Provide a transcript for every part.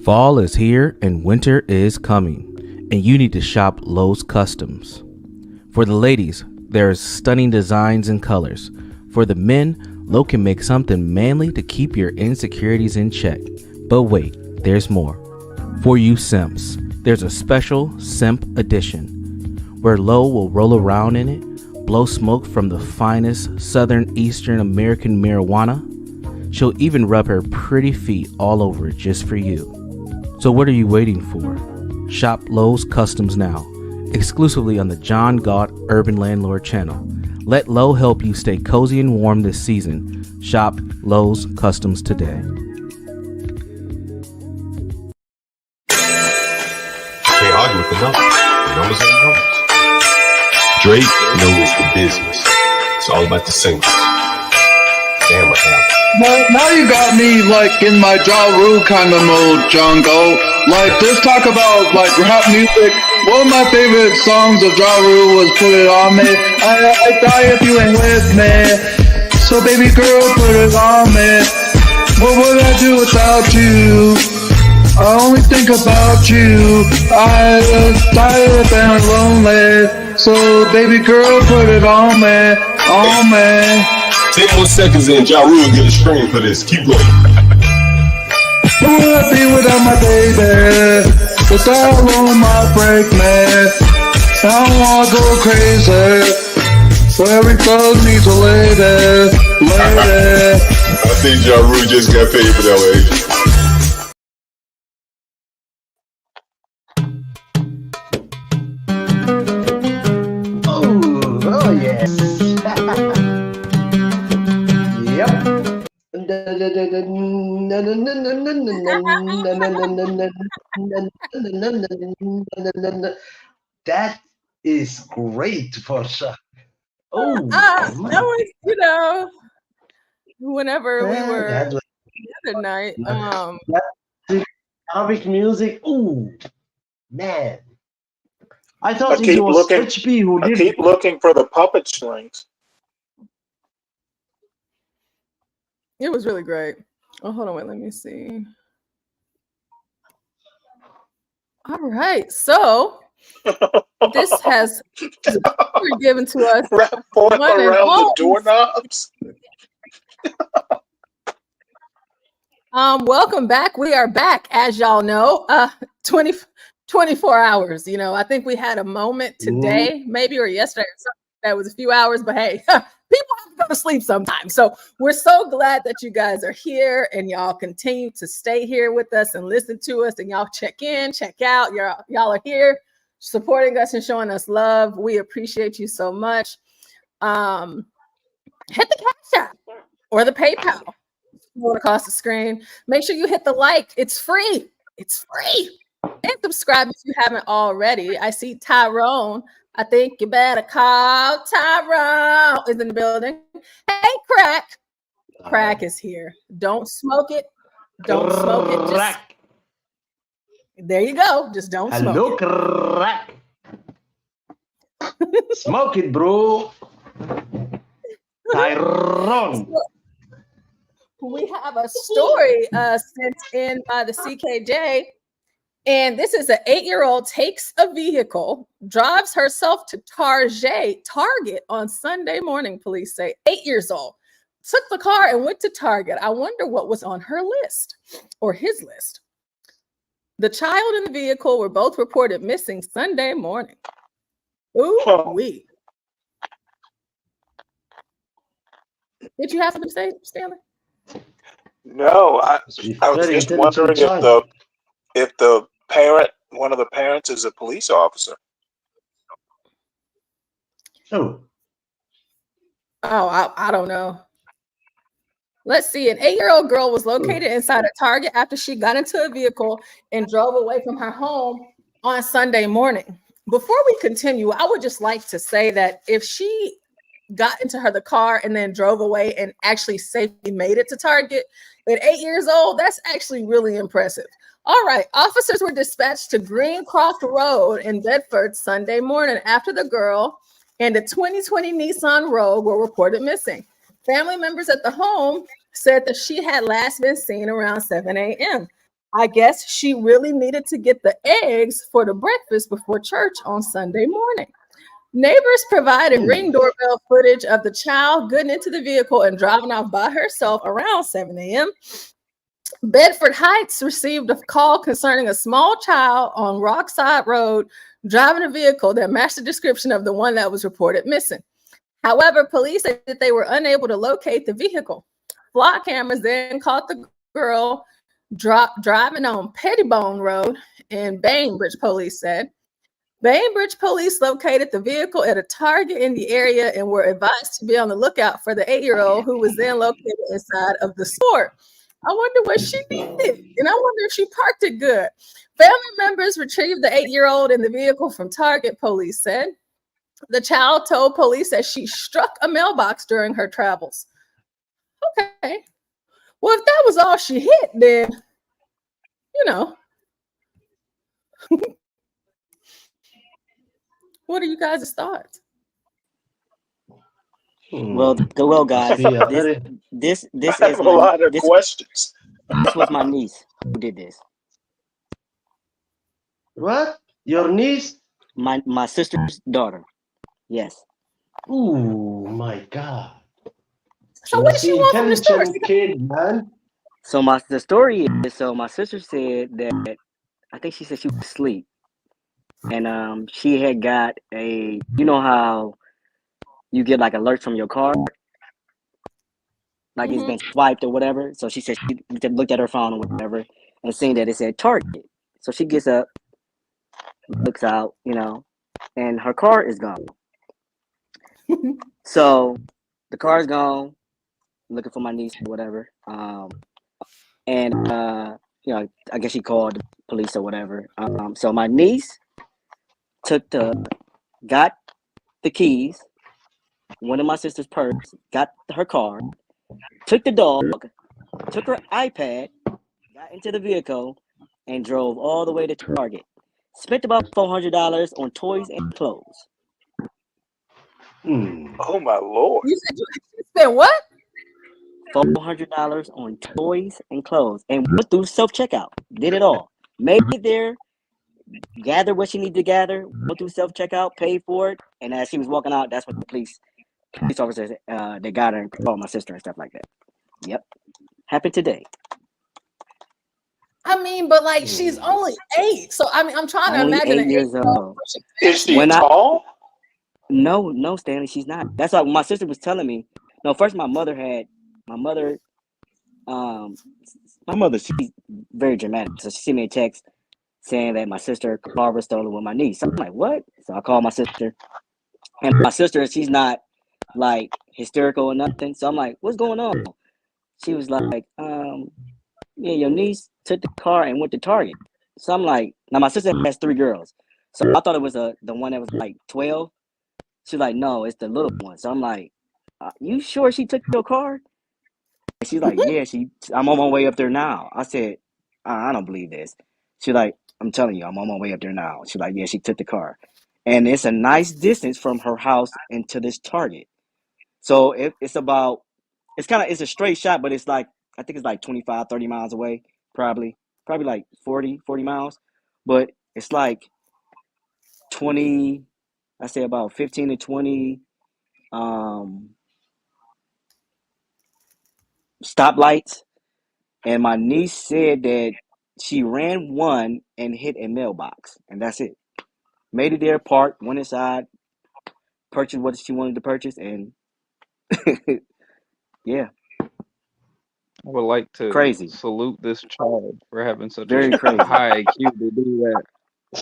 Fall is here and winter is coming, and you need to shop Lowe's Customs. For the ladies, there's stunning designs and colors. For the men, Lowe can make something manly to keep your insecurities in check. But wait, there's more. For you simps, there's a special Simp Edition, where Lowe will roll around in it, blow smoke from the finest Southern Eastern American marijuana. She'll even rub her pretty feet all over it just for you. So what are you waiting for? Shop Lowe's Customs now, exclusively on the John Galt Urban Landlord channel. Let Lowe help you stay cozy and warm this season. Shop Lowe's Customs today. Can't argue with the numbers. The numbers are the numbers. Drake knows the business. It's all about the singles. Damn, what happened? Now you got me like in my Ja Rule kind of mode, John Galt. Like just talk about like rap music. One of my favorite songs of Ja Rule was "Put It On Me." I die if you ain't with me. So baby girl, put it on me. What would I do without you? I only think about you. I just tired and lonely. So baby girl, put it on me, on me. 10 more seconds in, Ja Rule get a screen for this. Keep going. Who would I be without my baby? Without on my break, man. I don't wanna go crazy. So every thug needs a lady, lady. I think Ja Rule just got paid for that one. Oh yes. That is great for sure. Oh, that was, whenever we were that was the other night. Arabic music. Oh, man. I thought I it keep was looking. HP who I did keep looking for the puppet strings. It was really great. Oh, hold on, wait, let me see. All right, so this has been given to us. Wrap foil one and around the only. doorknobs. Welcome back. We are back, as y'all know. 24 hours. I think we had a moment today, maybe, or yesterday, or something that was a few hours, but hey, people have to go to sleep sometimes. So we're so glad that you guys are here and y'all continue to stay here with us and listen to us, and y'all check in, check out. Y'all are here supporting us and showing us love. We appreciate you so much. Hit the Cash App or the PayPal across the screen. Make sure you hit the like. It's free. It's free. And subscribe if you haven't already. I see Tyrone. I think you better call Tyrone is in the building. Hey, Crack. Crack is here. Don't smoke it. Don't smoke it. Crack. There you go. Just don't Hello, smoke it. Crack. Smoke it, bro. Tyrone. We have a story sent in by the CKJ. And this is an 8-year-old takes a vehicle, drives herself to Target on Sunday morning, police say. 8 years old. Took the car and went to Target. I wonder what was on her list or his list. The child and the vehicle were both reported missing Sunday morning. Ooh-wee. Did you have something to say, Stanley? No, I was just wondering if the parent, one of the parents, is a police officer. Oh, I don't know. Let's see. An 8-year-old girl was located inside a Target after she got into a vehicle and drove away from her home on Sunday morning. Before we continue, I would just like to say that if she got into the car and then drove away and actually safely made it to Target at 8 years old, that's actually really impressive. All right, officers were dispatched to Greencroft Road in Bedford Sunday morning after the girl and a 2020 Nissan Rogue were reported missing. Family members at the home said that she had last been seen around 7 a.m. I guess she really needed to get the eggs for the breakfast before church on Sunday morning. Neighbors provided ring doorbell footage of the child getting into the vehicle and driving off by herself around 7 a.m. Bedford Heights received a call concerning a small child on Rockside Road driving a vehicle that matched the description of the one that was reported missing. However, police said that they were unable to locate the vehicle. Flock cameras then caught the girl driving on Pettibone Road in Bainbridge, police said. Bainbridge police located the vehicle at a Target in the area and were advised to be on the lookout for the 8-year-old who was then located inside of the store. I wonder what she did, and I wonder if she parked it good. Family members retrieved the 8-year-old in the vehicle from Target, police said. The child told police that she struck a mailbox during her travels. Okay. Well, if that was all she hit, then, you know. What are you guys' thoughts? Well, guys, this I have is a lot of questions. This was my niece who did this. What? Your niece? My sister's daughter. Yes. Ooh, my God. So what did she want from the store? Kid, man. So the story is, so my sister said that, I think she said she was asleep, and she had got a, you know how you get like alerts from your car, like it's been swiped or whatever. So she said she looked at her phone or whatever and seen that it said Target. So she gets up, looks out, and her car is gone. So the car is gone, looking for my niece or whatever. And I guess she called the police or whatever. So my niece got the keys, went in my sister's purse, got her car, took the dog, took her iPad, got into the vehicle, and drove all the way to Target. Spent about $400 on toys and clothes. Oh my Lord! You said you spent what? $400 on toys and clothes, and went through self-checkout. Did it all. Made it there, gathered what she needed to gather, went through self-checkout, paid for it, and as she was walking out, that's when the police officers they got her and called my sister and stuff like that. Yep. Happened today. I mean, but like she's only 8, so I mean, I'm trying to imagine 8 years old. Is she tall? No, Stanley, she's not. That's why my sister was telling me. No, first my mother, she's very dramatic. So she sent me a text saying that my sister car was stolen with my niece. So I'm like, what? So I called my sister, and my sister, she's not like hysterical or nothing. So I'm like, what's going on? She was like, yeah, your niece took the car and went to Target. So I'm like, now my sister has 3 girls. So I thought it was the one that was like 12. She's like, no, it's the little one. So I'm like, you sure she took your car? And she's like, yeah, I'm on my way up there now. I said, I don't believe this. She's like, I'm telling you, I'm on my way up there now. She's like, yeah, she took the car. And it's a nice distance from her house into this Target. So it's a straight shot, but it's like, I think it's like 25, 30 miles away, probably like 40 miles. But it's like 20, I say about 15 to 20 stoplights. And my niece said that she ran one and hit a mailbox, and that's it. Made it there, parked, went inside, purchased what she wanted to purchase, and yeah. I would like to Crazy. salute this child for having such Very a crazy. high IQ to do that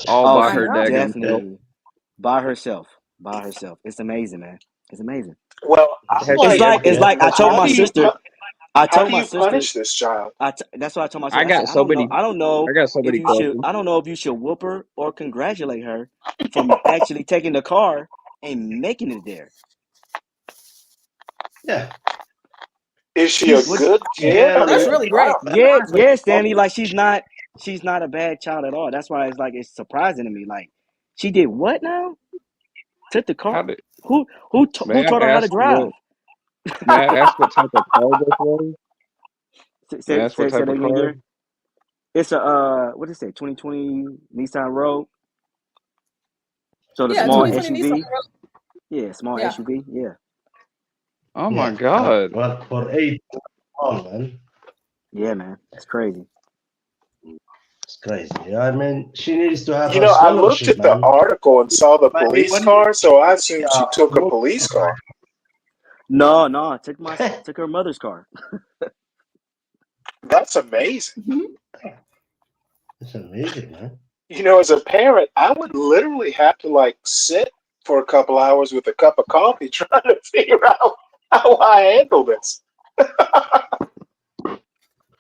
all by her daggone self. Definitely. By herself. It's amazing, man. It's amazing. Well, It's like I told my sister. How do you punish this child? That's what I told my sister. I got so many questions. I don't know if you should whoop her or congratulate her from actually taking the car and making it there. Yeah. Is she a good kid? Oh, that's really great. Yeah, Stanley. Like she's not a bad child at all. That's why it's surprising to me. Like she did what now? Took the car. Who taught her how to drive? May I ask what type of car this was? Say that again, Gary. It's a what did it say? 2020 Nissan Rogue. So the Yeah, small 2020 Nissan SUV. Rogue. Yeah, small Yeah. SUV. Yeah. Oh my Yeah, god. but for 8 man, Yeah, man. It's crazy. it's crazy. I mean, she needs to have You a know, I looked scholarship, at the man. article and saw the Maybe police when you car, so I assumed she took a move, police car. No, I took her mother's car. That's amazing. Mhm. it's amazing, man. You know, as a parent, I would literally have to like sit for a couple hours with a cup of coffee trying to figure out how I handle this.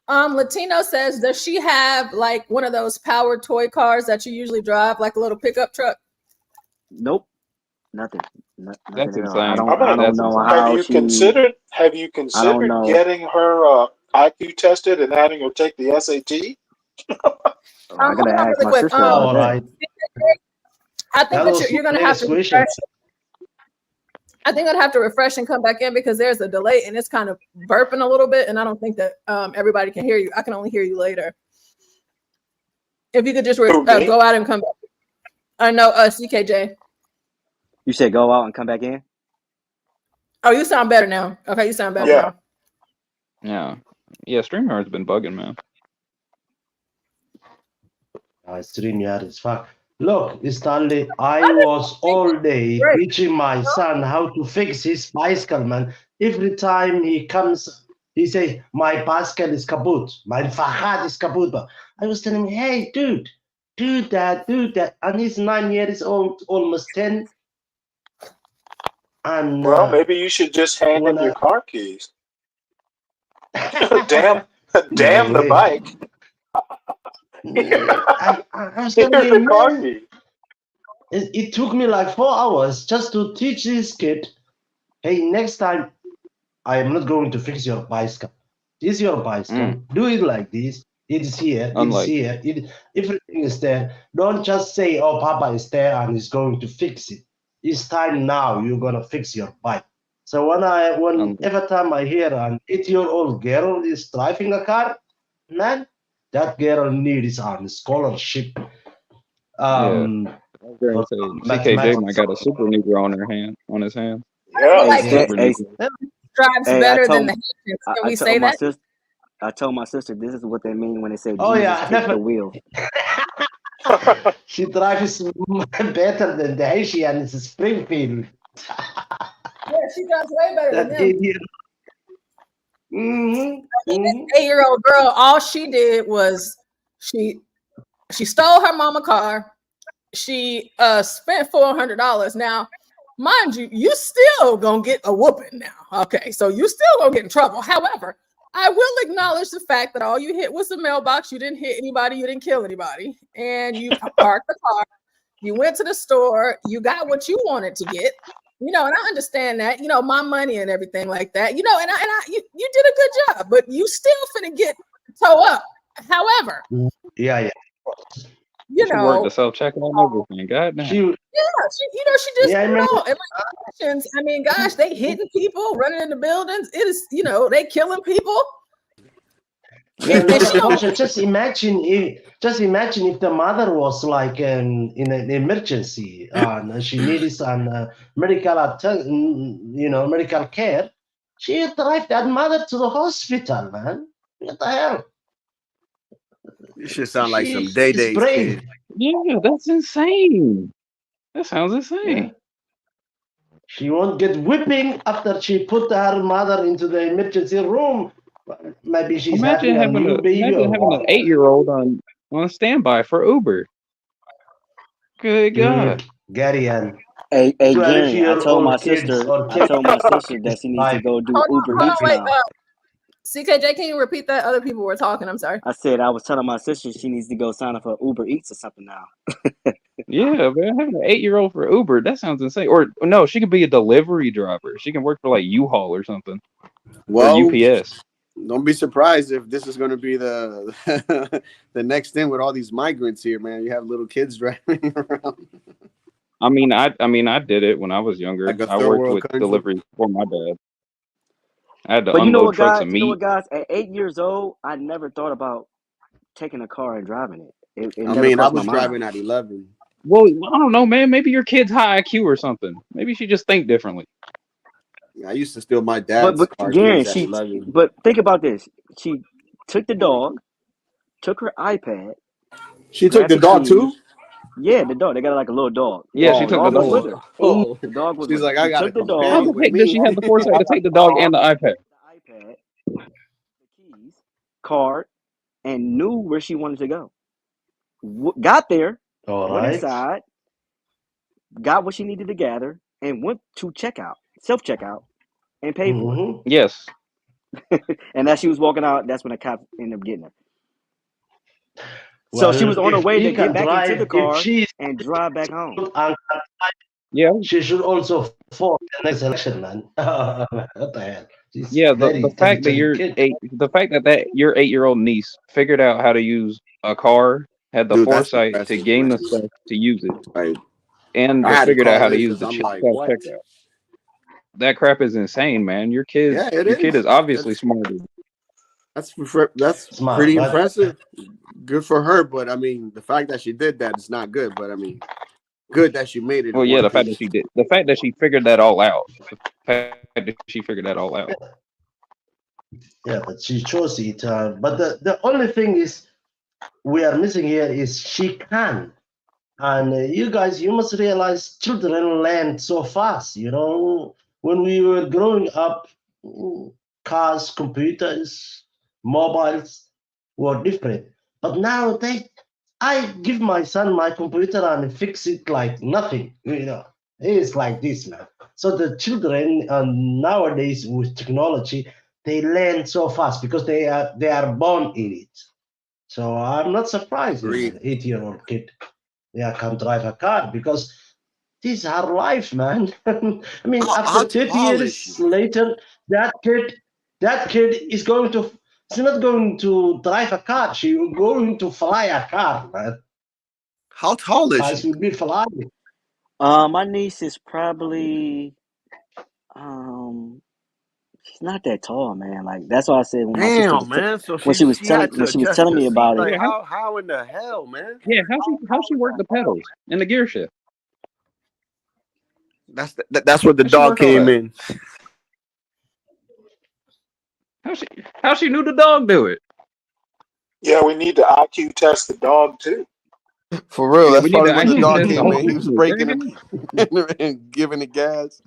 Latino says, does she have like one of those powered toy cars that you usually drive, like a little pickup truck? Nope. Nothing. That's Nothing at all. I insane. don't. I I mean, don't That's know insane. how she. have you I don't considered know. getting her IQ tested and having her take the SAT? I gotta Hold on ask really my quick. sister about All that. right, I think that that was you're my going to have next to question. refresh. I think I'd have to refresh and come back in because there's a delay and it's kind of burping a little bit, and I don't think that everybody can hear you. I can only hear you later. If you could just Who, me? go out and come back. I know, CKJ. You said go out and come back in. Oh, you sound better now. Okay, you sound better Okay. Yeah. now. Yeah. StreamYard's been bugging, man. StreamYard is fuck. Look, Stanley, I was all day Great. teaching my son how to fix his bicycle, man. Every time he comes, he say, my bicycle is kaput. My Fahrrad is kaput. I was telling him, hey, dude, do that. And he's 9 years old, almost 10. And Well, maybe you should just hand him when your car keys. I... Damn the no bike. way. I was Here's telling the him, car man, key. it took me like 4 hours just to teach this kid, hey, next time I am not going to fix your bicycle. This is your bicycle. Do it like this. It is here. It is Unlike here. Everything is there. Don't just say, oh, Papa is there and he's going to fix it. It's time now. You're going to fix your bike. So every time I hear an 8-year-old girl is driving a car, man, that girl needs a scholarship. yeah. I was going For to say CKJ might mathematics. got a super negro on his hands. Yeah. Like Super negro. drives Hey, better than the Haitians. Can we say that? I told my sister this is what they mean when they say Oh, Jesus yeah, take the wheel. She drives better than the Haitians in Springfield. Yeah, she drives way better than That them. idiot. Mm-hmm. Mm-hmm. 8-year-old girl, all she did was she stole her mama car. She spent $400. Now, mind you, you still gonna get a whooping now. Okay, so you still gonna get in trouble. However, I will acknowledge the fact that all you hit was the mailbox. You didn't hit anybody. You didn't kill anybody. And you parked the car. You went to the store. You got what you wanted to get. You know, and I understand that. You know, my money and everything like that. You know, and you did a good job, but you still finna get toe up. However, Yeah. you She worked the know, self-checking on everything. God damn. she just I did remember. all. And like Haitians, I mean, gosh, they hitting people, running into buildings. It is, you know, they killing people. Just imagine if the mother was like in an emergency and she needed some medical care. She would drive that mother to the hospital, man. What the hell? You should sound like some She Day is Days brave. kid. Yeah, that's insane. That sounds insane. Yeah. She won't get whipping after she put her mother into the emergency room. Maybe she's having a new baby or having what. an 8-year-old on standby for Uber. Good God. Gary and Hey, Gary, I 12-year-old told my kids sister or kids that she needs to driving. go do Hold Uber on, Eats wait. now. CKJ, can you repeat that? Other people were talking. I'm sorry. I said I was telling my sister she needs to go sign up for Uber Eats or something now. Yeah, man, having an 8-year-old for Uber, that sounds insane. Or no, she could be a delivery driver. She can work for like U-Haul or something. Well, or UPS. Don't be surprised if this is going to be the the next thing with all these migrants here, man. You have little kids driving around. I mean, I did it when I was younger. Like a I third worked world with country. delivery for my dad. I had to But unload trucks of meat. guys, at 8 years old, I never thought about taking a car and driving it. It I never mean, I crossed my was driving mind. at 11. Well, I don't know, man. Maybe your kid's high IQ or something. Maybe she just think differently. I used to steal my But dad's car Garen, keys at 11. but think about this. She took the dog, took her iPad, She took grabbed the the dog too? keys. Yeah, the dog. They got like a little dog. Yeah, Yeah, the she Oh took the dog was with dog. her. no. The dog was She's with her. like, I She got a took the How dog, the companion with heck does she me. have the foresight to take the dog and the iPad? the iPad, the keys, card, and knew where she wanted to go. Got there, All went right. inside, got what she needed to gather, and went to checkout, self checkout, and paid for it. Mm-hmm. Yes. And as she was walking out, that's when the cops ended up getting her. So she was Well, on her if way to he get can back into the drive, if car she is and drive back home. good and Yeah. she should also vote the next election, man. What the hell? She's Yeah. very The fact that intelligent kid. your 8-year-old niece figured out how to use a car, had the Dude, that's foresight to impressive, gain man. the stuff to use it, Like, and I had to figured out call how to in use because the I'm like, self what? checkout. That crap is insane, man. Yeah, it Your kid is. is obviously That's smarter. that's Smart, pretty but impressive. Good for her, but I mean, the fact that she did that is not good. But I mean, good that she made it Well, in yeah, one the fact that piece. the fact that she figured that all out, the fact that she figured that all out. yeah, but she chose it. But the only thing is we are missing here is she can. And you guys, you must realize children learn so fast. You know, when we were growing up, cars, computers, mobiles were different. But now I give my son my computer and fix it like nothing. You know, it's like this, man. So the children nowadays with technology, they learn so fast because they are born in it. So I'm not surprised, Agreed. an 8-year-old kid can drive a car because these are life, man. I mean, How after 30 tall is she? years later, that kid is going to, she's not going to drive a car. She's going to fly a car, man. How tall is She she? will be flying. My niece is probably she's not that tall, man. Like that's why I said when my sister Damn, was man. So when she she had to she was adjust telling the me seat. about it. Like Yeah, how in the hell, man? how she worked the pedals and the gear shift. That's where the How she dog work all came that? in. How she knew the dog do it? Yeah, we need to IQ test the dog too. For real, Yeah, that's we need probably to when the IQ dog test the came whole in. He was family. breaking Man. them and giving it gas.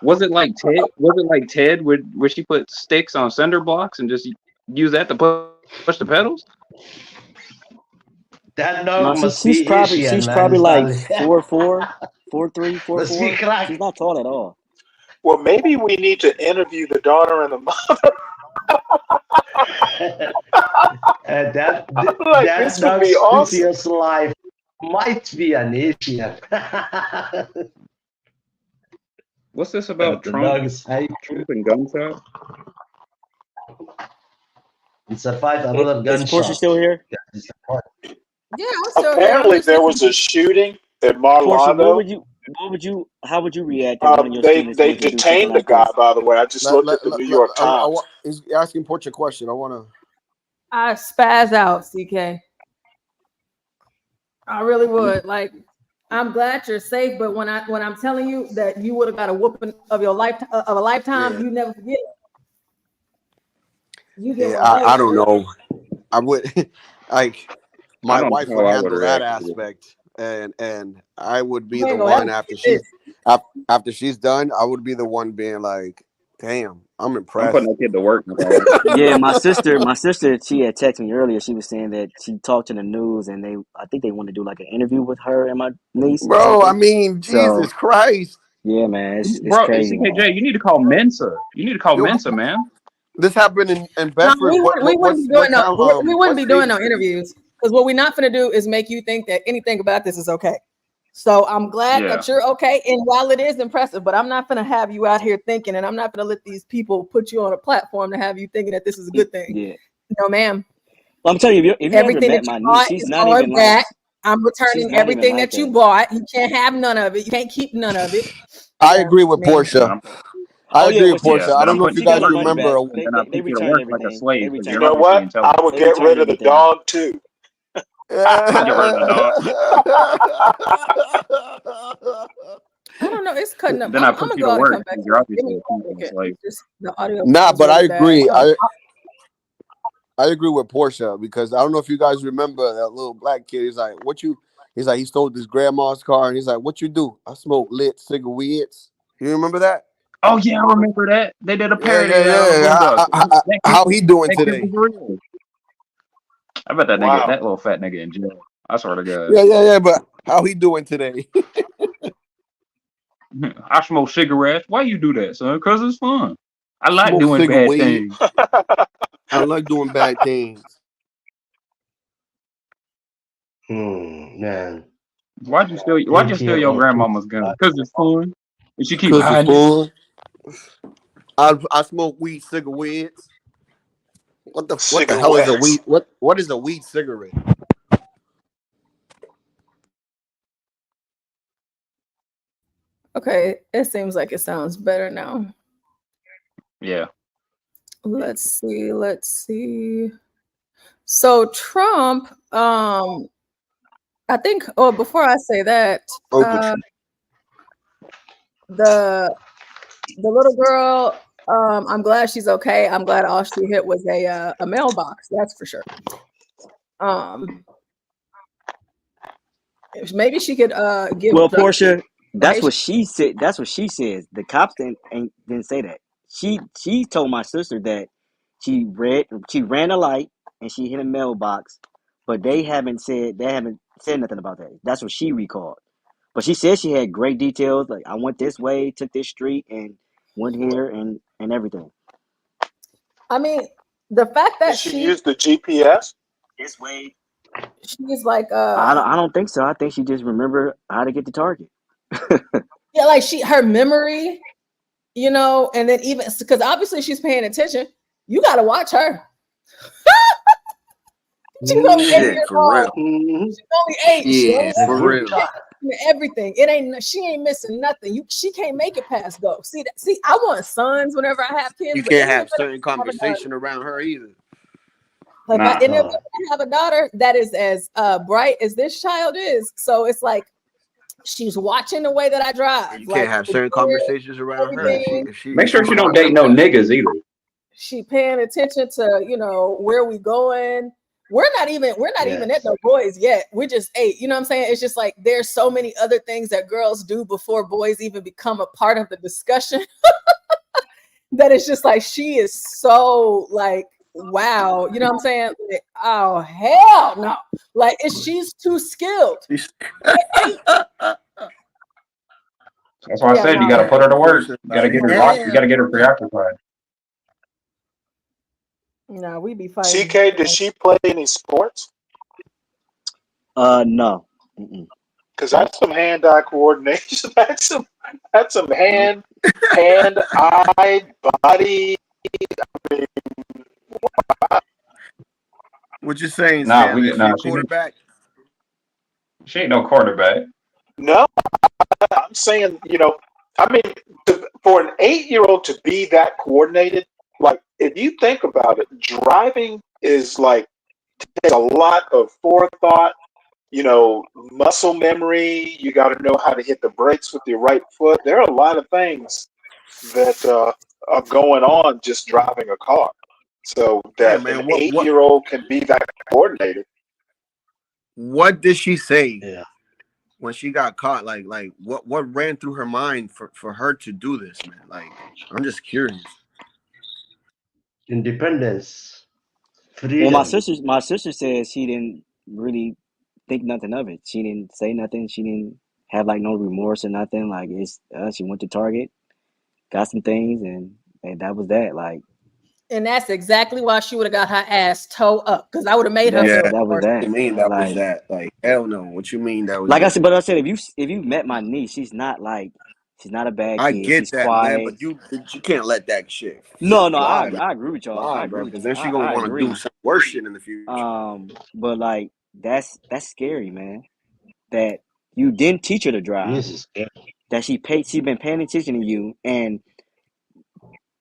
Was it like Ted? Was it like Ted, where she put sticks on cinder blocks and just use that to push the pedals? That No, dog must be Asian, she's man. probably It's like not, 4'4", 4'3", must be 4'4". crack. She's not tall at all. Well, maybe we need to interview the daughter and the mother. that Like that this would dog's be awesome. previous life might be an Asian. What's this about The Trump? dog is high. Trump and gunshot? He survived another Is Portia gunshot. still here? Yeah, I'm still here. I'm Apparently, just there was a shooting at Portia, Mar-a-Lago. how would you react if one of your students They went to do something detained the like guy. this? By the way, I just looked at the New York Times. He's asking Portia a question. I want to. I spaz out, CK. I really would. Like, I'm glad you're safe, but when I'm telling you that you would have got a whooping of a lifetime, you never forget it. You get one of I those. don't know. I would like my I don't wife know would how I would handle that react to it. aspect, and I would be You the ain't gonna one ever after she's done. I would be the one being like, "Damn, I'm I'm impressed." putting that kid to work. Yeah, my sister, she had texted me earlier. She was saying that she talked to the news, and I think they want to do like an interview with her and my niece or Bro, I something. mean, So Jesus Christ. yeah, man, it's Bro, crazy, man. CKJ, you need to call Mensa. You need to call Yo, Mensa, man. this happened in No, Bedford. we wouldn't be doing we wouldn't what be state doing is no this? interviews because what we're not going to do is make you think that anything about this is okay. So I'm glad that you're okay. And while it is impressive, but I'm not going to have you out here thinking, and I'm not going to let these people put you on a platform to have you thinking that this is a good thing. Yeah. No, ma'am. Well, I'm telling you, if you Everything ever met that my you niece, bought she's is not going even back. like. I'm She's returning not even everything like that you that. bought. You can't have none of it. You can't keep none of it. I agree with man. Portia. I Oh yeah, agree well with Portia. Yeah, I but don't I'm know she if putting you she you to got guys her work, money remember. back. and then I They put you to returned work like a everything. They slave because You you're returned know obviously what? I intelligent. will they get returned rid of the everything. dog too. Get rid of the dog. I don't know. It's cutting up. Then I'm I gonna put you go to out and work come back because in. you're Give me obviously a one functional second. slave. Just the audio Nah, sounds but I really bad. agree. I agree with Portia because I don't know if you guys remember that little black kid. He's like, "What you?" He's like, he stole his grandma's car, and he's like, "What you do?" I smoke lit cigarettes. You remember that? Oh yeah, I remember that. They did a Yeah, parody yeah, of that on the yeah. Blue Duck. How he doing That kid today? was real. I bet Wow. that little fat nigga in jail. I swear to God. Yeah. But how he doing today? I smoke cigarettes. Why you do that, son? Because it's fun. I like Smoke doing bad cigarettes. things. I like doing bad things. Man. Why'd you steal 8 year your old too. grandmama's gun? Because it's fun. And she keep Cause it's hiding it. fun. I smoke weed cigarettes. What the hell is a Cigarettes. weed? What is a weed cigarette? Okay, it seems like it sounds better now. Yeah. Let's see. Let's see. So Trump, I think. Oh, before I say that, Uncle Trump. the little girl. I'm glad she's okay. I'm glad all she hit was a mailbox. That's for sure. Maybe she could give. Well, Portia, that's information. what she said. That's what she says. The cops didn't say that. She told my sister that she ran a light and she hit a mailbox, but they haven't said nothing about that. That's what she recalled. But she said she had great details. Like, I went this way, took this street, and went here and everything. I mean, the fact Did that she use the GPS? This way. she's like I don't think so. I think she just remembered how to get to Target. yeah, like her memory, and then even because obviously she's paying attention. You got to watch her. She's only 8 Shit, years for old. real. She's only 8. She Yeah, only for real. everything. She ain't missing nothing. She can't make it past go. See, I want sons whenever I have kids. You but can't any have of them certain conversation around her either. Like Nah. I have a daughter that is as bright as this child is. So it's like she's watching the way that I drive. You like can't have certain conversations around her. Make sure she don't date no niggas either. She paying attention to where we going. We're not even at no boys yet. We're just 8. You know what I'm saying? It's just like there's so many other things that girls do before boys even become a part of the discussion. That it's just like she is so like, wow. You know what I'm saying? Like, oh hell no. Like she's too skilled. That's why I said you gotta put her to work. You gotta get her preoccupied. No, we be fighting. CK, does she play any sports? No. Because that's some hand-eye coordination. That's some hand, eye, body. What you saying, Nah, Sam? Is she a quarterback? She ain't no quarterback. No, I'm saying, for an 8-year-old to be that coordinated, like if you think about it, driving is like takes a lot of forethought, muscle memory. You got to know how to hit the brakes with your right foot. There are a lot of things that are going on just driving a car. So that an 8-year-old can be that coordinated. What did she say? Yeah. When she got caught, like what ran through her mind for her to do this, man? Like, I'm just curious. Independence, freedom. Well, my sister says she didn't really think nothing of it. She didn't say nothing. She didn't have like no remorse or nothing. Like she went to Target, got some things, and that was that. Like, and that's exactly why she would have got her ass toe up, because I would have made her. Yeah, that was that. What you mean that was that? Like, hell no. What you mean that was? Like I said, but I said if you met my niece, she's not a bad kid. I get she's that, quiet. man, but you can't let that shit. No, fly, I agree with y'all. I agree bro, with because you. then she gonna want to do some worse shit in the future. But like that's scary, man. That you didn't teach her to drive. This is scary. That she's been paying attention to you, and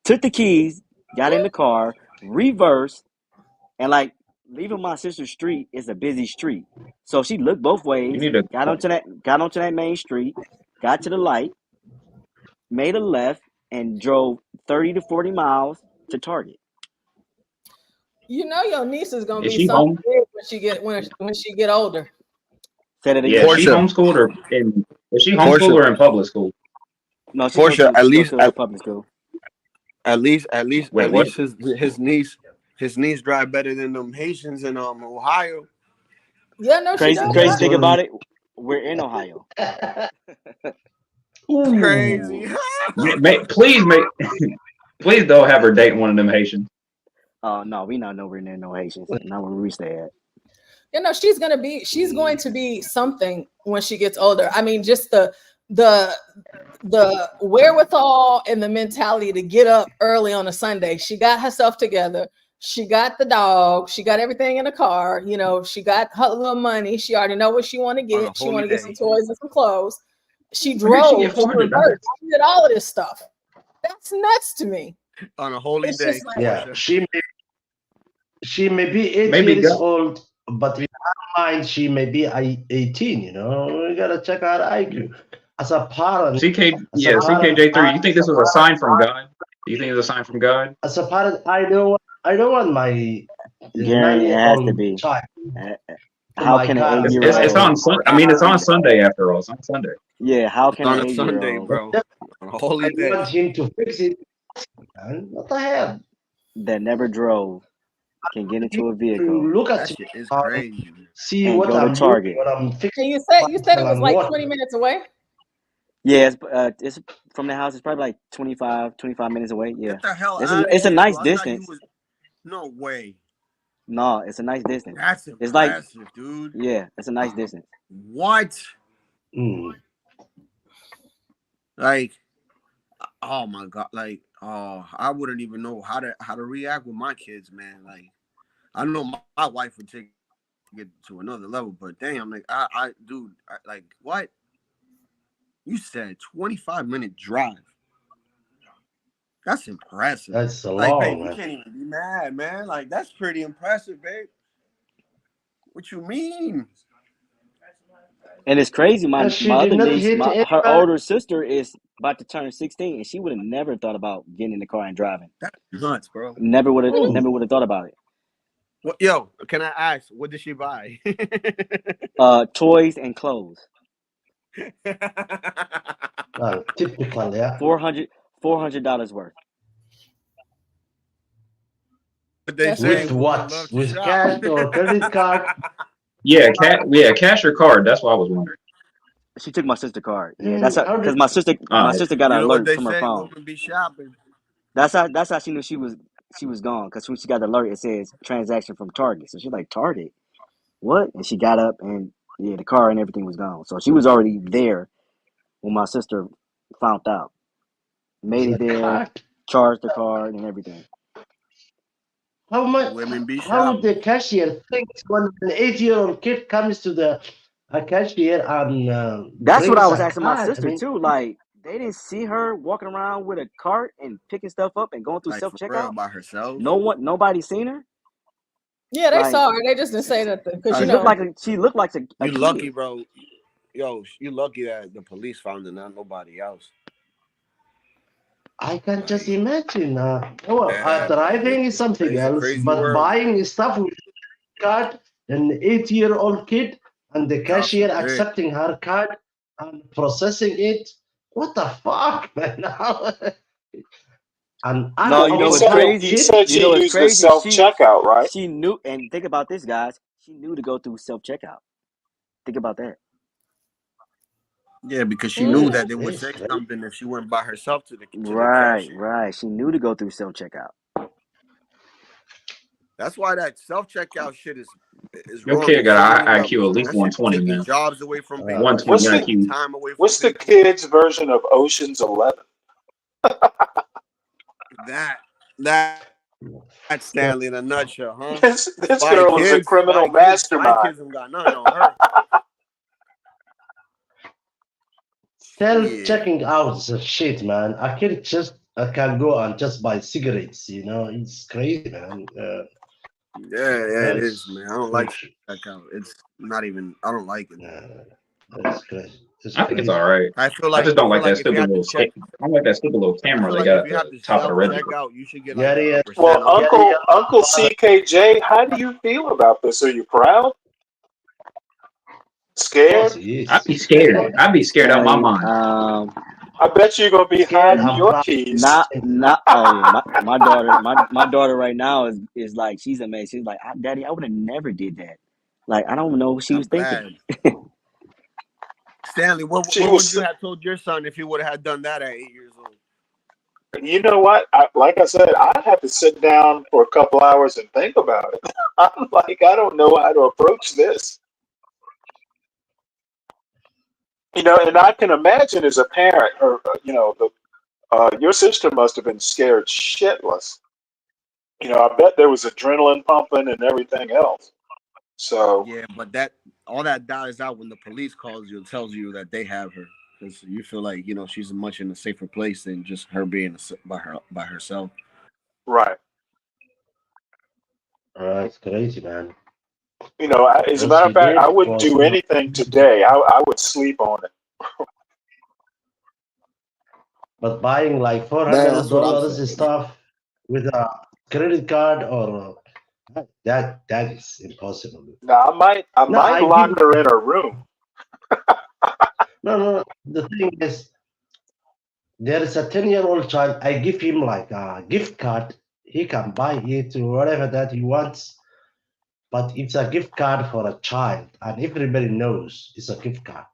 took the keys, got in the car, reversed, and like leaving my sister's street is a busy street. So she looked both You ways, need to. got onto that main street, got to the light, made a left, and drove 30 to 40 miles to Target. You know your niece is gonna Is be she something home? big when she get older. Said it Yeah, again. she Portia, homeschooled or in? Is she homeschooled Portia, or in public school? No, Portia. she goes to a public school. At least Wait, what? his niece drive better than them Haitians in Ohio. Yeah, no, she Crazy, does. crazy That's thing only. about it, we're in Ohio. It's crazy. Ooh. Please please don't have her date one of them Haitians. No, we not nowhere near no Haitians. Not where we stay at. You know, she's going to be something when she gets older. I mean, just the wherewithal and the mentality to get up early on a Sunday. She got herself together. She got the dog. She got everything in the car. You know, she got her little money. She already know what she want to On a get. She holy want to get some day. toys and some clothes. She Where did she get drove. She $400? reversed. She did all of this stuff. That's nuts to me. On a holy It's day, just like, Yeah, Portia. she may be 8 Maybe years God. old, but in her mind she may be 18. You know, we gotta check her IQ. As a parent, CKJ3. You think this was a sign from God? Do you think it was a sign from God? as a parent, I don't want my Gary, it has to 9-year-old be. child to How my can an car and It's drive. on Sun. I mean, it's on Sunday after all. It's on Sunday. Yeah, how It's can on an a Sunday, 8-year-old bro. On a I holy day. want him to fix it. Man, what the hell? that never drove can get into a To vehicle look That at shit is my car, crazy. see and what go to I'm doing, Target? what I'm and fixing, you said it was and like what. 20 minutes away. Yeah, it's from the house. It's probably like 25 minutes away. Yeah, Get the hell it's out of a here, nice bro. I thought you distance. was no way. No, it's a nice distance. That's It's like, impressive, dude. yeah, it's a nice distance. What? Mm. Like, oh my god, like, oh, I wouldn't even know how to react with my kids, man. Like, I know my wife would take it to another level, but damn, like, dude, like, what? You said 25-minute drive. That's impressive. That's a Like, babe, long you one. can't even be mad, man. Like, that's pretty impressive, babe. What you mean? And it's crazy. My She did other not niece, hit her anybody. older sister is about to turn 16, and she would have never thought about getting in the car and driving. That's nuts, bro. Never would Mm. have thought about it. What, yo, can I ask, what did she buy? Toys and clothes. Well, typical, yeah. $400 worth. But they That's say With crazy. women what? love to With shop. cash or credit card? Yeah, cash or card. That's what I was wondering. She took my sister's card. Yeah, that's How because did my sister got You an know what alert they from her say? phone. Women be shopping. That's how she knew she was gone, because when she got the alert, it says transaction from Target. So she's like, Target, what? And she got up, and yeah, the car and everything was gone. So she was already there when my sister found out. Made it the there, card? charged the card and everything. How much? Women be How would the shopping. cashier think when an 8-year-old kid comes to the cashier and That's what I brings was a asking my card? I sister mean, too. Like, they didn't see her walking around with a cart and picking stuff up and going through Like, self for real, checkout. by herself. Nobody seen her. Yeah, they Like, saw her. They just didn't say nothing because she you Like, know. looked like a you lucky, kid. bro. Yo, you lucky that the police found her, not nobody else. I can just Like, imagine. yeah, man, Driving is it's a something crazy, else, crazy but world, man. buying stuff with card, an 8-year-old kid, and the God cashier forbid. accepting her card and processing it. What the fuck, man? An No, you know what's adult crazy? He kid? said You know she what's used the crazy? self checkout, right? She knew, and think about this, guys. She knew to go through self checkout. Think about that. Yeah, because she knew Mhm. that they would say something if she went by herself to the Right, cashier. right. She knew to go through self checkout. That's why that self checkout shit is Your wrong kid in so got many an IQ levels, at man. least That shit be 120, taking man. jobs away from people. That shit 120 What's be the taking IQ. time away from what's the people. kids' version of Ocean's 11? That's Stanley in a nutshell, huh? This Spy girl is a kids, criminal spy mastermind. kids don't got nothing on her. Self Shit. checking out is a shit, man. A kid just I can go and just buy cigarettes. It's crazy, man. Yeah, it is, That's man. I don't like bullshit. that kind. It's not even. I don't like it. Yeah, that's crazy. It's I think it's all crazy. right. I feel I like just I don't feel like like that if you stupid have to little check, stick. I don't like that stupid little I camera feel they like got if at you have the to top of the self register. checkout, you should get Yeah, like a yeah. percent Well, off. Uncle CKJ, how do you feel about this? Are you proud? Of course Scared? he I'd is. be scared. I'd be scared out my Stanley, mind. I bet you're gonna be Scared hiding and your proud. keys. not oh yeah, my daughter right now is like she's amazed. She's like, Daddy, I would have never did that. Like I don't know what she I'm was thinking. glad. Stanley, She what would was, you have told your son if he would have done that at 8 years old? you know what? Like I said, I'd have to sit down for a couple hours and think about it. I'm like, I don't know how to approach this. And I can imagine as a parent, or your sister must have been scared shitless. I bet there was adrenaline pumping and everything else. So, Yeah, but that all that dies out when the police calls you and tells you that they have her, because you feel like she's much in a safer place than just her being by herself. right. It's crazy, man. As a What matter of she fact, I did wouldn't was do anything today. I would sleep on it. but buying like four hundred That's what I'm dollars saying. stuff with a credit card or that is impossible. Now, I No, might I give lock her in her room. no. The thing is, there is a 10-year-old child. I give him like a gift card. He can buy it or whatever that he wants. But it's a gift card for a child, and everybody knows it's a gift card.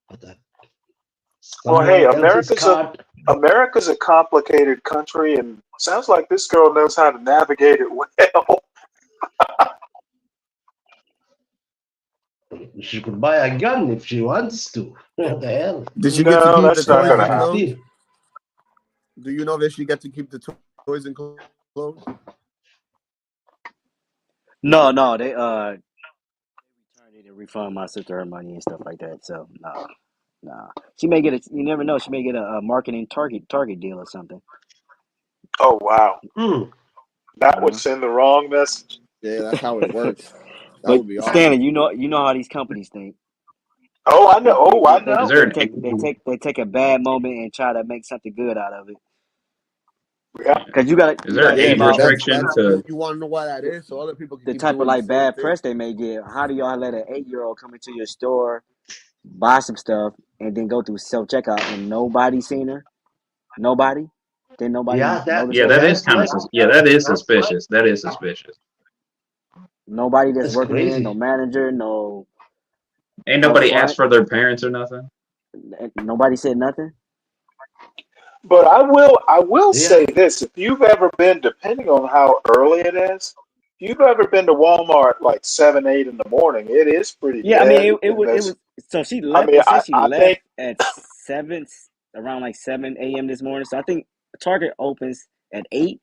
But Well, hey, someone else's card, America's a complicated country, and sounds like this girl knows how to navigate it well. she could buy a gun if she wants to. What the hell? Did she get to No, keep the that's not She's toys going to and happen. clothes? 16. Do you know that she got to keep the toys and clothes? No, they returned it and refund my sister her money and stuff like that. So no. She may get you never know. She may get a marketing target deal or something. Oh, wow. Hmm. That would send the wrong message. Yeah, that's how it works. That But would be awesome. Stanley, you know how these companies think. Oh, I know. They they Oh, I they, they, Is know. there they an take they age? take they take a bad moment and try to make something good out of it. Yeah. Because Is you there gotta an think Yeah, age but about restriction to? you want to know why that is, so other people can the keep type of doing the like same bad thing. press they may get. How do y'all let an 8-year-old come into your store, buy some stuff, and then go through self checkout and nobody seen her? Nobody? Did nobody Yeah, notice Yeah, her? that is that's kind my of yeah, that is suspicious. That is suspicious. Nobody that's that's working in there, no crazy. manager, no Ain't up nobody asked front. for their parents or nothing. Nobody said nothing. But I will Yeah, say this. If you've ever been, depending on how early it is, if you've ever been to Walmart like 7, 8 in the morning, it is pretty Yeah, I mean dead. it And was it there's, was so she I left. mean, It said she I left think, at seven, around like 7 a.m. this morning. So I think Target opens at 8.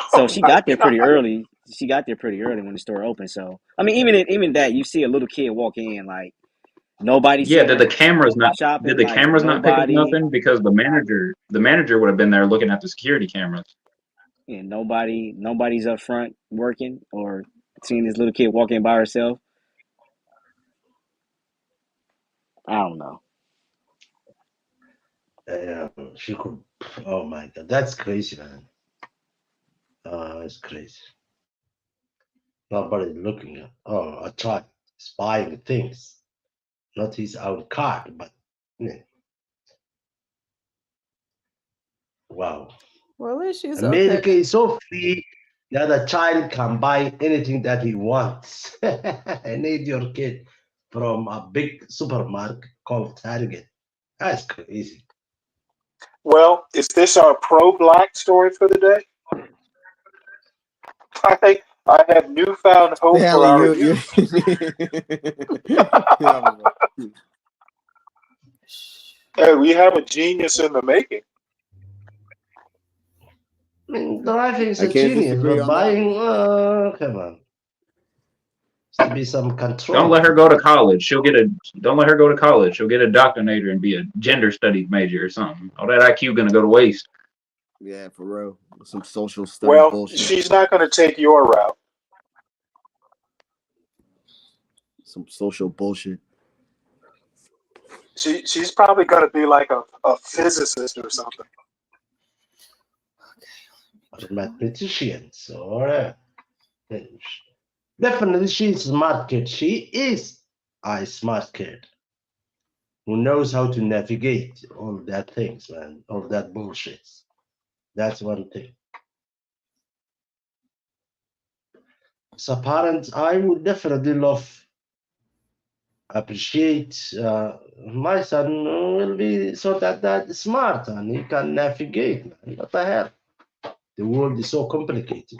So oh she my got there pretty God. early. She got there pretty early when the store opened. So I mean, even that, you see a little kid walk in, like nobody Yeah, seen did her the cameras not? Did shopping, the like cameras not pick up nobody nothing? Because the manager would have been there looking at the security cameras. and nobody's up front working or seeing this little kid walk in by herself. I don't know. she could. Oh my God, that's crazy, man. It's crazy. Nobody looking at. Oh, a child is buying things, not his own card, but yeah, wow. Well, at least she's okay. America is so free that a child can buy anything that he wants. I need your kid from a big supermarket called Target. That's crazy. Well, is this our pro-black story for the day? I have newfound hope for Stanley, our you youth. Hey, we have a genius in the making. I mean, driving is I a can't genius, disagree but on that buying, one. come on, has to be some Don't control let her to go to that. college. She'll get a. Don't let her go to college. She'll get a doctorate and be a gender studies major or something. All that IQ gonna go to waste. Yeah, for real. Some social study Well, bullshit. she's not going to take your route. Some social bullshit. She's probably going to be like a physicist or something. Mathematicians or definitely she's a smart kid. She is a smart kid who knows how to navigate all that things, man, all that bullshit. That's one thing. As a parent, I would definitely appreciate my son will be so that smart and he can navigate, man. What the hell? The world is so complicated.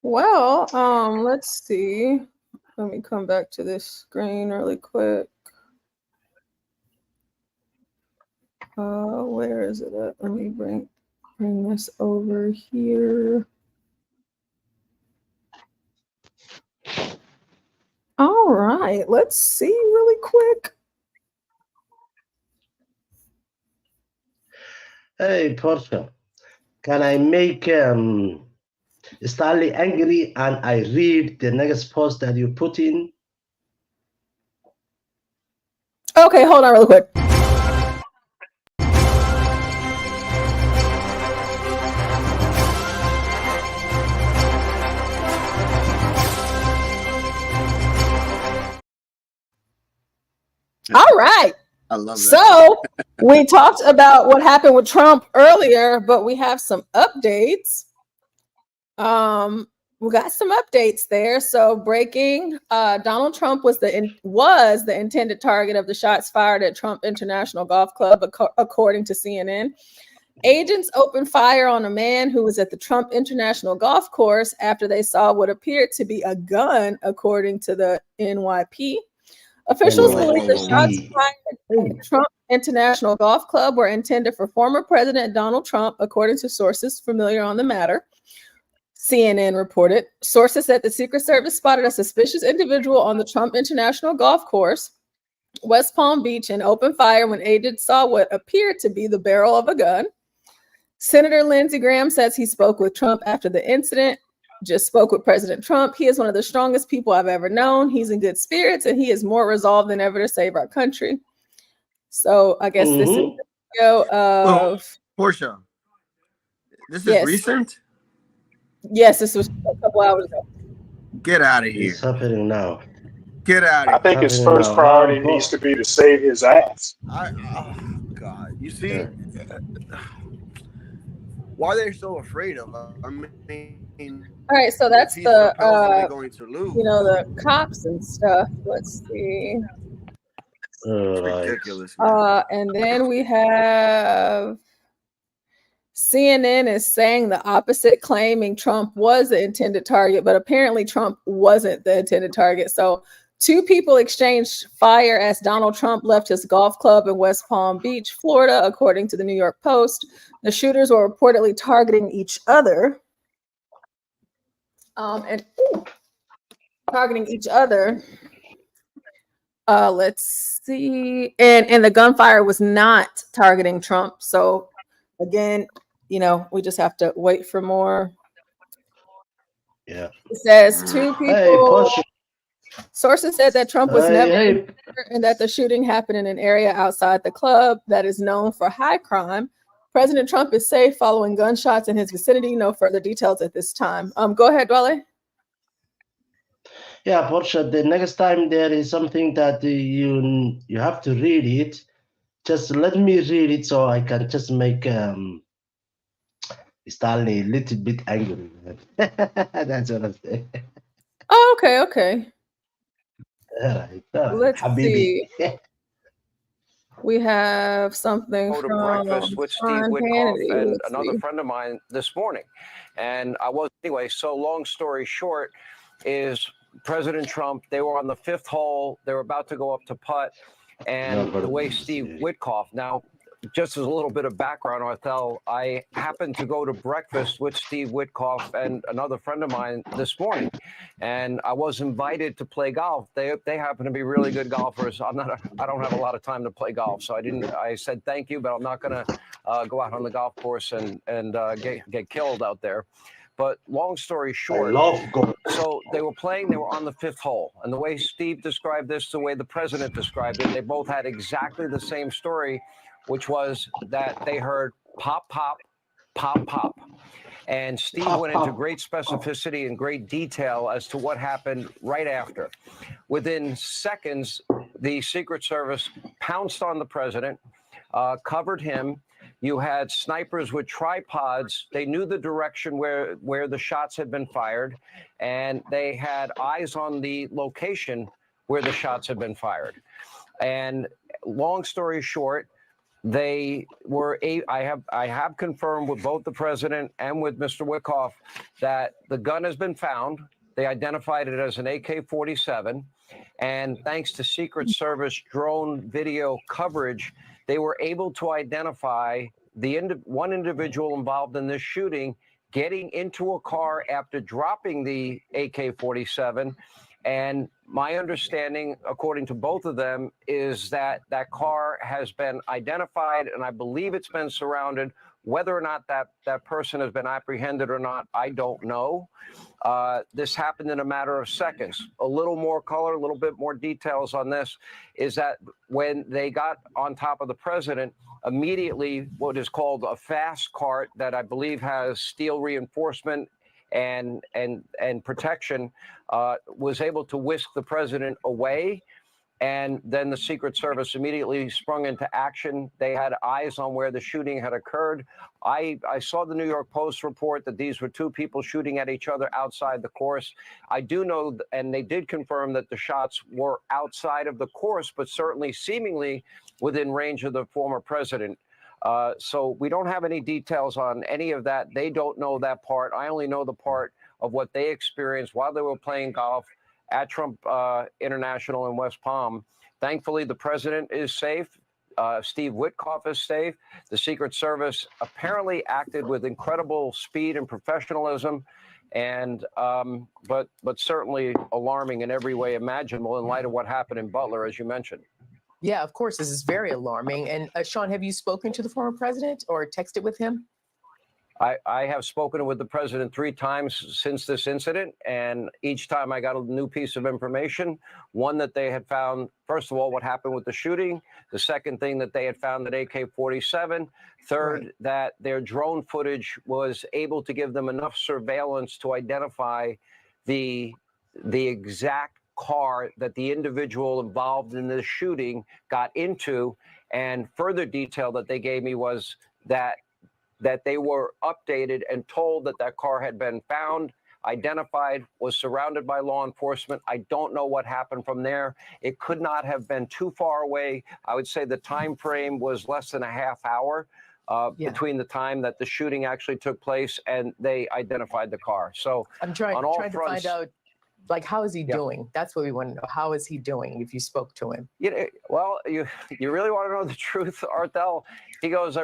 Well, let's see. Let me come back to this screen really quick. Where is it at? Let me bring this over here. All right, let's see really quick. Hey, Portia, can I make Stanley angry and I read the next post that you put in? Okay, hold on really quick. All right. I love that. So we talked about what happened with Trump earlier, but we have some updates. We got some updates there. So breaking, Donald Trump was the intended target of the shots fired at Trump International Golf Club, according to CNN. Agents opened fire on a man who was at the Trump International Golf Course after they saw what appeared to be a gun, according to the NYP. Officials believe the shots fired at Trump International Golf Club were intended for former President Donald Trump, according to sources familiar on the matter. CNN reported. Sources said the Secret Service spotted a suspicious individual on the Trump International Golf Course, West Palm Beach, and opened fire when agents saw what appeared to be the barrel of a gun. Senator Lindsey Graham says he spoke with Trump after the incident. Just spoke with President Trump. He is one of the strongest people I've ever known. He's in good spirits and he is more resolved than ever to save our country. So I guess this is the video of Portia. This is recent? Yes, this was a couple hours ago. Get out of here. It's happening now. Get out of here. I think his first priority needs to be to save his ass. Oh, God. You see, why are they so afraid of him? I mean, all right, so that's the going to lose. You know, the cops and stuff. Let's see. Ridiculous. And then we have CNN is saying the opposite, claiming Trump was the intended target, but apparently Trump wasn't the intended target. So two people exchanged fire as Donald Trump left his golf club in West Palm Beach, Florida, according to the New York Post. The shooters were reportedly targeting each other. Targeting each other. Let's see. And the gunfire was not targeting Trump. So again, you know, we just have to wait for more. Yeah. It says two people. Sources said that Trump was never and that the shooting happened in an area outside the club that is known for high crime. President Trump is safe following gunshots in his vicinity. No further details at this time. Go ahead, Dwale. Yeah, Portia, the next time there is something that you have to read it, just let me read it so I can just make Stanley a little bit angry. That's what I'm saying. Oh, okay. All right. Let's Habibi. see. We have something from breakfast with Steve Sean Witkoff Hannity. and another friend of mine this morning. And I was, anyway, so long story short is President Trump, they were on the fifth hole. They were about to go up to putt. And the way Steve Witkoff, now, just as a little bit of background, Arthel, I happened to go to breakfast with Steve Witkoff and another friend of mine this morning, and I was invited to play golf. They happen to be really good golfers. I don't have a lot of time to play golf, so I said thank you, but I'm not going to go out on the golf course and get killed out there. But long story short, I love golf. So they were playing, they were on the fifth hole. And the way Steve described this, the way the president described it, they both had exactly the same story, which was that they heard pop, pop, pop, pop. And Steve went into great specificity and great detail as to what happened right after. Within seconds, the Secret Service pounced on the president, covered him. You had snipers with tripods. They knew the direction where the shots had been fired, and they had eyes on the location where the shots had been fired. And long story short, they were I have confirmed with both the president and with Mr. Witkoff that the gun has been found. They identified it as an AK-47, and thanks to Secret Service drone video coverage, they were able to identify one individual involved in this shooting getting into a car after dropping the AK-47. And my understanding, according to both of them, is that that car has been identified, and I believe it's been surrounded. Whether or not that person has been apprehended or not, I don't know. This happened in a matter of seconds. A little more color, a little bit more details on this is that when they got on top of the president, immediately what is called a fast cart that I believe has steel reinforcement and protection was able to whisk the president away. And then the Secret Service immediately sprung into action. They had eyes on where the shooting had occurred. I saw the New York Post report that these were two people shooting at each other outside the course. I do know, and they did confirm that the shots were outside of the course, but certainly seemingly within range of the former president. So we don't have any details on any of that. They don't know that part. I only know the part of what they experienced while they were playing golf at Trump International in West Palm. Thankfully, the president is safe. Steve Witkoff is safe. The Secret Service apparently acted with incredible speed and professionalism, and but certainly alarming in every way imaginable in light of what happened in Butler, as you mentioned. Yeah, of course, this is very alarming. And Sean, have you spoken to the former president or texted with him? I have spoken with the president 3 times since this incident, and each time I got a new piece of information. One, that they had found, first of all, what happened with the shooting. The second thing, that they had found that AK-47. Third, right, that their drone footage was able to give them enough surveillance to identify the exact car that the individual involved in this shooting got into. And further detail that they gave me was that they were updated and told that that car had been found, identified, was surrounded by law enforcement. I don't know what happened from there. It could not have been too far away. I would say the time frame was less than a half hour between the time that the shooting actually took place and they identified the car. So I'm trying to find out, like, how is he Yeah. doing? That's what we want to know. How is he doing if you spoke to him? Well, you really want to know the truth, Arthel? He goes,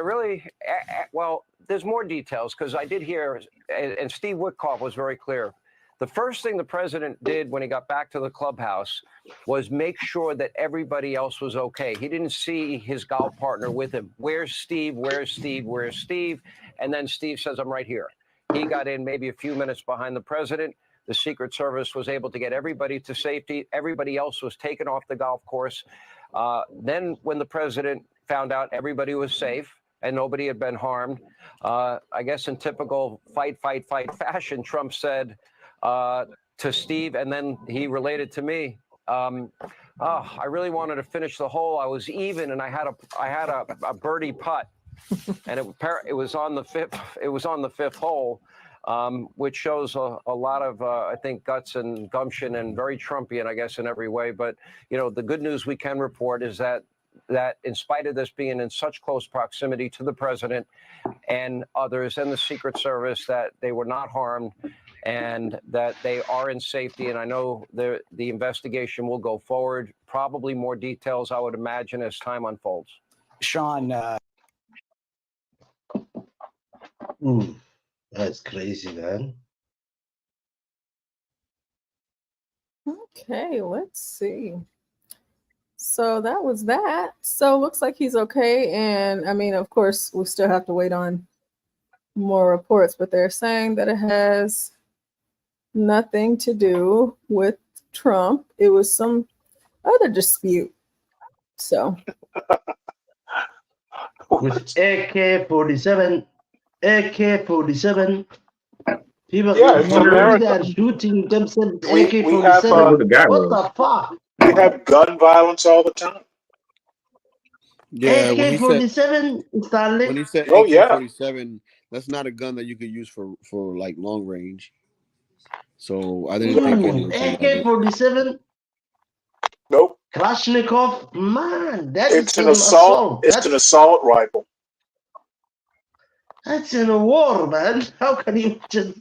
well, there's more details, because I did hear, and Steve Witkoff was very clear. The first thing the president did when he got back to the clubhouse was make sure that everybody else was okay. He didn't see his golf partner with him. Where's Steve? Where's Steve? Where's Steve? And then Steve says, I'm right here. He got in maybe a few minutes behind the president. The Secret Service was able to get everybody to safety. Everybody else was taken off the golf course. Then when the president found out everybody was safe and nobody had been harmed, I guess in typical fight fashion, Trump said to Steve, and then he related to me, I really wanted to finish the hole. I was even, and I had a birdie putt, and it was on the fifth hole. Which shows a lot of, I think, guts and gumption, and very Trumpian, I guess, in every way. But, the good news we can report is that in spite of this being in such close proximity to the president and others and the Secret Service, that they were not harmed and that they are in safety. And I know the investigation will go forward. Probably more details, I would imagine, as time unfolds. Sean, Ooh, that's crazy, man. Okay, let's see. So that was that. So looks like he's okay. And I mean, of course, we still have to wait on more reports, but they're saying that it has nothing to do with Trump. It was some other dispute. So With AK-47, AK-47, people, Yeah, it's somebody America. that shooting themselves with We have I wonder who AK-47. the guy What was. the fuck? we have gun violence all the time. Yeah, AK-47, Stanley. when he said Oh yeah. AK-47, that's not a gun that you could use for like long range. So I didn't take Ooh, anything of it. AK-47, Nope. Kalashnikov, man, that It's is an an assault. assault. It's an assault rifle. That's in a war, man. How can you just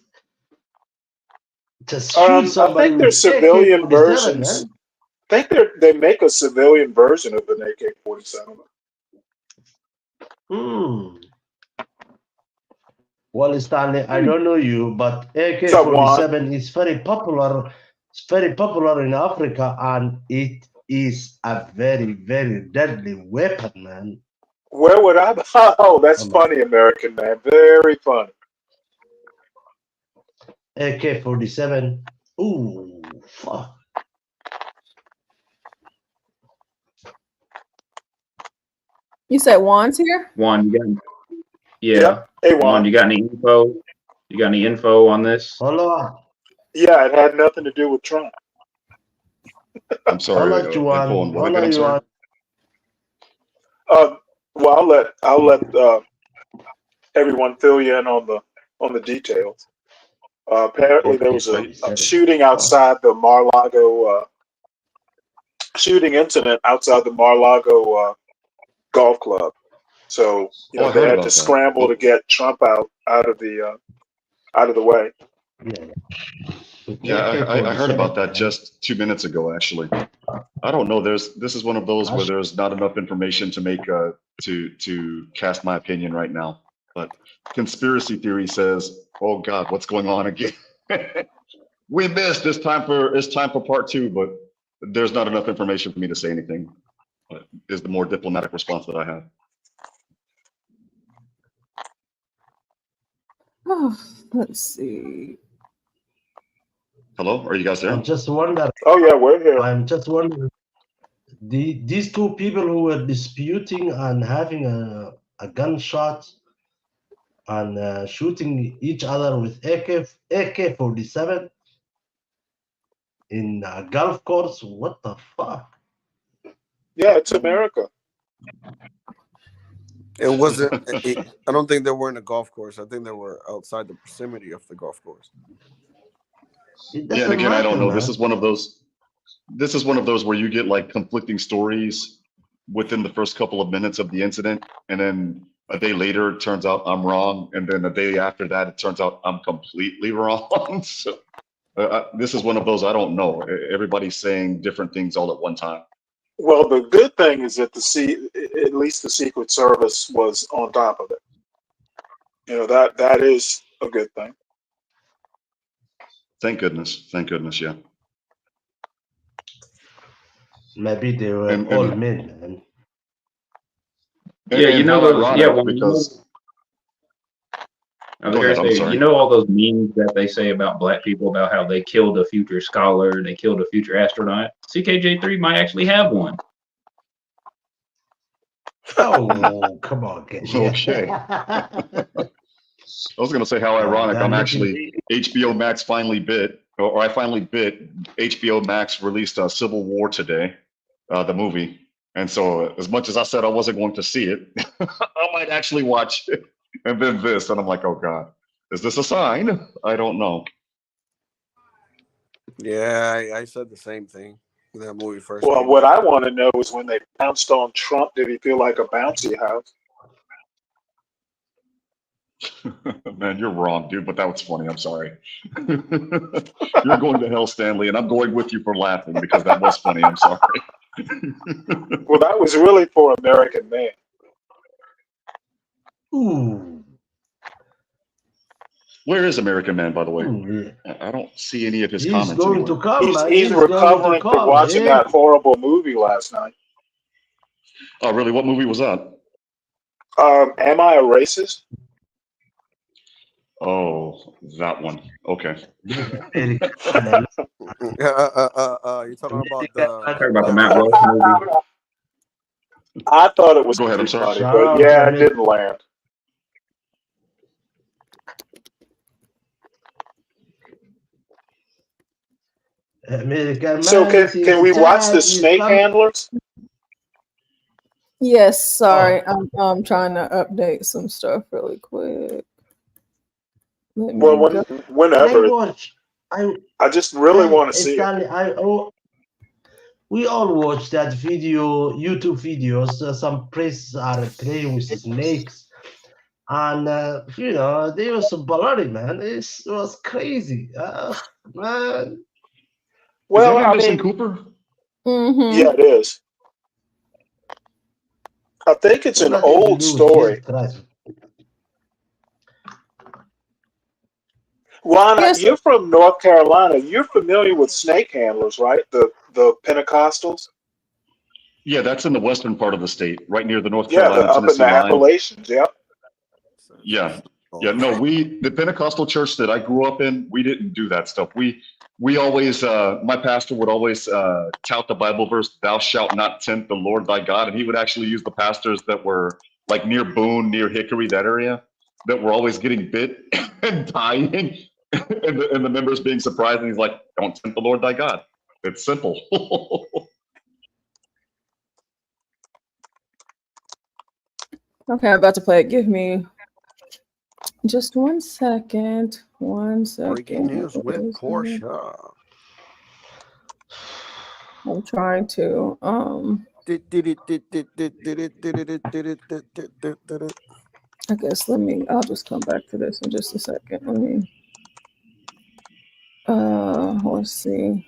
shoot I somebody think there's with civilian AK-47, versions. man? I think they make a civilian version of an AK-47. Hmm. Well, Stanley, I don't know you, but Someone. AK-47 is very popular. It's very popular in Africa, and it is a very, very deadly weapon, man. Where would I? Oh, that's Come on. funny, American man. Very funny. AK-47. Ooh, fuck. you said Juan's here? Juan, you got Yeah. Hey, Juan, Juan. you got any info? You got any info on this? Hello, Yeah, it had nothing to do with Trump. I'm sorry, hello, info Juan. on what Hello, again? I'm sorry. Juan. Well, I'll let everyone fill you in on the details. Apparently, there was a AK-47. shooting Fuck. outside the Mar-a-Lago shooting incident outside the Mar-a-Lago golf club. So Oh, I they heard had to about that. scramble to get Trump out of the way. Yeah, with Yeah, I heard about AK-47, that man. just 2 minutes ago, actually. I don't know. This is one of those where there's not enough information to make to cast my opinion right now. But conspiracy theory says, "Oh God, what's going on again?" We missed. It's time for part two, but there's not enough information for me to say anything. But is the more diplomatic response that I have. Oh, let's see. Hello, are you guys there? I'm just wondering. Oh yeah, we're here. I'm just wondering. These two people who were disputing and having a gunshot and shooting each other with AK-47 in a golf course. What the fuck? Yeah, it's America. It wasn't. I don't think they were in a golf course. I think they were outside the proximity of the golf course. It Yeah, and doesn't again, I don't matter, know. This man. is one of those. This is one of those where you get like conflicting stories within the first couple of minutes of the incident, and then a day later it turns out I'm wrong, and then a day after that it turns out I'm completely wrong. So this is one of those I don't know. Everybody's saying different things all at one time. Well, the good thing is that at least the Secret Service was on top of it. That is a good thing. Thank goodness. Thank goodness. Yeah. Maybe they were And all men, man. Yeah, and how those. Yeah, ironic, Juan, because I was go gonna ahead. I'm say, sorry. all those memes that they say about black people about how they killed a future scholar, they killed a future astronaut. CKJ3 might actually have one. Oh, come on, Kenny. Okay. I was going to say how ironic. I'm actually HBO Max finally bit, or I finally bit. HBO Max released Civil War today, the movie, and so as much as I said I wasn't going to see it, I might actually watch it. And then this, and I'm like, oh God, is this a sign? I don't know. Yeah, I said the same thing when that movie first Well, came what out. I want to know is when they pounced on Trump, did he feel like a bouncy house? Man, you're wrong, dude, but that was funny. I'm sorry. You're going to hell, Stanley, and I'm going with you for laughing because that was funny. I'm sorry. Well, that was really for American man. Ooh. Where is American Man, by the way? Yeah. I don't see any of his He's comments going anywhere. to come, man. He's He's going to recovering from come. watching Yeah. that horrible movie last night. Oh, really? What movie was that? Am I a racist? Oh, that one. Okay. You're talking about Talk about the Matt Welch movie. I thought it was Go ahead, I'm pretty sorry. funny, Shout but out yeah, to it didn't land. American So Man can we watch the snake handlers? Yes, sorry. I'm trying to update some stuff really quick. Let me Well, go. whenever. I just really want to see it. Stanley, we all watch that video, YouTube videos. Some priests are playing with snakes, and they was bloody, man. It was crazy, man. Well, is that I Anderson mean, Cooper? Mm-hmm. Yeah, it is. I think it's an old story. Juana, Yes. you're from North Carolina. You're familiar with snake handlers, right? The Pentecostals. Yeah, that's in the western part of the state, right near the North Yeah, Carolina up in Tennessee the line. Appalachians. Yep. Yeah. Yeah, no, the Pentecostal church that I grew up in, we didn't do that stuff. We always, my pastor would always tout the Bible verse, "Thou shalt not tempt the Lord thy God," and he would actually use the pastors that were like near Boone, near Hickory, that area, that were always getting bit and dying, and the members being surprised, and he's like, "Don't tempt the Lord thy God. It's simple." Okay, I'm about to play it. Give me just 1 second. 1 second. Breaking news with Portia. I'm trying to. I guess I'll just come back to this in just a second. Let me. Let's see.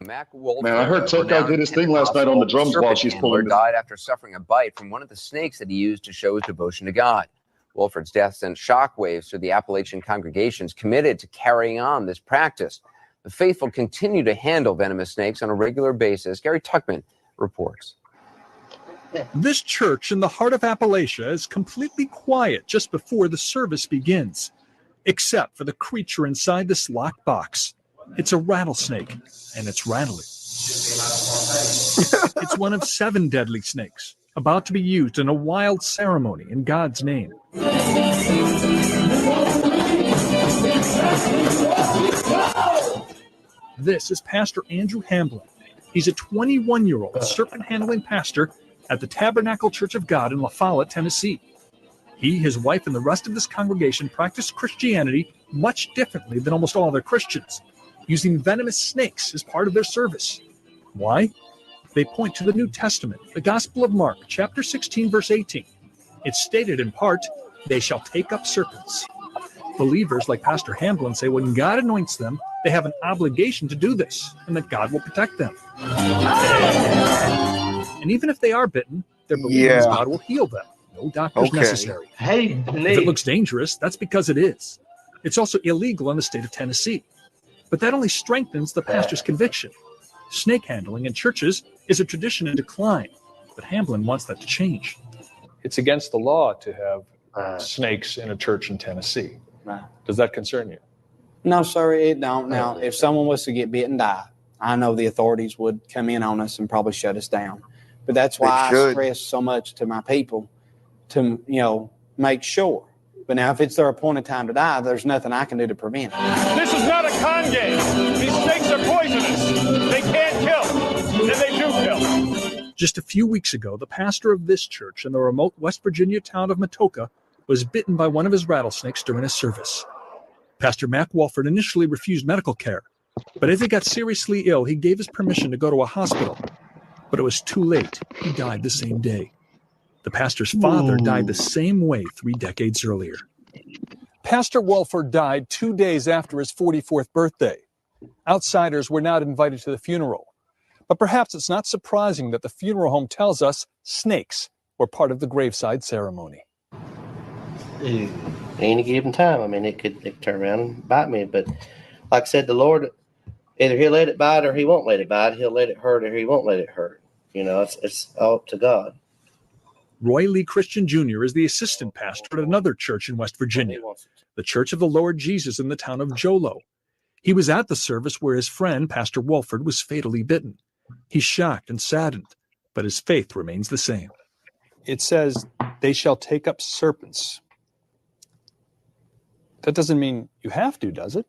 Mac Wolford, Man, I heard Tough Guy did his thing last night on the drums while she's pulling this. Died after suffering a bite from one of the snakes that he used to show his devotion to God. Wolford's death sent shockwaves through the Appalachian congregations committed to carrying on this practice. The faithful continue to handle venomous snakes on a regular basis. Gary Tuckman reports. This church in the heart of Appalachia is completely quiet just before the service begins, except for the creature inside this locked box. It's a rattlesnake, and it's rattling. It's one of 7 deadly snakes, about to be used in a wild ceremony in God's name. This is Pastor Andrew Hamblin. He's a 21-year-old serpent-handling pastor at the Tabernacle Church of God in La Follette, Tennessee. He, his wife, and the rest of this congregation practice Christianity much differently than almost all other Christians, using venomous snakes as part of their service. Why? They point to the New Testament, the Gospel of Mark, chapter 16, verse 18. It's stated in part, "They shall take up serpents." Believers like Pastor Hamblin say when God anoints them, they have an obligation to do this, and that God will protect them. And even if they are bitten, their belief is God will heal them. No doctors necessary. If it looks dangerous, that's because it is. It's also illegal in the state of Tennessee. But that only strengthens the pastor's conviction. Snake handling in churches is a tradition in decline, but Hamblin wants that to change. It's against the law to have snakes in a church in Tennessee. Does that concern you? No, sir, it don't. Now, if someone was to get bit and die, I know the authorities would come in on us and probably shut us down. But that's why I stress so much to my people to, make sure. But now, if it's their appointed time to die, there's nothing I can do to prevent it. This is not a con game. These snakes are poisonous. They can't kill, and they do kill. Just a few weeks ago, the pastor of this church in the remote West Virginia town of Matoka was bitten by one of his rattlesnakes during a service. Pastor Mac Wolford initially refused medical care, but as he got seriously ill, he gave his permission to go to a hospital. But it was too late. He died the same day. The pastor's father died the same way 3 decades earlier. Pastor Wolford died 2 days after his 44th birthday. Outsiders were not invited to the funeral. But perhaps it's not surprising that the funeral home tells us snakes or part of the graveside ceremony. Any given time, I mean, it could turn around and bite me. But like I said, the Lord, either He'll let it bite or He won't let it bite. He'll let it hurt or He won't let it hurt. You know, it's all up to God. Roy Lee Christian Jr. is the assistant pastor at another church in West Virginia, the Church of the Lord Jesus in the town of Jolo. He was at the service where his friend, Pastor Wolford, was fatally bitten. He's shocked and saddened, but his faith remains the same. It says, they shall take up serpents. That doesn't mean you have to, does it?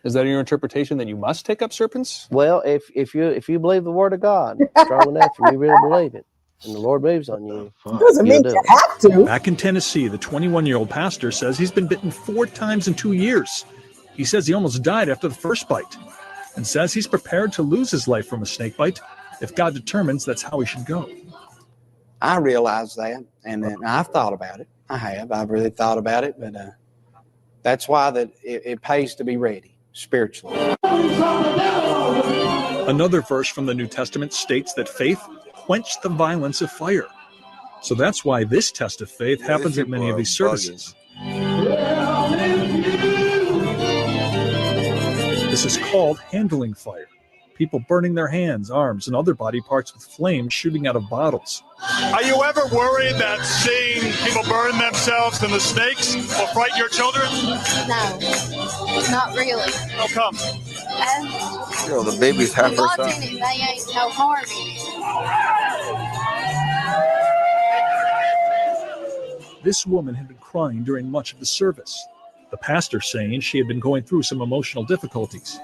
Is that your interpretation that you must take up serpents? Well, if you believe the Word of God strong enough and you really believe it, and the Lord moves on you, Doesn't mean you have to. Back in Tennessee, the 21-year-old pastor says he's been bitten 4 times in 2 years. He says he almost died after the first bite and says he's prepared to lose his life from a snake bite if God determines that's how he should go. I realize that, and then I've thought about it. I've really thought about it, but that's why that it pays to be ready spiritually. Another verse from the New Testament states that faith quenched the violence of fire. So that's why this test of faith happens at many of these services. This is called handling fire. People burning their hands, arms, and other body parts with flames shooting out of bottles. Are you ever worried that seeing people burn themselves and the snakes will frighten your children? No, not really. How come? The baby's half her God's size. in it, they ain't no harm in it. This woman had been crying during much of the service, the pastor saying she had been going through some emotional difficulties.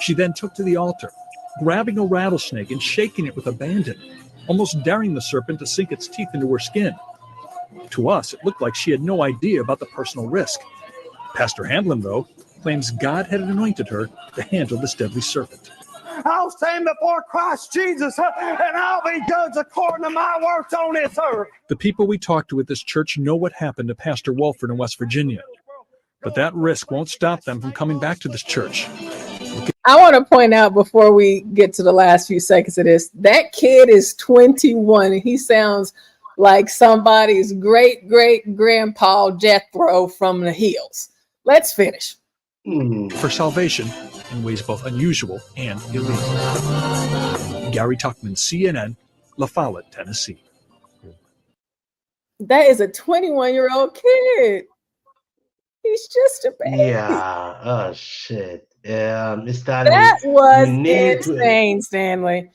She then took to the altar, grabbing a rattlesnake and shaking it with abandon, almost daring the serpent to sink its teeth into her skin. To us, it looked like she had no idea about the personal risk. Pastor Hamblin, though, claims God had anointed her to handle this deadly serpent. I'll stand before Christ Jesus, and I'll be judged according to my works on this earth. The people we talked to at this church know what happened to Pastor Wolford in West Virginia. But that risk won't stop them from coming back to this church. I want to point out before we get to the last few seconds of this, that kid is 21 and he sounds like somebody's great-great-grandpa Jethro from the hills. Let's finish. For salvation in ways both unusual and illegal. Gary Tuckman, CNN, La Follette, Tennessee. That is a 21-year-old kid. He's just a baby. Yeah. Oh shit. Stanley, That was we need insane, Stanley.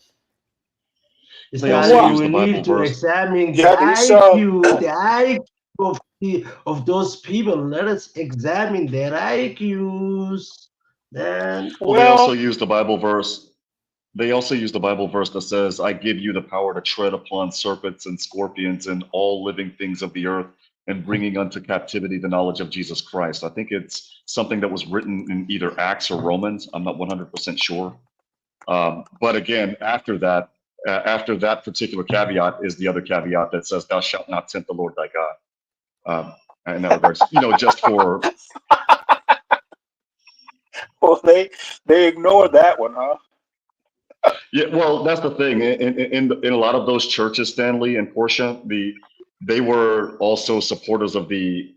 Stanley, we need to examine the IQ, of those people. Let us examine their IQs. Then they also use the Bible verse. They also use the Bible verse that says, "I give you the power to tread upon serpents and scorpions and all living things of the earth, and bringing unto captivity the knowledge of Jesus Christ." I think it's something that was written in either Acts or Romans. I'm not 100% sure. But again, after that particular caveat is the other caveat that says, "Thou shalt not tempt the Lord thy God." In that regards, just for. Well, they ignored that one, huh? Yeah, well, that's the thing. In a lot of those churches, Stanley and Portia, they were also supporters of the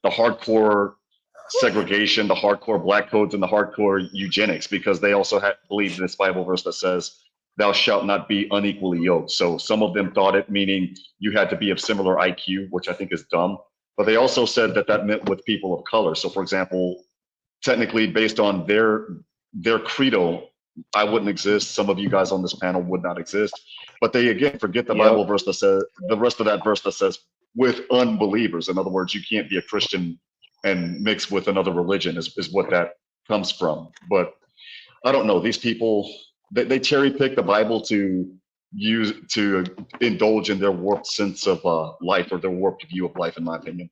hardcore segregation, the hardcore black codes, and the hardcore eugenics, because they also believed in this Bible verse that says, "Thou shalt not be unequally yoked." So some of them thought it meaning you had to be of similar IQ, which I think is dumb. But they also said that meant with people of color. So, for example, technically, based on their credo, I wouldn't exist. Some of you guys on this panel would not exist. But they, again, forget the Bible verse that says, the rest of that verse that says, with unbelievers. In other words, you can't be a Christian and mix with another religion is what that comes from. But I don't know. These people, they cherry pick the Bible to indulge in their warped sense of life, or their warped view of life, in my opinion.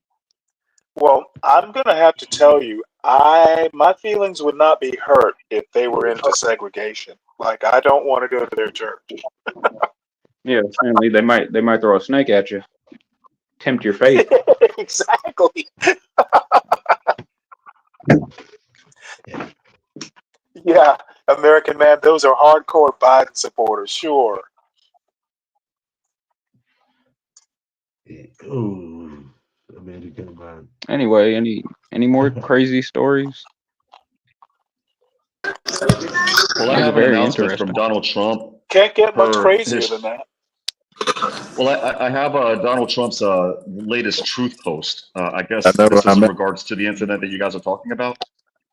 Well, I'm going to have to tell you, my feelings would not be hurt if they were into segregation. Like, I don't want to go to their church. Yeah, Stanley, they might throw a snake at you, tempt your faith. Exactly. Yeah, American man, those are hardcore Biden supporters, sure. Oh, American man. Anyway, any more crazy stories? Well, I That was have an very announcement from interesting. Donald Trump. Can't get much Per crazier than his, that. well, I have Donald Trump's latest truth post. I I guess know this is I in met. regards to the incident that you guys are talking about.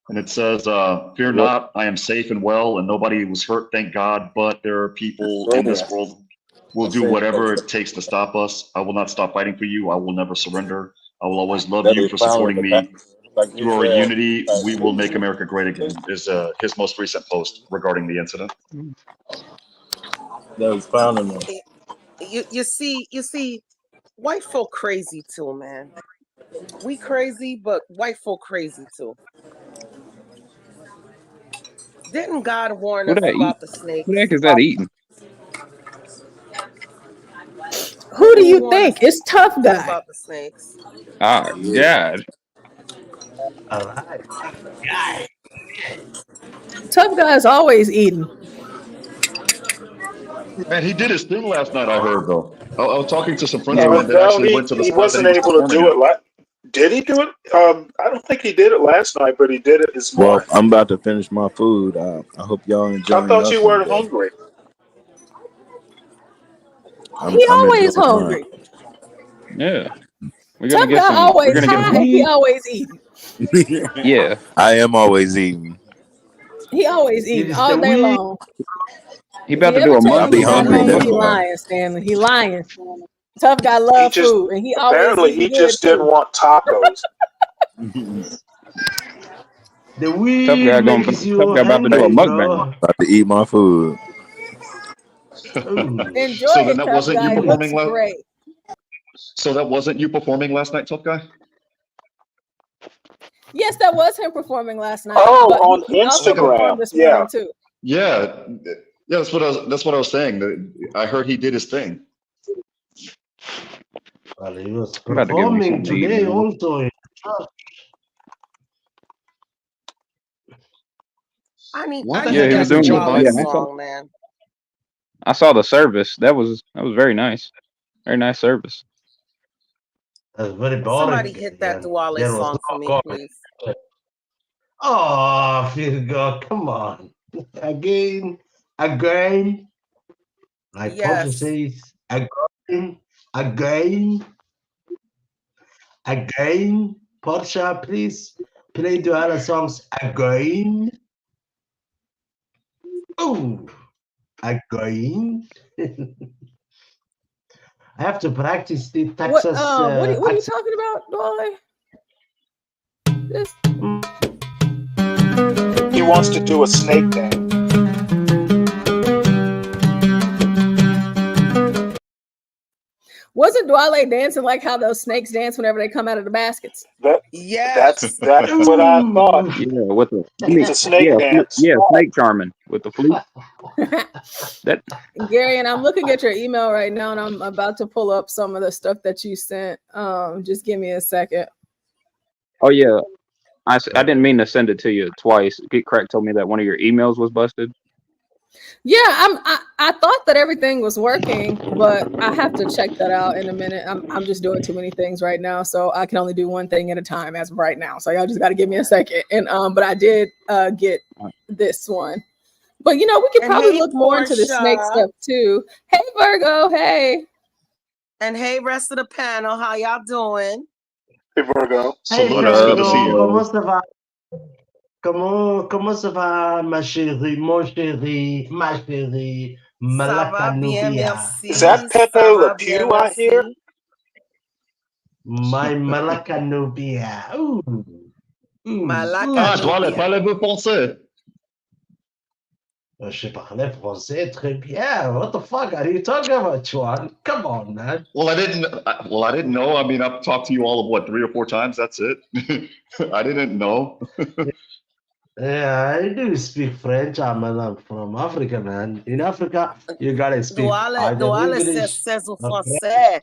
And it says, fear What? not, I am safe and well, and nobody was hurt, thank God. But there are people in this world will do whatever it takes to stop us. I will not stop fighting for you. I will never surrender. I will always love That you is for found in supporting the me. like Through his our ass. unity, we will make America great again, is his most recent post regarding the incident. That was found in there. You see, white folk crazy too, man. We crazy, but white folk crazy too. Didn't God warn Who us that eat? about the Who the snakes? heck is that eating? Who do Didn't he you warn us think? It's tough guy. about the snakes? Ah, Yeah. God. All right. Guy. Tough guy is always eating. Man, he did his thing last night, I heard, though. I was talking to some friends of mine that No, actually went to the he spot that he wasn't was able to performing do at. it. Did he do it? I don't think he did it last night, but he did it this Well, morning. I'm about to finish my food. I hope y'all I enjoying thought your you food weren't though. hungry. He I'm always enjoying mine. hungry. Yeah. Tough guy We're always gonna get high. He always eating. yeah. I am always eating. He always It eating is all the day week. long. He If about he to do ever a tell I you be he's not hungry. mukbang hungry, That's he video. why. lying, Stanley. He lying. Tough guy He love just food, and he always apparently eating he good just didn't too. want tacos. The Tough weed guy makes tough you guy about to do a hungry, mukbang. bro. About to eat my food. Oh, Enjoy So then it, that tough wasn't you guy. It looks performing last. great. So that wasn't you performing last night, tough guy. Yes, that was him performing last night, Oh, but on he also Okay. performed Instagram. this Yeah. morning too. Yeah, yeah. That's what I was saying. I heard he did his thing. well, he was I'm about to give me performing something to eat, today man. also in church. Why I the Yeah, need heck he was that hasn't doing Joe the Dwale Biden? song, man. I saw the service. That was very nice. Very nice service. That's very Somebody boring. hit that Again. Dwale There was song for no me, comment. please. Oh, Virgo, come on. Again. Like Porsche Yes. says, again. Porsche, please play the other songs again. Oh, again. I have to practice the What Texas what are you accent. talking about, Dwale? This He wants to do a snake dance. wasn't Dwale dancing like how those snakes dance whenever they come out of the baskets? Yes. That's what I thought. Yeah, with the It's a snake dance. snake charming with the flute. That Gary, and I'm looking at your email right now, and I'm about to pull up some of the stuff that you sent. Just give me a second. oh yeah. I didn't mean to send it to you twice. Get Crack told me that one of your emails was busted. Yeah, I thought that everything was working, but I have to check that out in a minute. I'm just doing too many things right now, so I can only do one thing at a time as of right now. So y'all just got to give me a second. And but I did get this one. But we could And probably hey, look more into the snake Portia. stuff too. Hey Virgo, hey. And hey, rest of the panel, how y'all doing? Hey, Virgo. Hey Salute, it's good to see Virgo, you. comment ça va? Comment ça va, ma chérie, mon chéri, ma chérie, Ça va bien, Malacanubia? merci. Is that Pepe Ça Le va bien, Pew I hear? merci. My Malacanubia. Ooh. Ah, Dwale, parlez-vous français? Je parlais français très bien. What the fuck are you talking about, Chuan? Come on, man. Well, I didn't know. I mean, I've talked to you all of what 3 or 4 times. That's it. I didn't know. Yeah, I do speak French. I'm from Africa, man. In Africa, you gotta speak either Douala English says au or French. français.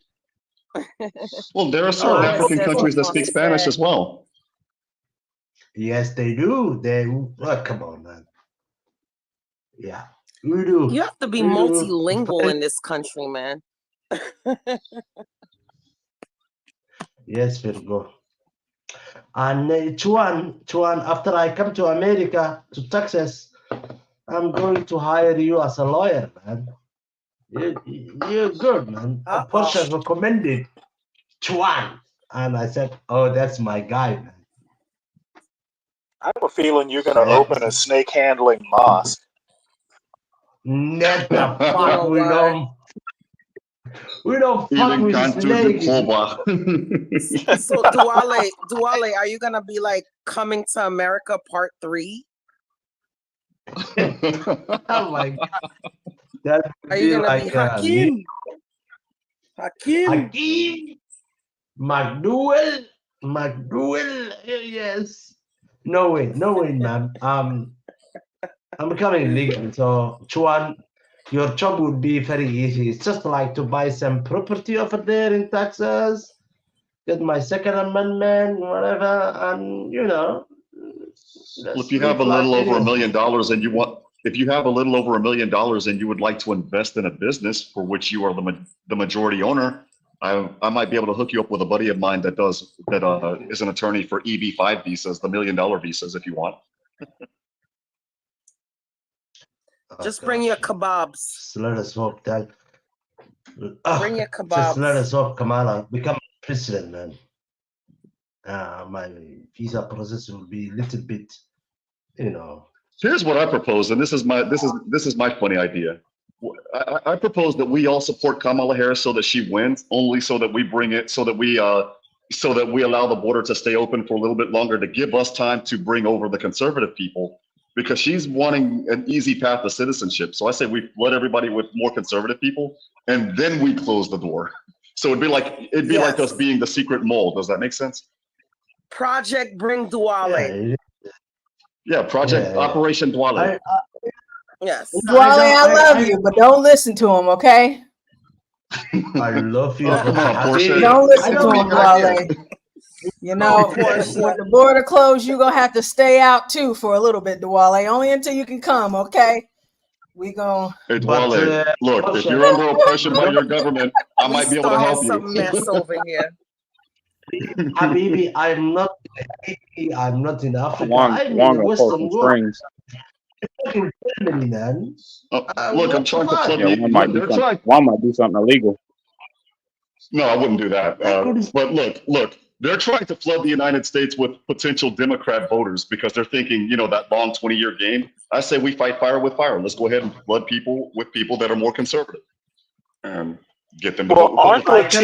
Well, there are certain Douala African says au countries that speak Spanish français. as well. Yes, they do. Come on, man. Yeah, we do. You have to be We do. multilingual in this country, man. Yes, Virgo. And Chuan, after I come to America, to Texas, I'm going to hire you as a lawyer, man. You're good, man. Portia recommended Chuan. And I said, oh, that's my guy, man. I have a feeling you're going to open a snake handling mosque. Net the fuck, we don't fuck with snakes. So Duale, are you gonna be like Coming to America Part 3? Oh my god. That Are you gonna like be Hakim? Hakim McDowell, yes. No way, man. I'm becoming legal, so Chuan, your job would be very easy. It's just like to buy some property over there in Texas, get my Second Amendment, whatever, and Well, if you have a little over $1 million and you want, if you have a little over $1 million and you would like to invest in a business for which you are the majority owner, I might be able to hook you up with a buddy of mine that is an attorney for EB-5 visas, the $1 million visas, if you want. Just bring your kebabs. Just let us hope that. Bring your Just kebabs. let us hope Kamala become president, man. My visa process will be a little bit, Here's what I propose, and this is my funny idea. I propose that we all support Kamala Harris so that she wins, only so that we bring it, so that we allow the border to stay open for a little bit longer to give us time to bring over the conservative people, because she's wanting an easy path to citizenship. So I say we let everybody with more conservative people, and then we close the door. So it'd be like us being the secret mole. Does that make sense? Project Bring Duale. Yeah, Operation Duale. Yes. Duale, I love you, but don't listen to him, okay? I love you. Oh, come on, Portia. Don't listen to him, Duale. You know, when the border closed, you're going to have to stay out too for a little bit, Duale. Only until you can come, okay? We going Hey, Duale, look, if you're under oppression by your government, I might be able to help you. Some mess over here. Habibi, I'm not in Haiti, I'm not in Africa. Wong I'm in the will Western pull some world. strings. Fucking Germany, man. Look, I'm trying to flood Yeah, the. one might do something. One might do something illegal. No, I wouldn't do that. But look, they're trying to flood the United States with potential Democrat voters because they're thinking, that long 20-year game. I say we fight fire with fire. Let's go ahead and flood people with people that are more conservative and get them to vote Republican.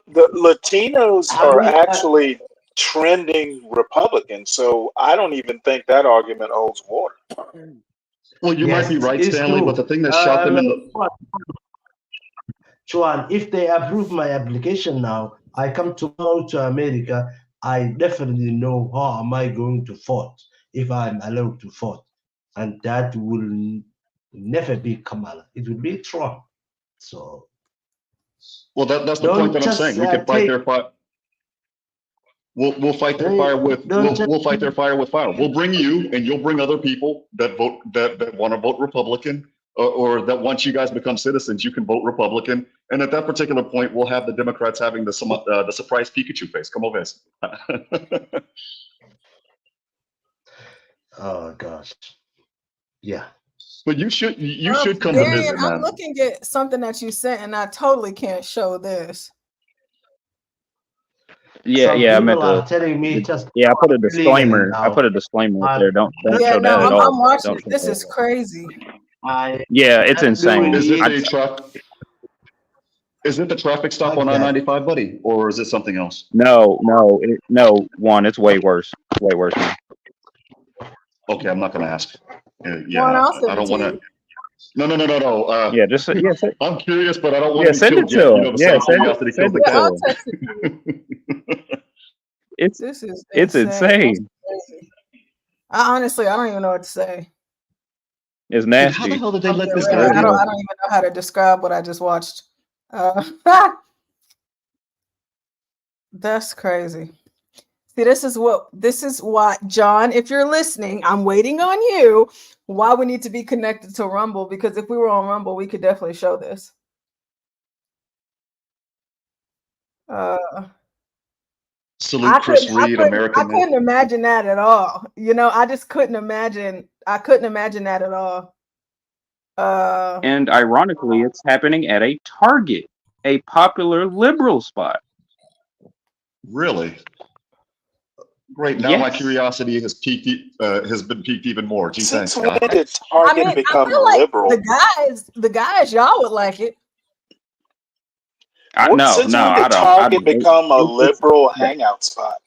The Latinos are actually trending Republican, so I don't even think that argument holds water. Well, you might be right, Stanley, but the thing that shot them in the... Chuan, if they approve my application now, I come tomorrow to America, I definitely know how am I going to vote if I'm allowed to vote. And that will never be Kamala. It will be Trump. So... Well, that's the point that I'm saying. We can fight their fire. We'll fight their fire with we'll fight their fire with fire. We'll bring you, and you'll bring other people that vote that want to vote Republican, or that once you guys become citizens, you can vote Republican. And at that particular point, we'll have the Democrats having the surprise Pikachu face. Come over. Oh gosh, yeah. But you should come to visit, man. I'm looking at something that you sent, and I totally can't show this. Yeah, I meant to. Telling me just I put a disclaimer. I put a disclaimer up there. Don't show that at all. I'm watching it. This is crazy. It's insane. Is it the traffic stop on I-95, buddy, or is it something else? No. One, it's way worse. Way worse. Okay, I'm not going to ask. I don't want to. No. I'm curious, but I don't want to send it to him. Send it. It's insane. I don't even know what to say. It's nasty. How the hell did they let this guy? I don't even know how to describe what I just watched. That's crazy. See, this is why, John, if you're listening, I'm waiting on you. Why we need to be connected to Rumble, because if we were on Rumble, we could definitely show this. Salute Chris Reed, I American made. couldn't imagine that at all. You know, I just couldn't imagine. I couldn't imagine that at all. And ironically, it's happening at a Target, a popular liberal spot. Really? Great. Now my Yes. curiosity has been piqued even more. Gee, Since thanks, when God. did I Target mean, I become feel like liberal? the guys, y'all would like it. Since when did I don't. Target become a liberal hangout spot?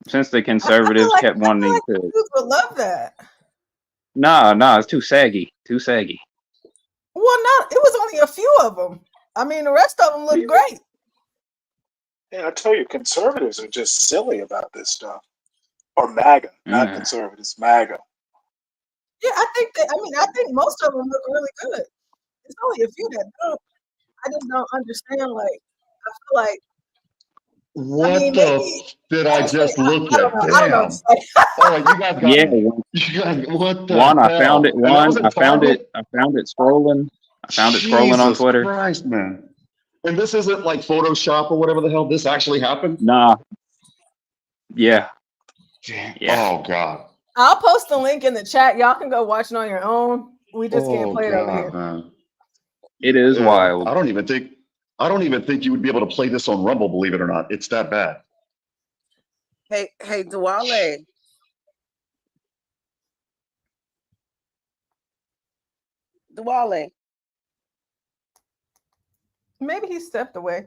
Since the I feel conservatives like kept wanting to. dudes would love that. Nah, it's too saggy. Too saggy. Well, not. It was only a few of them. I mean, the rest of them look great. Yeah, I tell you, conservatives are just silly about this stuff. Or MAGA, not conservatives, MAGA. Yeah, I think that. I mean, I think most of them look really good. It's only a few that don't. I just don't understand. Like, I feel like. What I mean, the did I honestly, just look I don't at? know. I don't know. Damn. All right, you guys got Yeah. me. You guys, what the One, I hell? found it. And that One, was I at found Target? it. I found it scrolling. On Jesus Twitter. Christ, man. And this isn't like Photoshop or whatever the hell. This actually happened? Nah. Yeah. Oh, God. I'll post the link in the chat. Y'all can go watch it on your own. We just can't play it over here. Man. It is wild. I don't even think you would be able to play this on Rumble, believe it or not. It's that bad. Hey, Duale. Duale. Maybe he stepped away.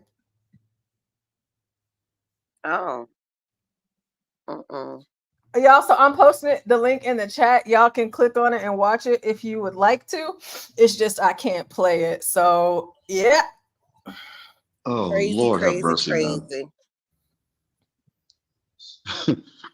Oh. Y'all, so I'm posting the link in the chat. Y'all can click on it and watch it if you would like to. It's just I can't play it. So yeah. Oh, Crazy, Lord have mercy, man.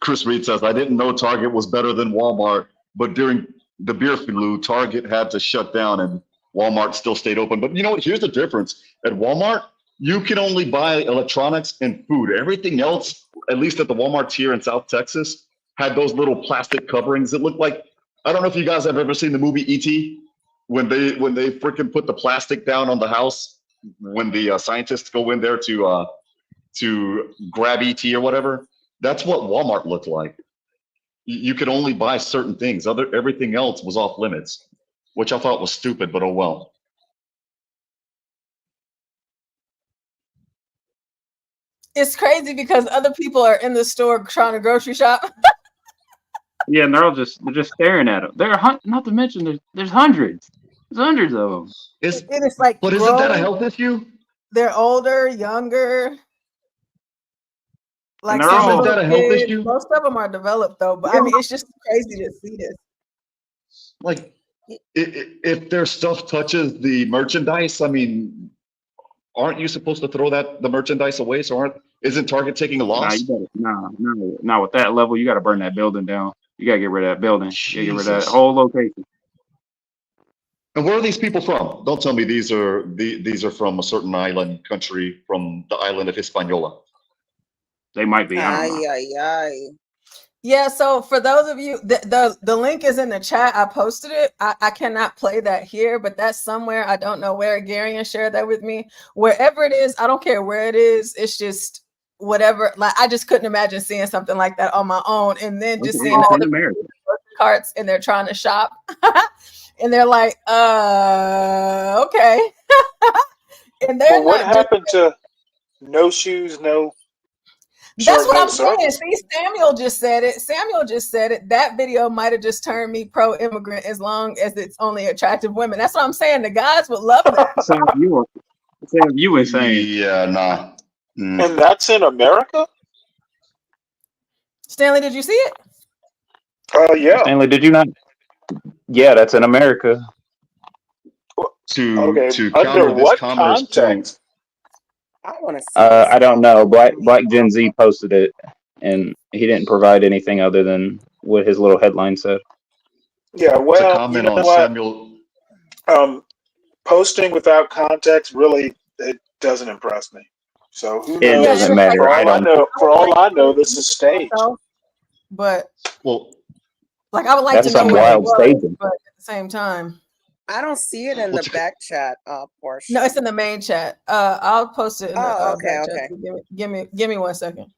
Chris Reed says, I didn't know Target was better than Walmart, but during the beer flu, Target had to shut down and Walmart still stayed open. But you know what? Here's the difference. At Walmart, you can only buy electronics and food. Everything else, at least at the Walmart here in South Texas, had those little plastic coverings. It looked like, I don't know if you guys have ever seen the movie E.T. when they freaking put the plastic down on the house when the scientists go in there to grab ET or whatever. That's what Walmart looked like. You could only buy certain things. Everything else was off limits, which I thought was stupid, but oh well. It's crazy because other people are in the store trying to grocery shop. Yeah, and they're just staring at them. Not to mention there's hundreds. There's hundreds of them. And it's like, but isn't that a health issue? They're older, younger. Like isn't that a health issue? Most of them are developed though, but I mean, it's just crazy to see this. Like, if their stuff touches the merchandise, I mean, aren't you supposed to throw the merchandise away? So isn't Target taking a loss? Nah, with that level, you got to burn that building down. You got to get rid of that building. You got to get rid of that whole location. And where are these people from? Don't tell me these are from a certain island country, from the island of Hispaniola. They might be. I don't know. Yeah, so for those of you, the link is in the chat. I posted it. I cannot play that here, but that's somewhere. I don't know where. Garion shared that with me. Wherever it is, I don't care where it is. It's just whatever. Like, I just couldn't imagine seeing something like that on my own, and then just seeing the other carts and they're trying to shop, and they're like, okay. And they're what happened to no shoes, no? That's what I'm saying. See, Samuel just said it. That video might have just turned me pro-immigrant as long as it's only attractive women. That's what I'm saying. The guys would love that. Sam, you insane. Yeah, nah. And that's in America? Stanley, did you see it? Yeah. Stanley, did you not? Yeah, that's in America. To counter this commerce point. I want to see. I don't know. Black Gen Z posted it, and he didn't provide anything other than what his little headline said. Yeah, well, to comment on Samuel. Posting without context really it doesn't impress me. So who knows? It doesn't matter. For all I know, this is staged. But well, like I would like to know some what wild it was, staging. but at the same time. I don't see it in the back chat, Portia. No, it's in the main chat. I'll post it in the okay, back chat. okay. Give me 1 second.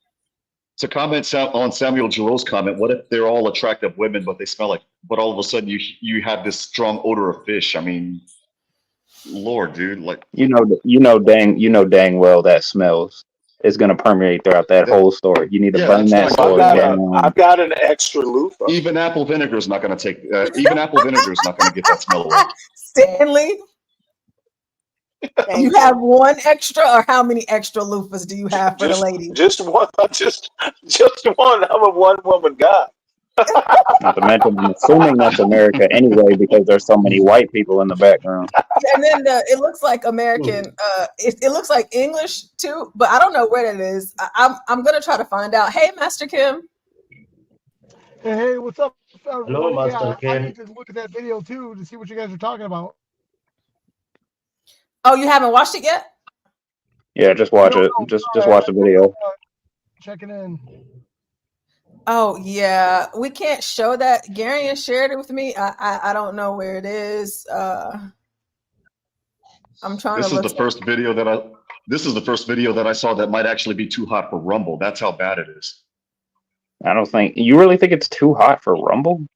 To comment on Samuel Giroux's comment, what if they're all attractive women, but they smell like, but all of a sudden you have this strong odor of fish? I mean, Lord, dude, like you dang well that smells. It's gonna permeate throughout that whole store. You need to burn that store down. I've got an extra loofah. Even apple vinegar is not going to take. Even apple vinegar is not going to get that smell away. Stanley, you have one extra, or how many extra loofahs do you have for the ladies? Just one. Just one. I'm a one-woman guy. Not to mention, I'm assuming that's America anyway because there's so many white people in the background. And then it looks like American. It looks like English too, but I don't know where that is. I'm gonna try to find out. Hey, Master Kim. Hey, what's up, everybody? Hello, Master I Kim. need to look at that video too to see what you guys are talking about. Oh, you haven't watched it yet? Yeah, just watch it. Just watch the video. Checking in. Oh yeah, we can't show that. Garion shared it with me. I don't know where it is. I'm trying This to is look. the first video that I. This is the first video that I saw that might actually be too hot for Rumble. That's how bad it is. I don't think you really think it's too hot for Rumble.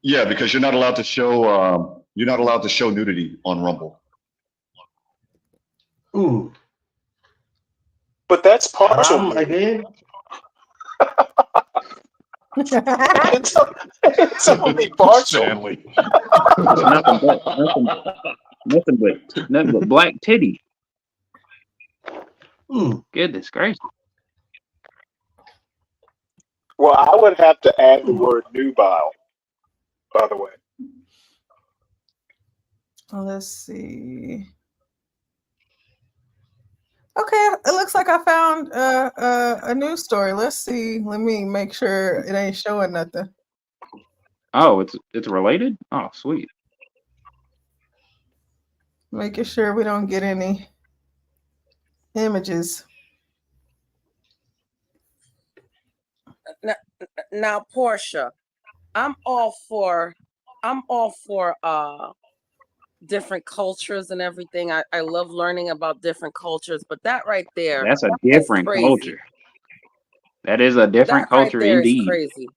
Yeah, because you're not allowed to show. You're not allowed to show nudity on Rumble. Ooh. But that's partial. Again. It's only partial. Nothing but black titty. Goodness gracious. Well, I would have to add the word nubile, by the way. Let's see. Okay, it looks like I found a news story. Let's see. Let me make sure it ain't showing nothing. Oh, it's related? Oh, sweet. Making sure we don't get any images. Now, Portia, I'm all for different cultures and everything. I love learning about different cultures, but that right there, That's a different crazy. culture. That is a different That right culture there indeed. is crazy.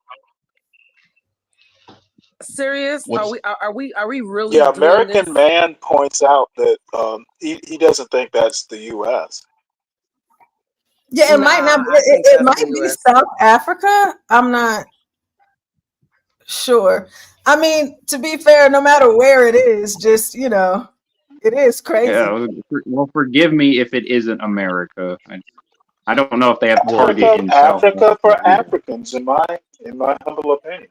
Serious? Are we really? Yeah, doing American this? Man points out that he doesn't think that's the U.S. Yeah, it might not. It might be South Africa. I'm not sure. I mean, to be fair, no matter where it is, just it is crazy. Yeah, well, forgive me if it isn't America. I don't know if they have Target in South Africa for Africans, in my humble opinion.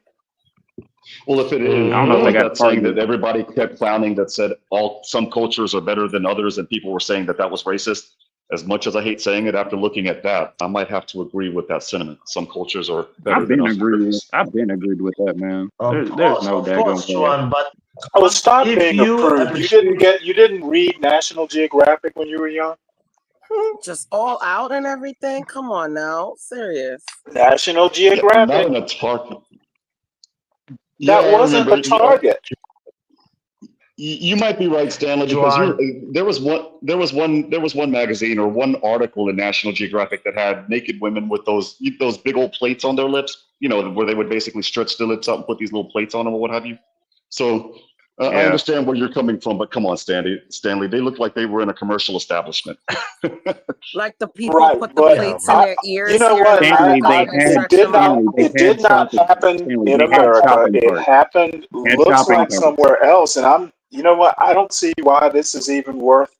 Well, if it is, I don't know if they got that saying Target. that everybody kept clowning that said some cultures are better than others, and people were saying that was racist. As much as I hate saying it, after looking at that, I might have to agree with that sentiment. Some cultures are better I've than been others. agreed with that, man. There's no Of daggone course, Juan, but Oh, stop if being you a prude. appreciate You didn't read National Geographic when you were young? Just all out and everything. Come on now, serious. National Yeah, Geographic. not in a target. That wasn't a target. You might be right, Stanley, because there was one magazine or one article in National Geographic that had naked women with those big old plates on their lips, where they would basically stretch their lips out and put these little plates on them or what have you. So I understand where you're coming from, but come on, Stanley, they look like they were in a commercial establishment. Like the people put the plates in their ears. You know what? It did not happen in America. It happened, looks like somewhere else. And you know what? I don't see why this is even worth,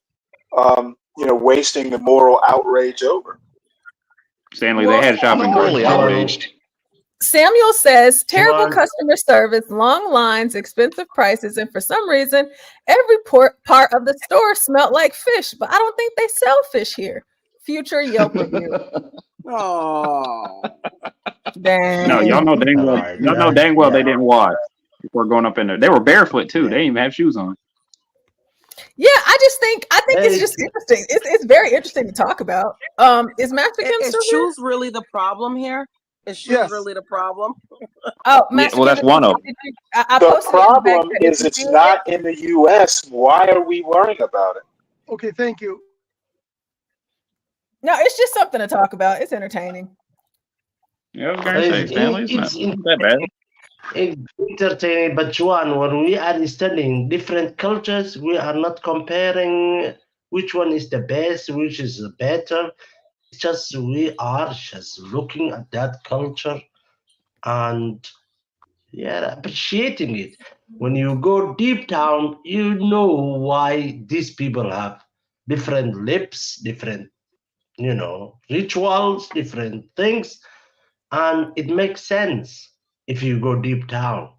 wasting the moral outrage over. Stanley, they had shopping carts. Really outraged. Samuel says terrible customer service, long lines, expensive prices, and for some reason, every part of the store smelled like fish. But I don't think they sell fish here. Future Yelp review. Oh, dang! No, y'all know dang well they didn't wash before going up in there. They were barefoot too. They didn't even have shoes on. Yeah, I think it's just interesting. It's very interesting to talk about. Is Master Kim is shoes really the problem here? Is shoes Yes. really the problem? Oh, Yeah, Master well, that's Kennedy, one of them. I The posted it in the back problem chat. Did is you it's see it? not in the U.S. Why are we worrying about it? Okay, thank you. No, it's just something to talk about. It's entertaining. Yeah, I was gonna say, Stanley, it's not It's that bad. entertaining, but Juan, when we are studying different cultures, we are not comparing which one is the best, which is better. It's just we are just looking at that culture and appreciating it. When you go deep down, you know why these people have different lips, different, rituals, different things, and it makes sense if you go deep down.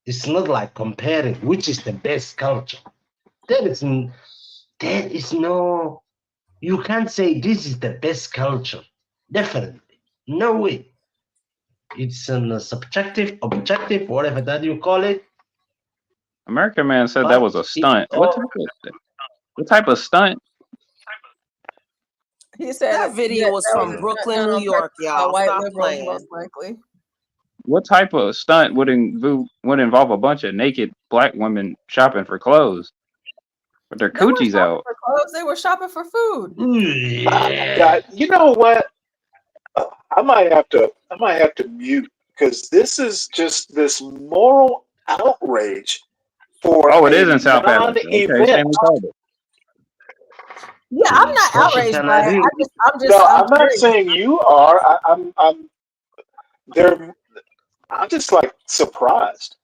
It's not like comparing which is the best culture. There is no. You can't say this is the best culture. Definitely, no way. It's a subjective, objective, whatever that you call it. American Man said that was a stunt. What type of stunt? He said That video was that from a stunt Brooklyn, done New on York, purpose by y'all. white Stop liberals, playing. most likely. What type of stunt would involve a bunch of naked black women shopping for clothes with their They weren't coochies shopping out? for clothes. They were shopping for food. You know what? I might have to mute because this is just this moral outrage for Oh, it a is in South Africa. Okay, non-event. Stanley called it. Yeah, I'm not outraged by it. I'm not curious. saying you are. I'm just like surprised.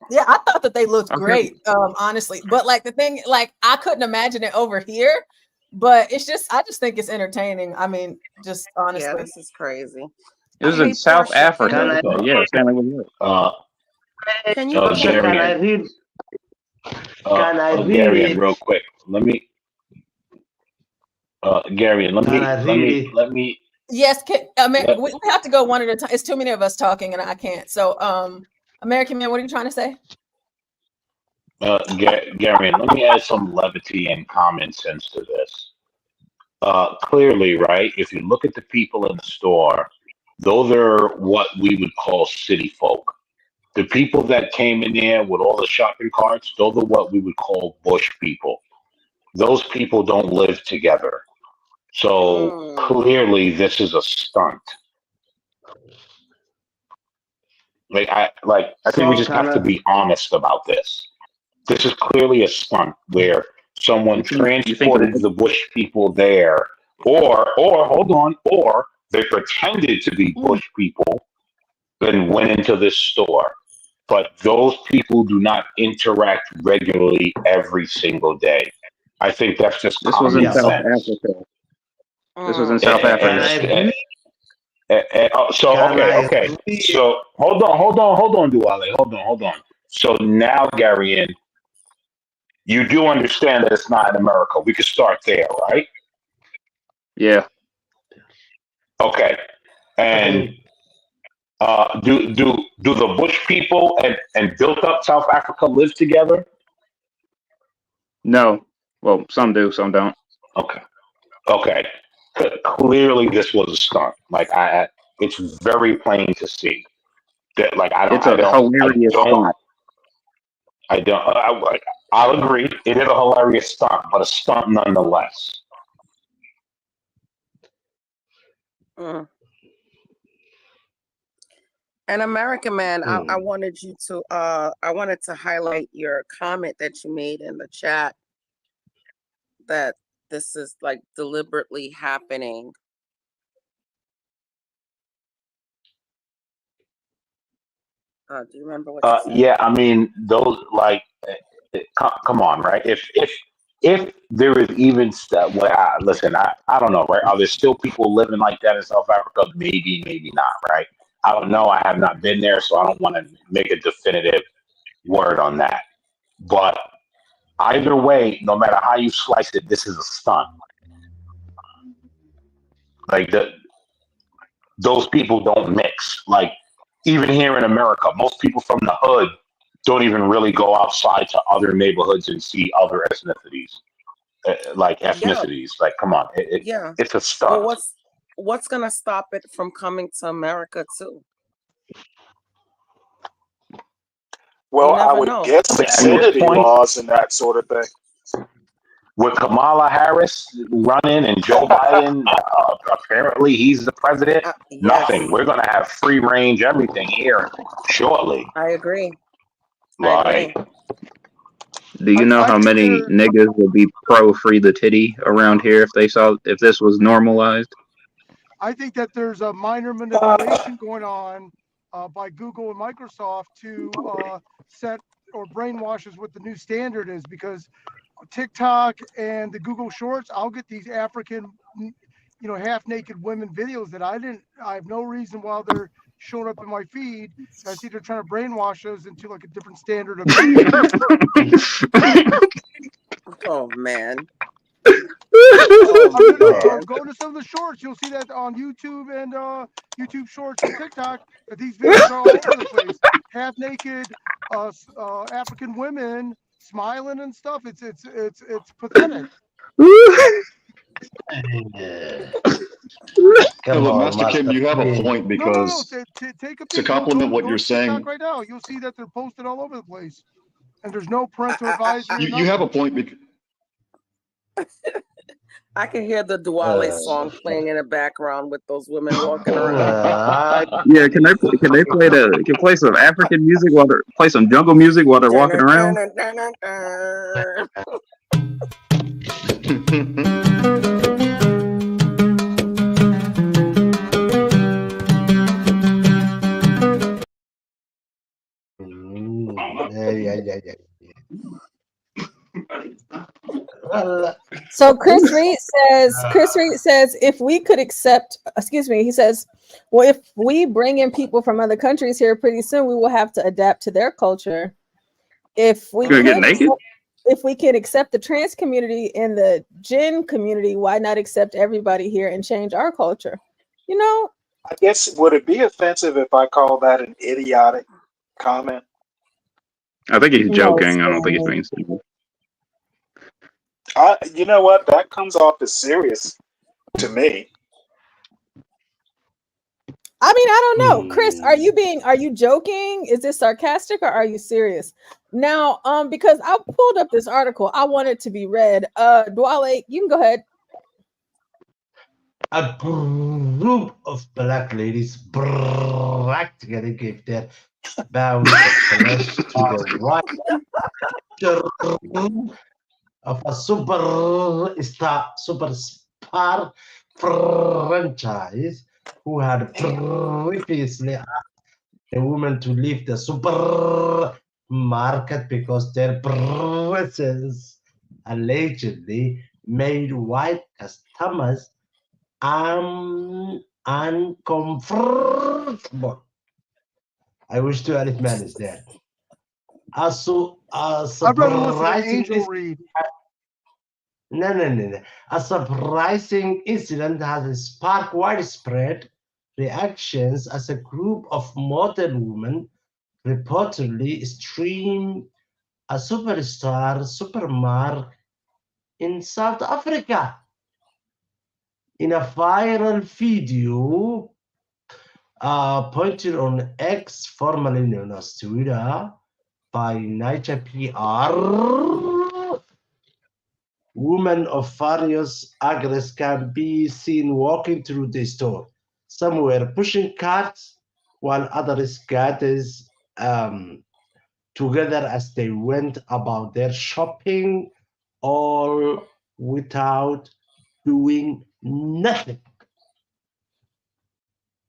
Yeah, I thought that they looked great, honestly. But like the thing, like I couldn't imagine it over here. But I just think it's entertaining. I mean, just honestly. Yeah, this is crazy. It was in South Africa. Okay, yeah, Stanley was right. Can you Can I read? Can I read Gary, it? real quick. Let me. Gary, let me. Yes, we have to go one at a time. It's too many of us talking, and I can't. So, American Man, what are you trying to say? Gary, let me add some levity and common sense to this. Clearly, right? If you look at the people in the store, those are what we would call city folk. The people that came in there with all the shopping carts, those are what we would call bush people. Those people don't live together. So clearly, this is a stunt. I think we just have to be honest about this. This is clearly a stunt where someone transported the bush people there, or hold on, or they pretended to be bush people, then went into this store. But those people do not interact regularly every single day. I think that's just This was in common South sense. Africa. This was in South Africa. Okay. So hold on, Duale. Hold on. So now, Garian, you do understand that it's not in America. We could start there, right? Yeah. Okay. And do the bush people and built up South Africa live together? No. Well, some do, some don't. Okay. Clearly, this was a stunt. It's very plain to see that. I'll agree. It is a hilarious stunt, but a stunt nonetheless. And American Man, I wanted to highlight your comment that you made in the chat that this is like deliberately happening. Do you remember what you said? Yeah, I mean, those come on, right? If there is even stuff, listen, I don't know, right? Are there still people living like that in South Africa? Maybe, maybe not, right? I don't know. I have not been there, so I don't want to make a definitive word on that. But either way, no matter how you slice it, this is a stunt. Those people don't mix. Even here in America, most people from the hood don't even really go outside to other neighborhoods and see other ethnicities. Come on, it's a stunt. Well, what's gonna stop it from coming to America too? Well, I would know. guess obscenity laws and that sort of thing. With Kamala Harris running and Joe Biden, apparently he's the president. Yes. Nothing. We're going to have free range everything here shortly. I agree. Like, do you know how many niggas would be pro free the titty around here if this was normalized? I think that there's a minor manipulation going on by Google and Microsoft to set or brainwash us what the new standard is, because TikTok and the Google Shorts, I'll get these African, half-naked women videos that I have no reason why they're showing up in my feed. I see they're trying to brainwash us into like a different standard of Oh man. Go to some of the shorts. You'll see that on YouTube and YouTube Shorts and TikTok. That these videos are all over the place. Half naked African women smiling and stuff. It's pathetic. Look, Master Kim, you have a point, because take a to compliment what you're saying, right now, you'll see that they're posted all over the place, and there's no parental advisory. You have a point because I can hear the Duale song playing in the background with those women walking around. Yeah, can they play some African music while they're play some jungle music while they're walking around? So Chris Reed says if we could accept, he says, well, if we bring in people from other countries here pretty soon, we will have to adapt to their culture. If we can accept the trans community and the gen community, why not accept everybody here and change our culture? I guess, would it be offensive if I call that an idiotic comment? I think he's joking. I don't think he's being serious. You know what? That comes off as serious to me. I mean, I don't know. Chris, are you joking? Is this sarcastic or are you serious? Now, because I pulled up this article, I want it to be read. Duale, you can go ahead. A group of black ladies practically gave their bound of flesh to the right of a superstar franchise who had previously asked a woman to leave the supermarket because their presence allegedly made white customers uncomfortable. I wish to Alif Man is there. Also, a surprising incident has sparked widespread reactions as a group of modern women reportedly streamed a supermarket in South Africa. In a viral video pointed on X, formerly known as Twitter, by Niger PR, women of various ages can be seen walking through the store. Some were pushing carts, while others gathered together as they went about their shopping, all without doing nothing.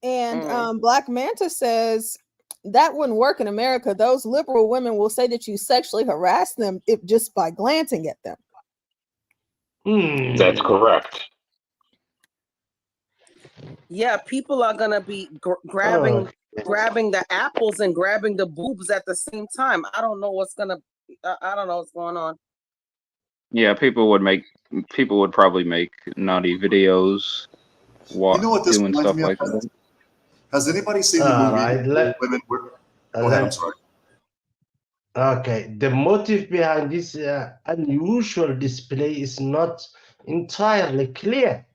And Black Manta says that wouldn't work in America. Those liberal women will say that you sexually harass them just by glancing at them. That's correct. Yeah, people are gonna be grabbing the apples and grabbing the boobs at the same time. I don't know what's going on. Yeah, people would probably make naughty videos doing stuff like that. Has anybody seen the movie Women Were... Go ahead, I'm sorry. Okay, the motive behind this unusual display is not entirely clear.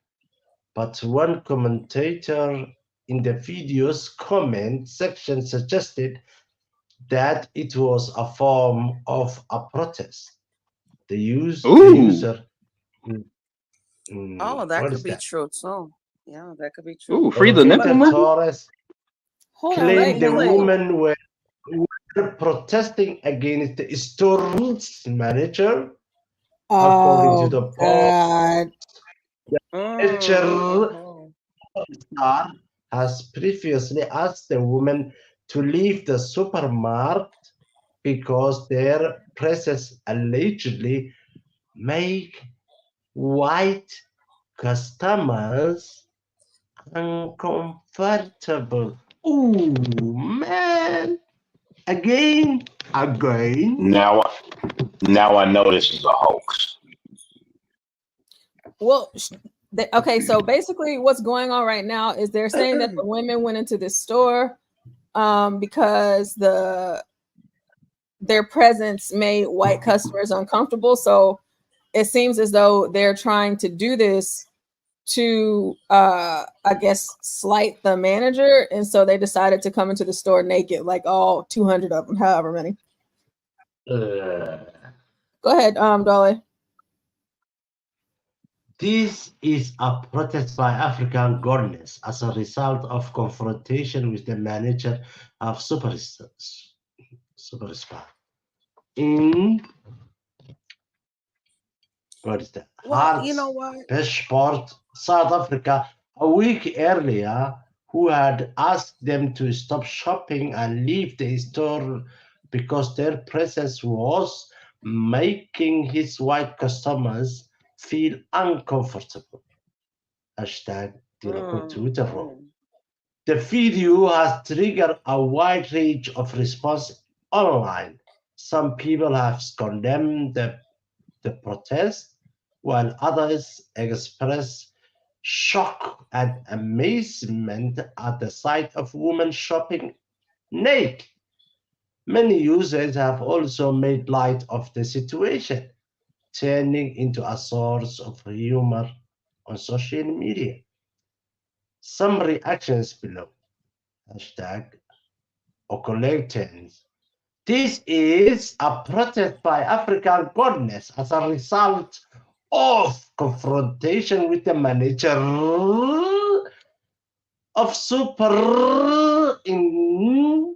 But one commentator in the video's comment section suggested that it was a form of a protest. The user. Oh, that What could is be that? true too. Yeah, that could be true. Ooh, free the nipple Peter movement. Torres Hold on, claimed the wait. women were protesting against the store's manager. According to the post, God. the manager star has previously asked the women to leave the supermarket because their presence allegedly make white customers uncomfortable. Ooh, man. Again. Now I know this is a hoax. Well, okay, so basically what's going on right now is they're saying that the women went into this store because their presence made white customers uncomfortable. So it seems as though they're trying to do this to I guess slight the manager, and so they decided to come into the store naked, like all 200 of them, however many. Go ahead, Dolly. This is a protest by African governors as a result of confrontation with the manager of Superstar. What is that? Well, you know what? Hartbeespoort, South Africa, a week earlier, who had asked them to stop shopping and leave the store because their presence was making his white customers feel uncomfortable. Hashtag Twitter. The video has triggered a wide range of response online. Some people have condemned the protest, while others express shock and amazement at the sight of women shopping naked. Many users have also made light of the situation, turning into a source of humor on social media. Some reactions below. Hashtag Okoletens. This is a protest by African godness as a result of confrontation with the manager of Super in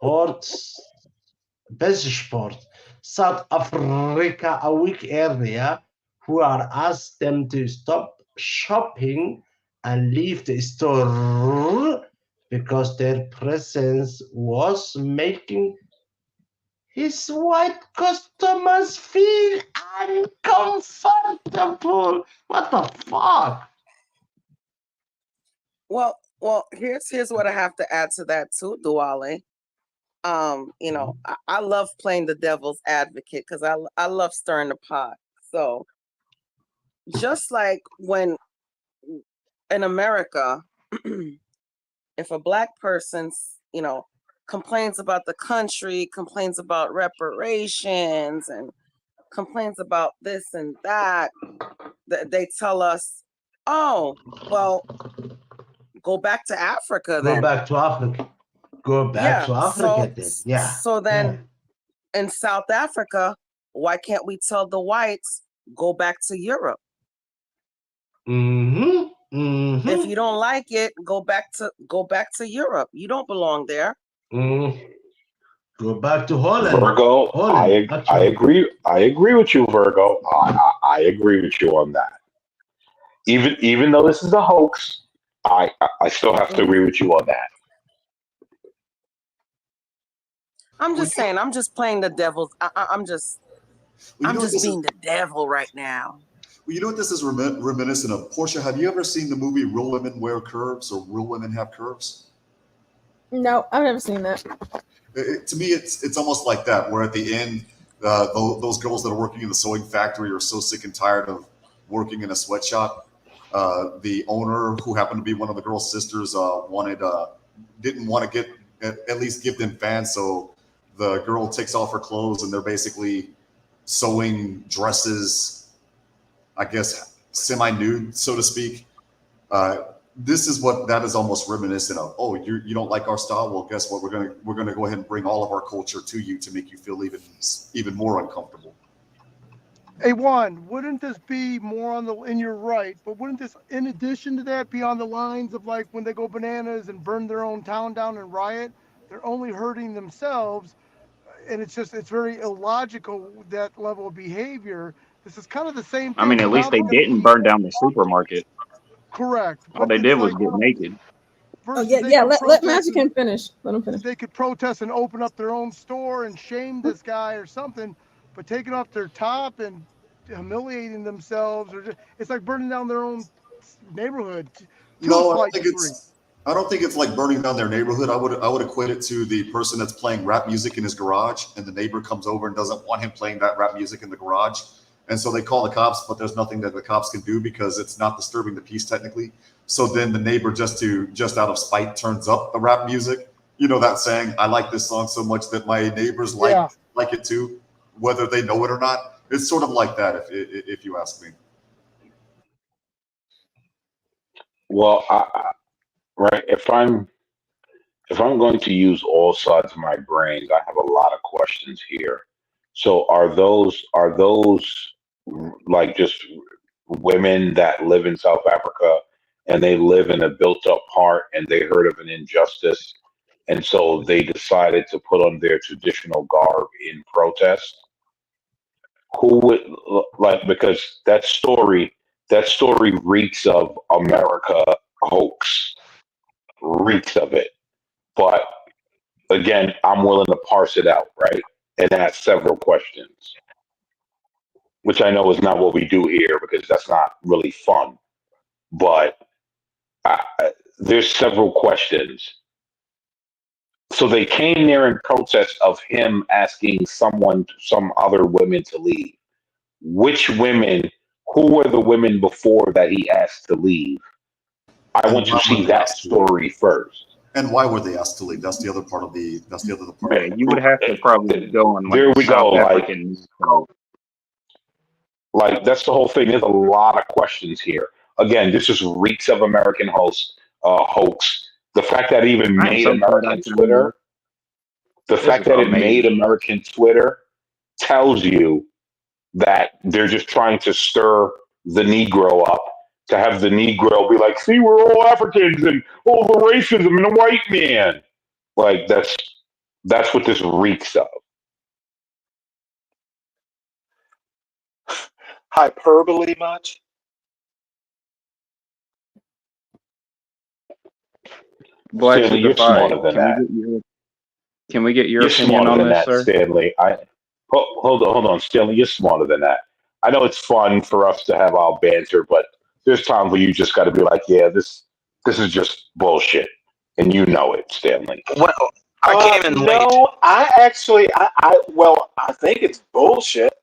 Hartbeespoort, South Africa, a week earlier, who had asked them to stop shopping and leave the store because their presence was making his white customers feel uncomfortable. What the fuck? Well, here's what I have to add to that too, Duale. You know, I love playing the devil's advocate because I love stirring the pot. So just like when in America, if a black person, you know, complains about the country, complains about reparations, and complains about this and that, they tell us, oh, well, go back to Africa then. Go back to Africa. Go back to Africa then. Yeah. So then in South Africa, why can't we tell the whites, go back to Europe? If you don't like it, go back to Europe. You don't belong there. Go back to Holland. Virgo, Holland, I agree with you, Virgo. I agree with you on that. Even though this is a hoax, I still have to agree with you on that. I'm just saying, I'm just playing the devil's. I'm just being the devil right now. Well, you know what this is reminiscent of? Portia, have you ever seen the movie Real Women Wear Curves or Real Women Have Curves? No, I've never seen that. To me, it's almost like that, where at the end, those girls that are working in the sewing factory are so sick and tired of working in a sweatshop. The owner, who happened to be one of the girls' sisters, didn't want to at least give them fans, so the girl takes off her clothes and they're basically sewing dresses, I guess semi-nude, so to speak. This is what that is almost reminiscent of. Oh, you don't like our style? Well, guess what? We're gonna go ahead and bring all of our culture to you to make you feel even more uncomfortable. Hey, Juan, wouldn't this be more on the, and you're right, but wouldn't this, in addition to that, be on the lines of like when they go bananas and burn their own town down and riot? They're only hurting themselves, and it's very illogical, that level of behavior. This is kind of the same thing. I mean, at least they didn't burn down the supermarket. Correct. All they did was get naked. Let Magic finish. Let him finish. They could protest and open up their own store and shame this guy or something, but taking off their top and humiliating themselves, it's like burning down their own neighborhood. No, I don't think it's like burning down their neighborhood. I would equate it to the person that's playing rap music in his garage, and the neighbor comes over and doesn't want him playing that rap music in the garage. And so they call the cops, but there's nothing that the cops can do because it's not disturbing the peace technically. So then the neighbor just out of spite turns up the rap music. You know that saying, I like this song so much that my neighbors like it too, whether they know it or not. It's sort of like that, if you ask me. Well, right. If I'm going to use all sides of my brains, I have a lot of questions here. So are those like just women that live in South Africa and they live in a built-up part and they heard of an injustice, and so they decided to put on their traditional garb in protest? Who would, like, because that story reeks of America hoax, reeks of it. But again, I'm willing to parse it out, right, and ask several questions, which I know is not what we do here because that's not really fun. But there's several questions. So they came there in protest of him asking some other women to leave. Which women? Who were the women before that he asked to leave? I want to see that story first. And why were they asked to leave? That's the other part of the. Yeah, you would have to probably go on. There we go. Like that's the whole thing. There's a lot of questions here. Again, this is reeks of American hoax. The fact that it even made American Twitter. The fact that it made American Twitter tells you that they're just trying to stir the Negro up, to have the Negro be like, see, we're all Africans and all the racism and the white man. Like that's what this reeks of. Hyperbole much? Stanley, you're smarter than that. Can we get your opinion on this, sir? Stanley, hold on, Stanley, you're smarter than that. I know it's fun for us to have our banter, but there's times where you just got to be like, yeah, this is just bullshit, and you know it, Stanley. Well, I came in late. No, I think it's bullshit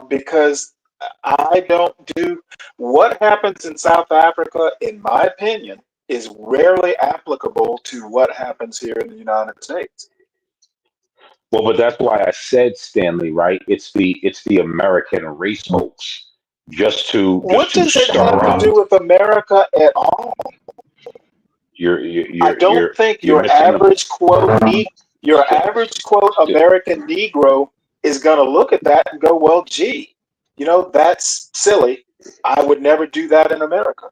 because I don't do what happens in South Africa, in my opinion, is rarely applicable to what happens here in the United States. Well, but that's why I said, Stanley, right? It's the American race hoax. What does it have to do with America at all? I don't think your average quote American Negro is going to look at that and go, well, gee, that's silly. I would never do that in America.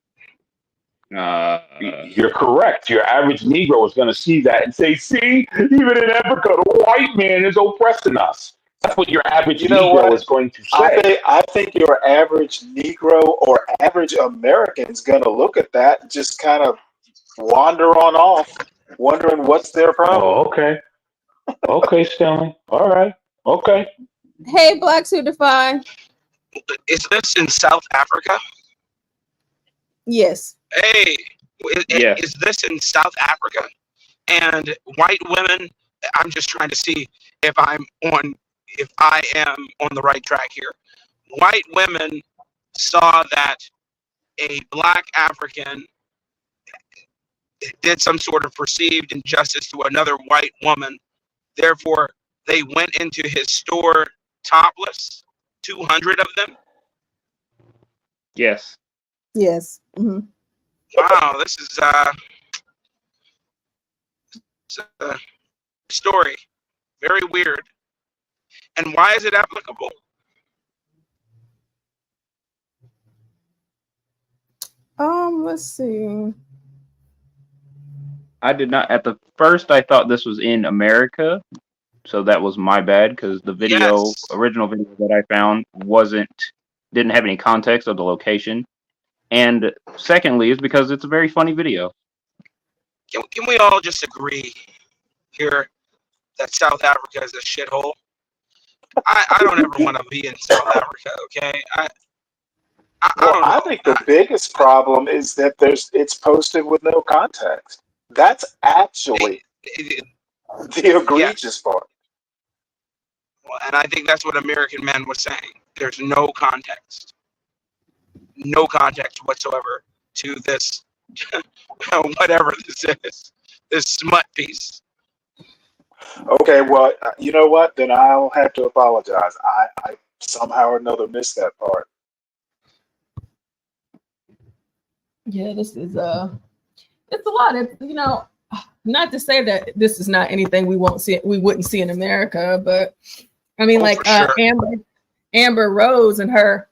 You're correct. Your average Negro is going to see that and say, see, even in Africa, the white man is oppressing us. That's what your average Negro is going to say. I think your average Negro or average American is going to look at that and just kind of wander on off, wondering what's their problem. Oh, okay. Okay, Stanley. All right. Okay. Hey, Black Suitify. Is this in South Africa? Yes. Hey, is this in South Africa? And white women, I'm just trying to see if I am on the right track here. White women saw that a black African did some sort of perceived injustice to another white woman. Therefore, they went into his store topless, 200 of them. Yes. Yes. Wow, this is it's a story. Very weird. And why is it applicable? Let's see. I did not at the first. I thought this was in America, so that was my bad because the original video that I found didn't have any context of the location, and secondly, is because it's a very funny video. Can we all just agree here that South Africa is a shithole? I don't ever want to be in South Africa. Okay, I think the biggest problem is that it's posted with no context. That's actually the egregious part. Well, and I think that's what American Man was saying. There's no context whatsoever to this, whatever this is, this smut piece. Okay, well, you know what? Then I'll have to apologize. I somehow or another missed that part. Yeah, this is it's a lot. It's, not to say that this is not anything we wouldn't see in America, but I mean, sure. Amber Rose and her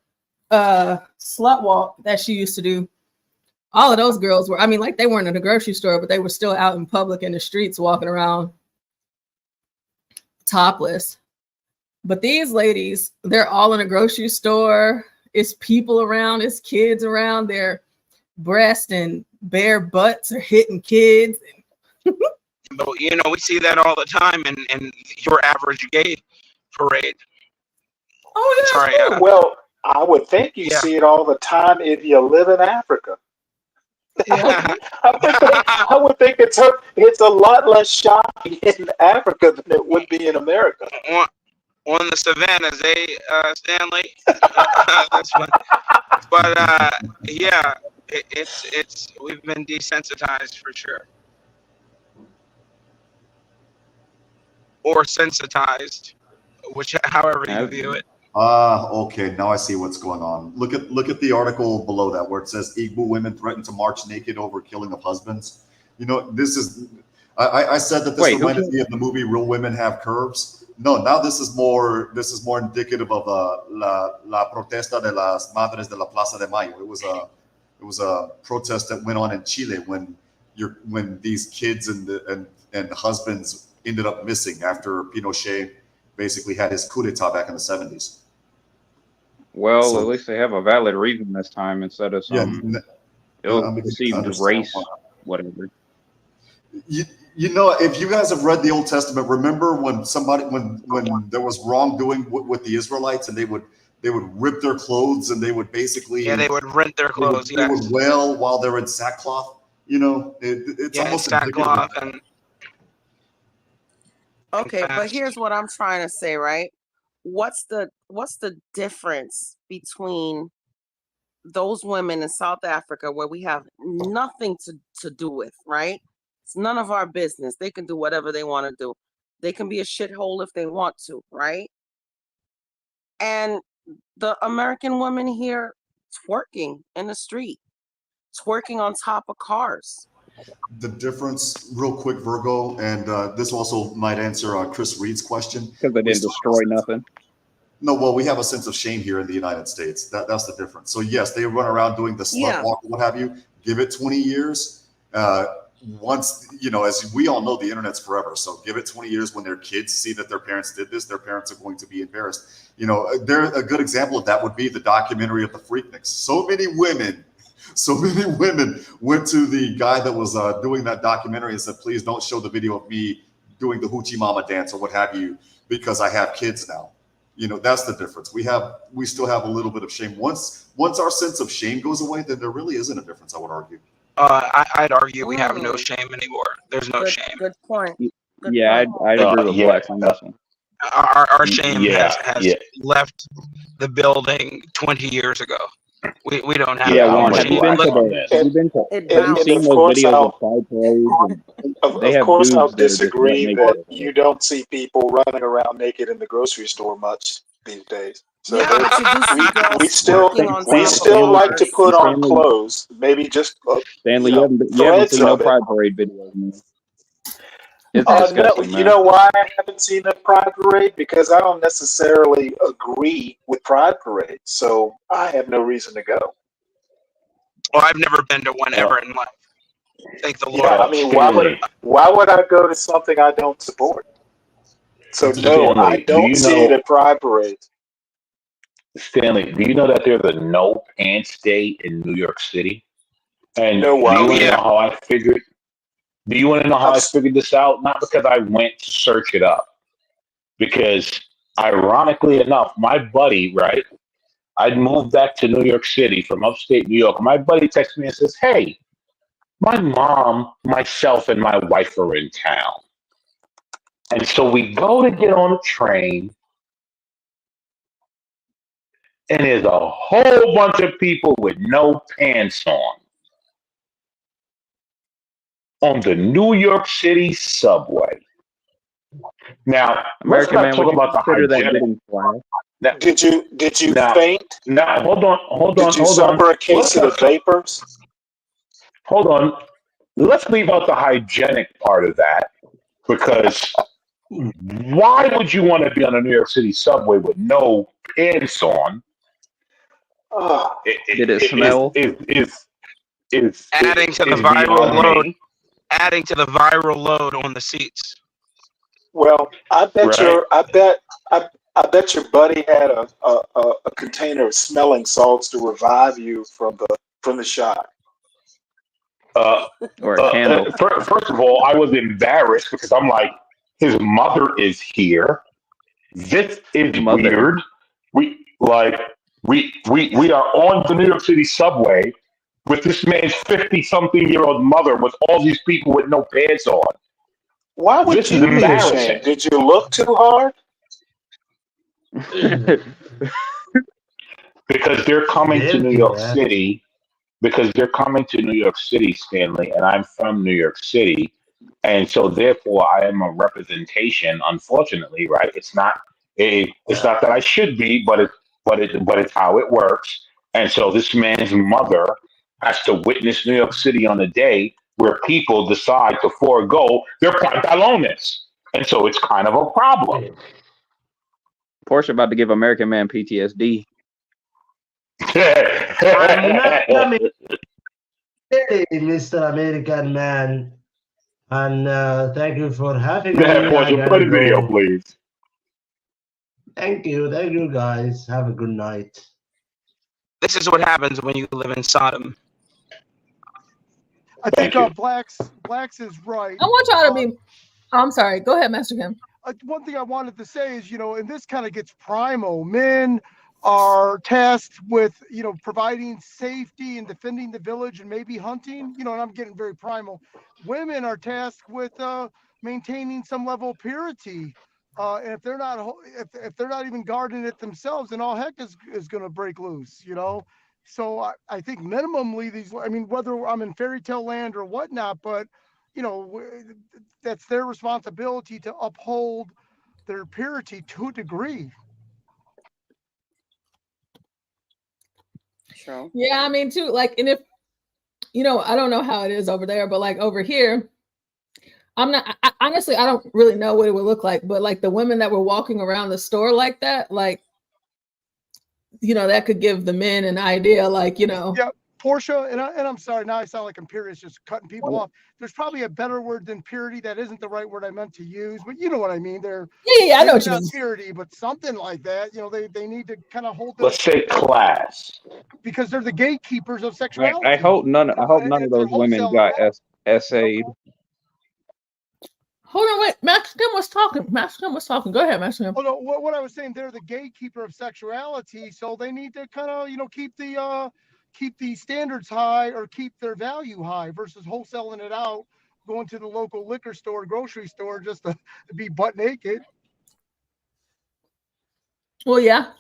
slut walk that she used to do. All of those girls were, they weren't in a grocery store, but they were still out in public in the streets walking around topless. But these ladies, they're all in a grocery store. It's people around, it's kids around, their breast and bare butts are hitting kids. But we see that all the time in your average gay parade. Oh yeah. Sorry. Well, I would think you see it all the time if you live in Africa. Yeah. I would think it's a lot less shocking in Africa than it would be in America. On the savannas, Stanley? That's fun. But yeah, it's we've been desensitized for sure. Or sensitized, however you view it. Okay, now I see what's going on. Look at the article below that where it says Igbo women threaten to march naked over killing of husbands. This is I said that this reminded me of the movie Real Women Have Curves. No, now this is more indicative of la protesta de las madres de la Plaza de Mayo. It was a protest that went on in Chile when these kids and the husbands ended up missing after Pinochet basically had his coup d'etat back in the 70s. Well, at least they have a valid reason this time instead of some ill-conceived race, whatever. If you guys have read the Old Testament, remember when there was wrongdoing with the Israelites, and they would rip their clothes and they would basically they would rent their clothes. They would wail while they're in sackcloth. It's almost sackcloth and. Okay, but here's what I'm trying to say, right? What's the difference between those women in South Africa where we have nothing to do with, right? It's none of our business. They can do whatever they want to do. They can be a shithole if they want to, right? And the American women here twerking in the street, twerking on top of cars. The difference, real quick, Virgo, and this also might answer Chris Reed's question. Because they didn't destroy nothing. No, well, we have a sense of shame here in the United States. That's the difference. So yes, they run around doing the slut walk, what have you. Give it 20 years. Once, as we all know, the internet's forever. So give it 20 years when their kids see that their parents did this, their parents are going to be embarrassed. A good example of that would be the documentary of the Freakniks. So many women went to the guy that was doing that documentary and said, please don't show the video of me doing the hoochie mama dance or what have you, because I have kids now. That's the difference. We still have a little bit of shame. Once our sense of shame goes away, then there really isn't a difference, I would argue. I'd argue we have no shame anymore. There's no shame. Good point. I'd agree with Flex on this one. Our shame has left the building 20 years ago. We don't have. Have you been to seen those videos of Pride parades? Of course, I'll disagree that you don't see people running around naked in the grocery store much these days. So Yeah, but you do see girls we still working on we top of still like to cars. put on Stanley, clothes, maybe just Stanley, you you know, haven't threads seen no of it. Pride Parade videos, man. It's No, disgusting, you man. know why I haven't seen a Pride Parade? Because I don't necessarily agree with Pride Parades, so I have no reason to go. Well, I've never been to one ever in life. Thank the Lord. Yeah, I mean, why would I go to something I don't support? So no, I Stanley, do don't you see it know, at Pride Parades. Stanley, do you know that there's a no pants day in New York City? And No, do you Oh want to yeah. know how I figured? Do you want to know how I figured this out? Not because I went to search it up, because ironically enough, my buddy, right? I'd moved back to New York City from upstate New York. My buddy texts me and says, "Hey, my mom, myself, and my wife are in town." And so we go to get on a train, and there's a whole bunch of people with no pants on the New York City subway. Now, let's American not man, would talk you about the consider that hygienic. getting flagged? Now, Did you now, faint? now, hold Did on, you hold on. suffer a case Let's of the not talk, vapors? hold on. Let's leave out the hygienic part of that, because why would you want to be on a New York City subway with no pants on? Oh, Did it smell? Adding to the Is viral beyond load. me, Adding to the viral load on the seats. well, I bet right? I bet your buddy had a container of smelling salts to revive you from the shock. Or a candle? First of all, I was embarrassed because I'm like, his mother is here. This is Mother. weird. We like we are on the New York City subway with this man's 50-something-year-old mother with all these people with no pants on. Why would This is you be embarrassing. ashamed? Did you look too hard? Because they're coming to New Dirty, York man. City. Because they're coming to New York City, Stanley, and I'm from New York City, and so therefore I am a representation. Unfortunately, right? It's not that I should be, but it's how it works. And so this man's mother has to witness New York City on a day where people decide to forego their pantalones, and so it's kind of a problem. Porsche about to give American man PTSD. I'm not coming, hey, Mr. American man. And thank you for having Go ahead, me. I Portia, play gotta the video, go. please. Thank you guys. Have a good night. This is what happens when you live in Sodom. I think Blacks is right. I want y'all to be. Oh, I'm sorry. Go ahead, Master Kim. One thing I wanted to say is, and this kind of gets primal. Men are tasked with, providing safety and defending the village and maybe hunting, and I'm getting very primal. Women are tasked with maintaining some level of purity. And if they're not even guarding it themselves, then all heck is going to break loose, So I think minimally whether I'm in fairy tale land or whatnot, but that's their responsibility to uphold their purity to a degree. True. Yeah, I mean too. Like, and if I don't know how it is over there, but like over here, honestly, I don't really know what it would look like. But like the women that were walking around the store like that, like, that could give the men an idea, like, Yeah, Portia, and I'm sorry, now I sound like I'm purity, just cutting people off. There's probably a better word than purity. That isn't the right word I meant to use, but you know what I mean. They're I know what you not mean. purity, but something like that. They need to kind of hold. Let's say class, because they're the gatekeepers of sexuality. I hope none of those women got essayed. Hold on, wait. Max Kim was talking. Go ahead, Max Kim. Oh no, what I was saying, they're the gatekeeper of sexuality, so they need to kind of keep the standards high or keep their value high versus wholesaling it out, going to the local liquor store, grocery store just to be butt naked. Well, yeah,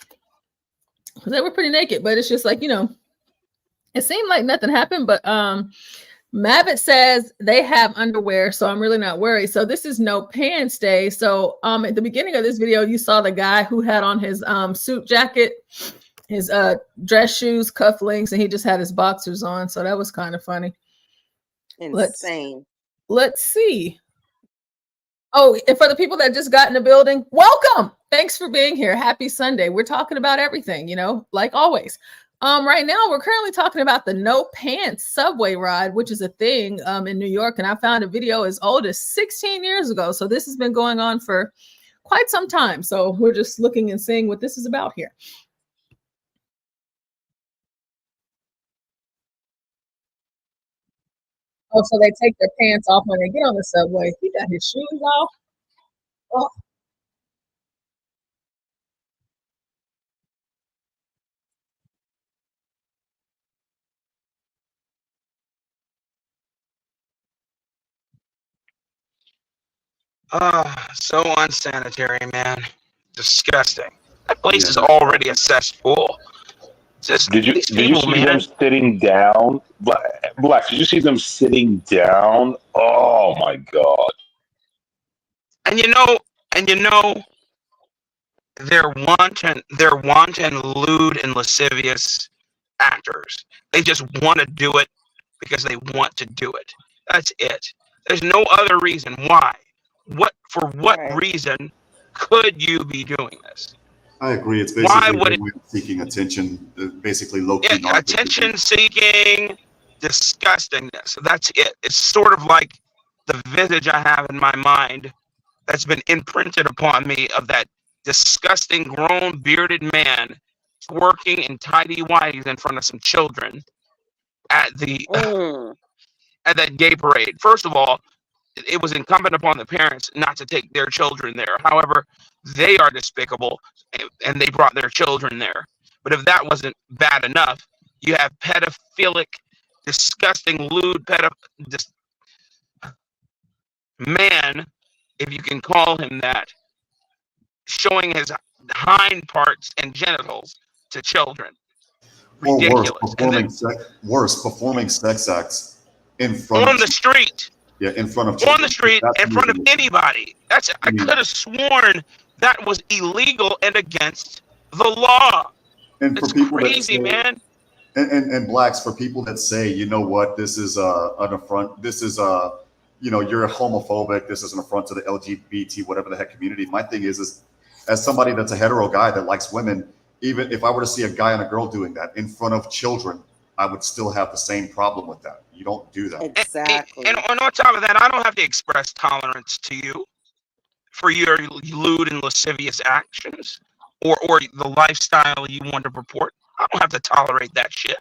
because they were pretty naked, but it's just like, it seemed like nothing happened. But Mavitt says they have underwear, so I'm really not worried. So this is no pants day. So at the beginning of this video, you saw the guy who had on his suit jacket, his dress shoes, cufflinks, and he just had his boxers on. So that was kind of funny. Insane. Let's see. Oh, and for the people that just got in the building, welcome. Thanks for being here. Happy Sunday. We're talking about everything, like always. Right now, we're currently talking about the no pants subway ride, which is a thing in New York. And I found a video as old as 16 years ago. So this has been going on for quite some time. So we're just looking and seeing what this is about here. Oh, so they take their pants off when they get on the subway. He got his shoes off. Oh. So unsanitary, man. Disgusting. That place is already a cesspool. Just did you see them sitting down? Black, did you see them sitting down? Oh my God. And they're wanton, lewd, and lascivious actors. They just want to do it because they want to do it. That's it. There's no other reason why. For what reason could you be doing this? I agree. It's basically seeking attention, basically low-key. Yeah, attention-seeking disgustingness. That's it. It's sort of like the visage I have in my mind that's been imprinted upon me of that disgusting grown bearded man working in tidy whities in front of some children at at that gay parade. First of all, it was incumbent upon the parents not to take their children there. However, they are despicable and they brought their children there. But if that wasn't bad enough, you have pedophilic, disgusting, lewd man, if you can call him that, showing his hind parts and genitals to children. Ridiculous. Or performing sex acts in front on the street. Yeah, in front of children. On the street, in front of anybody. I could have sworn that was illegal and against the law. And it's for people crazy, man. And blacks, for people that say, you know what, this is an affront, this is you're homophobic, this is an affront to the LGBT, whatever the heck community. My thing is as somebody that's a hetero guy that likes women, even if I were to see a guy and a girl doing that in front of children, I would still have the same problem with that. You don't do that. Exactly. And on top of that, I don't have to express tolerance to you for your lewd and lascivious actions or the lifestyle you want to purport. I don't have to tolerate that shit.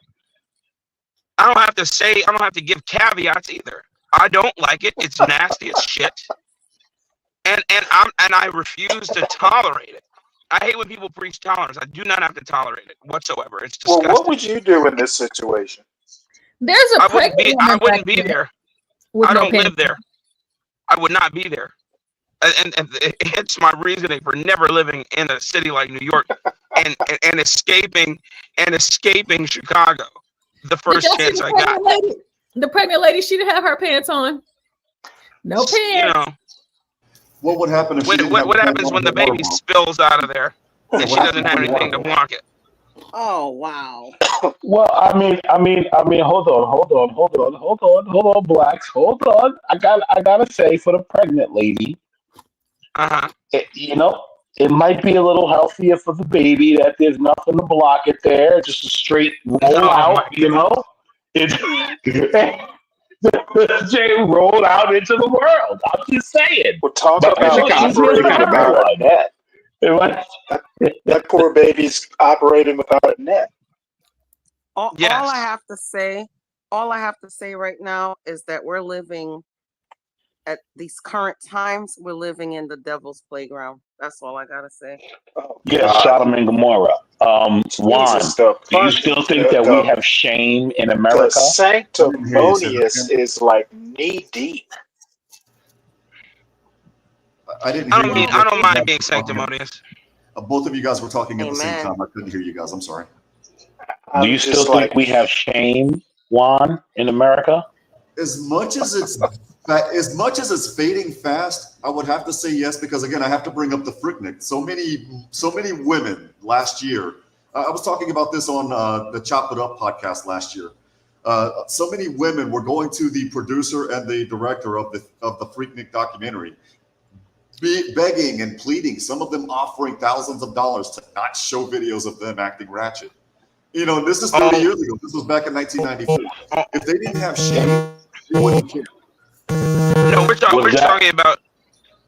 I don't have to give caveats either. I don't like it. It's nasty as shit. And I refuse to tolerate it. I hate when people preach tolerance. I do not have to tolerate it whatsoever. It's disgusting. Well, what would you do in this situation? There's a I wouldn't be there. I don't live there. I would not be there. And it's my reasoning for never living in a city like New York and escaping Chicago the first chance I got. The pregnant lady, she didn't have her pants on. No pants. What would happen if what happens when the baby spills out of there and she doesn't have anything to block it? Oh wow. Well, I mean, hold on, blacks, hold on. I gotta say, for the pregnant lady, it might be a little healthier for the baby that there's nothing to block it there, just a straight roll out, It's Jay rolled out into the world. I'm just saying. We're talking about that poor baby's operating without a net. All I have to say right now is that we're living at these current times. We're living in the devil's playground. That's all I gotta say. Yes, Sodom and Gomorrah. Juan, do you still think that we have shame in America? The sanctimonious is like knee deep. I don't mind being sanctimonious. Both of you guys were talking at the same time. I couldn't hear you guys. I'm sorry. Do you still think we have shame, Juan, in America? As much as it's fading fast, I would have to say yes, because again, I have to bring up the Freaknik. So many women last year. I was talking about this on the Chop It Up podcast last year. So many women were going to the producer and the director of the Freaknik documentary, begging and pleading, some of them offering thousands of dollars to not show videos of them acting ratchet. You know, this is 30 years ago. This was back in 1994. If they didn't have shame, they wouldn't care. No, we're talking about,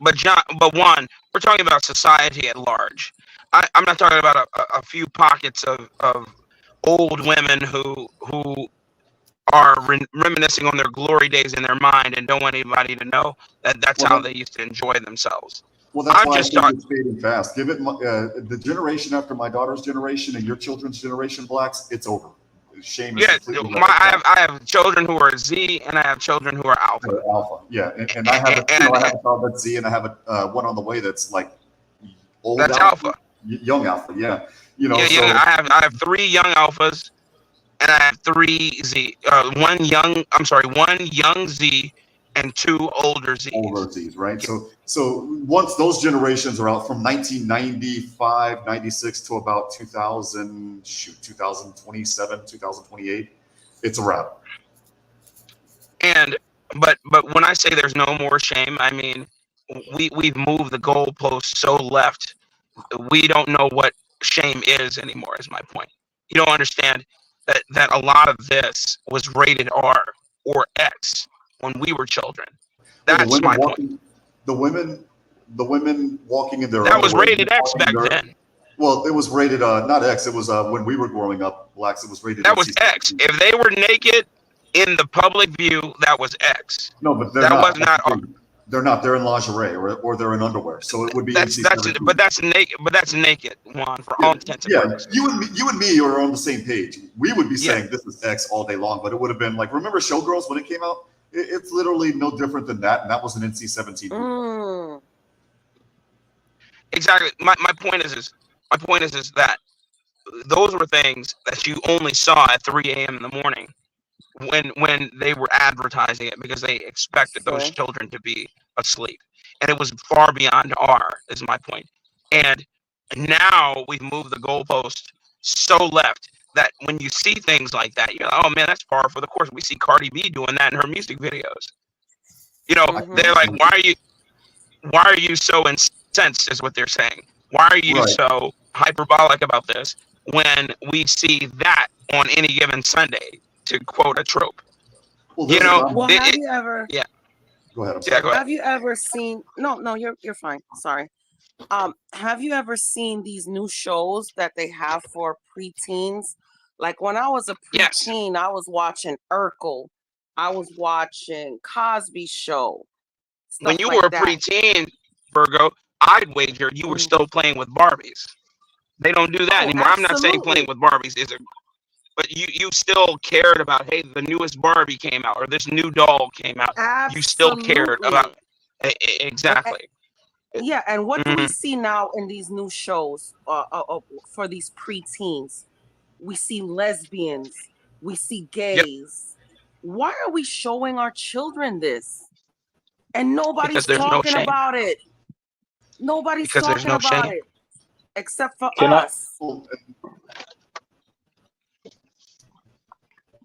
but one, we're talking about society at large. I'm not talking about a few pockets of old women who are reminiscing on their glory days in their mind and don't want anybody to know that's how they used to enjoy themselves. Well, that's why I think it's fading fast. Give it the generation after my daughter's generation and your children's generation, blacks. It's over. Shame is completely I have children who are Z and I have children who are Alpha. Alpha, yeah, and I have I have a child that's Z and I have a one on the way that's like old. That's Alpha. Young Alpha, yeah. You know, yeah, I have 3 young Alphas. And I have 3 Z, one young Z and 2 older Zs. Older Zs, right? So once those generations are out from 1995, 96 to about 2027, 2028, it's a wrap. And but when I say there's no more shame, I mean we've moved the goalpost so left. We don't know what shame is anymore. Is my point. You don't understand that a lot of this was rated R or X when we were children. That's my point. The women walking in their that was rated X back then. Well, it was rated not X. It was when we were growing up, blacks. It was rated. That was X. If they were naked in the public view, that was X. No, but that was not. They're not. They're in lingerie or they're in underwear. So it would be. That's naked. But that's naked, Juan, for all intents and purposes. You and me are on the same page. We would be saying this is X all day long, but it would have been like, remember Showgirls when it came out? It's literally no different than that, and that was an NC-17. Exactly. My point is that those were things that you only saw at 3 a.m. in the morning. When they were advertising it because they expected those children to be asleep. And it was far beyond R, is my point. And now we've moved the goalpost so left that when you see things like that, you're like, oh man, that's par for the course. We see Cardi B doing that in her music videos. You know, they're like, why are you so incensed is what they're saying. Why are you so hyperbolic about this when we see that on any given Sunday? To quote a trope, well, you know. Well, have you ever? Yeah. Go ahead. Yeah, go ahead. Have you ever seen? No, you're fine. Sorry. Have you ever seen these new shows that they have for preteens? Like when I was a preteen, I was watching Urkel, I was watching Cosby Show. When you were a preteen, Virgo, I'd wager you were still playing with Barbies. They don't do that anymore. Absolutely. I'm not saying playing with Barbies is a. But you still cared about, hey, the newest Barbie came out or this new doll came out. Absolutely. You still cared about exactly. Yeah, and what do we see now in these new shows for these preteens? We see lesbians, we see gays. Why are we showing our children this? And nobody's talking about it. Nobody's talking about it except for us.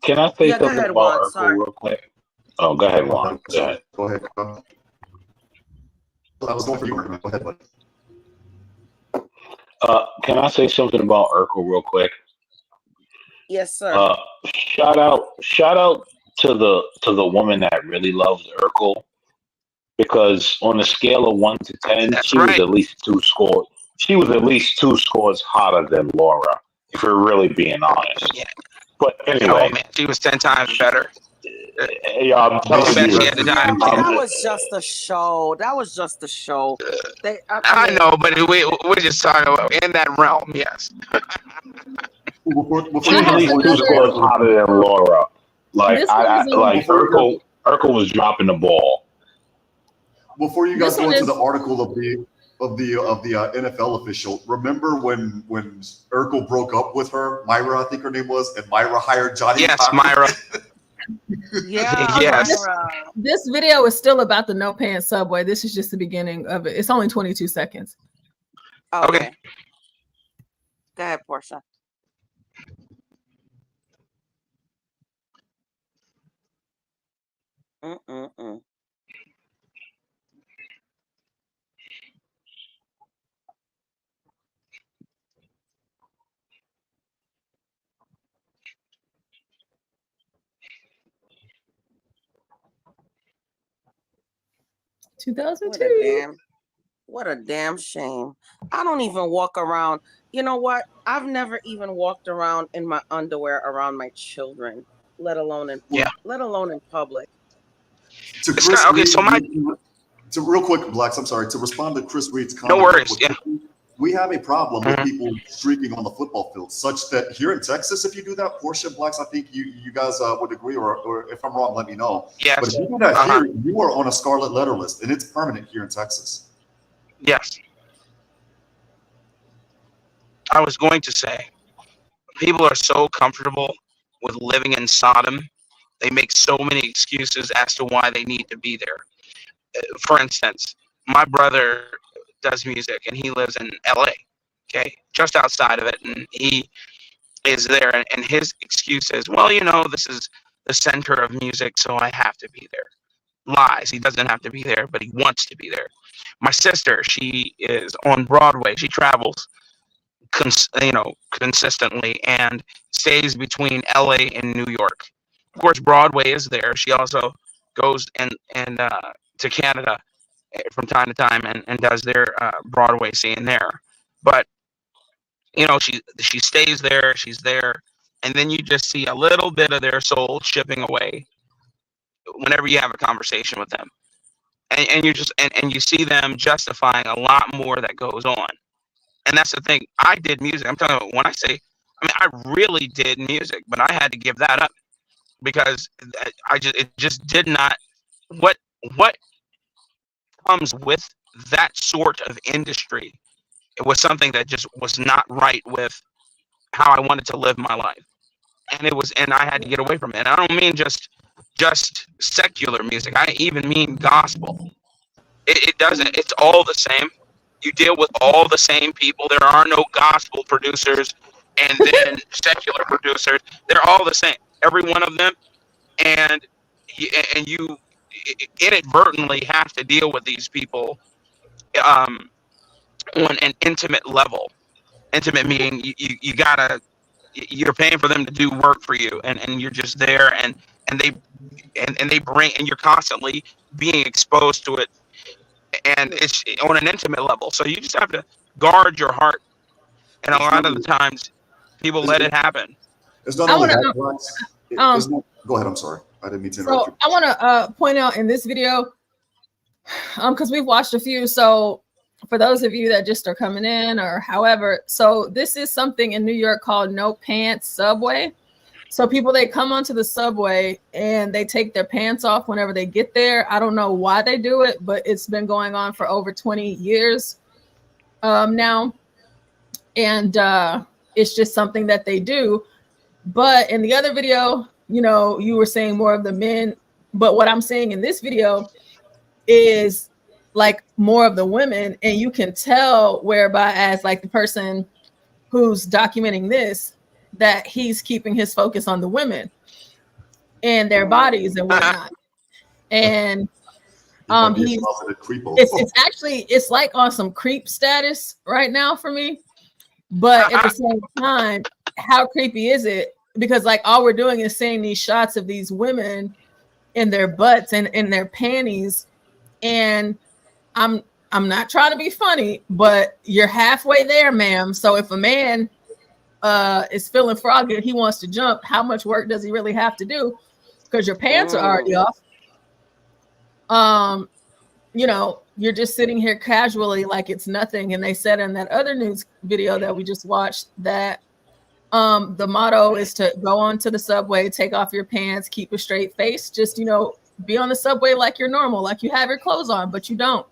Can I say something about Urkel real quick? Oh, go ahead, Juan. Go ahead. Go ahead. I was going for you. Go ahead, buddy. Can I say something about Urkel real quick? Yes, sir. Shout out to the woman that really loves Urkel, because on a scale of 1 to 10, she was at least 2 scores. She was at least 2 scores hotter than Laura, if we're really being honest. Yeah. But anyway, man, she was 10 times better. Yeah, I'm telling you, that was just a show. That was just a show. I know, but we're just talking about in that realm. Yes. She's at least 2 scores hotter than Laura. Like Urkel was dropping the ball. Before you guys go into the article of the NFL official, remember when Urkel broke up with her, Myra, I think her name was, and Myra hired Johnny? Yes, Cochran? Myra. Yeah. Yes. This video is still about the no pants subway. This is just the beginning of it. It's only 22 seconds. Okay. Go ahead, Portia. Mm-mm-mm. 2002. What a damn shame. I don't even walk around. You know what? I've never even walked around in my underwear around my children, let alone in public. To Chris Reed, to real quick, Blacks, I'm sorry, to respond to Chris Reed's comment. No worries. Yeah. We have a problem with people streaking on the football field, such that here in Texas, if you do that, Portia, Blacks, I think you guys would agree, or if I'm wrong, let me know. Yes. But if you do that here, you are on a scarlet letter list, and it's permanent here in Texas. Yes. I was going to say, people are so comfortable with living in Sodom. They make so many excuses as to why they need to be there. For instance, my brother does music and he lives in LA, okay, just outside of it. And he is there. And his excuse is, well, you know, this is the center of music, so I have to be there. Lies. He doesn't have to be there, but he wants to be there. My sister, she is on Broadway. She travels, consistently and stays between LA and New York. Of course, Broadway is there. She also goes and to Canada from time to time and does their Broadway scene there. But you know, she stays there. She's there, and then you just see a little bit of their soul chipping away whenever you have a conversation with them, and you just and you see them justifying a lot more that goes on. And that's the thing. I did music. I'm talking about when I say, I mean, I really did music, but I had to give that up because it just did not. What comes with that sort of industry? It was something that just was not right with how I wanted to live my life, and I had to get away from it. And I don't mean just secular music. I even mean gospel. It doesn't. It's all the same. You deal with all the same people. There are no gospel producers and then secular producers. They're all the same, every one of them. And you inadvertently have to deal with these people on an intimate level. Intimate meaning you're paying for them to do work for you, and you're just there, and they bring, and you're constantly being exposed to it. And it's on an intimate level, so you just have to guard your heart. And a lot of the times, people let it happen. It's not only that, Blacks. Go ahead. I'm sorry. I didn't mean to interrupt you. I want to point out in this video, because we've watched a few. So for those of you that just are coming in or however, so this is something in New York called No Pants Subway. So people, they come onto the subway and they take their pants off whenever they get there. I don't know why they do it, but it's been going on for over 20 years now. And it's just something that they do. But in the other video, you know, you were saying more of the men. But what I'm saying in this video is like more of the women. And you can tell whereby as like the person who's documenting this, that he's keeping his focus on the women and their bodies and whatnot. And it's actually, it's like on some creep status right now for me. But at the same time, how creepy is it? Because like all we're doing is seeing these shots of these women in their butts and in their panties. And I'm not trying to be funny, but you're halfway there, ma'am. So if a man is feeling froggy and he wants to jump, how much work does he really have to do? Because your pants are already off. You know, you're just sitting here casually like it's nothing. And they said in that other news video that we just watched that the motto is to go onto the subway, take off your pants, keep a straight face, just, you know, be on the subway like you're normal, like you have your clothes on, but you don't.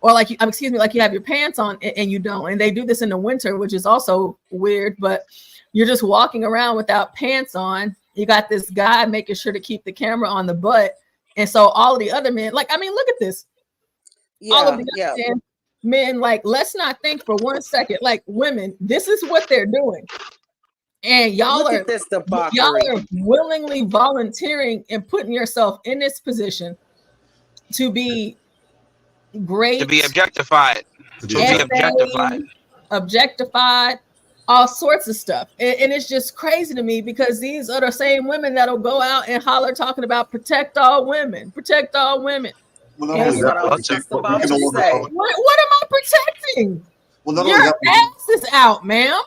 Or like you, like you have your pants on and you don't. And they do this in the winter, which is also weird, but you're just walking around without pants on You got this guy making sure to keep the camera on the butt. And so all of the other men, like, I mean, look at this. All of the other men, like, let's not think for 1 second, like, women, this is what they're doing. And y'all are willingly volunteering and putting yourself in this position to be great, to be objectified, objectified, all sorts of stuff. And it's just crazy to me because these are the same women that'll go out and holler talking about protect all women. Well, not only that, what am I protecting? Your ass is out, ma'am.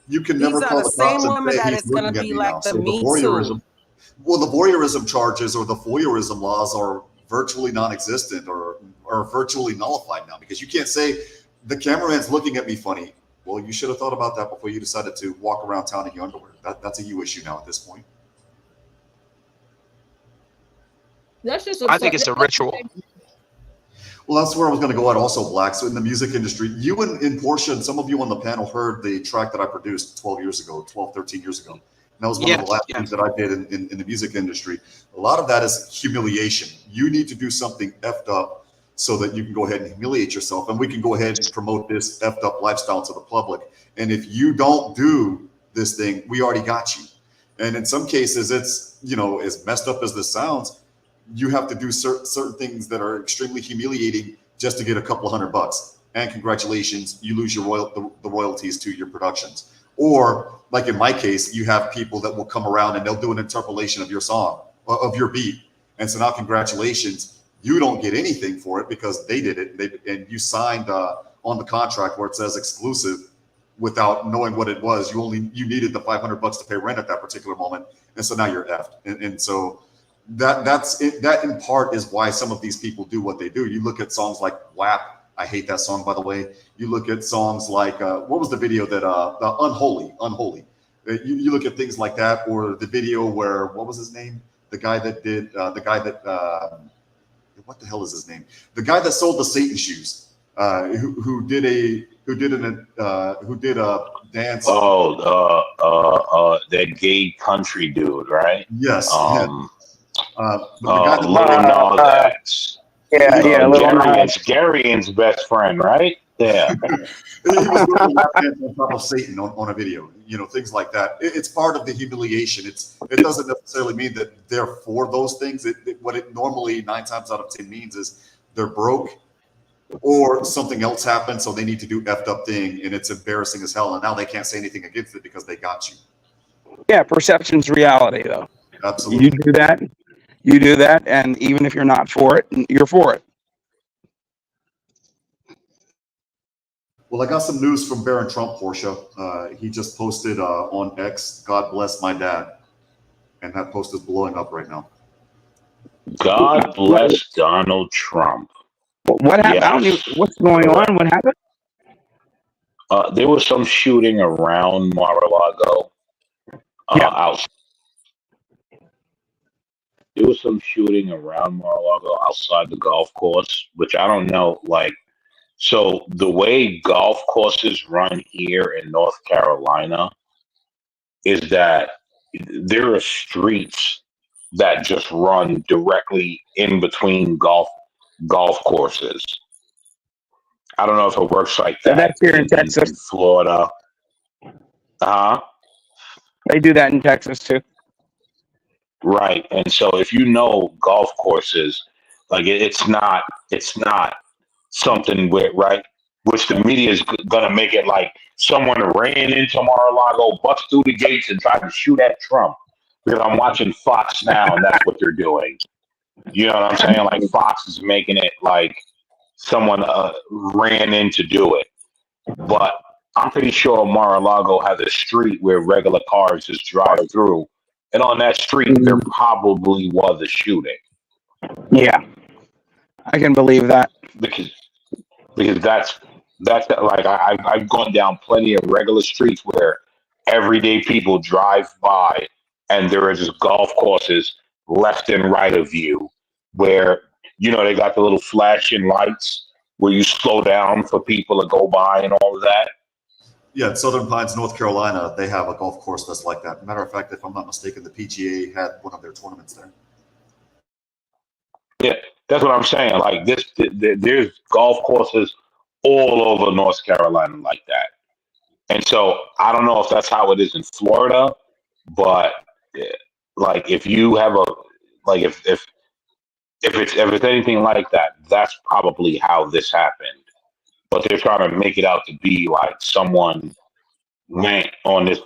You can never call the cops and say he's looking at me now. So the voyeurism, the voyeurism charges or the voyeurism laws are virtually non-existent or virtually nullified now, because you can't say the cameraman's looking at me funny. Well, you should have thought about that before you decided to walk around town in your underwear. That's a you issue now at this point. That's just I think it's a ritual. Well, that's where I was going to go at also, Black. So in the music industry, you and Portia and some of you on the panel heard the track that I produced 13 years ago. And that was one of the last things that I did in the music industry. A lot of that is humiliation. You need to do something effed up so that you can go ahead and humiliate yourself. And we can go ahead and promote this effed up lifestyle to the public. And if you don't do this thing, we already got you. And in some cases, it's, as messed up as this sounds, you have to do certain things that are extremely humiliating just to get a couple of $100. And congratulations, you lose your the royalties to your productions. Or like in my case, you have people that will come around and they'll do an interpolation of your song, of your beat. And so now congratulations, you don't get anything for it because they did it. And you signed on the contract where it says exclusive without knowing what it was. You needed the $500 to pay rent at that particular moment. And so now you're effed. And so that's it. That in part is why some of these people do what they do. You look at songs like WAP. I hate that song, by the way. You look at songs like what was the video that Unholy. You look at things like that, or the video where what was his name? The guy that did what the hell is his name? The guy that sold the Satan shoes. Who did a dance? That gay country dude, right? Yes. Gary's best friend, right? Yeah. He was wearing a lap dance on top of Satan on a video, things like that. It's part of the humiliation. It doesn't necessarily mean that they're for those things. What it normally 9 times out of 10 means is they're broke or something else happened, so they need to do effed up thing, and it's embarrassing as hell. And now they can't say anything against it because they got you. Yeah, perception's reality, though. Absolutely. You do that, and even if you're not for it, you're for it. Well, I got some news from Barron Trump, Portia. He just posted on X, "God bless my dad," and that post is blowing up right now. God bless Donald Trump. What happened? Yes. What's going on? What happened? There was some shooting around Mar-a-Lago. There was some shooting around Mar-a-Lago outside the golf course, which I don't know. So the way golf courses run here in North Carolina is that there are streets that just run directly in between golf courses. I don't know if it works like that. That's here in Texas, in Florida. They do that in Texas too. Right, and so if you know golf courses, it's not something which the media is gonna make it like someone ran into Mar-a-Lago, bust through the gates, and tried to shoot at Trump. Because I'm watching Fox now, and that's what they're doing. You know what I'm saying? Like Fox is making it like someone ran in to do it. But I'm pretty sure Mar-a-Lago has a street where regular cars just drive through. And on that street, there probably was a shooting. Yeah, I can believe that. Because that's like I've gone down plenty of regular streets where everyday people drive by, and there are just golf courses left and right of you, where they got the little flashing lights where you slow down for people to go by and all of that. Yeah, in Southern Pines, North Carolina, they have a golf course that's like that. Matter of fact, if I'm not mistaken, the PGA had one of their tournaments there. Yeah, that's what I'm saying. Like there's golf courses all over North Carolina like that. And so I don't know if that's how it is in Florida, but eh, like if you have a like if it's anything like that, that's probably how this happened. But they're trying to make it out to be like someone went on this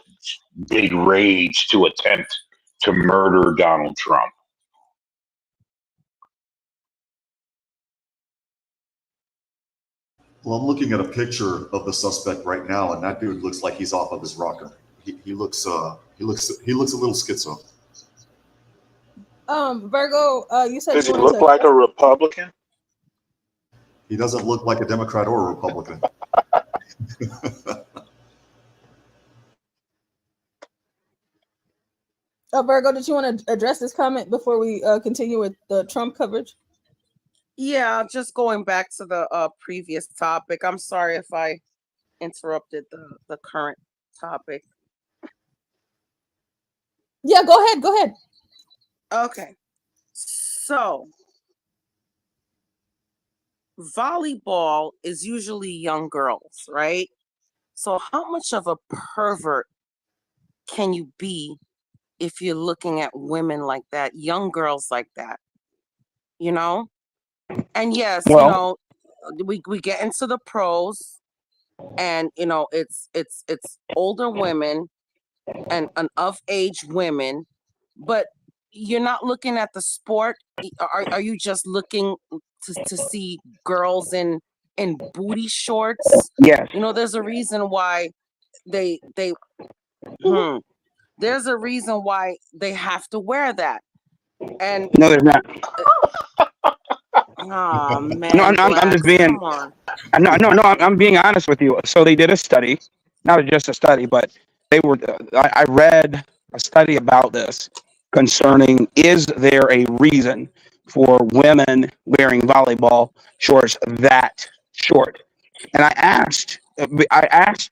big rage to attempt to murder Donald Trump. Well, I'm looking at a picture of the suspect right now, and that dude looks like he's off of his rocker. He looks a little schizo. Virgo, you said Does you he wanted look to. like a Republican? He doesn't look like a Democrat or a Republican. Virgo, did you want to address this comment before we continue with the Trump coverage? Yeah, just going back to the previous topic. I'm sorry if I interrupted the current topic. Yeah, go ahead. Go ahead. Okay. So, volleyball is usually young girls, right? So, how much of a pervert can you be if you're looking at women like that, young girls like that? You know? And yes, Well, we get into the pros, and it's older women and of age women, but you're not looking at the sport. Are you just looking to see girls in booty shorts? yes. There's a reason why they there's a reason why they have to wear that. And No, there's not. oh man, No, I'm just being. come on. I'm being honest with you. So they did a study, not just a study, but they were. I read a study about this concerning: is there a reason for women wearing volleyball shorts that short? And I asked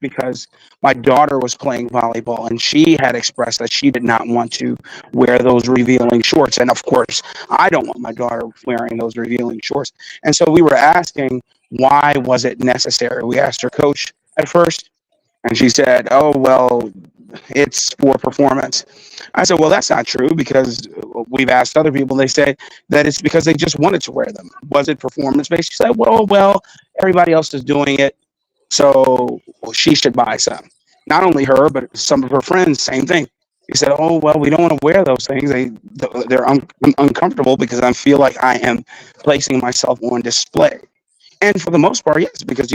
because my daughter was playing volleyball and she had expressed that she did not want to wear those revealing shorts. And of course, I don't want my daughter wearing those revealing shorts. And so we were asking, why was it necessary? We asked her coach at first, and she said, oh, well, it's for performance. I said, well, that's not true, because we've asked other people. They say that it's because they just wanted to wear them. Was it performance based? She said, well, everybody else is doing it, so she should buy some. Not only her, but some of her friends, same thing. He said, oh, well, we don't want to wear those things. They're uncomfortable because I feel like I am placing myself on display. And for the most part, yes, because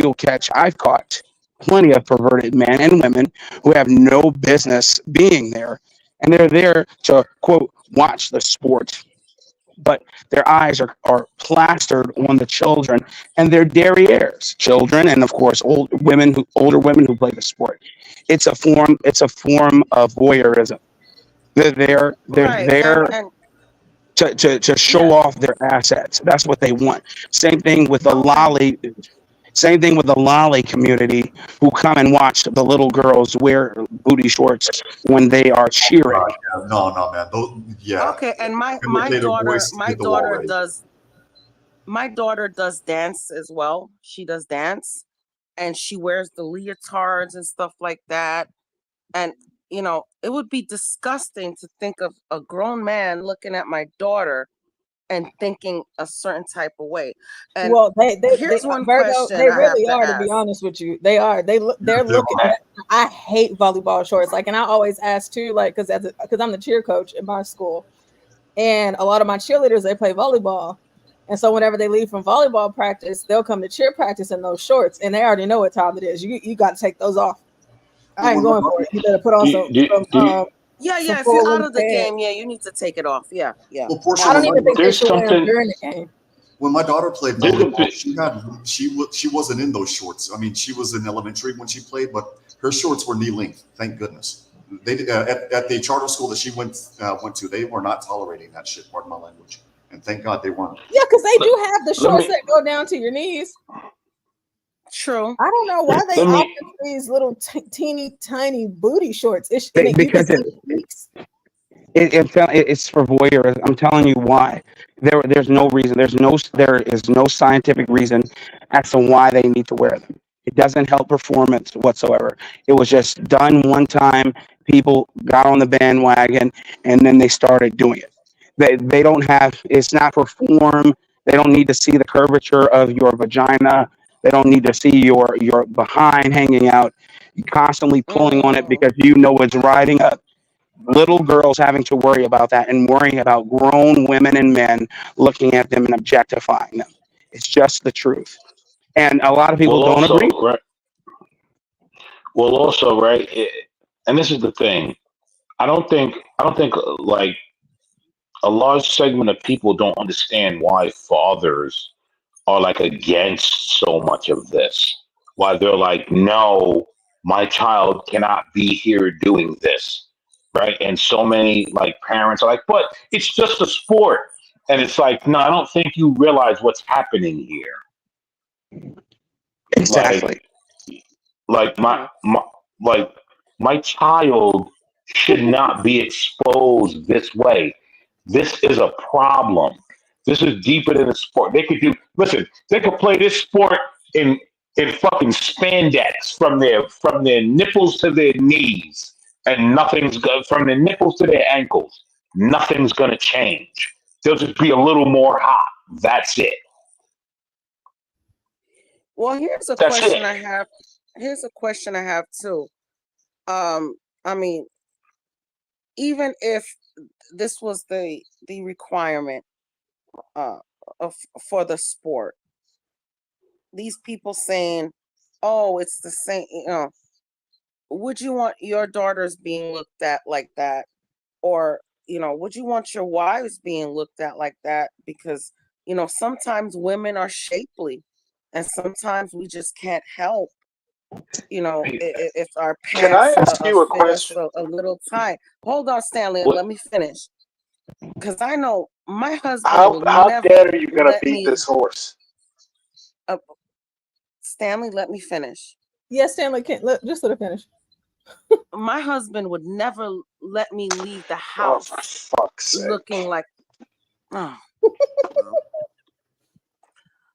I've caught plenty of perverted men and women who have no business being there. And they're there to, quote, watch the sport. But their eyes are plastered on the children and their derrieres, children, and of course older women who play the sport. It's a form of voyeurism. They're there to show off their assets. That's what they want. Same thing with the lolly community, who come and watch the little girls wear booty shorts when they are cheering. No, man. Okay, and my daughter does dance as well. She does dance, and she wears the leotards and stuff like that. And it would be disgusting to think of a grown man looking at my daughter and thinking a certain type of way. And well, here's one Virgo, question they I really have are, to be honest with you. They are. They're looking at, I hate volleyball shorts. Like, and I always ask too, like, because I'm the cheer coach in my school, and a lot of my cheerleaders, they play volleyball. And so whenever they leave from volleyball practice, they'll come to cheer practice in those shorts, and they already know what time it is. You got to take those off. I ain't going for it. You better put on some yeah. If you're out of the game, you need to take it off. Yeah. Well, Portia, I don't even think they should wear them during the game. When my daughter played volleyball, she wasn't in those shorts. I mean, she was in elementary when she played, but her shorts were knee length. Thank goodness. They at the charter school that she went to, they were not tolerating that shit. Pardon my language. And thank God they weren't. Yeah, because they do have the shorts that go down to your knees. True. I don't know why they Let me- offer these little teeny tiny booty shorts. It's Because it's for voyeurism. I'm telling you why. There's no reason. There is no scientific reason as to why they need to wear them. It doesn't help performance whatsoever. It was just done one time. People got on the bandwagon, and then they started doing it. They don't have. It's not for form. They don't need to see the curvature of your vagina. They don't need to see your behind hanging out. You're constantly pulling on it because you know it's riding up. Little girls having to worry about that and worrying about grown women and men looking at them and objectifying them. It's just the truth. And a lot of people don't agree. Right. And this is the thing. I don't think like a large segment of people don't understand why fathers are like against so much of this. Why they're like, no, my child cannot be here doing this. Right. And so many like parents are like, but it's just a sport. And it's like, no, I don't think you realize what's happening here. Exactly. Like my child should not be exposed this way. This is a problem. This is deeper than a sport. They could play this sport in fucking spandex from their nipples to their knees, and nothing's good from their nipples to their ankles. Nothing's gonna change. They'll just be a little more hot. That's it. Well, here's a That's question it. I have. Here's a question I have too. I mean, even if this was the requirement for the sport, these people saying, "Oh, it's the same," would you want your daughters being looked at like that, or would you want your wives being looked at like that? Because sometimes women are shapely, and sometimes we just can't help. If our Can I pants ask you a fit us question? a little tight. Hold on, Stanley. What? Let me finish. Because I know my husband will How never dead are you gonna let beat me. this horse? Stanley, let me finish. Yes, Stanley, can't just let her finish. My husband would never let me leave the Oh, house for fuck's sake. looking like. Oh.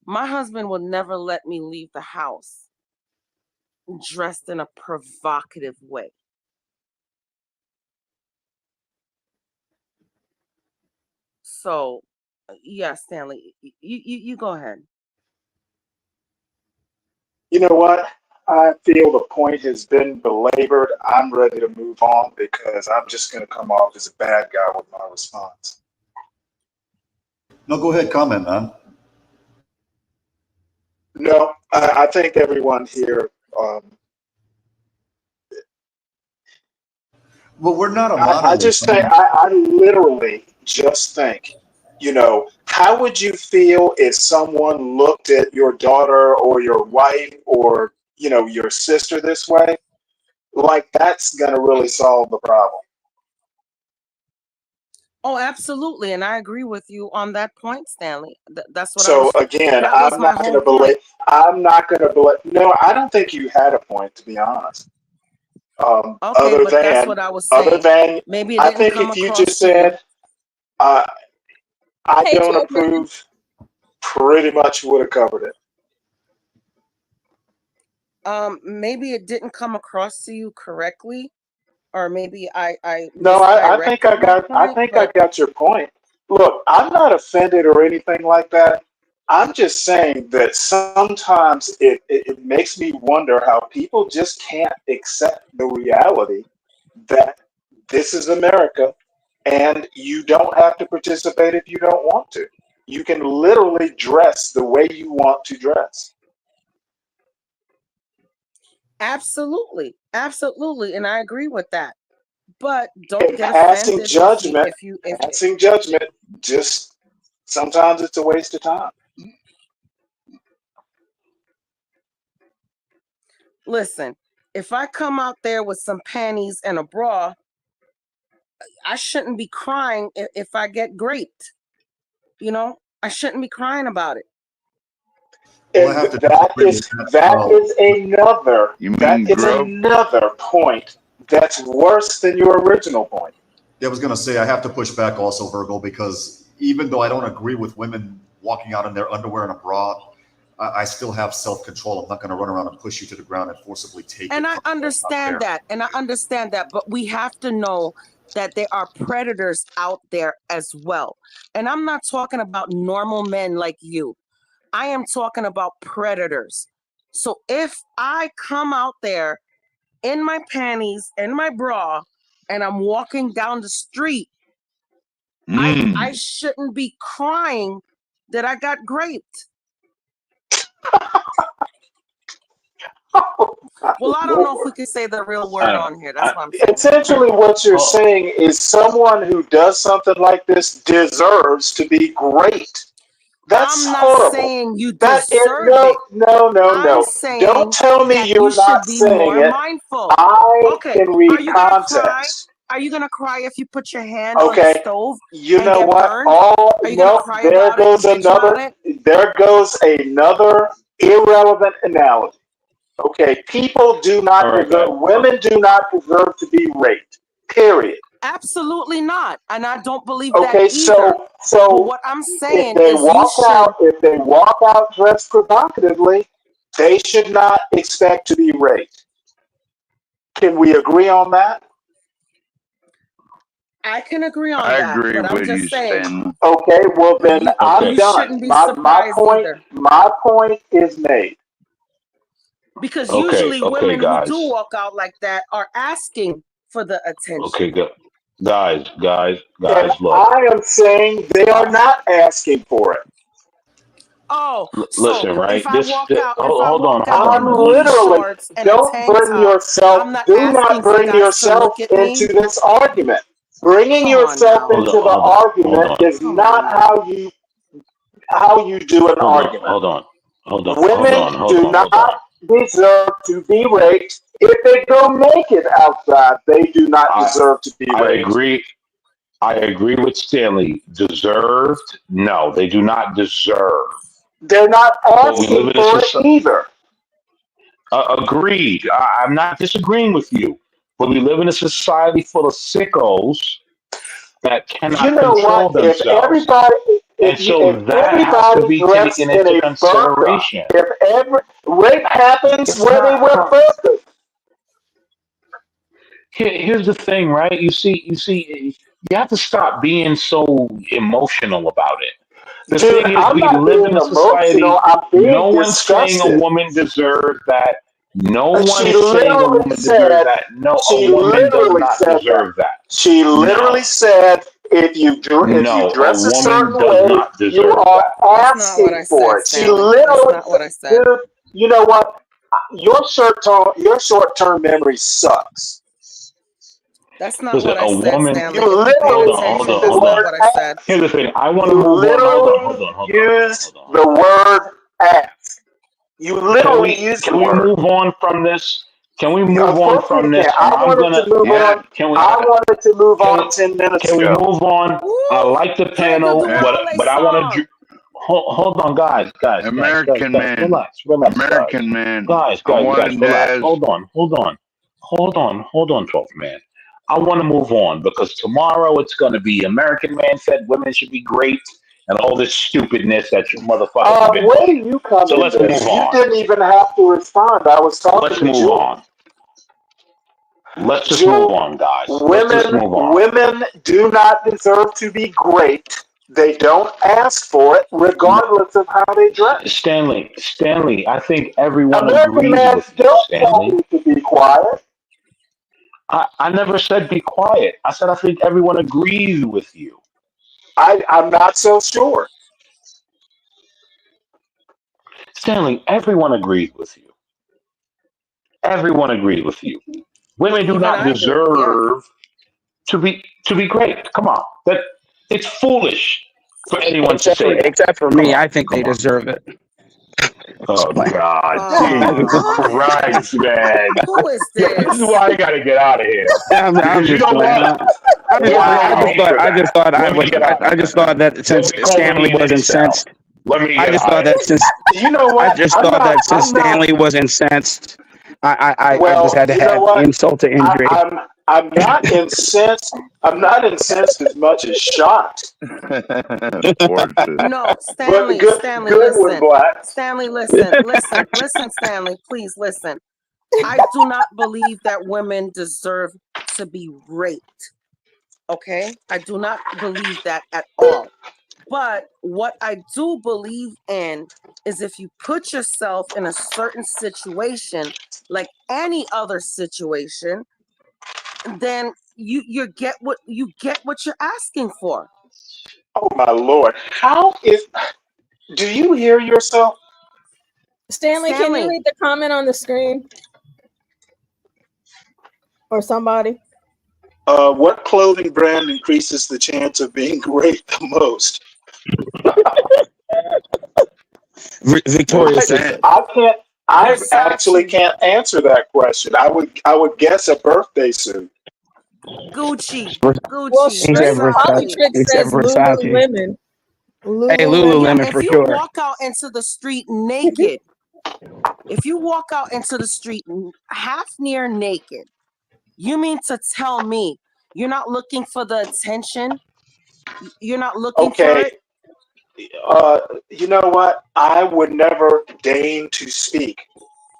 My husband would never let me leave the house dressed in a provocative way. So, yeah, Stanley, you go ahead. You know what? I feel the point has been belabored. I'm ready to move on because I'm just going to come off as a bad guy with my response. No, go ahead, comment, man. No, I think everyone here. Well, we're not a I just think, I literally just think, how would you feel if someone looked at your daughter or your wife or, your sister this way? Like, that's going to really solve the problem. Oh, absolutely, and I agree with you on that point, Stanley. That's what I So was. again, That was I'm my not going whole to believe. point. I'm not going to believe. No, I don't think you had a point, to be honest. Okay, Other but that's than, what I was other saying. than, Maybe it I didn't think come if you across just to you. said, I Hey, don't Children. approve, pretty much would have covered it. Maybe it didn't come across to you correctly, or maybe I No, I think misdirected my I point. think I But got your point. Look, I'm not offended or anything like that. I'm just saying that sometimes it makes me wonder how people just can't accept the reality that this is America and you don't have to participate if you don't want to. You can literally dress the way you want to dress. absolutely, and I agree with that. But And don't get passing offended judgment, if passing judgment, just sometimes it's a waste of time. listen. If I come out there with some panties and a bra, I shouldn't be crying if I get raped. I shouldn't be crying about it. Well, I have to that disagree is with that. another point that's worse than your original point. Yeah, I was going to say I have to push back also, Virgo, because even though I don't agree with women walking out in their underwear and a bra, I still have self-control. I'm not going to run around and push you to the ground and forcibly take And it. I understand that, but we have to know that there are predators out there as well. And I'm not talking about normal men like you. I am talking about predators. So if I come out there in my panties and my bra and I'm walking down the street, I shouldn't be crying that I got raped. Well, I don't know if we can say the real word on here. That's what I'm saying. Essentially, what you're saying is someone who does something like this deserves to be great. That's I'm not horrible. saying you That deserve is, it. no. I'm saying Don't tell me that you're you not should be saying more it. mindful. I Okay, can are read you gonna cry? context. Are you gonna cry if you put your hand on the Okay, stove you and know get what? burned? Are you gonna No, cry there about it goes and bitch about another. it? There goes another irrelevant analogy. Okay, people do not deserve. Women do not deserve to be raped. Period. Absolutely not, and I don't believe Okay, that either. so But what I'm if saying they is you walk should. out, dressed provocatively, they should not expect to be raped. Can we agree on that? I can agree on that, but I'm just saying. Okay, well then I'm You done. shouldn't be My surprised either. point is made. Because Okay, usually okay, women who guys. do walk out like that are asking for the attention. Okay, guys, And look. I am saying they are not asking for it. Oh, Listen, so right? if I walk out, hold on. in booty shorts and a Don't tank bring top, yourself. I'm not Do asking not for bring guys to yourself look at me. into this argument. Bringing Come on yourself now. into the argument is not how you do an argument. Hold on. Women do not deserve to be raped. If they go naked outside, they do not deserve to be raped. I agree with Stanley. Deserved? No, they do not deserve. They're not But we live asking in for it either. Agreed. I'm not disagreeing with you. But we live in a society full of sickos that cannot You know control what? If themselves. everybody, And so that has to be dressed taken in into a burqa, consideration. if every rape happens It's where they not wear burqas. Here's the thing, right? You see, you have to stop being so emotional about it. The Dude, thing is, I'm we not live being in a society. emotional. I'm being No one's saying a disgusted. woman deserves that. No one She is saying a literally woman deserves said. that. No, She a woman does literally not said deserve that. She literally said, if you No, dress a a woman certain does way, not you deserve are that. That's not what asking I for said, it. She Stanley. That's literally not what I said. Dude, you know what? Your short-term memory sucks. That's not Listen, what I a said, woman. Stanley. You If you paid literally attention, used that's the not word what I said. Here's the thing. I want to You move on. literally used the word ass. You literally used the Can we word. move on from this? Can we move Of on course from we this? can. And I I'm wanted gonna. to move on. Can we? I wanted to move Can on 10 minutes we ago. move on? I like the Play the panel, Duale but I want to. song. Hold on, guys. American man. Relax, American man. guys, I wanted to relax. ask. Hold on, 12th man. I want to move on because tomorrow it's going to be American man said women should be great and all this stupidness that you motherfuckers have been Where doing. do you come So in let's move this? You on. didn't even have to respond. I was talking Let's to move Jewel. on. Let's just Jewel, move on, guys. Let's just move on. women do not deserve to be great. They don't ask for it, regardless of how they dress. Stanley, I think everyone American agrees man, with you, don't tell Stanley. me to be quiet. I never said be quiet. I said I think everyone agrees with you. I'm not so sure. Stanley, everyone agrees with you. Everyone agrees with you. Women do Even not I do. Yeah. deserve to be great. Come on. It's foolish for anyone to say that. Except for Come me, on. I think they deserve it. Oh God, Jesus Huh? Christ, man! Who is Yo, this is this? why I gotta get out of here. I'm Because you just know playing. what? I just thought Let me get out of that here. since Let me call Stanley Lee was next time. incensed, Let me I get just thought higher. that since You know what? I just I'm thought not. that since I'm not. Stanley was incensed, I Well, just had to you know add what? insult to injury. I'm not incensed. I'm not incensed as much as shocked. No, Stanley, But Stanley, good one, listen. Black. Stanley, listen, Stanley, please listen. I do not believe that women deserve to be raped. Okay? I do not believe that at all. But what I do believe in is if you put yourself in a certain situation, like any other situation, then you get what you're asking for. Oh my Lord! Do you hear yourself? Stanley, can you read the comment on the screen? Or somebody? What clothing brand increases the chance of being raped the most? Victoria's Secret. I actually can't answer that question. I would guess a birthday suit. Gucci. Well, Strick, Polly Trick says Lululemon. Hey, Lululemon for If you sure. walk out into the street naked, half near naked, you mean to tell me you're not looking for the attention? You're not looking for it? You know what? I would never deign to speak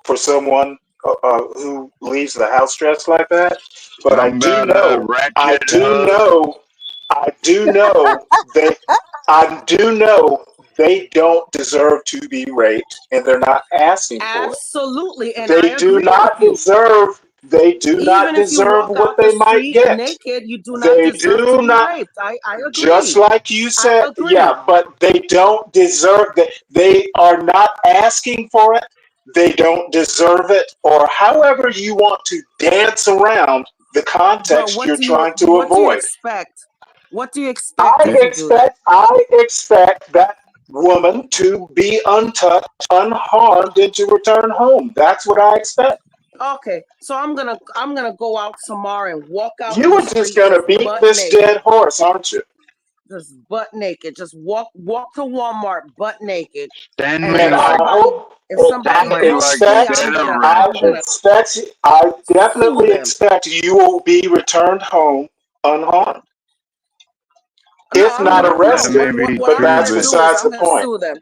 for someone who leaves the house dressed like that. But I do know they don't deserve to be raped, and they're not asking for it. Absolutely, and They I do agree not with you. deserve. They do not Even if you deserve walk what out the they might street get. naked, you do not They deserve do to be not. raped. I agree. Just like you said, I agree. yeah, but they don't deserve that. They are not asking for it. They don't deserve it, or however you want to dance around the context you're trying to what do you avoid. expect? What do you expect if you do that? I expect that woman to be untouched, unharmed, and to return home. That's what I expect. Okay, so I'm gonna go out tomorrow and walk out in You the are just street gonna just beat butt this naked. dead horse, aren't you? Just butt naked. Just walk to Walmart butt naked. And I hope. If somebody helps me, I definitely expect you will be returned home unharmed. If not arrested, but that's besides the point. Sue them.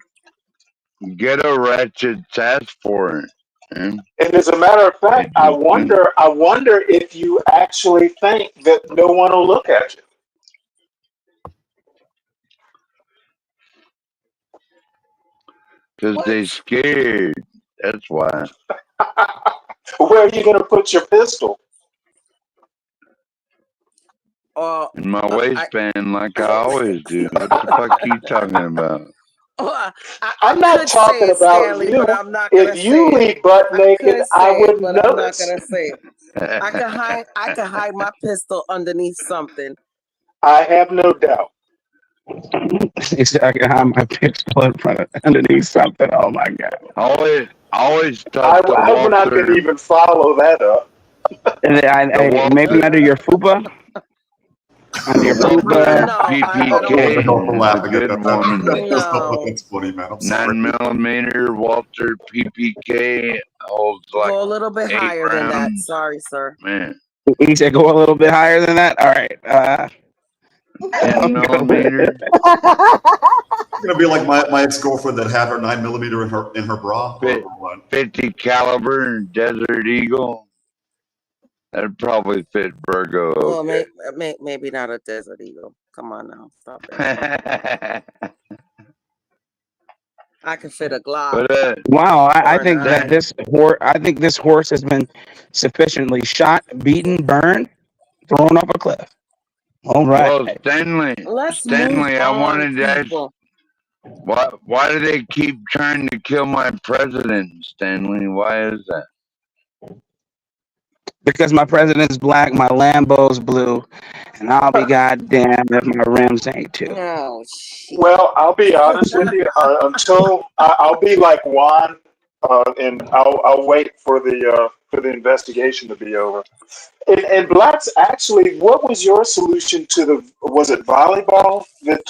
Get a ratchet task for it. And as a matter of fact, I wonder if you actually think that no one will look at you. Because they scared. That's why. Where are you going to put your pistol? In my waistband, like I always do. What the fuck are you talking about? I'm not talking about you. But I'm not If you leave butt naked, I wouldn't notice. I'm not gonna say it. I could hide my pistol underneath something. I have no doubt. I can hide my pistol in front of underneath something. Oh my god! Always talk to I'm not going to Walter. even follow that up. And then maybe under your fupa. Under your fupa. PPK. Good woman. That's funny, man. I'm sorry. 9mm Walter PPK holds like Go a little bit 8 higher than that. rounds. Sorry, sir. Man. He said go a little bit higher than that. All right. 10mm. It's gonna be like my ex-girlfriend that had her 9mm in her bra. 50 caliber and Desert Eagle. That'd probably fit Virgo. Well, Okay. maybe not a Desert Eagle. Come on now, stop it. I can fit a Glock. Wow, I think that this horse has been sufficiently shot, beaten, burned, thrown off a cliff. All right. Well, Stanley, I wanted to ask, why do they keep trying to kill my president, Stanley? Why is that? Because my president's black, my Lambo's blue, and I'll be goddamn if my rims ain't too. Oh, shit. Well, I'll be honest with you. Until I'll be like Juan, and I'll wait for the investigation to be over. And Blacks, actually, what was your solution to was it volleyball that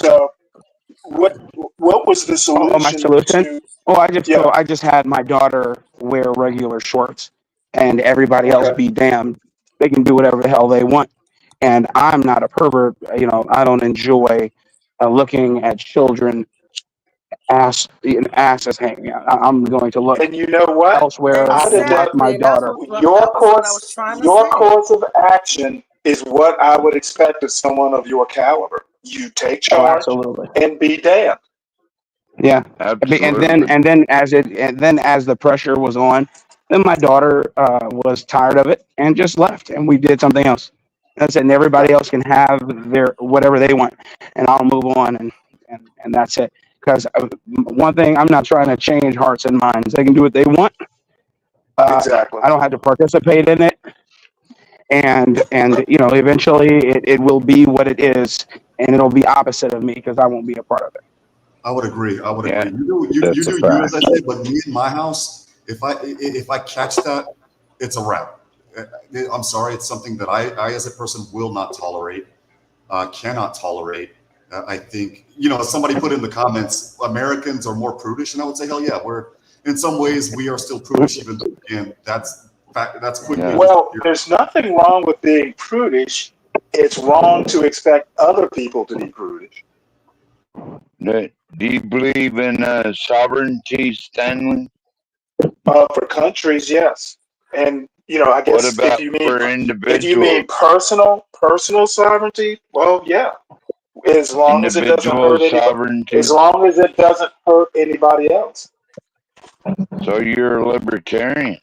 what was the solution? Oh, my solution? To, Oh, I just had my daughter wear regular shorts, and everybody else be damned. They can do whatever the hell they want, and I'm not a pervert. You know, I don't enjoy looking at children asses hanging out. I'm going to look And you know what? elsewhere and watch my daughter. Your course of action is what I would expect of someone of your caliber. You take charge absolutely. and be damned. Yeah, Absolutely. and then as the pressure was on, then my daughter was tired of it and just left, and we did something else. I said, and everybody else can have their whatever they want, and I'll move on, and that's it. Because one thing, I'm not trying to change hearts and minds. They can do what they want. Exactly. I don't have to participate in it, and you know, eventually it will be what it is, and it'll be opposite of me because I won't be a part of it. I would agree. I would Yeah, agree. You do you, as I say, but me in my house, if I catch that, it's a wrap. I'm sorry, it's something that I as a person will not tolerate, cannot tolerate. I think, you know, somebody put in the comments, Americans are more prudish, and I would say, hell yeah, we're in some ways we are still prudish, even though, again, that's quickly. Well, there's nothing wrong with being prudish. It's wrong to expect other people to be prudish. Do you believe in sovereignty, Stanley? For countries, yes, and you know, I guess What about if you for mean individuals? personal sovereignty, well, yeah, as long as it doesn't Individual hurt anybody, sovereignty. as long as it doesn't hurt anybody else. So you're a libertarian.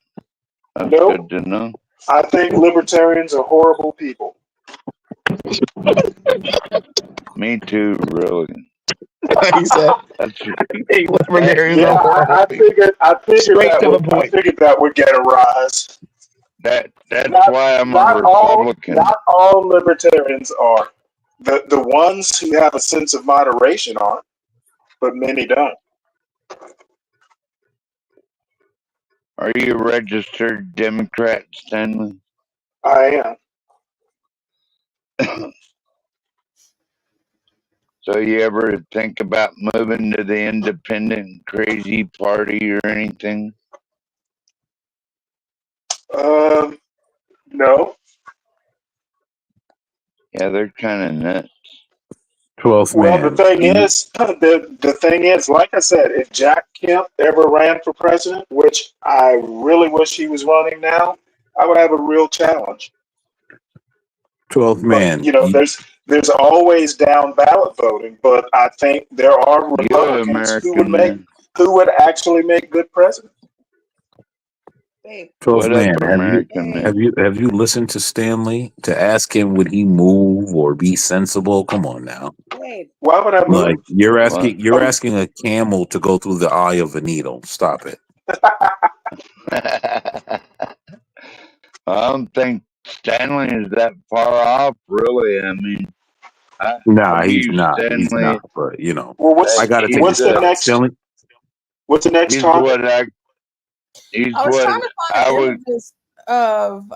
That's Nope. good to know. I think libertarians are horrible people. Me too, really. He said, "Libertarians are horrible." I figured that would get a rise. That's why I'm a Republican. Not all libertarians are. The ones who have a sense of moderation are, but many don't. Are you a registered Democrat, Stanley? I am. So you ever think about moving to the independent crazy party or anything? No. Yeah, they're kind of nuts. 12th Well, man. the thing is, like I said, if Jack Kemp ever ran for president, which I really wish he was running now, I would have a real challenge. 12th man. But, you know, there's always down ballot voting, but I think there are Republicans who would actually make good presidents. 12th man. Have you listened to Stanley to ask him would he move or be sensible? Come on now. Why would I move? Like you're asking a camel to go through the eye of a needle. Stop it. I don't think Stanley is that far off, really. I mean, he's not. He's not. But you know, well, I got to take what's the next? Stanley. What's the next topic? I was trying to find images of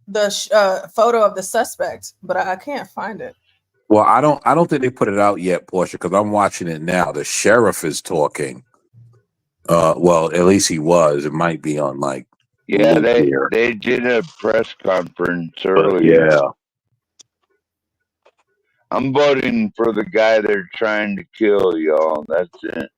the photo of the suspect, but I can't find it. Well, I don't think they put it out yet, Portia, because I'm watching it now. The sheriff is talking. Well, at least he was. It might be on like. Yeah, they did a press conference earlier. Yeah. I'm voting for the guy they're trying to kill, y'all. That's it.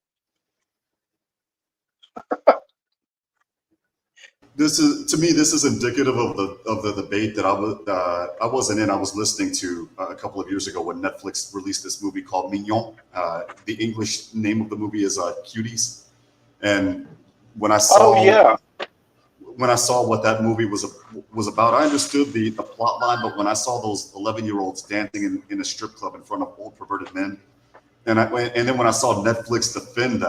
This is indicative of the debate that I wasn't in. I was listening to a couple of years ago when Netflix released this movie called Mignon. The English name of the movie is Cuties. And when I saw what that movie was about, I understood the plot line. But when I saw those 11-year-olds dancing in a strip club in front of old perverted men, and then when I saw Netflix defend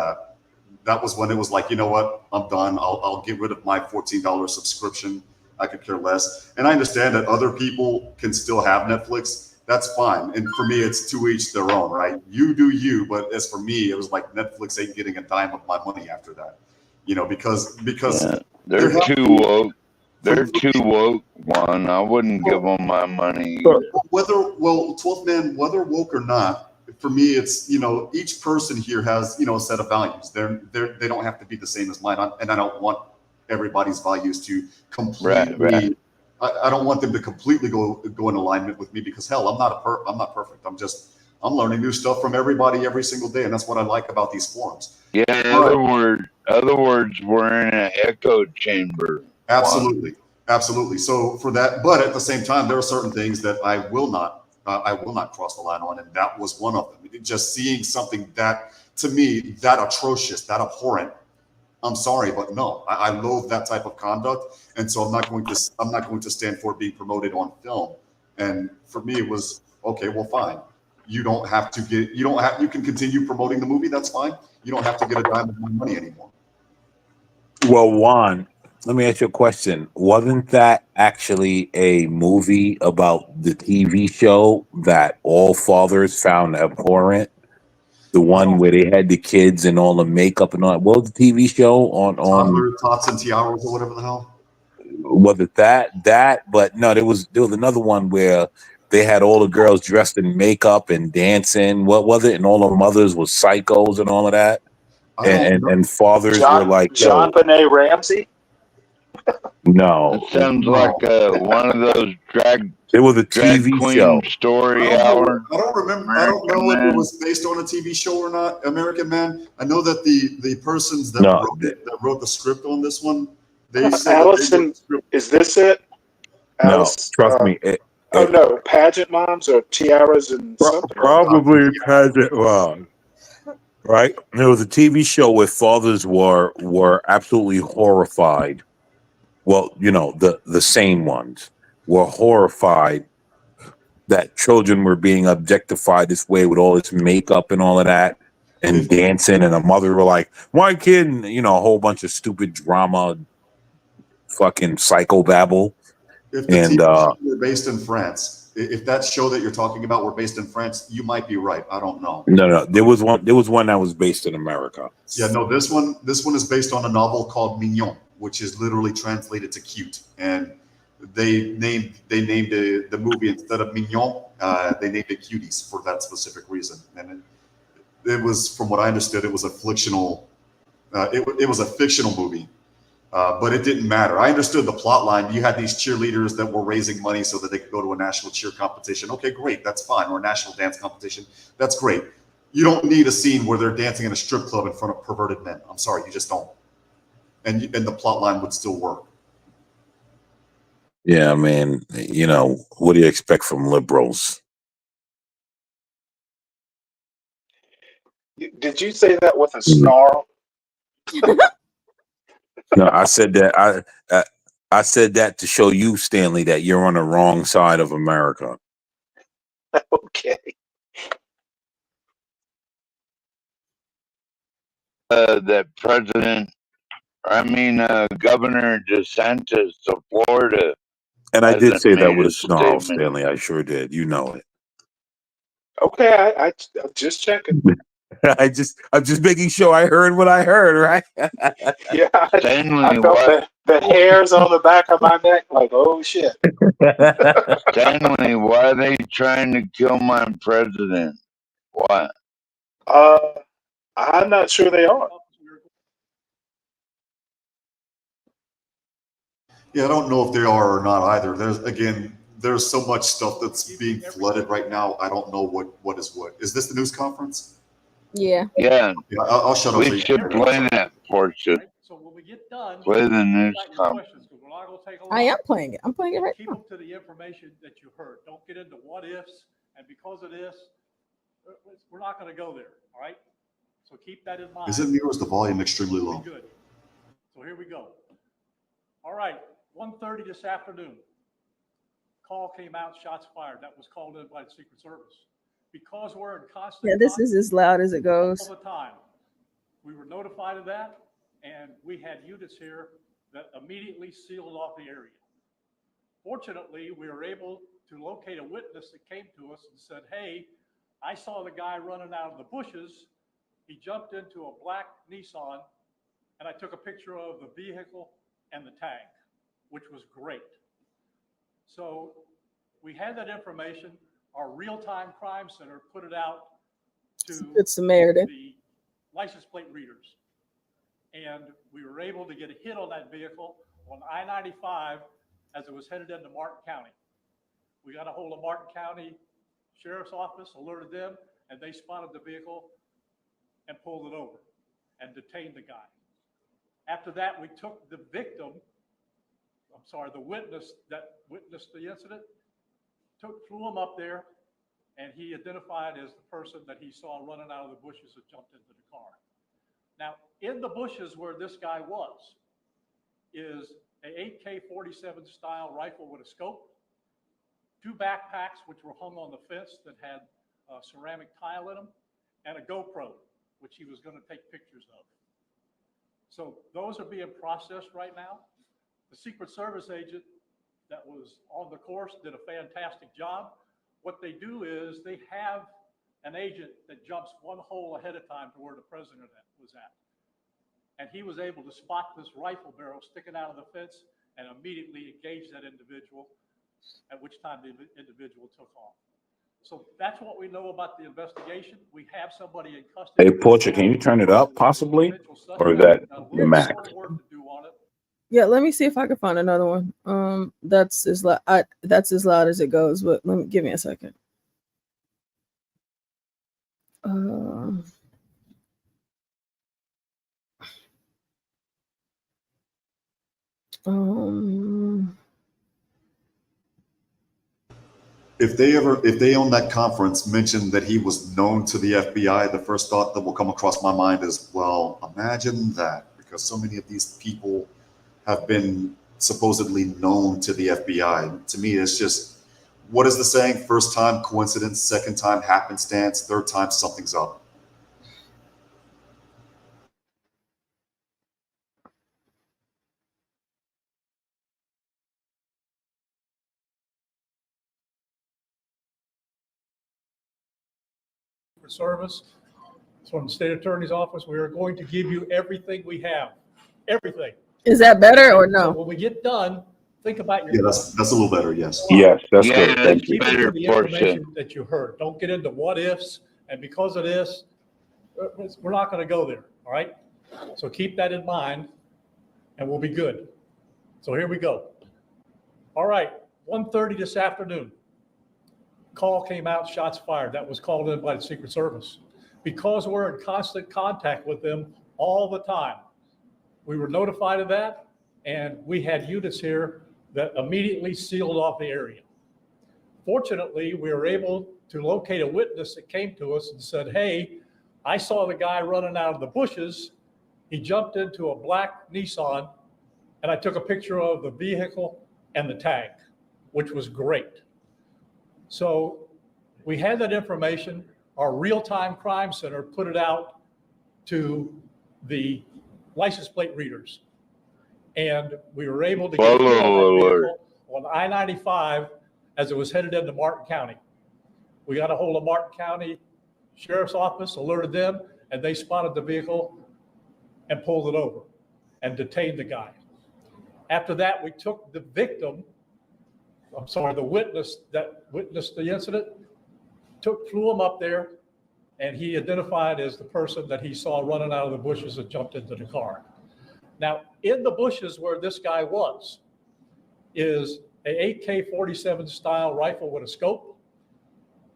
that was when it was like, you know what, I'm done. I'll get rid of my $14 subscription. I could care less. And I understand that other people can still have Netflix. That's fine. And for me, it's to each their own, right? You do you. But as for me, it was like Netflix ain't getting a dime of my money after that. You know, because they're too woke. They're too woke. One, I wouldn't give them my money either. Whether 12th man, whether woke or not, for me, it's each person here has a set of values. They don't have to be the same as mine, and I don't want everybody's values to completely. Right. I don't want them to completely go in alignment with me because hell, I'm not perfect. I'm learning new stuff from everybody every single day, and that's what I like about these forums. Yeah, in other words, we're in an echo chamber. Absolutely. Absolutely. So for that, but at the same time, there are certain things that I will not cross the line on, and that was one of them. Just seeing something that, to me, that atrocious, that abhorrent. I'm sorry, but no, I loathe that type of conduct, and so I'm not going to stand for it being promoted on film. And for me, it was okay. Well, fine. You can continue promoting the movie. That's fine. You don't have to get a dime of my money anymore. Well, Juan, let me ask you a question. Wasn't that actually a movie about the TV show that all fathers found abhorrent? The one where they had the kids and all the makeup and all that. What was the TV show on Toddler Tots and Tiaras or whatever the hell? Was it that? But no, there was another one where they had all the girls dressed in makeup and dancing. What was it? And all the mothers were psychos and all of that. And fathers were like, John Benet Ramsey. No, it sounds like one of those drag. It was a TV queen show. Story hour. I don't remember. I don't know if it was based on a TV show or not. American Man. I know that the persons that wrote the script on this one, they said Allison, is this it? Alice, no, trust me. Oh no, pageant moms or tiaras and something. Probably pageant moms. Right? There was a TV show where fathers were absolutely horrified. Well, the same ones were horrified that children were being objectified this way with all this makeup and all of that and dancing, and a mother were like, "My kid," and, a whole bunch of stupid drama, fucking psychobabble. If the TV show were based in France, if that show that you're talking about were based in France, you might be right. I don't know. No, there was one that was based in America. Yeah, no, this one is based on a novel called Mignon, which is literally translated to cute. And they named the movie, instead of Mignon, they named it Cuties for that specific reason. And it was, from what I understood, it was a fictional movie. But it didn't matter. I understood the plot line. You had these cheerleaders that were raising money so that they could go to a national cheer competition. Okay, great, that's fine. Or a national dance competition. That's great. You don't need a scene where they're dancing in a strip club in front of perverted men. I'm sorry, you just don't. And the plot line would still work. Yeah, I mean, what do you expect from liberals? Did you say that with a snarl? No, I said that. I said that to show you, Stanley, that you're on the wrong side of America. Okay. That Governor DeSantis of Florida. And I did say that with a snarl, Stanley. I sure did. You know it. Okay, I'm just checking. I'm just making sure I heard what I heard, right? Yeah, I felt the hairs on the back of my neck, like, oh shit. Stanley, why are they trying to kill my president? What? I'm not sure they are. Yeah, I don't know if they are or not either. There's so much stuff that's being flooded right now. I don't know what is what. Is this the news conference? Yeah. Yeah. I'll shut up. We should play that portion. So when we get done, play the news conference. I am playing it. I'm playing it right Keep now. them to the information that you heard. Don't get into what ifs. And because of this, we're not going to go there. All right. So keep that in mind. Is it me or is the volume extremely low? Good. So here we go. All right. 1:30 this afternoon. Call came out, shots fired. That was called in by the Secret Service. Because we're in constant Yeah, this is as loud as it goes. all the time. We were notified of that, and we had units here that immediately sealed off the area. Fortunately, we were able to locate a witness that came to us and said, hey, I saw the guy running out of the bushes. He jumped into a black Nissan, and I took a picture of the vehicle and the tank. which was great. So we had that information. Our real-time crime center put it out to Good Samaritan. the license plate readers. And we were able to get a hit on that vehicle on I-95 as it was headed into Martin County. We got a hold of Martin County Sheriff's Office, alerted them, and they spotted the vehicle and pulled it over and detained the guy. After that, we took the the witness that witnessed the incident, flew him up there, and he identified as the person that he saw running out of the bushes and jumped into the car. Now, in the bushes where this guy was is a 8K-47 style rifle with a scope, 2 backpacks which were hung on the fence that had ceramic tile in them, and a GoPro, which he was going to take pictures of. So those are being processed right now. The Secret Service agent that was on the course did a fantastic job. What they do is they have an agent that jumps one hole ahead of time to where the president was at. And he was able to spot this rifle barrel sticking out of the fence and immediately engage that individual, at which time the individual took off. So that's what we know about the investigation. We have somebody in custody. Hey, Portia, can you turn it up possibly? Or is that the max? Yeah, let me see if I can find another one. That's as loud. That's as loud as it goes. But give me a second. If they on that conference mentioned that he was known to the FBI, the first thought that will come across my mind is, well, imagine that, because so many of these people have been supposedly known to the FBI. To me, it's just, what is the saying? First time coincidence, second time happenstance, third time something's up. Service from the state attorney's office. We are going to give you everything we have. Everything. Is that better or no? So when we get done, think about your. Yeah, that's a little better. Yes. Yes, that's good. Thank you. Keep it to the information that you heard. Don't get into what ifs. And because of this, we're not going to go there. All right. So keep that in mind and we'll be good. So here we go. All right. 1:30 this afternoon. Call came out, shots fired. That was called in by the Secret Service. Because we're in constant contact with them all the time, we were notified of that, and we had units here that immediately sealed off the area. Fortunately, we were able to locate a witness that came to us and said, hey, I saw the guy running out of the bushes. He jumped into a black Nissan, and I took a picture of the vehicle and the tag, which was great. So we had that information. Our real-time crime center put it out to the license plate readers. And we were able to get a hit on that vehicle on I-95 as it was headed into Martin County. We got a hold of Martin County Sheriff's Office, alerted them, and they spotted the vehicle and pulled it over and detained the guy. After that, we took the the witness that witnessed the incident, flew him up there, and he identified as the person that he saw running out of the bushes and jumped into the car. Now, in the bushes where this guy was is a 8K-47 style rifle with a scope,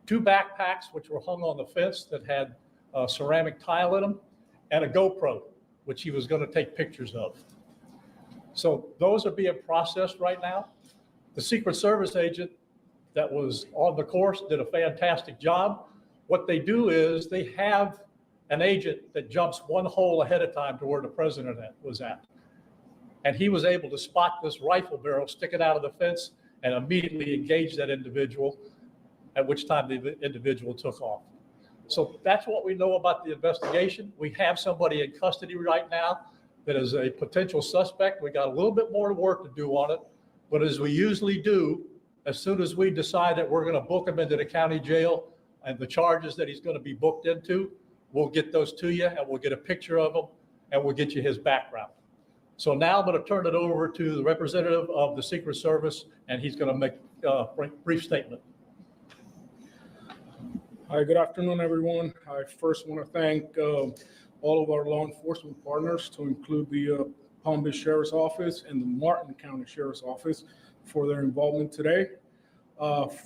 2 backpacks which were hung on the fence that had ceramic tile in them, and a GoPro, which he was going to take pictures of. So those are being processed right now. The Secret Service agent that was on the course did a fantastic job. What they do is they have an agent that jumps one hole ahead of time to where the president was at. And he was able to spot this rifle barrel sticking out of the fence and immediately engage that individual, at which time the individual took off. So that's what we know about the investigation. We have somebody in custody right now that is a potential suspect. We got a little bit more work to do on it. But as we usually do, as soon as we decide that we're going to book him into the county jail and the charges that he's going to be booked into, we'll get those to you and we'll get a picture of him and we'll get you his background. So now I'm going to turn it over to the representative of the Secret Service, and he's going to make a brief statement. Hi, good afternoon, everyone. I first want to thank all of our law enforcement partners, to include the Palm Beach Sheriff's Office and the Martin County Sheriff's Office, for their involvement today.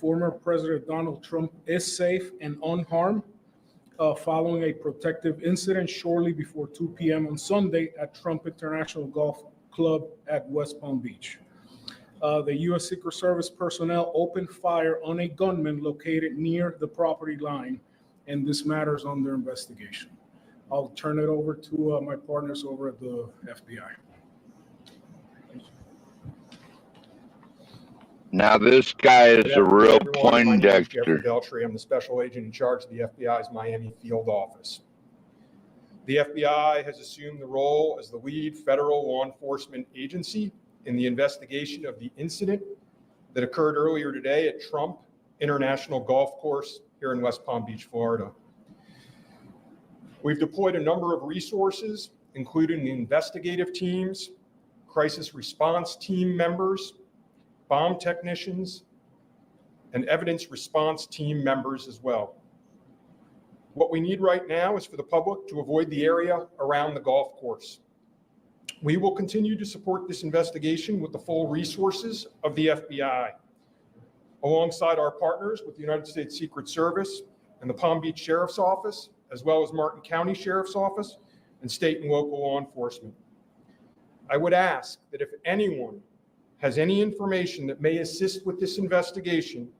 Former President Donald Trump is safe and unharmed following a protective incident shortly before 2 p.m. on Sunday at Trump International Golf Club at West Palm Beach. The U.S. Secret Service personnel opened fire on a gunman located near the property line, and this matter is under investigation. I'll turn it over to my partners over at the FBI. Now this guy is a real Poindexter. Jeffrey Beltry. I'm the special agent in charge of the FBI's Miami field office. The FBI has assumed the role as the lead federal law enforcement agency in the investigation of the incident that occurred earlier today at Trump International Golf Course here in West Palm Beach, Florida. We've deployed a number of resources, including the investigative teams, crisis response team members, bomb technicians, and evidence response team members as well. What we need right now is for the public to avoid the area around the golf course. We will continue to support this investigation with the full resources of the FBI, alongside our partners with the United States Secret Service and the Palm Beach Sheriff's Office, as well as Martin County Sheriff's Office and state and local law enforcement. I would ask that if anyone has any information that may assist with this investigation,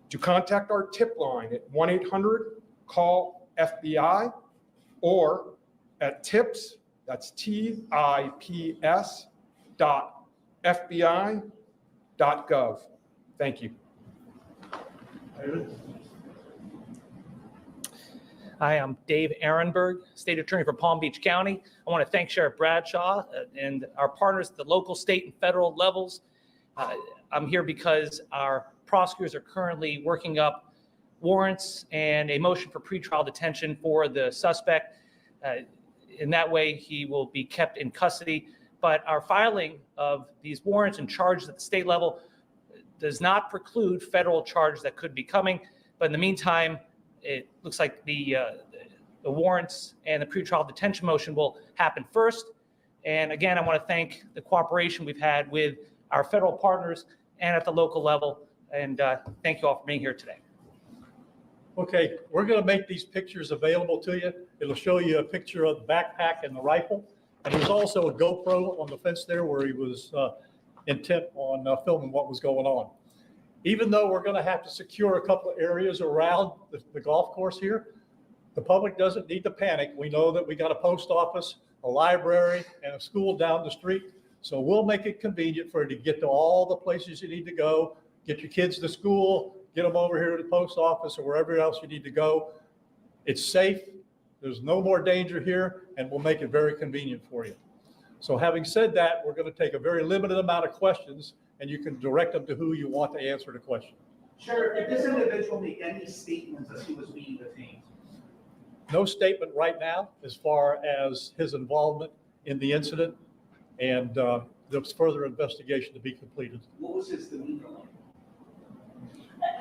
to contact our tip line at 1-800-CALL-FBI or at tips, that's TIPS .fbi.gov. Thank you. Hi, I'm Dave Ehrenberg, State Attorney for Palm Beach County. I want to thank Sheriff Bradshaw and our partners at the local, state, and federal levels. I'm here because our prosecutors are currently working up warrants and a motion for pretrial detention for the suspect. In that way, he will be kept in custody. But our filing of these warrants and charges at the state level does not preclude federal charges that could be coming. But in the meantime, it looks like the warrants and the pretrial detention motion will happen first. And again, I want to thank the cooperation we've had with our federal partners and at the local level. And thank you all for being here today. Okay, we're going to make these pictures available to you. It'll show you a picture of the backpack and the rifle. And there's also a GoPro on the fence there where he was intent on filming what was going on. Even though we're going to have to secure a couple of areas around the golf course here, the public doesn't need to panic. We know that we got a post office, a library, and a school down the street. So we'll make it convenient for you to get to all the places you need to go, get your kids to school, get them over here to the post office or wherever else you need to go. It's safe. There's no more danger here, and we'll make it very convenient for you. So having said that, we're going to take a very limited amount of questions, and you can direct them to who you want to answer the question. Sure. Did this individual make any statements as he was being detained? No statement right now as far as his involvement in the incident, and there's further investigation to be completed. What was his demeanor like?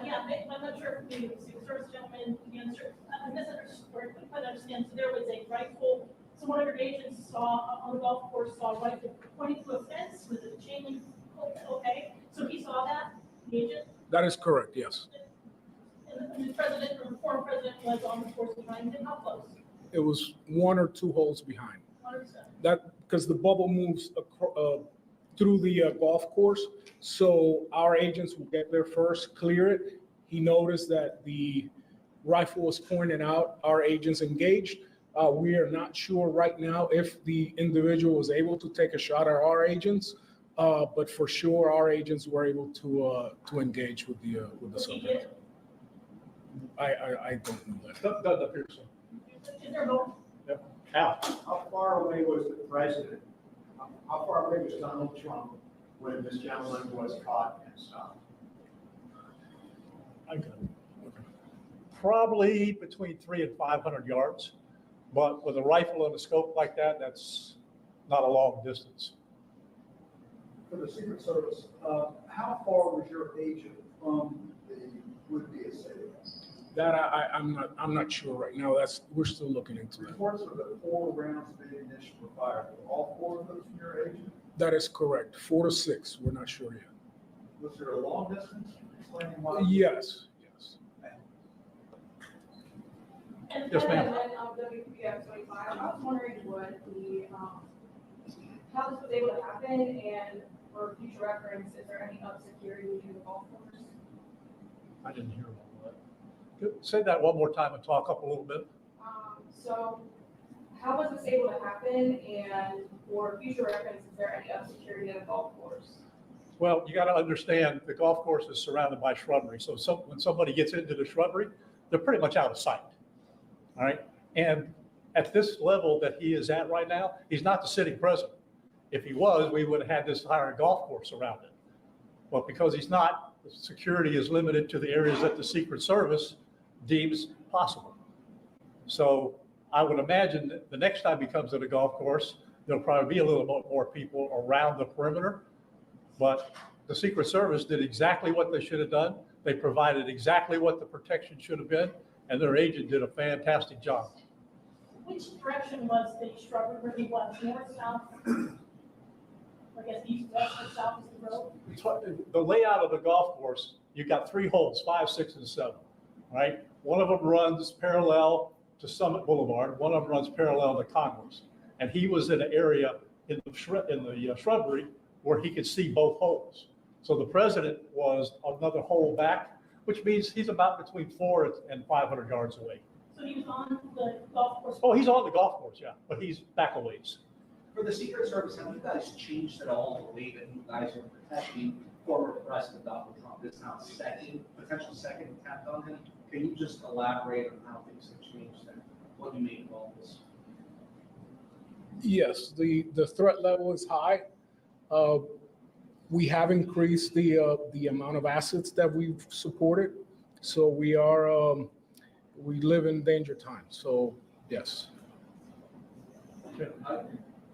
Yeah, I'm not sure if the Secret Service gentleman answered. I misunderstood. I couldn't understand. So there was a rifle. So one of your agents saw on the golf course saw a rifle pointing to a fence with a chain link. Okay, so he saw that, the agent? That is correct, yes. And the president or the former president was on the course behind him. How close? It was 1 or 2 holes behind. 100%. That because the bubble moves through the golf course, so our agents will get there first, clear it. He noticed that the rifle was pointed out. Our agents engaged. We are not sure right now if the individual was able to take a shot at our agents, but for sure our agents were able to engage with the subject. I don't know that. Doesn't appear so. Is there more? Yep. How far away was the president? How far away was Donald Trump when this gentleman was caught and stopped? Probably between 300 and 500 yards, but with a rifle and a scope like that, that's not a long distance. For the Secret Service, how far was your agent from the would-be assailant? That I'm not sure right now. We're still looking into that. Reports of the 4 rounds of ammunition were fired. Were all 4 of those from your agent? That is correct. 4 to 6. We're not sure yet. Was there a long distance? Explaining why? Yes. And Yes, ma'am. WPF 25, I was wondering what how this was able to happen, and for future reference, is there any up security in the golf course? I didn't hear all that. Say that one more time and talk up a little bit. So how was this able to happen, and for future reference, is there any up security in the golf course? Well, you got to understand the golf course is surrounded by shrubbery. So when somebody gets into the shrubbery, they're pretty much out of sight. All right. And at this level that he is at right now, he's not the sitting president. If he was, we would have had this entire golf course around it. But because he's not, the security is limited to the areas that the Secret Service deems possible. So I would imagine that the next time he comes to the golf course, there'll probably be a little bit more people around the perimeter. But the Secret Service did exactly what they should have done. They provided exactly what the protection should have been, and their agent did a fantastic job. Which direction was the shrubbery where he was? North, south? I guess east, west, or south is the road? The layout of the golf course, you've got 3 holes, 5, 6, and 7, right? One of them runs parallel to Summit Boulevard. One of them runs parallel to Congress. And he was in an area in the shrubbery where he could see both holes. So the president was another hole back, which means he's about between 400 and 500 yards away. So he was on the golf course? Oh, he's on the golf course, yeah, but he's back a ways. For the Secret Service, have you guys changed at all the way that you guys are protecting former President Donald Trump? This now potential second attempt on him. Can you just elaborate on how things have changed and what you make of all this? Yes, the threat level is high. We have increased the amount of assets that we've supported. So we live in danger times. So yes.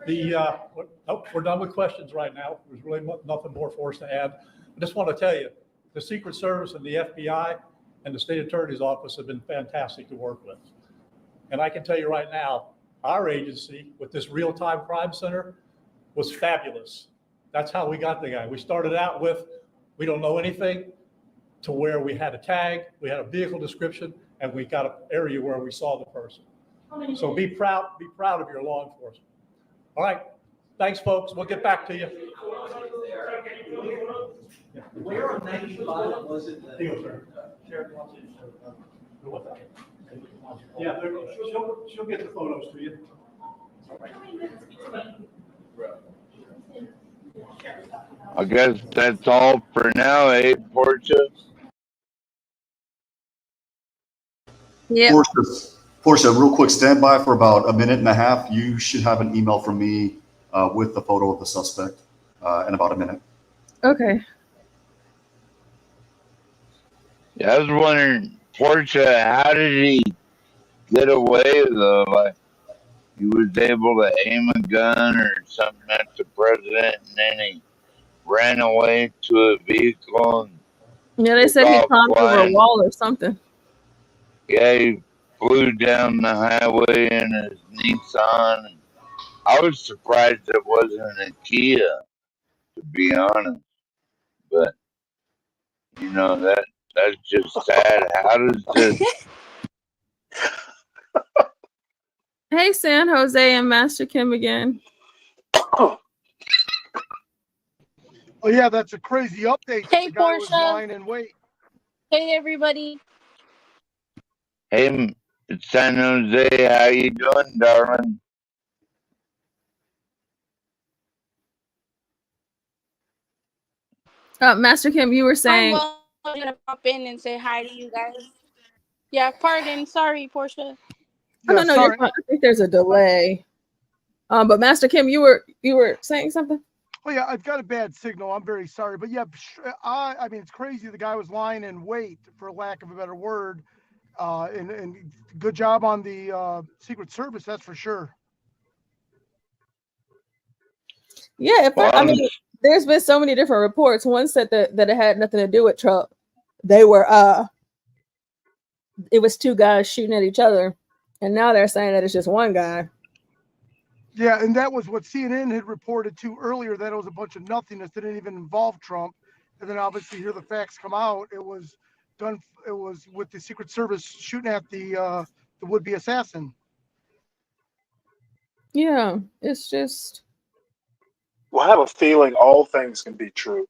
We're done with questions right now. There's really nothing more for us to add. I just want to tell you, the Secret Service and the FBI and the State Attorney's Office have been fantastic to work with. And I can tell you right now, our agency with this real-time crime center was fabulous. That's how we got the guy. We started out with, we don't know anything, to where we had a tag, we had a vehicle description, and we got an area where we saw the person. So be proud of your law enforcement. All right, thanks, folks. We'll get back to you. Where on 95 was it that Sheriff wanted Yeah, she'll get the photos to you. I guess that's all for now, Portia? Yeah. Portia, real quick, stand by for about 1.5 minutes. You should have an email from me with the photo of the suspect in about a minute. Okay. Yeah, I was wondering, Portia, how did he get away though? Like, he was able to aim a gun or something at the president, and then he ran away to a vehicle. And yeah, they said he climbed over a wall or something. Yeah, he flew down the highway in his Nissan. And I was surprised it wasn't a Kia, to be honest. But you know that's just sad. How does this? Hey, San Jose and Master Kim again. Oh yeah, that's a crazy update. Hey, the guy was Portia. lying in wait. Hey, everybody. Hey, it's San Jose. How you doing, darling? Master Kim, you were saying. I'm gonna pop in and say hi to you guys. Yeah, pardon. Sorry, Portia. Oh, no, you're fine. I think there's a delay. But Master Kim, you were saying something? Oh yeah, I've got a bad signal. I'm very sorry, but yeah, I mean it's crazy. The guy was lying in wait, for lack of a better word, and good job on the Secret Service, that's for sure. Yeah, Well, I mean, there's been so many different reports. One said that it had nothing to do with Trump. They were it was two guys shooting at each other, and now they're saying that it's just one guy. Yeah, and that was what CNN had reported to earlier, that it was a bunch of nothingness that didn't even involve Trump. And then obviously here the facts come out. It was with the Secret Service shooting at the would-be assassin. Yeah, it's just. Well, I have a feeling all things can be true.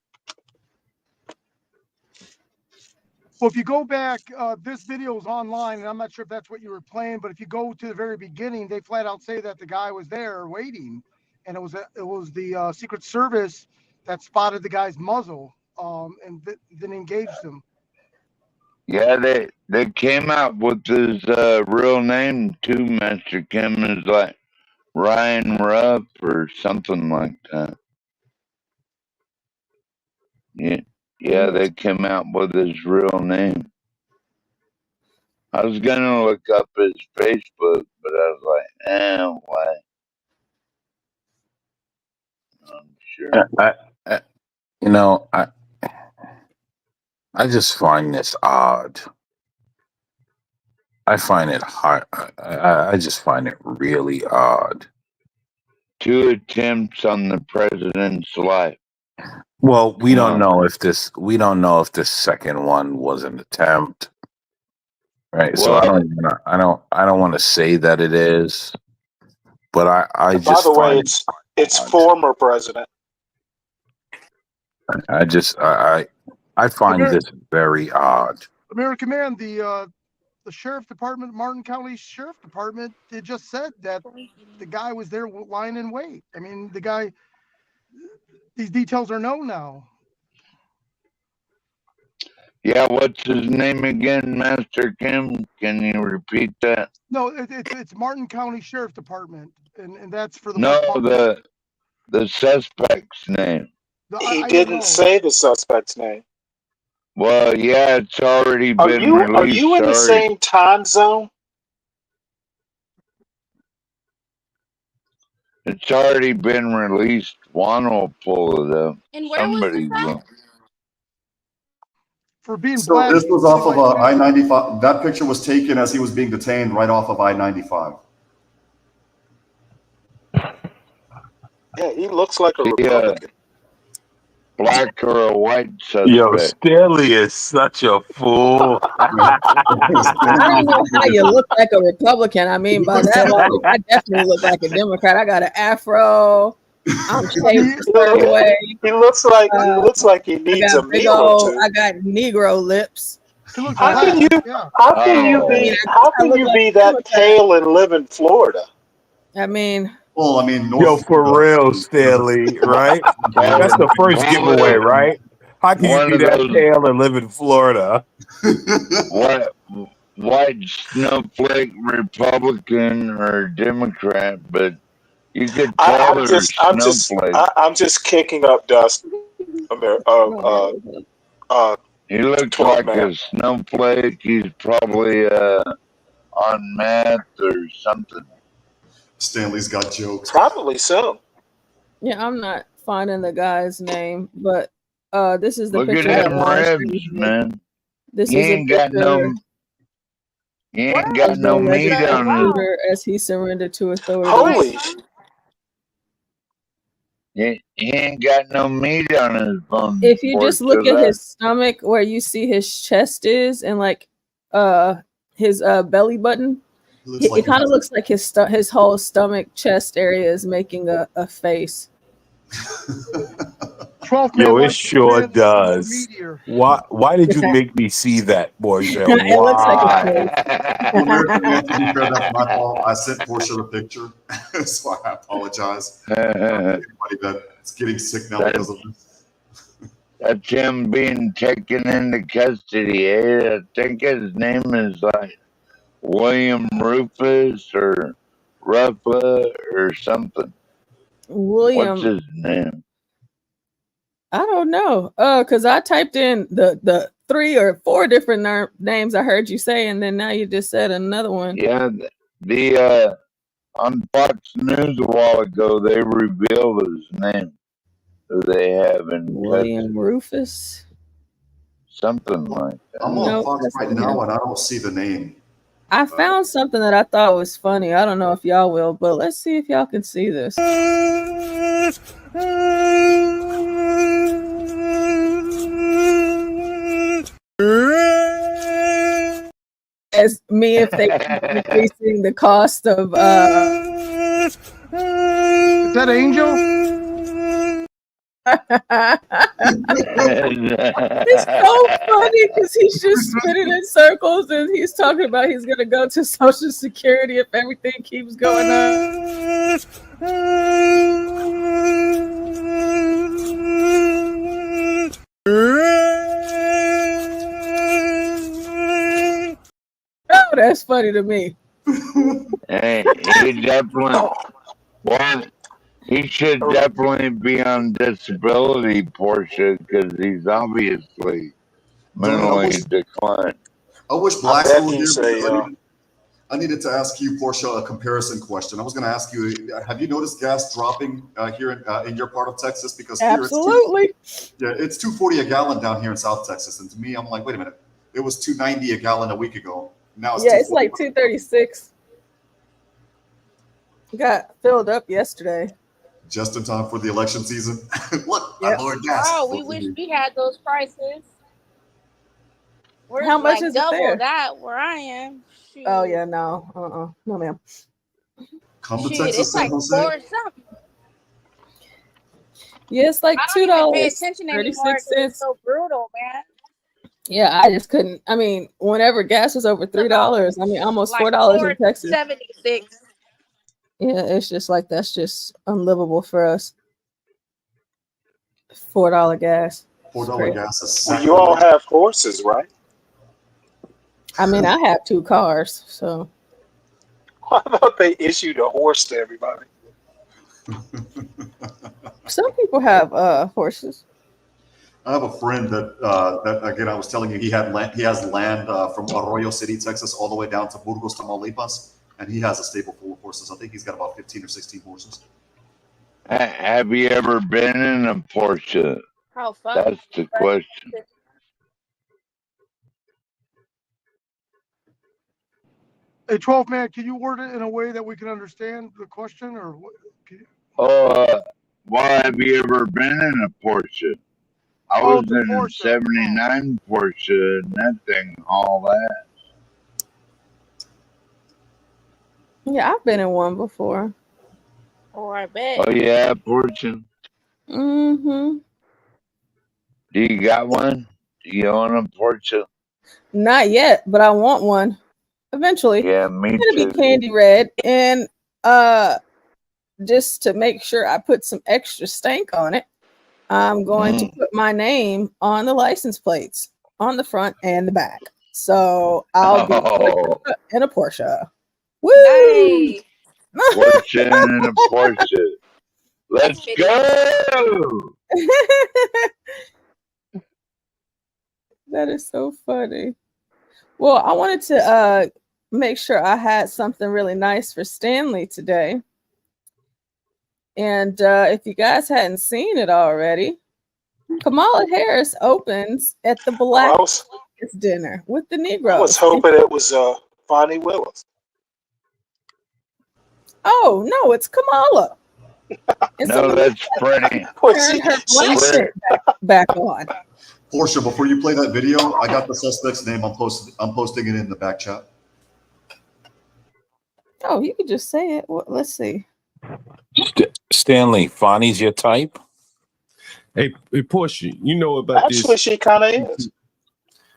Well, if you go back, this video is online, and I'm not sure if that's what you were playing, but if you go to the very beginning, they flat out say that the guy was there waiting, and it was the Secret Service that spotted the guy's muzzle, and then engaged him. Yeah, they came out with his real name too. Master Kim is like Ryan Ruff or something like that. Yeah, they came out with his real name. I was gonna look up his Facebook, but I was like, why? I'm sure. I just find this odd. I find it hard. I just find it really odd. 2 attempts on the president's life. Well, we don't know if this second one was an attempt, right? So I don't want to say that it is, but I just. By the way, it's former president. I find this very odd. American Man, the sheriff department, Martin County Sheriff Department, it just said that the guy was there lying in wait. I mean, the guy. These details are known now. Yeah, what's his name again, Master Kim? Can you repeat that? No, it's Martin County Sheriff Department, and that's for the the suspect's name. He didn't say the suspect's name. Well, yeah, it's already been released. Are you in the same time zone? It's already been released. Juan will pull it up. And where Somebody was will. For being So black. this was off of I-95. That picture was taken as he was being detained right off of I-95. Yeah, he looks like a Republican. Black or a white suspect. Yo, Stanley is such a fool. I don't know how you look like a Republican. I mean, by that logic, I definitely look like a Democrat. I got an afro. I'm shaved a certain way. He looks like he needs a meal or two. I got Negro lips. How can you be that pale and live in Florida? I mean. Well, I mean, yo, for real, Stanley, right? That's the first giveaway, right? How can you be that pale and live in Florida? White snowflake Republican or Democrat, but you could tell I'm just kicking up dust. He looks like a snowflake. He's probably on meth or something. Stanley's got jokes. Probably so. Yeah, I'm not finding the guy's name, but this is the Look picture. at them ribs, man. This he is ain't got no. He ain't got no meat on him. As he surrendered to authorities. Holy! He ain't got no meat on his bones. If you just look at his stomach, where you see his chest is, and like his belly button. It kind of looks like his whole stomach, chest area is making a face. Yo, it sure does. Why did you make me see that, Portia? It looks like a To be fair, that's my fault. I sent Portia the picture, so I apologize. Anybody that's getting sick now because of this. That's him being taken into custody. I think his name is like William Rufus or Ruffa or something. William. What's his name? I don't know. Because I typed in the 3 or 4 different names I heard you say, and then now you just said another one. Yeah, the On Fox News a while ago, they revealed his name. Who they have in William Texas. Rufus. Something like that. I'm on No, Fox that's right not now, him. and I don't see the name. I found something that I thought was funny. I don't know if y'all will, but let's see if y'all can see this. As me if they keep increasing the cost of Is that Angel? It's so funny because he's just spinning in circles and he's talking about he's gonna go to Social Security if everything keeps going up. Oh, that's funny to me. Hey, he definitely. Well, he should definitely be on disability, Portia, because he's obviously mentally declined. I wish I Blackson bet was he's here because a. I needed to ask you, Portia, a comparison question. I was going to ask you, have you noticed gas dropping here in your part of Texas? Because here Absolutely. it's $2.40 a gallon down here in South Texas, and to me, I'm like, wait a minute, it was $2.90 a gallon a week ago. Now it's It's $2.40. like 236. Got filled up yesterday. Just in time for the election season. Look, I lowered gas. Wow, we wish we had those prices. We're How much like is it double there? that where I am. Shoot. Oh yeah, no, no, ma'am. Come to Shit, Texas, it's San like Jose. 4 something. Yeah, it's like I don't even pay $2, attention anymore 36 because it's cents. so brutal, man. Yeah, I just couldn't. I mean, whenever gas was over $3, I mean, almost Like $4 in Texas. $4.76. Yeah, it's just like that's just unlivable for us. $4 gas. $4 gas is Well, you all have horses, right? I mean, I have 2 cars, so I thought they issued a horse to everybody. some people have horses. I have a friend that again, I was telling you, he has land from Arroyo City, Texas, all the way down to Burgos, Tamaulipas, and he has a stable full of horses. I think he's got about 15 or 16 horses. Have you ever been in a Porsche? How fun. That's the question. Hey, 12 man, can you word it in a way that we can understand the question, or what? Well, have you ever been in a Porsche? I was in a 79 Porsche, and that thing, all that. Yeah, I've been in one before. Oh, I bet. Oh, yeah, Porsche. Mm-hmm. Do you got one? Do you own a Porsche? Not yet, but I want one eventually. Yeah, me It's gonna too. be candy red, and just to make sure I put some extra stank on it, I'm going to put my name on the license plates on the front and the back. So I'll be in a Porsche. Woo! Nice. Porsche and a Porsche. Let's go! That is so funny. Well, I wanted to make sure I had something really nice for Stanley today. And if you guys hadn't seen it already, Kamala Harris opens at the Black dinner with the Negroes. I was hoping it was Bonnie Willis. Oh no, it's Kamala. And no, that's pretty. Turn her black shirt back on. Portia, before you play that video, I got the suspect's name. I'm posting it in the back chat. Oh, you could just say it. Well, let's see. Stanley, Fonny's your type? Hey, Portia, you know about this? Actually, she kind of is.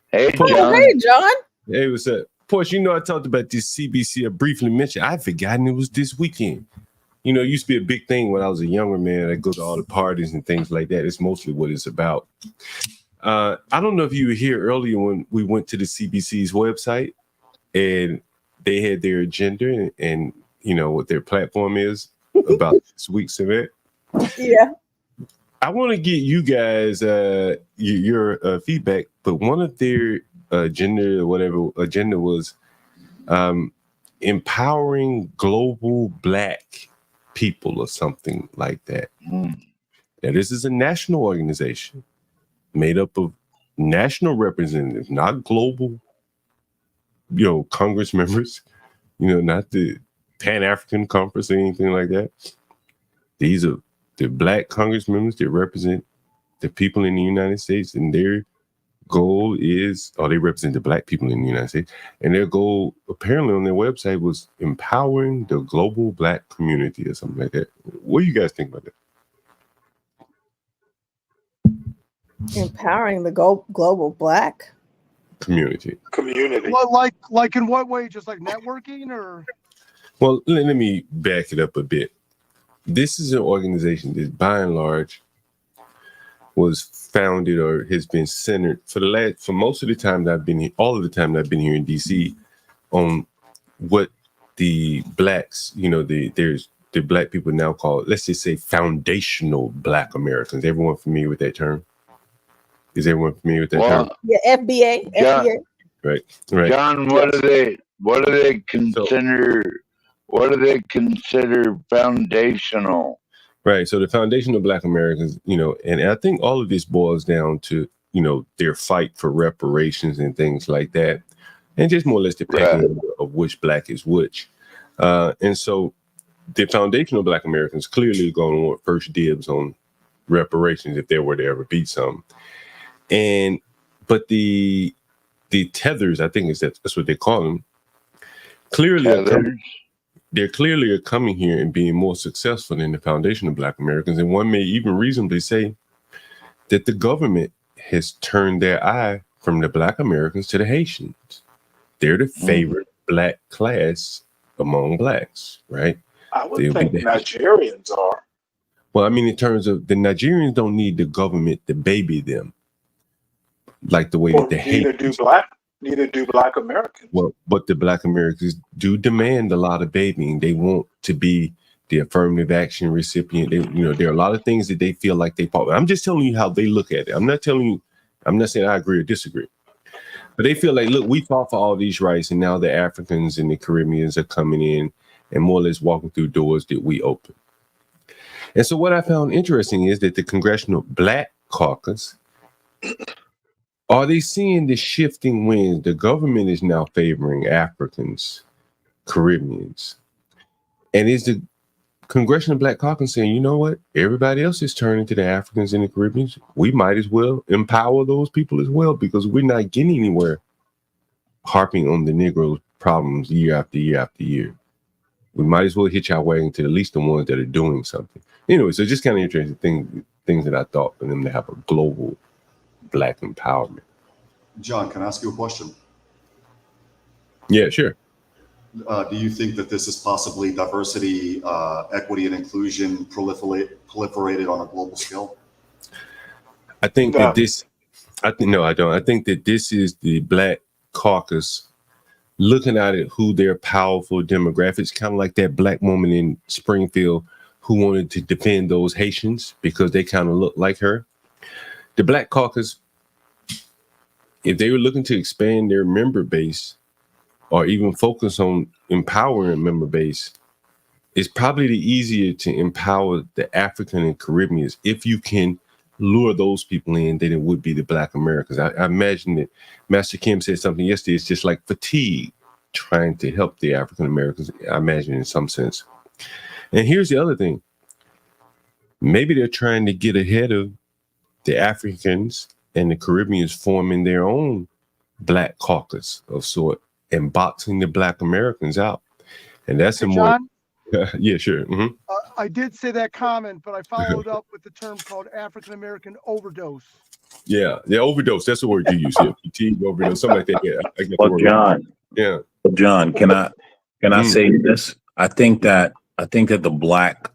Hey, John. Hey, John. Hey, what's up? Portia, you know I talked about this CBC. I briefly mentioned. I'd forgotten it was this weekend. You know, it used to be a big thing when I was a younger man. I go to all the parties and things like that. It's mostly what it's about. I don't know if you were here earlier when we went to the CBC's website and they had their agenda and you know what their platform is about this week's event. Yeah. I want to get you guys your feedback, but one of their agenda was Empowering Global Black People or something like that. Now, this is a national organization made up of national representatives, not global, Congress members, not the Pan-African Conference or anything like that. These are the Black Congress members that represent the people in the United States, and their goal is, they represent the Black people in the United States, and their goal apparently on their website was empowering the global Black community or something like that. What do you guys think about that? Empowering the global Black community. Well, like in what way? Just like networking, or? Well, let me back it up a bit. This is an organization that, by and large, was founded or has been centered for most of the time that I've been here, all of the time that I've been here in DC, on what the Blacks, there's the Black people now call, let's just say, foundational Black Americans. Everyone familiar with that term? Is everyone familiar with that term? Yeah, FBA. John, FBA. Right. John, what do they consider? What do they consider foundational? Right. So the foundational Black Americans, and I think all of this boils down to, their fight for reparations and things like that, and just more or less the pecking of which Black is which. And so the foundational Black Americans clearly going to want first dibs on reparations if there were to ever be some. But the tethers, I think that's what they call them, they're clearly coming here and being more successful than the foundation of Black Americans. And one may even reasonably say that the government has turned their eye from the Black Americans to the Haitians. They're the favorite Black class among Blacks, right? I would think Nigerians are. Well, I mean, in terms of the Nigerians don't need the government to baby them like the way that the Haitians Neither do Black Americans. Well, but the Black Americans do demand a lot of babying. They want to be the affirmative action recipient. There are a lot of things that they feel like they fought. I'm just telling you how they look at it. I'm not saying I agree or disagree. But they feel like, look, we fought for all these rights, and now the Africans and the Caribbeans are coming in and more or less walking through doors that we open. And so what I found interesting is that the Congressional Black Caucus, are they seeing the shifting winds? The government is now favoring Africans, Caribbeans. And is the Congressional Black Caucus saying, you know what? Everybody else is turning to the Africans and the Caribbeans. We might as well empower those people as well, because we're not getting anywhere harping on the Negroes' problems year after year after year. We might as well hitch our wagon to at least the ones that are doing something. Anyway, so just kind of interesting things that I thought for them to have a global Black empowerment. John, can I ask you a question? Yeah, sure. Do you think that this is possibly diversity, equity, and inclusion proliferated on a global scale? I think that no, I don't. I think that this is the Black Caucus looking at it, who their powerful demographics, kind of like that Black woman in Springfield who wanted to defend those Haitians because they kind of look like her. The Black Caucus, if they were looking to expand their member base or even focus on empowering member base, it's probably easier to empower the African and Caribbeans if you can lure those people in than it would be the Black Americans. I imagine that Master Kim said something yesterday. It's just like fatigue trying to help the African Americans, I imagine, in some sense. And here's the other thing. Maybe they're trying to get ahead of the Africans and the Caribbeans forming their own Black Caucus of sort and boxing the Black Americans out. And that's John? Yeah, sure. Mm-hmm. I did say that comment, but I followed up with the term called African American overdose. Yeah, overdose. That's the word you use here. Fatigue, overdose, something like that. Yeah, I get Well, John. Yeah. Well, John, can I say this? I think that the Black,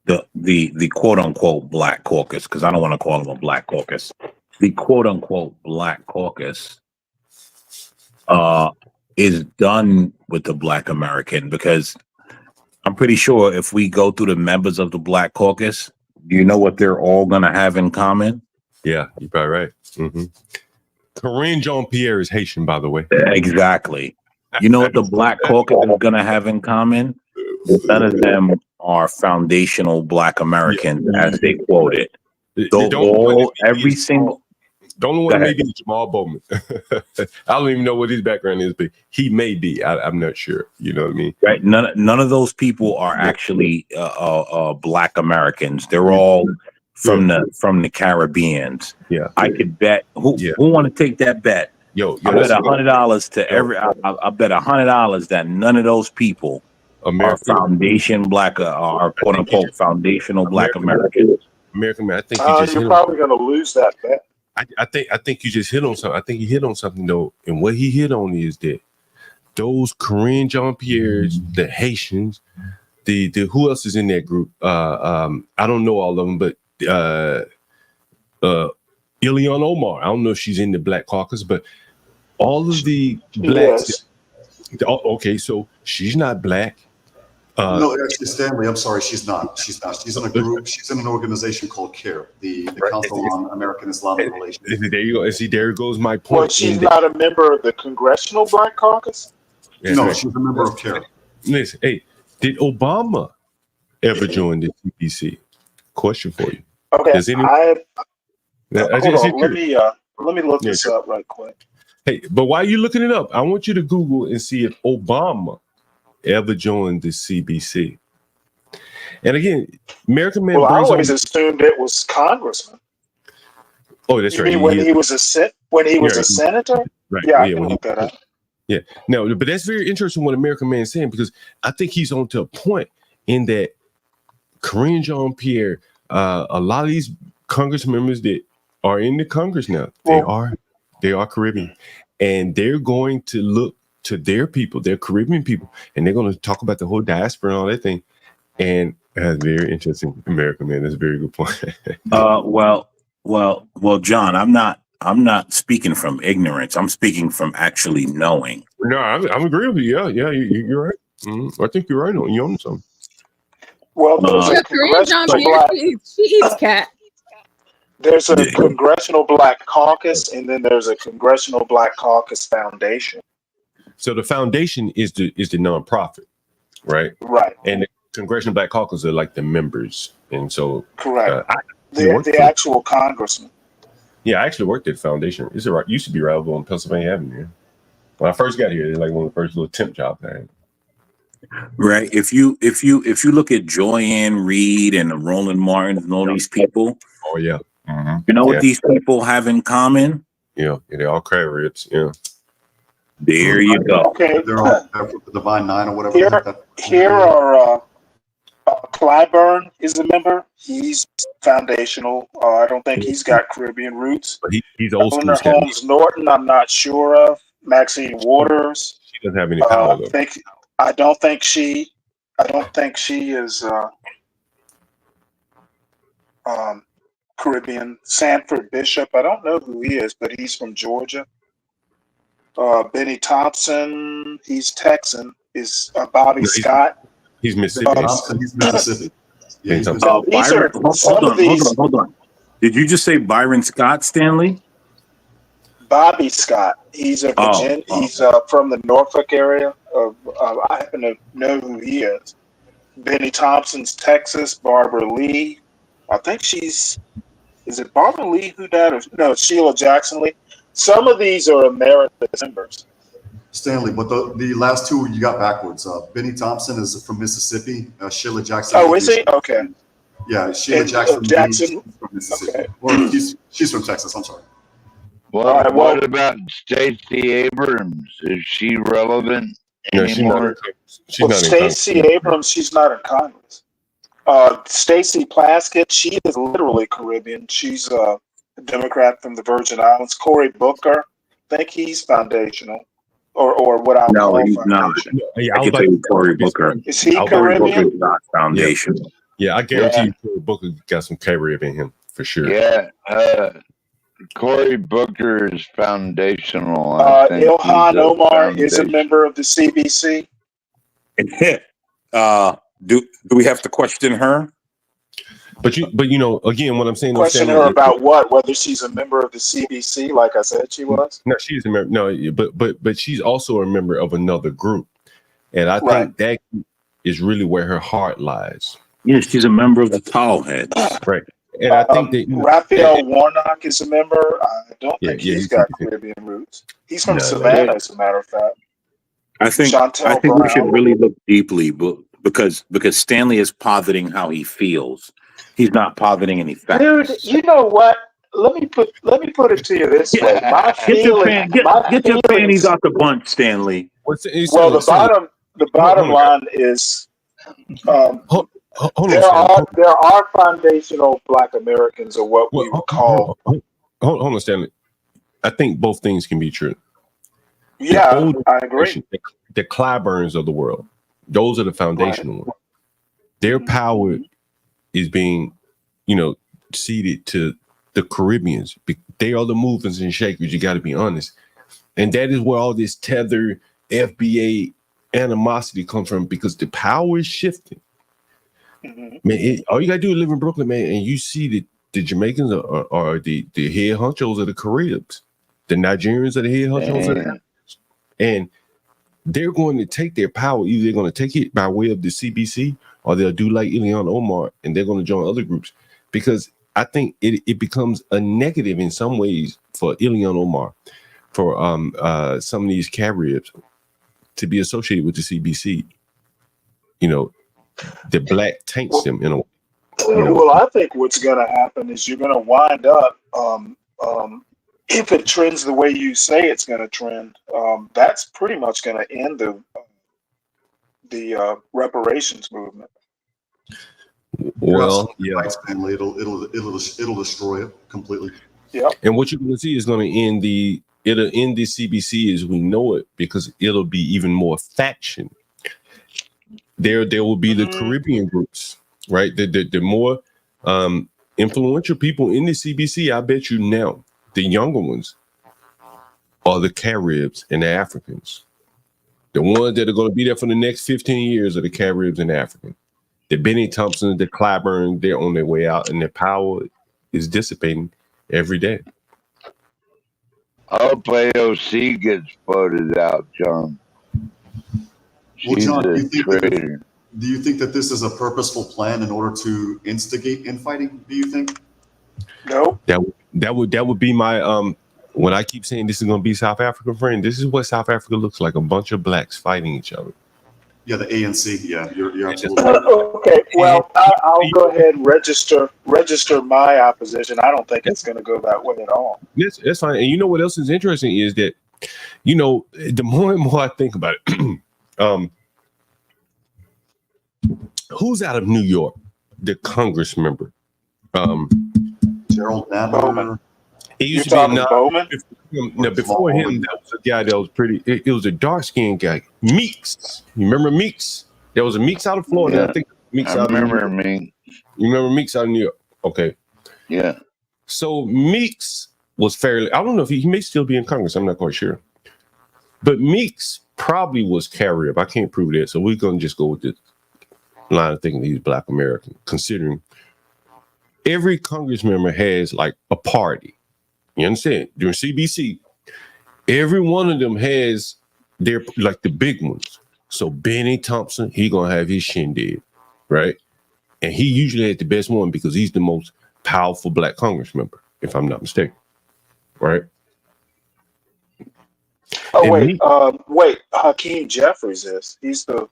the quote unquote Black Caucus, because I don't want to call them a Black Caucus, the quote unquote Black Caucus is done with the Black American, because I'm pretty sure if we go through the members of the Black Caucus, do you know what they're all going to have in common? Yeah, you're probably right. Mm-hmm. Corinne Jean-Pierre is Haitian, by the way. Exactly. You know what the Black Caucus is going to have in common? None of them are foundational Black Americans, as they quote it. Every single. The only one may be Jamal Bowman. I don't even know what his background is, but he may be. I'm not sure. You know what I mean? Right. None of those people are actually Black Americans. They're all from the Caribbeans. Yeah. I could bet. Who want to take that bet? Yo, I bet $100 to every. I bet $100 that none of those people are foundation Black, are quote unquote foundational Black Americans. American man, I think you just you're probably going to lose that bet. I think you just hit on something. I think he hit on something though, and what he hit on is that those Corinne Jean-Pierre's, the Haitians, the who else is in that group? I don't know all of them, but Ilhan Omar. I don't know if she's in the Black Caucus, but all of the blacks. Yes. Okay, so she's not Black. No, actually, Stanley, I'm sorry, she's not. She's in a group. She's in an organization called CARE, the Council on American Islamic Relations. There you go. See, there goes my point. Well, she's not a member of the Congressional Black Caucus? That's no, right. she's a member of CARE. Listen, hey, did Obama ever join the CPC? Question for you. Okay, hold on. Let me look this up right quick. Hey, but while you're looking it up, I want you to Google and see if Obama ever joined the CBC. And again, American Man. Well, I always assumed it was Congressman. Oh, that's right. When he was a senator. Right. Yeah, I can look that up. Yeah. No, but that's very interesting what American Man is saying, because I think he's on to a point in that Corinne Jean-Pierre, a lot of these Congress members that are in the Congress now, they are Caribbean, and they're going to look to their people, their Caribbean people, and they're going to talk about the whole diaspora and all that thing. And that's very interesting, American Man. That's a very good point. Well, John, I'm not speaking from ignorance. I'm speaking from actually knowing. No, I'm agreeing with you. Yeah, you're right. I think you're right. You're on something. Well, Corinne Jean-Pierre, she eats cat. There's a Congressional Black Caucus, and then there's a Congressional Black Caucus Foundation. So the foundation is the nonprofit, right? Right. And the Congressional Black Caucus are like the members, and so correct. The actual congressman. Yeah, I actually worked at the foundation. It used to be right over on Pennsylvania Avenue. When I first got here, it was like one of the first little temp jobs I had. Right. If you look at Joanne Reed and Roland Martin and all these people. Oh yeah. Mm-hmm. You know what these people have in common? Yeah, they're all crab ribs. Yeah. There you go. Okay. They're all the Divine Nine or whatever. Here are Clyburn is a member. He's foundational. I don't think he's got Caribbean roots. But he's old school. Eleanor Holmes Norton, I'm not sure of. Maxine Waters. She doesn't have any power though. I don't think she is Caribbean. Sanford Bishop, I don't know who he is, but he's from Georgia. Benny Thompson, he's Texan. Is Bobby Scott? He's Mississippi. He's Mississippi. Yeah, Hold on. Did you just say Byron Scott, Stanley? Bobby Scott. He's a Virginia. He's from the Norfolk area. I happen to know who he is. Benny Thompson's Texas. Barbara Lee. I think is it Barbara Lee who died? No, Sheila Jackson Lee. Some of these are emeritus members. Stanley, but the last two you got backwards. Benny Thompson is from Mississippi. Sheila Jackson. Oh, is he? Okay. Yeah, Sheila Jackson from Mississippi. Okay. Well, she's from Texas. I'm sorry. Well, what about Stacey Abrams? Is she relevant anymore? Stacey Abrams, she's not in Congress. Stacey Plaskett, she is literally Caribbean. She's a Democrat from the Virgin Islands. Cory Booker, I think he's foundational. Or what I call foundation. Yeah, I can tell you Cory Booker. Is he Caribbean? Not foundation. Yeah, I guarantee you Cory Booker got some Caribbean in him for sure. Yeah, Cory Booker is foundational. Ilhan Omar is a member of the CBC. Do we have to question her? But you know, again, what I'm saying. Question her about what? Whether she's a member of the CBC, like I said she was. No, she's a member. No, but she's also a member of another group, and I think that is really where her heart lies. Yeah, she's a member of the Towelheads. Right. And I think that Raphael Warnock is a member. I don't think he's got Caribbean roots. He's from Savannah, as a matter of fact. I think we should really look deeply, but because Stanley is positing how he feels. He's not positing any facts. Dude, you know what? Let me put it to you this way. Get your panties out the bunch, Stanley. The bottom line is there are foundational Black Americans, or what we would call. Hold on, Stanley. I think both things can be true. Yeah, I agree. The Clyburns of the world, those are the foundational ones. Their power is being, ceded to the Caribbeans. They are the movers and shakers. You got to be honest, and that is where all this tether FBA animosity comes from, because the power is shifting. Man, all you gotta do is live in Brooklyn, man, and you see the Jamaicans are the head honchos of the Caribs, the Nigerians are the head honchos of the, and they're going to take their power. Either they're going to take it by way of the CBC, or they'll do like Ileana Omar, and they're going to join other groups, because I think it becomes a negative in some ways for Ileana Omar, for some of these Caribs to be associated with the CBC. The black taints them in a way. Well, I think what's going to happen is you're going to wind up, if it trends the way you say it's going to trend, that's pretty much going to end the reparations movement. Well, it'll destroy it completely. Yeah. And what you're going to see is going to end it'll end the CBC as we know it, because it'll be even more faction. There will be the Caribbean groups, right? The more influential people in the CBC, I bet you now, the younger ones are the Caribs and the Africans. The ones that are going to be there for the next 15 years are the Caribs and the Africans. The Benny Thompson, the Clyburn, they're on their way out, and their power is dissipating every day. I hope AOC gets voted out, John. Well, She's John, a traitor. Do you think that this is a purposeful plan in order to instigate infighting? Do you think? No. That would be my when I keep saying this is going to be South Africa, friend. This is what South Africa looks like: a bunch of blacks fighting each other. Yeah, the ANC. Yeah, you're absolutely right. Okay, well, I'll go ahead and register my opposition. I don't think it's going to go that way at all. Yes, that's fine. And you know what else is interesting is that, the more and more I think about it. Who's out of New York? The Congress member. Gerald Nadler. He used to be Bowman. Before him, that was a guy that was pretty. It was a dark skinned guy, Meeks. You remember Meeks? There was a Meeks out of Florida. Yeah. I think Meeks I out remember of New York. Meeks. You remember Meeks out of New York? Okay. Yeah. So Meeks was fairly. I don't know if he may still be in Congress. I'm not quite sure. But Meeks probably was Carib. I can't prove that. So we're going to just go with this line of thinking that he's Black American, considering every Congress member has like a party. You understand? During CBC, every one of them has their, like, the big ones. So Benny Thompson, he going to have his shindig, right? And he usually had the best one because he's the most powerful Black Congress member, if I'm not mistaken, right? Oh, wait, Hakeem Jeffries is. He's the...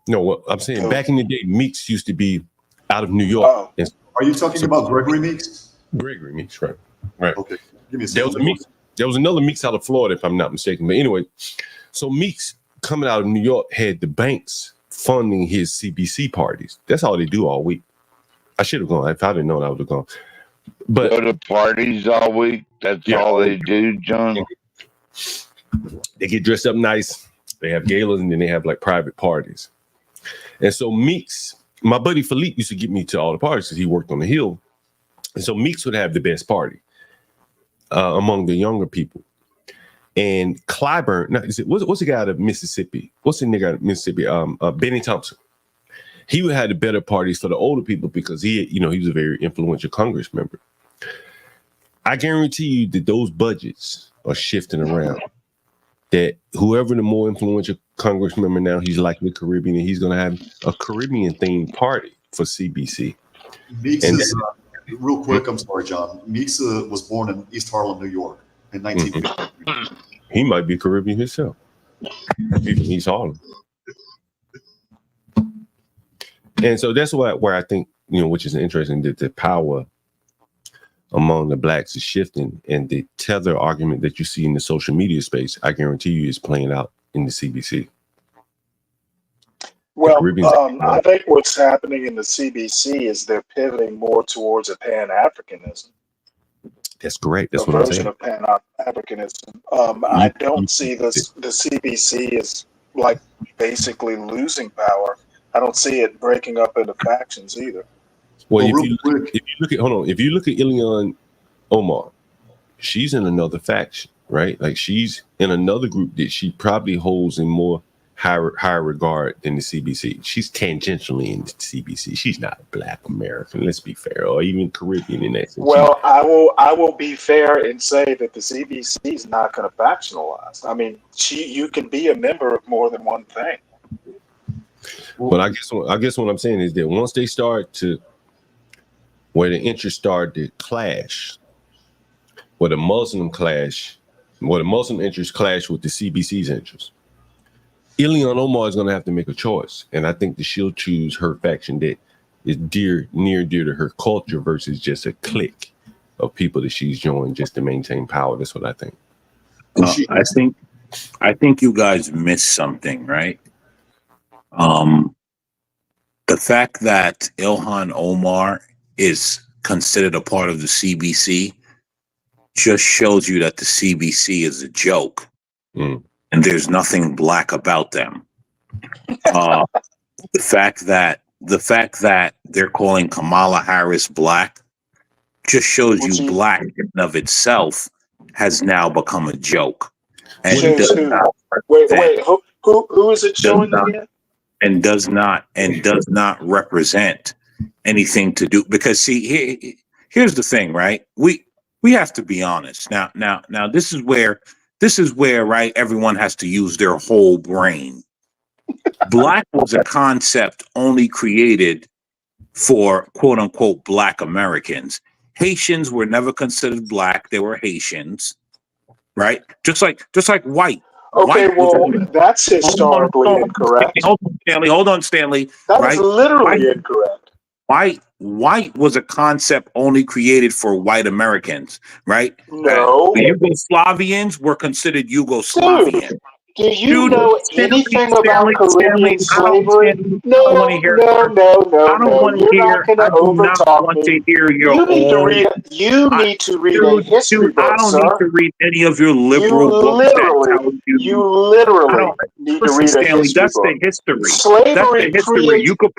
No, what I'm saying, back in the day, Meeks used to be out of New York. Oh. Are you talking about Gregory Meeks? Gregory Meeks, right. Right. Okay. Give me a There was a Meeks. There was another Meeks out of Florida, if I'm not mistaken. But anyway, so Meeks coming out of New York had the banks funding his CBC parties. That's all they do all week. I should have gone. If I didn't know, I would have gone. But go to parties all week. That's all they do, John. They get dressed up nice. They have galas, and then they have like private parties. And so Meeks, my buddy Philippe used to get me to all the parties because he worked on the Hill. And so Meeks would have the best party among the younger people. And Clyburn, what's the guy out of Mississippi? What's the nigga out of Mississippi? Benny Thompson. he would have the better parties for the older people because he was a very influential Congress member. I guarantee you that those budgets are shifting around. That whoever the more influential Congress member now, he's likely Caribbean, and he's going to have a Caribbean themed party for CBC. Meeks is, real quick, I'm sorry, John. Meeks was born in East Harlem, New York in 1950. He might be Caribbean himself. He's from East Harlem. And so that's where I think, which is interesting, that the power among the blacks is shifting, and the tether argument that you see in the social media space, I guarantee you, is playing out in the CBC. Well, I think what's happening in the CBC is they're pivoting more towards a Pan-Africanism. That's correct. That's a what I'm version saying. of Pan-Africanism. I don't see the CBC as like basically losing power. I don't see it breaking up into factions either. Well, if you look at Ilhan Omar, she's in another faction, right? Like she's in another group that she probably holds in more higher regard than the CBC. She's tangentially in the CBC. She's not a Black American, let's be fair, or even Caribbean in that sense. Well, I will be fair and say that the CBC is not going to factionalize. I mean, you can be a member of more than one thing. But I guess what I'm saying is that once they start to, where the interests start to clash, where the Muslim interests clash with the CBC's interests, Ilhan Omar is going to have to make a choice. And I think that she'll choose her faction that is near and dear to her culture versus just a clique of people that she's joined just to maintain power. That's what I think. I think you guys missed something, right? The fact that Ilhan Omar is considered a part of the CBC just shows you that the CBC is a joke, and there's nothing Black about them. The fact that they're calling Kamala Harris Black just shows you Black in and of itself has now become a joke. And Wait, who is it showing again? And does not represent anything to do, because see, here's the thing, right? We have to be honest. Now this is where right, everyone has to use their whole brain. Black was a concept only created for quote unquote Black Americans. Haitians were never considered Black, they were Haitians, right? Just like white. Okay, well, that's historically incorrect. Hold on, Stanley. That is literally incorrect. White was a concept only created for white Americans, right? No. The Yugoslavians were considered Yugoslavian. Dude, do you know anything about Caribbean slavery? No. You're not going to overtalk me. You need to read a history book, I don't sir. need to read any of your liberal books. You literally need to read a history that's book. The history. Slavery, that's the history. You could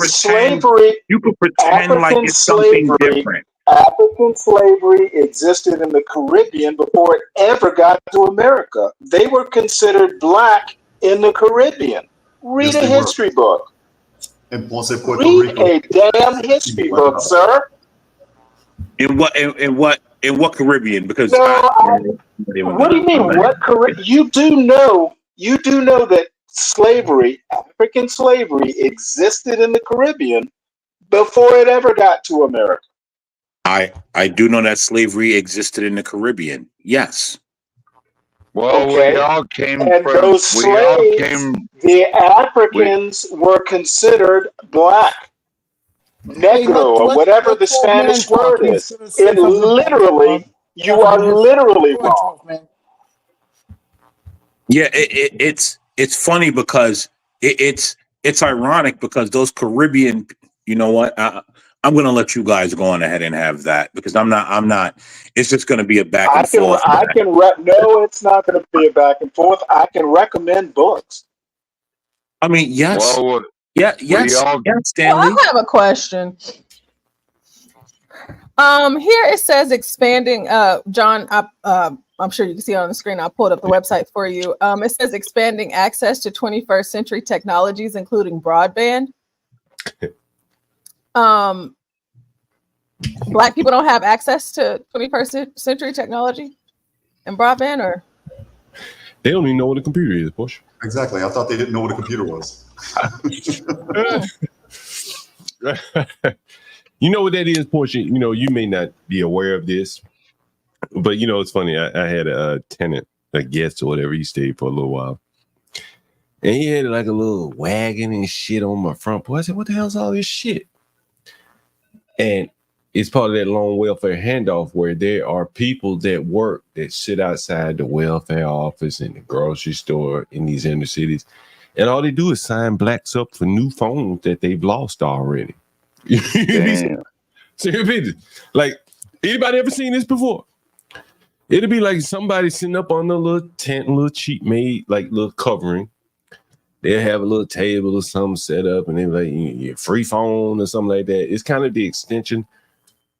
pretend like it's something different. African slavery existed in the Caribbean before it ever got to America. They were considered Black in the Caribbean. Read a history book. Read a damn history book, sir. In what Caribbean? Because what do you mean? What Caribbean? You do know that slavery, African slavery, existed in the Caribbean before it ever got to America. I do know that slavery existed in the Caribbean. Yes. Well, okay. We all came and from. Those slaves, the Africans were considered Black, Negro, or whatever the Spanish word is. It literally, you are literally wrong. Yeah, it's funny because it's ironic because those Caribbean. You know what? I'm going to let you guys go on ahead and have that because I'm not. It's just going to be a back and forth. No, it's not going to be a back and forth. I can recommend books. I mean, yes. Well, yes, Stanley. Well, I have a question. Here it says expanding. John, I'm sure you can see it on the screen. I pulled up the website for you. It says expanding access to 21st century technologies, including broadband. Black people don't have access to 21st century technology and broadband, or they don't even know what a computer is, Portia. Exactly. I thought they didn't know what a computer was. You know what that is, Portia? You know, you may not be aware of this, but you know, it's funny. I had a tenant, a guest or whatever. He stayed for a little while. And he had like a little wagon and shit on my front porch. I said, what the hell's all this shit? And it's part of that loan welfare handoff where there are people that work that sit outside the welfare office in the grocery store in these inner cities. And all they do is sign blacks up for new phones that they've lost already. Damn. Like, anybody ever seen this before? It'll be like somebody sitting up on the little tent, little cheap made, like little covering. They'll have a little table or something set up, and they're like, your free phone or something like that. It's kind of the extension.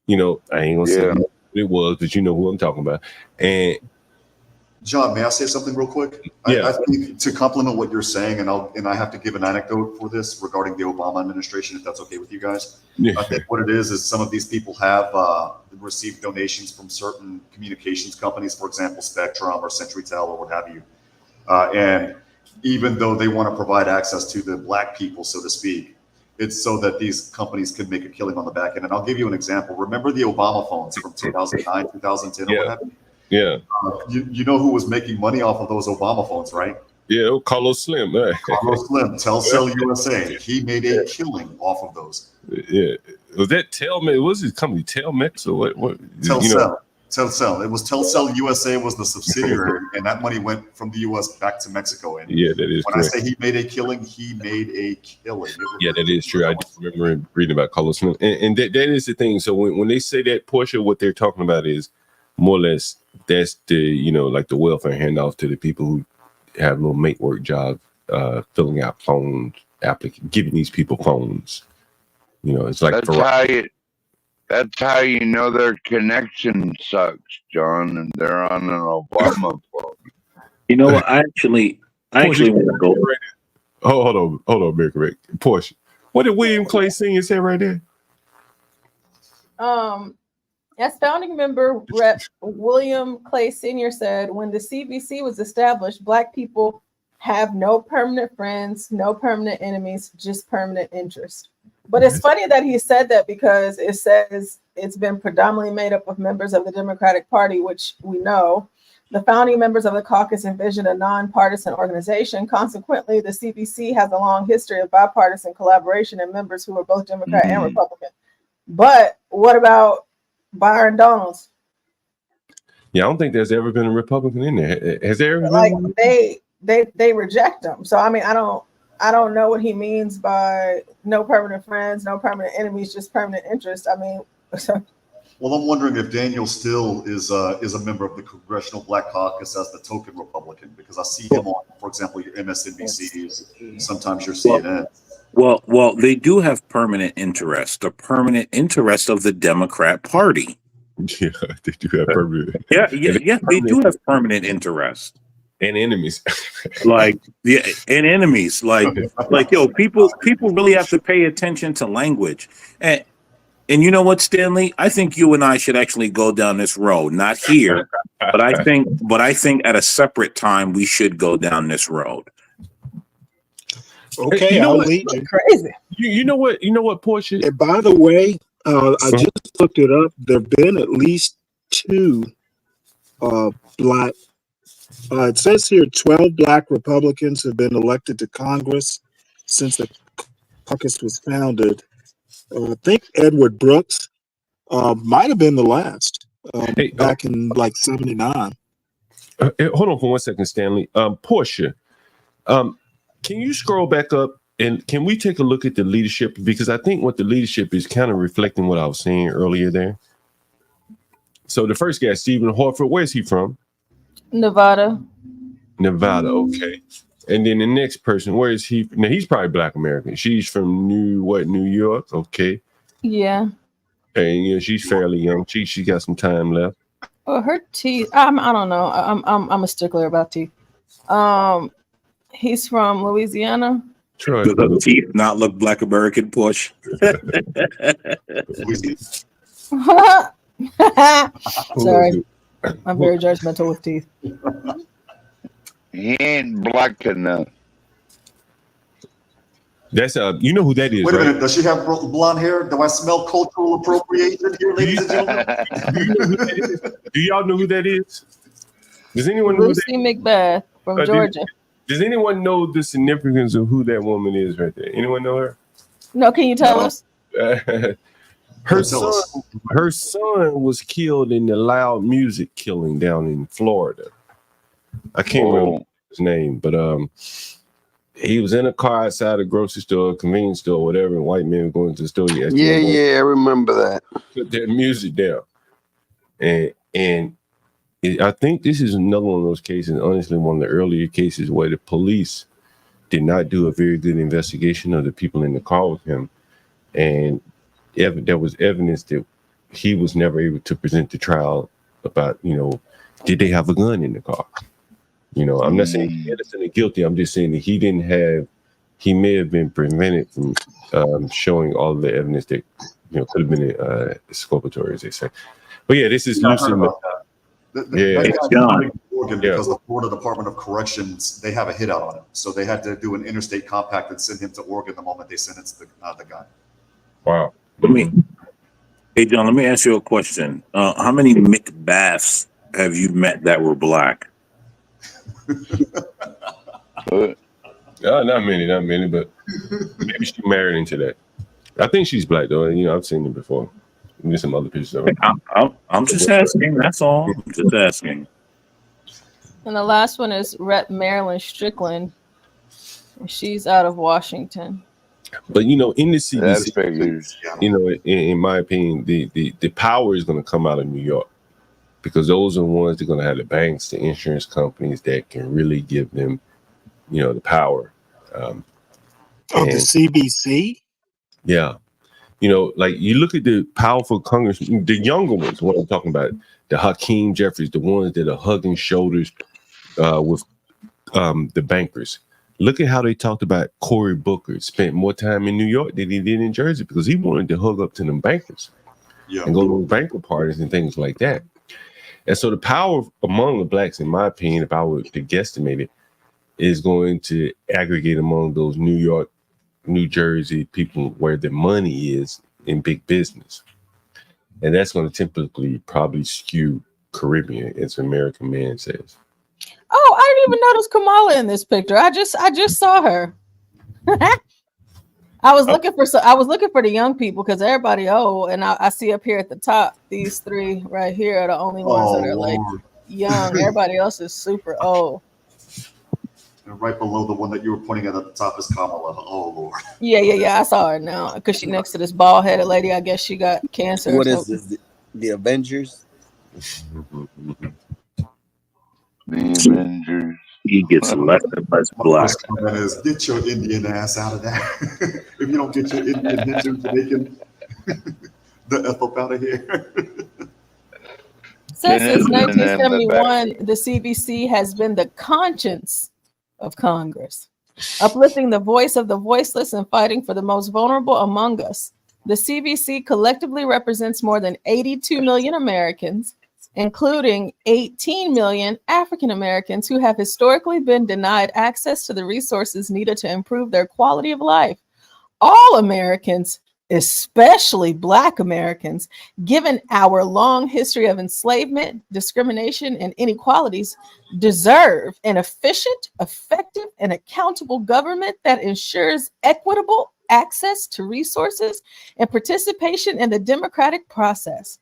You know, I ain't gonna say what it was, but you know who I'm talking about. And John, may I say something real quick? Yeah. I think to complement what you're saying, and I have to give an anecdote for this regarding the Obama administration, if that's okay with you guys. Yeah. I think what it is some of these people have received donations from certain communications companies, for example, Spectrum or CenturyTel or what have you. And even though they want to provide access to the black people, so to speak, it's so that these companies can make a killing on the back end. And I'll give you an example. Remember the Obama phones from 2009, 2010, or what have you? Yeah. You know who was making money off of those Obama phones, right? Yeah, Carlos Slim. Right? Carlos Slim, Telcel USA. He made a killing off of those. Yeah. Was that Telmex? What's his company? Telmex or what? Telcel. You know? Telcel. It was Telcel USA was the subsidiary, and that money went from the US back to Mexico. And Yeah, that is when correct. I say he made a killing, he made a killing. Yeah, that is true. I do remember reading about Carlos Slim. And that is the thing. So when they say that portion, what they're talking about is more or less that's the, you know, like the welfare handoff to the people who have little mate work jobs, filling out phones, giving these people phones. You know, it's like that's how you know their connection sucks, John, and they're on an Obama phone. You know what? I actually want to go. Hold on, Mary Correct. Portia. What did William Clay Sr. say right there? As founding member Rep. William Clay Sr. said, when the CBC was established, Black people have no permanent friends, no permanent enemies, just permanent interest. But it's funny that he said that because it says it's been predominantly made up of members of the Democratic Party, which we know. The founding members of the caucus envisioned a nonpartisan organization. Consequently, the CBC has a long history of bipartisan collaboration and members who are both Democrat and Republican. But what about Byron Donalds? Yeah, I don't think there's ever been a Republican in there. Has there ever Like been? they reject them. So I mean, I don't know what he means by no permanent friends, no permanent enemies, just permanent interest. I mean, Well, I'm wondering if Daniel Still is a member of the Congressional Black Caucus as the token Republican, because I see him on, for example, your MSNBC, sometimes your CNN. Well, they do have permanent interest, the permanent interest of the Democrat Party. Yeah, they do have permanent. Yeah, they do have permanent interest. And enemies. And enemies. Like yo, people really have to pay attention to language. And you know what, Stanley? I think you and I should actually go down this road. Not here, but I think at a separate time we should go down this road. Okay, I'll lead you. Crazy. You know what, Portia? And by the way, I just looked it up. There have been at least 2 black. It says here 12 Black Republicans have been elected to Congress since the caucus was founded. I think Edward Brooks might have been the last back in like 79. Hold on for 1 second, Stanley. Portia, can you scroll back up and can we take a look at the leadership? Because I think what the leadership is kind of reflecting what I was saying earlier there. So the first guy, Stephen Horford, where's he from? Nevada, okay. And then the next person, where is he? Now he's probably Black American. She's from New York, okay. yeah. And you know, she's fairly young. She got some time left. Well, her teeth. I don't know. I'm a stickler about teeth. He's from Louisiana. Troy, Does her teeth not look Black American, Push? Sorry, I'm very judgmental with teeth. He ain't black enough. That's you know who that is, Wait a right? minute. Does she have blonde hair? Do I smell cultural appropriation here, ladies and gentlemen? Do you know who that is? Do y'all know who that is? Does anyone know who that Lucy Macbeth from Georgia. Does anyone know the significance of who that woman is right there? Anyone know her? No, can you tell us? Her son was killed in the loud music killing down in Florida. I can't remember his name, but he was in a car outside a grocery store, convenience store, whatever, and white men were going to the store. Yeah, I remember that. Put their music down. And I think this is another one of those cases, honestly, one of the earlier cases where the police did not do a very good investigation of the people in the car with him. And there was evidence that he was never able to present the trial about, did they have a gun in the car? I'm not saying he's innocent or guilty. I'm just saying that he may have been prevented from showing all of the evidence that, could have been exculpatory, as they say. But yeah, this is Lucy. That guy's in Oregon because the Florida Department of Corrections, they have a hit out on him. So they had to do an interstate compact and send him to Oregon the moment they sentenced the guy. Wow. Hey, John, let me ask you a question. How many Macbeths have you met that were black? Not many, but maybe she married into that. I think she's black, though. I've seen it before. There's some other pictures of her. I'm just asking. That's all. I'm just asking. And the last one is Rep. Marilyn Strickland. She's out of Washington. But in the CDC, in my opinion, the power is going to come out of New York, because those are the ones that are going to have the banks, the insurance companies that can really give them, the power. The CBC? Yeah. Like you look at the powerful Congress, the younger ones, what I'm talking about, the Hakeem Jeffries, the ones that are hugging shoulders with the bankers. Look at how they talked about Cory Booker spent more time in New York than he did in Jersey because he wanted to hug up to them bankers and go to banker parties and things like that. And so the power among the blacks, in my opinion, if I were to guesstimate it, is going to aggregate among those New York, New Jersey people where the money is in big business. And that's going to typically probably skew Caribbean, as American Man says. Oh, I didn't even notice Kamala in this picture. I just saw her. I was looking for the young people because everybody old, and I see up here at the top these three right here are the only ones that are like young. Everybody else is super old. And right below the one that you were pointing at the top is Kamala. Oh Lord. Yeah. I saw her now because she's next to this bald-headed lady. I guess she got cancer. What is this? The Avengers? The Avengers. He gets less and less black. Comment is, get your Indian ass out of there. If you don't get your Indian, Hindu, Jamaican, the F up out of here. Since 1971, the CBC has been the conscience of Congress, uplifting the voice of the voiceless and fighting for the most vulnerable among us. The CBC collectively represents more than 82 million Americans, including 18 million African Americans who have historically been denied access to the resources needed to improve their quality of life. All Americans, especially Black Americans, given our long history of enslavement, discrimination, and inequalities, deserve an efficient, effective, and accountable government that ensures equitable access to resources and participation in the democratic process.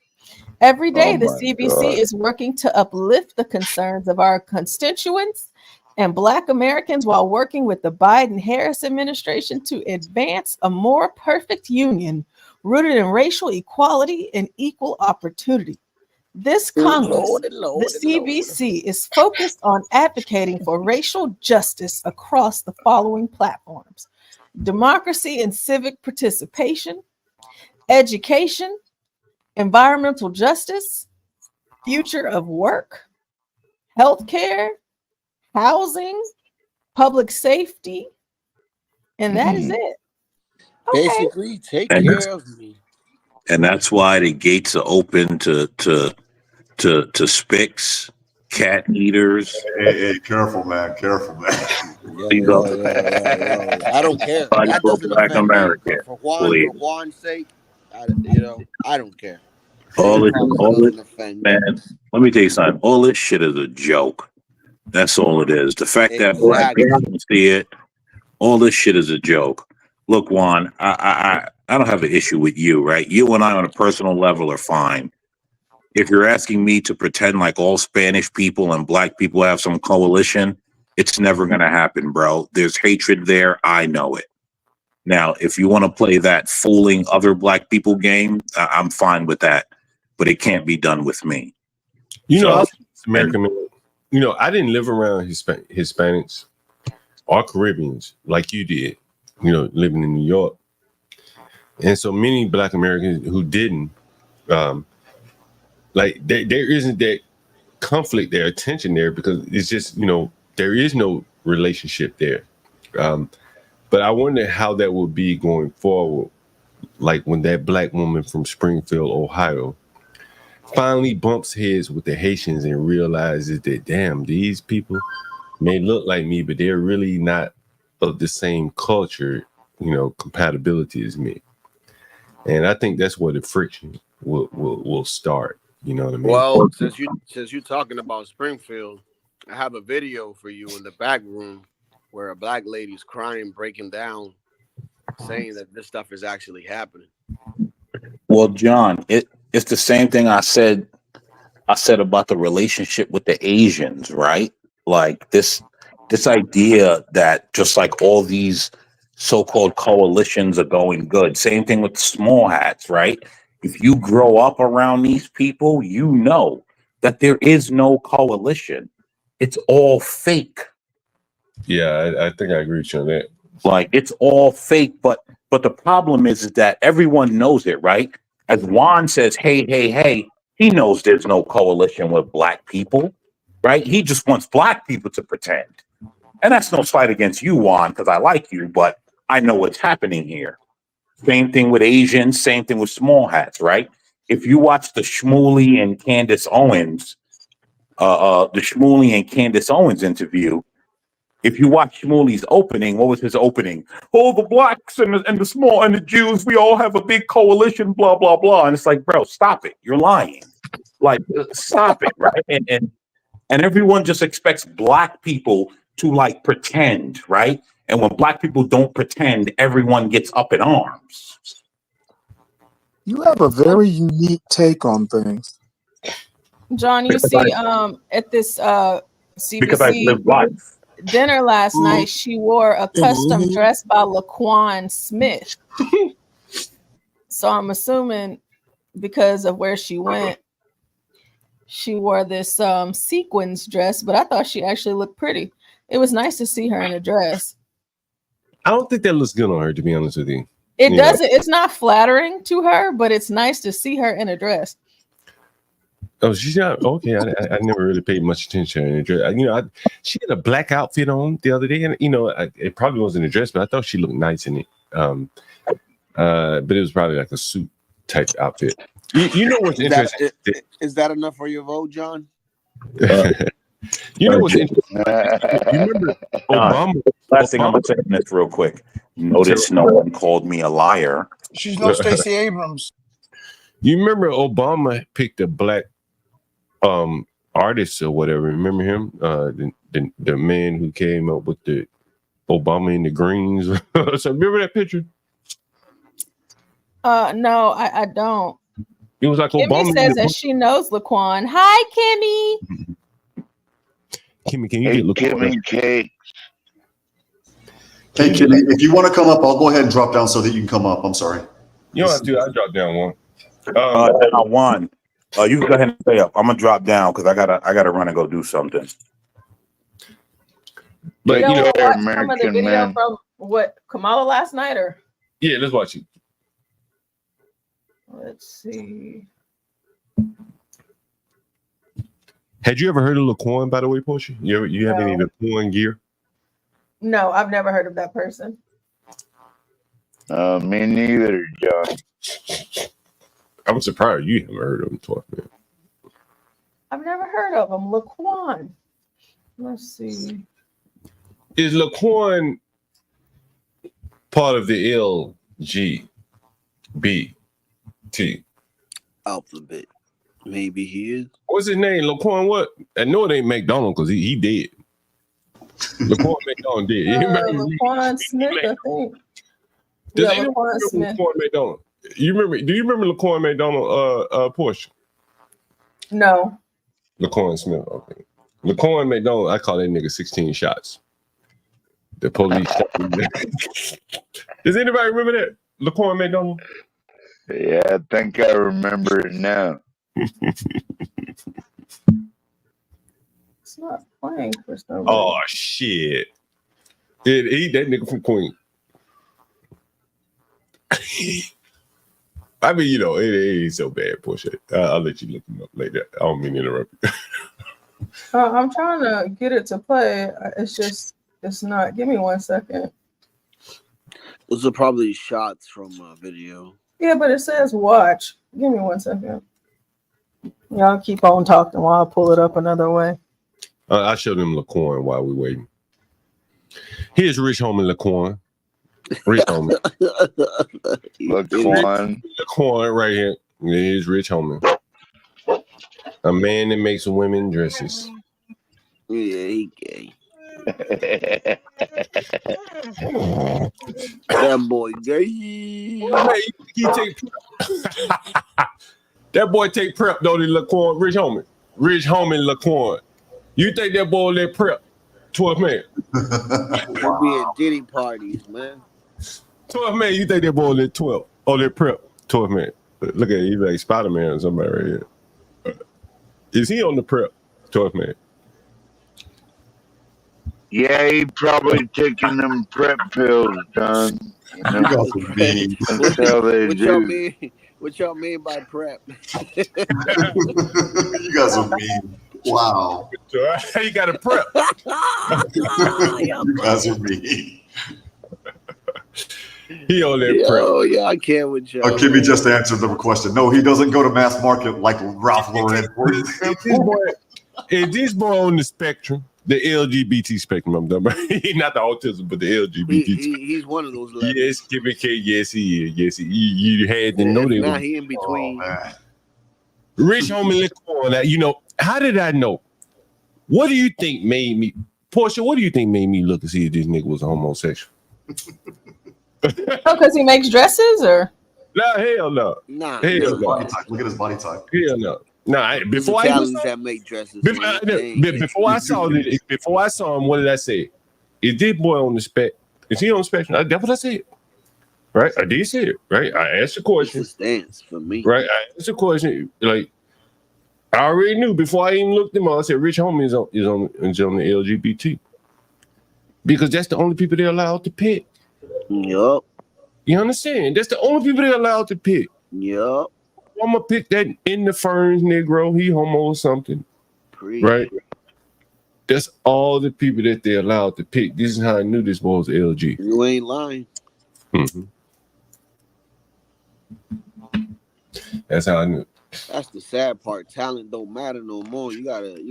Every day, the CBC is working to uplift the concerns of our constituents and Black Americans while working with the Biden-Harris administration to advance a more perfect union rooted in racial equality and equal opportunity. This Congress, the CBC, is focused on advocating for racial justice across the following platforms: democracy and civic participation, education, environmental justice, future of work, healthcare, housing, public safety, And that is it. Okay. Basically, take And care of me. and that's why the gates are open to spics, cat eaters. Hey, careful, man. Careful, man. Yo. I don't care. That doesn't Black offend me. American, But for please. Juan's sake, I don't care. All Same this, color all this, doesn't offend me. man. Let me tell you something. All this shit is a joke. That's all it is. The fact that black Exactly. people don't see it, all this shit is a joke. Look, Juan, I don't have an issue with you, right? You and I on a personal level are fine. If you're asking me to pretend like all Spanish people and black people have some coalition, it's never going to happen, bro. There's hatred there. I know it. Now, if you want to play that fooling other black people game, I'm fine with that, but it can't be done with me. You know, So, I was American man. You know, I didn't live around Hispanics or Caribbeans like you did, you know, living in New York. And so many Black Americans who didn't, like there isn't that conflict there, tension there, because it's just, you know, there is no relationship there. But I wonder how that will be going forward. Like when that black woman from Springfield, Ohio, finally bumps heads with the Haitians and realizes that, damn, these people may look like me, but they're really not of the same culture, you know, compatibility as me. And I think that's where the friction will start. You know what I mean? Well, since you're talking about Springfield, I have a video for you in the back room where a black lady's crying, breaking down, saying that this stuff is actually happening. well, John, it's the same thing I said about the relationship with the Asians, right? Like this idea that just like all these so-called coalitions are going good. Same thing with small hats, right? If you grow up around these people, you know that there is no coalition. It's all fake. Yeah, I think I agree with you on that. Like it's all fake, but the problem is that everyone knows it, right? As Juan says, hey, he knows there's no coalition with black people, right? He just wants black people to pretend. And that's no slight against you, Juan, because I like you, but I know what's happening here. Same thing with Asians, same thing with small hats, right? If you watch the Shmuley and Candace Owens interview, if you watch Shmuley's opening, what was his opening? Oh, the blacks and the small and the Jews, we all have a big coalition, blah, blah, blah. And it's like, bro, stop it. You're lying. Like, stop it, right? And everyone just expects black people to like pretend, right? And when black people don't pretend, everyone gets up in arms. You have a very unique take on things. John, you see, at this Because I live CBC life. dinner last night, she wore a custom dress by Laquan Smith. So I'm assuming because of where she went, she wore this sequins dress, but I thought she actually looked pretty. It was nice to see her in a dress. I don't think that looks good on her, to be honest with you. It doesn't. It's not flattering to her, but it's nice to see her in a dress. Oh, she's not okay. I never really paid much attention to her in a dress. You know, she had a black outfit on the other day, and you know, it probably wasn't a dress, but I thought she looked nice in it. But it was probably like a suit type outfit. You know what's interesting? Is that enough for your vote, John? You know what's interesting? You remember Obama? Last thing I'm gonna say this real quick. Notice no one called me a liar. She's no Stacey Abrams. You remember Obama picked a black artist or whatever? Remember him? The man who came up with the Obama in the Greens. So remember that picture? No, I don't. It was like Kimmy Obama says that she knows Laquan. Hi, Kimmy. Kimmy, can you get Kimmy Cake? Hey, Kimmy, if you want to come up, I'll go ahead and drop down so that you can come up. I'm sorry. You don't have to. I dropped down one. Juan, you can go ahead and stay up. I'm gonna drop down because I gotta run and go do something. But you know, watch some of the American video man. from what Kamala last night, or Yeah, let's watch it. let's see. Had you ever heard of Laquan, by the way, Portia? You have any No. Laquan gear? No, I've never heard of that person. Me neither, John. I'm surprised you haven't heard of him, 12 man. I've never heard of him. Laquan. Let's see. Is Laquan part of the LGBT alphabet? Maybe he is. What's his name? Laquan what? I know it ain't McDonald because he dead. Laquan McDonald dead. Laquan Smith, I think. Does Yeah, anyone Laquan remember Smith. Laquan McDonald? Do you remember Laquan McDonald Porsche? No. Laquan Smith, okay. Laquan McDonald, I call that nigga 16 shots. The police shot him. Does anybody remember that? Laquan McDonald? Yeah, I think I remember it now. It's not playing for some reason. Oh shit. He that nigga from Queen. I mean, it ain't so bad, Porsche. I'll let you look him up later. I don't mean to interrupt you. I'm trying to get it to play. It's not. Give me 1 second. Those are probably shots from a video. Yeah, but it says watch. Give me 1 second. Y'all keep on talking while I pull it up another way. I showed him Laquan while we waiting. Here's Rich Homie Laquan. Rich Homie. Laquan right here. Here's Rich Homie. A man that makes women dresses. Yeah, he gay. That boy gay. That boy take prep, don't he, Laquan? Rich Homie Laquan. You think that boy let prep? 12 man. Wow. Be at Diddy parties, man. 12 man, you think that boy let 12? Oh, that prep. 12 man. Look at it, he's like Spider-Man or somebody right here. Is he on the prep? 12 man. Yeah, he probably taking them prep pills, John. What y'all mean by prep? You guys are mean. Wow. You got a prep. You guys are mean. He on that prep. Oh yeah, I can't with y'all. Kimmy just answered the question. No, he doesn't go to mass market like Ralph Lauren. Is this boy on the spectrum? The LGBT spectrum, I'm done. Not the autism, but the LGBT. He's one of those levels. Yes, Kimmy K. Yes, he is. Yes, you had to know that. Now he in between. Rich Homie Laquan. How did I know? What do you think made me, Portia? What do you think made me look to see if this nigga was a homosexual? Oh, because he makes dresses, or? Nah, hell no. Nah. Hell no. Look at his body type. Hell no. Nah, before I make dresses. Before I saw him, what did I say? Is this boy on the spec? Is he on the spectrum? That's what I said. Right? I did say it. Right? I asked the question. It's a stance for me. Right? I asked the question. Like, I already knew before I even looked him up. I said, Rich Homie is on the LGBT. Because that's the only people they're allowed to pick. Yup. You understand? That's the only people they're allowed to pick. Yup. I'm gonna pick that in the ferns Negro. He homo or something. Right? That's all the people that they're allowed to pick. This is how I knew this boy was LG. You ain't lying. Mm-hmm. That's how I knew. That's the sad part. Talent don't matter no more. You gotta be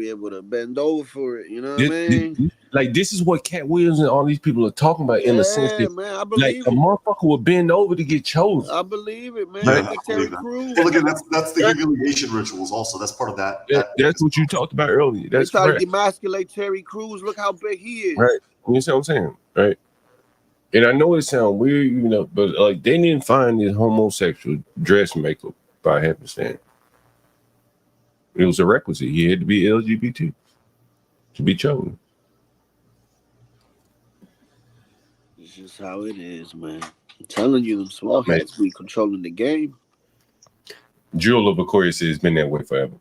able to bend over for it. You know what I mean? Like, this is what Cat Williams and all these people are talking about in the sense that, man, I believe a motherfucker will bend over to get chosen. I believe it, man. Man, Like Terry Crews. Well, again, that's the humiliation rituals. Also, that's part of that. That's what you talked about earlier. That's they try correct. to demasculate Terry Crews. Look how big he is. Right. You see what I'm saying? Right. And I know it sounds weird, but like they didn't find this homosexual dressmaker by happenstance. It was a requisite. He had to be LGBT to be chosen. It's just how it is, man. I'm telling you, them small heads be controlling the game. Jewel of Aquarius has been that way forever.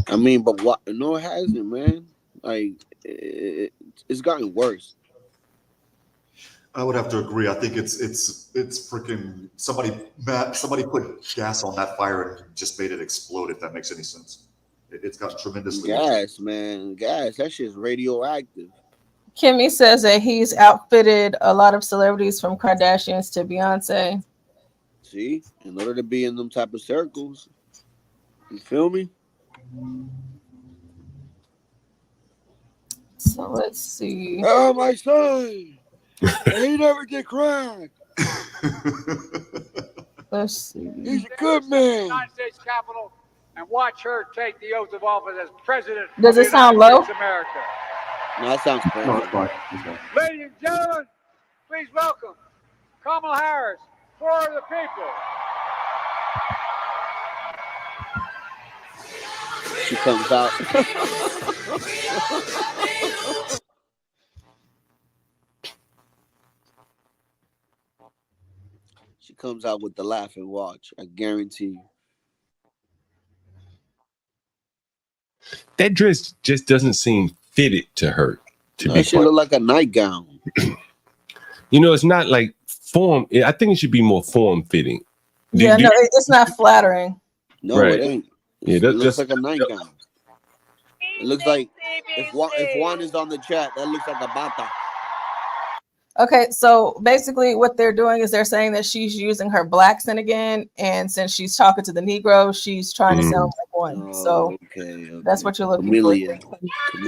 I mean, but what? No, it hasn't, man. Like it's gotten worse. I would have to agree. I think it's freaking somebody put gas on that fire and just made it explode. If that makes any sense, it's gotten tremendously gas, man. Gas. That shit's radioactive. Kimmy says that he's outfitted a lot of celebrities from Kardashians to Beyonce. See, in order to be in them type of circles, you feel me? So let's see. Oh, my son. He never did crack. Let's see. He's a good man. United States Capitol and watch her take the oath of office as president Does of it the sound United low? States of America. No, that sounds crazy. No, it's fine. It's fine. Ladies and gentlemen, please welcome Kamala Harris for the people. She comes out. She comes out with the laughing watch. I guarantee you. That dress just doesn't seem fitted to her. No, it should look like a nightgown. You know, it's not like form. I think it should be more form fitting. Yeah, no, it's not flattering. No, Right. it ain't. Yeah, It that looks just like a nightgown. It looks like if Juan is on the chat, that looks like a bata. Okay, so basically what they're doing is they're saying that she's using her black accent again, and since she's talking to the Negro, she's trying to sound like one. So Okay. that's what you're looking Chameleon. for.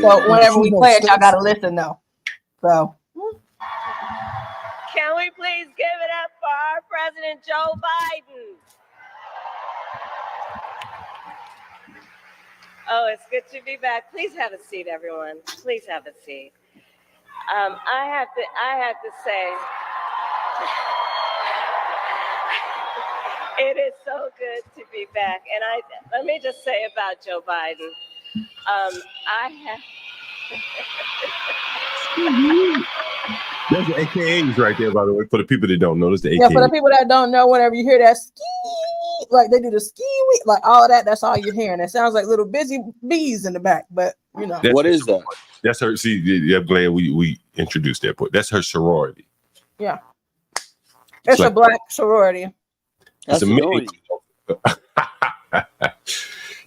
So whenever we play it, y'all gotta listen though. So Can we please give it up for our President Joe Biden? Oh, it's good to be back. Please have a seat, everyone. Please have a seat. I have to say, it is so good to be back. And let me just say about Joe Biden, I have. That's the AKAs right there, by the way. For the people that don't know, that's the AKAs. yeah, for the people that don't know, whenever you hear that ski, like they do the ski, like all of that, that's all you're hearing. It sounds like little busy bees in the back, but you know. What is that? That's her. See, I'm glad we introduced that point. That's her sorority. Yeah. It's like- a black sorority. That's It's annoying.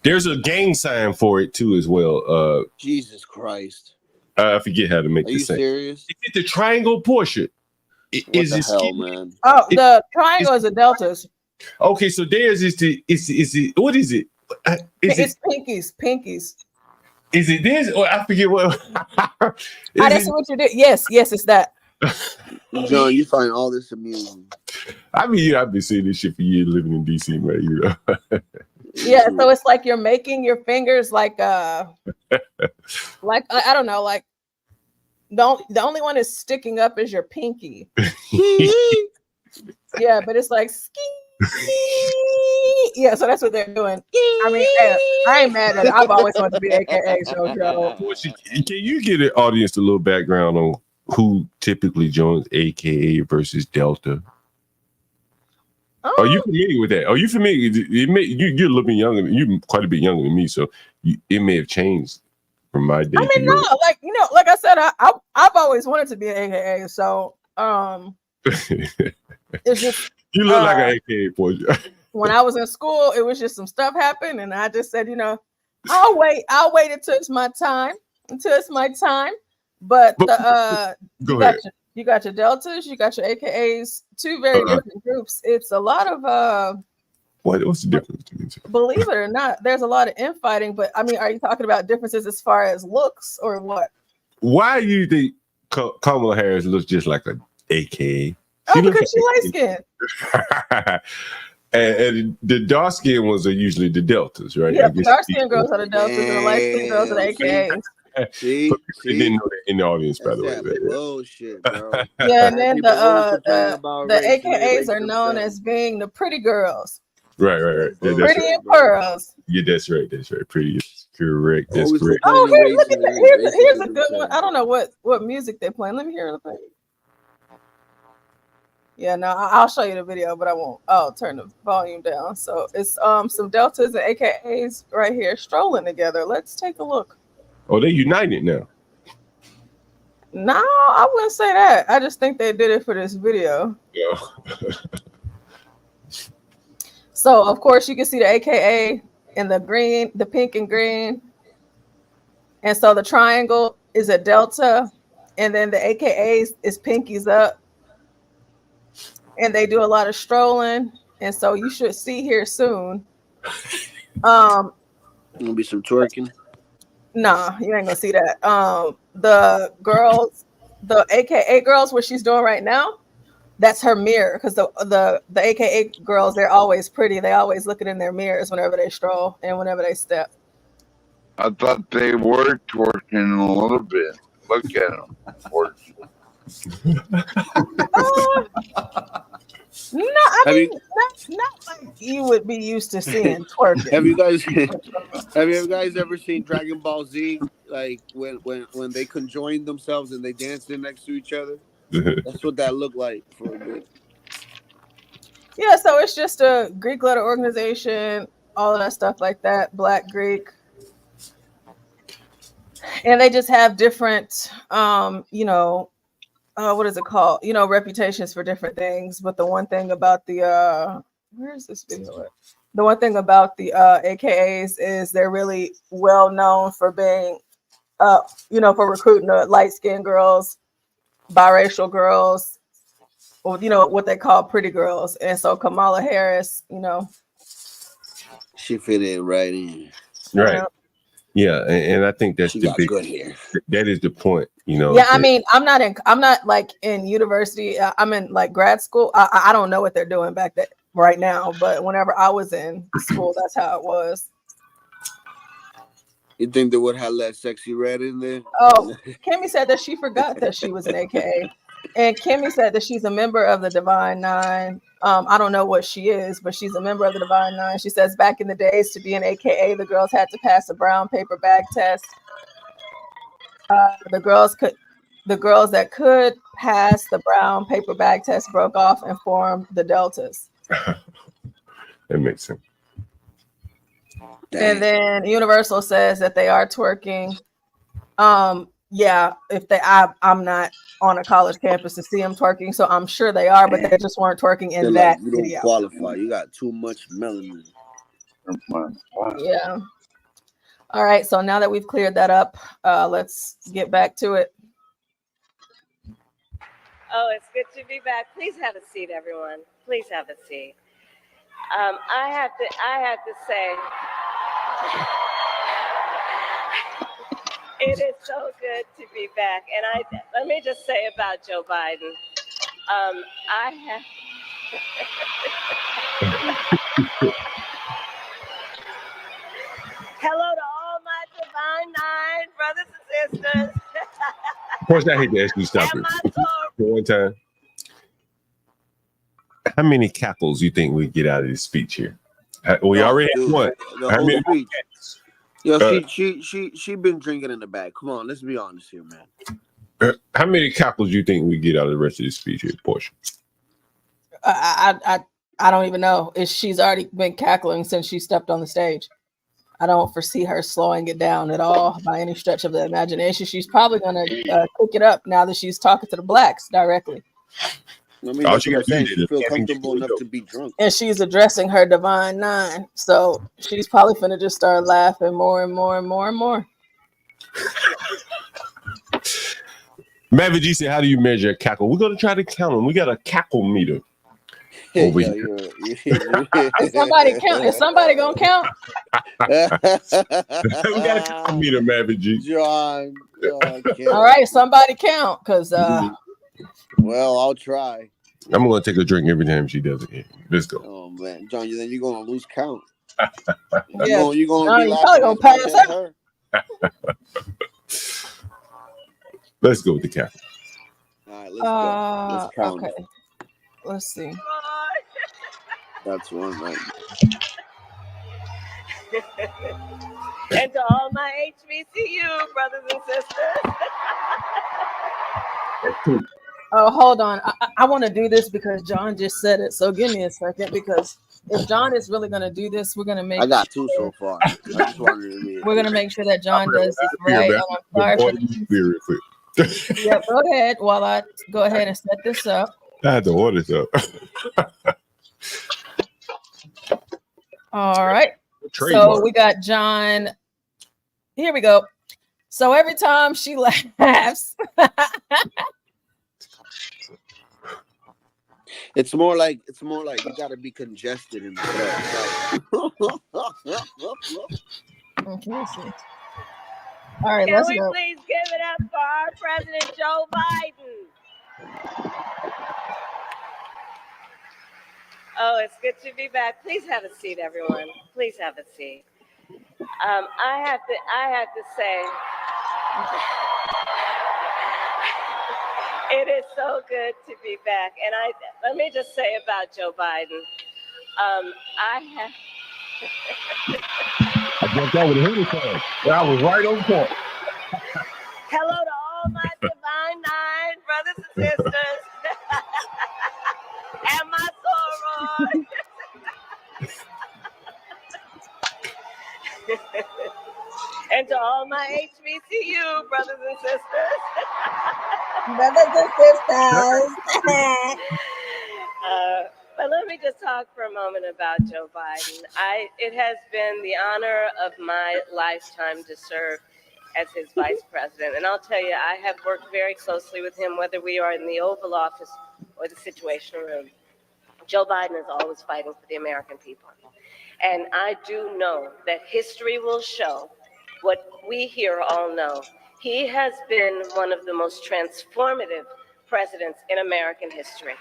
There's a gang sign for it too, as well. Jesus Christ. I forget how to make Are you this. serious? Is it the triangle portion? What Is the it hell, skinny? man? Oh, the triangle is the deltas. Okay, so theirs is the is it what is it? It's pinkies. Is it this or I forget what? I didn't see what you did. Yes, it's that. John, you find all this amusing. I mean, I've been seeing this shit for years living in DC, man. You know. Yeah, so it's like you're making your fingers like like I don't know, like the only one is sticking up is your pinky. Yeah, but it's like ski. Yeah, so that's what they're doing. I mean, hey, I ain't mad at it. I've always wanted to be AKA Joe. Can you get an audience a little background on who typically joins AKA versus Delta? Are you familiar with that? Are you familiar? You're a little bit younger. You're quite a bit younger than me, so it may have changed from my day. I mean, no, like like I said, I've always wanted to be an AKA. So it's just you look like an AKA boy. When I was in school, it was just some stuff happened, and I just said, I'll wait until it's my time. But you got your deltas, you got your AKAs, two very different groups. It's a lot of what's the difference? Believe it or not, there's a lot of infighting. But I mean, are you talking about differences as far as looks or what? Why do you think Kamala Harris looks just like an AKA? Because she's light skinned. And the dark skinned ones are usually the deltas, right? Yeah, dark skinned girls are the deltas and the light skinned girls are the AKAs. See, they didn't know that in the audience, by the way. Bullshit, bro. Yeah, and then the race, AKAs are known as being the pretty girls. Right. Yeah, that's Pretty right. and pearls. Yeah, that's right. Pretty is correct. That's correct. Oh, look at that. Here's a good one. I don't know what music they're playing. Let me hear the thing. Yeah, no, I'll show you the video, but I won't. I'll turn the volume down. So it's some deltas and AKAs right here strolling together. Let's take a look. Oh, they're united now. No, I wouldn't say that. I just think they did it for this video. Yeah. So of course you can see the AKA in the green, the pink and green. And so the triangle is a delta and then the AKAs is pinkies up, and they do a lot of strolling, and so you should see here soon. Gonna be some twerking. Nah, you ain't gonna see that. The girls, the AKA girls, what she's doing right now, that's her mirror. Because the AKA girls, they're always pretty. They always looking in their mirrors whenever they stroll and whenever they step. I thought they were twerking a little bit. Look at them. No, I mean not like you would be used to seeing twerking. Have you guys ever seen Dragon Ball Z? Like when they conjoined themselves and they danced in next to each other? That's what that looked like for a bit. Yeah, so it's just a Greek letter organization, all of that stuff like that, Black Greek. And they just have different what is it called? Reputations for different things. But the one thing about the where is this video at? The one thing about the AKAs is they're really well known for being for recruiting the light-skinned girls, biracial girls, or what they call pretty girls. And so Kamala Harris, she fit in right in. Right. Yeah, and I think that's the big. Good hair. That is the point, Yeah, I mean, I'm not like in university. I'm in like grad school. I don't know what they're doing back there right now, but whenever I was in school, that's how it was. You think they would have let Sexy Red in there? Oh, Kimmy said that she forgot that she was an AKA, and Kimmy said that she's a member of the Divine Nine. I don't know what she is, but she's a member of the Divine Nine. She says back in the days, to be an AKA, the girls had to pass a brown paper bag test. The girls that could pass the brown paper bag test broke off and formed the Deltas. That makes sense. And then Universal says that they are twerking. Yeah, I'm not on a college campus to see them twerking, so I'm sure they are, but they just weren't twerking in that you don't video. qualify. You got too much melanin. Yeah. All right, so now that we've cleared that up, let's get back to it. Oh, it's good to be back. Please have a seat, everyone. Please have a seat. I have to say, it is so good to be back. And let me just say about Joe Biden, I have. Hello to all my Divine Nine brothers and sisters. Of course, I hate to ask you to stop it. One time. How many cackles you think we get out of this speech here? We already had one. The whole speech. Yo, she been drinking in the back. Come on, let's be honest here, man. How many cackles do you think we get out of the rest of this speech here, Portia? I don't even know. She's already been cackling since she stepped on the stage. I don't foresee her slowing it down at all by any stretch of the imagination. She's probably going to cook it up now that she's talking to the blacks directly. I mean, that's what I'm saying. She feel comfortable enough to be drunk. And she's addressing her Divine Nine. So she's probably finna just start laughing more and more and more and more. Mavi G said, how do you measure a cackle? We're going to try to count them. We got a cackle meter over here. Is somebody count? Is somebody going to count? We got a cackle meter, Mavi G. John all right, somebody count, because... well, I'll try. I'm going to take a drink every time she does it here. Let's go. Oh, man. John, then you're going to lose count. Yeah. You're going to be probably going to pass her. Let's go with the cackle. All right, let's go. Let's count. Okay. Let's see. That's one, right? And to all my HBCU brothers and sisters. Oh, hold on. I want to do this because John just said it. So give me a second, because if John is really going to do this, we're going to make. I got two so far. I just wanted to be. We're going to make sure that John does this right. And I'm sorry for the... real quick. Yeah, go ahead while I go ahead and set this up. I had to order this up. All right. So we got John. Here we go. So every time she laughs, It's more like you got to be congested in the throat. okay, let's see. All right, Can let's we go. please give it up for our President Joe Biden? Oh, it's good to be back. Please have a seat, everyone. Please have a seat. I have to say, it is so good to be back. And let me just say about Joe Biden, I have. I jumped out with a head time. I was right on point. Hello to all my divine nine brothers and sisters, and my sorors. And to all my HBCU brothers and sisters. Brothers and sisters. But let me just talk for a moment about Joe Biden. It has been the honor of my lifetime to serve as his vice president. And I'll tell you, I have worked very closely with him, whether we are in the Oval Office or the Situation Room. Joe Biden is always fighting for the American people. And I do know that history will show what we here all know. He has been one of the most transformative presidents in American history.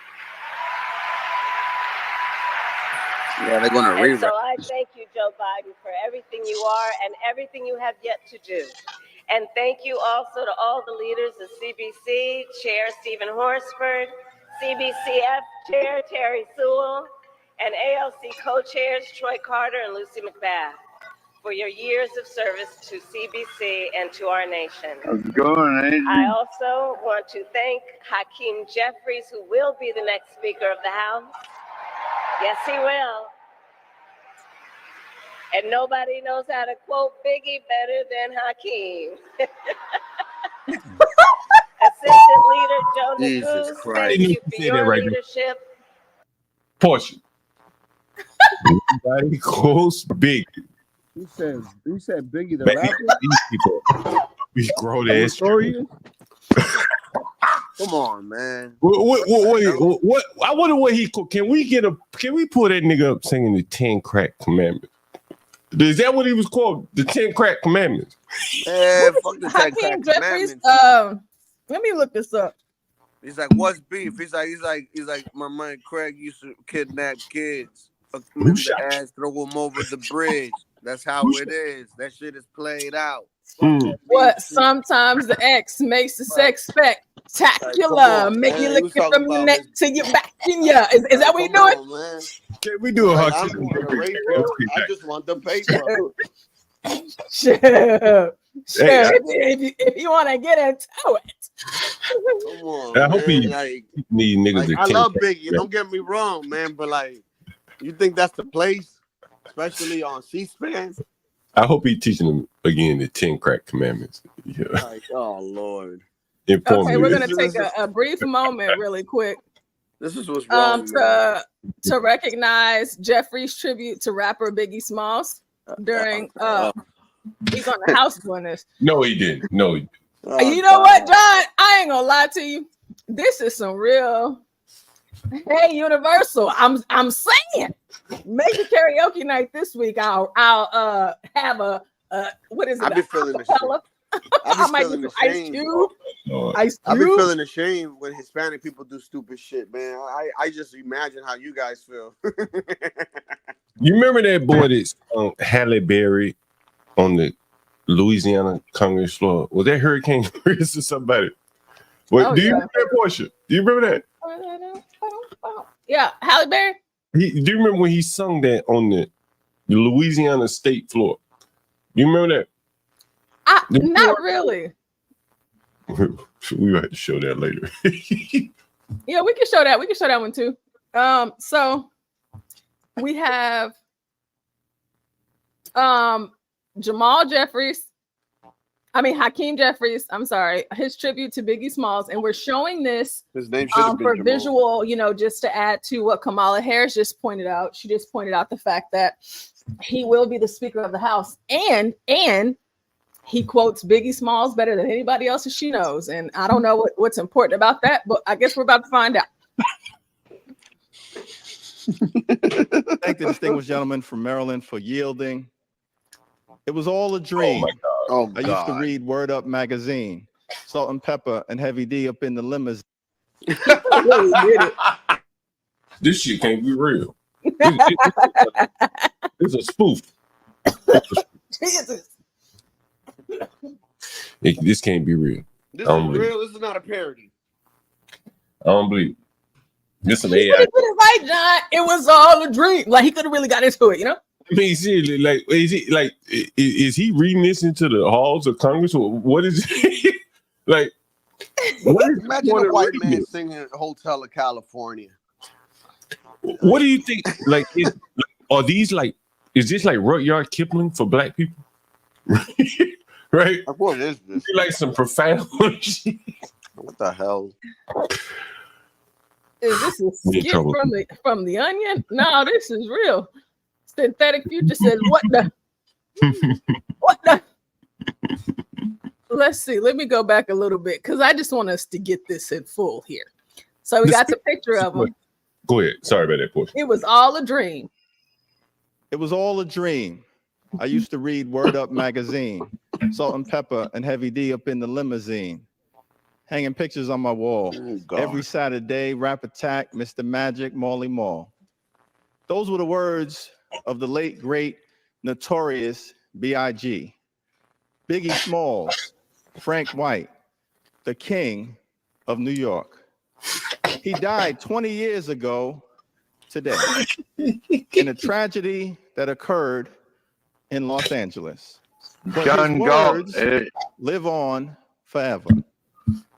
Yeah, they're gonna And rewrite. so I thank you, Joe Biden, for everything you are and everything you have yet to do. And thank you also to all the leaders of CBC, Chair Stephen Horsford, CBCF Chair Terry Sewell, and ALC co-chairs Troy Carter and Lucy McBath for your years of service to CBC and to our nation. How's it going, Adrian? I also want to thank Hakeem Jeffries, who will be the next Speaker of the House. Yes, he will. And nobody knows how to quote Biggie better than Hakeem. Assistant Leader Joe Jesus Naguse, Christ. thank you for Say that your right there. leadership. Portia. Everybody goes big. He said Biggie the Man, rapper. these people, these grown ass. Historian. Come on, man. What? I wonder what he. Can we pull that nigga up singing the 10 Crack Commandments? Is that what he was called? The 10 Crack Commandments? Man, fuck the 10 Hakeem Crack Jeffries. Commandments. Let me look this up. He's like, what's beef? He's like, my man Craig used to kidnap kids, fuck them in the ass, throw them over the bridge. That's how it is. That shit is played out. What? Sometimes the X makes the sex spectacular. on, Make man. you He lick was it talking from your about neck to your back in ya. Is that what you're doing? On, man. Can we do a Like, Hakeem? I'm going to rape her. I just want the paper. Sure. Hey, if you want to get into it. Come on, I hope he man. Like, need niggas. like, to I 10 love Crack Biggie. Don't get me wrong, man. But like, you think that's the place, especially on C-SPAN? I hope he teaching them again the 10 Crack Commandments. Yeah. Like, oh Lord. Okay, we're gonna This take is- a brief moment, really quick, This is what's wrong, to recognize Jeffrey's tribute to rapper Biggie Smalls during he's on the house doing this. No, he didn't. No, he didn't. You know what, John? I ain't gonna lie to you. This is some real. Hey, Universal. I'm saying, major karaoke night this week. I'll have a what is it? I be feeling the I might do some Ice Cube. Ice I be Cube. feeling ashamed when Hispanic people do stupid shit, man. I just imagine how you guys feel. You remember that boy that's Halle Berry on the Louisiana Congress floor? Was that Hurricane Chris or somebody? What, do you remember that portion? Do you remember that? Yeah, Halle Berry. Do you remember when he sung that on the Louisiana state floor? You remember that? Not really. We have to show that later. Yeah, we can show that. We can show that one too. So we have Hakeem Jeffries, I'm sorry, his tribute to Biggie Smalls, and we're showing this His name should have been for Jamal. visual, just to add to what Kamala Harris just pointed out. She just pointed out the fact that he will be the Speaker of the House, and he quotes Biggie Smalls better than anybody else that she knows. And I don't know what's important about that, but I guess we're about to find out. Thank the distinguished gentleman from Maryland for yielding. It was all a dream. Oh my I used to God. read Word Up magazine, Salt and Pepper and Heavy D up in the limousine. This shit can't be real. It's a spoof. Jesus. This can't be real. This I don't is believe it. real. This is not a parody. I don't believe it. This some He AI. did it right, John. It was all a dream. Like he could have really got into it, you know? I mean, seriously, like, is he reading this into the halls of Congress, or what is it? Like, what is Imagine a white man singing Hotel of California. What do you think? Like, are these like? Is this like Rudyard Kipling for black people? Right? Like, what is this? Like some profound shit. What the hell? Is this a skit from the Onion? No, this is real. Synthetic Future says, "What the? What the?" Let's see. Let me go back a little bit because I just want us to get this in full here. So we got the picture of him. Go ahead. Sorry about that, portion. It was all a dream. It was all a dream. I used to read Word Up magazine, Salt and Pepper and Heavy D up in the limousine, hanging pictures on my wall. Every Saturday, Rap Attack, Mr. Magic, Marley Marl. Those were the words of the late, great, notorious B.I.G. Biggie Smalls, Frank White, the king of New York. He died 20 years ago today in a tragedy that occurred in Los Angeles. But John his Galt, words live on forever.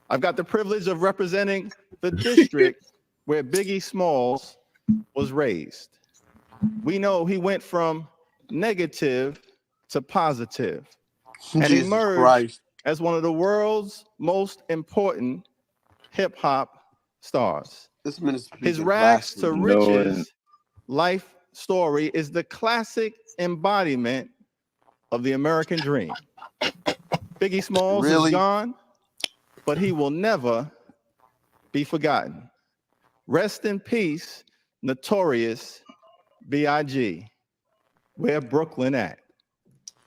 I've got the privilege of representing the district where Biggie Smalls was raised. We know he went from negative to positive and Jesus emerged Christ. as one of the world's most important hip hop stars. This minister His preaching rags to blasphemy. riches life story is the classic embodiment of the American dream. Biggie Smalls is Really? gone, but he will never be forgotten. Rest in peace, notorious B.I.G. Where Brooklyn at?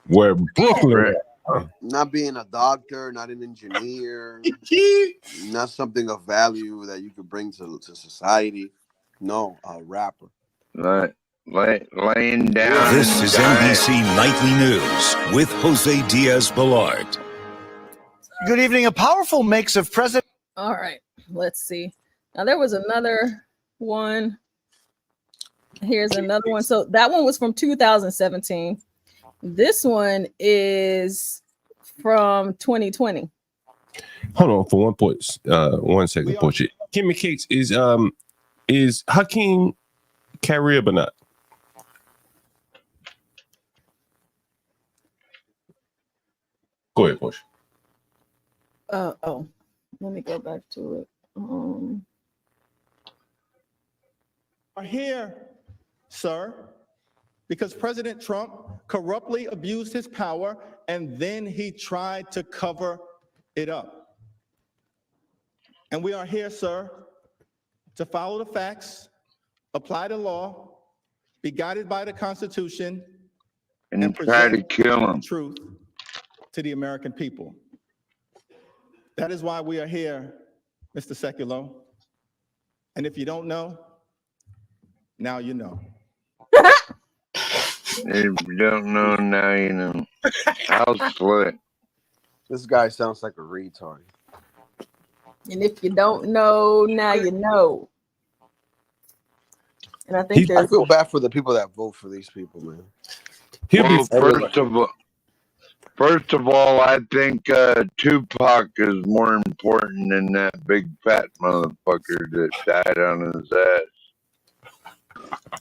Where Brooklyn at? Not being a doctor, not an engineer, not something of value that you could bring to society. No, a rapper. Laying down. This is NBC Nightly News with Jose Diaz-Balart. Good evening. A powerful mix of President. All right, let's see. Now there was another one. Here's another one. So that one was from 2017. This one is from 2020. Hold on for 1 second, portion. Kimmy Cakes is Hakeem Carib or not? Go ahead, portion. Oh, let me go back to it. Are here, sir, because President Trump corruptly abused his power and then he tried to cover it up. And we are here, sir, to follow the facts, apply the law, be guided by the Constitution, and try to kill him. Truth to the American people. That is why we are here, Mr. Sekulow. And if you don't know, now you know. If you don't know, now you know. I'll slut. This guy sounds like a retard. And if you don't know, now you know. And I think I feel bad for the people that vote for these people, man. Well, first of all, I think Tupac is more important than that big fat motherfucker that died on his ass.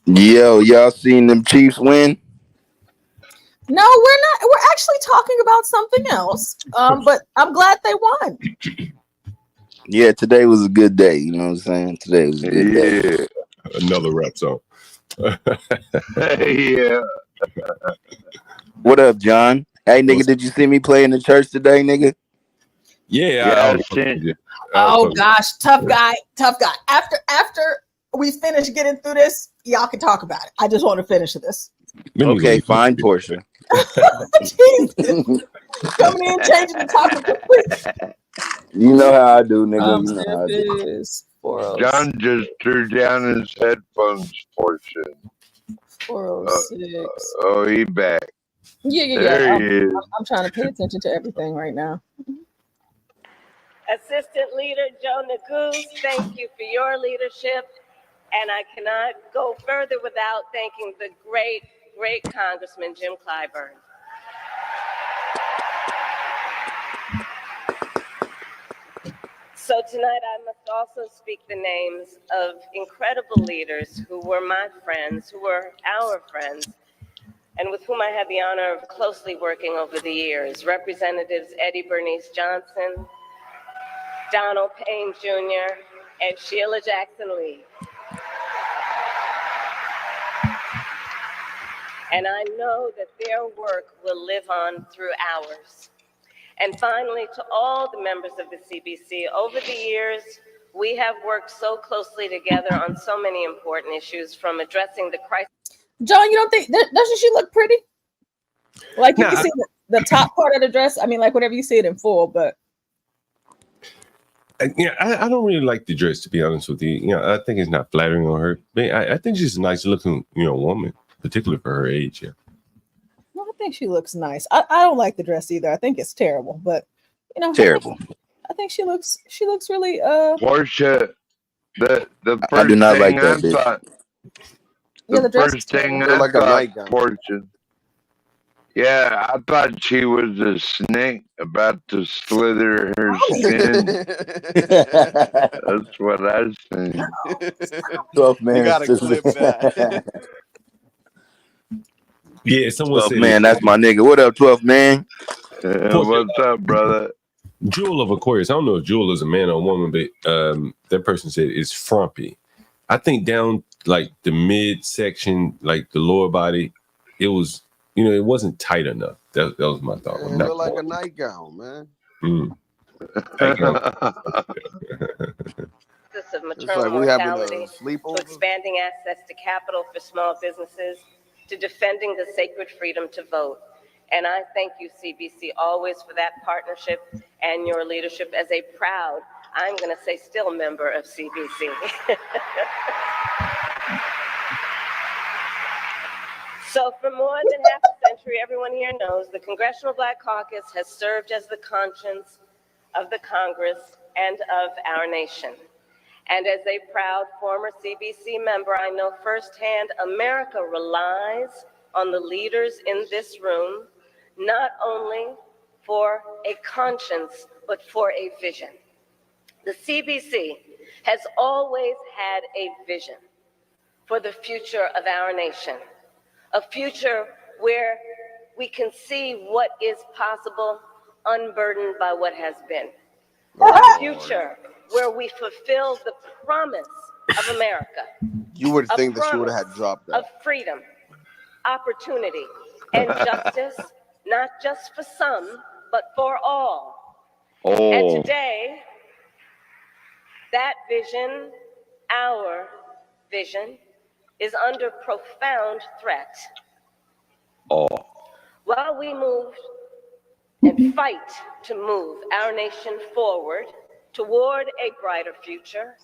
Yo, y'all seen them Chiefs win? No, we're not. We're actually talking about something else. But I'm glad they won. Yeah, today was a good day. You know what I'm saying? Today was a good day. Another rap song. Yeah. What up, John? Hey, nigga, did you see me play in the church today, nigga? Yeah, Oh gosh, tough guy. After we finish getting through this, y'all can talk about it. I just want to finish this. Okay, fine, Portia. Jesus. Coming in, changing the topic completely. You know how I do, nigga. You know how I do. Is 406. John just threw down his headphones portion. 406. Oh, he back. Yeah. There he is. I'm trying to pay attention to everything right now. Assistant Leader Joe Naguse, thank you for your leadership. And I cannot go further without thanking the great Congressman Jim Clyburn. So tonight I must also speak the names of incredible leaders who were my friends, who were our friends, and with whom I had the honor of closely working over the years. Representatives Eddie Bernice Johnson, Donald Payne Jr., and Sheila Jackson Lee. And I know that their work will live on through ours. And finally, to all the members of the CBC, over the years, we have worked so closely together on so many important issues, from addressing the crisis. John, you don't think, doesn't she look pretty? Like you can see the top part of the dress. I mean, like whenever you see it in full, but. I don't really like the dress, to be honest with you. I think it's not flattering on her. But I think she's a nice looking, woman, particularly for her age. Yeah. No, I think she looks nice. I don't like the dress either. I think it's terrible, but terrible. I think she looks really Portia, the first I do not like thing that I bitch. thought. Yeah, the dress First thing is I like a thought, nightgown. Portia. Yeah, I thought she was a snake about to slither her skin. That's what I was saying. 12 man. You gotta clip that. Yeah, someone 12 said man, that's my nigga. What up, 12 man? What's up, brother? Jewel of Aquarius. I don't know if Jewel is a man or a woman, but that person said it's frumpy. I think down like the midsection, like the lower body, it was, it wasn't tight enough. That was my thought. Man, look like a nightgown, man. Of maternal like we having a mortality, to sleepover. expanding access to capital for small businesses, to defending the sacred freedom to vote. And I thank you, CBC, always for that partnership and your leadership as a proud, I'm going to say still member of CBC. So for more than half a century, everyone here knows the Congressional Black Caucus has served as the conscience of the Congress and of our nation. And as a proud former CBC member, I know firsthand America relies on the leaders in this room, not only for a conscience, but for a vision. The CBC has always had a vision for the future of our nation, a future where we can see what is possible, unburdened by what has been. A future where we fulfill the promise of America. You would A think that she would have promise had dropped that. of freedom, opportunity, and justice, not just for some, but for all. And today, that vision, our vision, is under profound threat. While we move and fight to move our nation forward toward a brighter future,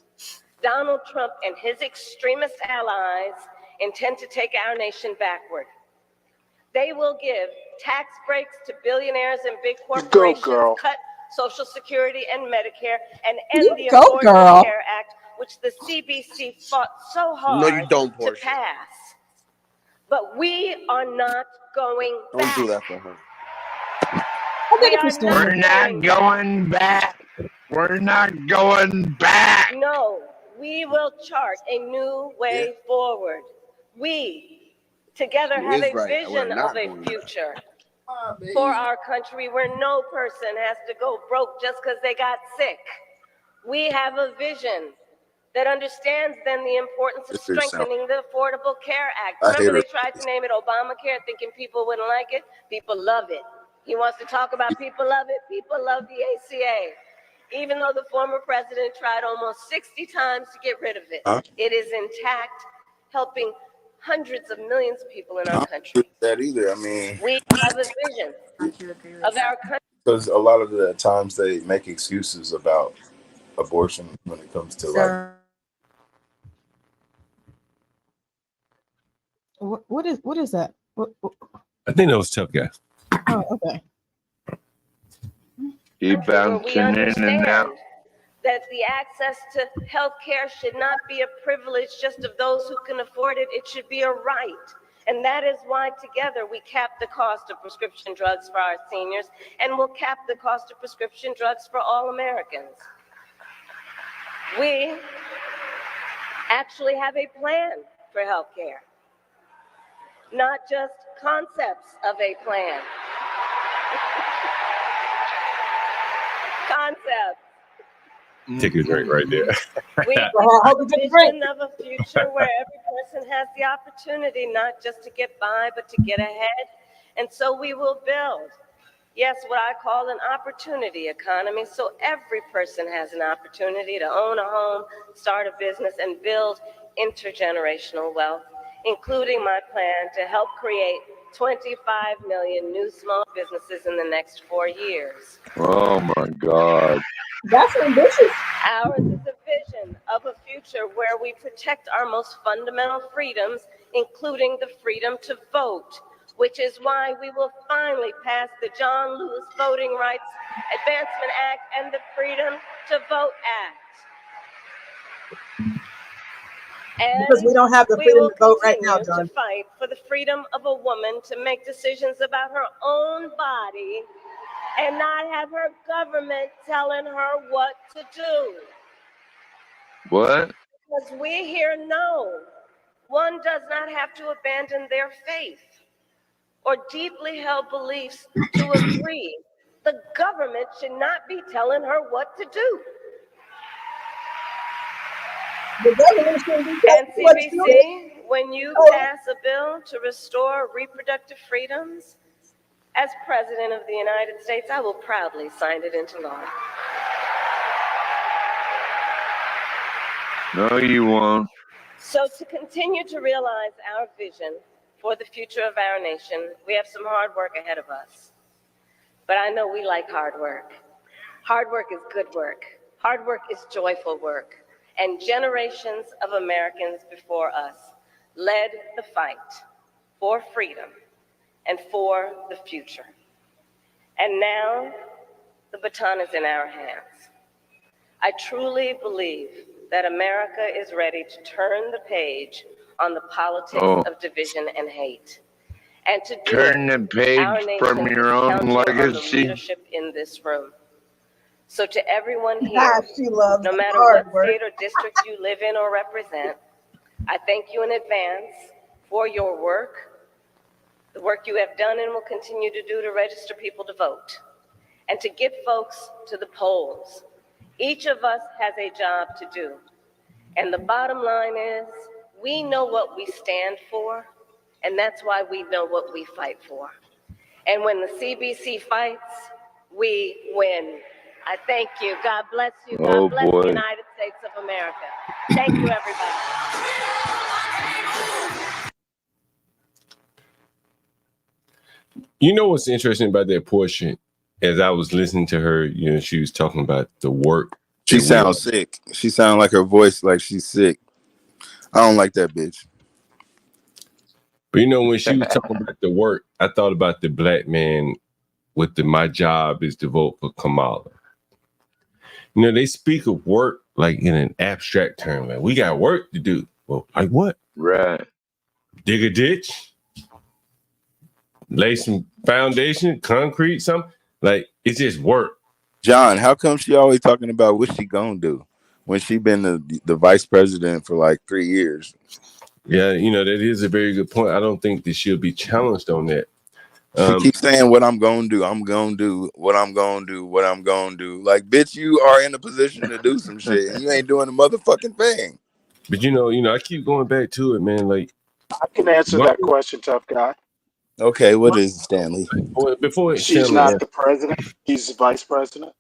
Donald Trump and his extremist allies intend to take our nation backward. They will give tax breaks to billionaires and big corporations, cut Social Security and Medicare, and end the Affordable Care Act, which the CBC fought so hard to pass. But we are not going back. Don't do that for her. We're not going back. We're not going back. No, we will chart a new way forward. We together have a vision of a future for our country where no person has to go broke just because they got sick. We have a vision that understands then the importance of strengthening the Affordable Care Act. Remember, they tried to name it Obamacare thinking people wouldn't like it? People love it. He wants to talk about people love it. People love the ACA. Even though the former president tried almost 60 times to get rid of it, it is intact, helping hundreds of millions of people in our country. That either. I mean, We have a vision of our country. because a lot of the times they make excuses about abortion when it comes to like. What is that? I think that was Tough Guy. Oh, okay. He Where we bouncing in and understand out. that the access to health care should not be a privilege just of those who can afford it. It should be a right. And that is why together we cap the cost of prescription drugs for our seniors, and we'll cap the cost of prescription drugs for all Americans. We actually have a plan for health care, not just concepts of a plan. Concepts. Take a drink right there. We have a vision of a future where every person has the opportunity not just to get by, but to get ahead. And so we will build, yes, what I call an opportunity economy. So every person has an opportunity to own a home, start a business, and build intergenerational wealth, including my plan to help create 25 million new small businesses in the next 4 years. Oh my God. That's ambitious. Ours is a vision of a future where we protect our most fundamental freedoms, including the freedom to vote, which is why we will finally pass the John Lewis Voting Rights Advancement Act and the Freedom to Vote Act. And Because we don't have the freedom to vote right now, to John. fight for the freedom of a woman to make decisions about her own body and not have her government telling her what to do. What? Because we here know one does not have to abandon their faith or deeply held beliefs to agree. The government should not be telling her what to do. The government should be And telling you what to do. CBC, when you pass a bill to restore reproductive freedoms, as President of the United States, I will proudly sign it into law. No, you won't. So to continue to realize our vision for the future of our nation, we have some hard work ahead of us. But I know we like hard work. Hard work is good work. Hard work is joyful work. And generations of Americans before us led the fight for freedom and for the future. And now the baton is in our hands. I truly believe that America is ready to turn the page on the politics of division and hate. And to do Turn it, the page our nation from is your own counting on the legacy. leadership in this room. So to everyone here, She loves no matter hard what work. state or district you live in or represent, I thank you in advance for your work, the work you have done and will continue to do to register people to vote, and to get folks to the polls. Each of us has a job to do. And the bottom line is, we know what we stand for, and that's why we know what we fight for. And when the CBC fights, we win. I thank you. God bless you. God Oh, bless boy. the United States of America. Thank you, everybody. You know what's interesting about that portion? As I was listening to her, you know, she was talking about the work. She that we sounds sick. She sounds like her voice like she's sick. I don't like that bitch. But you know, when she was talking about the work, I thought about the black man with the "my job is to vote for Kamala." You know, they speak of work like in an abstract term. Like, we got work to do. Well, like what? Right. Dig a ditch, lay some foundation, concrete, something. Like, it's just work. John, how come she always talking about what she gonna do when she been the vice president for like 3 years? Yeah, you know, that is a very good point. I don't think that she'll be challenged on that. She keeps saying what I'm gonna do. I'm gonna do what I'm gonna do. What I'm gonna do. Like, bitch, you are in a position to do some shit, and you ain't doing the motherfucking thing. But you know, I keep going back to it, man. Like, I can answer that question, tough guy. Okay, what is it, Stanley? Before She's Stanley not answers, the president. She's vice president.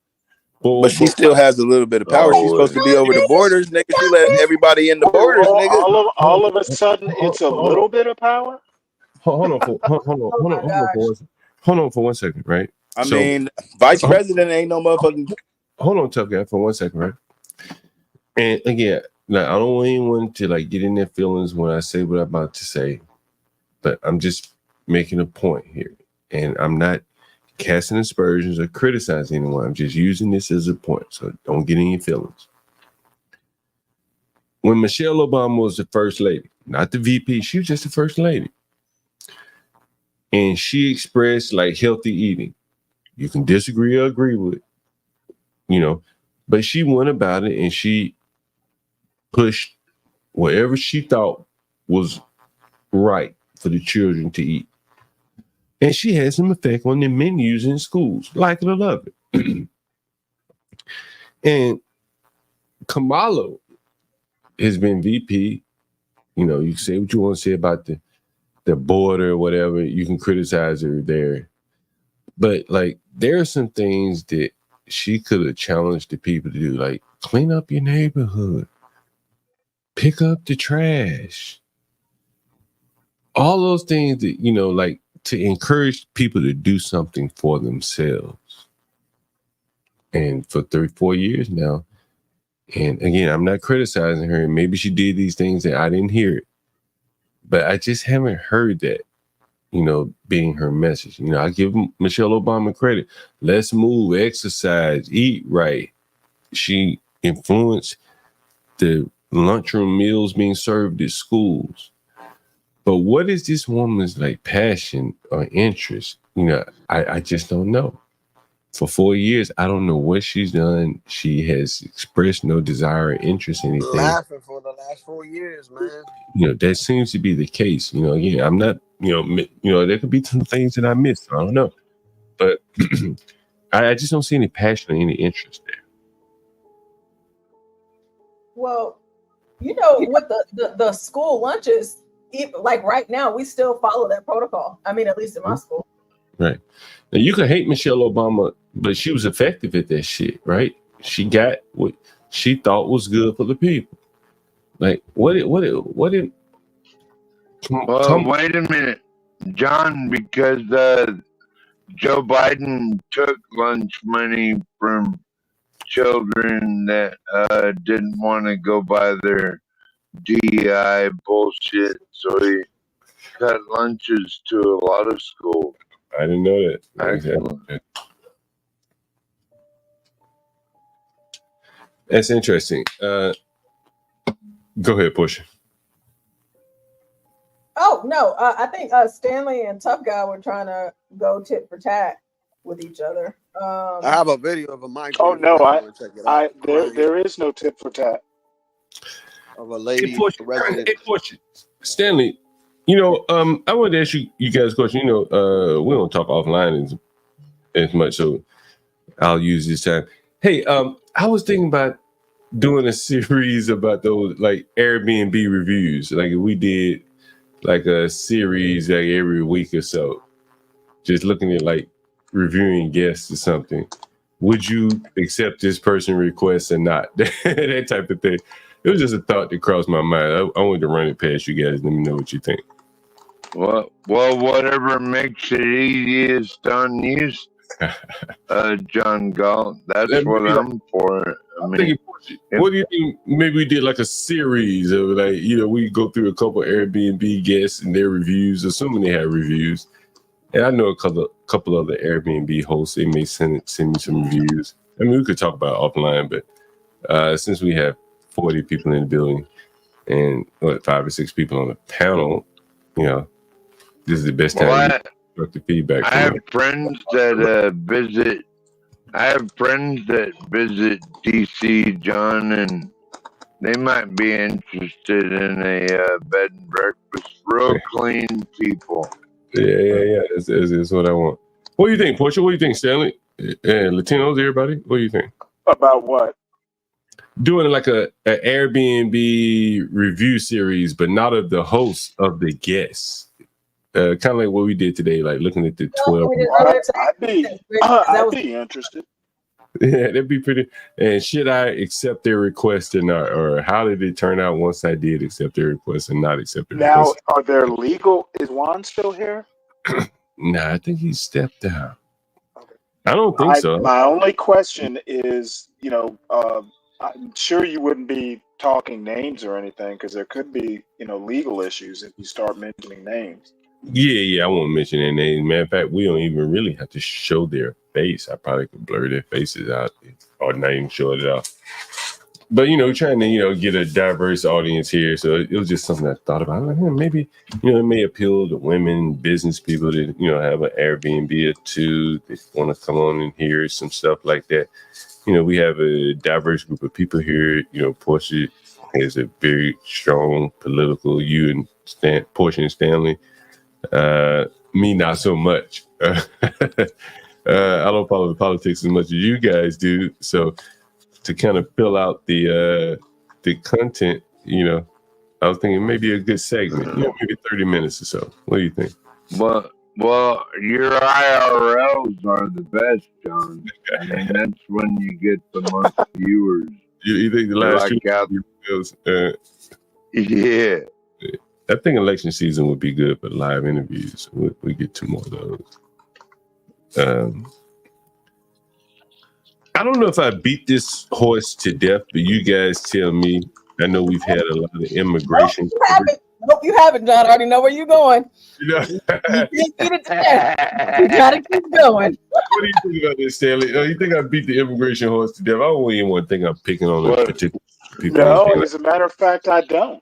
But she still has a little bit of power. She's supposed to be over the borders, nigga. She let everybody in the borders, nigga. All of a sudden, it's a little bit of power. hold on for 1 second, right? I mean, vice president ain't no motherfucking. Hold on, Tuck, for 1 second, right? And again, like, I don't want anyone to like get in their feelings when I say what I'm about to say, but I'm just making a point here, and I'm not casting aspersions or criticizing anyone. I'm just using this as a point, so don't get in your feelings. When Michelle Obama was the first lady, not the VP, she was just the first lady, and she expressed like healthy eating. You can disagree or agree with it, you know, but she went about it and she pushed whatever she thought was right for the children to eat. And she had some effect on the menus in schools, like it or love it. And Kamala has been VP. You know, you can say what you want to say about the border or whatever. You can criticize her there. But like, there are some things that she could have challenged the people to do, like clean up your neighborhood, pick up the trash. All those things that, you know, like to encourage people to do something for themselves. And for 34 years now, and again, I'm not criticizing her. Maybe she did these things and I didn't hear it, but I just haven't heard that, you know, being her message. You know, I give Michelle Obama credit. Let's move, exercise, eat right. She influenced the lunchroom meals being served at schools. But what is this woman's like passion or interest? You know, I just don't know. For 4 years, I don't know what she's done. She has expressed no desire or interest in anything. Laughing for the last 4 years, man. You know, that seems to be the case. You know, again, I'm not, you know, there could be some things that I missed. I don't know. But I just don't see any passion or any interest there. Well, you know, with the school lunches, like right now, we still follow that protocol. I mean, at least in my school. Right. Now you can hate Michelle Obama, but she was effective at that shit, right? She got what she thought was good for the people. Like what did Well, wait a minute, John, because Joe Biden took lunch money from children that didn't want to go by their DEI bullshit, so he cut lunches to a lot of schools. I didn't know that. Excellent. That's interesting. Go ahead, Portia. Oh no, I think Stanley and Tough Guy were trying to go tit for tat with each other. I have a video of a mic. Oh no, there is no tit for tat. Of a lady resident. Hey, Portia. Stanley, you know, I wanted to ask you guys a question. You know, we don't talk offline as much, so I'll use this time. Hey, I was thinking about doing a series about those like Airbnb reviews. Like if we did like a series like every week or so, just looking at like reviewing guests or something. Would you accept this person request or not? That type of thing. It was just a thought that crossed my mind. I wanted to run it past you guys. Let me know what you think. Well, whatever makes it easiest on you, John Galt. That's what I'm for. I mean, what do you think? Maybe we did like a series of like, you know, we go through a couple Airbnb guests and their reviews, assuming they have reviews. And I know a couple other Airbnb hosts. They may send me some reviews. I mean, we could talk about it offline, but since we have 40 people in the building and 5 or 6 people on the panel, you know, this is the best time to get the feedback. I have friends that visit. I have friends that visit DC, John, and they might be interested in a bed and breakfast. Real clean people. Yeah. That's what I want. What do you think, Portia? What do you think, Stanley? And Latinos, everybody? What do you think? About what? Doing like an Airbnb review series, but not of the hosts, of the guests. Kind of like what we did today, like looking at the 12. I'd be interested. Yeah, that'd be pretty. And should I accept their request or not? Or how did it turn out once I did accept their request and not accept their Now, request? are there legal? Is Juan still here? Nah, I think he stepped down. I don't think so. My only question is, I'm sure you wouldn't be talking names or anything because there could be, legal issues if you start mentioning names. Yeah, I won't mention their name. Matter of fact, we don't even really have to show their face. I probably could blur their faces out or not even show it out. But, trying to, get a diverse audience here. So it was just something I thought about. Like, maybe, it may appeal to women, business people that, have an Airbnb or two. They want to come on and hear some stuff like that. We have a diverse group of people here. Portia has a very strong political, you and Portia and Stanley. Me, not so much. I don't follow the politics as much as you guys do. So to kind of fill out the content, I was thinking maybe a good segment, maybe 30 minutes or so. What do you think? Well, your IRLs are the best, John. I mean, that's when you get the most viewers. You think the last yeah. I think election season would be good for live interviews. We get 2 more of those. I don't know if I beat this horse to death, but you guys tell me. I know we've had a lot of immigration. Nope, you haven't, John. I already know where you're going. You can't beat it to death. You gotta keep going. What do you think about this, Stanley? You think I beat the immigration horse to death? I don't even want to think I'm picking on a particular people. No, as a matter of fact, I don't.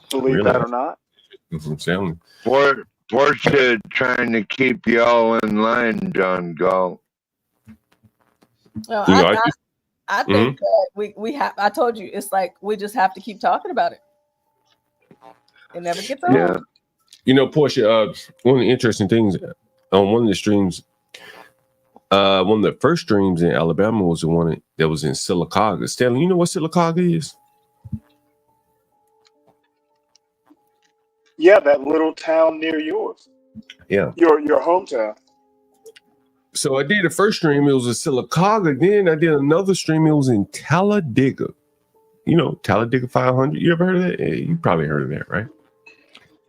Believe that or not. Stanley. Portia trying to keep y'all in line, John Galt. Well, I think that we have. I told you, it's like we just have to keep talking about it. It never gets old. Yeah. Portia, one of the interesting things on one of the streams, one of the first streams in Alabama was the one that was in Sylacauga. Stanley, you know what Sylacauga is? Yeah, that little town near yours. Yeah. Your hometown. So I did the first stream, it was in Sylacauga. Then I did another stream, it was in Talladega. Talladega 500. You ever heard of that? You probably heard of that, right?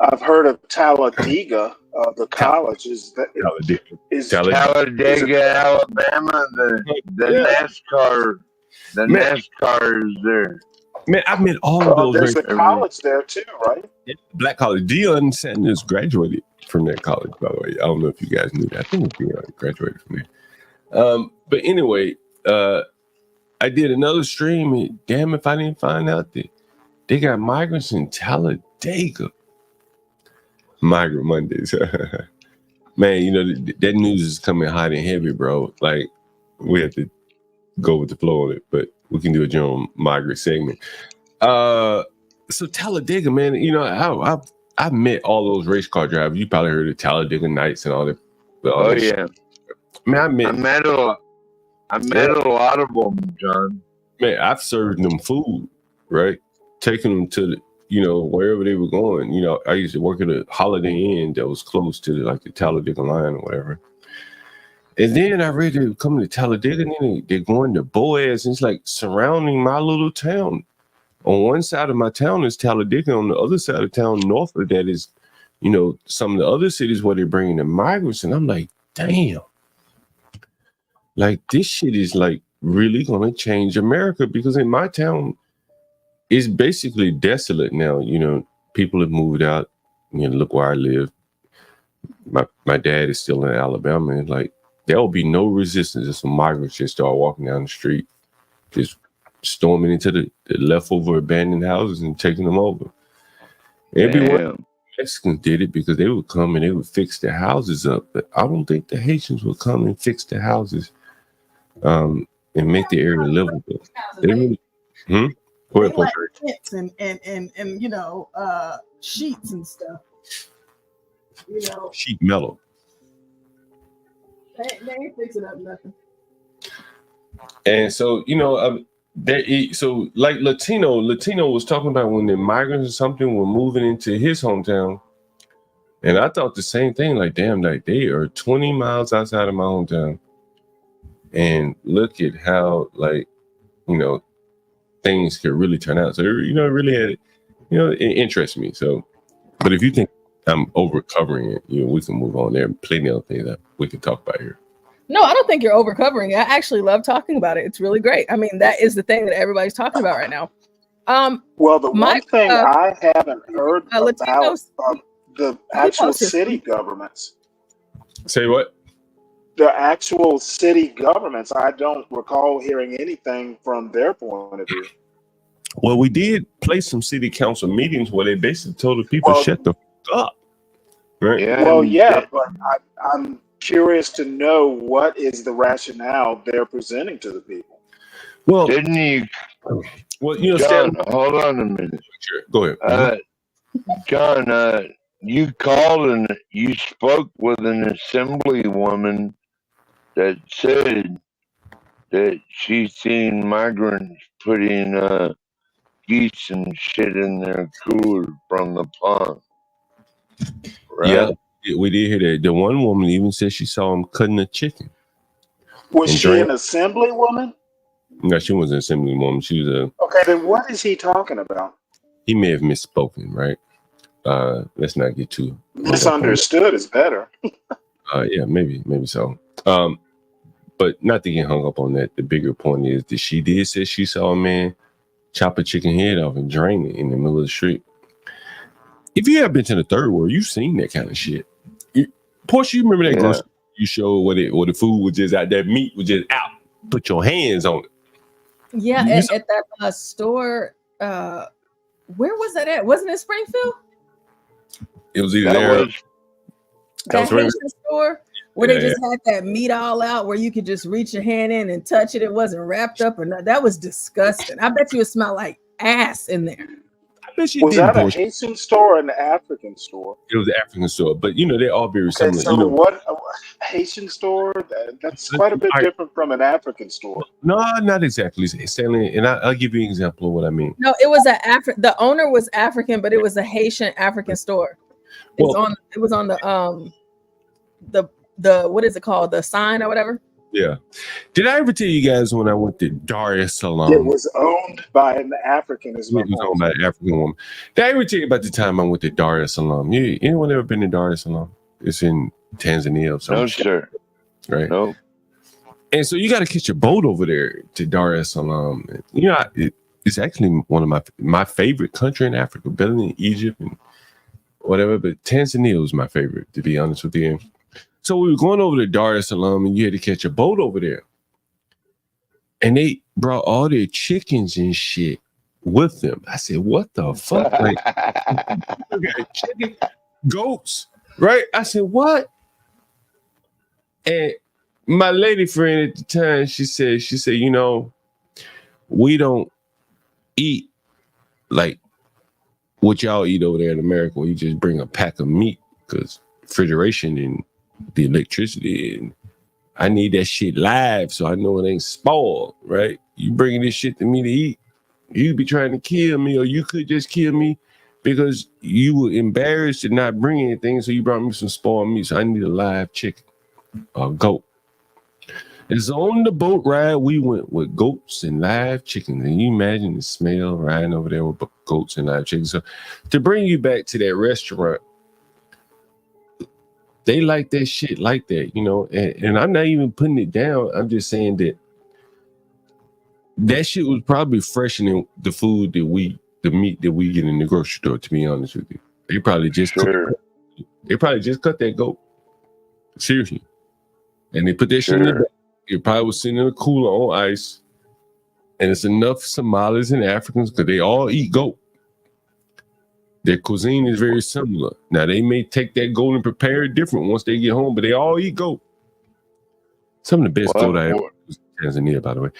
I've heard of Talladega, the college. Talladega, Alabama. The NASCAR is there. Man, I met all of those. There's a college there too, right? Black college. Deion Sanders graduated from that college, by the way. I don't know if you guys knew that. I think Deion graduated from there. But anyway, I did another stream. And damn if I didn't find out that they got migrants in Talladega. Migrant Mondays. Man, that news is coming hot and heavy, bro. Like, we have to go with the flow on it, but we can do a general migrant segment. So Talladega, man, I've met all those race car drivers. You probably heard of Talladega Nights and all that. Yeah. Shit. Man, I met a lot of them, John. Man, I've served them food, right? Taking them to wherever they were going. I used to work at a Holiday Inn that was close to the Talladega line or whatever. And then I read they were coming to Talladega, and then they're going to Boaz, and it's like surrounding my little town. On one side of my town is Talladega. On the other side of town, north of that is, some of the other cities where they're bringing the migrants. And I'm like, damn. Like, this shit is like really going to change America, because in my town, it's basically desolate now. People have moved out. Look where I live. My dad is still in Alabama, and like, there will be no resistance if some migrants just start walking down the street, just storming into the leftover abandoned houses and taking them over. Everyone, Mexicans did it because they would come and they would fix their houses up, but I don't think the Haitians would come and fix their houses and make the area livable. They really, Go ahead, like tents and sheets and stuff. Sheet metal. They ain't fixing up nothing. And so, so like Latino was talking about when the migrants or something were moving into his hometown, And I thought the same thing, like, damn, like they are 20 miles outside of my hometown. And look at how, like, you know, things could really turn out. So, you know, it really had, you know, it interests me. So, but if you think I'm over covering it, you know, we can move on. There are plenty of things that we can talk about here. No, I don't think you're over covering it. I actually love talking about it. It's really great. I mean, that is the thing that everybody's talking about right now. Well, the one thing I haven't heard about the actual city governments. Say what? The actual city governments. I don't recall hearing anything from their point of view. Well, we did play some city council meetings where they basically told the people, shut the fuck up. Right? Yeah, but I'm curious to know what is the rationale they're presenting to the people. Well, didn't you? Well, you know, John, hold on a minute. Sure, go ahead. John, you called and you spoke with an assemblywoman that said that she's seen migrants putting geese and shit in their cooler from the pond. Right? Yeah, we did hear that. The one woman even said she saw him cutting a chicken. Was she an assemblywoman? No, she wasn't an assemblywoman. She was a. Okay, then what is he talking about? He may have misspoken, right? Let's not get too misunderstood is better. Yeah, maybe so. But not to get hung up on that. The bigger point is that she did say she saw a man chop a chicken head off and drain it in the middle of the street. If you have been to the third world, you've seen that kind of shit. Portia, you remember that grocery you showed where the food was just out, that meat was just out. Put your hands on it. Yeah, at that store. Where was that at? Wasn't it Springfield? It was either there. That Haitian store where they just had that meat all out, where you could just reach your hand in and touch it. It wasn't wrapped up or not. That was disgusting. I bet you it smelled like ass in there. I bet you was that a Haitian store or an African store? It was an African store, but you know they all very similar. So you know, what Haitian store? That's quite a bit different from an African store. No, not exactly, Stanley. And I'll give you an example of what I mean. No, it was the owner was African, but it was a Haitian African store. It was on the what is it called? The sign or whatever. Yeah. Did I ever tell you guys when I went to Dar es Salaam? It was owned by an African as well. It was owned by an African woman. Did I ever tell you about the time I went to Dar es Salaam? Anyone ever been to Dar es Salaam? It's in Tanzania or something. No, sir. Right. No. And so you got to catch a boat over there to Dar es Salaam. You know, it's actually one of my favorite country in Africa, better than Egypt and whatever. But Tanzania was my favorite, to be honest with you. So we were going over to Dar es Salaam, and you had to catch a boat over there. And they brought all their chickens and shit with them. I said, what the fuck? Like, okay, chicken, goats, right? I said, what? And my lady friend at the time, she said, you know, we don't eat like what y'all eat over there in America, where you just bring a pack of meat, because refrigeration and the electricity, and I need that shit live so I know it ain't spoiled, right? You bringing this shit to me to eat, you'd be trying to kill me, or you could just kill me because you were embarrassed to not bring anything, so you brought me some spoiled meat, so I need a live chicken or goat. And so on the boat ride, we went with goats and live chickens. And you imagine the smell riding over there with goats and live chickens. So to bring you back to that restaurant, they like that shit like that, you know, and I'm not even putting it down. I'm just saying that shit was probably fresher than the food the meat that we get in the grocery store, to be honest with you. They probably just cut that goat. Seriously. And they put that shit in the bag. It probably was sitting in a cooler on ice. And it's enough Somalis and Africans because they all eat goat. Their cuisine is very similar. Now, they may take that goat and prepare it different once they get home, but they all eat goat. Some of the best goat I ever was in Tanzania, by the way.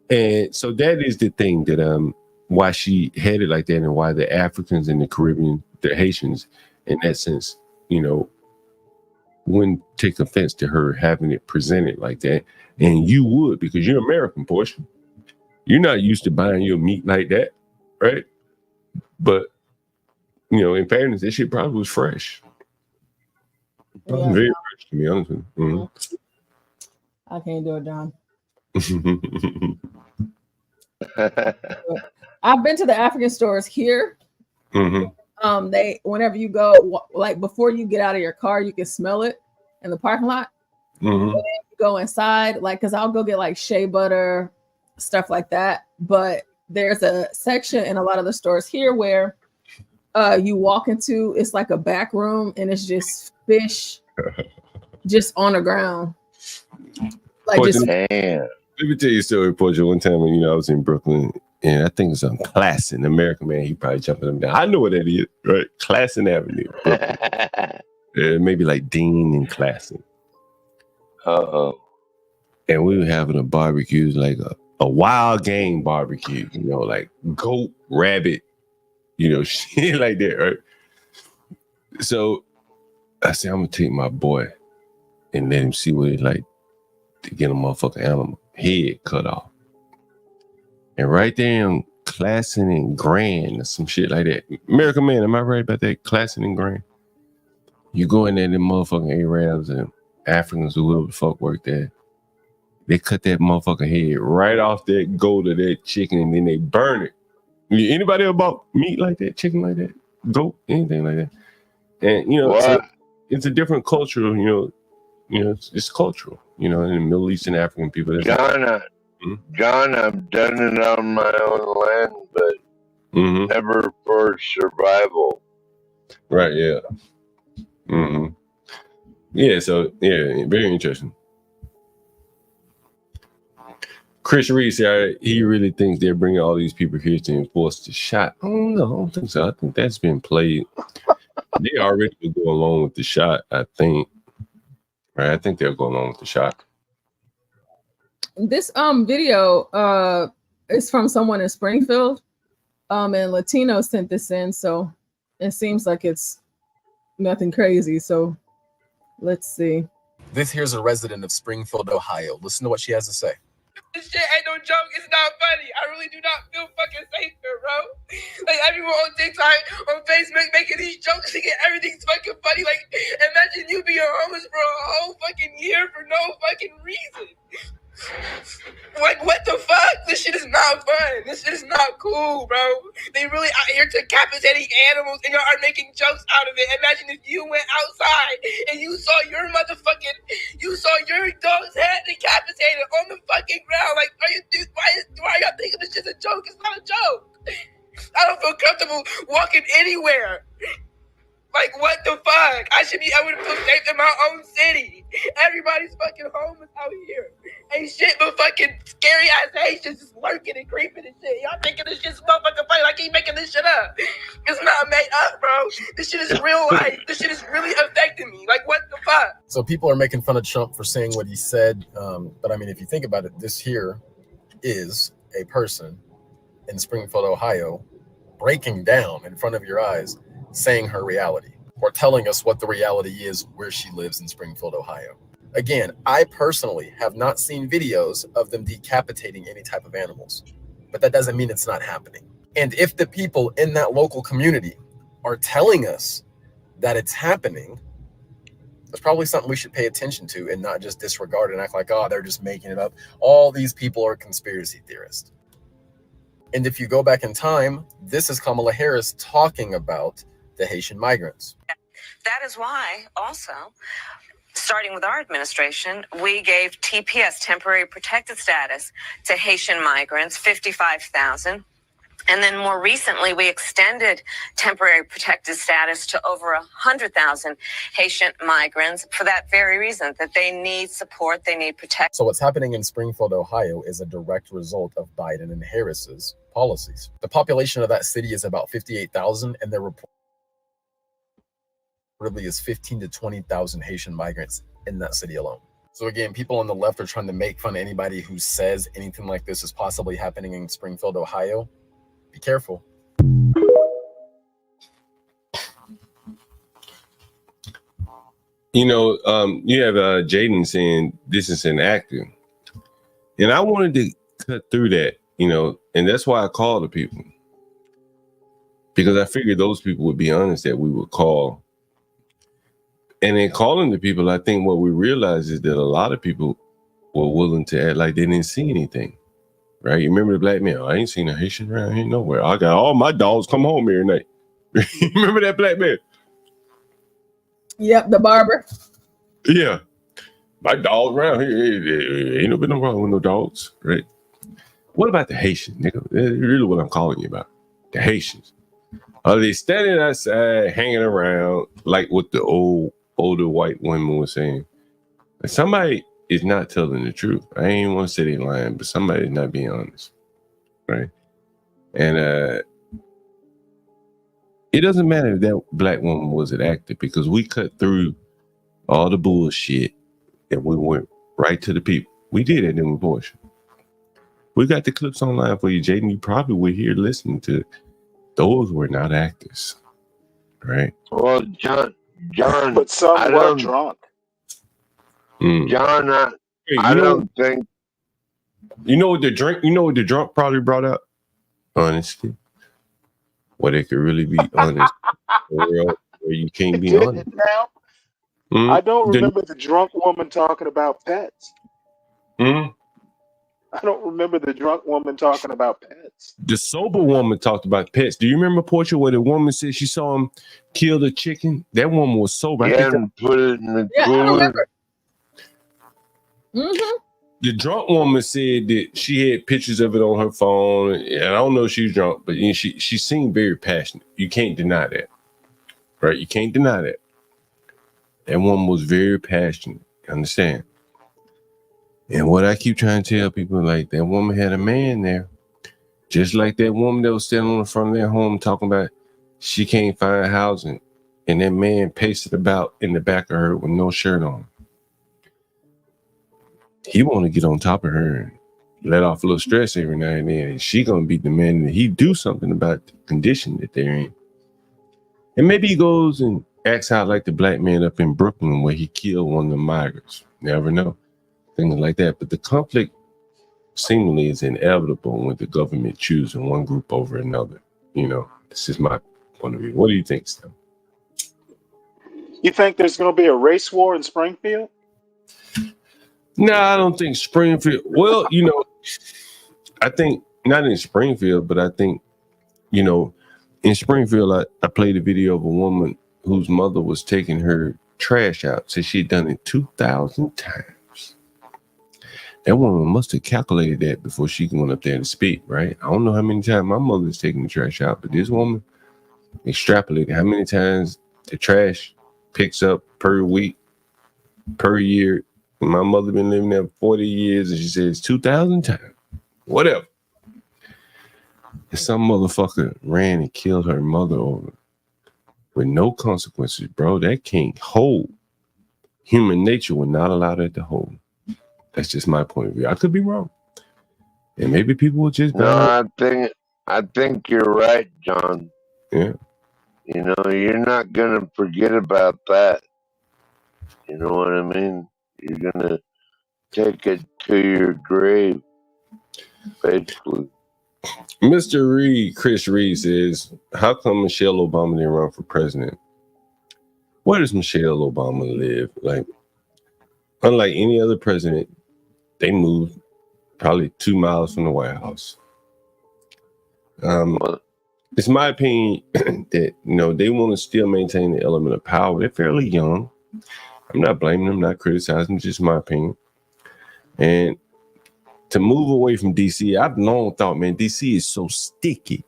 And so that is the thing that why she had it like that, and why the Africans and the Caribbean, the Haitians, in that sense, you know, wouldn't take offense to her having it presented like that. And you would, because you're American, Portia. You're not used to buying your meat like that, right? But, you know, in fairness, that shit probably was fresh. Yeah, Very rich, to be honest with you. I can't do it, John. Mhm. I've been to the African stores here. Mhm. They whenever you go, like before you get out of your car, you can smell it in the parking lot. Mhm. And then you go inside, like, cause I'll go get like shea butter, stuff like that. But there's a section in a lot of the stores here where you walk into, it's like a back room and it's just fish just on the ground. Like Portia, just let me tell you a story, Portia. One time when I was in Brooklyn, and I think it's on Classen, American Man, he probably jumping them down. I know what that is, right? Classen Avenue. Maybe like Dean and Classen. And we were having a barbecue, like a wild game barbecue, like goat, rabbit, shit like that, right? So I said, I'm gonna take my boy and let him see what it's like to get a motherfucking animal head cut off. And right there in Classen and Grand or some shit like that. American Man, am I right about that? Classen and Grand. You go in there, them motherfucking Arabs and Africans or whoever the fuck work there. They cut that motherfucking head right off that goat or that chicken and then they burn it. Anybody ever bought meat like that, chicken like that, goat, anything like that? And so it's a different culture, it's cultural, in the Middle Eastern African people. John, I've done it on my own land, but never for survival. Right, yeah. Yeah, so, yeah, very interesting. Chris Reed said he really thinks they're bringing all these people here to enforce the shot. I don't know. I don't think so. I think that's been played. They already will go along with the shot, I think. Right? I think they'll go along with the shot. this video is from someone in Springfield. And Latino sent this in, so it seems like it's nothing crazy. So let's see. This here's a resident of Springfield, Ohio. Listen to what she has to say. This shit ain't no joke. It's not funny. I really do not feel fucking safe here, bro. Like, everyone on TikTok, on Facebook, making these jokes thinking everything's fucking funny. Like, imagine you being homeless for a whole fucking year for no fucking reason. Like, what the fuck? This shit is not fun. This shit is not cool, bro. They really out here decapitating animals and y'all are making jokes out of it. Imagine if you went outside and you saw your dog's head decapitated on the fucking ground. Like, why y'all thinking this shit's a joke? It's not a joke. I don't feel comfortable walking anywhere. Like, what the fuck? I should be able to feel safe in my own city. Everybody's fucking homeless out here. Ain't shit but fucking scary ass Haitians just lurking and creeping and shit. Y'all thinking this shit's motherfucking funny? Like, keep making this shit up. It's not made up, bro. This shit is real life. This shit is really affecting me. Like, what the fuck? So people are making fun of Trump for saying what he said. But I mean, if you think about it, this here is a person in Springfield, Ohio, breaking down in front of your eyes, saying her reality or telling us what the reality is where she lives in Springfield, Ohio. Again, I personally have not seen videos of them decapitating any type of animals, but that doesn't mean it's not happening. And if the people in that local community are telling us that it's happening, that's probably something we should pay attention to and not just disregard and act like, oh, they're just making it up. All these people are conspiracy theorists. And if you go back in time, this is Kamala Harris talking about the Haitian migrants. That is why also, starting with our administration, we gave TPS, temporary protected status, to Haitian migrants, 55,000. And then more recently, we extended temporary protected status to over 100,000 Haitian migrants for that very reason, that they need support, they need protection. So what's happening in Springfield, Ohio is a direct result of Biden and Harris's policies. The population of that city is about 58,000, and there reportedly is 15 to 20,000 Haitian migrants in that city alone. So again, people on the left are trying to make fun of anybody who says anything like this is possibly happening in Springfield, Ohio. Be careful. You have Jaden saying this is an actor. And I wanted to cut through that, and that's why I called the people. Because I figured those people would be honest that we would call And then calling the people, I think what we realized is that a lot of people were willing to act like they didn't see anything. Right? You remember the black man? I ain't seen a Haitian around here nowhere. I got all my dogs come home every night. You remember that black man? Yep, the barber. Yeah. My dog around here, ain't no been no wrong with no dogs, right? What about the Haitians, nigga? That's really what I'm calling you about. The Haitians. Are they standing outside, hanging around, like what the older white women were saying? Somebody is not telling the truth. I ain't want to say they're lying, but somebody is not being honest, right? And it doesn't matter if that black woman was an actor, because we cut through all the bullshit and we went right to the people. We did it in abortion. We got the clips online for you, Jaden. You probably were here listening to it. Those were not actors, right? Well, John, But some I were don't, drunk. John, I don't think. You know what the drunk probably brought out? Honesty. Where they could really be honest. Where you can't be Did honest. it now? I don't remember the drunk woman talking about pets. I don't remember the drunk woman talking about pets. The sober woman talked about pets. Do you remember Portia where the woman said she saw him kill the chicken? That woman was sober. Yeah, and put it in the cooler. I remember. Mm-hmm. The drunk woman said that she had pictures of it on her phone. And I don't know if she was drunk, but she seemed very passionate. You can't deny that. Right? You can't deny that. That woman was very passionate. You understand? And what I keep trying to tell people, like, that woman had a man there. Just like that woman that was standing on the front of their home talking about she can't find housing. And that man pasted about in the back of her with no shirt on. He want to get on top of her and let off a little stress every now and then. And she going to be demanding that he do something about the condition that they're in. And maybe he goes and acts out like the black man up in Brooklyn where he killed one of the migrants. Never know. Things like that. But the conflict seemingly is inevitable when the government chooses one group over another. You know, this is my point of view. What do you think, Steph? You think there's going to be a race war in Springfield? No, I don't think Springfield. Well, you know, I think not in Springfield, but I think, you know, in Springfield, I played a video of a woman whose mother was taking her trash out. Said she'd done it 2,000 times. That woman must have calculated that before she went up there to speak, right? I don't know how many times my mother's taking the trash out, but this woman extrapolated how many times the trash picks up per week, per year. And my mother been living there 40 years, and she says 2,000 times. Whatever. And some motherfucker ran and killed her mother over with no consequences, bro. That can't hold. Human nature would not allow that to hold. That's just my point of view. I could be wrong. And maybe people will just... No, I think you're right, John. Yeah. You know, you're not going to forget about that. You know what I mean? You're going to take it to your grave, basically. Mr. Reed, Chris Reed says, how come Michelle Obama didn't run for president? Where does Michelle Obama live? Like, unlike any other president, they moved probably 2 miles from the White House. It's my opinion that, you know, they want to still maintain the element of power. They're fairly young. I'm not blaming them, not criticizing, just my opinion. And to move away from DC, I've long thought, man, DC is so sticky.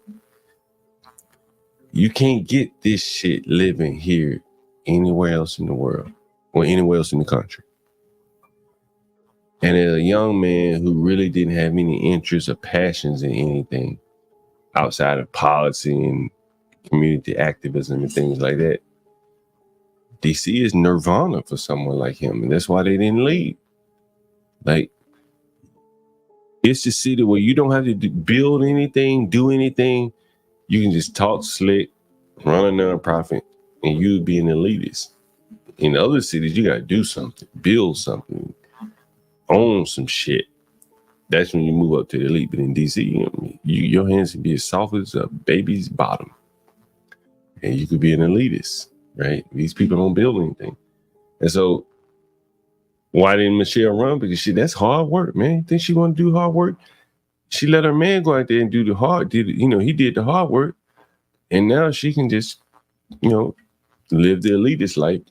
You can't get this shit living here anywhere else in the world or anywhere else in the country. And as a young man who really didn't have any interests or passions in anything outside of policy and community activism and things like that, DC is nirvana for someone like him. And that's why they didn't leave. Like, it's the city where you don't have to build anything, do anything. You can just talk slick, run a nonprofit, and you'd be an elitist. In other cities, you got to do something, build something, own some shit. That's when you move up to the elite. But in DC, your hands can be as soft as a baby's bottom. And you could be an elitist, right? These people don't build anything. And so why didn't Michelle run? Because that's hard work, man. You think she want to do hard work? She let her man go out there and do the hard, he did the hard work. And now she can just, live the elitist life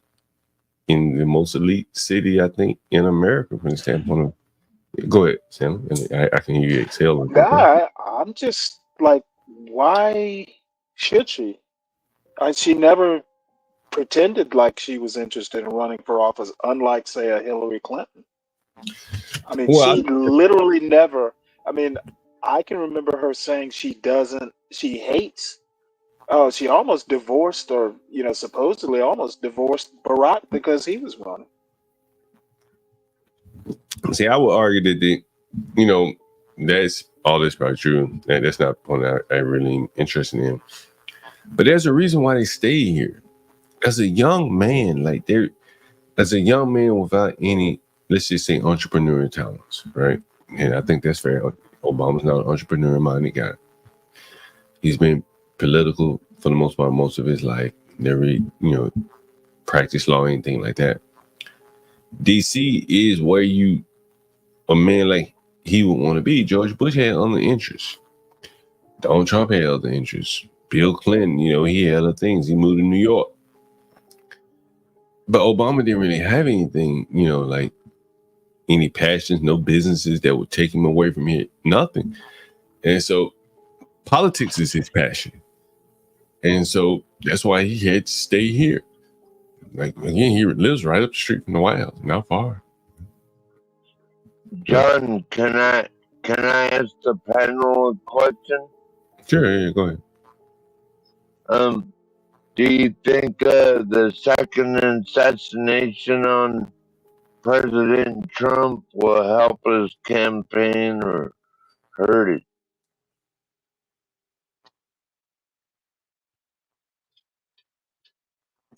in the most elite city, I think, in America from the standpoint of. Go ahead, Sam. I can hear you exhaling. I'm just like, why should she? She never pretended like she was interested in running for office, unlike, say, a Hillary Clinton. I mean, she literally never. I mean, I can remember her saying she hates. Oh, she almost divorced, or supposedly almost divorced Barack because he was running. See, I would argue that that's all that's probably true. That's not the point I really interested in. But there's a reason why they stay here. As a young man, as a young man without any, let's just say, entrepreneurial talents, right? And I think that's fair. Obama's not an entrepreneur-minded guy. He's been political for the most part, most of his life. Never, practiced law or anything like that. DC is where a man like he would want to be. George Bush had other interests. Donald Trump had other interests. Bill Clinton, he had other things. He moved to New York. But Obama didn't really have anything, like any passions, no businesses that would take him away from here. Nothing. And so politics is his passion. And so that's why he had to stay here. Like, again, he lives right up the street from the White House, not far. John, can I ask the panel a question? Sure, yeah, go ahead. Do you think the second assassination on President Trump will help his campaign or hurt it?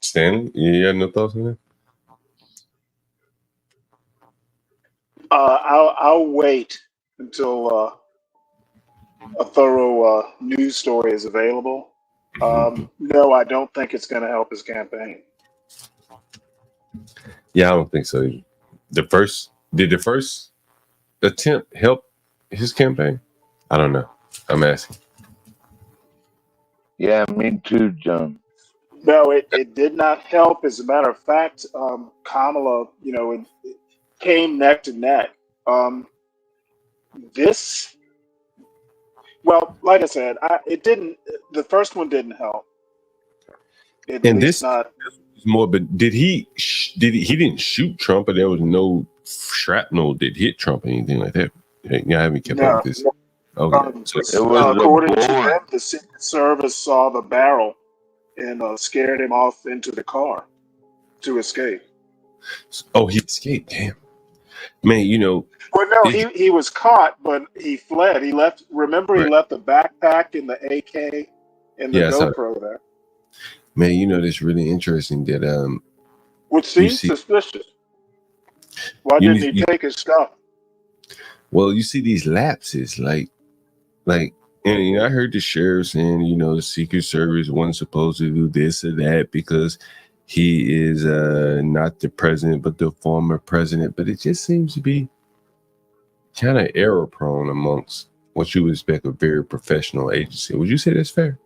Stanley, you have no thoughts on that? I'll wait until a thorough news story is available. No, I don't think it's going to help his campaign. Yeah, I don't think so. Did the first attempt help his campaign? I don't know. I'm asking. Yeah, me too, John. No, it did not help. As a matter of fact, Kamala, it came neck to neck. Well, like I said, it didn't. The first one didn't help. More, but did he didn't shoot Trump, but there was no shrapnel that hit Trump or anything like that? Yeah, I haven't kept up with this. Okay. According to them, the Secret Service saw the barrel and scared him off into the car to escape. Oh, he escaped. Damn. Man, Well, no, he was caught, but he fled. He left. Remember, he left the backpack and the AK and the GoPro there. Man, that's really interesting that which seems suspicious. Why didn't he take his stuff? Well, you see these lapses, like, and I heard the sheriff saying, the Secret Service wasn't supposed to do this or that because he is not the president, but the former president. But it just seems to be kind of error prone amongst what you would expect a very professional agency. Would you say that's fair?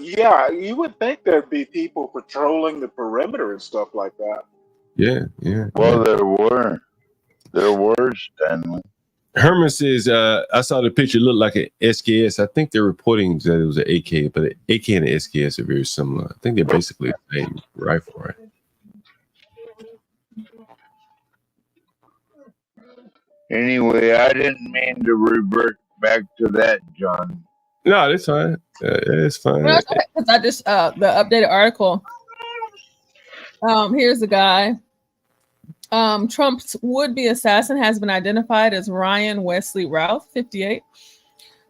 Yeah, you would think there'd be people patrolling the perimeter and stuff like that. Yeah. Well, there were, Stanley. Herman says, I saw the picture, looked like an SKS. I think they're reporting that it was an AK, but an AK and an SKS are very similar. I think they're basically the same rifle, right? Anyway, I didn't mean to revert back to that, John. No, that's fine. It's fine. Well, okay, 'cause I just the updated article. Here's the guy. Trump's would-be assassin has been identified as Ryan Wesley Routh, 58.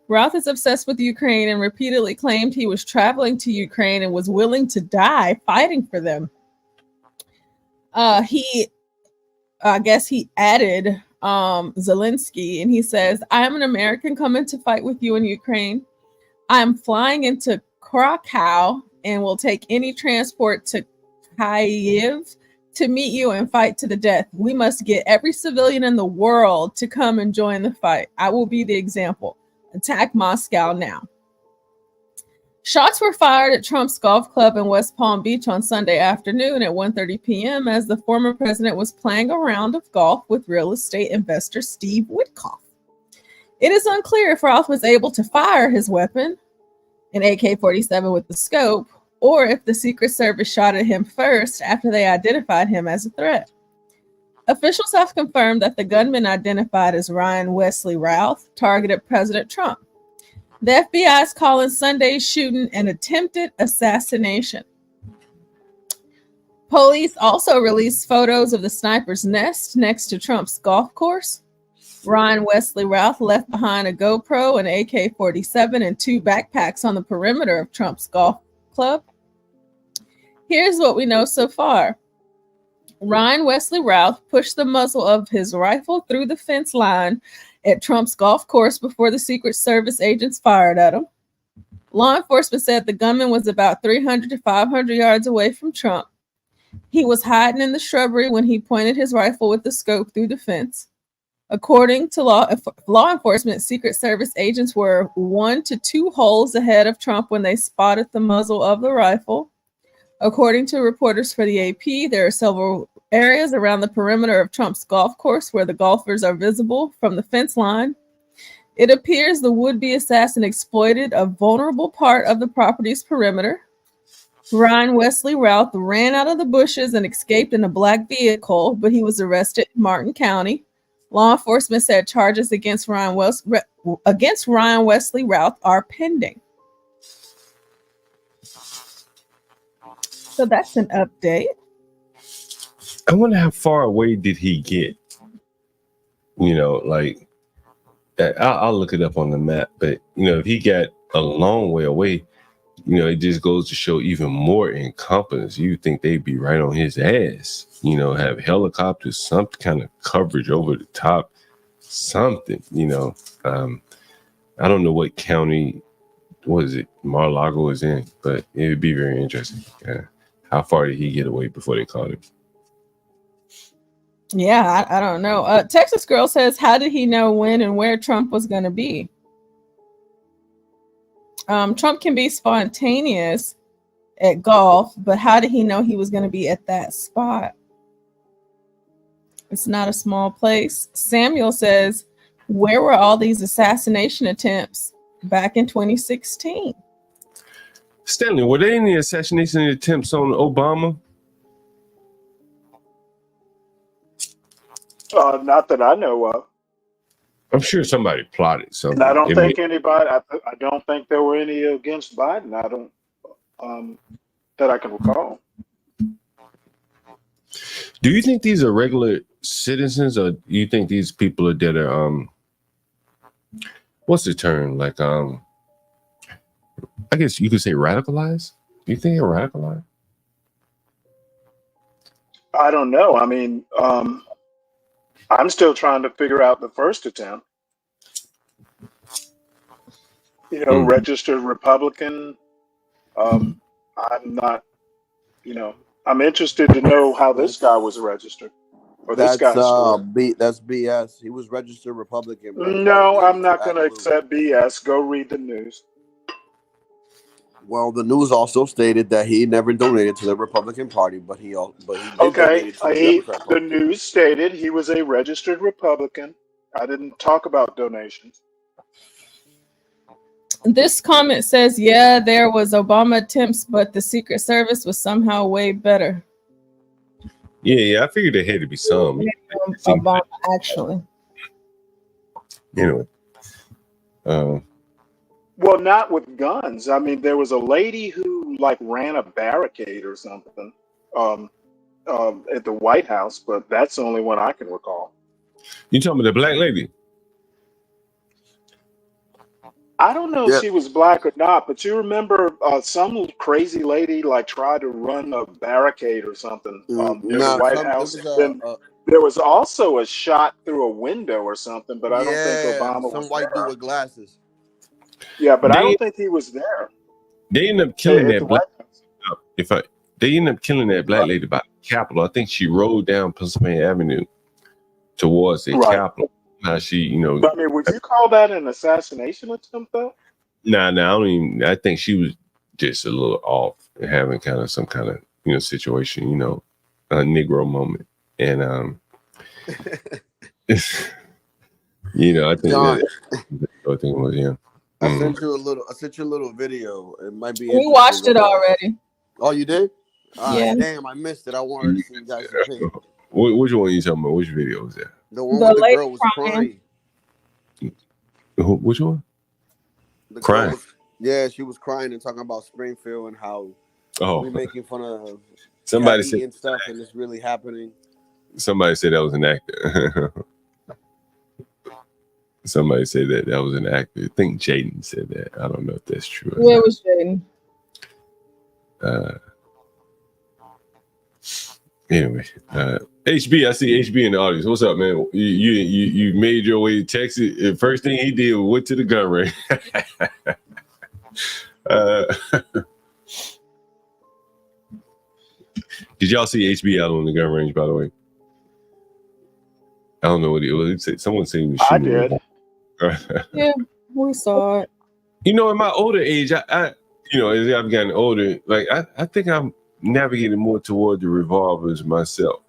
Routh is obsessed with Ukraine and repeatedly claimed he was traveling to Ukraine and was willing to die fighting for them. I guess he added Zelensky, and he says, "I am an American coming to fight with you in Ukraine. I'm flying into Krakow and will take any transport to Kyiv to meet you and fight to the death. We must get every civilian in the world to come and join the fight. I will be the example. Attack Moscow now. Shots were fired at Trump's golf club in West Palm Beach on Sunday afternoon at 1:30 p.m. as the former president was playing a round of golf with real estate investor Steve Witkoff. It is unclear if Roth was able to fire his weapon, an AK-47 with the scope, or if the Secret Service shot at him first after they identified him as a threat. Officials have confirmed that the gunman, identified as Ryan Wesley Routh, targeted President Trump. The FBI is calling Sunday's shooting an attempted assassination. Police also released photos of the sniper's nest next to Trump's golf course. Ryan Wesley Routh left behind a GoPro, an AK-47, and 2 backpacks on the perimeter of Trump's golf club. Here's what we know so far. Ryan Wesley Routh pushed the muzzle of his rifle through the fence line at Trump's golf course before the Secret Service agents fired at him. Law enforcement said the gunman was about 300 to 500 yards away from Trump. He was hiding in the shrubbery when he pointed his rifle with the scope through the fence. According to law enforcement, Secret Service agents were 1 to 2 holes ahead of Trump when they spotted the muzzle of the rifle. According to reporters for the AP, there are several areas around the perimeter of Trump's golf course where the golfers are visible from the fence line. It appears the would-be assassin exploited a vulnerable part of the property's perimeter. Ryan Wesley Routh ran out of the bushes and escaped in a black vehicle, but he was arrested in Martin County. Law enforcement said charges against Ryan Wesley Routh are pending. So that's an update. I wonder how far away did he get? You know, like, I'll look it up on the map, but, you know, if he got a long way away, you know, it just goes to show even more incompetence. You'd think they'd be right on his ass, you know, have helicopters, some kind of coverage over the top, something, you know. I don't know what county, what is it, Mar-a-Lago is in, but it would be very interesting. How far did he get away before they caught him? Yeah, I don't know. Texas Girl says, how did he know when and where Trump was going to be? Trump can be spontaneous at golf, but how did he know he was going to be at that spot? It's not a small place. Samuel says, where were all these assassination attempts back in 2016? Stanley, were there any assassination attempts on Obama? Not that I know of. I'm sure somebody plotted something. And I don't think anybody. I don't think there were any against Biden. I don't that I can recall. Do you think these are regular citizens, or do you think these people are that are what's the term? Like I guess you could say radicalized. Do you think they're radicalized? I don't know. I mean, I'm still trying to figure out the first attempt. You know, registered Republican. I'm not, you know, I'm interested to know how this guy was registered. Or this guy's story. That's BS. He was registered Republican. No, I'm not going to accept BS. Go read the news. Well, the news also stated that he never donated to the Republican Party, but he did donate to the Democrat Party. The news stated he was a registered Republican. I didn't talk about donations. This comment says, yeah, there was Obama attempts, but the Secret Service was somehow way better. Yeah, I figured there had to be some. Obama, actually. Anyway. Well, not with guns. I mean, there was a lady who like ran a barricade or something at the White House, but that's the only one I can recall. You talking about the black lady? I don't know if she was black or not, but you remember some crazy lady like tried to run a barricade or something near the White House. There was also a shot through a window or something, but I don't think Obama was there. Some white dude with glasses. Yeah, but I don't think he was there. They ended up killing that black. they ended up killing that black lady by the Capitol. I think she rode down Pennsylvania Avenue towards the Right. Capitol. How she, But I mean, would you call that an assassination attempt, though? nah, I don't even. I think she was just a little off and having kind of some kind of situation, a Negro moment, and I think John, I think it was him. I sent you a little video. It might be We interesting. watched it already. Oh, you did? Yeah. Damn, I missed it. I wanted to see you guys' opinion. Which one are you talking about? Which video was that? The one The where the lady girl was crying. crying. Which one? The girl Crying. was, she was crying and talking about Springfield and how we making fun of Somebody cat said eating stuff and it's really happening. somebody said that was an actor. Somebody said that was an actor. I think Jaden said that. I don't know if that's true. Yeah, it was Jaden. Anyway, HB, I see HB in the audience. What's up, man? You made your way to Texas. The first thing he did was went to the gun range. Did y'all see HB out on the gun range, by the way? I don't know what it was. Someone said he was shooting. I did. Yeah, we saw it. In my older age, I as I've gotten older, like I think I'm navigating more toward the revolvers myself.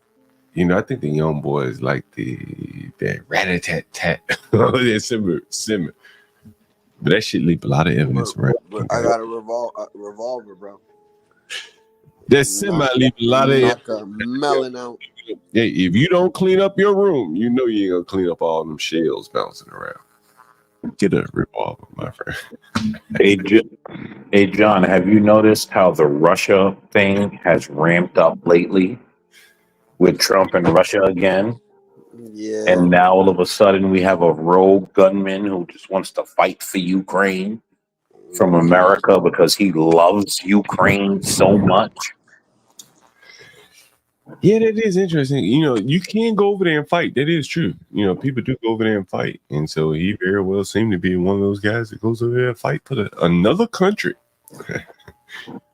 I think the young boys like that rat-a-tat-tat. They're similar. But that shit leave a lot of evidence, right? But I got a revolver, bro. That semi leave a lot of knock a melon out. Hey, if you don't clean up your room, you know you ain't gonna clean up all them shells bouncing around. Get a revolver, my friend. Hey, John, have you noticed how the Russia thing has ramped up lately with Trump and Russia again? Yeah. And now all of a sudden we have a rogue gunman who just wants to fight for Ukraine from America because he loves Ukraine so much. Yeah, that is interesting. You can go over there and fight. That is true. People do go over there and fight. And so he very well seemed to be one of those guys that goes over there and fight for another country.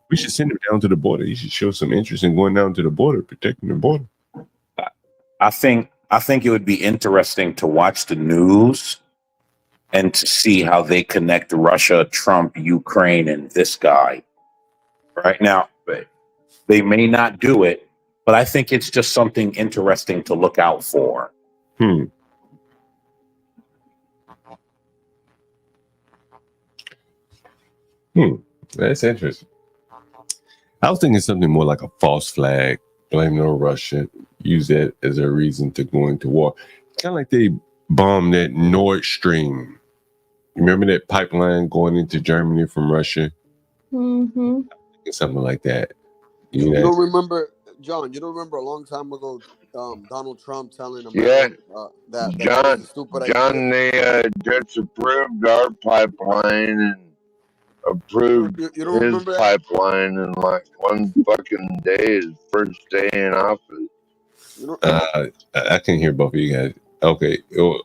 We should send him down to the border. He should show some interest in going down to the border, protecting the border. I think it would be interesting to watch the news and to see how they connect Russia, Trump, Ukraine, and this guy. Right now, they may not do it, but I think it's just something interesting to look out for. That's interesting. I was thinking something more like a false flag, blame it on Russia, use that as a reason to go into war. Kind of like they bombed that Nord Stream. You remember that pipeline going into Germany from Russia? Mm-hmm. Something like that. You don't remember, John? You don't remember a long time ago, Donald Trump telling America that was a stupid John, idea? they just approved our pipeline and approved his pipeline in like one fucking day, his first day in office. I can hear both of you guys. Okay. Well,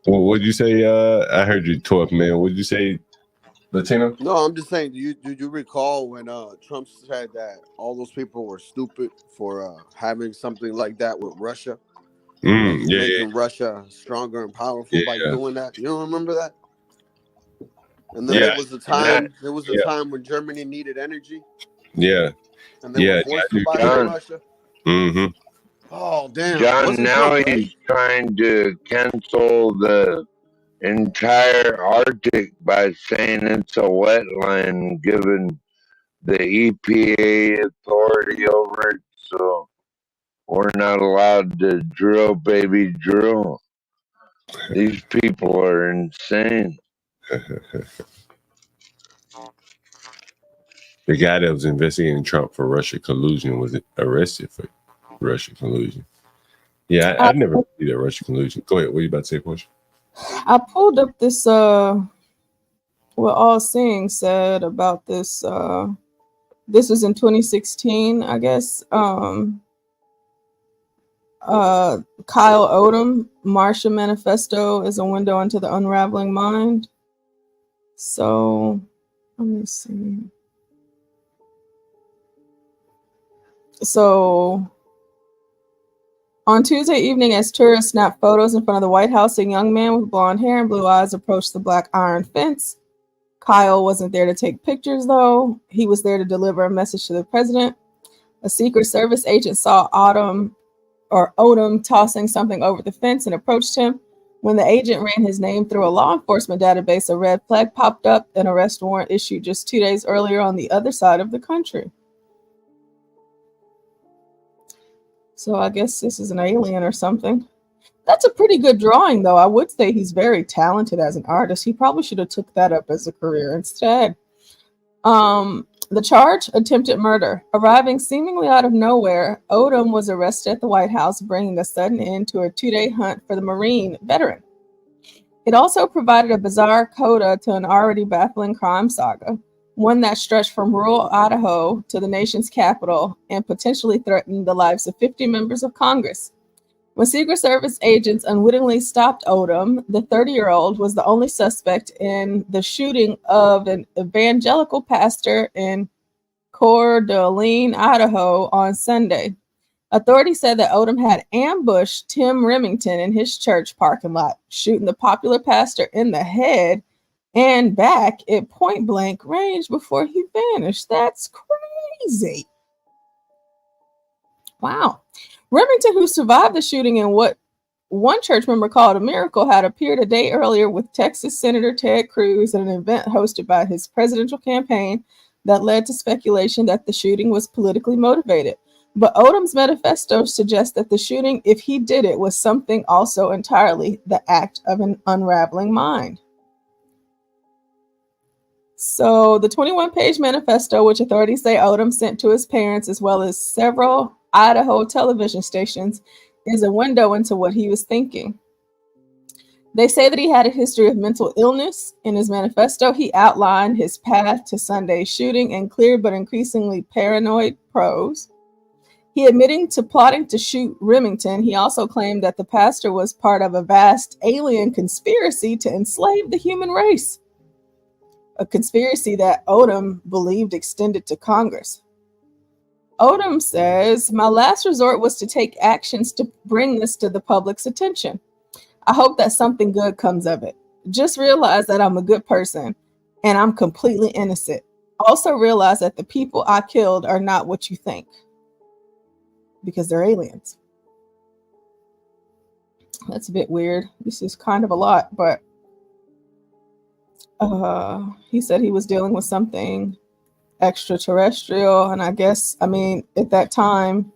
what'd you say? I heard you, 12 man. What'd you say, Latino? No, I'm just saying. Do you recall when Trump said that all those people were stupid for having something like that with Russia, making Russia stronger and powerful by doing that? You don't remember that? And then there was a time. There was a time when Germany needed energy. Yeah. And they were forced to buy from Russia. Mm-hmm. Oh damn! John, now he's trying to cancel the entire Arctic by saying it's a wetland, giving the EPA authority over it, so we're not allowed to drill, baby, drill. These people are insane. The guy that was investigating Trump for Russia collusion was arrested for Russia collusion. Yeah, I never did that Russia collusion. Go ahead. What are you about to say, Portia? I pulled up this what All Seeing said about this. This was in 2016, I guess. Kyle Odom, Martian Manifesto is a window into the unraveling mind. So let me see. So on Tuesday evening, as tourists snapped photos in front of the White House, a young man with blonde hair and blue eyes approached the black iron fence. Kyle wasn't there to take pictures, though. He was there to deliver a message to the president. A Secret Service agent saw Odom tossing something over the fence and approached him. When the agent ran his name through a law enforcement database, a red flag popped up, an arrest warrant issued just 2 days earlier on the other side of the country. So I guess this is an alien or something. That's a pretty good drawing, though. I would say he's very talented as an artist. He probably should have took that up as a career instead. The charge, attempted murder. Arriving seemingly out of nowhere, Odom was arrested at the White House, bringing a sudden end to a 2-day hunt for the Marine veteran. It also provided a bizarre coda to an already baffling crime saga, one that stretched from rural Idaho to the nation's capital and potentially threatened the lives of 50 members of Congress. When Secret Service agents unwittingly stopped Odom, the 30-year-old was the only suspect in the shooting of an evangelical pastor in Coeur d'Alene, Idaho on Sunday. Authorities said that Odom had ambushed Tim Remington in his church parking lot, shooting the popular pastor in the head and back at point-blank range before he vanished. That's crazy. Wow. Remington, who survived the shooting in what one church member called a miracle, had appeared a day earlier with Texas Senator Ted Cruz at an event hosted by his presidential campaign that led to speculation that the shooting was politically motivated. But Odom's manifesto suggests that the shooting, if he did it, was something also entirely the act of an unraveling mind. So the 21-page manifesto, which authorities say Odom sent to his parents as well as several Idaho television stations, is a window into what he was thinking. They say that he had a history of mental illness. In his manifesto, he outlined his path to Sunday's shooting in clear but increasingly paranoid prose. He admitting to plotting to shoot Remington. He also claimed that the pastor was part of a vast alien conspiracy to enslave the human race, a conspiracy that Odom believed extended to Congress. Odom says, "My last resort was to take actions to bring this to the public's attention. I hope that something good comes of it. Just realize that I'm a good person and I'm completely innocent. Also realize that the people I killed are not what you think, because they're aliens." That's a bit weird. This is kind of a lot, but he said he was dealing with something extraterrestrial, and I guess, I mean, at that time,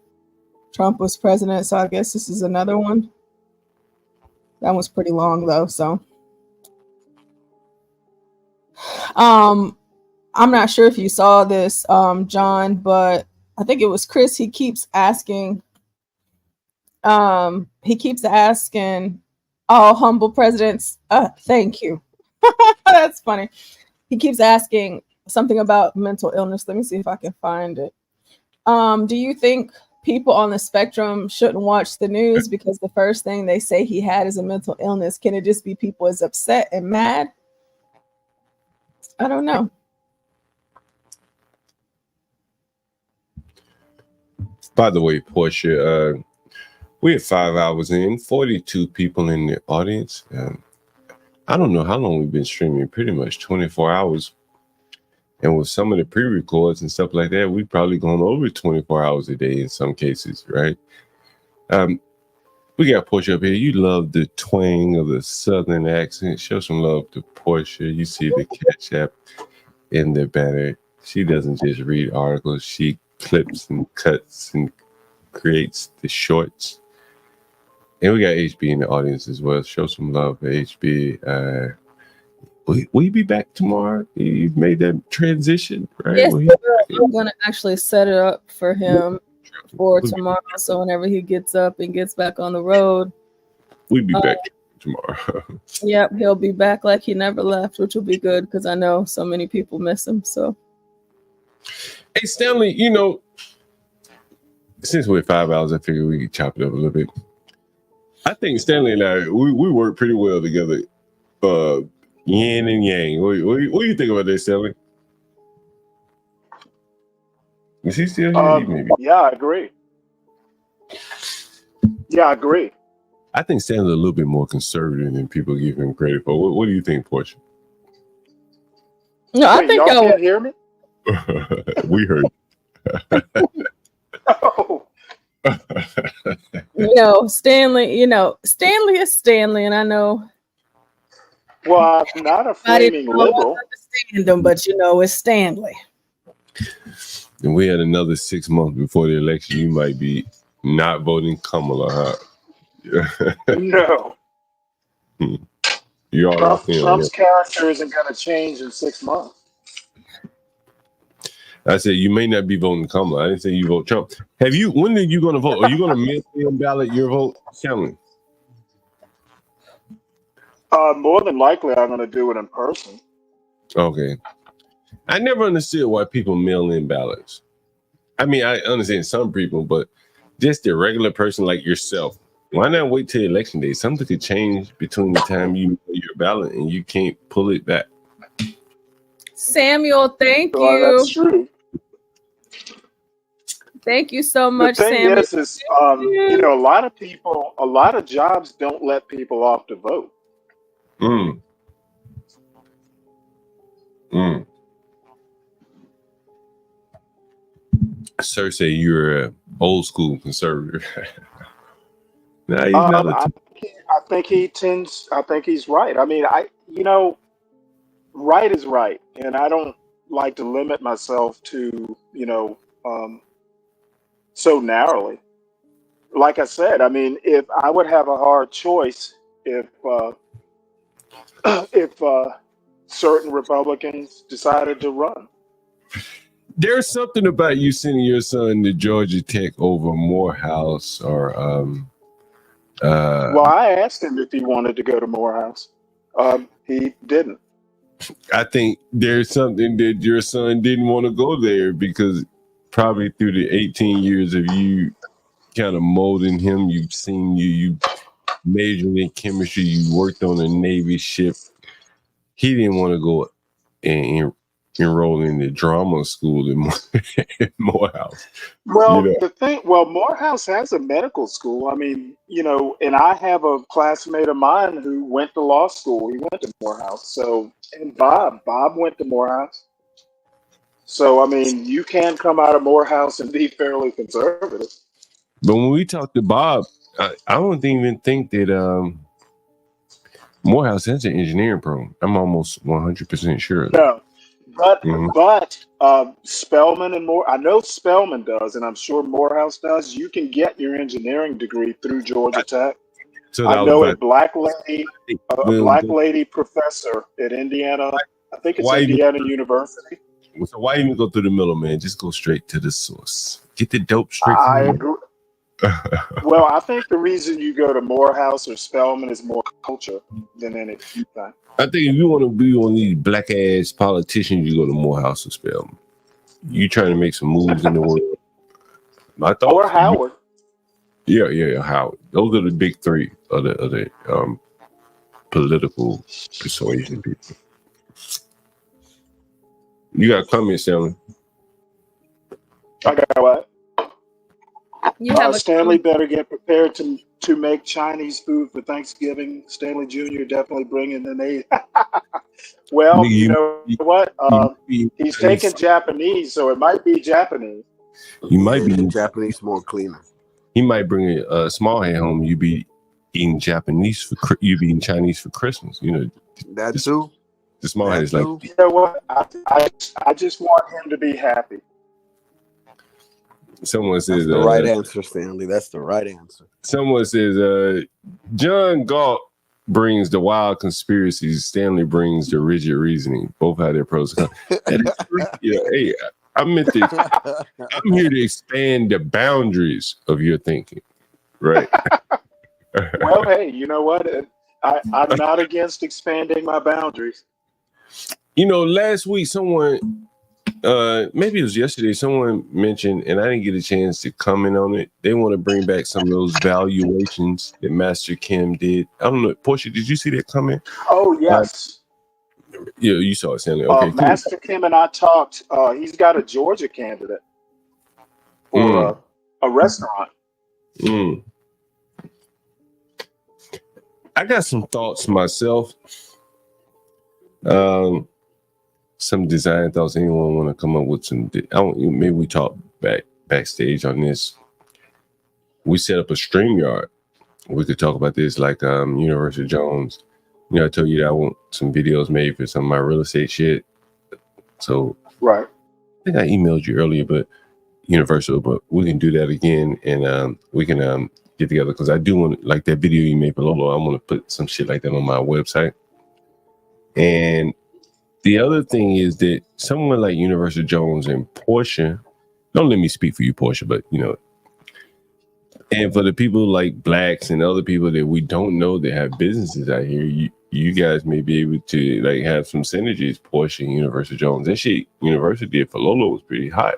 Trump was president, so I guess this is another one. That was pretty long, though, so. I'm not sure if you saw this, John, but I think it was Chris. He keeps asking, all humble presidents, thank you. That's funny. He keeps asking something about mental illness. Let me see if I can find it. Do you think people on the spectrum shouldn't watch the news because the first thing they say he had is a mental illness? Can it just be people as upset and mad? I don't know. By the way, Portia, we're 5 hours in, 42 people in the audience. I don't know how long we've been streaming, pretty much 24 hours. And with some of the pre-records and stuff like that, we've probably gone over 24 hours a day in some cases, right? We got Portia up here. You love the twang of the Southern accent. Show some love to Portia. You see the Catch App in the banner. She doesn't just read articles. She clips and cuts and creates the shorts. And we got HB in the audience as well. Show some love for HB. Will you be back tomorrow? You've made that transition, right? Yes, I'm going to actually set it up for him for tomorrow. So whenever he gets up and gets back on the road, we'll be back tomorrow. Yep, he'll be back like he never left, which will be good because I know so many people miss him. So, hey, Stanley, you know, since we're 5 hours, I figure we could chop it up a little bit. I think Stanley and I, we work pretty well together. Yin and yang. What do you think about this, Stanley? Is he still here? He may be. Yeah, I agree. Yeah, I agree. I think Stanley's a little bit more conservative than people give him credit for. What do you think, Portia? No, I Wait, think y'all y'all. can't hear me? We heard. Oh, Stanley. Stanley is Stanley, and I know well, I'm not a I didn't flaming always liberal. understand him, but it's Stanley. And we had another 6 months before the election. You might be not voting Kamala, huh? No. You all locked in. Trump's character isn't going to change in 6 months. I said you may not be voting Kamala. I didn't say you vote Trump. When are you going to vote? Are you going to mail ballot your vote, Stanley? More than likely, I'm going to do it in person. Okay. I never understood why people mail in ballots. I mean, I understand some people, but just the regular person like yourself, why not wait till election day? Something could change between the time you mail your ballot and you can't pull it back. Samuel, thank Well, you. that's true. Thank you so The much, thing Samuel. is, a lot of people, a lot of jobs don't let people off to vote. Sir say you're an old school conservative. Nah, he's not I think he's right. I mean, right is right, and I don't like to limit myself to, so narrowly. Like I said, I mean, if I would have a hard choice, if if certain Republicans decided to run. There's something about you sending your son to Georgia Tech over Morehouse or Well, I asked him if he wanted to go to Morehouse. He didn't. I think there's something that your son didn't want to go there because probably through the 18 years of you kind of molding him, you've seen you majored in chemistry, you worked on a Navy ship. He didn't want to go and enroll in the drama school in Morehouse. Well, Morehouse has a medical school. I mean, and I have a classmate of mine who went to law school. He went to Morehouse. So, and Bob went to Morehouse. So, I mean, you can come out of Morehouse and be fairly conservative. But when we talked to Bob, I don't even think that Morehouse has an engineering program. I'm almost 100% sure of that. No, but Spelman and I know Spelman does, and I'm sure Morehouse does. You can get your engineering degree through Georgia Tech. So I know a black lady professor at Indiana. I think it's Indiana University. So why even go through the middle, man? Just go straight to the source. Get the dope straight from I the agree. Well, I think the reason you go to Morehouse or Spelman is more culture than anything. I think if you want to be one of these black ass politicians, you go to Morehouse or Spelman. You trying to make some moves in the world. Or Howard. Yeah, Howard. Those are the big three of the political persuasion people. You got comments, Stanley? I got what? You have Stanley better get prepared to make Chinese food for Thanksgiving. Stanley Jr. definitely bringing the name. Well, you know what? He's taking Japanese, so it might be Japanese. You might be Japanese more cleaner. He might bring a small hand home. You be eating Japanese you be eating Chinese for Christmas. That too. The small hand is like. You know what? I just want him to be happy. Someone says that's the right answer, Stanley. That's the right answer. Someone says John Galt brings the wild conspiracies. Stanley brings the rigid reasoning. Both have their pros and cons. Hey, I'm here to expand the boundaries of your thinking, right? Well, hey, you know what? I'm not against expanding my boundaries. Last week someone. Maybe it was yesterday. Someone mentioned, and I didn't get a chance to comment on it. They want to bring back some of those valuations that Master Kim did. I don't know, Portia, did you see that comment? Oh yes. Yeah, you saw it, Stanley. Okay, Master Kim and I talked. He's got a Georgia candidate. for a restaurant. I got some thoughts myself. Some design thoughts. Anyone want to come up with some? Maybe we talk backstage on this. We set up a StreamYard. We could talk about this, like Universal Jones. You know, I told you that I want some videos made for some of my real estate shit. So right. I think I emailed you earlier, but Universal, but we can do that again, and we can get together, because I do want, like that video you made for Lolo, I want to put some shit like that on my website. And the other thing is that someone like Universal Jones and Porsche, don't let me speak for you, Porsche, but you know, and for the people like Blacks and other people that we don't know that have businesses out here, you guys may be able to like have some synergies. Porsche and Universal Jones, that shit Universal did for Lolo was pretty hot.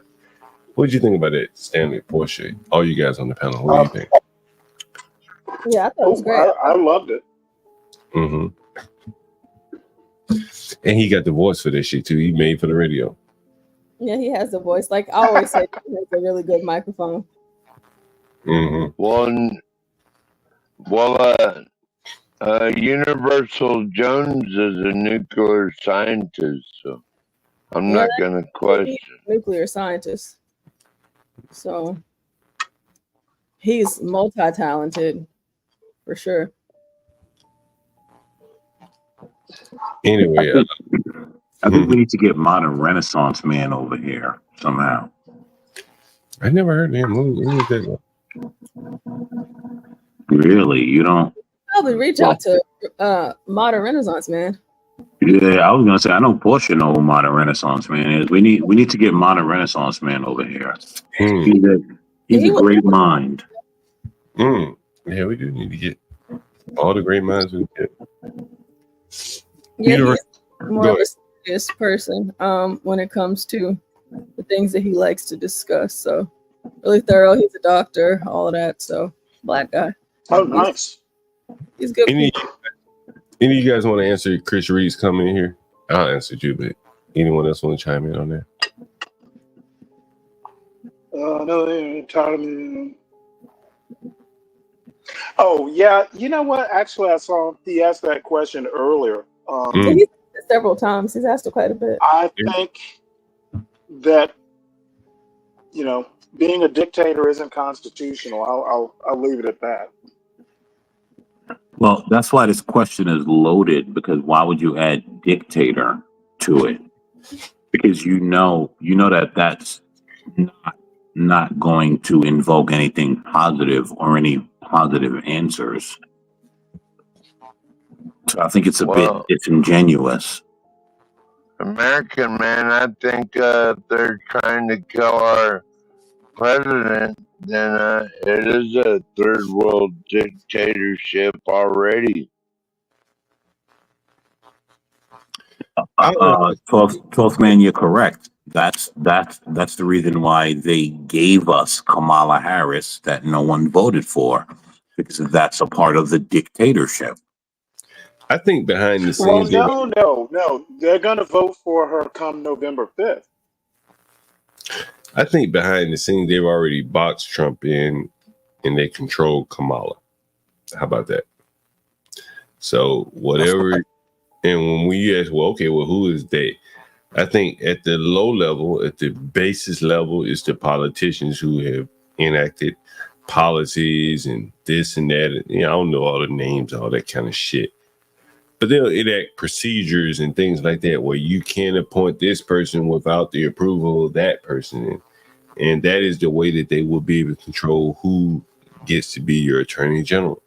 What did you think about that, Stanley, Porsche? All you guys on the panel, what do you think? Yeah, I thought it was great. I loved it. And he got the voice for this shit too. He made for the radio. Yeah, he has the voice. Like I always say, he has a really good microphone. Universal Jones is a nuclear scientist, so I'm not going to question. Nuclear scientist. So he's multi-talented for sure. Anyway, I think we need to get Modern Renaissance Man over here somehow. I never heard of him. Who is that? Really? You don't? Probably reach out to Modern Renaissance Man. Yeah, I was gonna say I know Porsche know who Modern Renaissance Man is. We need to get Modern Renaissance Man over here. He's a great mind. Yeah, we do need to get all the great minds we can get. Yeah, he's more of a serious person when it comes to the things that he likes to discuss. So really thorough. He's a doctor, all of that. So Black guy. Oh, nice. He's good. Any of you guys want to answer Chris Reed's comment here? I'll answer you, but anyone else want to chime in on that? No, time. Oh yeah, you know what? Actually, I saw he asked that question earlier. He's asked it several times. He's asked it quite a bit. I think that being a dictator isn't constitutional. I'll leave it at that. Well, that's why this question is loaded, because why would you add dictator to it? Because you know that that's not going to invoke anything positive or any positive answers. So I think it's a bit disingenuous. American man, I think they're trying to kill our president. Then it is a third world dictatorship already. 12th man, you're correct. That's the reason why they gave us Kamala Harris that no one voted for, because that's a part of the dictatorship. I think behind the scenes. Well, no. They're gonna vote for her come November 5th. I think behind the scenes they've already boxed Trump in, and they control Kamala. How about that? So whatever. And when we ask, well, who is they? I think at the low level, at the basis level, is the politicians who have enacted policies and this and that. And, I don't know all the names, all that kind of shit. But they'll enact procedures and things like that where you can't appoint this person without the approval of that person. And that is the way that they will be able to control who gets to be your attorney general.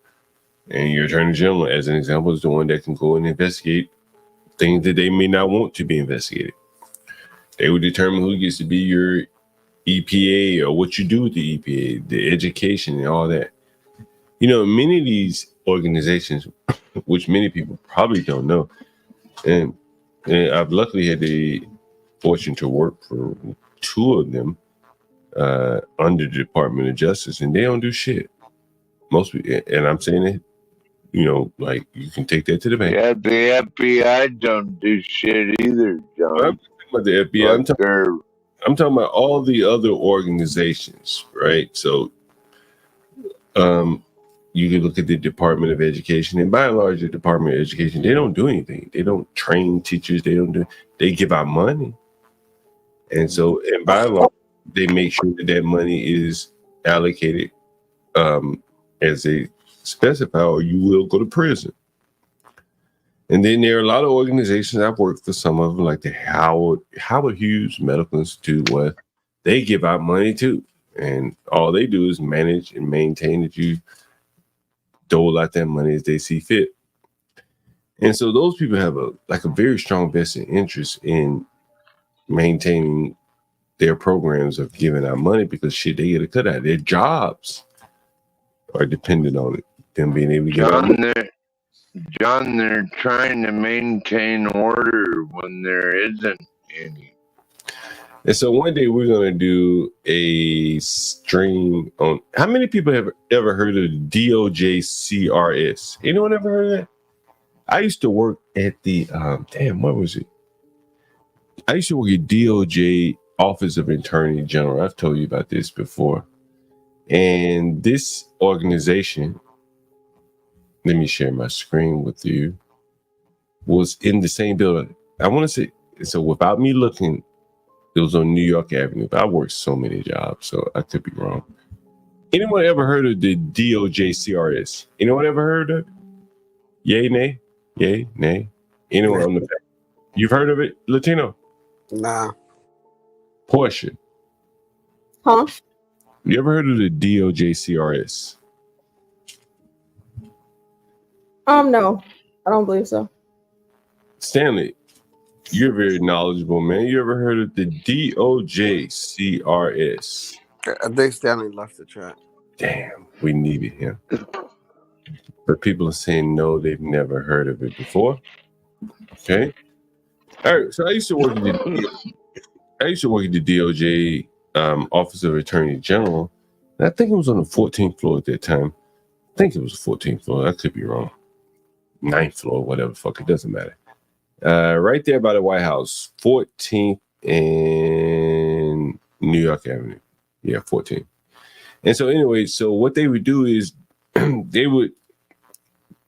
And your attorney general, as an example, is the one that can go and investigate things that they may not want to be investigated. They will determine who gets to be your EPA or what you do with the EPA, the education and all that. Many of these organizations, which many people probably don't know, and I've luckily had the fortune to work for two of them under the Department of Justice, and they don't do shit. Most people, and I'm saying it, like you can take that to the bank. Yeah, the FBI don't do shit either, John. I'm talking about the FBI. I'm talking about all the other organizations, right? So, you can look at the Department of Education, and by and large, the Department of Education, they don't do anything. They don't train teachers. They give out money. And so, and by and large, they make sure that that money is allocated as they specify, or you will go to prison. And then there are a lot of organizations, I've worked for some of them, like the Howard Hughes Medical Institute, where they give out money too. And all they do is manage and maintain that you dole out that money as they see fit. And so those people have a very strong vested interest in maintaining their programs of giving out money, because shit, they get a cut out. Their jobs are dependent on it, them being able to give out money. John, they're trying to maintain order when there isn't any. And so one day we're going to do a stream on, how many people have ever heard of DOJ CRS? Anyone ever heard of that? I used to work at the, what was it? I used to work at DOJ Office of Attorney General. I've told you about this before. And this organization, let me share my screen with you, was in the same building. I want to say, so without me looking, it was on New York Avenue, but I worked so many jobs, so I could be wrong. Anyone ever heard of the DOJ CRS? Anyone ever heard of it? Yay, nay? Yay, nay? Anyone on the back? You've heard of it, Latino? Nah. Portia. Huh? You ever heard of the DOJ CRS? No, I don't believe so. Stanley, you're very knowledgeable, man. You ever heard of the DOJ CRS? I think Stanley left the chat. Damn, we needed him. But people are saying no, they've never heard of it before. Okay. All right. So I used to work at the DOJ Office of Attorney General. And I think it was on the 14th floor at that time. I think it was the 14th floor. I could be wrong. 9th floor, whatever. Fuck, it doesn't matter. Right there by the White House, 14th and New York Avenue. Yeah, 14th. And so anyway, so what they would do is they would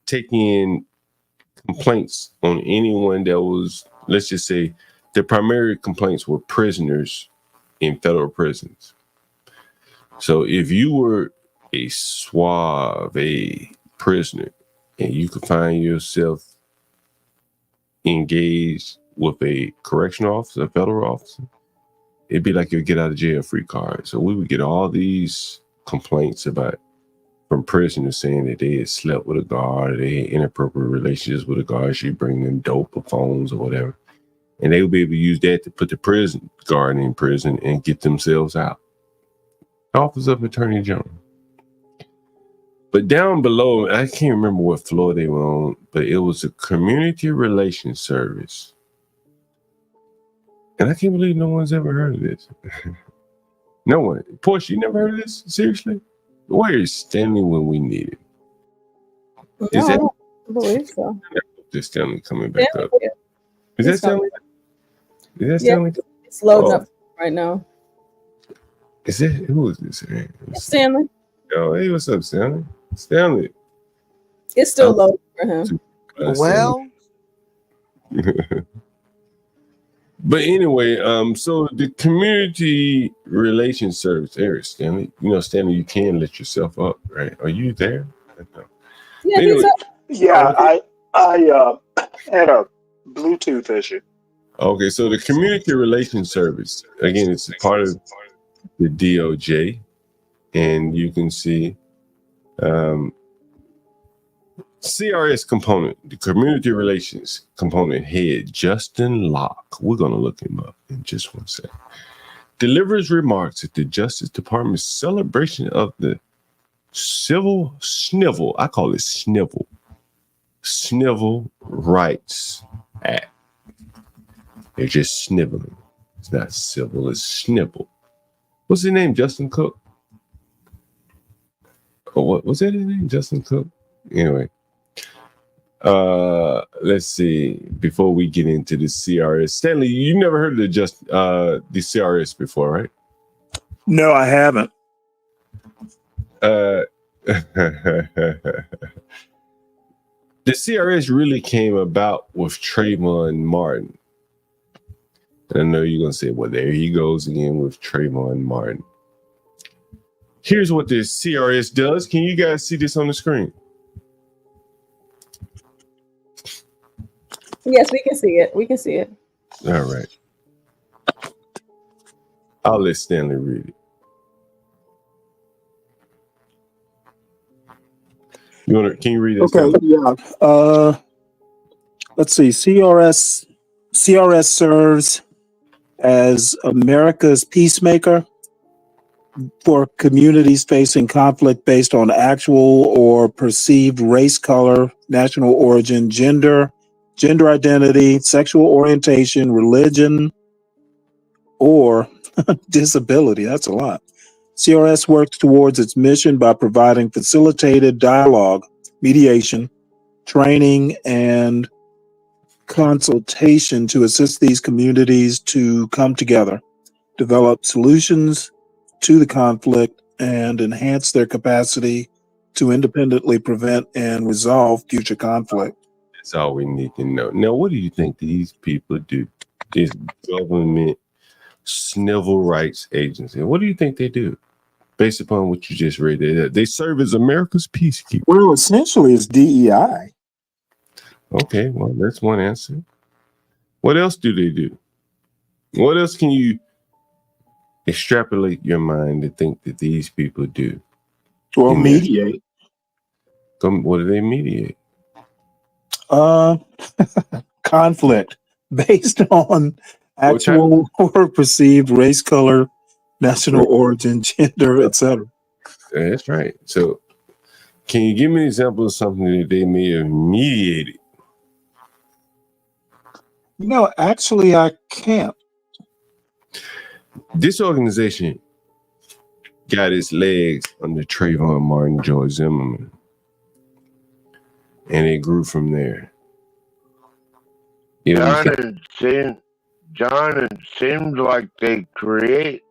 take in complaints on anyone that was, let's just say, the primary complaints were prisoners in federal prisons. So if you were a suave prisoner and you could find yourself engaged with a correctional officer, a federal officer, it'd be like your get out of jail free card. So we would get all these complaints from prisoners saying that they had slept with a guard, or they had inappropriate relationships with a guard. She bring them dope or phones or whatever. And they would be able to use that to put the prison guard in prison and get themselves out. Office of Attorney General. But down below, I can't remember what floor they were on, but it was a community relations service. And I can't believe no one's ever heard of this. No one. Portia, you never heard of this? Seriously? Where is Stanley when we need it? No, Is I that don't believe so. this Stanley coming back Stanley, up? yeah. Is that He's Stanley? Is that Yeah, Stanley? it's loading Oh, up right now. is it? Who is this? Stanley, Oh, hey, what's up, Stanley? Stanley. it's still loading for him. Well, But anyway, so the community relations service, Eric Stanley. You know, Stanley, you can let yourself up, right? Are you there? No. Yeah, Anyway, he's up. Yeah, I had a Bluetooth issue. okay, so the community relations service, again, it's a part of the DOJ, and you can see CRS component, the community relations component head, Justin Locke. We're going to look him up in just one second. Delivers remarks at the Justice Department's celebration of the Civil Snivel. I call it Snivel. Snivel Rights Act. They're just sniveling. It's not civil, it's snivel. What's his name? Justin Cook? Oh, what was that his name? Justin Cook? Anyway. Let's see. Before we get into the CRS, Stanley, you never heard of the CRS before, right? No, I haven't. The CRS really came about with Trayvon Martin. And I know you're gonna say, well, there he goes again with Trayvon Martin. Here's what the CRS does. Can you guys see this on the screen? Yes, we can see it. We can see it. All right. I'll let Stanley read it. Can you read it? Okay, yeah. Let's see. CRS serves as America's peacemaker for communities facing conflict based on actual or perceived race, color, national origin, gender identity, sexual orientation, religion, or disability. That's a lot. CRS works towards its mission by providing facilitated dialogue, mediation, training, and consultation to assist these communities to come together, develop solutions to the conflict, and enhance their capacity to independently prevent and resolve future conflict. That's all we need to know. Now, what do you think these people do? This government civil rights agency. What do you think they do? Based upon what you just read, they serve as America's peacekeeper. Well, essentially, it's DEI. Okay, well, that's one answer. What else do they do? What else can you extrapolate your mind to think that these people do? Well, mediate. What do they mediate? Conflict based on actual or perceived race, color, national origin, gender, etc. That's right. So, can you give me an example of something that they may have mediated? No, actually, I can't. This organization got its legs under Trayvon Martin, George Zimmerman, and it grew from there. John, it seems like they create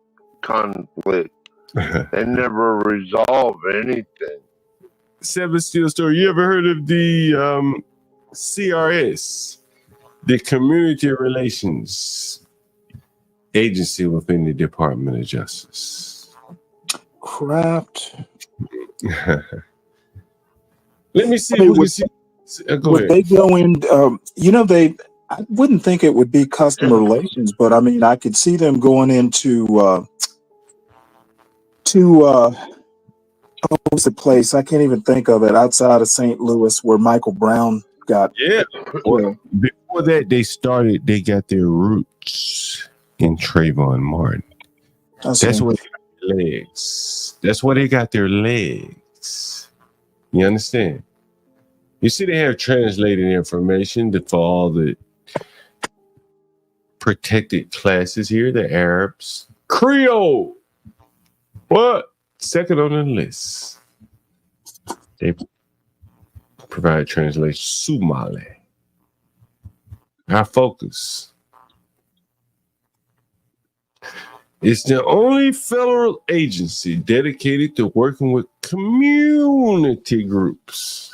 conflict. They never resolve anything. Seven Steel Story. You ever heard of the CRS, the Community Relations Agency within the Department of Justice? Craft. Let me see. Would they go in? I wouldn't think it would be customer relations, but I mean, I could see them going into what was the place? I can't even think of it, outside of St. Louis where Michael Brown got. Yeah. Well, before that, they got their roots in Trayvon Martin. That's where they got their legs. That's where they got their legs. You understand? You see, they have translated information for all the protected classes here, the Arabs. Creole. What? Second on the list. They provide translation. Somali. Our focus. It's the only federal agency dedicated to working with community groups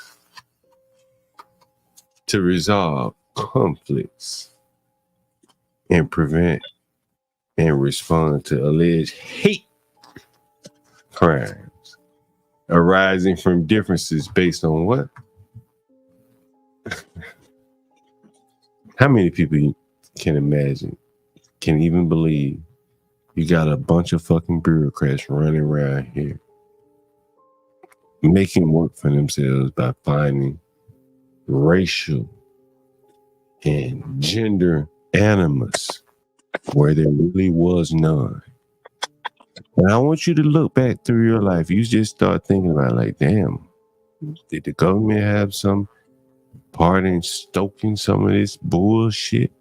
to resolve conflicts and prevent and respond to alleged hate crimes arising from differences based on what? How many people you can imagine, can even believe you got a bunch of fucking bureaucrats running around here making work for themselves by finding racial and gender animus where there really was none. And I want you to look back through your life. You just start thinking about, like, damn, did the government have some part in stoking some of this bullshit?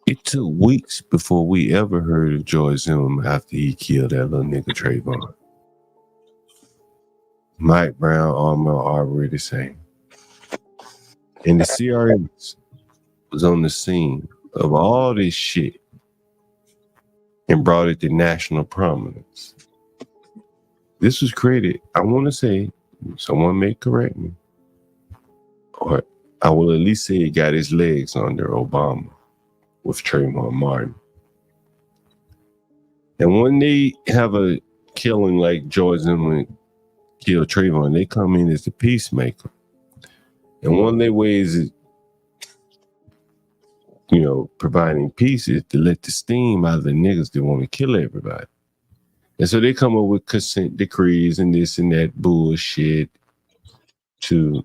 It took weeks before we ever heard of George Zimmerman after he killed that little nigga Trayvon. Mike Brown, Ahmaud Arbery the same. And the CRS was on the scene of all this shit and brought it to national prominence. This was created, I want to say, someone may correct me, or I will at least say it got his legs under Obama with Trayvon Martin. And when they have a killing like George Zimmerman killed Trayvon, they come in as the peacemaker. And one of their ways is, providing peace is to let the steam out of the niggas that want to kill everybody. And so they come up with consent decrees and this and that bullshit to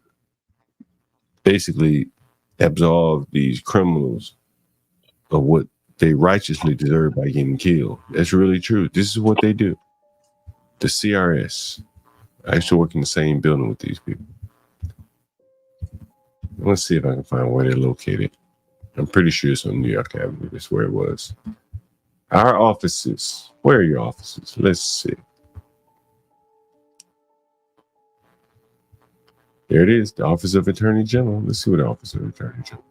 basically absolve these criminals of what they righteously deserve by getting killed. That's really true. This is what they do. The CRS. I used to work in the same building with these people. Let's see if I can find where they're located. I'm pretty sure it's on New York Avenue. That's where it was. Our offices. Where are your offices? Let's see. There it is. The Office of Attorney General. Let's see what the Office of Attorney General.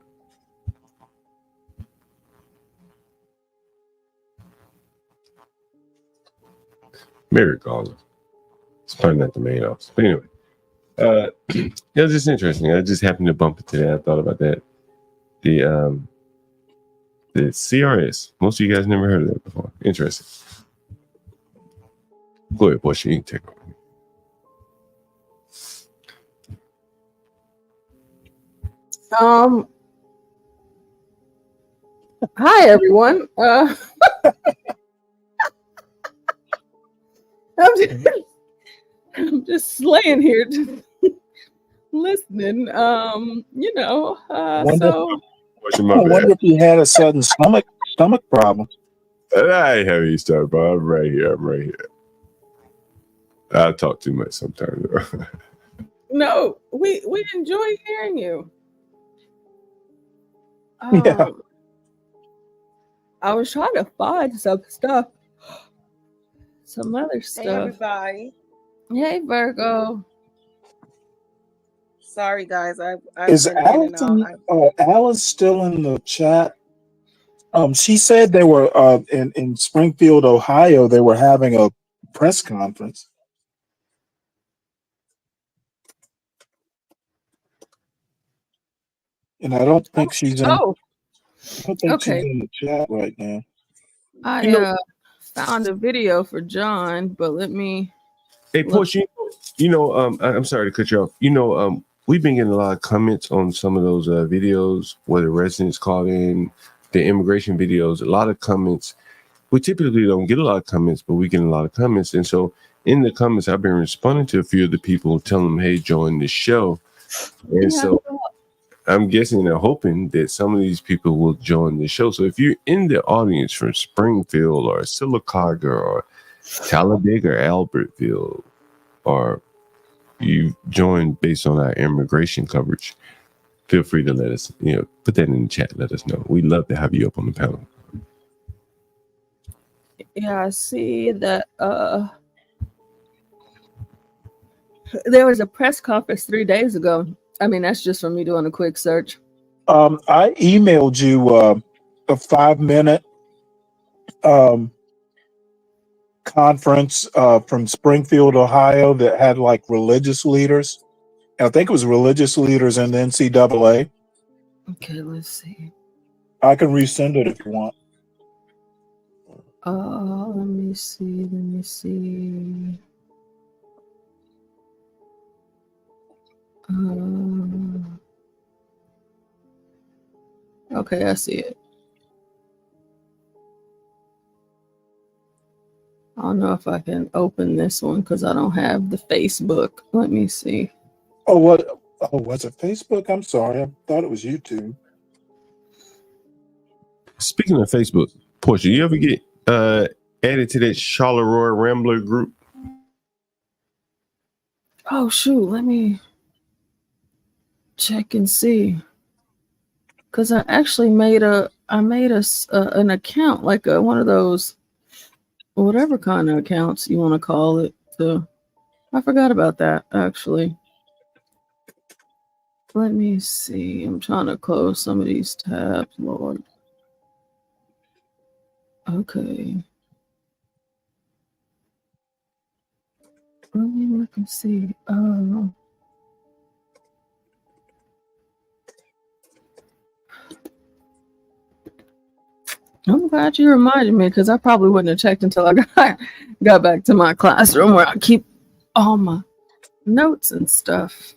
Merrick Garland. It's probably not the main office. But anyway. It was just interesting. I just happened to bump into that. I thought about that. The CRS. Most of you guys never heard of that before. Interesting. Go ahead, Bush. You can take over. Hi everyone. I'm just laying here just listening. I wonder So if he had a sudden stomach problem. I ain't having you start, bro. I'm right here. I talk too much sometimes. no, we enjoy hearing you. Yeah. I was trying to find some other stuff. Hey, everybody. Hey, Virgo. Sorry, guys. I've Is been in and out. Alice still in the chat? She said they were in Springfield, Ohio. They were having a press conference. And I don't think she's in. Oh, I don't think okay. she's in the chat right now. I found a video for John, but let me. Hey, Portia, I'm sorry to cut you off. We've been getting a lot of comments on some of those videos where the residents called in, the immigration videos, a lot of comments. We typically don't get a lot of comments, but we get a lot of comments. And so in the comments, I've been responding to a few of the people, telling them, hey, join the show. And so I'm guessing they're hoping that some of these people will join the show. So if you're in the audience from Springfield or Sylacauga or Talladega or Albertville, or you joined based on our immigration coverage, feel free to let us, put that in the chat. Let us know. We'd love to have you up on the panel. Yeah, I see that there was a press conference 3 days ago. I mean, that's just from me doing a quick search. I emailed you a 5-minute conference from Springfield, Ohio, that had like religious leaders. I think it was religious leaders in the NCAA. Okay, let's see. I can resend it if you want. Let me see. Okay, I see it. I don't know if I can open this one because I don't have the Facebook. Let me see. Oh, what? Oh, was it Facebook? I'm sorry. I thought it was YouTube. Speaking of Facebook, Portia, you ever get added to that Charleroi Rambler group? Oh shoot, let me check and see. Cause I actually made an account, like one of those, whatever kind of accounts you want to call it. I forgot about that actually. Let me see. I'm trying to close some of these tabs, Lord. Okay. Let me look and see. I'm glad you reminded me because I probably wouldn't have checked until I got back to my classroom where I keep all my notes and stuff.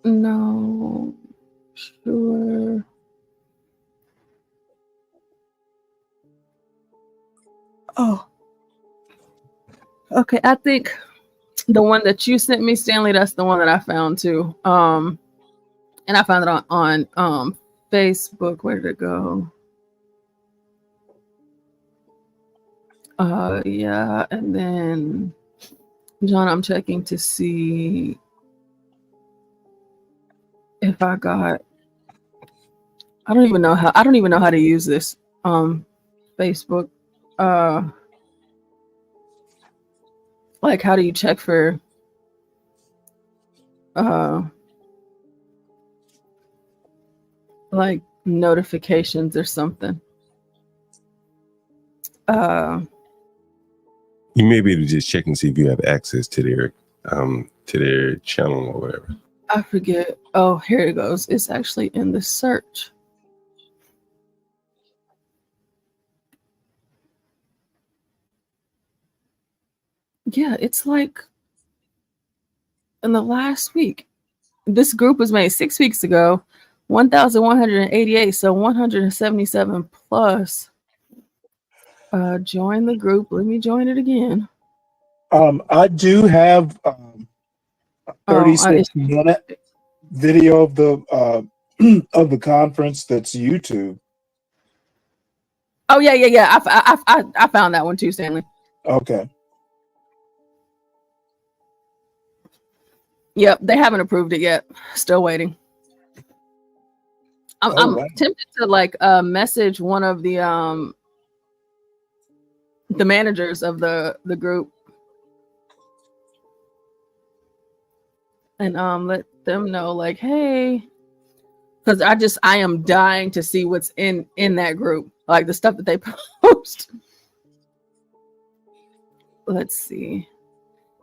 No, sure. Oh, okay. I think the one that you sent me, Stanley, that's the one that I found too. And I found it on Facebook. Where did it go? Yeah, and then John, I'm checking to see if I got. I don't even know how to use this Facebook. Like, how do you check for like notifications or something? You may be able to just check and see if you have access to their channel or whatever. I forget. Oh, here it goes. It's actually in the search. Yeah, it's like in the last week. This group was made 6 weeks ago, 1,188, so 177 plus. Join the group. Let me join it again. I do have a 36-minute video of the of the conference that's YouTube. Oh yeah. I found that one too, Stanley. Okay. Yep, they haven't approved it yet. Still waiting. I'm tempted to like message one of the managers of the group and let them know like, hey, because I am dying to see what's in that group, like the stuff that they post. Let's see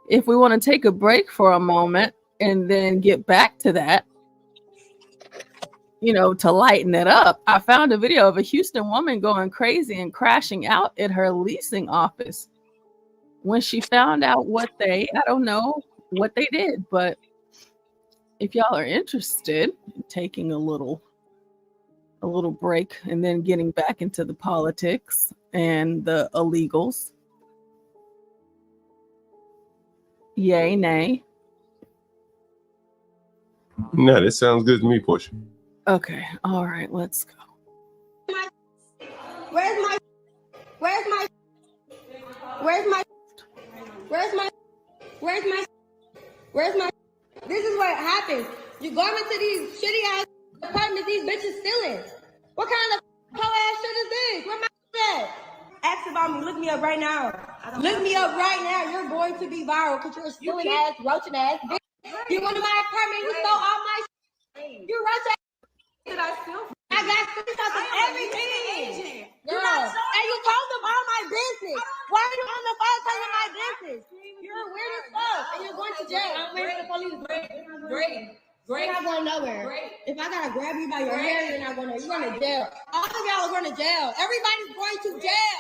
if we want to take a break for a moment and then get back to that, to lighten it up. I found a video of a Houston woman going crazy and crashing out at her leasing office when she found out I don't know what they did, but if y'all are interested in taking a little break and then getting back into the politics and the illegals, yay, nay. No, that sounds good to me, Portia. Okay, all right, let's go. Where's my This is what happens. You go into these shitty ass apartments, these bitches stealing. What kind of hoe ass shit is this? Where my at? Ask about me. Look me up right now. Look me up right now. You're going to be viral because you're a stealing ass, roaching ass bitch. You went to my apartment, you stole all my shit. You roach ass. Did I steal? I got screenshots of everything. Girl. And you told them all my business. Why are you on the phone telling my business? You're weird as fuck. And you're going to jail. I'm ready for the police. Great. You're not going nowhere. If I gotta grab you by your hair, you're going to jail. All of y'all are going to jail. Everybody's going to jail.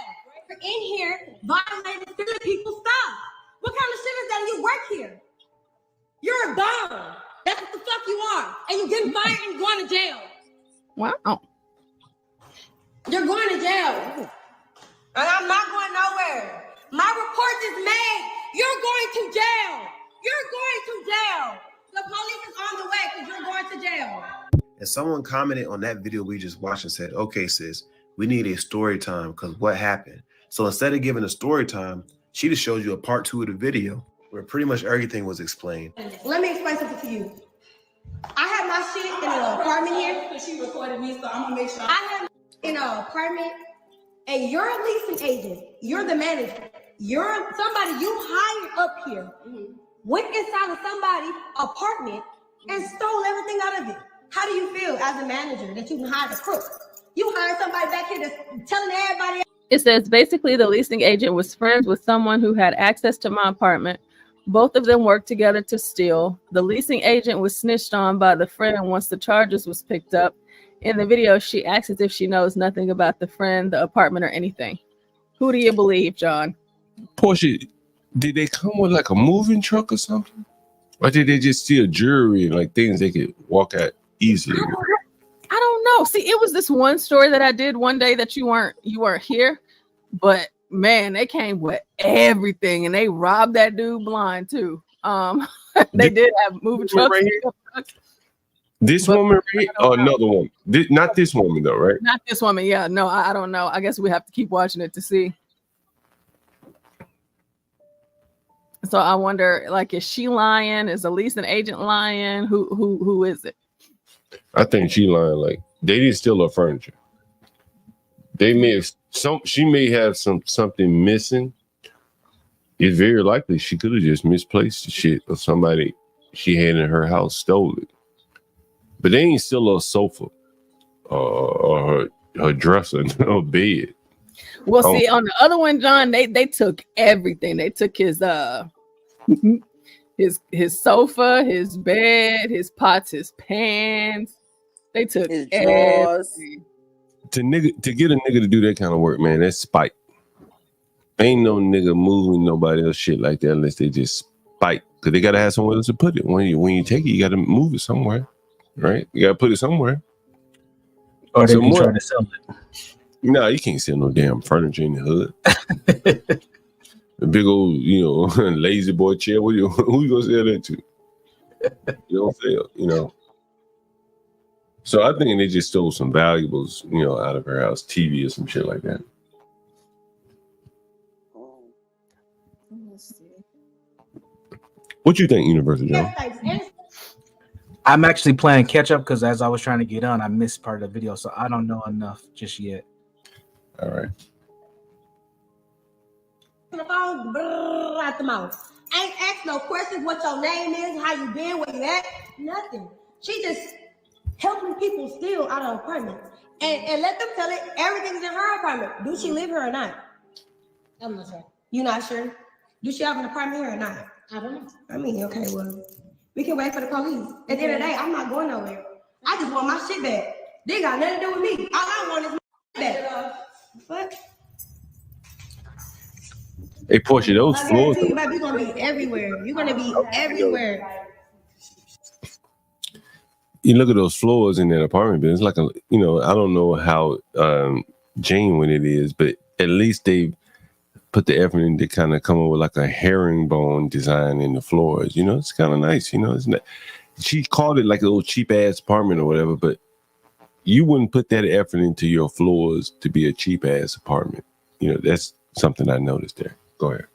You're in here violating stealing people's stuff. What kind of shit is that? You work here. You're a bum. That's what the fuck you are. And you're getting fired and going to jail. Wow. You're going to jail. And I'm not going nowhere. My report is made. You're going to jail. You're going to jail. The police is on the way because you're going to jail. And someone commented on that video we just watched and said, okay, sis, we need a story time because what happened? So instead of giving a story time, she just showed you a part 2 of the video where pretty much everything was explained. Let me explain something to you. I have my shit in an apartment here. Because she recorded me, so I'm going to make sure. I have in an apartment, and you're a leasing agent. You're the manager. You're somebody you hired up here, went inside of somebody's apartment and stole everything out of it. How do you feel as a manager that you hired a crook? You hired somebody back here that's telling everybody. It says basically the leasing agent was friends with someone who had access to my apartment. Both of them worked together to steal. The leasing agent was snitched on by the friend once the charges was picked up. In the video, she acts as if she knows nothing about the friend, the apartment, or anything. Who do you believe, John? Portia, did they come with like a moving truck or something? Or did they just steal jewelry and like things they could walk out easily? I don't know. See, it was this one story that I did one day that you weren't here, but man, they came with everything and they robbed that dude blind too. They did have moving trucks. Right here? This woman, right? Or another one? Not this woman though, right? Not this woman. Yeah, no, I don't know. I guess we have to keep watching it to see. So I wonder, like, is she lying? Is the leasing agent lying? Who is it? I think she lying. Like they didn't steal her furniture. They may have she may have something missing. It's very likely she could have just misplaced the shit or somebody she had in her house stole it. But they ain't steal her sofa or her dresser or bed. Well, see, on the other one, John, they took everything. They took his sofa, his bed, his pots, his pans. They took his drawers. To get a nigga to do that kind of work, man, that's spite. Ain't no nigga moving nobody else shit like that unless they just spite. Cause they gotta have somewhere else to put it. When you take it, you gotta move it somewhere, right? You gotta put it somewhere. Or they be trying to sell it. No, you can't sell no damn furniture in the hood. A big old, lazy boy chair. Who you gonna sell that to? You don't sell, So I think they just stole some valuables, out of her house, TV or some shit like that. What you think, Universal John? I'm actually playing catch up because as I was trying to get on, I missed part of the video, so I don't know enough just yet. All right. The phone, brrr, out the mouth. Ain't asked no questions. What your name is? How you been? Where you at? Nothing. She just helping people steal out of apartments and let them tell it everything's in her apartment. Do she live here or not? I'm not sure. You not sure? Do she have an apartment here or not? I don't know. I mean, okay, well, we can wait for the police. At the end of the day, I'm not going nowhere. I just want my shit back. They got nothing to do with me. All I want is my shit back. What? Hey, Portia, those floors. You're gonna be everywhere. You're gonna be everywhere. You look at those floors in that apartment, but it's like I don't know how genuine it is, but at least they put the effort in to kind of come up with like a herringbone design in the floors. It's kind of nice. It's not. She called it like a little cheap ass apartment or whatever, but you wouldn't put that effort into your floors to be a cheap ass apartment. That's something I noticed there. Go ahead.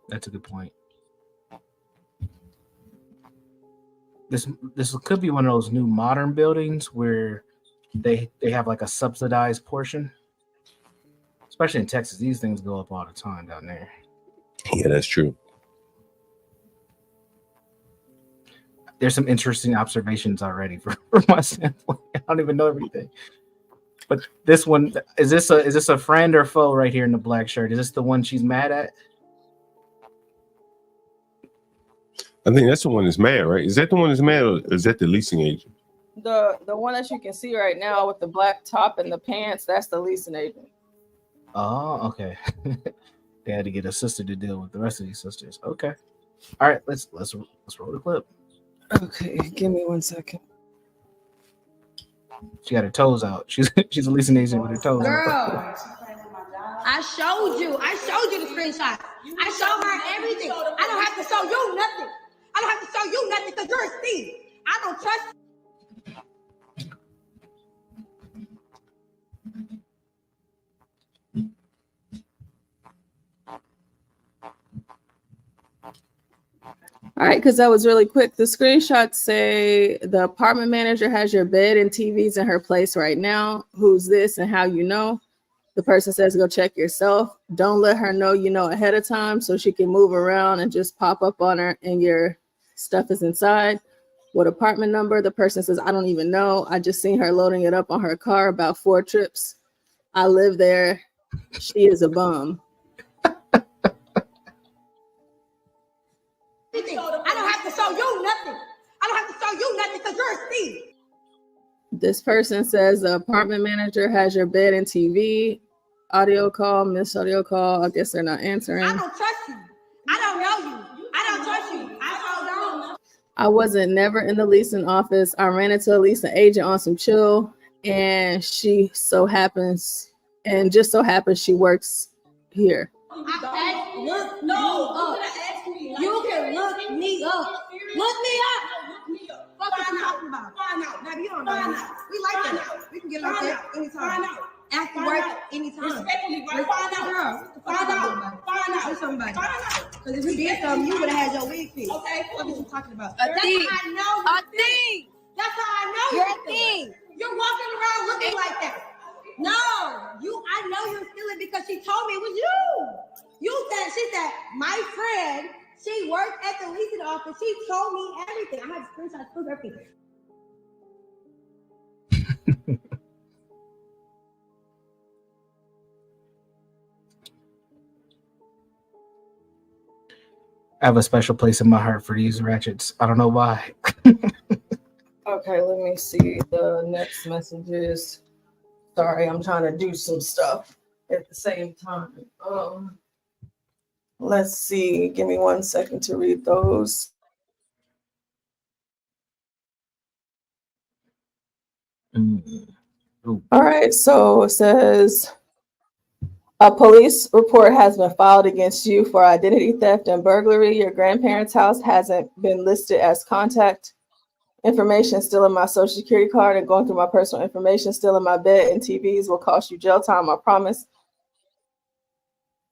That's a good point. This could be one of those new modern buildings where they have like a subsidized portion. Especially in Texas, these things go up all the time down there. Yeah, that's true. There's some interesting observations already from my standpoint. I don't even know everything. But this one, is this a friend or foe right here in the black shirt? Is this the one she's mad at? I think that's the one that's mad, right? Is that the one that's mad, or is that the leasing agent? The one that you can see right now with the black top and the pants, that's the leasing agent. Oh, okay. They had to get a sister to deal with the rest of these sisters. Okay. All right, let's roll the clip. Okay, give me 1 second. She got her toes out. She's a leasing agent with her toes Girl, out. I showed you the screenshot. I showed her everything. I don't have to show you nothing. I don't have to show you nothing because you're a thief. I don't trust you. All All right, because that was really quick. The screenshots say the apartment manager has your bed and TVs in her place right now. Who's this and how you know? The person says go check yourself. Don't let her know you know ahead of time so she can move around and just pop up on her and your stuff is inside. What apartment number? The person says, I don't even know. I just seen her loading it up on her car about 4 trips. I live there. She is a bum. I don't have to show you nothing. I don't have to show you nothing because you're a thief. This person says the apartment manager has your bed and TV. Audio call, missed audio call. I guess they're not answering. I don't trust you. I don't know you. I don't trust you. I don't. I wasn't never in the leasing office. I ran into a leasing agent on some chill, and she so happens, and just so happens she works here. Look me up. You can look me up. Look me up. What are you talking about? Find out. Now you don't know. We like that. We can get like that anytime. After work, anytime. Respectfully, find out. Find out. Do something about it. Because if you did something, you would have had your wig fixed. Okay. What are you talking about? A thief. That's how I know. A thief. That's how I know you're a thief. You're walking around looking like that. No, I know you're stealing because she told me it was you. She said, my friend, she worked at the leasing office. She told me everything. I have screenshots, proof everything. I have a special place in my heart for these ratchets. I don't know why. Okay, let me see the next messages. Sorry, I'm trying to do some stuff at the same time. Let's see. Give me 1 second to read those. All right, so it says a police report has been filed against you for identity theft and burglary. Your grandparents' house hasn't been listed as contact information still in my social security card and going through my personal information still in my bed and TVs will cost you jail time, I promise.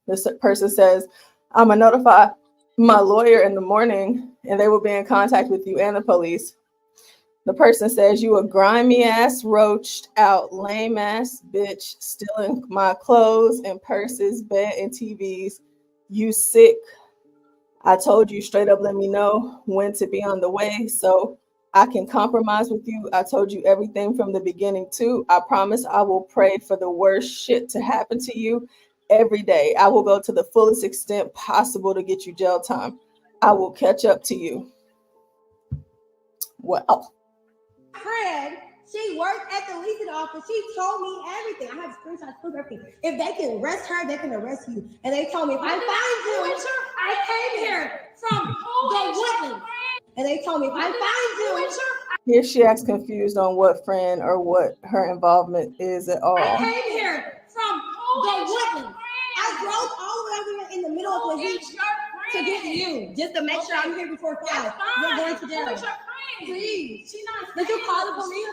This person says, I'm gonna notify my lawyer in the morning and they will be in contact with you and the police. The person says, you a grimy ass, roached out, lame ass bitch, stealing my clothes and purses, bed and TVs. You sick. I told you straight up, let me know when to be on the way so I can compromise with you. I told you everything from the beginning too. I promise I will pray for the worst shit to happen to you every day. I will go to the fullest extent possible to get you jail time. I will catch up to you. Well. Friend, she worked at the leasing office. She told me everything. I have screenshots, proof everything. If they can arrest her, they can arrest you. And they told me if I find you, I came here from the Woodlands. And they told me if I find you. Here she acts confused on what friend or what her involvement is at all. I came here from the Woodlands. I drove all the way over here in the middle of the heat to get to you, just to make sure I'm here before 5. You're going to jail. Please. Did you call the police?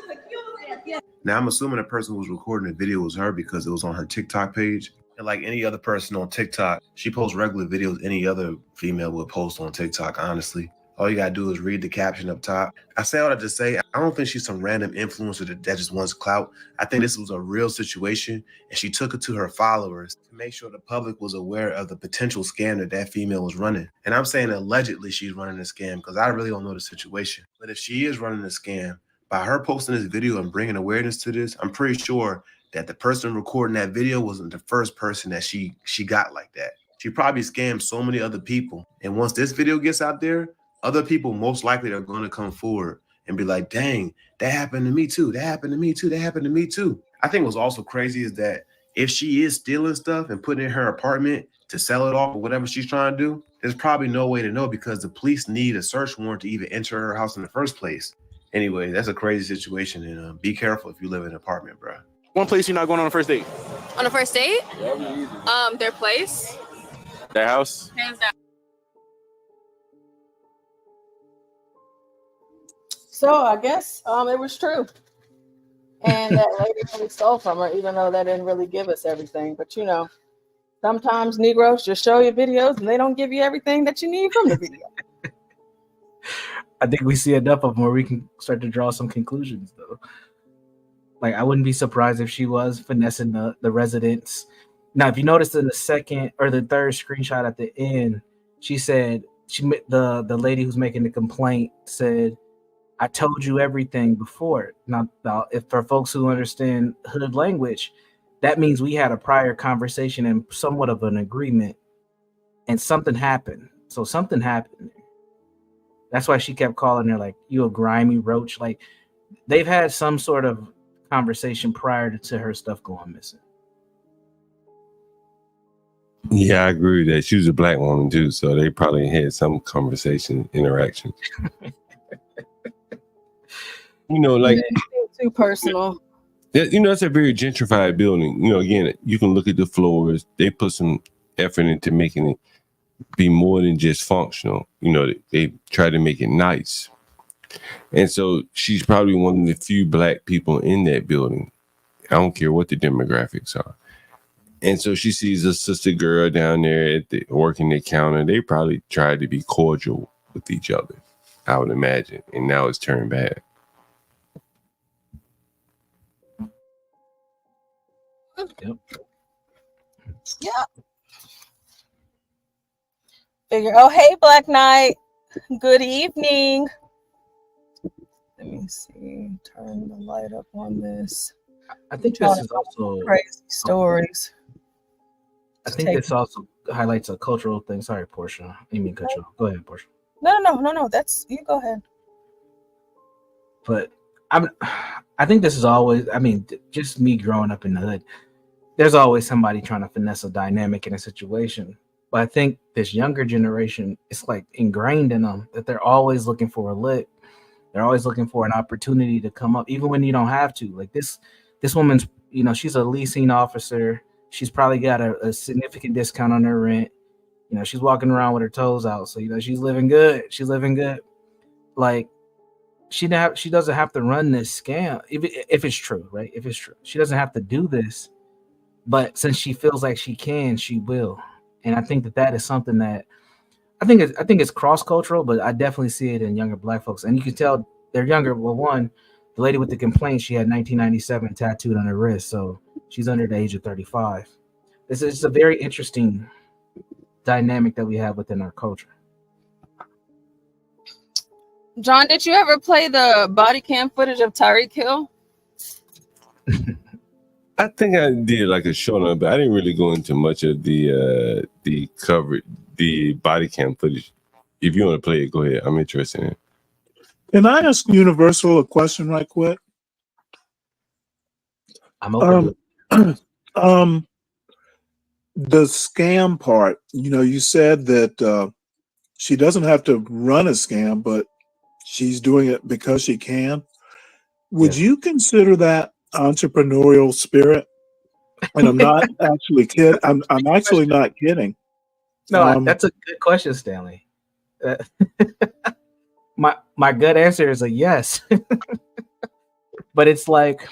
Yeah. Now I'm assuming the person who was recording the video was her because it was on her TikTok page. And like any other person on TikTok, she posts regular videos any other female would post on TikTok, honestly. All you gotta do is read the caption up top. I say all that to say, I don't think she's some random influencer that just wants clout. I think this was a real situation, and she took it to her followers to make sure the public was aware of the potential scam that female was running. And I'm saying allegedly she's running a scam because I really don't know the situation. But if she is running a scam, by her posting this video and bringing awareness to this, I'm pretty sure that the person recording that video wasn't the first person that she got like that. She probably scammed so many other people. And once this video gets out there, other people most likely are going to come forward and be like, dang, that happened to me too. That happened to me too. That happened to me too. I think what's also crazy is that if she is stealing stuff and putting it in her apartment to sell it off or whatever she's trying to do, there's probably no way to know because the police need a search warrant to even enter her house in the first place. Anyway, that's a crazy situation, and be careful if you live in an apartment, bro. One place you're not going on a first date? On a first date? Their place. Their house? Hands down. So I guess it was true. And that lady really stole from her, even though that didn't really give us everything. But you know, sometimes Negroes just show you videos and they don't give you everything that you need from the video. I think we see enough of them where we can start to draw some conclusions, though. Like, I wouldn't be surprised if she was finessing the residents. Now, if you notice in the second or the third screenshot at the end, she said the lady who's making the complaint said, "I told you everything before." Now, if for folks who understand hood language, that means we had a prior conversation and somewhat of an agreement, and something happened. So something happened. That's why she kept calling her like, "You a grimy roach." Like, they've had some sort of conversation prior to her stuff going missing. Yeah, I agree with that. She was a black woman too, so they probably had some conversation interaction. Like too personal. It's a very gentrified building. Again, you can look at the floors. They put some effort into making it be more than just functional. They try to make it nice. And so she's probably one of the few black people in that building. I don't care what the demographics are. And so she sees a sister girl down there working the counter. They probably tried to be cordial with each other, I would imagine. And now it's turned bad. Yep. Yeah. Figure. Oh, hey, Black Knight. Good evening. Let me see. Turn the light up on this. I think this is also crazy stories. I think this also highlights a cultural thing. Sorry, Portia. I didn't mean cut you off. Go ahead, Portia. No. That's you. Go ahead. But I think this is always. I mean, just me growing up in the hood. There's always somebody trying to finesse a dynamic in a situation. But I think this younger generation, it's like ingrained in them that they're always looking for a lick. They're always looking for an opportunity to come up, even when you don't have to. Like this woman's, she's a leasing officer. She's probably got a significant discount on her rent. She's walking around with her toes out. So, she's living good. She's living good. Like, she doesn't have to run this scam if it's true, right? If it's true, she doesn't have to do this. But since she feels like she can, she will. And I think that is something that I think it's cross-cultural, but I definitely see it in younger black folks. And you can tell they're younger. Well, one, the lady with the complaint, she had 1997 tattooed on her wrist. So she's under the age of 35. This is a very interesting dynamic that we have within our culture. John, did you ever play the body cam footage of Tyreek Hill? I think I did like a short on it, but I didn't really go into much of the coverage, the body cam footage. If you want to play it, go ahead. I'm interested in it. Can I ask Universal a question right quick? I'm open. The scam part, you said that she doesn't have to run a scam, but she's doing it because she can. Would you consider that entrepreneurial spirit? And I'm not actually kidding. I'm actually not kidding. No, that's a good question, Stanley. My gut answer is a yes. But it's like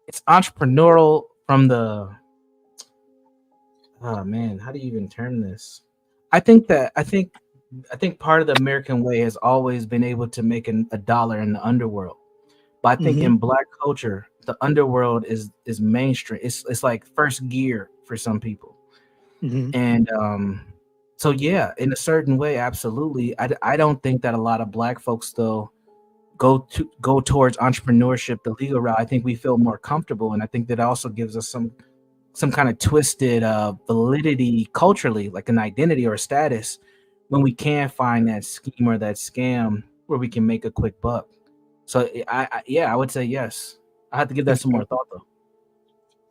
it's entrepreneurial from the how do you even term this? I think part of the American way has always been able to make a dollar in the underworld. But I think in black culture, the underworld is mainstream. It's like first gear for some people. And so yeah, in a certain way, absolutely. I don't think that a lot of black folks though go towards entrepreneurship, the legal route. I think we feel more comfortable, and I think that also gives us some kind of twisted validity culturally, like an identity or a status, when we can find that scheme or that scam where we can make a quick buck. So I would say yes. I have to give that some more thought though.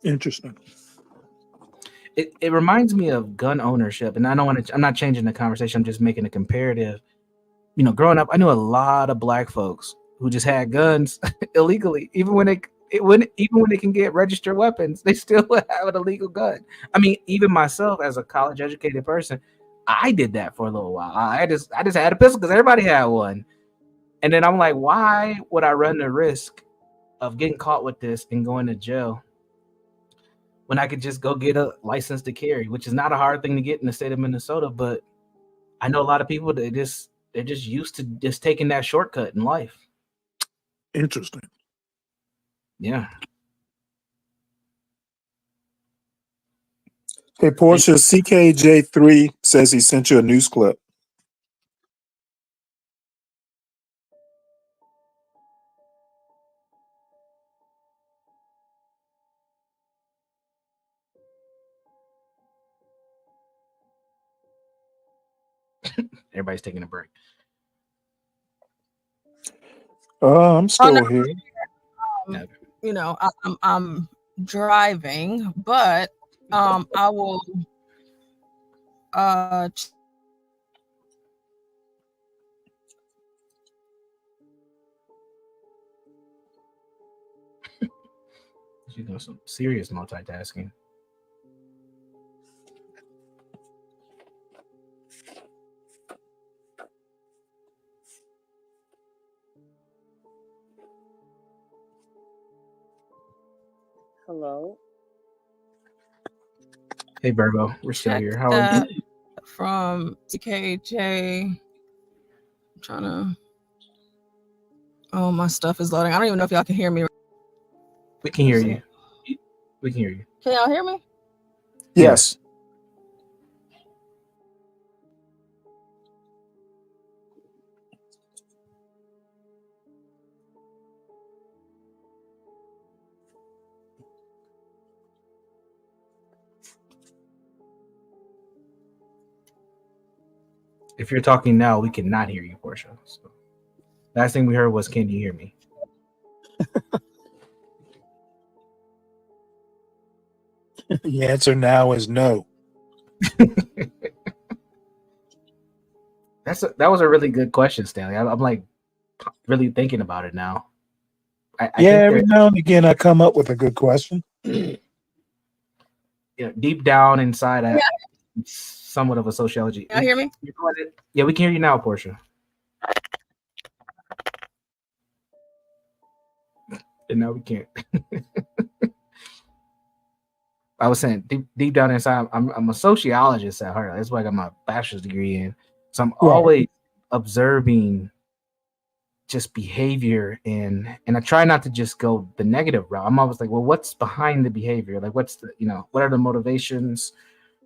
Interesting. It reminds me of gun ownership, and I'm not changing the conversation. I'm just making a comparative. Growing up, I knew a lot of black folks who just had guns illegally, even when they can get registered weapons, they still have an illegal gun. I mean, even myself as a college educated person, I did that for a little while. I just had a pistol because everybody had one. And then I'm like, why would I run the risk of getting caught with this and going to jail when I could just go get a license to carry, which is not a hard thing to get in the state of Minnesota. But I know a lot of people that They're just used to just taking that shortcut in life. Interesting. Yeah. Hey, Portia, CKJ3 says he sent you a news clip. Everybody's taking a break. I'm Oh, still no, here. you know, I'm driving, but I will She's doing some serious multitasking. Hello. Hey Virgo, we're still check here. How are that you? from CKJ. I'm trying to. Oh, my stuff is loading. I don't even know if y'all can hear me. We can hear you. We can hear you. Can y'all hear me? Yes. If you're talking now, we cannot hear you, Portia. So, last thing we heard was, "Can you hear me?" The answer now is no. That was a really good question, Stanley. I'm like really thinking about it now. I Yeah, think every now and again I come up with a good question. Deep down inside, somewhat of a sociology. Y'all hear me? Yeah, we can hear you now, Portia. And now we can't. I was saying deep down inside, I'm a sociologist at heart. That's what I got my bachelor's degree in. So I'm always observing just behavior and I try not to just go the negative route. I'm always like, well, what's behind the behavior? Like what's the, what are the motivations?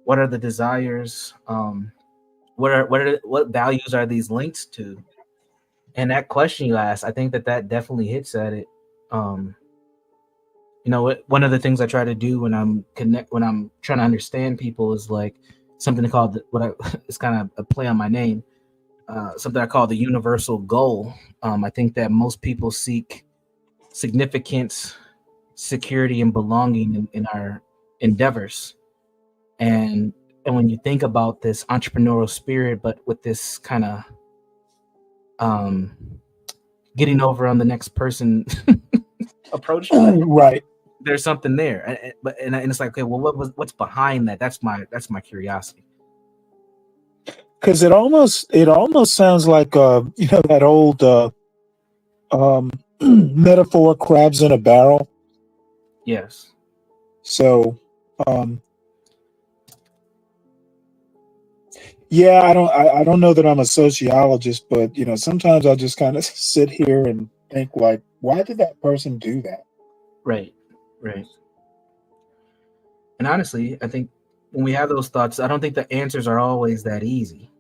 What are the desires? What values are these linked to? And that question you asked, I think that definitely hits at it. One of the things I try to do when I'm trying to understand people is like something called it's kind of a play on my name. Something I call the universal goal. I think that most people seek significance, security, and belonging in our endeavors. And when you think about this entrepreneurial spirit, but with this kind of getting over on the next person approach, right? There's something there, and it's like, okay, well, what's behind that? That's my curiosity. Because it almost sounds like that old metaphor, crabs in a barrel. Yes. So yeah, I don't know that I'm a sociologist, but sometimes I just kind of sit here and think like, why did that person do that? Right. And honestly, I think when we have those thoughts, I don't think the answers are always that easy,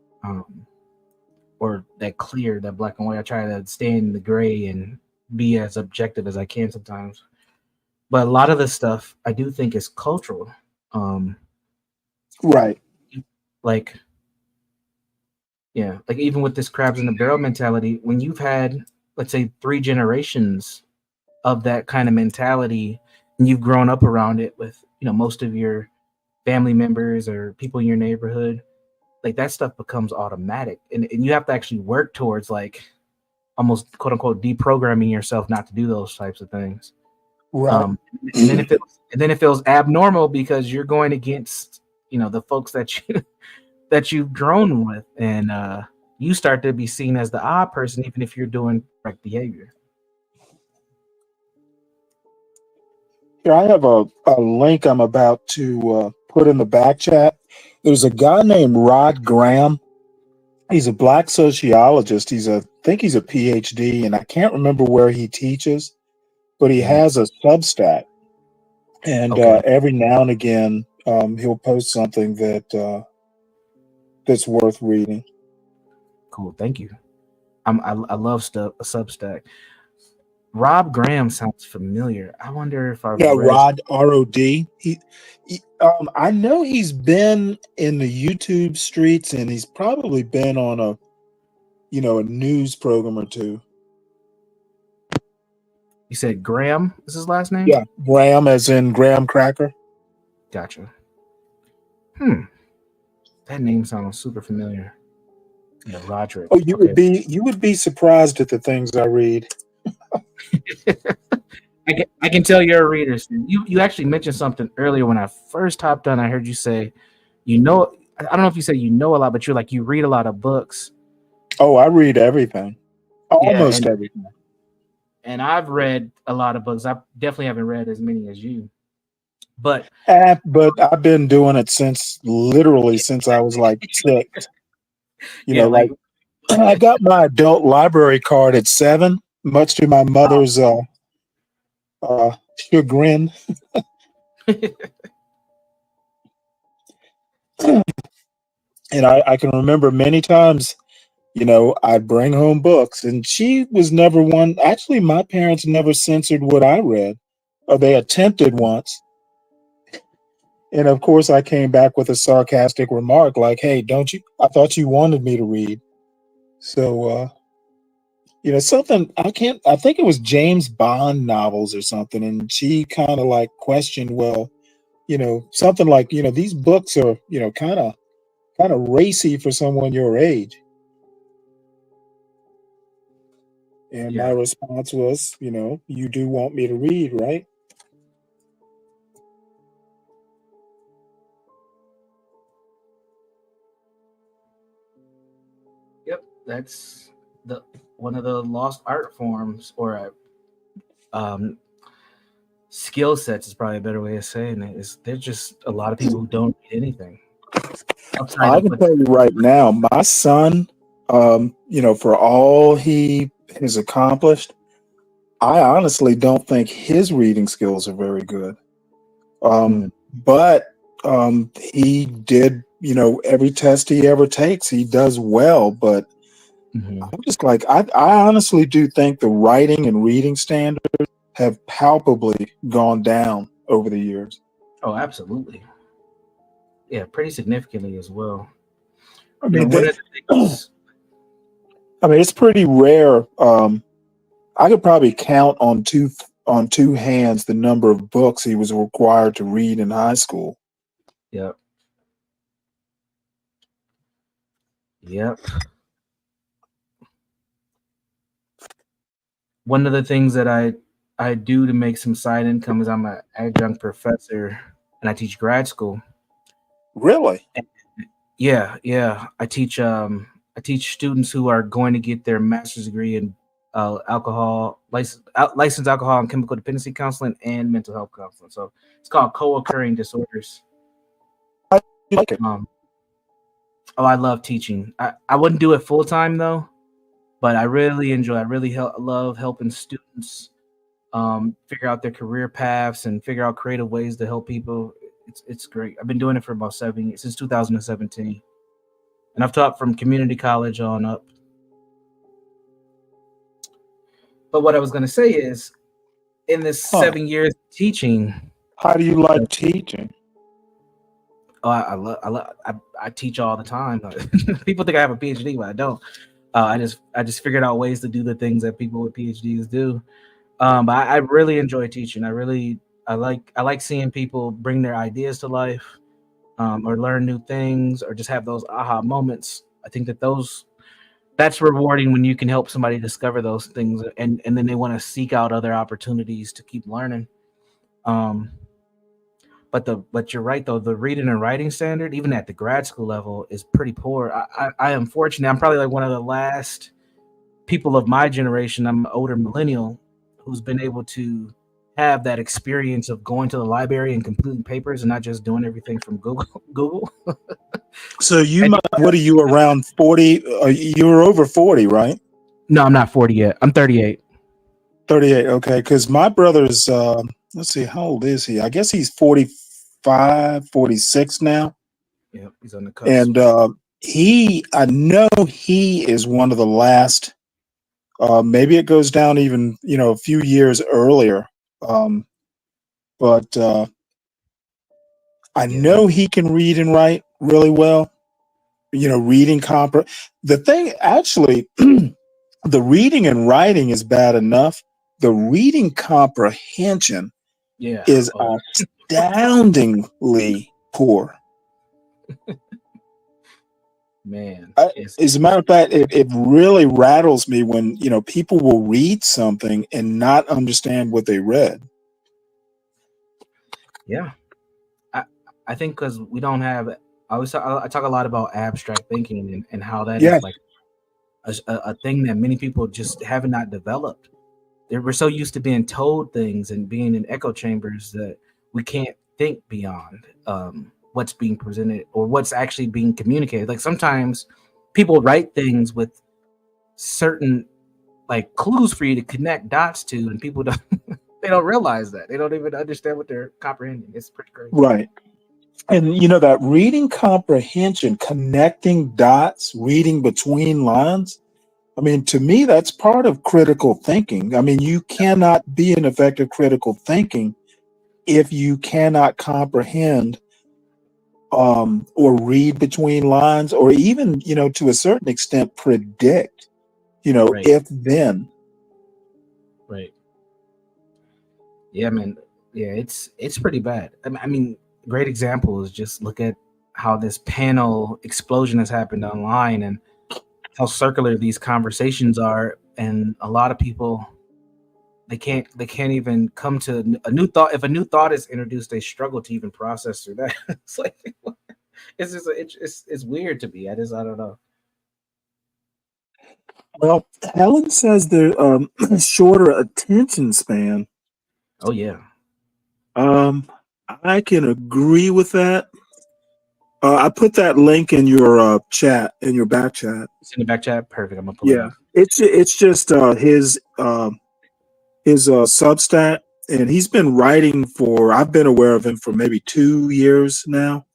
or that clear, that black and white. I try to stay in the gray and be as objective as I can sometimes. But a lot of the stuff I do think is cultural. Right. Like even with this crabs in the barrel mentality, when you've had, let's say, 3 generations of that kind of mentality and you've grown up around it with, most of your family members or people in your neighborhood, like that stuff becomes automatic. And you have to actually work towards like almost quote unquote deprogramming yourself not to do those types of things. Right. And then it feels abnormal because you're going against, the folks that you've grown with, and you start to be seen as the odd person, even if you're doing correct behavior. Here, I have a link I'm about to put in the back chat. There's a guy named Rod Graham. He's a black sociologist. I think he's a PhD, and I can't remember where he teaches, but he has a Substack, and Okay, every now and again he'll post something that's worth reading. cool. Thank you. I love stuff. A Substack. Rob Graham sounds familiar. I wonder if I've Yeah, read. Rod ROD. I know he's been in the YouTube streets, and he's probably been on a news program or two. You said Graham is his last name? Yeah, Graham, as in graham cracker. Gotcha. That name sounds super familiar. Yeah, Roderick. Oh, you Okay. would be surprised at the things I read. I can tell you're a reader. Steve. You actually mentioned something earlier when I first hopped on. I heard you say, I don't know if you said you know a lot, but you're like you read a lot of books. Oh, I read everything, almost and, everything. And I've read a lot of books. I definitely haven't read as many as you. But I've been doing it since I was like 6. Like I got my adult library card at 7, much to my mother's chagrin. And I can remember many times, I'd bring home books, and she was never one. Actually, my parents never censored what I read, or they attempted once. And of course, I came back with a sarcastic remark like, "Hey, don't you? I thought you wanted me to read." So, something I can't. I think it was James Bond novels or something, and she kind of like questioned, well, something like, these books are, kind of racy for someone your age. And my response was, you do want me to read, right? Yep, that's one of the lost art forms, or skill sets is probably a better way of saying it. Is there's just a lot of people who don't read anything. I can tell you right now, my son, for all he has accomplished, I honestly don't think his reading skills are very good. But he did, every test he ever takes, he does well. But I'm just like, I honestly do think the writing and reading standards have palpably gone down over the years. Oh, absolutely. Yeah, pretty significantly as well. I mean, it's pretty rare. I could probably count on two hands the number of books he was required to read in high school. Yep. One of the things that I do to make some side income is I'm an adjunct professor and I teach grad school. Really? Yeah. I teach students who are going to get their master's degree in licensed alcohol and chemical dependency counseling and mental health counseling. So it's called co-occurring disorders. I like it. I love teaching. I wouldn't do it full time though, but I really enjoy. I really love helping students figure out their career paths and figure out creative ways to help people. It's great. I've been doing it for about 7 years, since 2017, and I've taught from community college on up. But what I was going to say is, in this 7 years of teaching, how do you like teaching? Oh, I teach all the time. People think I have a PhD, but I don't. I just figured out ways to do the things that people with PhDs do. But I really enjoy teaching. I like seeing people bring their ideas to life, or learn new things, or just have those aha moments. I think that's rewarding when you can help somebody discover those things, and then they want to seek out other opportunities to keep learning. But you're right though, the reading and writing standard, even at the grad school level, is pretty poor. I am fortunate. I'm probably like one of the last people of my generation. I'm an older millennial who's been able to have that experience of going to the library and completing papers and not just doing everything from Google. So what are you, around 40? You were over 40, right? No, I'm not 40 yet. I'm 38. 38, okay. Because my brother's, let's see, how old is he? I guess he's 45, 46 now. Yep, he's on the cusp. And I know he is one of the last, maybe it goes down even, a few years earlier. But I know he can read and write really well. Reading the thing actually, the reading and writing is bad enough. The reading comprehension is astoundingly poor. Man, as a matter of fact, it really rattles me when people will read something and not understand what they read. Yeah, I think because we don't have. I talk a lot about abstract thinking and how that is like a thing that many people just have not developed. We're so used to being told things and being in echo chambers that we can't think beyond what's being presented or what's actually being communicated. Like sometimes people write things with certain like clues for you to connect dots to, and people don't they don't realize that. They don't even understand what they're comprehending. It's pretty crazy. Right. And that reading comprehension, connecting dots, reading between lines, I mean, to me, that's part of critical thinking. I mean, you cannot be an effective critical thinking if you cannot comprehend or read between lines, or even, to a certain extent, predict, Right. if then. Right. Yeah, man. Yeah, it's pretty bad. I mean, great example is just look at how this panel explosion has happened online and how circular these conversations are, and a lot of people they can't even come to a new thought. If a new thought is introduced, they struggle to even process through that. It's like it's just it's weird to me. I don't know. Well, Helen says they're shorter attention span. Oh yeah. I can agree with that. I put that link in your chat, in your back chat. It's in the back chat. Perfect. I'm gonna pull it Yeah, up. it's just his Substack, and he's been writing for. I've been aware of him for maybe 2 years now,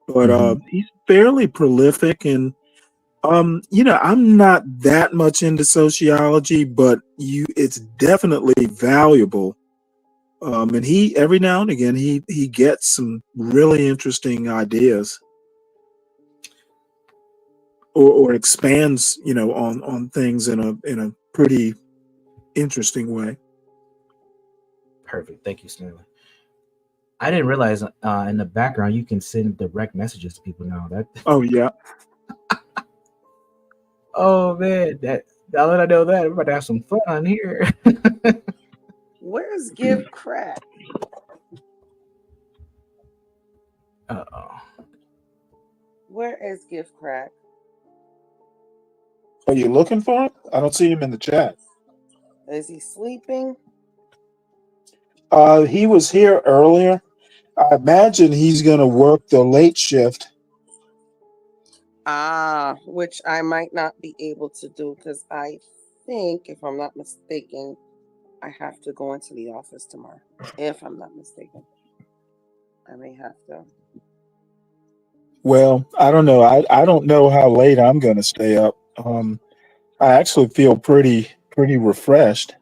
but he's fairly prolific, and I'm not that much into sociology, but it's definitely valuable. And he every now and again he gets some really interesting ideas, or expands, on things in a pretty interesting way. Perfect. Thank you, Stanley. I didn't realize in the background you can send direct messages to people now. That Oh yeah. Oh man, now that I know that, we're about to have some fun here. Where's Give Crack? Uh-oh. Where is Give Crack? Are you looking for him? I don't see him in the chat. Is he sleeping? He was here earlier. I imagine he's going to work the late shift. Which I might not be able to do because I think, if I'm not mistaken, I have to go into the office tomorrow. If I'm not mistaken, I may have to. Well, I don't know. I don't know how late I'm going to stay up. I actually feel pretty refreshed,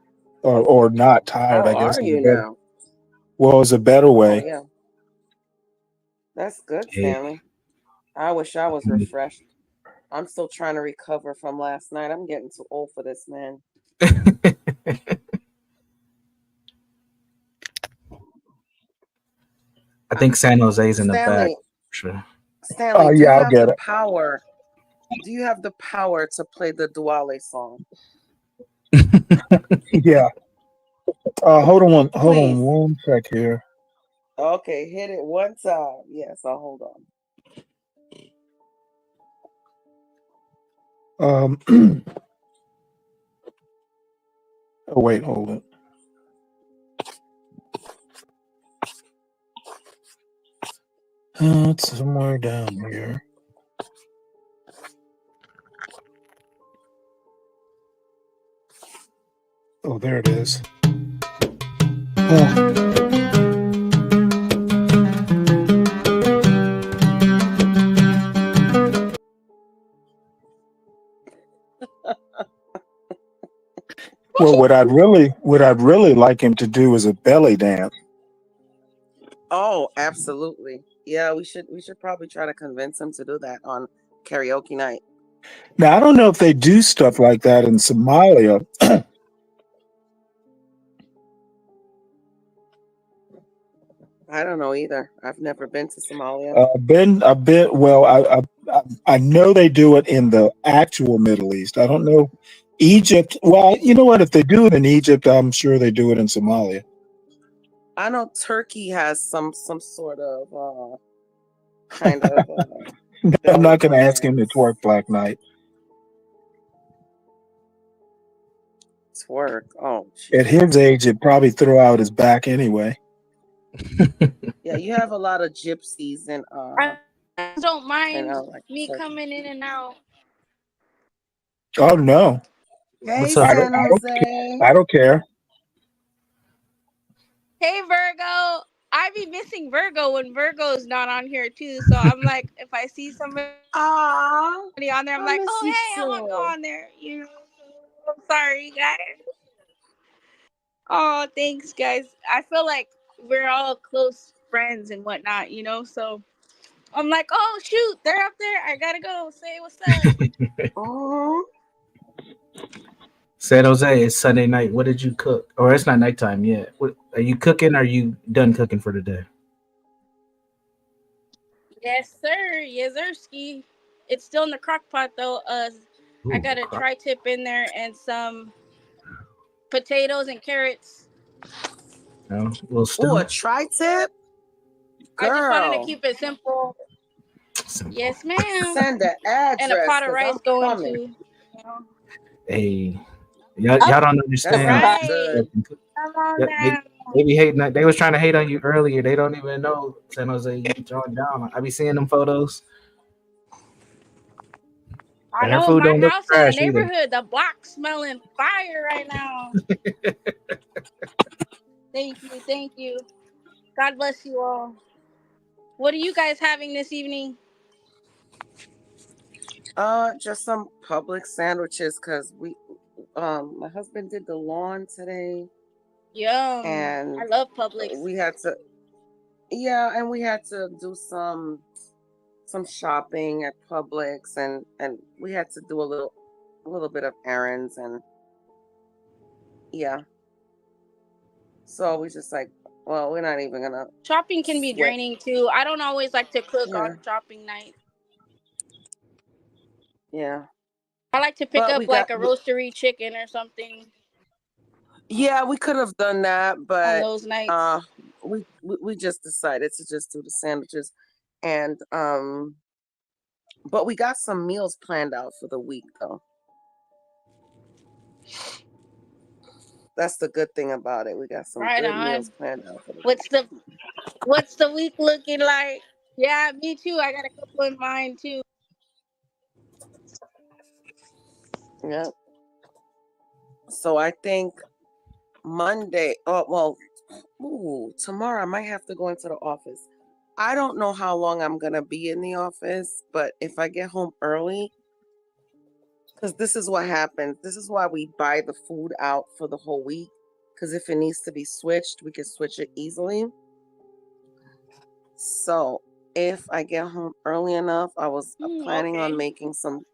or not tired. How I guess are is a you better. now? Well, is a better Oh way. yeah, that's good, Hey. Stanley. I wish I was refreshed. I'm still trying to recover from last night. I'm getting too old for this, man. I think San Jose's in the back. Stanley, Sure. Stanley, do you Yeah, I'll have get the it. power? Do you have the power to play the Duale song? Yeah. Hold on Please. one sec here. Okay, hit it one time. Yes, I'll hold on. Oh wait, hold it. It's somewhere down here. Oh, there it is. Oh. Well, what I'd really like him to do is a belly dance. Oh, absolutely. Yeah, we should probably try to convince him to do that on karaoke night. Now, I don't know if they do stuff like that in Somalia. I don't know either. I've never been to Somalia. I've been. Well, I know they do it in the actual Middle East. I don't know Egypt. Well, you know what? If they do it in Egypt, I'm sure they do it in Somalia. I know Turkey has some sort of kind of I'm not going to belly ask him to dance. twerk Black Knight. Twerk. Oh, At his age, it'd probably throw out his back anyway. yeah, you have a lot of gypsies and I don't mind like me Turkey. coming in and out. Oh no! Hey, What's up? San Jose. I don't care. Hey Virgo, I be missing Virgo when Virgo's not on here too. So I'm like, if I see somebody on there, I'm I like, miss oh you hey, I want to go too. on there. You know, so I'm sorry guys. Oh, thanks guys. I feel like we're all close friends and whatnot, you know. So I'm like, oh shoot, they're up there. I gotta go say what's up. Oh, San Jose, it's Sunday night. What did you cook? Or it's not nighttime yet. What, are you cooking? Or are you done cooking for the day? Yes sir, yes sirski. It's still in the crock pot though. I got a tri-tip in there and some potatoes and carrots. No, little ooh, a stew. tri-tip? I just wanted to Girl, keep it simple. Yes, ma'am. send the And a address pot of because rice I'm going coming. too. You know? Hey, y'all don't That understand. sounds good. Come on They, down. they be hating. They was trying to hate on you earlier. They don't even know San Jose. You be throwing down. I be seeing them photos. I And her know food my don't look house in the trash either. neighborhood. The block's smelling fire right now. Thank you, thank you. God bless you all. What are you guys having this evening? Just some public sandwiches because my husband did the lawn today. Yum. And I love Publix. we had to do some shopping at Publix and we had to do a little bit of errands and yeah. So we just like, well, we're not even gonna Shopping can be draining too. I don't always like to cook on shopping night. Yeah. I like to pick But up we like got a roastery chicken or something yeah, we could have done that, on but those nights. we just decided to just do the sandwiches and but we got some meals planned out for the week though. That's the good thing about it. We got some Right good on. meals planned out for the week. What's the week looking like? Yeah, me too. I got a couple in mind too. Yeah. So I think Monday, tomorrow I might have to go into the office. I don't know how long I'm going to be in the office, but if I get home early, because this is what happens. This is why we buy the food out for the whole week. Because if it needs to be switched, we can switch it easily. So if I get home early enough, I was planning on making some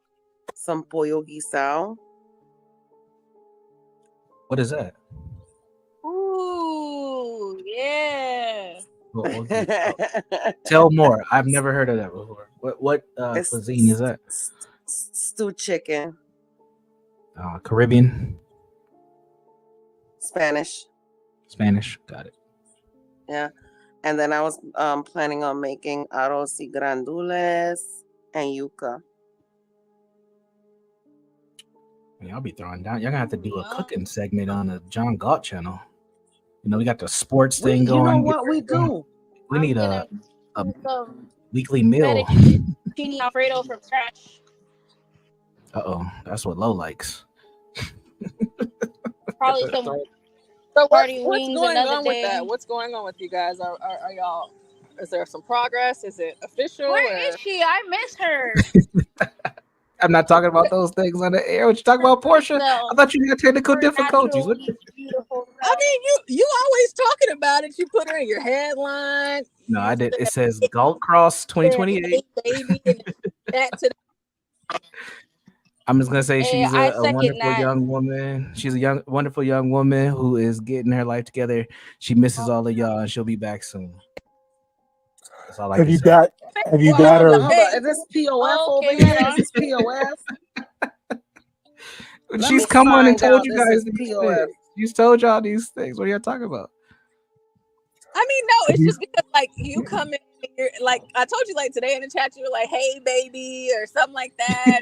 pollo guisado. What is that? Ooh, yeah. Tell more. I've never heard of that before. What cuisine is that? Stewed chicken. Caribbean. Spanish. Got it. Yeah. And then I was planning on making arroz y grandules and yuca. Y'all be throwing down. Y'all gonna have to do a cooking segment on the John Galt channel. You know, we got the sports thing going. You know what we do? We need a weekly meal. Fettuccine Alfredo from scratch. Uh-oh, that's what Lo likes. Probably some So what's party what's wings going another on with that? day. What's going on with you guys? Are y'all? Is there some progress? Is it official? Where Or is she? I miss her. I'm not talking about those things on the air. What you talking about, Portia? I thought you had technical difficulties. What? Beautiful. I mean, you always talking about it. You put her in your headline. No, You I did. It said, says Galt Cross hey, 2028. baby, and that to I'm just gonna say Hey, she's I a second wonderful that. young woman. She's a wonderful young woman who is getting her life together. She misses all of y'all, and she'll be back soon. That's all I Have can you say. got her? Hold on. Is this POF over Okay, here? Sean. Is this POF? Let She's me come on and find told out you this guys is these POF. things. She's told y'all these things. What are y'all talking about? I mean, no, it's just because like you come in, and you're like I told you like today in the chat, you were like, "Hey, baby," or something like that.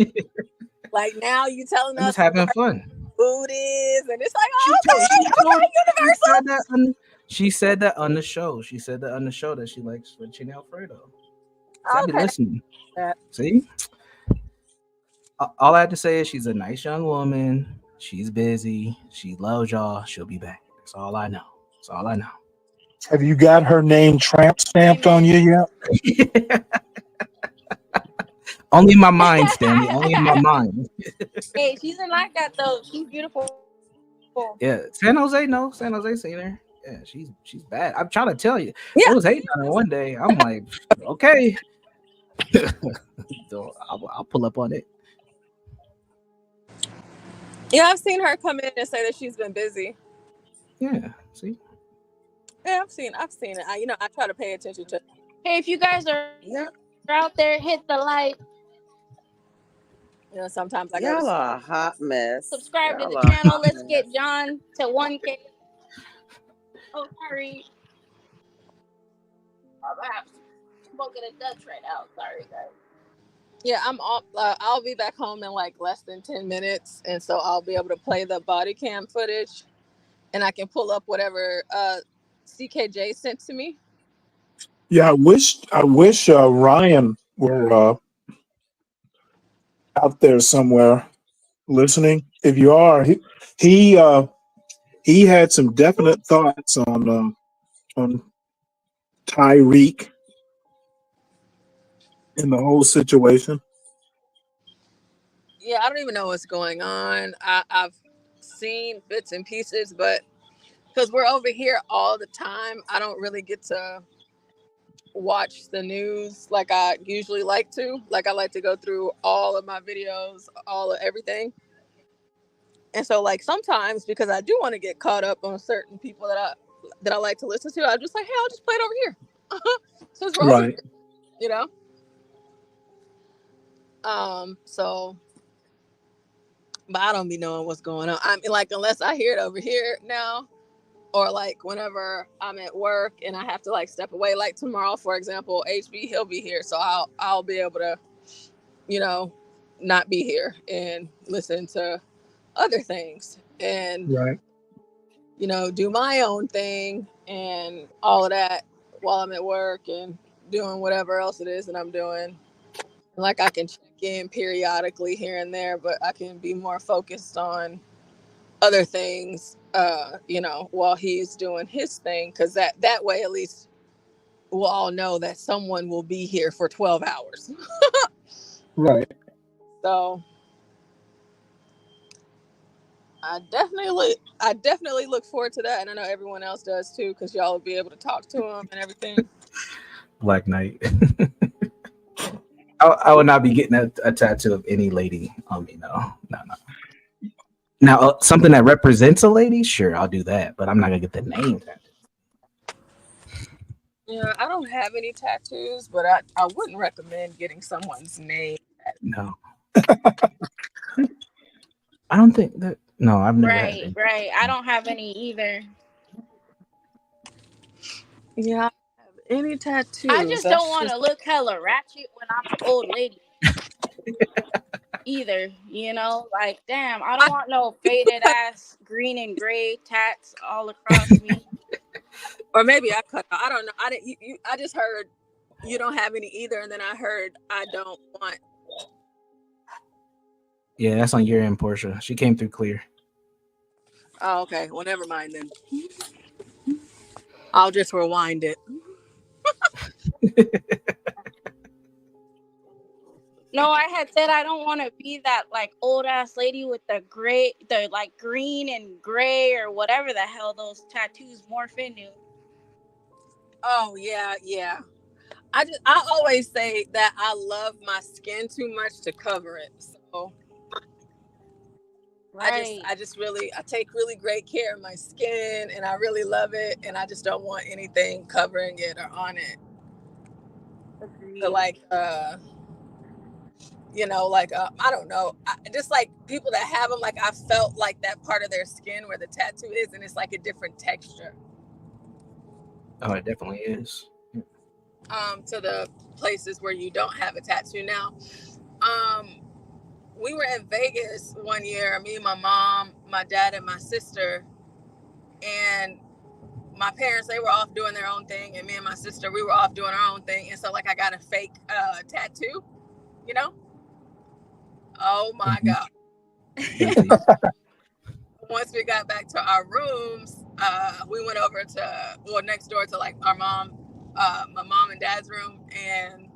Like now you telling I'm us just having what fun. food is, and it's like, She oh, told. She told. okay, She Universal. said that. She said that on the show. She said that on the show that she likes Regina Alfredo. So I be Okay. listening. That. See, all I have to say is she's a nice young woman. She's busy. She loves y'all. She'll be back. That's all I know. That's all I know. Have you got her name tramp stamped on you yet? Only in my mind, Stanley. Only in my mind. Hey, she's not like that though. She's beautiful. Yeah, San Jose. No, San Jose seen her. Yeah, she's bad. I'm trying to tell you. Yeah. It was hating on her one day. I'm like, okay. So I'll pull up on it. Yeah, I've seen her come in and say that she's been busy. Yeah, see. Yeah, I've seen it. I try to pay attention to. Hey, if you guys are out there, hit the like. Sometimes I go Y'all to are a hot mess. Subscribe to Y'all the are a channel. hot Let's mess. get John to 1K. Oh, sorry. I'm smoking a Dutch right now. Sorry, guys. Yeah, I'll be back home in like less than 10 minutes, and so I'll be able to play the body cam footage, and I can pull up whatever CKJ sent to me. Yeah, I wish Ryan were out there somewhere listening. If you are, he had some definite thoughts on Tyreek and the whole situation. Yeah, I don't even know what's going on. I've seen bits and pieces, but because we're over here all the time, I don't really get to watch the news like I usually like to. Like I like to go through all of my videos, all of everything. And so like sometimes because I do want to get caught up on certain people that I like to listen to, I'm just like, hey, I'll just play it over here. Since we're over here, you know? So but I don't be knowing what's going on. I mean, like unless I hear it over here now, or like whenever I'm at work and I have to like step away. Like tomorrow, for example, HB he'll be here, so I'll be able to, not be here and listen to other things and do my own thing and all of that while I'm at work and doing whatever else it is that I'm doing. Like I can check in periodically here and there, but I can be more focused on other things, while he's doing his thing, because that way at least we'll all know that someone will be here for 12 hours. Right. So I definitely look forward to that, and I know everyone else does too, because y'all will be able to talk to him and everything. Black Knight. I would not be getting a tattoo of any lady on me. No. Now, something that represents a lady, sure, I'll do that, but I'm not gonna get the name tattoo. Yeah, I don't have any tattoos, but I wouldn't recommend getting someone's name. No. I don't think that. No, I've never had any. Right. I don't have any either. Yeah, I don't have any tattoos. I just don't want to look hella ratchet when I'm an old lady. Either, like damn, I don't want no faded ass green and gray tats all across me. Or maybe I cut. I don't know. I just heard you don't have any either, and then I heard I don't want. Yeah, that's on your end, Portia. She came through clear. Oh, okay. Well, never mind then. I'll just rewind it. No, I had said I don't want to be that like old ass lady with the like green and gray or whatever the hell those tattoos morph into. Oh yeah. I always say that I love my skin too much to cover it. So Right. I take really great care of my skin, and I really love it, and I just don't want anything covering it or on it. Agreed. So like I don't know, just like people that have them, like I felt like that part of their skin where the tattoo is, and it's like a different texture. Oh, it definitely is. To the places where you don't have a tattoo now. We were in Vegas one year, me, my mom, my dad, and my sister, and my parents, they were off doing their own thing, and me and my sister, we were off doing our own thing. And so like I got a fake tattoo, you know. Oh my God. Once we got back to our rooms, we went over to next door to like my mom and dad's room, and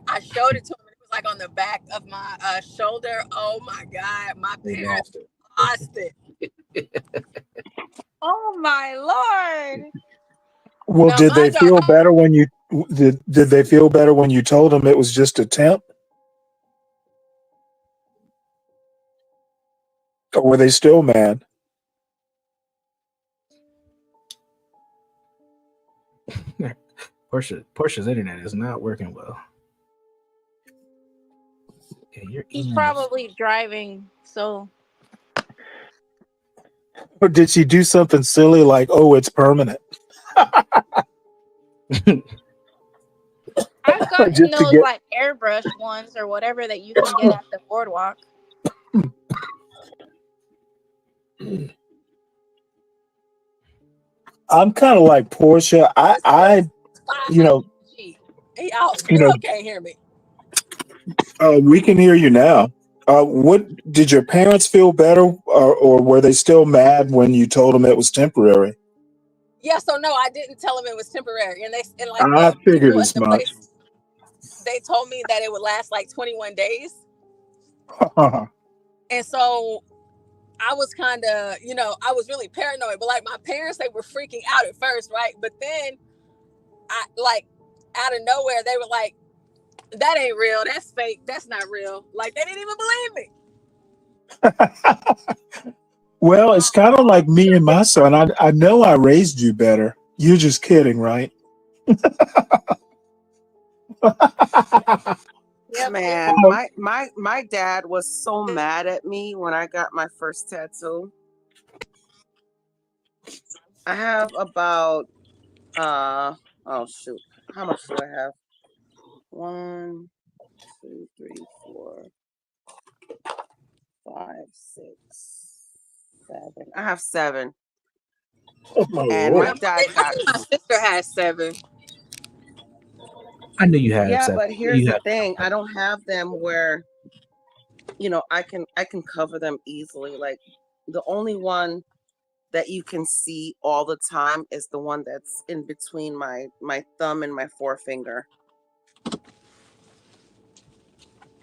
I showed it to him. It was like on the back of my shoulder. Oh my God, my parents lost it. Oh my Lord. Well, Now, did they feel better when you did they feel better when you told them it was just a temp? Or were they still mad? Portia's internet is not working well. Yeah, He's probably driving, so Or did she do something silly like, "Oh, it's permanent"? I've gotten Just to those get- like airbrush ones or whatever that you can get at the boardwalk. I'm kind of like Portia. I Still can't hear me. We can hear you now. What did your parents feel better, or were they still mad when you told them it was temporary? Yeah, so no, I didn't tell them it was temporary, and I the figured people as at the much. place, they told me that it would last like 21 days. And so I was kind of, I was really paranoid, but like my parents, they were freaking out at first, right? But then I like out of nowhere, they were like, that ain't real. That's fake. That's not real. Like they didn't even believe me. Well, it's kind of like me and my son. I know I raised you better. You're just kidding, right? Man, my dad was so mad at me when I got my first tattoo. I have about oh shoot. How much do I have? 1, 2, 3, 4, 5, 6, 7. I have 7. And my dad got. My sister has 7. I knew you had Yeah, 7. but here's the thing: I don't have them where, I can cover them easily. Like the only one that you can see all the time is the one that's in between my thumb and my forefinger.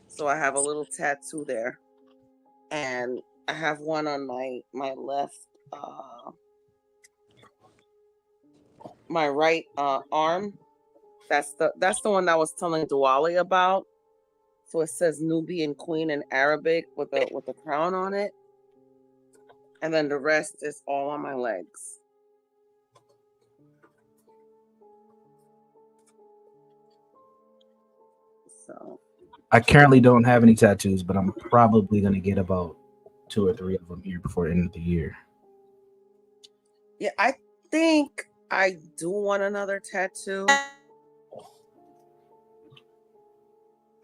So I have a little tattoo there, and I have one on my left, my right arm. That's the one that I was telling Diwali about. So it says Nubian Queen in Arabic with a crown on it, and then the rest is all on my legs. So I currently don't have any tattoos, but I'm probably gonna get about 2 or 3 of them here before the end of the year. Yeah, I think I do want another tattoo.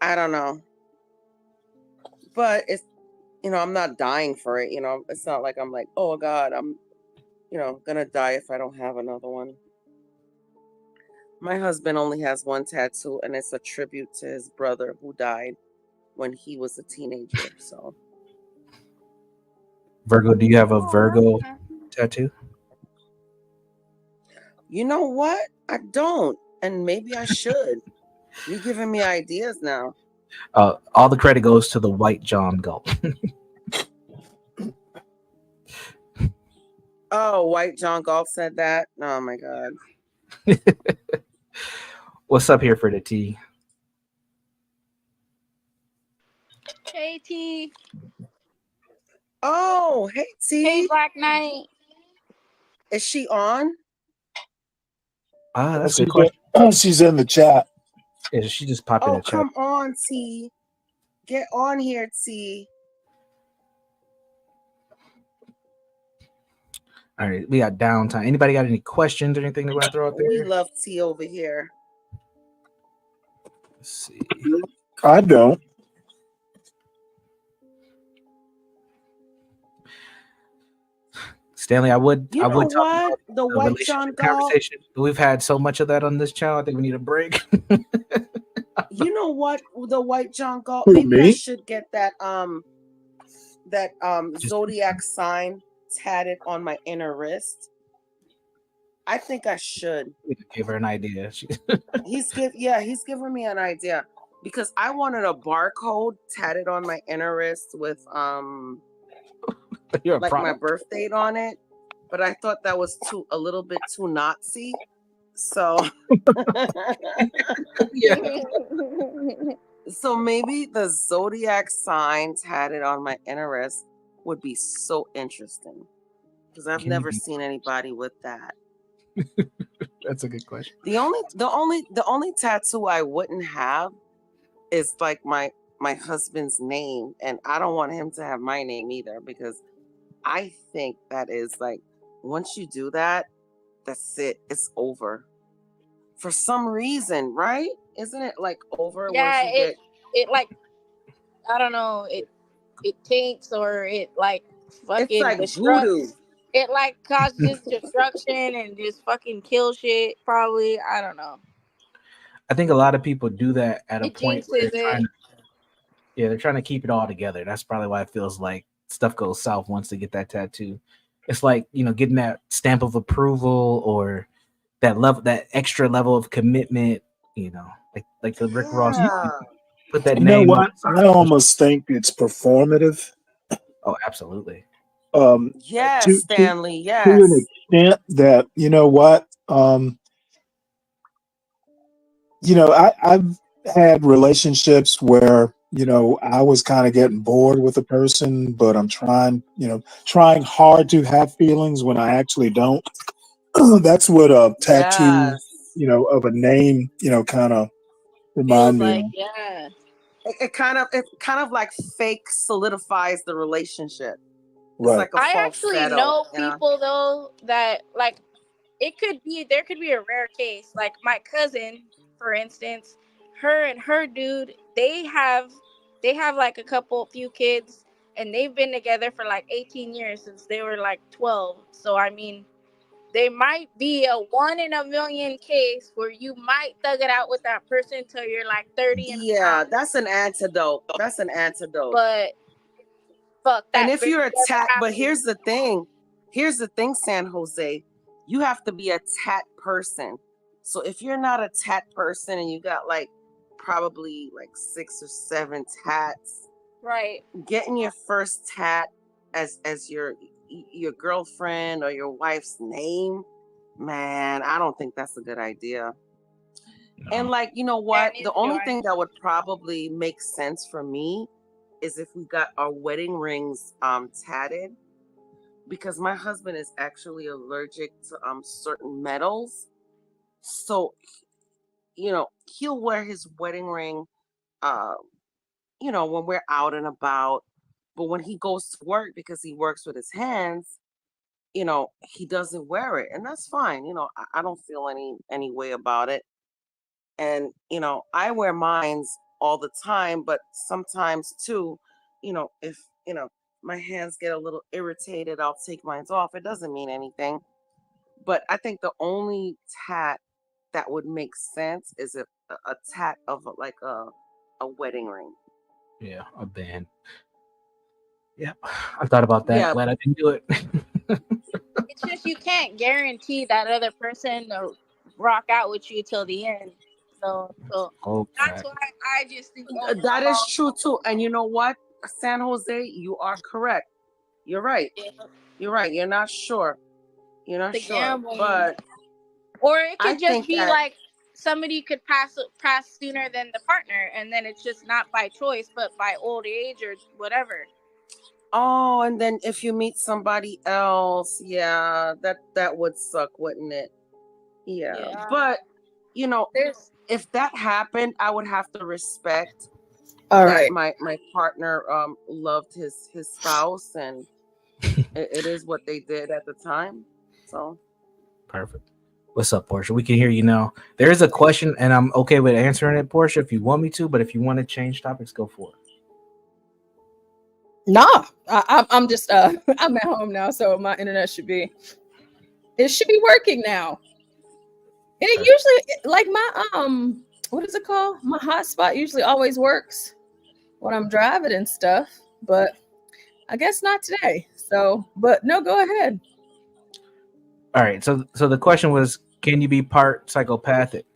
I don't know. But it's, I'm not dying for it. It's not like I'm like, oh God, I'm, gonna die if I don't have another one. My husband only has one tattoo, and it's a tribute to his brother who died when he was a teenager. So Virgo, do you have a Virgo tattoo? You know what? I don't, and maybe I should. You're giving me ideas now. All the credit goes to the white John Galt. Oh, White John Galt said that. Oh my God. What's up here for the tea? Hey T. Oh, hey T. Hey Black Knight. Is she on? That's a good question. She's in the chat. Yeah, she just popped in Oh, the chat. come on, T. Get on here, T. All right, we got downtime. Anybody got any questions or anything they want to throw out there? We love T over here. Let's see. I don't. Stanley, I would You know talk what? about The White John relationship Galt. conversation, but we've had so much of that on this channel. I think we need a break. You know what? The White John Galt. Who, Maybe I me? should get that zodiac sign tatted on my inner wrist. I think I should. Give her an idea. He's giving me an idea because I wanted a barcode tatted on my inner wrist with like my birth date on it, but I thought that was a little bit too Nazi. So so maybe the zodiac sign tatted on my inner wrist would be so interesting because I've never seen anybody with that. That's a good question. The only tattoo I wouldn't have is like my husband's name, and I don't want him to have my name either because I think that is like once you do that, that's it. It's over. For some reason, right? Isn't it like over Yeah, once you get it like I don't know, it taints or it like fucking it's like destructs. voodoo. It like causes destruction and just fucking kill shit. Probably, I don't know. I think a lot of people do that at a It point where jinxes it. they're trying to keep it all together. That's probably why it feels like stuff goes south once they get that tattoo. It's like, getting that stamp of approval or that extra level of commitment, like the Rick Ross put that You know name what? on. I almost think it's performative. Oh, absolutely. Yes, Stanley. To an Yes. extent that you know what, I've had relationships where I was kind of getting bored with a person, but I'm trying hard to have feelings when I actually don't. That's what a tattoo, of a name, kind of remind Feels me like, of. yeah. It kind of like fake solidifies the relationship. Right. It's like a I false actually settle, know people though that like there could be a rare case. Like my cousin, for instance, her and her dude, they have like a few kids, and they've been together for like 18 years since they were like 12. So I mean, they might be a 1 in a million case where you might thug it out with that person till you're like 30 and beyond. that's an antidote. That's an antidote. But fuck that. And if you're never attacked, but happened. here's the thing, San Jose, you have to be a tat person. So if you're not a tat person and you got like probably like 6 or 7 tats, right? Getting your first tat as your girlfriend or your wife's name, man, I don't think that's a good idea. No. And like, you know what? The only thing that would probably make sense for me is if we got our wedding rings tatted, because my husband is actually allergic to certain metals. So, he'll wear his wedding ring when we're out and about. But when he goes to work, because he works with his hands, he doesn't wear it. And that's fine. I don't feel any way about it. And, I wear mines all the time, but sometimes too, if, my hands get a little irritated, I'll take mine off. It doesn't mean anything. But I think the only tat that would make sense is a tat of like a wedding ring. Yeah, a band. Yeah, I thought about that. Yeah. Glad I didn't do it. it's just you can't guarantee that other person to rock out with you till the end. So that's why I just think That is overall, true too. And you know what, San Jose, you are correct. You're right. You're right. You're not sure. You're not the sure. gambling. But Or it I could just think be that like somebody could pass sooner than the partner, and then it's just not by choice, but by old age or whatever. oh, and then if you meet somebody else, yeah, that would suck, wouldn't it? Yeah. But you know, if that happened, I would have to respect All that right. my partner loved his spouse, and it is what they did at the time. So Perfect. What's up, Portia? We can hear you now. There is a question, and I'm okay with answering it, Portia, if you want me to. But if you want to change topics, go for it. Nah, I'm just I'm at home now, so my internet should be working now. And it usually, like my what is it called? My hotspot usually always works when I'm driving and stuff, but I guess not today. So, but no, go ahead. All right. So the question was, can you be part psychopathic?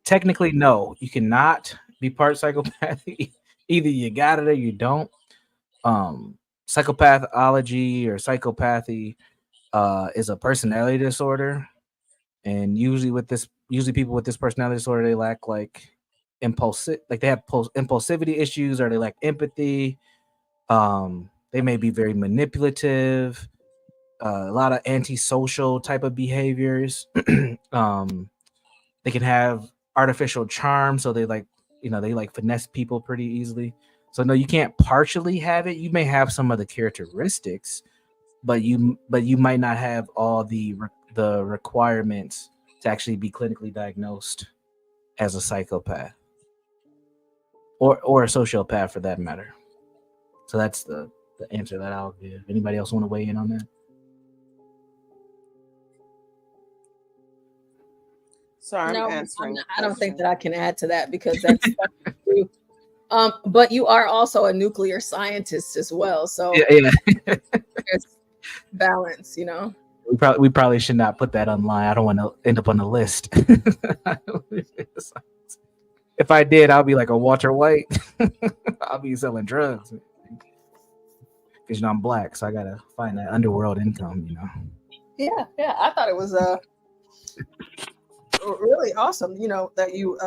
Technically, no. You cannot be part psychopathic. Either you got it or you don't. Psychopathology or psychopathy is a personality disorder, and usually people with this personality disorder, they lack like they have impulsivity issues, or they lack empathy. They may be very manipulative, a lot of antisocial type of behaviors. They can have artificial charm, so they like finesse people pretty easily. So no, you can't partially have it. You may have some of the characteristics, but you might not have all the requirements to actually be clinically diagnosed as a psychopath or a sociopath for that matter. So that's the answer that I'll give. Anybody else want to weigh in on that? sorry, No, I'm answering. I don't think that I can add to that because that's true. But you are also a nuclear scientist as well, so Yeah. there's balance, you know. We probably should not put that online. I don't want to end up on the list. If I did, I'll be like a Walter White. I'll be selling drugs because I'm black, so I gotta find that underworld income. Yeah. I thought it was really awesome. You know that you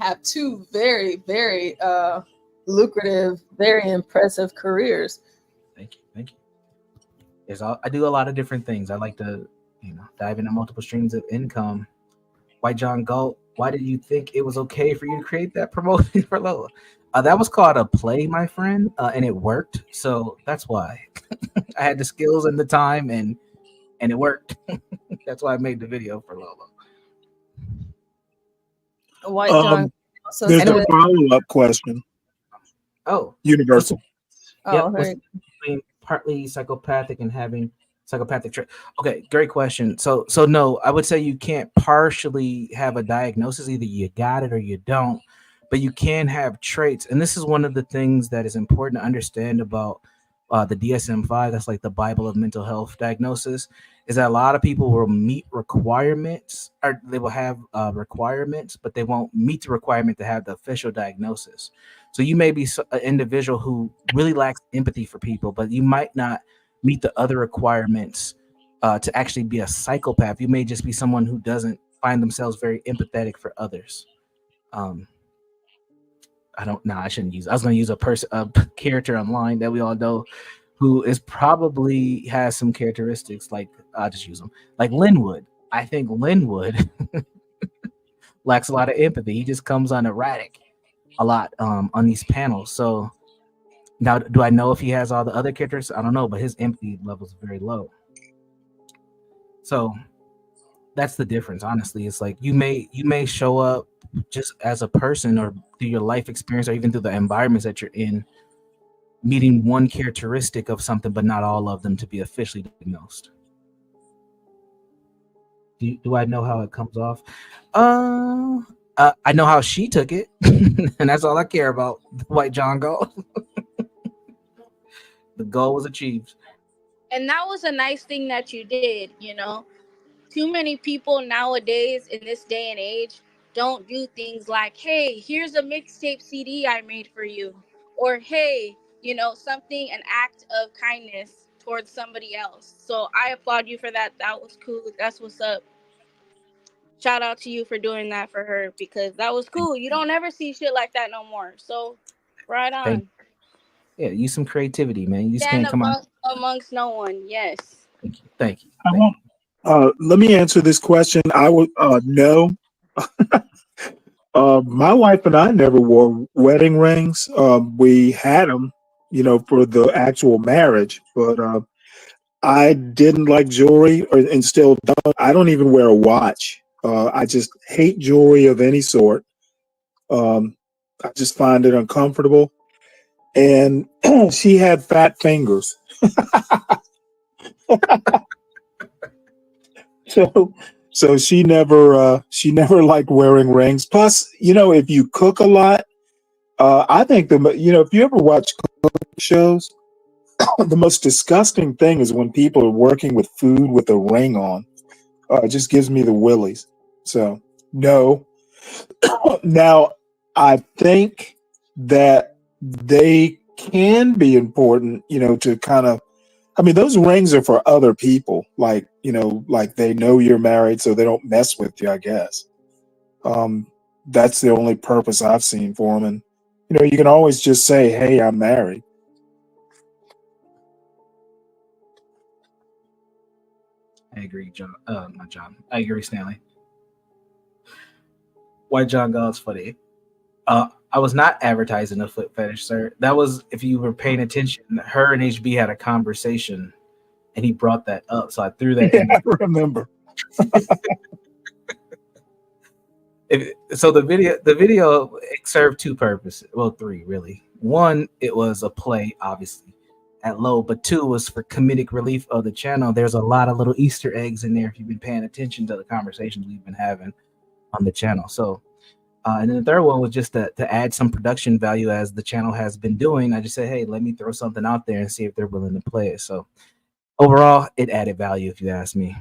have two very, very lucrative, very impressive careers. Thank you. I do a lot of different things. I like to, dive into multiple streams of income. White John Galt, why did you think it was okay for you to create that promotion for Lola? That was called a play, my friend, and it worked. So that's why I had the skills and the time, and it worked. That's why I made the video for Lola. White John. There's a follow-up question. Oh, universal. Yep. Partly psychopathic and having psychopathic trait. Okay, great question. So no, I would say you can't partially have a diagnosis. Either you got it or you don't, but you can have traits. And this is one of the things that is important to understand about the DSM-5. That's like the Bible of mental health diagnosis. Is that a lot of people will meet requirements, or they will have requirements, but they won't meet the requirement to have the official diagnosis. So you may be an individual who really lacks empathy for people, but you might not meet the other requirements to actually be a psychopath. You may just be someone who doesn't find themselves very empathetic for others. I shouldn't use. I was going to use a character online that we all know, who is probably has some characteristics like I'll just use them like Linwood. I think Linwood lacks a lot of empathy. He just comes on erratic a lot on these panels. So now, do I know if he has all the other characters? I don't know, but his empathy level is very low. So that's the difference. Honestly, it's like you may show up just as a person, or through your life experience, or even through the environments that you're in, meeting one characteristic of something, but not all of them to be officially diagnosed. Do I know how it comes off? I know how she took it, and that's all I care about. White John Galt. The goal was achieved. And that was a nice thing that you did, you know. Too many people nowadays in this day and age don't do things like, hey, here's a mixtape CD I made for you. Or, hey, you know, something, an act of kindness towards somebody else. So I applaud you for that. That was cool. That's what's up. Shout out to you for doing that for her, because that was cool. You don't ever see shit like that no more. So right Thank on. Yeah, use some creativity, man. You just Stand can't come on. amongst no one. Yes. Thank you. I won't. Let me answer this question. I would no. My wife and I never wore wedding rings. We had them, for the actual marriage, but I didn't like jewelry, and still don't. I don't even wear a watch. I just hate jewelry of any sort. Um, I just find it uncomfortable. And she had fat fingers, so she never liked wearing rings. Plus, if you cook a lot, I think if you ever watch cooking shows, the most disgusting thing is when people are working with food with a ring on. It just gives me the willies. So no. Now, I think that they can be important, to kind of. I mean, those rings are for other people, like they know you're married, so they don't mess with you. I guess that's the only purpose I've seen for them, and you can always just say, "Hey, I'm married." I agree, John. Not John. I agree, Stanley. White John Galt's funny. I was not advertising a foot fetish, sir. That was, if you were paying attention, her and HB had a conversation, and he brought that up. So I threw that Yeah, in. I remember. So the video it served two purposes. Well, three really. One, it was a play, obviously, at low, but two was for comedic relief of the channel. There's a lot of little Easter eggs in there if you've been paying attention to the conversations we've been having on the channel. So, and then the third one was just to add some production value, as the channel has been doing. I just said, hey, let me throw something out there and see if they're willing to play it. So overall, it added value, if you ask me.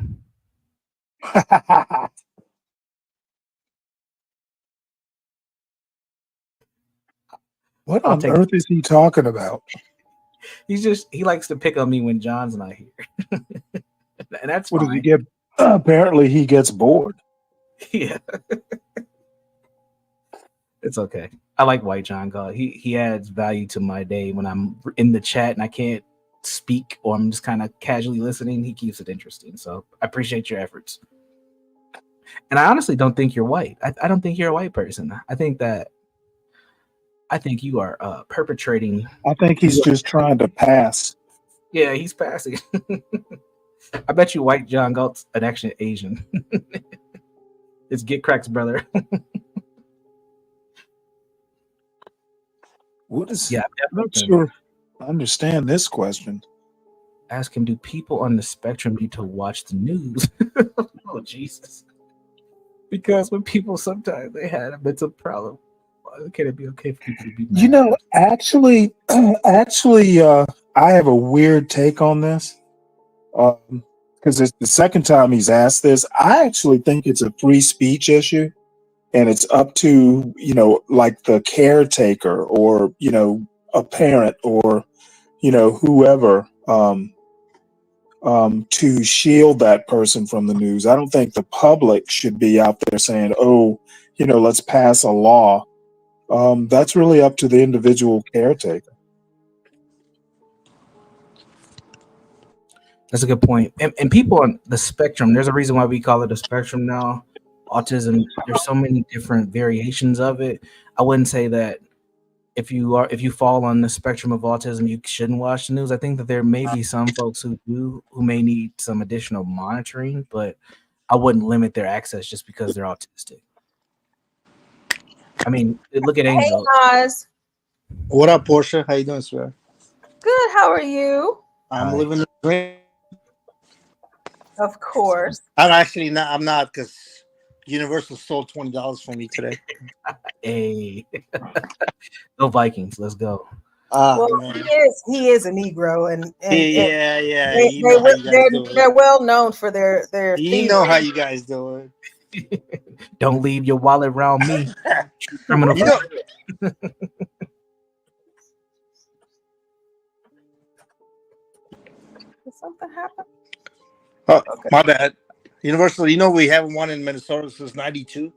What on earth is he talking about? He likes to pick on me when John's not here. And that's What fine. does he get? Apparently, he gets bored. Yeah. It's okay. I like White John God. He adds value to my day when I'm in the chat and I can't speak, or I'm just kind of casually listening. He keeps it interesting. So I appreciate your efforts. And I honestly don't think you're white. I don't think you're a white person. I think you are perpetrating. I think he's just trying to pass. Yeah, he's passing. I bet you White John Galt's an actual Asian. It's Get Cracks, brother. What is? Yeah, I'm not sure I understand this question. Ask him, do people on the spectrum need to watch the news? Oh, Jesus. Because when people sometimes they had a mental problem, why can it be okay for people to be mad? Actually, I have a weird take on this. Because it's the second time he's asked this. I actually think it's a free speech issue, and it's up to, like the caretaker or, a parent or, whoever, to shield that person from the news. I don't think the public should be out there saying, oh, let's pass a law. That's really up to the individual caretaker. That's a good point. And people on the spectrum, there's a reason why we call it a spectrum now. Autism, there's so many different variations of it. I wouldn't say that if you fall on the spectrum of autism, you shouldn't watch the news. I think that there may be some folks who may need some additional monitoring, but I wouldn't limit their access just because they're autistic. I mean, look at Angel. Hey, Oz. What up, Portia? How you doing, sir? Good. How are you? I'm living the dream. Of course. I'm not, because Universal sold $20 for me today. Hey, go Vikings! Let's go. Well, Man. he is a Negro, and Yeah. You know how you guys do it. they're well known for their You theater. know how you guys do it. Don't leave your wallet around me. Criminal. You know, Did something happen? oh, my bad. Universal, you know we haven't won in Minnesota since '92.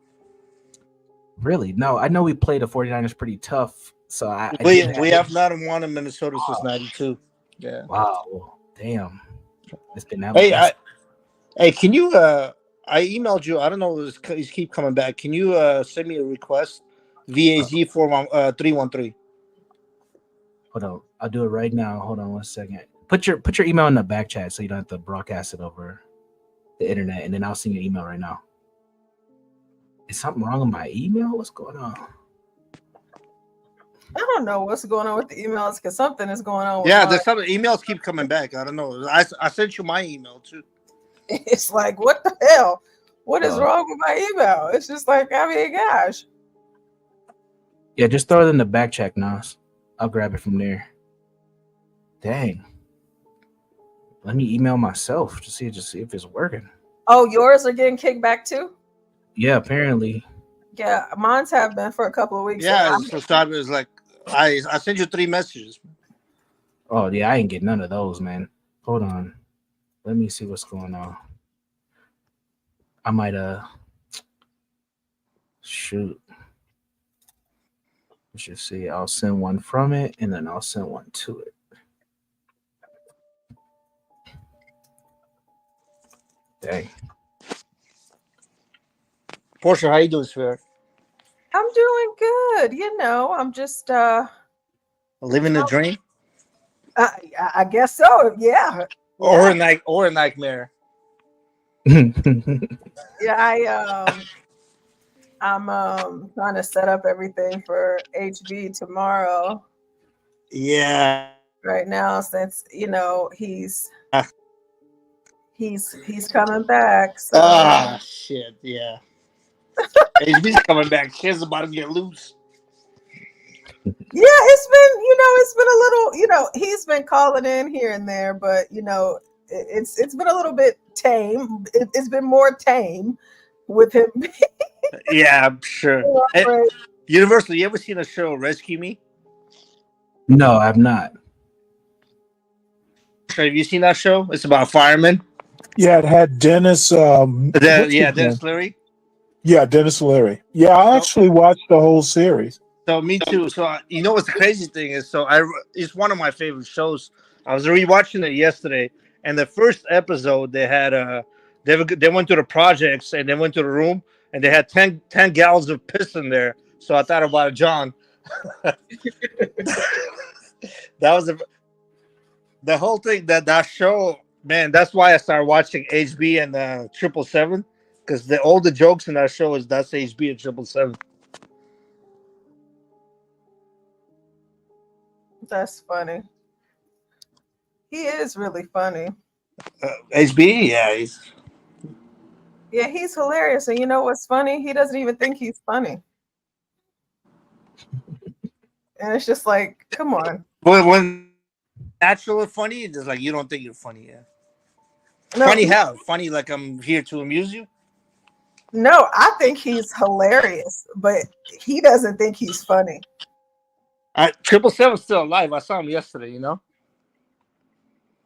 Really? No, I know we played the 49ers pretty tough. So I We didn't have not won in Minnesota since '92. Yeah. Wow. Damn. It's been that Hey, long. hey, can you? I emailed you. I don't know. It's keep coming back. Can you send me a request? VAZ 313. Hold on. I'll do it right now. Hold on 1 second. Put your email in the back chat so you don't have to broadcast it over the internet, and then I'll send you an email right now. Is something wrong with my email? What's going on? I don't know what's going on with the emails because something is going on. With Yeah, mine. there's some emails keep coming back. I don't know. I sent you my email too. It's like, what the hell? What is wrong with my email? It's just like, I mean, gosh. Yeah, just throw it in the back check, Nas. I'll grab it from there. Dang. Let me email myself to see if it's working. Oh, yours are getting kicked back too? Yeah, apparently. Yeah, mine's have been for a couple of weeks. Yeah, so start was like I sent you 3 messages. Oh yeah, I ain't get none of those, man. Hold on. Let me see what's going on. I might shoot. Let's just see. I'll send one from it and then I'll send one to it. Dang. Portia, how you doing, sweetheart? I'm doing good. You know, I'm just Living the dream? I guess so. Yeah. Or a nightmare. Yeah, I'm trying to set up everything for HB tomorrow. Yeah. Right now, since you know he's coming back. So. Shit, yeah. HB's coming back. Shit's about to get loose. Yeah, it's been a little, he's been calling in here and there, but it's been a little bit tame. It's been more tame with him. Yeah, I'm sure. Hey, Universal, you ever seen a show Rescue Me? No, I've not. Have you seen that show? It's about firemen. Yeah, it had Dennis. Dennis Leary. Yeah, Dennis Leary. Yeah, I actually watched the whole series. So me too. So you know what's the crazy thing is? It's one of my favorite shows. I was rewatching it yesterday, and the first episode they had they went to the projects and they went to the room and they had 10 gallons of piss in there. So I thought about John. That was the whole thing. That show, man. That's why I started watching HB and 777 because all the jokes in that show that's HB and 777. That's funny. He is really funny. HB, yeah, he's hilarious. And you know what's funny? He doesn't even think he's funny. And it's just like, come on. When natural and funny, it's just like you don't think you're funny, yeah. No, funny how? Funny like I'm here to amuse you? No, I think he's hilarious, but he doesn't think he's funny. 777's still alive. I saw him yesterday, you know?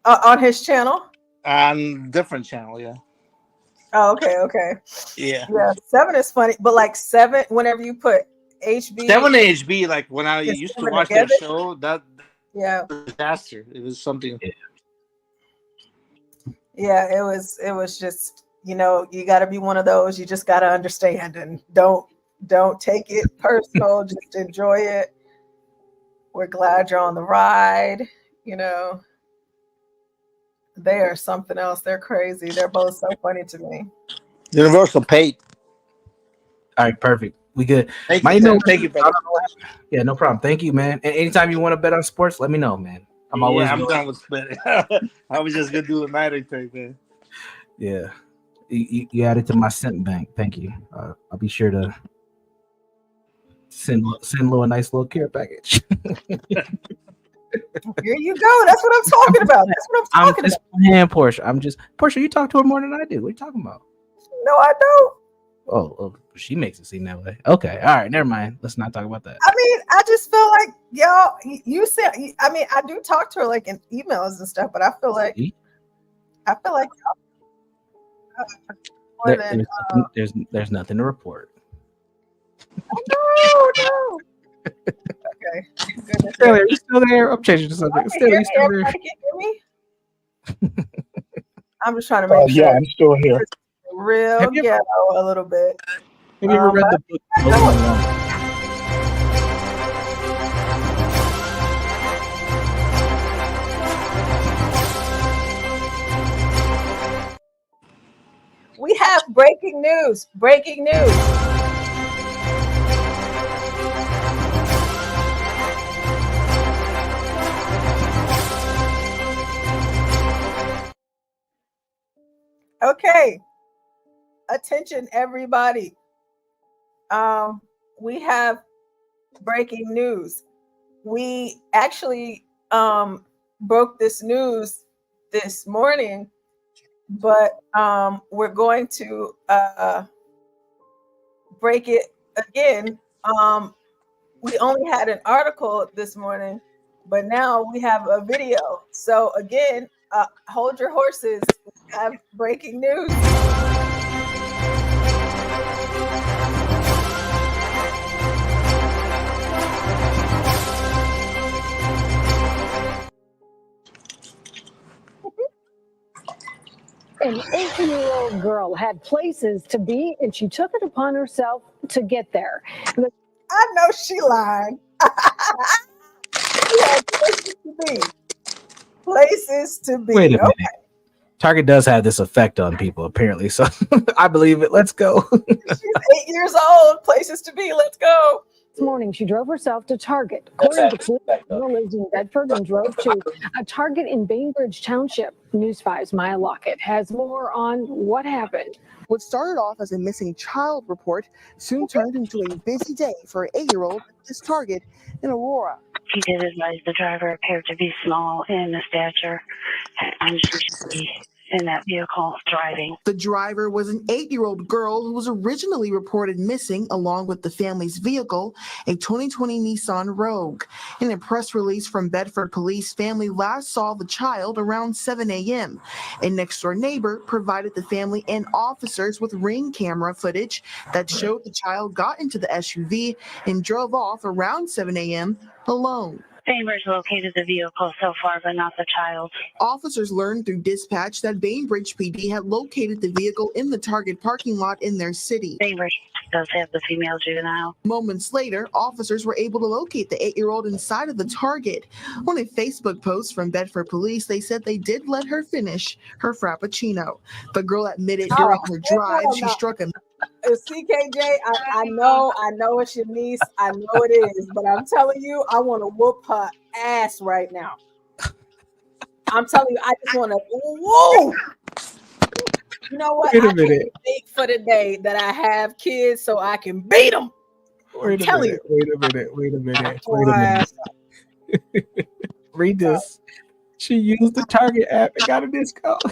On his channel? On different channel, yeah. Oh, okay. Yeah. 7 is funny, but like 7, whenever you put HB. 7 and HB, like when I used to watch that show, that was a disaster. It was something. Yeah, it was just, you got to be one of those. You just got to understand and don't take it personal. Just enjoy it. We're glad you're on the ride. They are something else. They're crazy. They're both so funny to me. Universal paid. All right, perfect. We good. Thank you, brother. Yeah, no problem. Thank you, man. And anytime you want to bet on sports, let me know, man. I'm done with betting. I was just gonna do a night thing, man. Yeah, you added to my cent bank. Thank you. I'll be sure to send Lou a nice little care package. Here you go. That's what I'm talking about. That's what I'm talking just about. playing, Portia. Portia. You talk to her more than I do. What are you talking about? No, I don't. Oh, she makes it seem that way. Okay, all right, never mind. Let's not talk about that. I mean, I just feel like y'all. You said. I mean, I do talk to her like in emails and stuff, but I feel like more than. There's nothing to report. No. Okay. Goodness. Stanley, are you still there? I'm changing the subject. Stanley, you still there? Everybody can hear me? I'm just trying to make sure. Yeah, I'm still here. Real ghetto a little bit. Have you ever read the book? We have breaking news. Breaking news. Okay. Attention, everybody. We have breaking news. We actually broke this news this morning, but we're going to break it again. We only had an article this morning, but now we have a video. So again, hold your horses. We have breaking news. An 18-year-old girl had places to be, and she took it upon herself to get there. I know she lied. She had places to be. Places to be. Wait a minute. Okay. Target does have this effect on people, apparently. So I believe it. Let's go. She's 8 years old. Places to be. Let's go. This morning, she drove herself to Target. According to police, the girl lives in Bedford and drove to a Target in Bainbridge Township. News 5's Maya Lockett has more on what happened. What started off as a missing child report soon turned into a busy day for an 8-year-old at this Target in Aurora. He did advise the driver appeared to be small in the stature and should be in that vehicle driving. The driver was an 8-year-old girl who was originally reported missing along with the family's vehicle, a 2020 Nissan Rogue. In a press release from Bedford Police, family last saw the child around 7 a.m. A next-door neighbor provided the family and officers with Ring camera footage that showed the child got into the SUV and drove off around 7 a.m. alone. Bainbridge located the vehicle so far, but not the child. Officers learned through dispatch that Bainbridge PD had located the vehicle in the Target parking lot in their city. Bainbridge does have the female juvenile. Moments later, officers were able to locate the 8-year-old inside of the Target. On a Facebook post from Bedford Police, they said they did let her finish her Frappuccino. The girl admitted during her drive she struck a CKJ, I know it's your niece. I know it is, but I'm telling you, I want to whoop her ass right now. I'm telling you, I just want to. Whoa! You know what? Wait a I minute. can't wait for the day that I have kids so I can beat them. Wait a minute. Read this. She used the Target app and got a discount.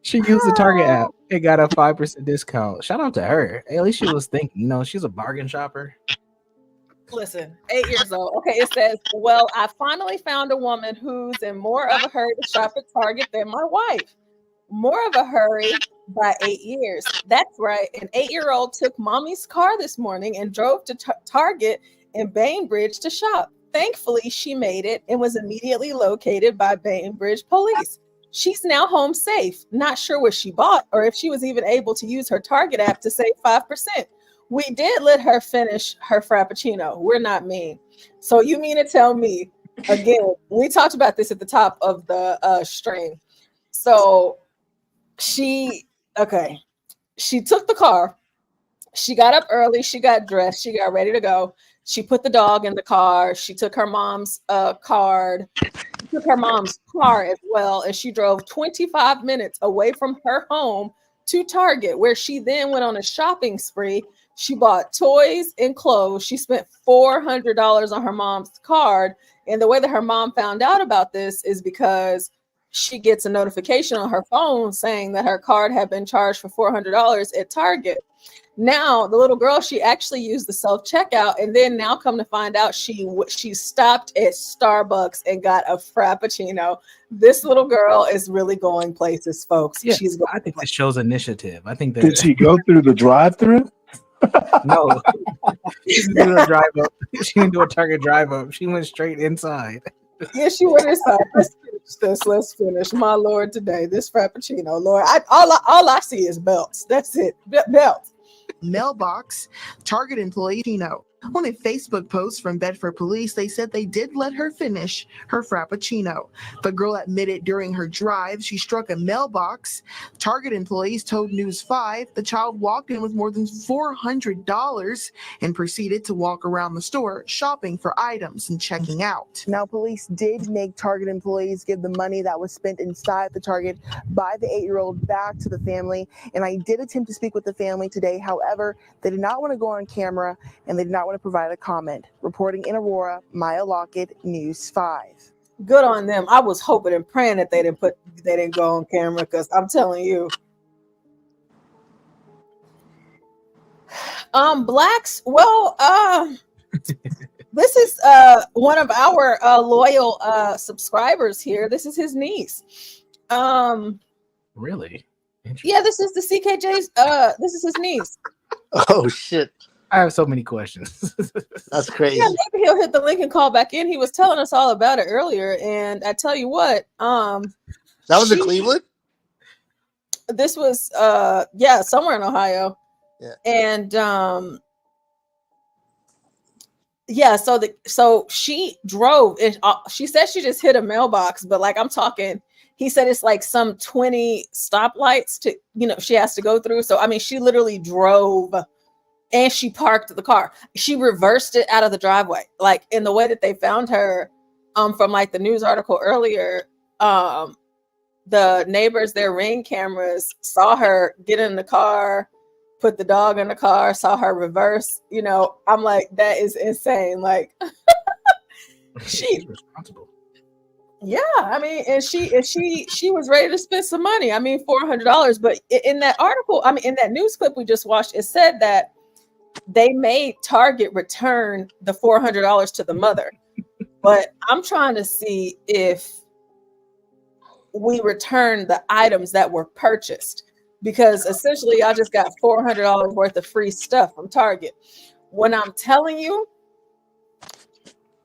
She used the Target app and got a 5% discount. Shout out to her. Hey, at least she was thinking, she's a bargain shopper. Listen, 8 years old. Okay, it says, well, I finally found a woman who's in more of a hurry to shop at Target than my wife. More of a hurry by 8 years. That's right. An 8-year-old took mommy's car this morning and drove to Target in Bainbridge to shop. Thankfully, she made it and was immediately located by Bainbridge police. She's now home safe. Not sure what she bought or if she was even able to use her Target app to save 5%. We did let her finish her Frappuccino. We're not mean. So you mean to tell me, again, we talked about this at the top of the stream. So she took the car. She got up early. She got dressed. She got ready to go. She put the dog in the car. She took her mom's card. She took her mom's car as well. And she drove 25 minutes away from her home to Target, where she then went on a shopping spree. She bought toys and clothes. She spent $400 on her mom's card. And the way that her mom found out about this is because she gets a notification on her phone saying that her card had been charged for $400 at Target. Now, the little girl, she actually used the self-checkout, and then now come to find out she stopped at Starbucks and got a Frappuccino. This little girl is really going places, folks. Yeah, She's going I think that shows initiative. I think that Did she go through the drive-through? no, she didn't do a drive up. She didn't do a Target drive up. She went straight inside. Yeah, she went inside. Let's finish this. Let's finish. My Lord, today, this Frappuccino, Lord. All I see is belts. That's it. Belts. Mailbox, Target employee Chino. On a Facebook post from Bedford police, they said they did let her finish her Frappuccino. The girl admitted during her drive she struck a mailbox. Target employees told News 5 the child walked in with more than $400 and proceeded to walk around the store shopping for items and checking out. Now, police did make Target employees give the money that was spent inside the Target by the 8-year-old back to the family, and I did attempt to speak with the family today. However, they did not want to go on camera and they did not want to provide a comment. Reporting in Aurora, Maya Lockett, News 5. Good on them. I was hoping and praying that they didn't go on camera, because I'm telling you. Blacks, well, this is one of our loyal subscribers here. This is his niece. Really? Yeah, this is the CKJ's this is his niece. Oh shit. I have so many questions. That's crazy. Yeah, maybe he'll hit the link and call back in. He was telling us all about it earlier, and I tell you what, that was in Cleveland. This was somewhere in Ohio. Yeah. And so she drove and she said she just hit a mailbox, but like I'm talking, he said it's like some 20 stoplights to, she has to go through. So I mean, she literally drove and she parked the car. She reversed it out of the driveway. Like, in the way that they found her, from like the news article earlier, the neighbors, their Ring cameras saw her get in the car, put the dog in the car, saw her reverse. I'm like, that is insane. Like, she's responsible. Yeah, I mean, and she was ready to spend some money. I mean, $400. But in that article, I mean, in that news clip we just watched, it said that they made Target return the $400 to the mother. But I'm trying to see if we return the items that were purchased, because essentially I just got $400 worth of free stuff from Target. When I'm telling you,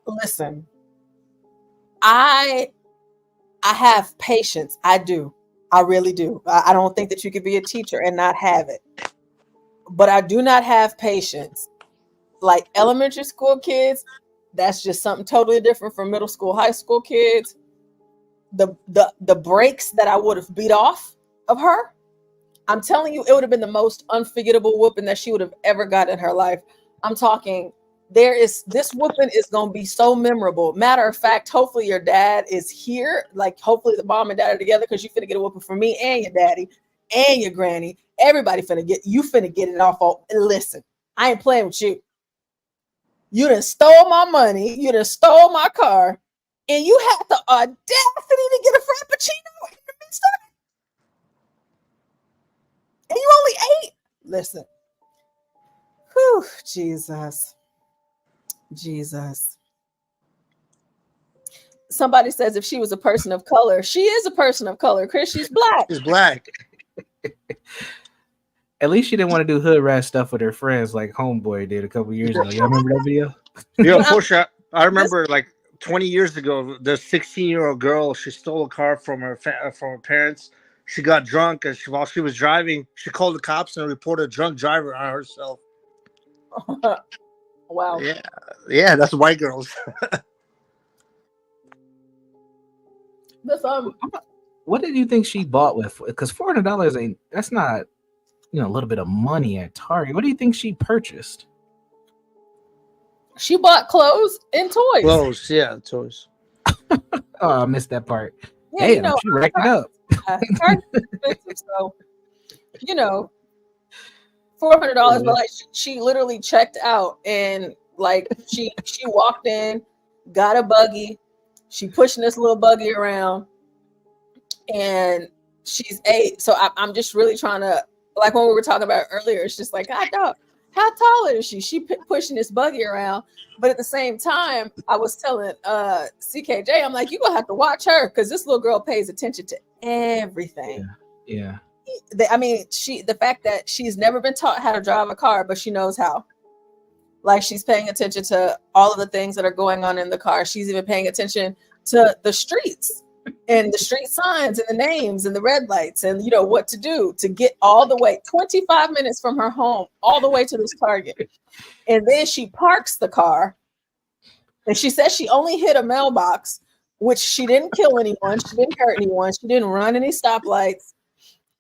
listen, I have patience. I do. I really do. I don't think that you could be a teacher and not have it. But I do not have patience. Like elementary school kids, that's just something totally different from middle school, high school kids. The breaks that I would have beat off of her, I'm telling you, it would have been the most unforgettable whooping that she would have ever got in her life. I'm talking, this whooping is going to be so memorable. Matter of fact, hopefully your dad is here. Like, hopefully the mom and dad are together, because you finna get a whooping from me and your daddy and your granny. Everybody finna get it off. Listen, I ain't playing with you. You done stole my money. You done stole my car. And you had the audacity to get a Frappuccino in the midst of it. And you only ate. Listen. Whew, Jesus. Somebody says if she was a person of color, she is a person of color. Chris, she's black. She's black. At least she didn't want to do hood rat stuff with her friends like Homeboy did a couple years ago. Y'all remember that video? Yeah, Portia. I remember like 20 years ago, the 16-year-old girl, she stole a car from her parents. She got drunk, and while she was driving, she called the cops and reported a drunk driver on herself. Wow. Yeah, that's white girls. What did you think she bought with? Because $400 that's not, a little bit of money at Target. What do you think she purchased? She bought clothes and toys. Clothes, yeah, toys. Oh, I missed that part. Yeah, Hey, she racked it up. Target's expensive, so, $400, but like she literally checked out and like she walked in, got a buggy, she pushing this little buggy around, and she's 8. So I'm just really trying to, like when we were talking about earlier, it's just like, I know, how tall is she? She pushing this buggy around, but at the same time, I was telling CKJ, I'm like, you're gonna have to watch her because this little girl pays attention to everything. Yeah. I mean, the fact that she's never been taught how to drive a car, but she knows how. Like she's paying attention to all of the things that are going on in the car. She's even paying attention to the streets and the street signs and the names and the red lights and what to do to get all the way 25 minutes from her home all the way to this Target. And then she parks the car and she says she only hit a mailbox, which she didn't kill anyone, she didn't hurt anyone, she didn't run any stoplights.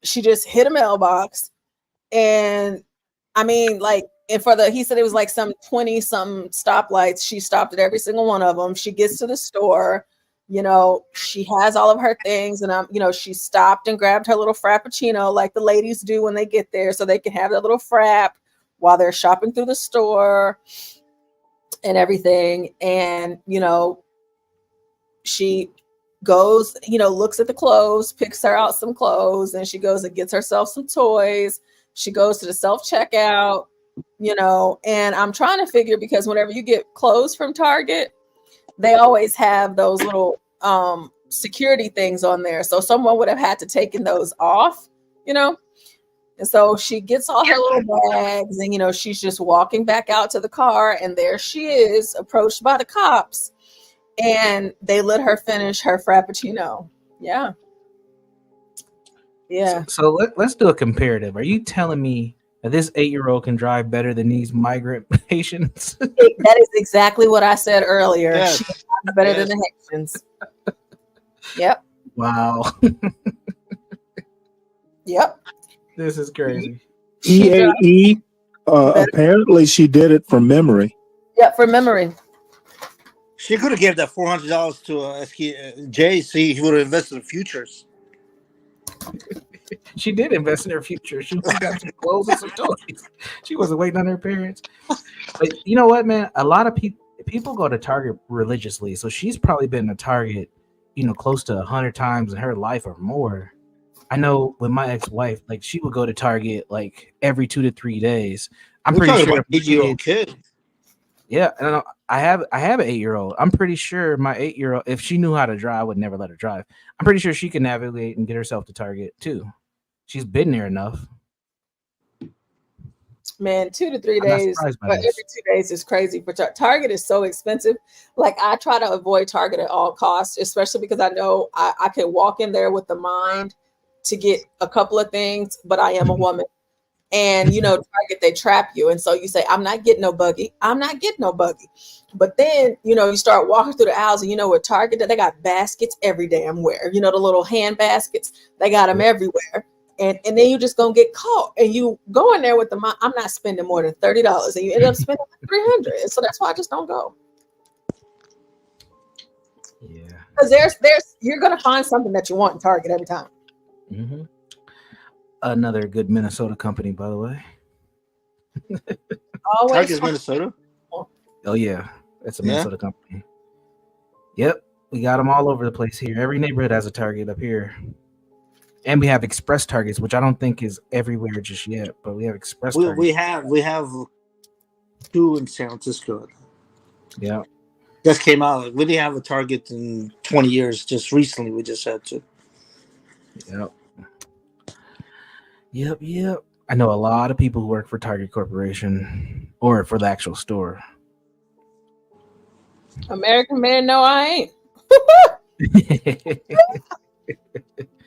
She just hit a mailbox. And I mean, like, and he said it was like some 20 some stoplights. She stopped at every single one of them. She gets to the store, she has all of her things. And she stopped and grabbed her little Frappuccino like the ladies do when they get there so they can have their little frap while they're shopping through the store and everything. And, she goes, looks at the clothes, picks her out some clothes, and she goes and gets herself some toys. She goes to the self-checkout, and I'm trying to figure, because whenever you get clothes from Target, they always have those little security things on there. So someone would have had to taken those off, And so she gets all her little bags and, she's just walking back out to the car, and there she is, approached by the cops. And they let her finish her Frappuccino. Yeah. So let's do a comparative. Are you telling me that this 8-year-old can drive better than these migrant Haitians? That is exactly what I said earlier. Yes. She drives better than the Haitians. Yep. Wow. Yep. This is crazy. EAE, apparently she did it from memory. Yep, from memory. She could have gave that $400 to Jay. See, he would have invested in futures. She did invest in her future. She got some clothes and some toys. She wasn't waiting on her parents. But you know what, man? A lot of people go to Target religiously, so she's probably been to Target, close to 100 times in her life or more. I know with my ex-wife, like she would go to Target like every 2 to 3 days. I'm pretty sure about 8-year-old kid. Yeah, and I have an 8-year-old. I'm pretty sure my 8-year-old, if she knew how to drive, I would never let her drive. I'm pretty sure she can navigate and get herself to Target too. She's been there enough. Man, 2 to 3 days, but every 2 days is crazy. But Target is so expensive. Like I try to avoid Target at all costs, especially because I know I can walk in there with the mind to get a couple of things, but I am a woman. And, Target, they trap you. And so you say, I'm not getting no buggy. I'm not getting no buggy. But then, you start walking through the aisles and, with Target, they got baskets every damn where. The little hand baskets, they got them everywhere. And then you just going to get caught. And you go in there with I'm not spending more than $30. And you end up spending $300. And so that's why I just don't go. Yeah. Because you're going to find something that you want in Target every time. Mm-hmm. Another good Minnesota company, by the way. Target's Minnesota? Oh, yeah. That's a Minnesota company. Yep. We got them all over the place here. Every neighborhood has a Target up here. And we have express Targets, which I don't think is everywhere just yet, but we have express Targets. We have 2 in San Francisco. Yeah. Just came out. We didn't have a Target in 20 years. Just recently, we just had to. Yep. I know a lot of people who work for Target Corporation or for the actual store. American man, no, I ain't.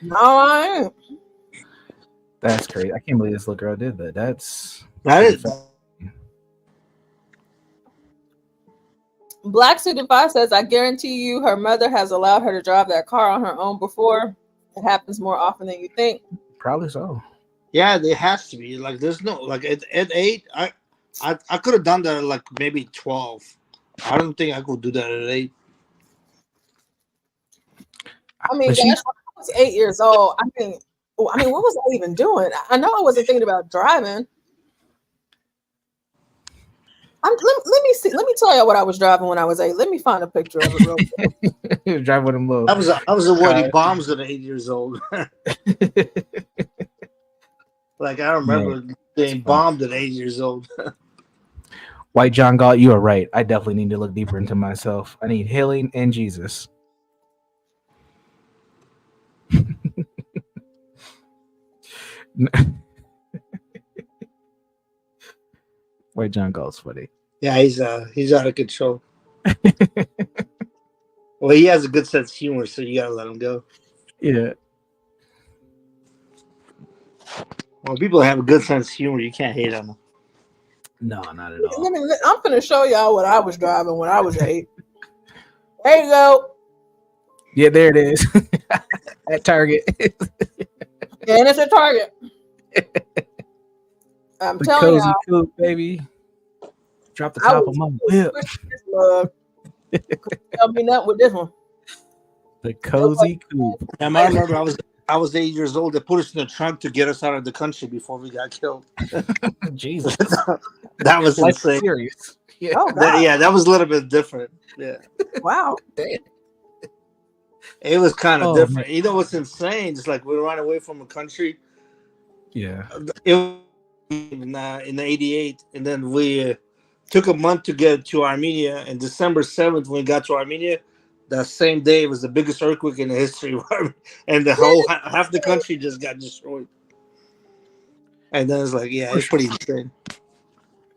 No, I ain't. That's crazy. I can't believe this little girl did that. That is. Black Suited 5 says, I guarantee you her mother has allowed her to drive that car on her own before. It happens more often than you think. Probably so. Yeah, there has to be. Like, there's no, like, at 8, I could have done that at, like, maybe 12. I don't think I could do that at 8. I mean, gosh, when I was 8 years old, I mean, what was I even doing? I know I wasn't thinking about driving. Let me see. Let me tell you what I was driving when I was 8. Let me find a picture of it real quick. He was driving with him low. I was the one he bombs at 8 years old. Like I remember being bombed at 8 years old. White John Galt, you are right. I definitely need to look deeper into myself. I need healing and Jesus. White John Galt's funny. Yeah, he's out of control. Well, he has a good sense of humor, so you gotta let him go. Yeah. When people have a good sense of humor, you can't hate on them. No, not at all. I'm gonna show y'all what I was driving when I was 8. There you go. Yeah, there it is. At Target. And it's a Target. I'm The telling cozy y'all. coupe, baby. Drop the top of my whip. Tell me nothing with this one. The cozy coupe. I remember I was 8 years old. They put us in the trunk to get us out of the country before we got killed. Jesus. That was Life insane. serious. Yeah. Oh, God. Yeah, that was a little bit different. Yeah. Wow. It was kind of Oh, different. man. You know what's insane? It's like we ran away from a country. Yeah. It was in '88, and then we took a month to get to Armenia. And December 7th, when we got to Armenia, that same day was the biggest earthquake in the history of Armenia, and the whole half the country just got destroyed. And then it's like, yeah, it's pretty insane.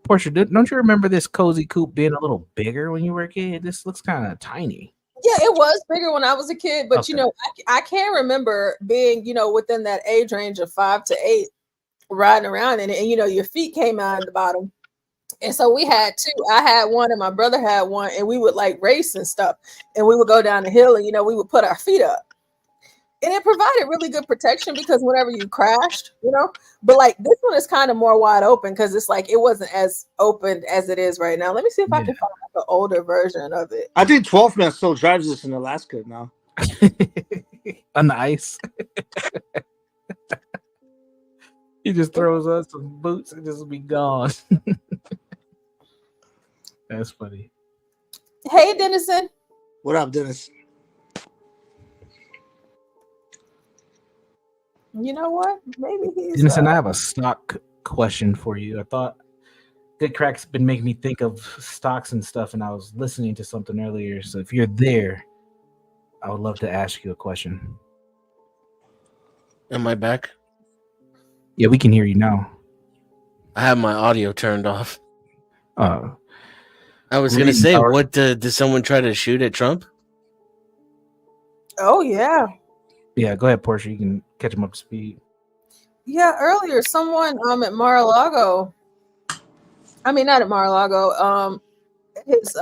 Portia, don't you remember this cozy coupe being a little bigger when you were a kid? This looks kind of tiny. Yeah, it was bigger when I was a kid, but Okay. I can't remember being, within that age range of 5 to 8, riding around in it, and your feet came out at the bottom. And so we had two. I had one, and my brother had one, and we would like race and stuff. And we would go down the hill, and we would put our feet up. And it provided really good protection because whenever you crashed, but like this one is kind of more wide open because it's like it wasn't as open as it is right now. Let me see if I can find like an older version of it. I think 12 Man still drives this in Alaska now. On the ice. He just throws us some boots and just be gone. That's funny. Hey, Dennison. What up, Dennis? You know what? Maybe he's. Dennison, I have a stock question for you. I thought Good Crack's been making me think of stocks and stuff, and I was listening to something earlier. So if you're there, I would love to ask you a question. Am I back? Yeah, we can hear you now. I have my audio turned off. I was going to say, what did someone try to shoot at Trump? Oh, yeah. Yeah, go ahead, Portia. You can catch him up to speed. Yeah, earlier someone at Mar-a-Lago. I mean, not at Mar-a-Lago. His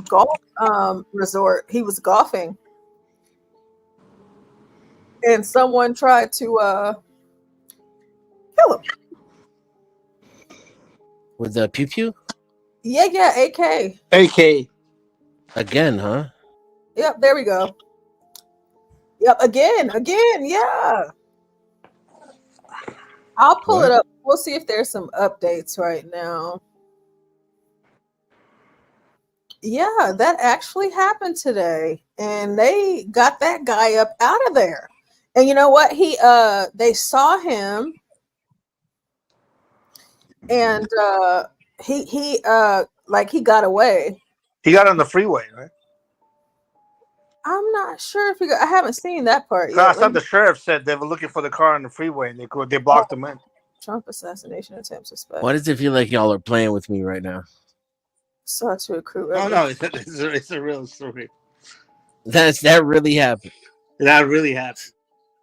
golf resort. He was golfing, and someone tried to kill him With the pew pew. Yeah, AK. AK. Again, huh? Yep, there we go. Yep, again, yeah. I'll pull it up. We'll see if there's some updates right now. Yeah, that actually happened today, and they got that guy up out of there. And you know what? They saw him, and he got away. He got on the freeway, right? I'm not sure if I haven't seen that part I yet. thought the sheriff said they were looking for the car on the freeway and they blocked him in. Trump assassination attempt suspect. Why does it feel like y'all are playing with me right now? Sought to recruit. Oh no, it's a real story. That really happened. That really happened.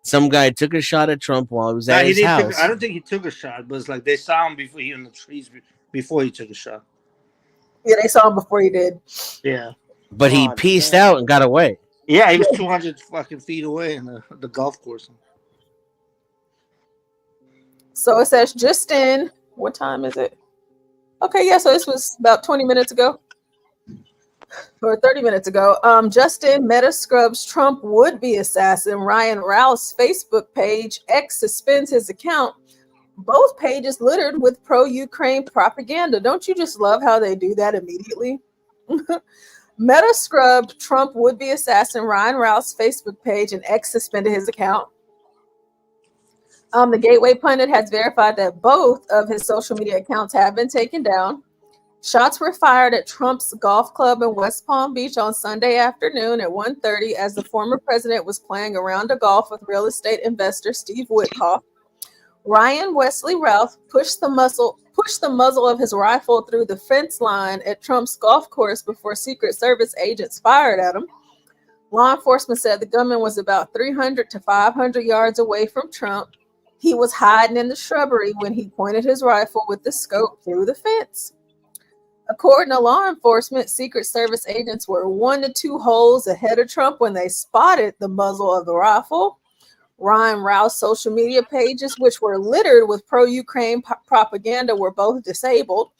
Some guy took a shot at Trump while he was at his house. I don't think he took a shot, but it's like they saw him before he in the trees before he took a shot. Yeah, they saw him before he did. Yeah, but he pieced out and got away. Yeah, he was 200 fucking feet away in the golf course. So it says just in. What time is it? Okay, yeah. So this was about 20 minutes ago, or 30 minutes ago. Justin Meta Scrubs Trump would-be assassin Ryan Rouse Facebook page. X suspends his account both pages littered with pro-Ukraine propaganda. Don't you just love how they do that immediately? Meta scrubbed Trump would-be assassin Ryan Routh's Facebook page, and X suspended his account. The Gateway pundit has verified that both of his social media accounts have been taken down. Shots were fired at Trump's golf club in West Palm Beach on Sunday afternoon at 1:30 as the former president was playing a round of golf with real estate investor Steve Witkoff. Ryan Wesley Routh pushed the muzzle of his rifle through the fence line at Trump's golf course before Secret Service agents fired at him. Law enforcement said the gunman was about 300 to 500 yards away from Trump. He was hiding in the shrubbery when he pointed his rifle with the scope through the fence. According to law enforcement, Secret Service agents were 1 to 2 holes ahead of Trump when they spotted the muzzle of the rifle. Ryan Routh's social media pages, which were littered with pro-Ukraine propaganda, were both disabled.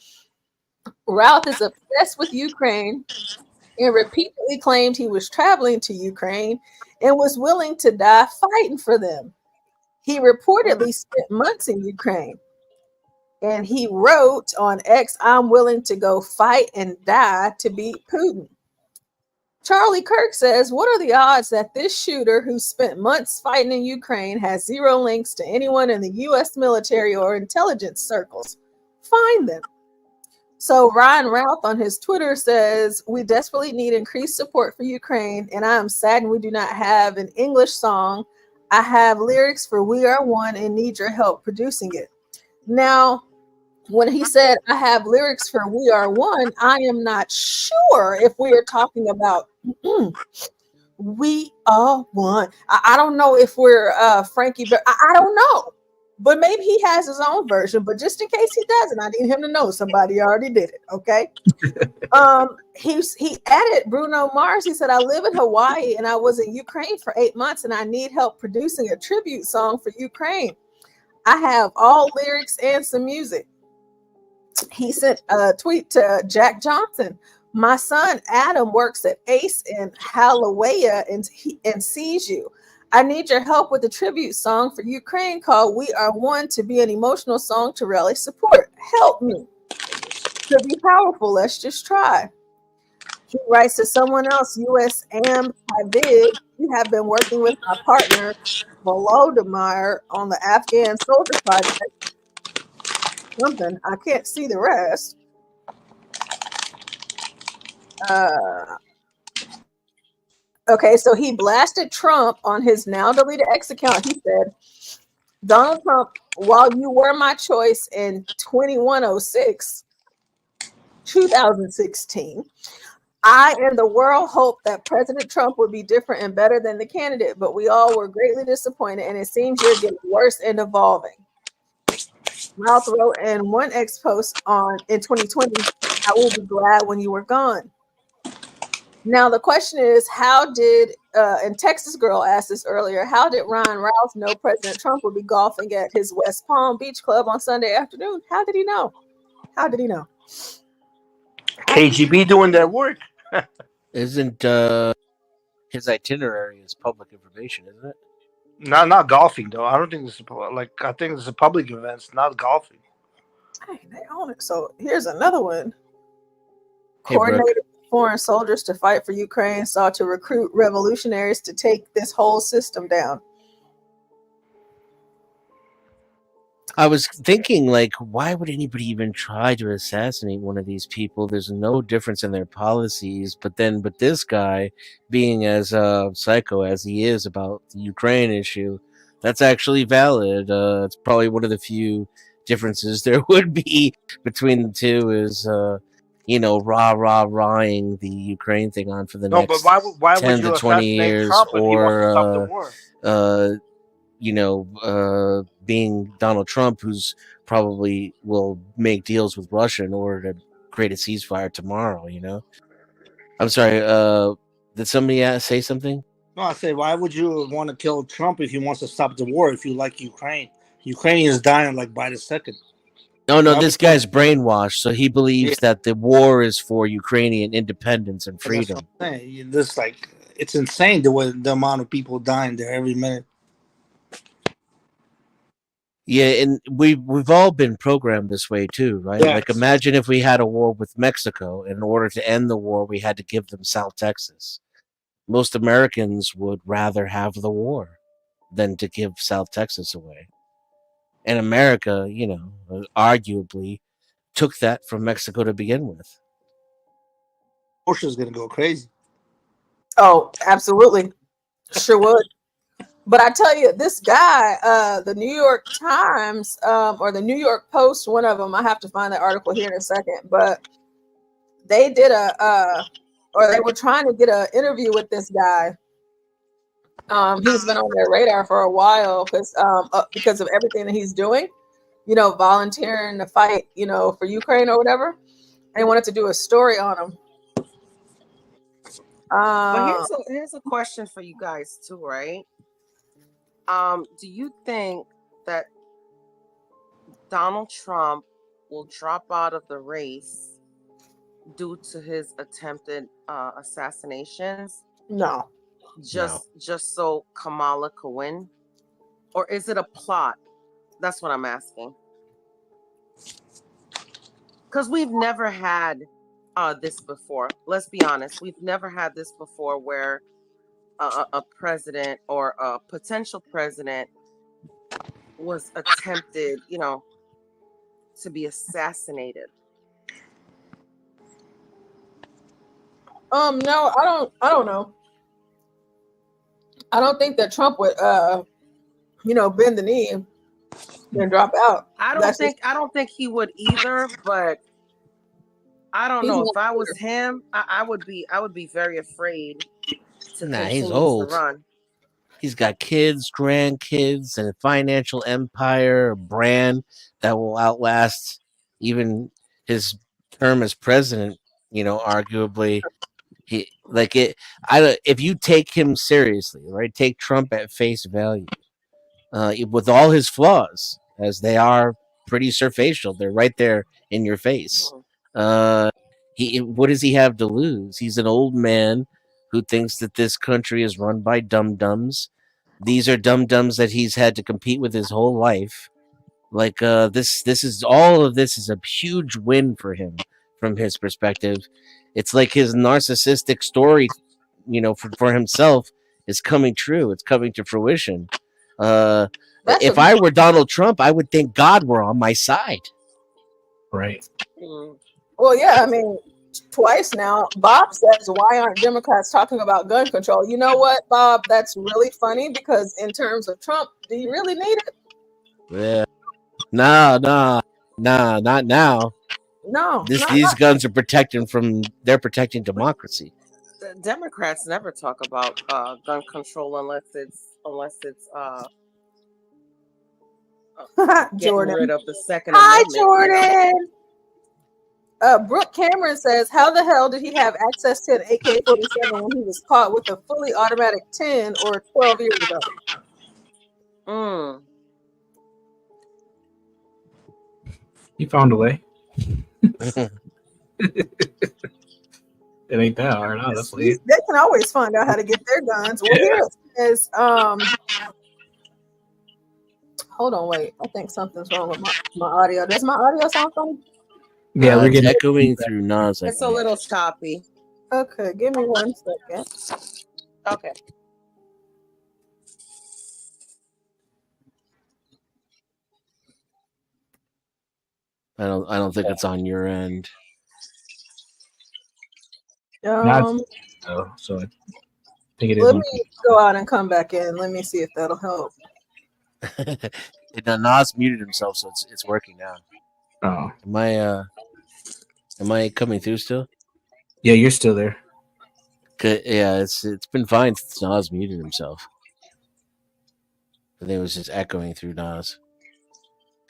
Routh is obsessed with Ukraine and repeatedly claimed he was traveling to Ukraine and was willing to die fighting for them. He reportedly spent months in Ukraine. And he wrote on X, "I'm willing to go fight and die to beat Putin." Charlie Kirk says, "What are the odds that this shooter who spent months fighting in Ukraine has zero links to anyone in the U.S. military or intelligence circles? Find them." So Ryan Routh on his Twitter says, "We desperately need increased support for Ukraine, and I am saddened we do not have an English song. I have lyrics for We Are One and need your help producing it." Now, when he said, "I have lyrics for We Are One," I am not sure if we are talking about We Are One. I don't know if we're Frankie, but I don't know. But maybe he has his own version. But just in case he doesn't, I need him to know somebody already did it. Okay. He added Bruno Mars. He said, "I live in Hawaii and I was in Ukraine for 8 months and I need help producing a tribute song for Ukraine. I have all lyrics and some music." He sent a tweet to Jack Johnson. "My son Adam works at Ace in Hallelujah and sees you. I need your help with a tribute song for Ukraine called We Are One to be an emotional song to rally support. Help me. Could be powerful. Let's just try." He writes to someone else, US Am Havid, "You have been working with my partner, Volodymyr, on the Afghan soldier project." Something. I can't see the rest. Okay, so he blasted Trump on his now deleted X account. He said, "Donald Trump, while you were my choice in 2016, I and the world hoped that President Trump would be different and better than the candidate, but we all were greatly disappointed, and it seems you're getting worse and evolving." Ralph wrote in one X post in 2020, "I will be glad when you were gone." Now the question is, how did and Texas Girl asked this earlier, how did Ryan Routh know President Trump would be golfing at his West Palm Beach club on Sunday afternoon? How did he know? How did he know? KGB doing their work. Isn't his itinerary is public information, isn't it? Not golfing though. I don't think this is I think this is a public events, not golfing. Hey, they own it. So here's another one. Hey, Brooke. Coordinated foreign soldiers to fight for Ukraine sought to recruit revolutionaries to take this whole system down. I was thinking, like, why would anybody even try to assassinate one of these people? There's no difference in their policies. But this guy, being as psycho as he is about the Ukraine issue, that's actually valid. It's probably one of the few differences there would be between the two is, rah-ing the Ukraine thing on for the No, but next why 10 would you to 20 assassinate years, Trump if he wants to stop the war? Being Donald Trump, who's probably will make deals with Russia in order to create a ceasefire tomorrow, I'm sorry, did somebody say something? No, I say, why would you want to kill Trump if he wants to stop the war? If you like Ukraine, Ukraine is dying like by the second. No, this guy's brainwashed, so he believes that the war is for Ukrainian independence and freedom. That's what I'm saying. This it's insane the amount of people dying there every minute. Yeah, and we've all been programmed this way too, right? Like Yes. imagine if we had a war with Mexico. In order to end the war, we had to give them South Texas. Most Americans would rather have the war than to give South Texas away. And America, arguably took that from Mexico to begin with. Portia's gonna go crazy. Oh, absolutely. Sure would. But I tell you, this guy, the New York Times or the New York Post, one of them, I have to find the article here in a second, but they did or they were trying to get an interview with this guy. He's been on their radar for a while because of everything that he's doing, volunteering to fight, for Ukraine or whatever. And they wanted to do a story on him. But here's a question for you guys too, right? Do you think that Donald Trump will drop out of the race due to his attempted assassinations? No. Just so Kamala could win? Or is it a plot? That's what I'm asking. Because we've never had this before. Let's be honest. We've never had this before where a president or a potential president was attempted, to be assassinated. No, I don't know. I don't think that Trump would bend the knee and drop out. I don't think he would either, but I don't know. If I was him, I would be very afraid to Nah, continue he's to old. run. He's got kids, grandkids, and a financial empire, a brand that will outlast even his term as president. Arguably, if you take him seriously, right? Take Trump at face value, with all his flaws, as they are pretty surfacial. They're right there in your face. What does he have to lose? He's an old man who thinks that this country is run by dum-dums. These are dum-dums that he's had to compete with his whole life. This is all of this is a huge win for him from his perspective. It's like his narcissistic story, for himself is coming true. It's coming to fruition. If I were Donald Trump, I would think God were on my side. Right. Well, yeah, I mean, twice now, Bob says, why aren't Democrats talking about gun control? You know what, Bob? That's really funny because in terms of Trump, do you really need it? Yeah. Nah, not now. No. These guns are protecting democracy. The Democrats never talk about gun control unless it's getting rid of the Second Amendment. Jordan. Brooke Cameron says, how the hell did he have access to an AK-47 when he was caught with a fully automatic 10 or 12 years ago? He found a way. It ain't that hard, honestly. They can always find out how to get their guns. Well, here it says, hold on, wait. I think something's wrong with my audio. Does my audio sound funny? Yeah, we're getting echoing through Nas. It's a little choppy. Okay, give me 1 second. Okay. I don't think it's on your end. So I think it is. Let me go out and come back in. Let me see if that'll help. Nas muted himself, so it's working now. Oh. Am I coming through still? Yeah, you're still there. Good. Yeah, it's been fine since Nas muted himself. I think it was just echoing through Nas.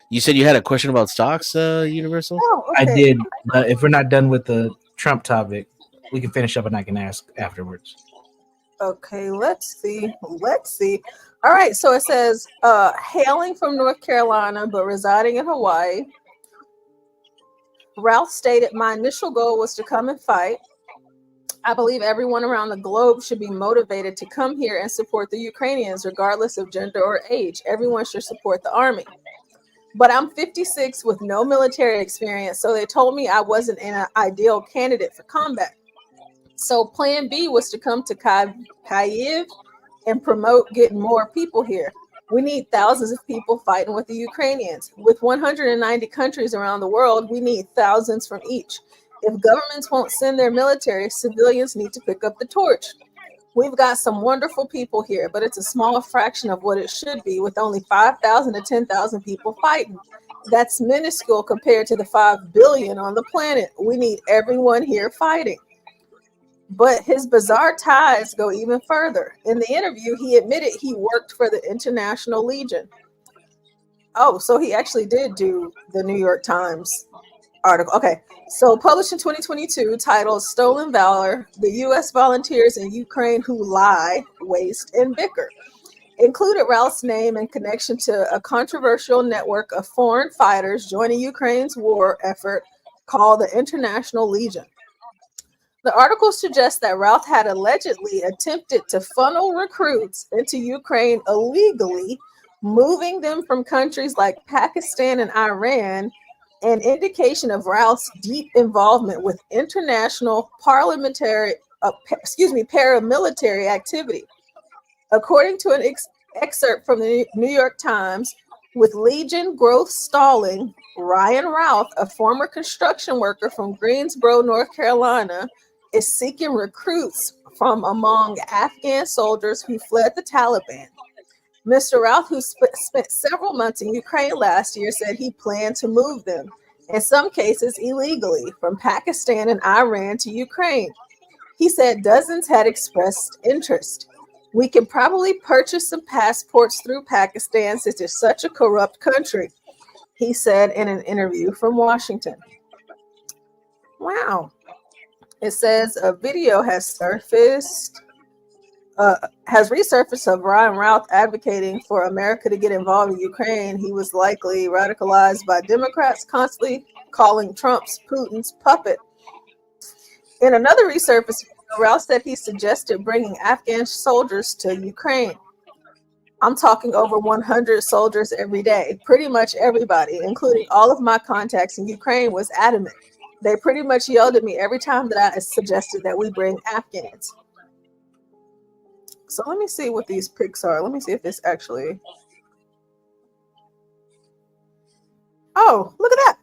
You said you had a question about stocks, Universal? Oh, okay. I did. If we're not done with the Trump topic, we can finish up and I can ask afterwards. Okay, let's see. All right, so it says, hailing from North Carolina but residing in Hawaii, Ralph stated, my initial goal was to come and fight. I believe everyone around the globe should be motivated to come here and support the Ukrainians, regardless of gender or age. Everyone should support the army. but I'm 56 with no military experience, so they told me I wasn't an ideal candidate for combat. So plan B was to come to Kyiv and promote getting more people here. We need thousands of people fighting with the Ukrainians. With 190 countries around the world, we need thousands from each. If governments won't send their military, civilians need to pick up the torch. We've got some wonderful people here, but it's a small fraction of what it should be with only 5,000 to 10,000 people fighting. That's minuscule compared to the 5 billion on the planet. We need everyone here fighting. But his bizarre ties go even further. In the interview, he admitted he worked for the International Legion. Oh, so he actually did do the New York Times article. Okay, so published in 2022, titled Stolen Valor, the U.S. Volunteers in Ukraine Who Lie, Waste, and Bicker. Included Ralph's name in connection to a controversial network of foreign fighters joining Ukraine's war effort called the International Legion. The article suggests that Ralph had allegedly attempted to funnel recruits into Ukraine illegally, moving them from countries like Pakistan and Iran, an indication of Ralph's deep involvement with international paramilitary activity. According to an excerpt from the New York Times, with Legion growth stalling, Ryan Ralph, a former construction worker from Greensboro, North Carolina, is seeking recruits from among Afghan soldiers who fled the Taliban. Mr. Ralph, who spent several months in Ukraine last year, said he planned to move them, in some cases illegally, from Pakistan and Iran to Ukraine. He said dozens had expressed interest. We can probably purchase some passports through Pakistan since it's such a corrupt country, he said in an interview from Washington. Wow. It says a video has resurfaced of Ryan Ralph advocating for America to get involved in Ukraine. He was likely radicalized by Democrats, constantly calling Trump's Putin's puppet. In another resurface video, Ralph said he suggested bringing Afghan soldiers to Ukraine. I'm talking over 100 soldiers every day. Pretty much everybody, including all of my contacts in Ukraine, was adamant. They pretty much yelled at me every time that I suggested that we bring Afghans. So let me see what these pics are. Let me see if this actually. Oh, look at that.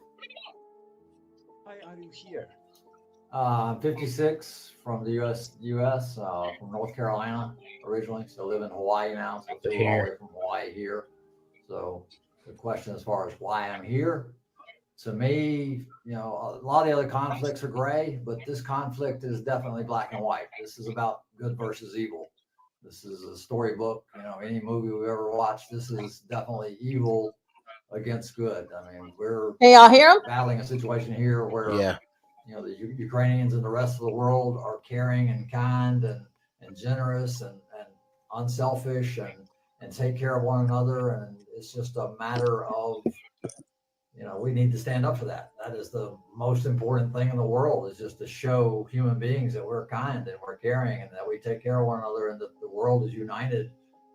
Why are you here? 56 from the U.S. From North Carolina originally. So live in Hawaii now. So flew all the way from Hawaii here. So the question as far as why I'm here, to me, you know, a lot of the other conflicts are gray, but this conflict is definitely black and white. This is about good versus evil. This is a storybook. You know, any movie we've ever watched, this is definitely evil against good. I mean, we're battling a situation here where, you know, the Ukrainians and the rest of the world are caring and kind and generous and unselfish and take care of one another. And it's just a matter of, you know, we need to stand up for that. That is the most important thing in the world, is just to show human beings that we're kind and we're caring and that we take care of one another and that the world is united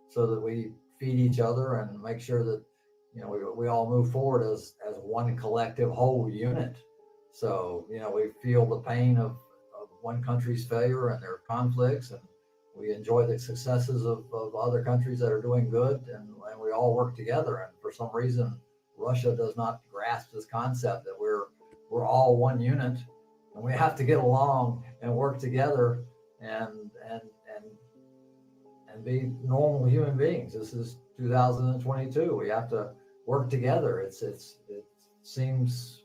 so that we feed each other and make sure that, you know, we all move forward as one collective whole unit. So, you know, we feel the pain of one country's failure and their conflicts, and we enjoy the successes of other countries that are doing good, and we all work together. And for some reason, Russia does not grasp this concept that we're all one unit and we have to get along and work together and be normal human beings. This is 2022. We have to work together. It seems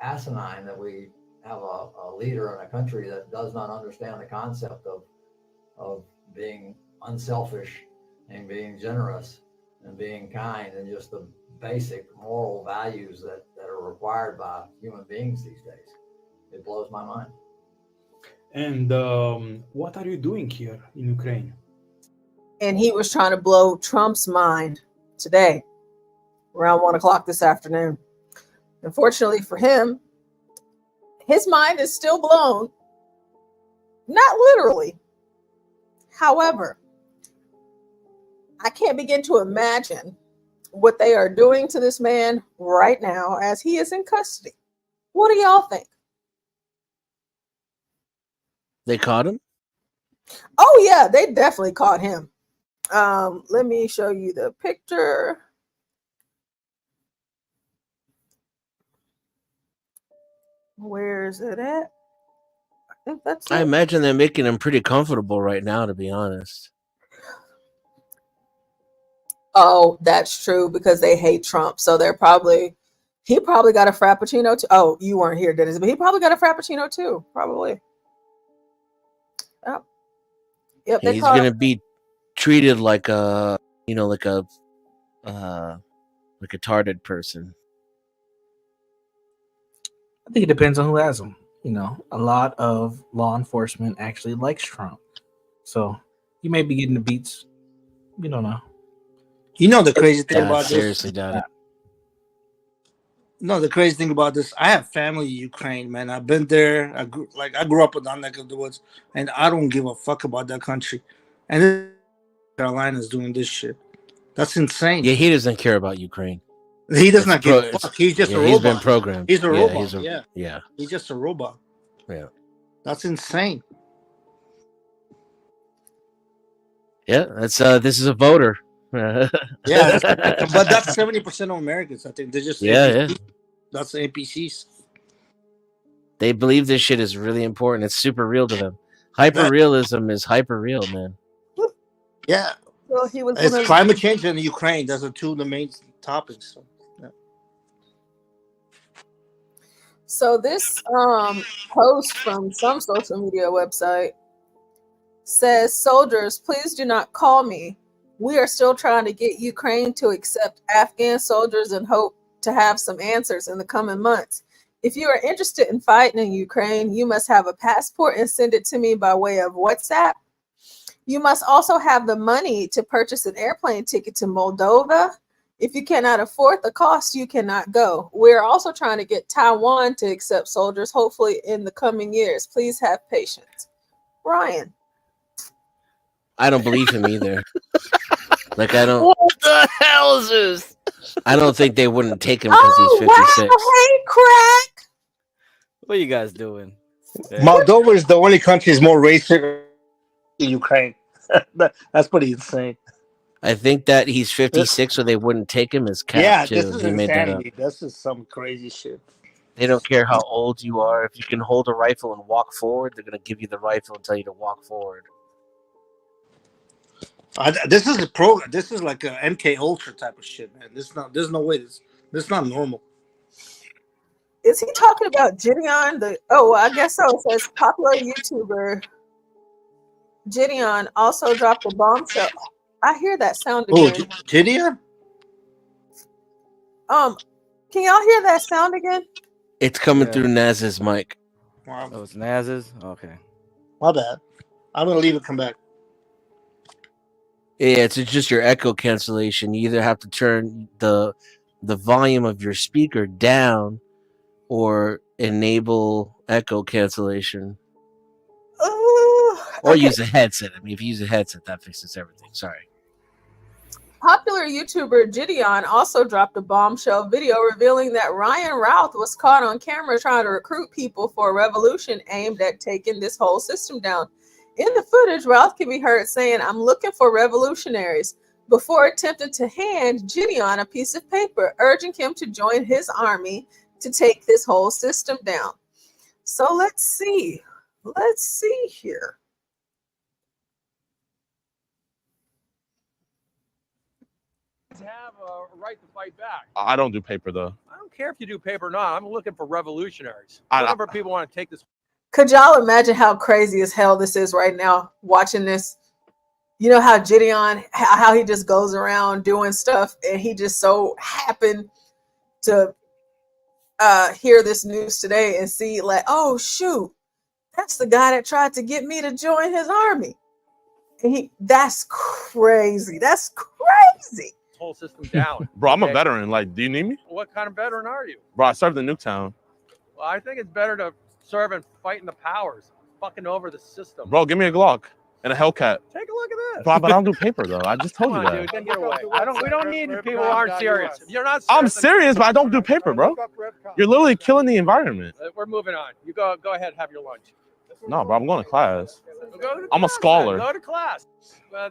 asinine that we have a leader in a country that does not understand the concept of being unselfish and being generous and being kind and just the basic moral values that are required by human beings these days. It blows my mind. And what are you doing here in Ukraine? And he was trying to blow Trump's mind today, around 1 o'clock this afternoon. Unfortunately for him, his mind is still blown. Not literally. However, I can't begin to imagine what they are doing to this man right now as he is in custody. What do y'all think? They caught him? Oh yeah, they definitely caught him. Let me show you the picture. Where's it at? I think that's I it. imagine they're making him pretty comfortable right now, to be honest. Oh, that's true because they hate Trump. So he probably got a frappuccino too. Oh, you weren't here, Dennis, but he probably got a frappuccino too. Probably. Yep. Yep. They He's caught him. gonna be treated like a retarded person. I think it depends on who has them. You know, a lot of law enforcement actually likes Trump, so you may be getting the beats. You don't know. You know the crazy thing I about seriously this? doubt it. No, the crazy thing about this, I have family in Ukraine, man. I've been there. I grew up in that neck of the woods, and I don't give a fuck about that country. And this Carolina's doing this shit. That's insane. Yeah, he doesn't care about Ukraine. He does not give a fuck. He's just a robot. He's been programmed. He's a Yeah, robot. yeah. He's just a robot. Yeah. That's insane. Yeah, that's this is a voter. Yeah, but that's 70% of Americans. I think they're just NPCs. That's NPCs. They believe this shit is really important. It's super real to them. Hyper realism is hyper real, man. Yeah. Well, he was It's climate change and Ukraine. Those are two of the main topics. So, yeah. So this post from some social media website says, "Soldiers, please do not call me. We are still trying to get Ukraine to accept Afghan soldiers and hope to have some answers in the coming months. If you are interested in fighting in Ukraine, you must have a passport and send it to me by way of WhatsApp. You must also have the money to purchase an airplane ticket to Moldova. If you cannot afford the cost, you cannot go. We're also trying to get Taiwan to accept soldiers, hopefully in the coming years. Please have patience." Ryan. I don't believe him either. Like I don't. What the hell is this? I don't think they wouldn't take him because he's 56. Hey, crack. What are you guys doing? Moldova is the only country is more racist than Ukraine. That's pretty insane. I think that he's 56, so they wouldn't take him as cap. Yeah, too. this is He made that up. insanity. This is some crazy shit. They don't care how old you are. If you can hold a rifle and walk forward, they're gonna give you the rifle and tell you to walk forward. This is a program. This is like a MK Ultra type of shit, man. There's no way. This is not normal. Is he talking about Gideon? I guess so. It says popular YouTuber Gideon also dropped a bombshell. I hear that sound again. Oh, Gideon? Can y'all hear that sound again? It's coming through Naz's mic. Wow. Oh, it's Naz's? Okay. My bad. I'm gonna leave it. Come back. Yeah, it's just your echo cancellation. You either have to turn the volume of your speaker down or enable echo cancellation. Or use a headset. I mean, if you use a headset, that fixes everything. Sorry. Popular YouTuber Gideon also dropped a bombshell video revealing that Ryan Routh was caught on camera trying to recruit people for a revolution aimed at taking this whole system down. In the footage, Routh can be heard saying, "I'm looking for revolutionaries," before attempting to hand Gideon a piece of paper, urging him to join his army to take this whole system down. So let's see. Let's see here. Have a right to fight back. I don't do paper though. I don't care if you do paper or not. I'm looking for revolutionaries. I- What number of people want to take this? Could y'all imagine how crazy as hell this is right now, watching this? You know how Gideon, how he just goes around doing stuff, and he just so happened to hear this news today and see like, oh shoot, that's the guy that tried to get me to join his army. And that's crazy. That's crazy. Whole system down. Bro, I'm a Okay? veteran. Like, do you need me? What kind of veteran are you? Bro, I served in Nuketown. Well, I think it's better to serve and fight in the powers, fucking over the system. Bro, give me a Glock. and a Hellcat. Take a look at this. But I don't do paper though. I just told Come you on, that. dude, then get away. We don't need people who aren't serious. If you're not serious, I'm serious, but I don't do paper, bro. You're literally killing the environment. We're moving on. You go ahead, have your lunch. No, bro, I'm going to class. Go to I'm a class, scholar. then. Go to class.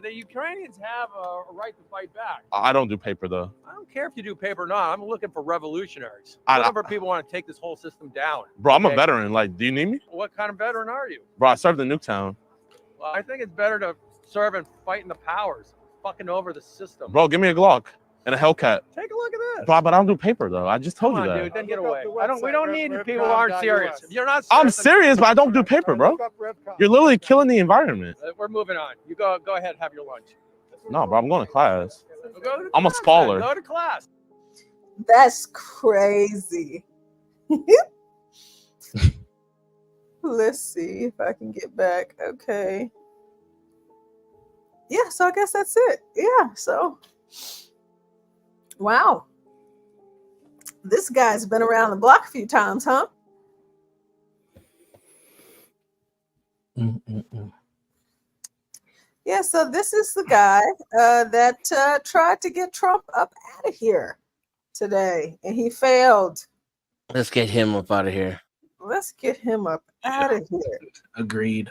The Ukrainians have a right to fight back. I don't do paper though. I don't care if you do paper or not. I'm looking for revolutionaries. I- What number of people want to take this whole system down? Bro, I'm a Okay? veteran. Like, do you need me? What kind of veteran are you? Bro, I served in Nuketown. Well, I think it's better to serve and fight in the powers, fucking over the system. Bro, give me a Glock and a Hellcat. Take a look at this. Bro, but I don't do paper though. I just told Come you on, that. dude, then get away. We don't need people who aren't serious. If you're not serious, I'm serious, but I don't do paper, bro. You're literally killing the environment. we're moving on. You go ahead, have your lunch. No, bro, I'm going to class. Go to I'm a class, scholar. then. Go to class. That's crazy. Let's see if I can get back. Okay. Yeah, so I guess that's it. Yeah, so wow. This guy's been around the block a few times, huh? Yeah, so this is the guy that tried to get Trump up out of here today, and he failed. Let's get him up out of here. Let's get him up out of here. Agreed.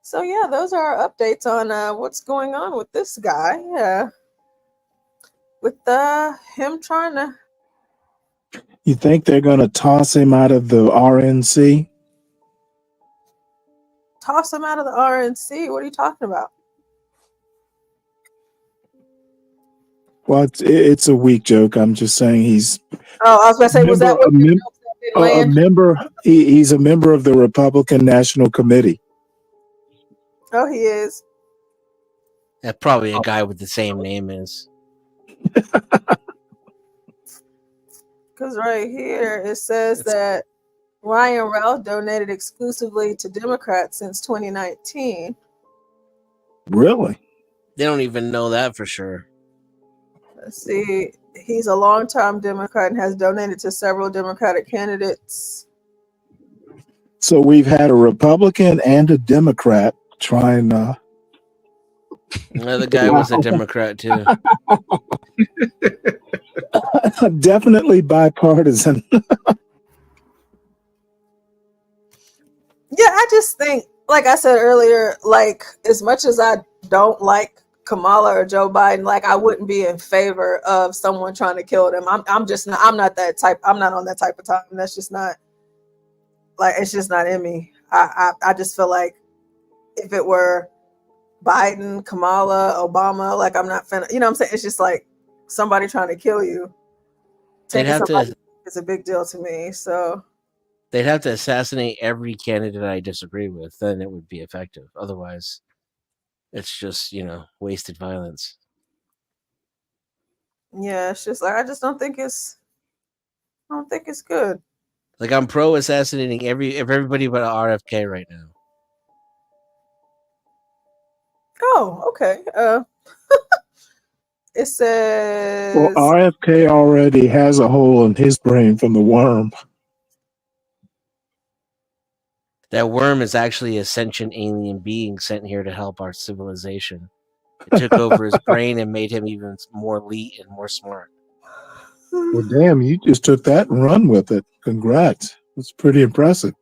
So yeah, those are our updates on what's going on with this guy. With him trying to. You think they're going to toss him out of the RNC? Toss him out of the RNC. What are you talking about? Well, it's a weak joke. I'm just saying he's Oh, I was going to say, was that what you a member? He's a member of the Republican National Committee. Oh, he is. That's probably a guy with the same name as. Because right here it says that Ryan Ralph donated exclusively to Democrats since 2019. Really? They don't even know that for sure. Let's see. He's a longtime Democrat and has donated to several Democratic candidates. So we've had a Republican and a Democrat trying. The guy was a Democrat too. Definitely bipartisan. Yeah, I just think, like I said earlier, like as much as I don't like Kamala or Joe Biden, like I wouldn't be in favor of someone trying to kill them. I'm just not. I'm not that type. I'm not on that type of time. That's just not. Like it's just not in me. I just feel like if it were Biden, Kamala, Obama, like I'm not finna. You know what I'm saying? It's just like somebody trying to kill you. They'd have to. It's a big deal to me. So. They'd have to assassinate every candidate I disagree with, then it would be effective. Otherwise, it's just, wasted violence. Yeah, it's just like I just don't think it's good. Like I'm pro assassinating everybody but RFK right now. Oh, okay. It says Well, RFK already has a hole in his brain from the worm. That worm is actually a sentient alien being sent here to help our civilization. It took over his brain and made him even more elite and more smart. Well, damn, you just took that and run with it. Congrats. That's pretty impressive.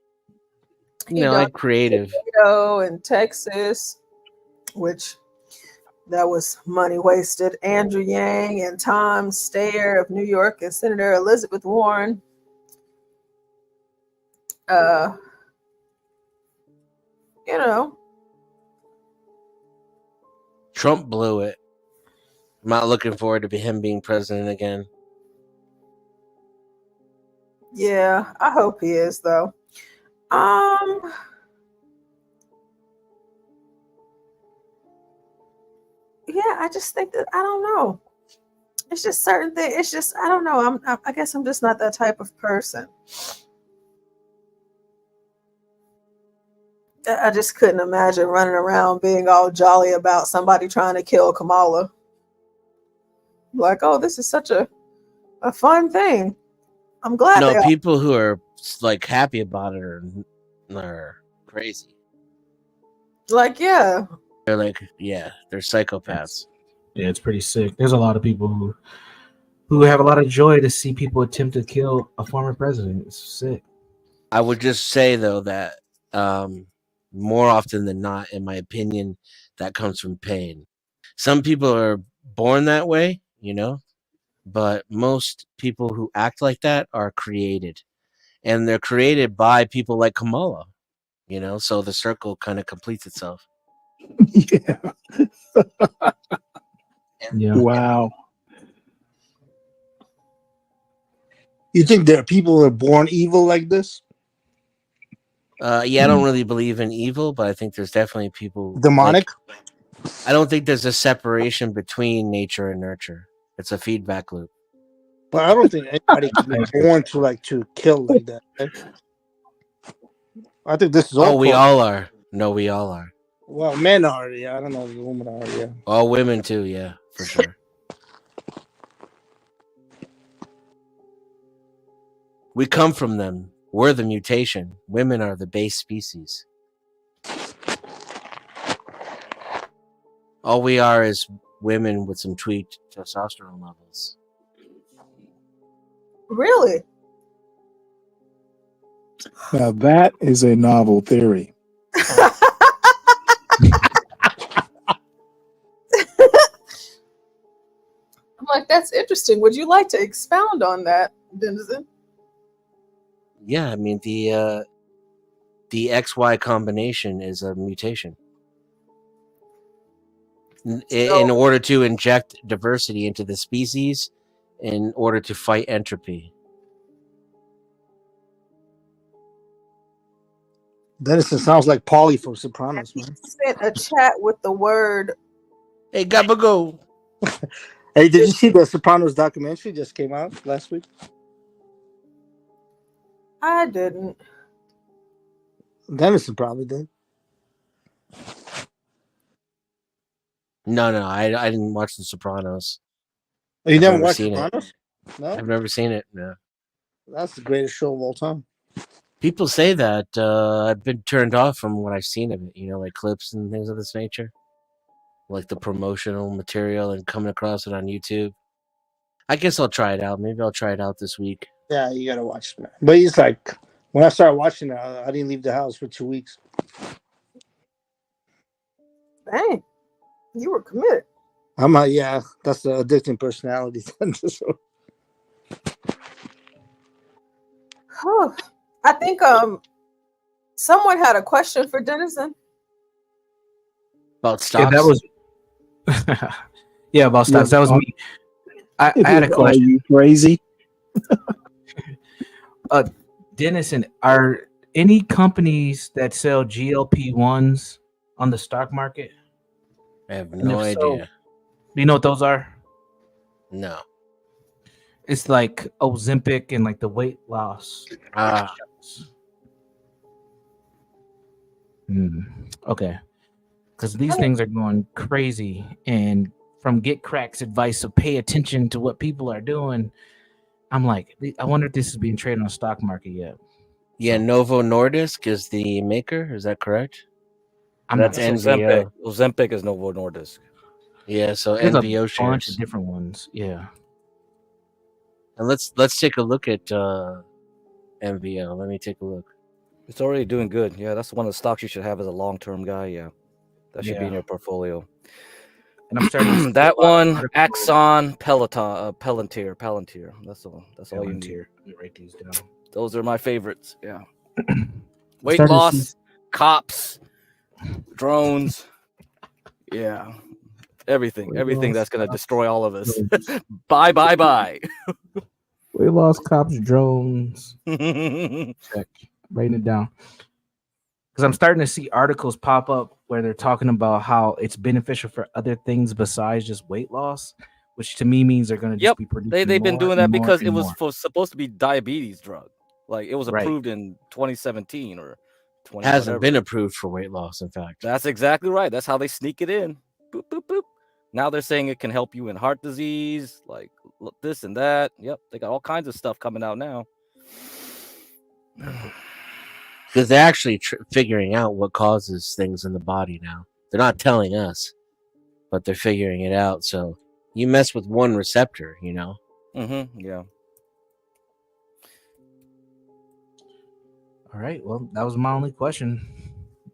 I'm creative. In Texas, which that was money wasted. Andrew Yang and Tom Steyer of New York and Senator Elizabeth Warren. Trump blew it. I'm not looking forward to him being president again. Yeah, I hope he is though. Yeah, I just think that I don't know. It's just certain things. It's just I don't know. I guess I'm just not that type of person. I just couldn't imagine running around being all jolly about somebody trying to kill Kamala. Like, oh, this is such a fun thing. I'm glad. No, people who are like happy about it are crazy. Like, yeah. They're like, yeah, they're psychopaths. Yeah, it's pretty sick. There's a lot of people who have a lot of joy to see people attempt to kill a former president. It's sick. I would just say though that more often than not, in my opinion, that comes from pain. Some people are born that way, you know, but most people who act like that are created, and they're created by people like Kamala, you know, so the circle kind of completes itself. Yeah. Yeah. Wow. You think there are people who are born evil like this? Yeah, I don't really believe in evil, but I think there's definitely people Demonic? Like, I don't think there's a separation between nature and nurture. It's a feedback loop. But I don't think anybody can be born to kill like that. Right? I think this is all. Oh, we all are. No, we all are. Well, men are. Yeah, I don't know if the women are. Yeah. All women too. Yeah, for sure. We come from them. We're the mutation. Women are the base species. All we are is women with some tweaked testosterone levels. Really? Now that is a novel theory. I'm like, that's interesting. Would you like to expound on that, Denizen? Yeah, I mean the XY combination is a mutation. In order to inject diversity into the species, in order to fight entropy. Denison sounds like Polly from Sopranos, man. Sent a chat with the word. Hey, Gabago. Hey, did you see the Sopranos documentary just came out last week? I didn't. Denison probably did. No, I didn't watch The Sopranos. Oh, you I've never never watched seen Sopranos? it. No, I've never seen it. No. that's the greatest show of all time. People say that. I've been turned off from what I've seen of it. You know, like clips and things of this nature, like the promotional material and coming across it on YouTube. I guess I'll try it out. Maybe I'll try it out this week. Yeah, you gotta watch it, man. But it's like when I started watching it, I didn't leave the house for 2 weeks. Dang, you were committed. Yeah, that's the addicting personality. I think someone had a question for Denizen. About stocks? Yeah, that was yeah, about stocks. That was me. I had a question. Are you crazy? Dennison, are any companies that sell GLP-1s on the stock market? I have And no if idea. so, do you know what those are? No. It's like Ozempic and like the weight loss. Okay. Because these things are going crazy. And from Get Crack's advice of pay attention to what people are doing, I'm like, I wonder if this is being traded on the stock market yet. Yeah, Novo Nordisk is the maker. Is that correct? That's NVO. Ozempic is Novo Nordisk. Yeah, so There's NVO a bunch shares. of different ones. Yeah. And let's take a look at NVO. Let me take a look. It's already doing good. Yeah, that's one of the stocks you should have as a long-term guy. Yeah, that should be in Yeah. your portfolio. And I'm starting to see that a lot of one, articles. Axon, Peloton, Palantir. That's all. That's all you need. Palantir. Let me write these down. Those are my favorites. Yeah. Weight starting to loss, see- cops, drones. Yeah. Everything loss, that's going to cops, destroy all of us. drones. Bye. Weight loss, cops, drones. Check. Writing it down. Because I'm starting to see articles pop up where they're talking about how it's beneficial for other things besides just weight loss, which to me means they're going to just be producing They've been more doing and that more because and it was more. supposed to be diabetes drug. Like it was Right. approved in 2017 or 20. Hasn't whatever. been approved for weight loss, in fact. That's exactly right. That's how they sneak it in. Boop, boop, boop. Now they're saying it can help you in heart disease, like this and that. Yep, they got all kinds of stuff coming out now. because they're actually figuring out what causes things in the body now. They're not telling us, but they're figuring it out. So you mess with one receptor, you know. Yeah. All right. Well, that was my only question.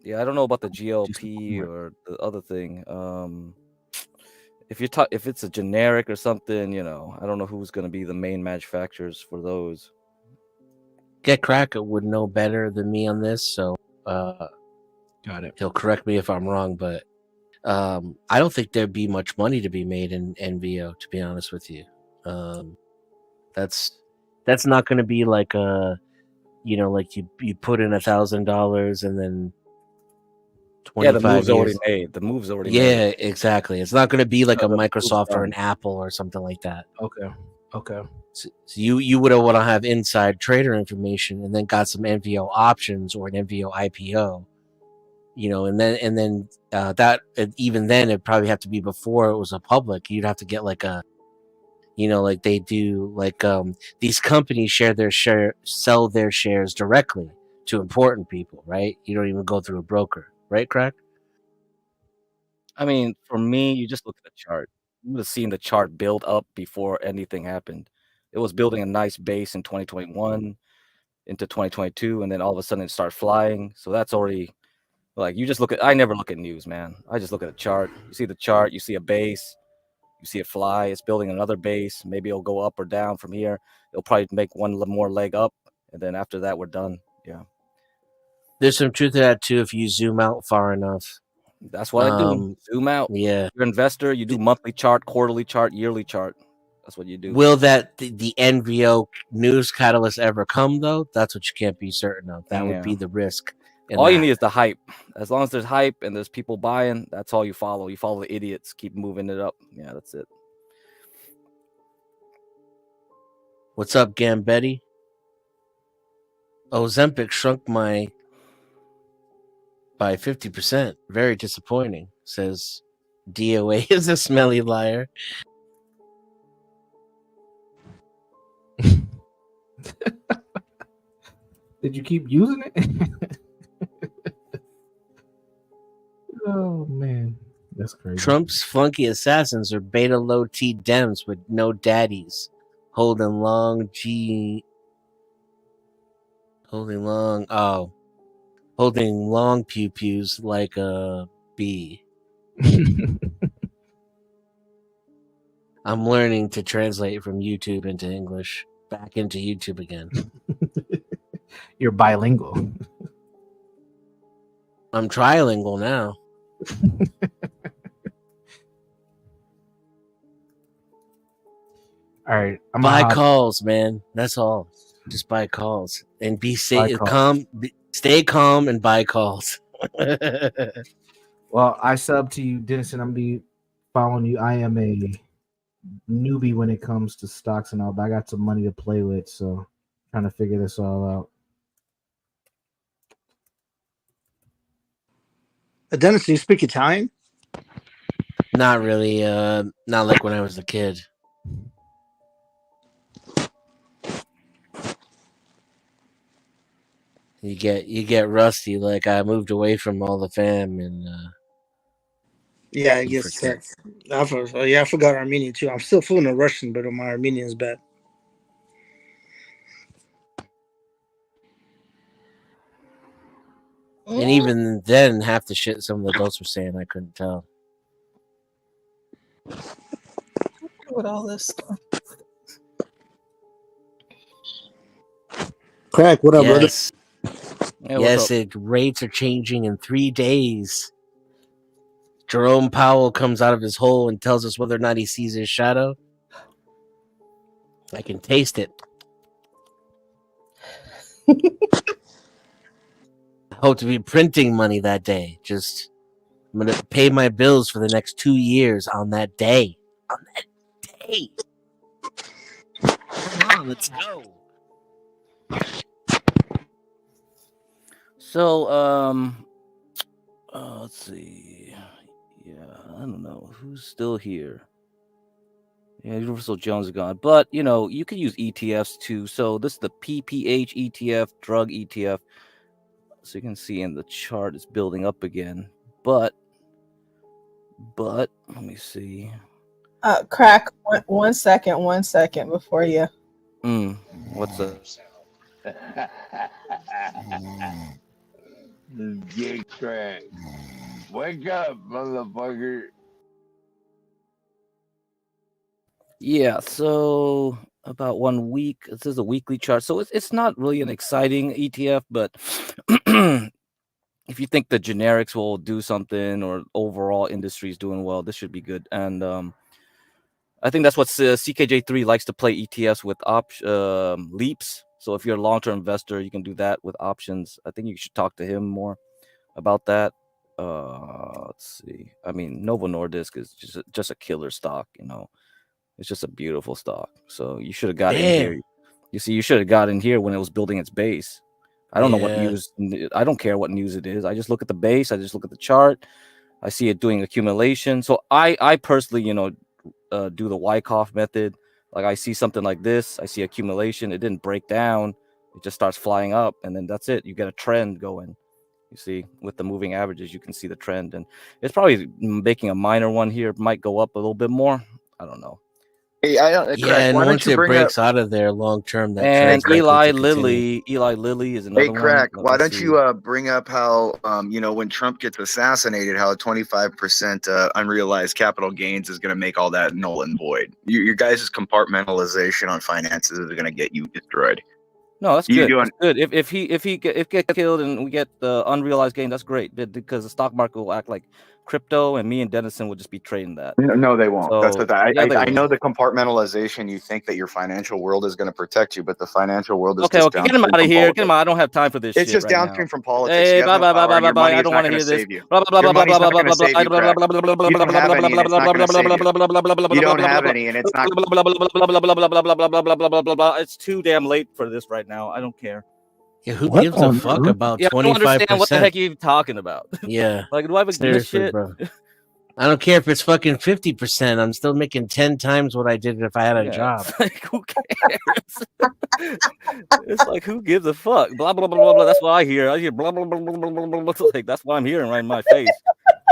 Yeah, I don't know about the GLP or the other thing. If if it's a generic or something, you know, I don't know who's going to be the main manufacturers for those. Get Cracker would know better than me on this, so got it. He'll correct me if I'm wrong, but I don't think there'd be much money to be made in NVO. To be honest with you, that's not going to be like a, you know, like you put in $1,000 and then Yeah, the 25 move's already years. made. The move's already made. Yeah, exactly. It's not going to be like a The move's Microsoft or done. an Apple or something like that. Okay. So you would want to have inside trader information and then got some NVO options or an NVO IPO, you know, and then that even then it'd probably have to be before it was a public. You'd have to get like a, you know, like they do, like these companies sell their shares directly to important people, right? You don't even go through a broker, right, Crack? I mean, for me, you just look at the chart. You would have seen the chart build up before anything happened. It was building a nice base in 2021 into 2022, and then all of a sudden it started flying. So that's already like, you just look at. I never look at news, man. I just look at a chart. You see the chart, you see a base, you see it fly. It's building another base. Maybe it'll go up or down from here. It'll probably make one more leg up, and then after that, we're done. Yeah. There's some truth to that too if you zoom out far enough. That's what I do. Zoom out. Yeah. You're an investor, you do monthly chart, quarterly chart, yearly chart. That's what you do. Will that the NVO news catalyst ever come though? That's what you can't be certain of. That would Yeah. be the risk. All you need is the hype. As long as there's hype and there's people buying, that's all you follow. You follow the idiots, keep moving it up. Yeah, that's it. What's up, Gambetti? Ozempic shrunk by 50%. Very disappointing, says DOA is a smelly liar. Did you keep using it? Oh man, that's crazy. Trump's flunky assassins are beta low T Dems with no daddies, holding long pew pews like a bee. I'm learning to translate from YouTube into English, back into YouTube again. You're bilingual. I'm trilingual now. All right, buy calls, man. That's all. Just buy calls and be safe. Stay calm and buy calls. Well, I sub to you, Dennison. I'm gonna be following you. I am a newbie when it comes to stocks and all, but I got some money to play with, so trying to figure this all out. Dennis, do you speak Italian? Not really. Not like when I was a kid. You get rusty. Like I moved away from all the fam, and yeah, I guess that's. I forgot Armenian too. I'm still fluent in Russian, but my Armenian is bad. And even then, half the shit some of the adults were saying, I couldn't tell. With all this stuff. Crack, what up, brother? Yeah, yes, rates are changing in 3 days. Jerome Powell comes out of his hole and tells us whether or not he sees his shadow. I can taste it. I hope to be printing money that day. I'm going to pay my bills for the next 2 years on that day. On that day. Come on, let's go. So, let's see. Yeah, I don't know who's still here. Yeah, Universal Jones is gone, but you know you can use ETFs too. So this is the PPH ETF, drug ETF. So you can see in the chart it's building up again. But let me see. Crack. One second before you. What's up? Get crack. Wake up, motherfucker. Yeah, so about 1 week. This is a weekly chart, so it's not really an exciting ETF, but if you think the generics will do something or overall industry is doing well, this should be good. And I think that's what CKJ3 likes to play ETFs with leaps. So if you're a long-term investor, you can do that with options. I think you should talk to him more about that. Let's see. I mean, Novo Nordisk is just a killer stock. It's just a beautiful stock. So you should have got in here. You see, you should have got in here when it was building its base. I don't know what news. I don't care what news it is. I just look at the base. I just look at the chart. I see it doing accumulation. So I personally, do the Wyckoff method. Like I see something like this. I see accumulation. It didn't break down. It just starts flying up, and then that's it. You get a trend going. You see, with the moving averages, you can see the trend, and it's probably making a minor one here. It might go up a little bit more. I don't know. Hey, and once it breaks out of there long term, that and trend's Eli likely to continue. Lilly is another Hey, Crack, one. why don't you bring up how, when Trump gets assassinated, how 25% unrealized capital gains is going to make all that null and void? Your guys' compartmentalization on finances is going to get you destroyed. No, that's You good. doing- That's good. If he get killed and we get the unrealized gain, that's great. Because the stock market will act like crypto, and me and Dennison will just be trading that. No, they won't. That's So, the thing. yeah, they I will. know the compartmentalization. You think that your financial world is going to protect you, but the financial world is Okay, just get him downstream out of from here. politics. Get him out. I don't have time for this It's shit just right downstream now. from politics. Hey, You have bye, no bye, bye, power, bye, and your bye, bye. money I is don't not want to going hear to this. save you. Your money's not going to save you, Crack. You don't have any, and it's not going to save you. You don't have any, and it's not. It's too damn late for this right now. I don't care. Yeah, who What gives a on fuck earth? about Yeah, I don't 25%? understand what the heck you're talking about. Yeah. Like, do I give a Seriously, shit? bro. I don't care if it's fucking 50%. I'm still making 10 times what I did if I had a job. It's like, who cares? It's like, who gives a fuck? Blah, blah, blah, blah, blah. That's what I hear. I hear blah, blah, blah, blah, blah, blah, blah. It's like, that's what I'm hearing right in my face.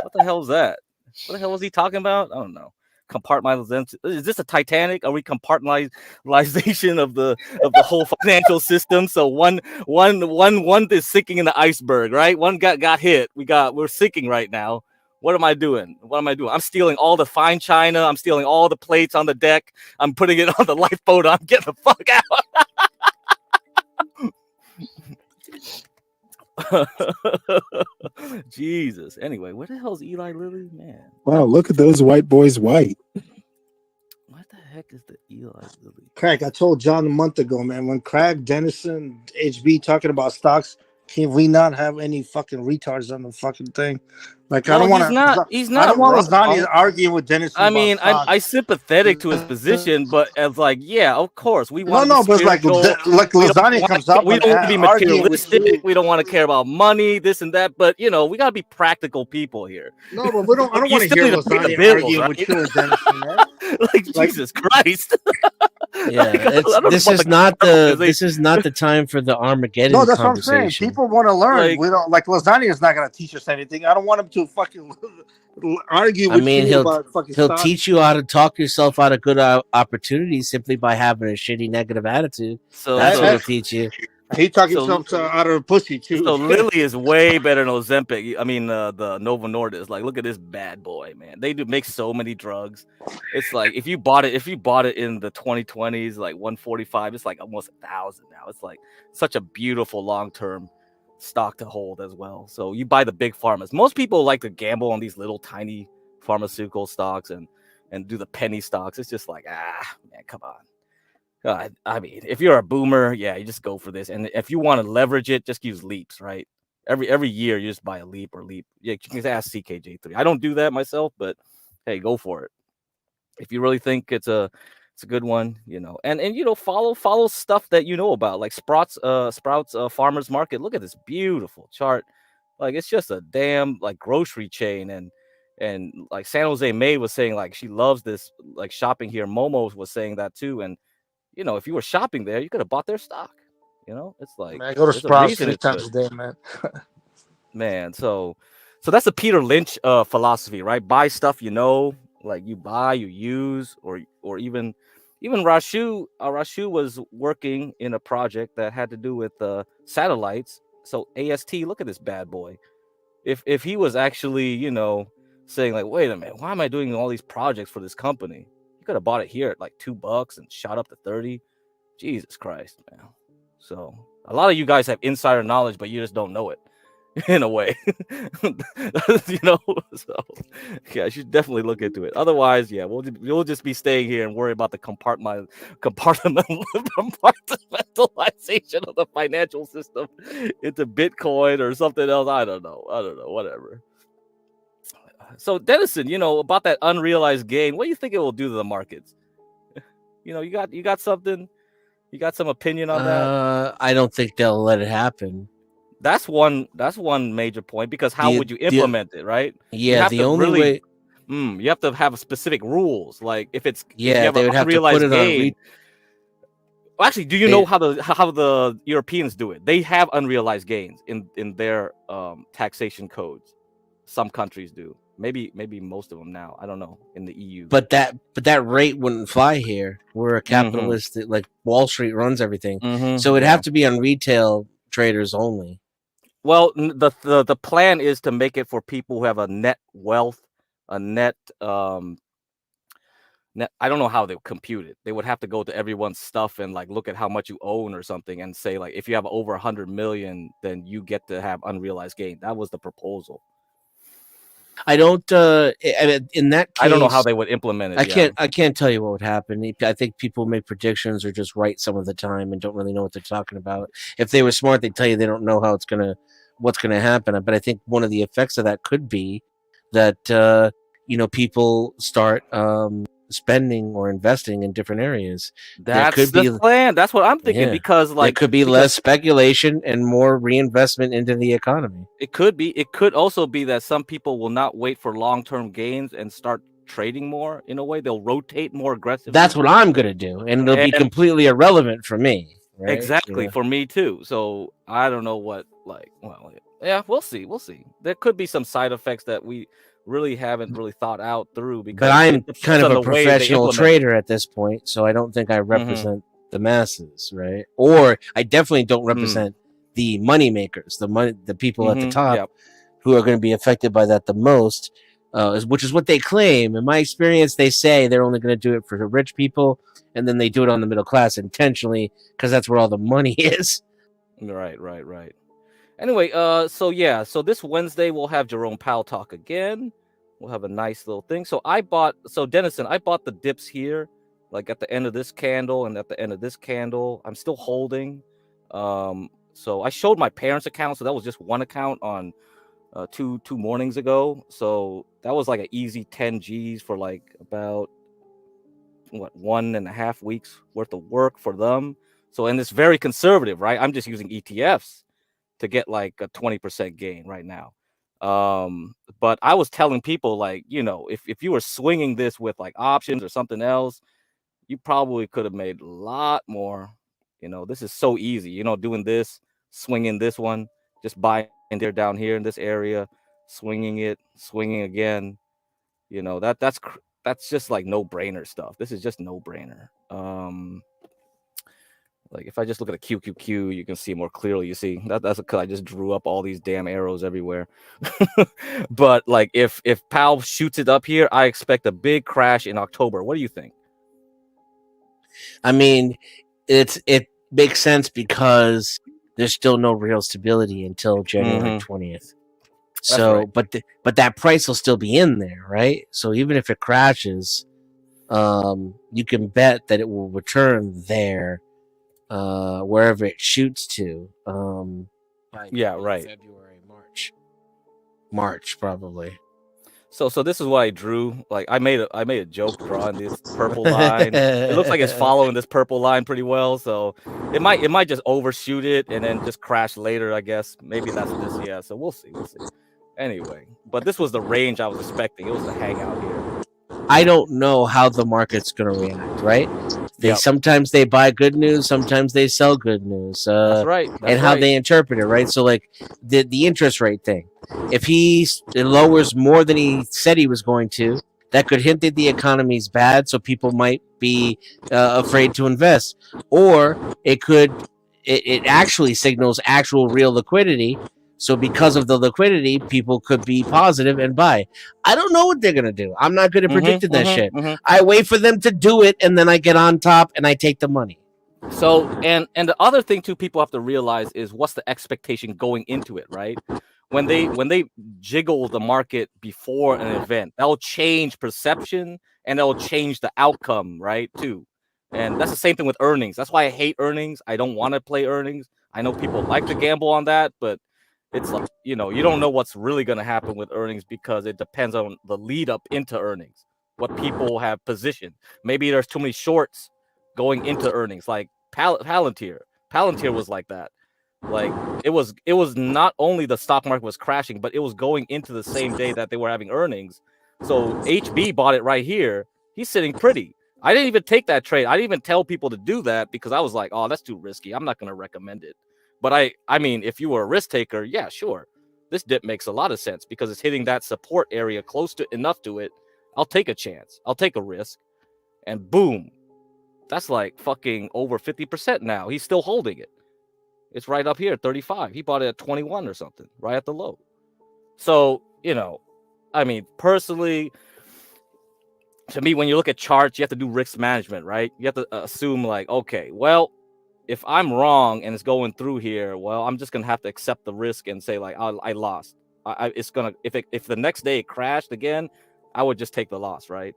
What the hell is that? What the hell was he talking about? I don't know. Compartmentalization. Is this a Titanic? Are we compartmentalization of the whole financial system? So one is sinking in the iceberg, right? One got hit. We're sinking right now. What am I doing? I'm stealing all the fine china. I'm stealing all the plates on the deck. I'm putting it on the lifeboat. I'm getting the fuck out. Jesus. Anyway, where the hell's Eli Lilly, man? Wow, look at those white boys white. What the heck is the Eli Lilly? Craig, I told John a month ago, man, when Craig, Dennison, HB talking about stocks, can we not have any fucking retards on the fucking thing? Like, I don't want to. He's I not don't want wrong. lasagna arguing with Dennison. I mean, about I'm sympathetic to his position, but as like, yeah, of course, we want. No, but like lasagna comes up. We don't want to be arguing with you. materialistic. We don't want to care about money, this and that. But we got to be practical people here. No, but we don't. I don't You want to still hear need to pay the lasagna bills, arguing right? with you and Dennison, man. like Jesus Christ. Yeah, this is not the time for the Armageddon No, that's what I'm conversation. saying. People want to learn. Like- We don't like lasagna is not going to teach us anything. I don't want him to fucking argue I with mean, you about fucking he'll stock. teach you how to talk yourself out of good opportunities simply by having a shitty negative attitude. That's what he'll teach you. He talking himself out of a pussy too. So Lilly is way better than Ozempic. I mean, the Novo Nordisk. Like, look at this bad boy, man. They do make so many drugs. It's like if you bought it in the 2020s, like 145, it's like almost 1,000 now. It's like such a beautiful long-term stock to hold as well. So you buy the big pharmas. Most people like to gamble on these little tiny pharmaceutical stocks and do the penny stocks. It's just like, man, come on. God, I mean, if you're a boomer, yeah, you just go for this. And if you want to leverage it, just use leaps, right? Every year you just buy a leap. Yeah, you can ask CKJ3. I don't do that myself, but hey, go for it. If you really think it's a good one, and follow stuff that you know about, like Sprouts Farmers Market. Look at this beautiful chart. Like, it's just a damn like grocery chain, and like San Jose May was saying, like, she loves this like shopping here. Momo was saying that too, and if you were shopping there, you could have bought their stock. You know, it's like Man, I go to there's a Sprouts reason 3 it's good. times a day, man. Man, so that's a Peter Lynch philosophy, right? Buy stuff you know, like you buy, you use, or even Rashu was working in a project that had to do with satellites. So AST, look at this bad boy. If he was actually, you know, saying like, wait a minute, why am I doing all these projects for this company? You could have bought it here at like $2 and shot up to 30. Jesus Christ, man. So a lot of you guys have insider knowledge, but you just don't know it. In a way, you know. So yeah, I should definitely look into it. Otherwise, yeah, we'll just be staying here and worry about the compartmentalization of the financial system into Bitcoin or something else. I don't know. Whatever. So Dennison, you know, about that unrealized gain, what do you think it will do to the markets? You know, you got something, you got some opinion on that? I don't think they'll let it happen. That's one major point, because how would you implement it, right? Yeah, you have the to only really, way. You have to have specific rules. Like if you Yeah, have they an would have to unrealized put it on. gain. Well, actually, do you know how the Europeans do it? They have unrealized gains in their taxation codes. Some countries do. Maybe most of them now. I don't know, in the EU. But that rate wouldn't fly here. We're a capitalist. Like Wall Street runs everything, so it'd have to be on retail traders only. Well, the plan is to make it for people who have a net wealth, a net I don't know how they compute it. They would have to go to everyone's stuff and like look at how much you own or something and say like, if you have over 100 million, then you get to have unrealized gain. That was the proposal. I don't. In that case, I don't know how they would implement it. I can't tell you what would happen. I think people make predictions or just write some of the time and don't really know what they're talking about. If they were smart, they'd tell you they don't know what's gonna happen. But I think one of the effects of that could be that people start spending or investing in different areas. That's the plan. That's what I'm thinking, because like there could be less speculation and more reinvestment into the economy. It could be. It could also be that some people will not wait for long-term gains and start trading more. In a way, they'll rotate more aggressively. That's what I'm gonna do, and it'll be completely irrelevant for me. Right? Exactly, for me too. So I don't know what yeah, we'll see. There could be some side effects that we really haven't really thought out through, because but I'm kind of a professional trader at this point, so I don't think I represent the masses, right? Or I definitely don't represent the money makers, the people at the top who are going to be affected by that the most, which is what they claim. In my experience, they say they're only going to do it for the rich people, and then they do it on the middle class intentionally because that's where all the money is. Right. Anyway, so this Wednesday we'll have Jerome Powell talk again. We'll have a nice little thing. So Dennison, I bought the dips here, like at the end of this candle and at the end of this candle. I'm still holding. So I showed my parents' account, so that was just one account on two mornings ago. So that was like an easy 10 G's for like about 1.5 weeks worth of work for them. So, and it's very conservative, right? I'm just using ETFs to get like a 20% gain right now. But I was telling people, like, if you were swinging this with like options or something else, you probably could have made a lot more. This is so easy, doing this, swinging this one, just buying there down here in this area, swinging again. That's just like no-brainer stuff. This is just no-brainer. Like if I just look at a QQQ, you can see more clearly. You see that's because I just drew up all these damn arrows everywhere. But like if Powell shoots it up here, I expect a big crash in October. What do you think? I mean, it makes sense because there's still no real stability until January 20th. So, right. but that price will still be in there, right? So even if it crashes, you can bet that it will return there. Wherever it shoots to. February, March probably. So this is what I drew. Like I made a joke drawing this purple line. It looks like it's following this purple line pretty well. So it might just overshoot it and then just crash later, I guess. Maybe that's this. Yeah. So we'll see. Anyway, but this was the range I was expecting. It was the hangout here. I don't know how the market's going to react, right? They sometimes they buy good news, sometimes they sell good news. That's right. That's and how right. they interpret it, right? So like the interest rate thing. If he lowers more than he said he was going to, that could hint that the economy's bad, so people might be afraid to invest. Or it actually signals actual real liquidity. So because of the liquidity, people could be positive and buy. I don't know what they're gonna do. I'm not good at predicting that shit. I wait for them to do it, and then I get on top and I take the money. So and the other thing too, people have to realize is what's the expectation going into it, right? When they jiggle the market before an event, that'll change perception and that'll change the outcome, right? Too. And that's the same thing with earnings. That's why I hate earnings. I don't want to play earnings. I know people like to gamble on that, but it's like, you don't know what's really going to happen with earnings because it depends on the lead up into earnings, what people have positioned. Maybe there's too many shorts going into earnings, like Palantir. Palantir was like that. Like it was not only the stock market was crashing, but it was going into the same day that they were having earnings. So HB bought it right here. He's sitting pretty. I didn't even take that trade. I didn't even tell people to do that because I was like, oh, that's too risky. I'm not going to recommend it. But I mean, if you were a risk taker, yeah, sure. This dip makes a lot of sense because it's hitting that support area close to enough to it. I'll take a chance. I'll take a risk. And boom. That's like fucking over 50% now. He's still holding it. It's right up here, 35. He bought it at 21 or something, right at the low. So, I mean, personally, to me, when you look at charts, you have to do risk management, right? You have to assume like, okay, well, if I'm wrong and it's going through here, well, I'm just gonna have to accept the risk and say like, I lost. It's gonna if the next day it crashed again, I would just take the loss, right?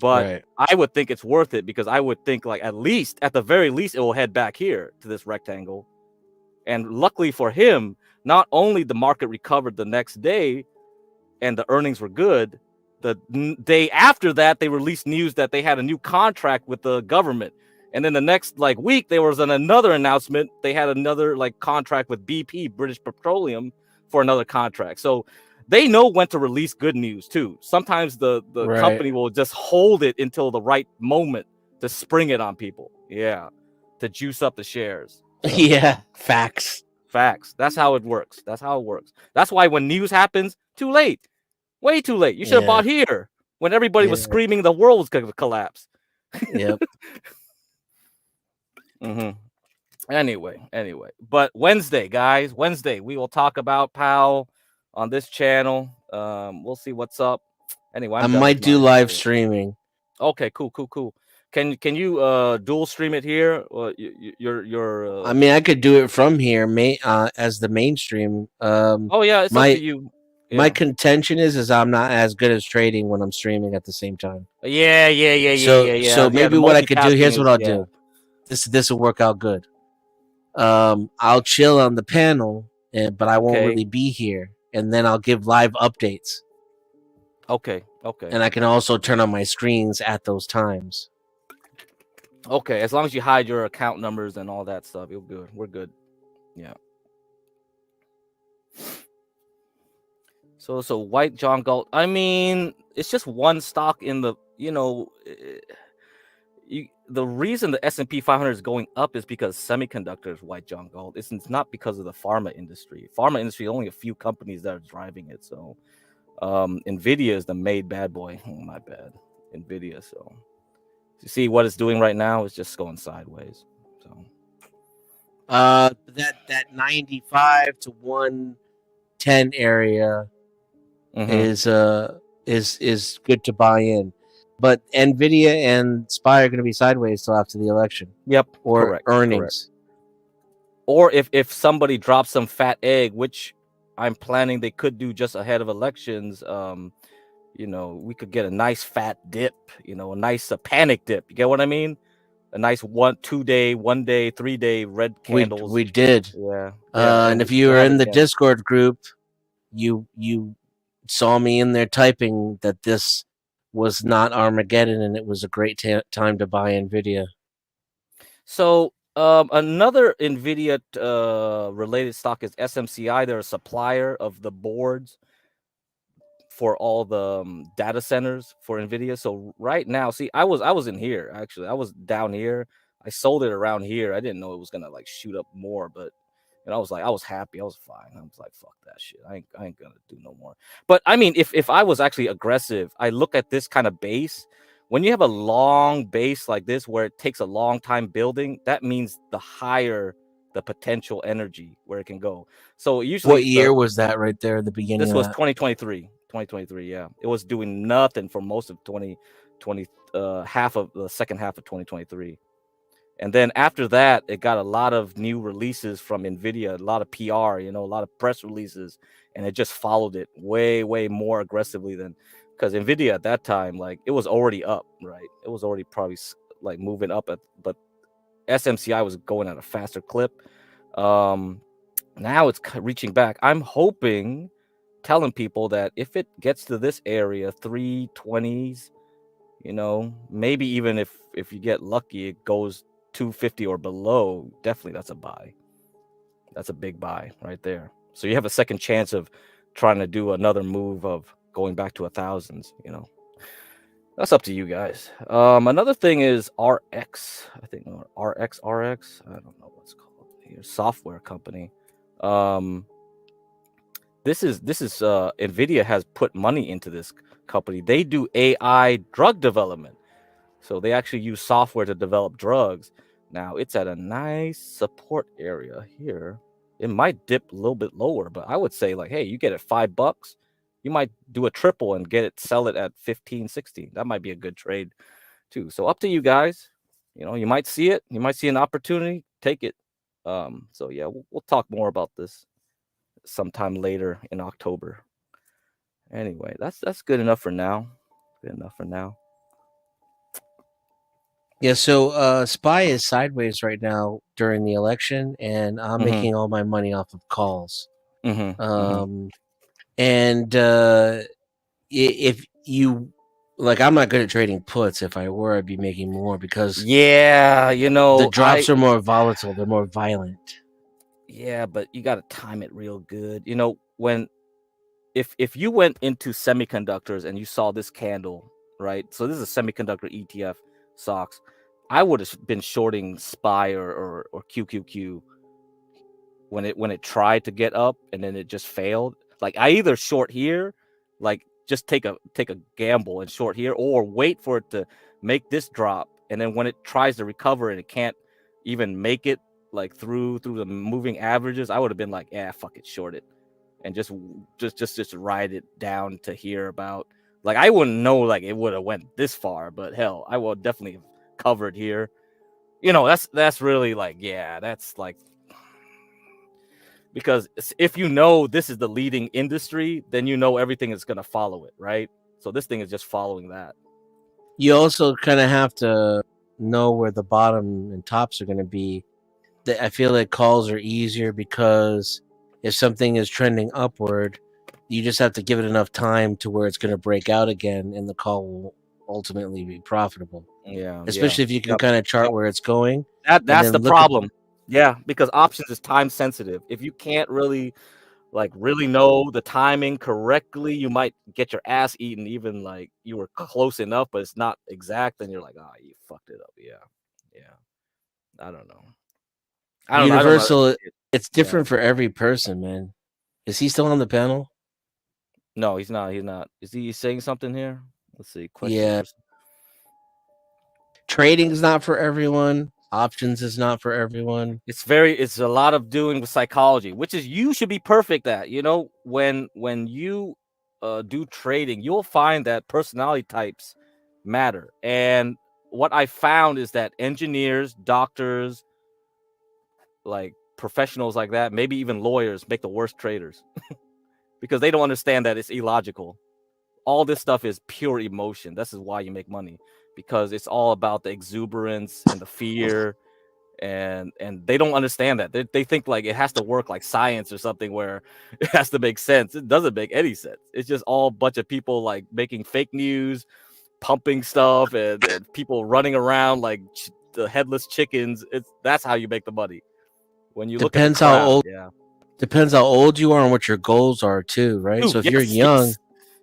But Right. I would think it's worth it because I would think like at the very least, it will head back here to this rectangle. And luckily for him, not only the market recovered the next day and the earnings were good, the day after that, they released news that they had a new contract with the government. And then the next week, there was another announcement. They had another contract with BP, British Petroleum, for another contract. So they know when to release good news too. Sometimes the Right. company will just hold it until the right moment to spring it on people. Yeah, to juice up the shares. So, Yeah, facts. That's how it works. That's why when news happens, too late. Way too late. You should have bought here when everybody was screaming the world was going to collapse. Yep. Anyway. But Wednesday, guys, we will talk about Powell on this channel. We'll see what's up. Anyway, I might do live streaming. Okay, cool. Can you dual stream it here? Or your I mean, I could do it from here, as the mainstream. Oh yeah, it's up to you. My contention is I'm not as good as trading when I'm streaming at the same time. Yeah. So maybe what I could do, here's what I'll do. This will work out good. I'll chill on the panel, but I won't really be here, and then I'll give live updates. Okay. And I can also turn on my screens at those times. Okay, as long as you hide your account numbers and all that stuff, you're good. We're good. Yeah. So White John Galt. I mean, it's just one stock in the. The reason the S&P 500 is going up is because semiconductors, White John Galt. It's not because of the pharma industry. Pharma industry, only a few companies that are driving it. So, Nvidia is the made bad boy. Oh, my bad, Nvidia. So, you see what it's doing right now is just going sideways. So, that 95 to 110 area is good to buy in. But Nvidia and SPY are going to be sideways till after the election. Yep. Or correct, earnings. Correct. Or if somebody drops some fat egg, which I'm planning they could do just ahead of elections, we could get a nice fat dip, a nice panic dip. You get what I mean? A nice 1-2 day, 1 day, 3 day red candles. We did. Yeah. And if you were in the Discord group, you saw me in there typing that this was not Armageddon and it was a great time to buy Nvidia. So another Nvidia related stock is SMCI. They're a supplier of the boards for all the data centers for Nvidia. So right now, see, I was in here actually. I was down here. I sold it around here. I didn't know it was gonna like shoot up more, but I was happy. I was fine. I was like, fuck that shit. I ain't gonna do no more. But I mean, if I was actually aggressive, I look at this kind of base. When you have a long base like this where it takes a long time building, that means the higher the potential energy where it can go. So usually What year was that right there at the beginning this of was that? 2023. 2023, yeah. It was doing nothing for most of 2020, half of the second half of 2023. And then after that, it got a lot of new releases from Nvidia, a lot of PR, a lot of press releases, and it just followed it way, way more aggressively than because Nvidia at that time, like it was already up, right? It was already probably like moving up, but SMCI was going at a faster clip. Now it's reaching back. I'm hoping, telling people that if it gets to this area, 320s, maybe even if you get lucky, it goes 250 or below. Definitely, that's a buy. That's a big buy right there. So you have a second chance of trying to do another move of going back to 1,000s. That's up to you guys. Another thing is RX. I think RX. I don't know what's called here. Software company. This is Nvidia has put money into this company. They do AI drug development. So they actually use software to develop drugs. Now it's at a nice support area here. It might dip a little bit lower, but I would say like, hey, you get it $5, you might do a triple and sell it at 15, 16. That might be a good trade too. So up to you guys. You might see it. You might see an opportunity. Take it. So yeah, we'll talk more about this sometime later in October. Anyway, that's good enough for now. Good enough for now. Yeah, so SPY is sideways right now during the election, and I'm Mhm. making all my money off of calls. Mhm. And if you like, I'm not good at trading puts. If I were, I'd be making more because Yeah, the drops are more volatile. They're more violent. Yeah, but you got to time it real good. When if you went into semiconductors and you saw this candle, right? So this is a semiconductor ETF stocks. I would have been shorting SPY or QQQ when it tried to get up and then it just failed. Like I either short here, like just take a gamble and short here, or wait for it to make this drop, and then when it tries to recover and it can't even make it like through the moving averages, I would have been like, yeah, fuck it, short it, and just ride it down to here about. Like I wouldn't know like it would have went this far, but hell, I would definitely have covered here. That's really like, yeah, that's like, because if this is the leading industry, then everything is going to follow it, right? So this thing is just following that. You also kind of have to know where the bottom and tops are going to be. I feel like calls are easier because if something is trending upward, you just have to give it enough time to where it's going to break out again, and the call will ultimately be profitable. Yeah, especially if you can Yep. kind of chart where it's going. That's the problem. Yeah, because options is time sensitive. If you can't really know the timing correctly, you might get your ass eaten. Even like you were close enough, but it's not exact, and you're like, you fucked it up. Yeah. I don't know. Universal, it's different for every person, man. Is he still on the panel? No, he's not. He's not. Is he saying something here? Let's see. Questions. Yeah. Trading is not for everyone. Options is not for everyone. It's a lot of doing with psychology, which is you should be perfect at. When you do trading, you'll find that personality types matter. And what I found is that engineers, doctors, like professionals like that, maybe even lawyers, make the worst traders because they don't understand that it's illogical. All this stuff is pure emotion. This is why you make money, because it's all about the exuberance and the fear, and they don't understand that. They think like it has to work like science or something where it has to make sense. It doesn't make any sense. It's just all a bunch of people like making fake news, pumping stuff, and people running around like the headless chickens. That's how you make the money. When you look at the crowd, Depends how old you are and what your goals are too, right? Ooh, so if you're yes, young, yes.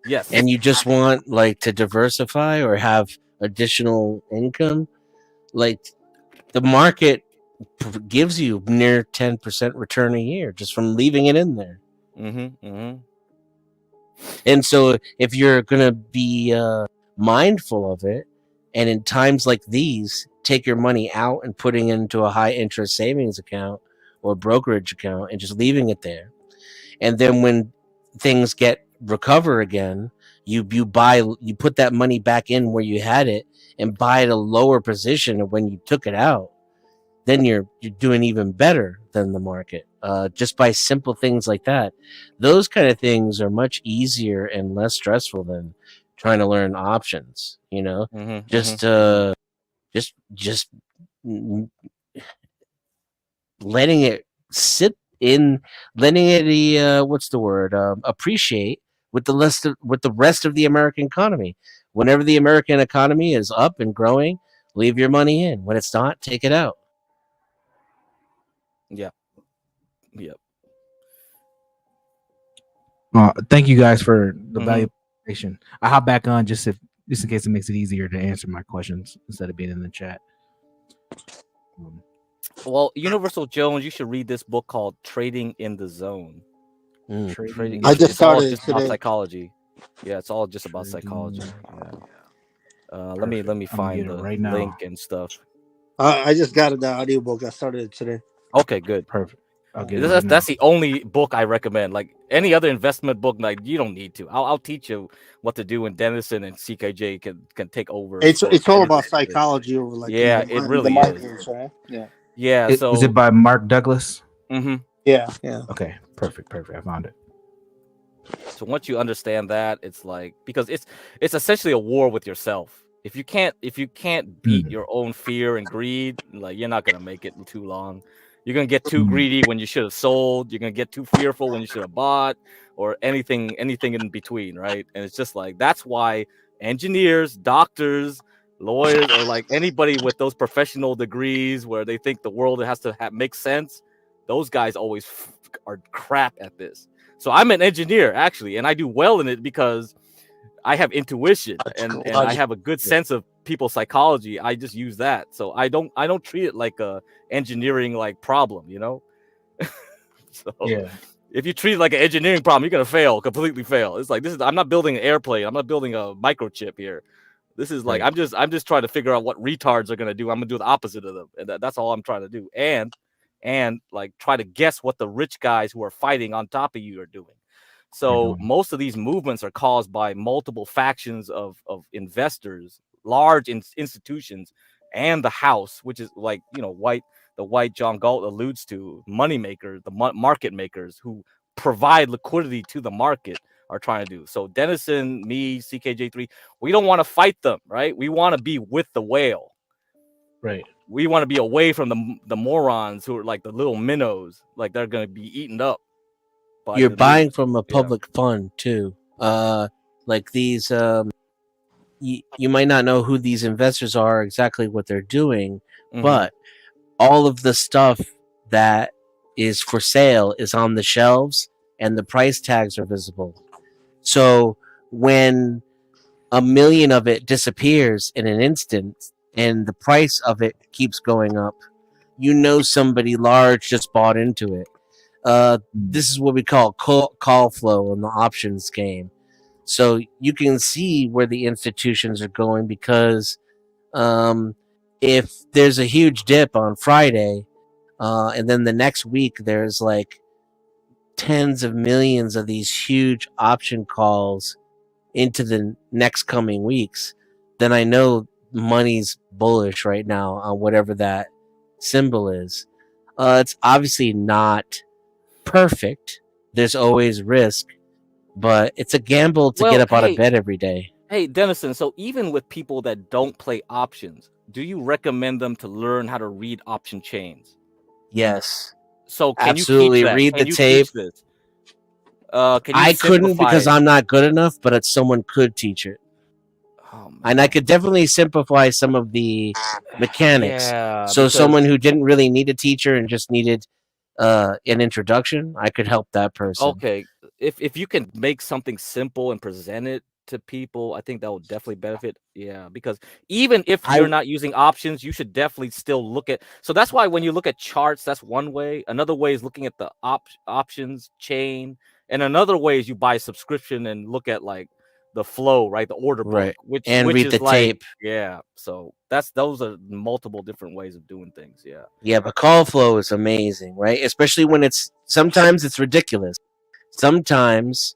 Yes. and you just want like to diversify or have additional income, like the market gives you near 10% return a year just from leaving it in there. Mm-hmm. Mm-hmm. And so if you're going to be mindful of it, and in times like these, take your money out and putting it into a high interest savings account or brokerage account and just leaving it there. And then when things recover again, you put that money back in where you had it and buy at a lower position of when you took it out. Then you're doing even better than the market, just by simple things like that. Those kind of things are much easier and less stressful than trying to learn options. Mm-hmm. Just Mm-hmm. just letting it sit in, letting it what's the word, appreciate with the rest of the American economy. Whenever the American economy is up and growing, leave your money in. When it's not, take it out. Yep. Yep. Thank you guys for the Mhm. valuable information. I hop back on just in case it makes it easier to answer my questions instead of being in the chat. Well, Universal Jones, you should read this book called Trading in the Zone. Trading. I just It's all started it just about today. psychology. Yeah, it's all just about psychology. Yeah. Let me I'm gonna find get it the right now. link and stuff. I just got the audiobook. I started it today. Okay, good. Perfect. I'll get it right now. That's the only book I recommend. Like any other investment book, like you don't need to. I'll teach you what to do, and Dennison and CKJ can take over. It's for all everything. about psychology over like Yeah, in it the really mind is. games, right? Yeah. Yeah. Is So it by Mark Douglas? Mm-hmm. Yeah. Okay, perfect. I found it. So once you understand that, it's like, because it's essentially a war with yourself. If you can't beat your own fear and greed, like you're not gonna make it too long. You're gonna get too greedy when you should have sold. You're gonna get too fearful when you should have bought, or anything in between, right? And it's just like that's why engineers, doctors, lawyers, or like anybody with those professional degrees where they think the world has to make sense, those guys always are crap at this. So I'm an engineer actually, and I do well in it because I have intuition and I have a good sense of people's psychology. I just use that. So I don't treat it like a engineering like problem, So Yeah. if you treat it like an engineering problem, you're gonna completely fail. It's like I'm not building an airplane. I'm not building a microchip here. This is like Right. I'm just trying to figure out what retards are gonna do. I'm gonna do the opposite of them, and that's all I'm trying to do. And like try to guess what the rich guys who are fighting on top of you are doing. So most of these movements are caused by multiple factions of investors, large institutions, and the House, which is like the white John Galt alludes to, money makers, the market makers who provide liquidity to the market are trying to do. So Dennison, me, CKJ3, we don't want to fight them, right? We want to be with the whale. Right. We want to be away from the morons who are like the little minnows, like they're going to be eaten up. You're buying from a public fund too. Like these, you might not know who these investors are, exactly what they're doing, but all of the stuff that is for sale is on the shelves and the price tags are visible. So when 1 million of it disappears in an instant and the price of it keeps going up, somebody large just bought into it. This is what we call call flow in the options game. So you can see where the institutions are going because if there's a huge dip on Friday, and then the next week there's like tens of millions of these huge option calls into the next coming weeks, then I know money's bullish right now on whatever that symbol is. It's obviously not perfect. There's always risk, but it's a gamble to get up out of bed every day. Hey, Dennison, so even with people that don't play options, do you recommend them to learn how to read option chains? Yes. So can absolutely you teach that? read Can the you tape. teach this? Can you I couldn't simplify because it? I'm not good enough, but someone could teach it. And I could definitely simplify some of the mechanics. Yeah, so someone who didn't really need a teacher and just needed an introduction, I could help that person. Okay, if you can make something simple and present it to people, I think that will definitely benefit. Yeah, because even if I you're not using options, you should definitely still look at. So that's why when you look at charts, that's one way. Another way is looking at the options chain, and another way is you buy a subscription and look at like the flow, right? The order book, right, which and read is the like, tape. yeah. So those are multiple different ways of doing things. Yeah. Yeah, but call flow is amazing, right? Especially when sometimes it's ridiculous. Sometimes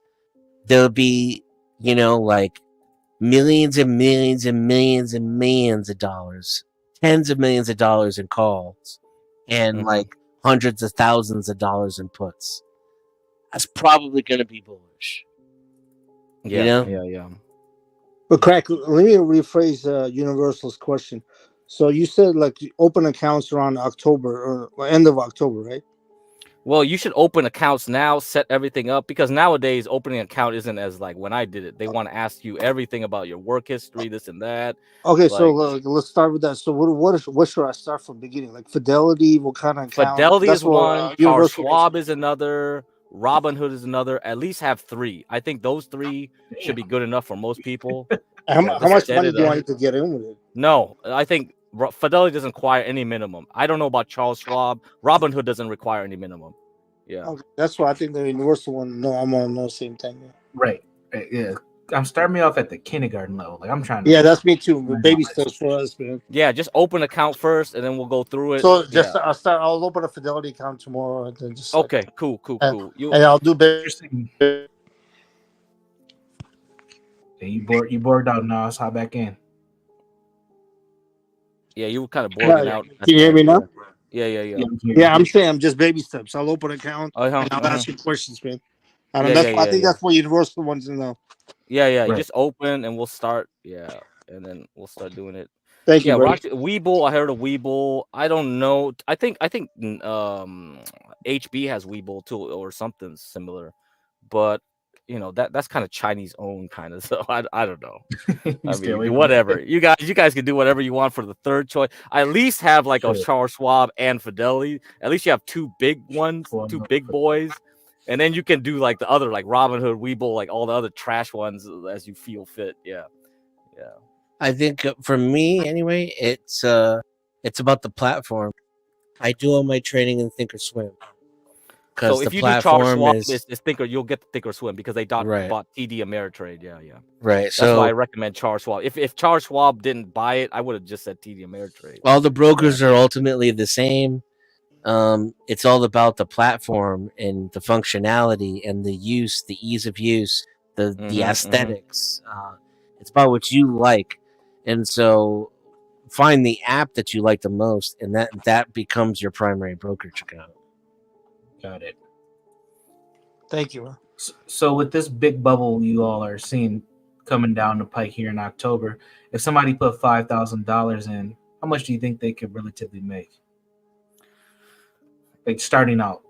there'll be, like millions and millions and millions and millions of dollars, tens of millions of dollars in calls, and like hundreds of thousands of dollars in puts. That's probably going to be bullish. Yeah, yeah. But Crack, let me rephrase Universal's question. So you said like open accounts around October or end of October, right? Well, you should open accounts now, set everything up, because nowadays opening an account isn't as like when I did it. They want to ask you everything about your work history, this and that. Okay, so Like let's start with that. So what should I start from the beginning? Like Fidelity, what kind of account? Fidelity That's is what one, Charles Universal. Schwab is another, Robinhood is another. At least have 3. I think those 3 should be good enough for most people. How much Set money it do up. I need to get in with it? No, I think Fidelity doesn't require any minimum. I don't know about Charles Schwab. Robinhood doesn't require any minimum. Yeah. Okay, that's why I think the Universal one. No, I'm on the same thing. Right. Yeah. I'm starting me off at the kindergarten level. Like I'm trying to. Yeah, that's me too. Baby steps for us, man. Yeah, just open account first, and then we'll go through it. So just yeah. I'll open a Fidelity account tomorrow, and then just Okay, cool. and I'll do baby. You bored out now. Let's hop back in. Yeah, you were kind of boring out. Can you hear me now? Yeah. Yeah, I'm saying I'm just baby steps. I'll open an account and I'll ask you questions, man. I think that's what Universal wants to know. Yeah. You just open and we'll start. Yeah, and then we'll start doing it. Thank you, buddy. Webull. I heard of Webull. I don't know. I think HB has Webull too, or something similar, but that's kind of Chinese owned kind of. So I don't know. I mean, whatever. You guys can do whatever you want for the third choice. I at least have like a Charles Schwab and Fidelity. At least you have 2 big ones, 2 big boys. And then you can do like the other, like Robinhood, Webull, like all the other trash ones as you feel fit. Yeah. I think for me anyway, it's about the platform. I do all my trading in Thinkorswim. So if you do Charles Schwab, it's Thinker, you'll get the Thinkorswim because they bought TD Ameritrade. Yeah. Right. That's so why I recommend Charles Schwab. If Charles Schwab didn't buy it, I would have just said TD Ameritrade. All the brokers are ultimately the same. It's all about the platform and the functionality and the ease of use, the aesthetics. It's about what you like. And so find the app that you like the most, and that becomes your primary brokerage account. Got it. Thank you. So with this big bubble you all are seeing coming down the pike here in October, if somebody put $5,000 in, how much do you think they could relatively make? Like starting out.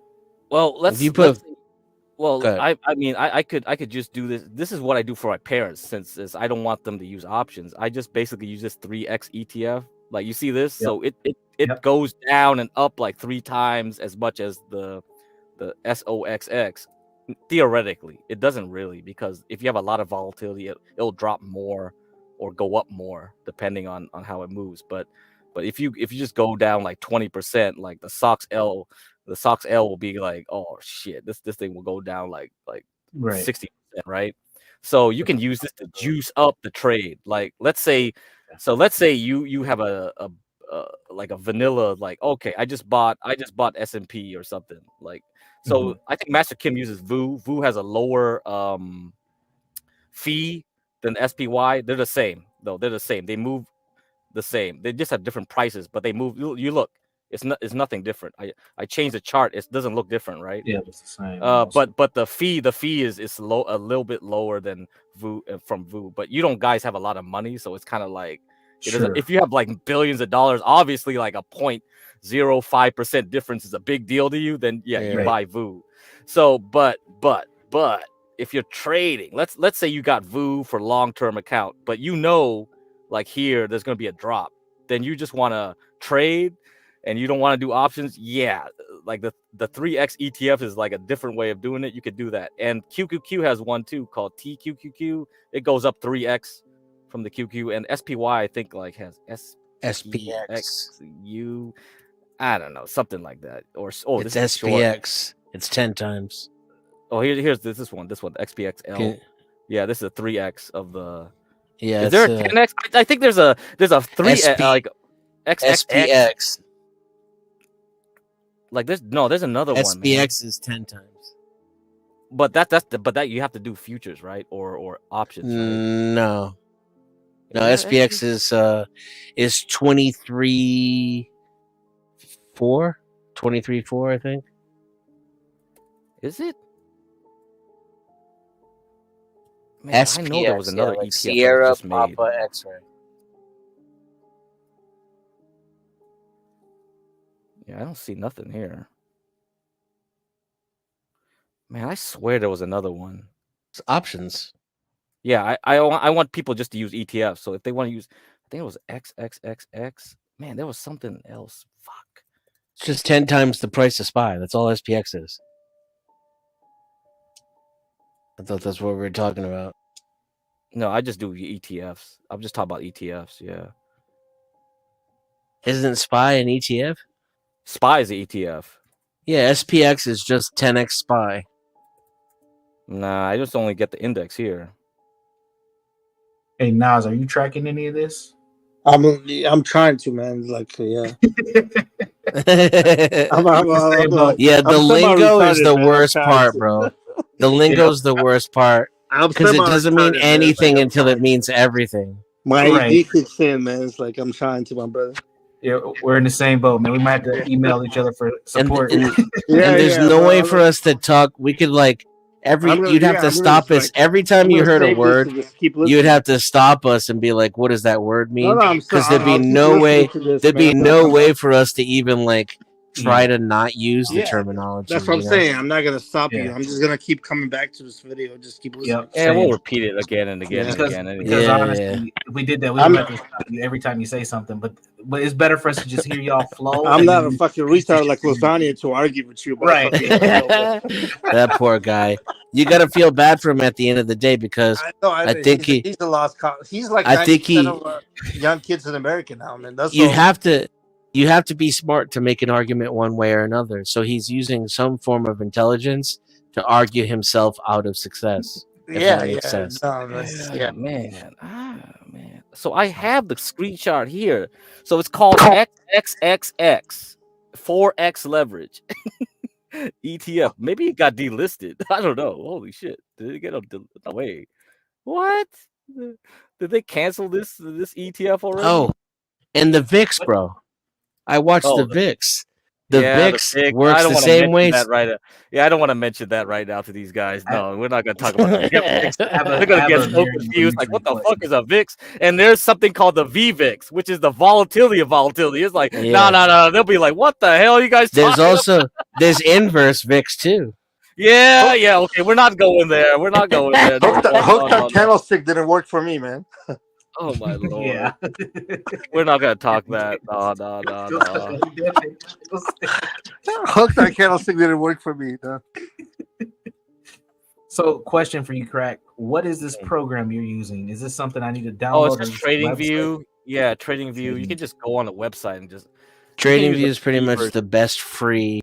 Well, I could just do this. This is what I do for my parents, since I don't want them to use options. I just basically use this 3x ETF. Like you see this, so it goes down and up like 3 times as much as the SOXX. Theoretically, it doesn't really, because if you have a lot of volatility, it'll drop more or go up more depending on how it moves. But if you just go down like 20%, like the SOX L will be like, oh shit, this thing will go down like 60%, right? So you can use this to juice up the trade. Like let's say you have a like a vanilla, like, okay, I just bought S&P or something, like, so I think Master Kim uses VU. VU has a lower fee than SPY. They're the same though. They're the same. They move the same. They just have different prices, but they move. You look, it's nothing different. I changed the chart. It doesn't look different, right? Yeah, it's the same. But the fee is low, a little bit lower than VU, from VU. But you don't guys have a lot of money, so it's kind of like, if you have like billions of dollars, obviously like a 0.05% difference is a big deal to you. Then you buy VU. So, but if you're trading, let's say you got VU for long-term account, but like here there's going to be a drop, then you just want to trade, and you don't want to do options, yeah, like the 3X ETF is like a different way of doing it. You could do that. And QQQ has one too called TQQQ. It goes up 3X from the QQ, and SPY I think like has SPX. SPXU. I don't know, something like that. Or It's this is short. SPX. It's 10 times. Oh, here's this one, XPXL. Okay. Yeah, this is a 3X of the. Yeah, Is there a 10X? I think there's a 3 like XXX. SPX. Like there's another one. SPX is 10 times. But that you have to do futures, right? Or options, right? No. No, Yeah, SPX is 23.4, I think. Is it? Man, SPX, I know there was another like ETF Sierra just made. Papa X-ray. Yeah, I don't see nothing here. Man, I swear there was another one. It's options. Yeah, I want people just to use ETFs. So if they want to use, I think it was XXXX. Man, there was something else. Fuck. It's just 10 times the price of SPY. That's all SPX is. I thought that's what we were talking about. No, I just do ETFs. I'm just talking about ETFs. Yeah. Isn't SPY an ETF? SPY is an ETF. Yeah, SPX is just 10x SPY. Nah, I just only get the index here. Hey Nas, are you tracking any of this? I'm trying to, man. Like, yeah. Yeah, the lingo is the worst part, to. bro. The lingo is the worst part because it doesn't mean anything until it means everything. My Right. AD kicks in, man. It's like I'm trying to, my brother. Yeah, we're in the same boat, man. We might have to email each other for support. And there's no way for us to talk. We could like you'd have to stop us every time you heard a word. You'd have to stop us and be like, "What does that word mean?" Because there'd be no way. There'd be no way for us to even like try to not use the terminology. That's what I'm you know? saying. I'm not gonna stop Yeah. you. I'm just gonna keep coming back to this video. Just keep listening. Yeah, we'll repeat it again and again and again. And Because again. honestly, if we did that, we would have to stop you every time you say something. But it's better for us to just hear y'all flow. I'm and not a then- fucking retard like Lasagna to argue with you. About Right. That poor guy. You got to feel bad for him at the end of the day because I think he's a lost cause. He's like I think 90% of young kids in America now, man. That's you all. have to be smart to make an argument one way or another. So he's using some form of intelligence to argue himself out of success. If that makes sense. No, that's, Yeah, man. Man. So I have the screenshot here. So it's called XXXX 4X leverage ETF. Maybe it got delisted. I don't know. Holy shit. Did it get a no way? What? Did they cancel this ETF already? Oh, and the VIX, bro. I watched Oh, the VIX. The Yeah, VIX I works don't the wanna same mention way. that right. Yeah, I don't want to mention that right now to these guys. No, we're not going to talk about that. They're going to get so confused. Like, what the fuck is a VIX? And there's something called the VVIX, which is the volatility of volatility. It's like, Yeah. no. They'll be like, what the hell are you guys There's talking also about? there's inverse VIX too. Yeah. Okay, we're not going there. We're not going there. Hook No. that candlestick didn't work for me, man. Oh my lord. Yeah. We're not going to talk that. No. Hook that candlestick didn't work for me. No. So, question for you, Crack. What is this program you're using? Is this something I need to download? Oh, it's or just this Trading website? View. Yeah, Trading View. You can just go on the website and just Trading use View the is pretty free much version. the best free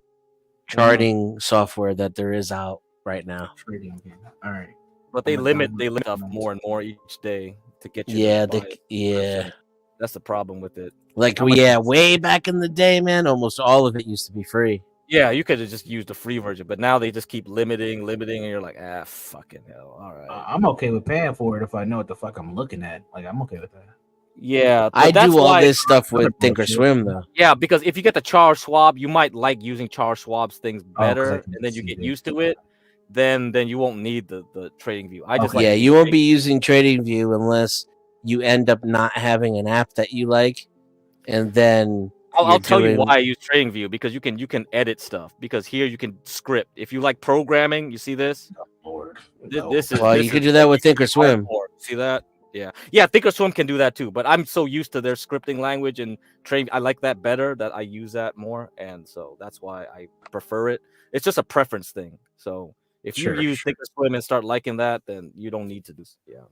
charting software that there is out right now. Trading View. All right. But they limit stuff more and more each day to get you. Yeah, to buy it. yeah. That's the problem with it. Like How much yeah, is- way back in the day, man, almost all of it used to be free. Yeah, you could have just used the free version, but now they just keep limiting, and you're like, fucking hell. All right. I'm okay with paying for it if I know what the fuck I'm looking at. Like, I'm okay with that. Yeah, but I that's do all why- this stuff with Thinkorswim though. Yeah, because if you get the Charles Schwab, you might like using Charles Schwab's things 'cause I better, can and then you see get it. used to it. Then you won't need the Trading View. I just like Yeah, using you won't Trading be using Trading View unless you end up not having an app that you like, and then I'll you're tell you doing- why I use Trading View, because you can edit stuff, because here you can script. If you like programming, you see this? Lord. This is Well, this you could is do that with what you can Thinkorswim. type for. See that? Yeah, Thinkorswim can do that too, but I'm so used to their scripting language and trade. I like that better. That I use that more, and so that's why I prefer it. It's just a preference thing. So if you Sure, use sure. Thinkorswim and start liking that, then you don't need to do. Yeah,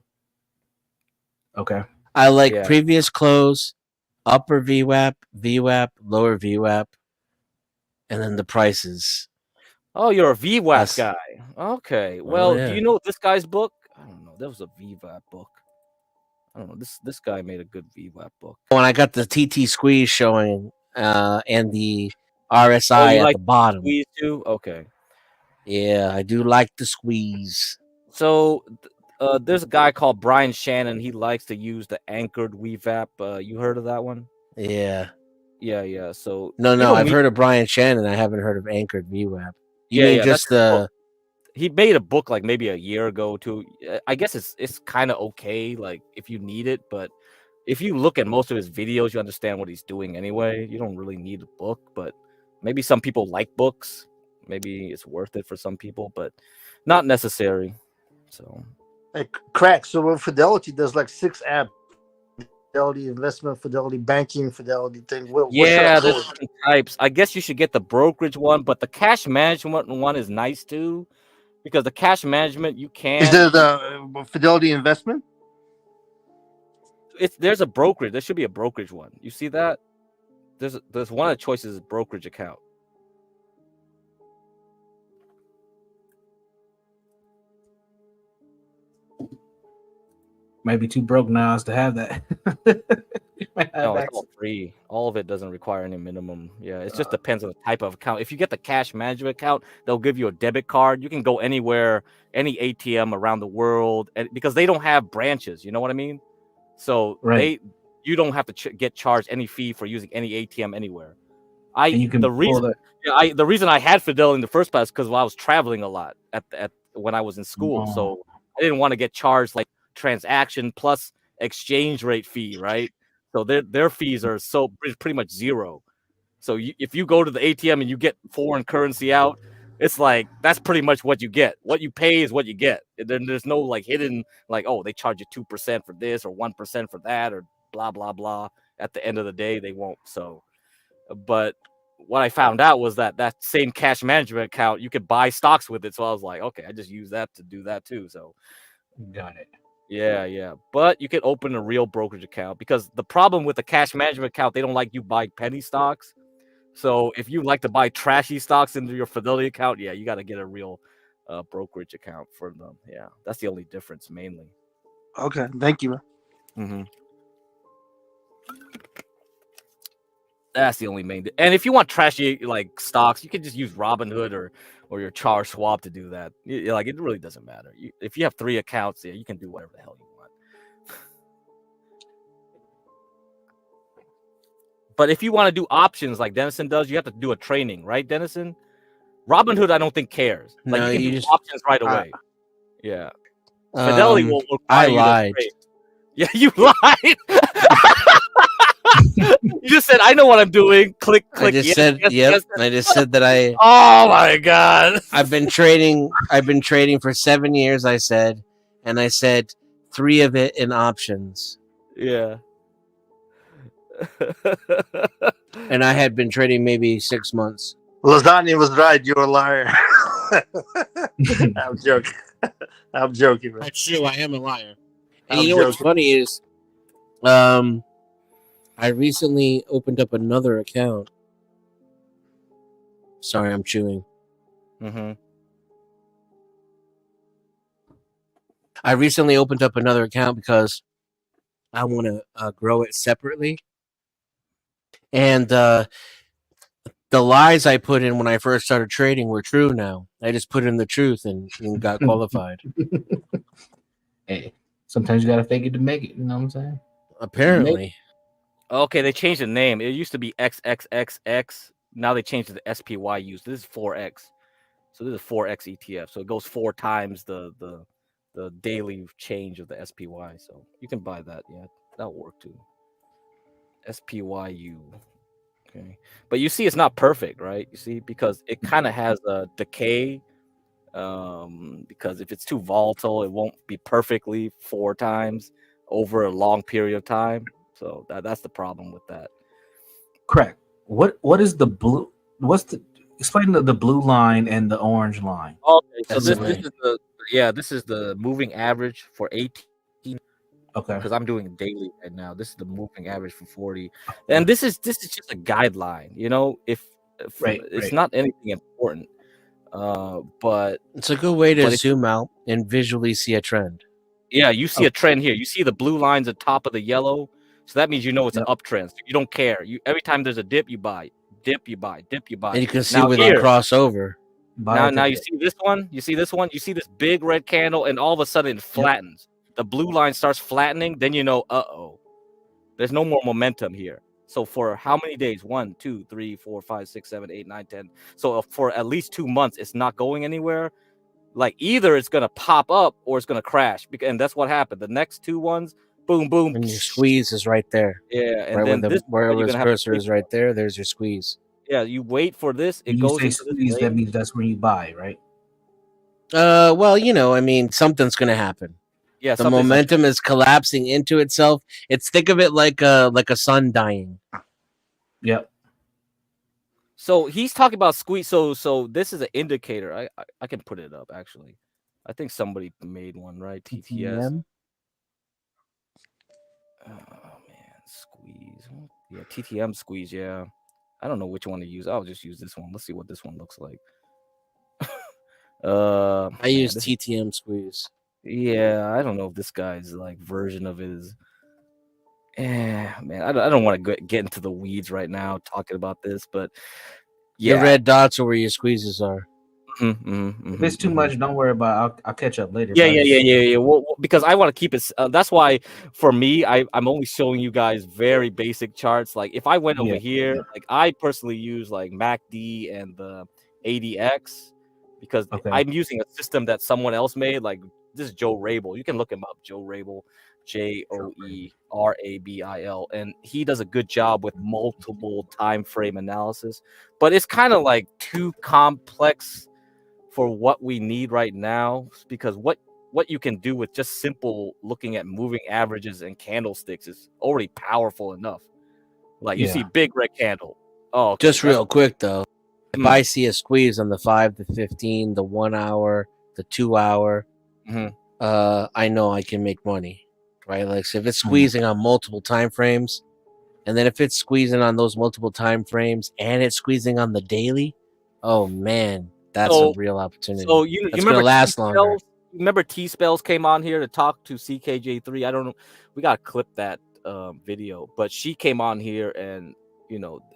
Okay. I like yeah. previous close, upper VWAP, VWAP, lower VWAP, and then the prices. Oh, you're a VWAP That's guy. Okay. oh Well, do yeah. you know this guy's book? I don't know. There was a VWAP book. I don't know. This guy made a good VWAP book. When I got the TT squeeze showing, and the Oh, RSI you at like the bottom. squeeze too? Okay. Yeah, I do like the squeeze. So there's a guy called Brian Shannon. He likes to use the anchored VWAP. You heard of that one? Yeah. Yeah. So No, you no, don't I've need. heard of Brian Shannon. I haven't heard of anchored VWAP. You mean Yeah. That's just his book. the He made a book like maybe a year ago too. I guess it's kind of okay, like if you need it, but if you look at most of his videos, you understand what he's doing anyway. You don't really need a book, but maybe some people like books. Maybe it's worth it for some people, but not necessary. So Hey, crack. So with Fidelity, there's like 6 apps: Fidelity Investment, Fidelity Banking, Fidelity thing. What should I yeah, go there's with? different types. I guess you should get the brokerage one, but the cash management one is nice too, because the cash management you Is can. there the Fidelity Investment? There's a brokerage. There should be a brokerage one. You see that? There's one of the choices is brokerage account. Might be too broke now to have that. You might have No, it's access. all free. All of it doesn't require any minimum. Yeah, it just depends on the type of account. If you get the cash management account, they'll give you a debit card. You can go anywhere, any ATM around the world, and because they don't have branches, you know what I mean? So Right. you don't have to get charged any fee for using any ATM anywhere. And you can pull The reason I had Fidelity in the first place because I was traveling a lot at when I was in school, Oh. so I didn't want to get charged like transaction plus exchange rate fee, right? So their fees are pretty much zero. So if you go to the ATM and you get foreign currency out, it's like that's pretty much what you get. What you pay is what you get. And then there's no like hidden like, oh, they charge you 2% for this or 1% for that or blah blah blah. At the end of the day, they won't. So, but what I found out was that same cash management account you could buy stocks with it. So I was like, okay, I just use that to do that too. So Got it. yeah. But you can open a real brokerage account because the problem with the cash management account, they don't like you buy penny stocks. So if you like to buy trashy stocks into your Fidelity account, yeah, you got to get a real brokerage account for them. Yeah, that's the only difference mainly. Okay, thank you. Mm-hmm. That's the only main. And if you want trashy like stocks, you can just use Robinhood or your Charles Schwab to do that. Like it really doesn't matter. If you have 3 accounts, yeah, you can do whatever the hell you want. But if you want to do options like Dennison does, you have to do a training, right, Dennison? Robinhood, I don't think cares. Like No, you can you do just options right away. Yeah. Fidelity will I require you to lied. trade. Yeah, you lied. You just said, I know what I'm doing. Click. I just Yes, said yes, yep. yes. I just said that I Oh my god. I've been trading for 7 years, I said, and I said 3 of it in options. Yeah. And I had been trading maybe 6 months. Lasagna was right. You're a liar. I'm joking. I'm joking, man. That's true. I am a liar. And I'm you know what's joking. funny is, I recently opened up another account. Sorry, I'm chewing. Mm-hmm. I recently opened up another account because I want to grow it separately. And the lies I put in when I first started trading were true now. I just put in the truth and got qualified. Hey, sometimes you gotta fake it to make it. You know what I'm saying? Apparently. Okay, they changed the name. It used to be XXXX. Now they changed it to SPYU. This is 4X. So this is 4X ETF. So it goes 4 times the daily change of the SPY. So you can buy that. Yeah, that'll work too. SPYU. Okay. But you see it's not perfect, right? You see, because it kind of has a decay. Because if it's too volatile, it won't be perfectly 4 times over a long period of time. So that's the problem with that. Correct. What is the blue? What's the explain the blue line and the orange line? Okay, so That's this the this is the moving average for 18. Okay. Because I'm doing daily right now. This is the moving average for 40, and this is just a guideline. You know, if it's not anything important, but It's a good way to but if zoom out and visually see a trend. yeah, you see a trend here. You see the blue lines at top of the yellow, so that means you know it's an uptrend. So you don't care. You every time there's a dip, you buy. Dip, you buy. Dip, you buy. And you can see Now where they here, cross over. now you see this one. You see this one. You see this big red candle, and all of a sudden it flattens. The blue line starts flattening. Then you know, there's no more momentum here. So for how many days? 1, 2, 3, 4, 5, 6, 7, 8, 9, 10. So for at least 2 months, it's not going anywhere. Like either it's gonna pop up or it's gonna crash. And that's what happened. The next 2 ones, boom, boom. And your squeeze is right there. Yeah, and right then when this wherever you're his gonna have to cursor is right there, there's your squeeze. Yeah, you wait for this. It You goes say into this squeeze, that range. means that's where you buy, right? Well, I mean, something's gonna happen. Yeah, the something's momentum is collapsing into itself. Think of it like a sun dying. Yep. So he's talking about squeeze. So this is an indicator. I can put it up actually. I think somebody made one, right? TTS. TTM? Oh man, squeeze. Yeah, TTM squeeze. Yeah, I don't know which one to use. I'll just use this one. Let's see what this one looks like. I use TTM squeeze. Yeah, I don't know if this guy's like version of it is. Man, I don't want to get into the weeds right now talking about this, but yeah, Your red dots are where your squeezes are. If it's too much, don't worry about it. I'll catch up later. Yeah. Well, because I want to keep it. That's why for me, I'm only showing you guys very basic charts. Like if I went over here, like I personally use like MACD and the ADX because I'm using a system that someone else made. Like this is Joe Rabel. You can look him up, Joe Rabel, JoeRabil, and he does a good job with multiple time frame analysis. But it's kind of like too complex for what we need right now, because what you can do with just simple looking at moving averages and candlesticks is already powerful enough. Like you see big red candle. Oh, okay, just real quick though, if I see a squeeze on the 5 to 15, the 1 hour, the 2 hour, I know I can make money, right? Like so if it's squeezing on multiple time frames, and then if it's squeezing on those multiple time frames and it's squeezing on the daily, oh man. That's a real opportunity. So you remember gonna last longer. Remember T-Spells came on here to talk to CKJ3. I don't know. We got to clip that video, but she came on here and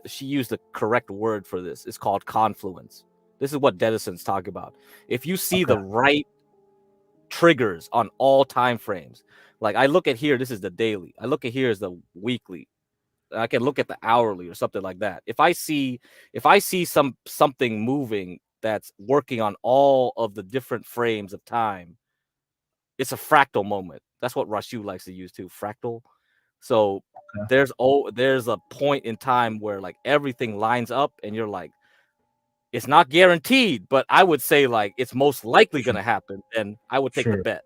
she used the correct word for this. It's called confluence. This is what Dedison's talking about. If you see the right triggers on all time frames, like I look at here, this is the daily. I look at here as the weekly. I can look at the hourly or something like that. If I see something moving that's working on all of the different frames of time, it's a fractal moment. That's what Rashu likes to use too, fractal. So there's a point in time where like everything lines up and you're like, it's not guaranteed, but I would say like it's most likely going to happen, and I would take the bet.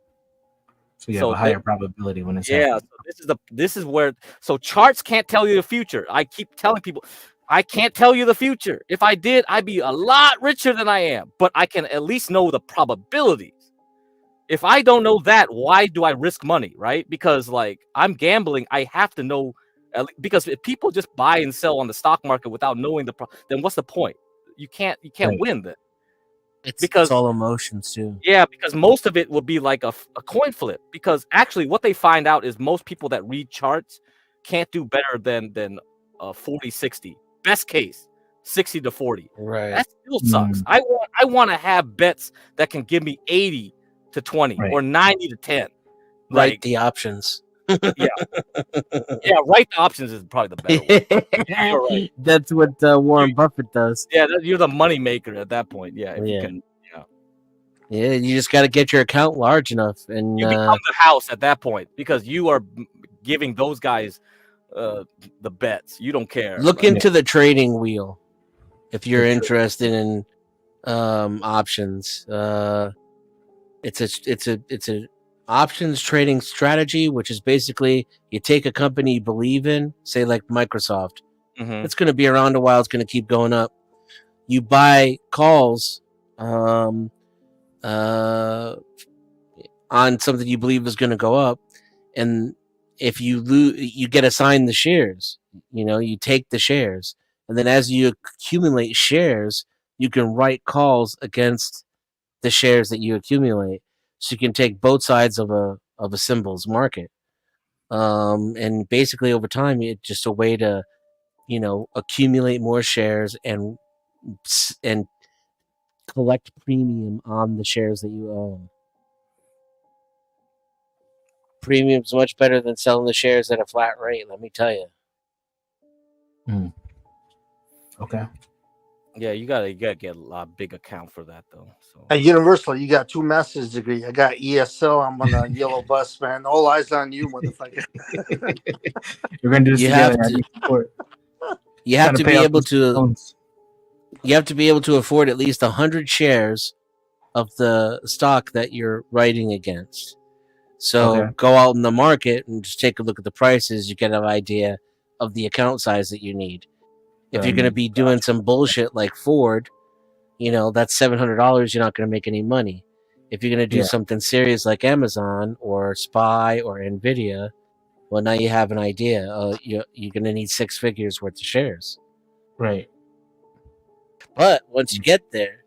So you have a higher probability when it's happening. So this is where charts can't tell you the future. I keep telling people I can't tell you the future. If I did, I'd be a lot richer than I am, but I can at least know the probabilities. If I don't know that, why do I risk money, right? Because like I'm gambling, I have to know, because if people just buy and sell on the stock market without knowing then what's the point? You can't win then. It's all emotions too. Yeah, because most of it will be like a coin flip. Because actually, what they find out is most people that read charts can't do better than 40-60. Best case, 60-40. Right. That still sucks. I want to have bets that can give me 80-20 or 90-10. Write the options. Yeah, write the options is probably the better one. You're right. That's what Warren Buffett does. Yeah, you're the money maker at that point. Yeah, if you can. Yeah, you just got to get your account large enough, and you become the house at that point because you are giving those guys the bets. You don't care. Look into the trading wheel if you're interested in options. It's a options trading strategy, which is basically you take a company you believe in, say like Microsoft. Mhm. It's going to be around a while. It's going to keep going up. You buy calls on something you believe is going to go up, and if you lose, you get assigned the shares. You take the shares, and then as you accumulate shares, you can write calls against the shares that you accumulate. So you can take both sides of a symbols market. And basically over time, it's just a way to accumulate more shares and collect premium on the shares that you own. Premium's much better than selling the shares at a flat rate, let me tell you. Okay. Yeah, you gotta get a lot big account for that though. So At Universal, you got 2 master's degree. I got ESL. I'm on a yellow bus, man. All eyes on you, motherfucker. We're gonna do this You together. have I to- need support. You have Trying to pay be off able these to. loans. You have to be able to afford at least 100 shares of the stock that you're writing against. So Okay. go out in the market and just take a look at the prices. You get an idea of the account size that you need. If you're going to be doing some bullshit like Ford, that's $700. You're not going to make any money. If you're going to do Yeah. something serious like Amazon or SPY or Nvidia, well, now you have an idea. You're going to need 6 figures worth of shares. Right. But once you get there,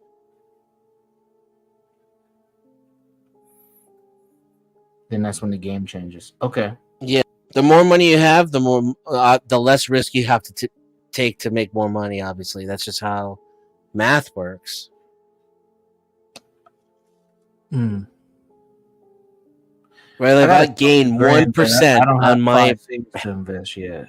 then that's when the game changes. Okay. yeah, the more money you have, the less risk you have to take to make more money. Obviously, that's just how math works. Hmm. Right, if I gain $1%, 1% I don't have on my, 5 figures to invest yet.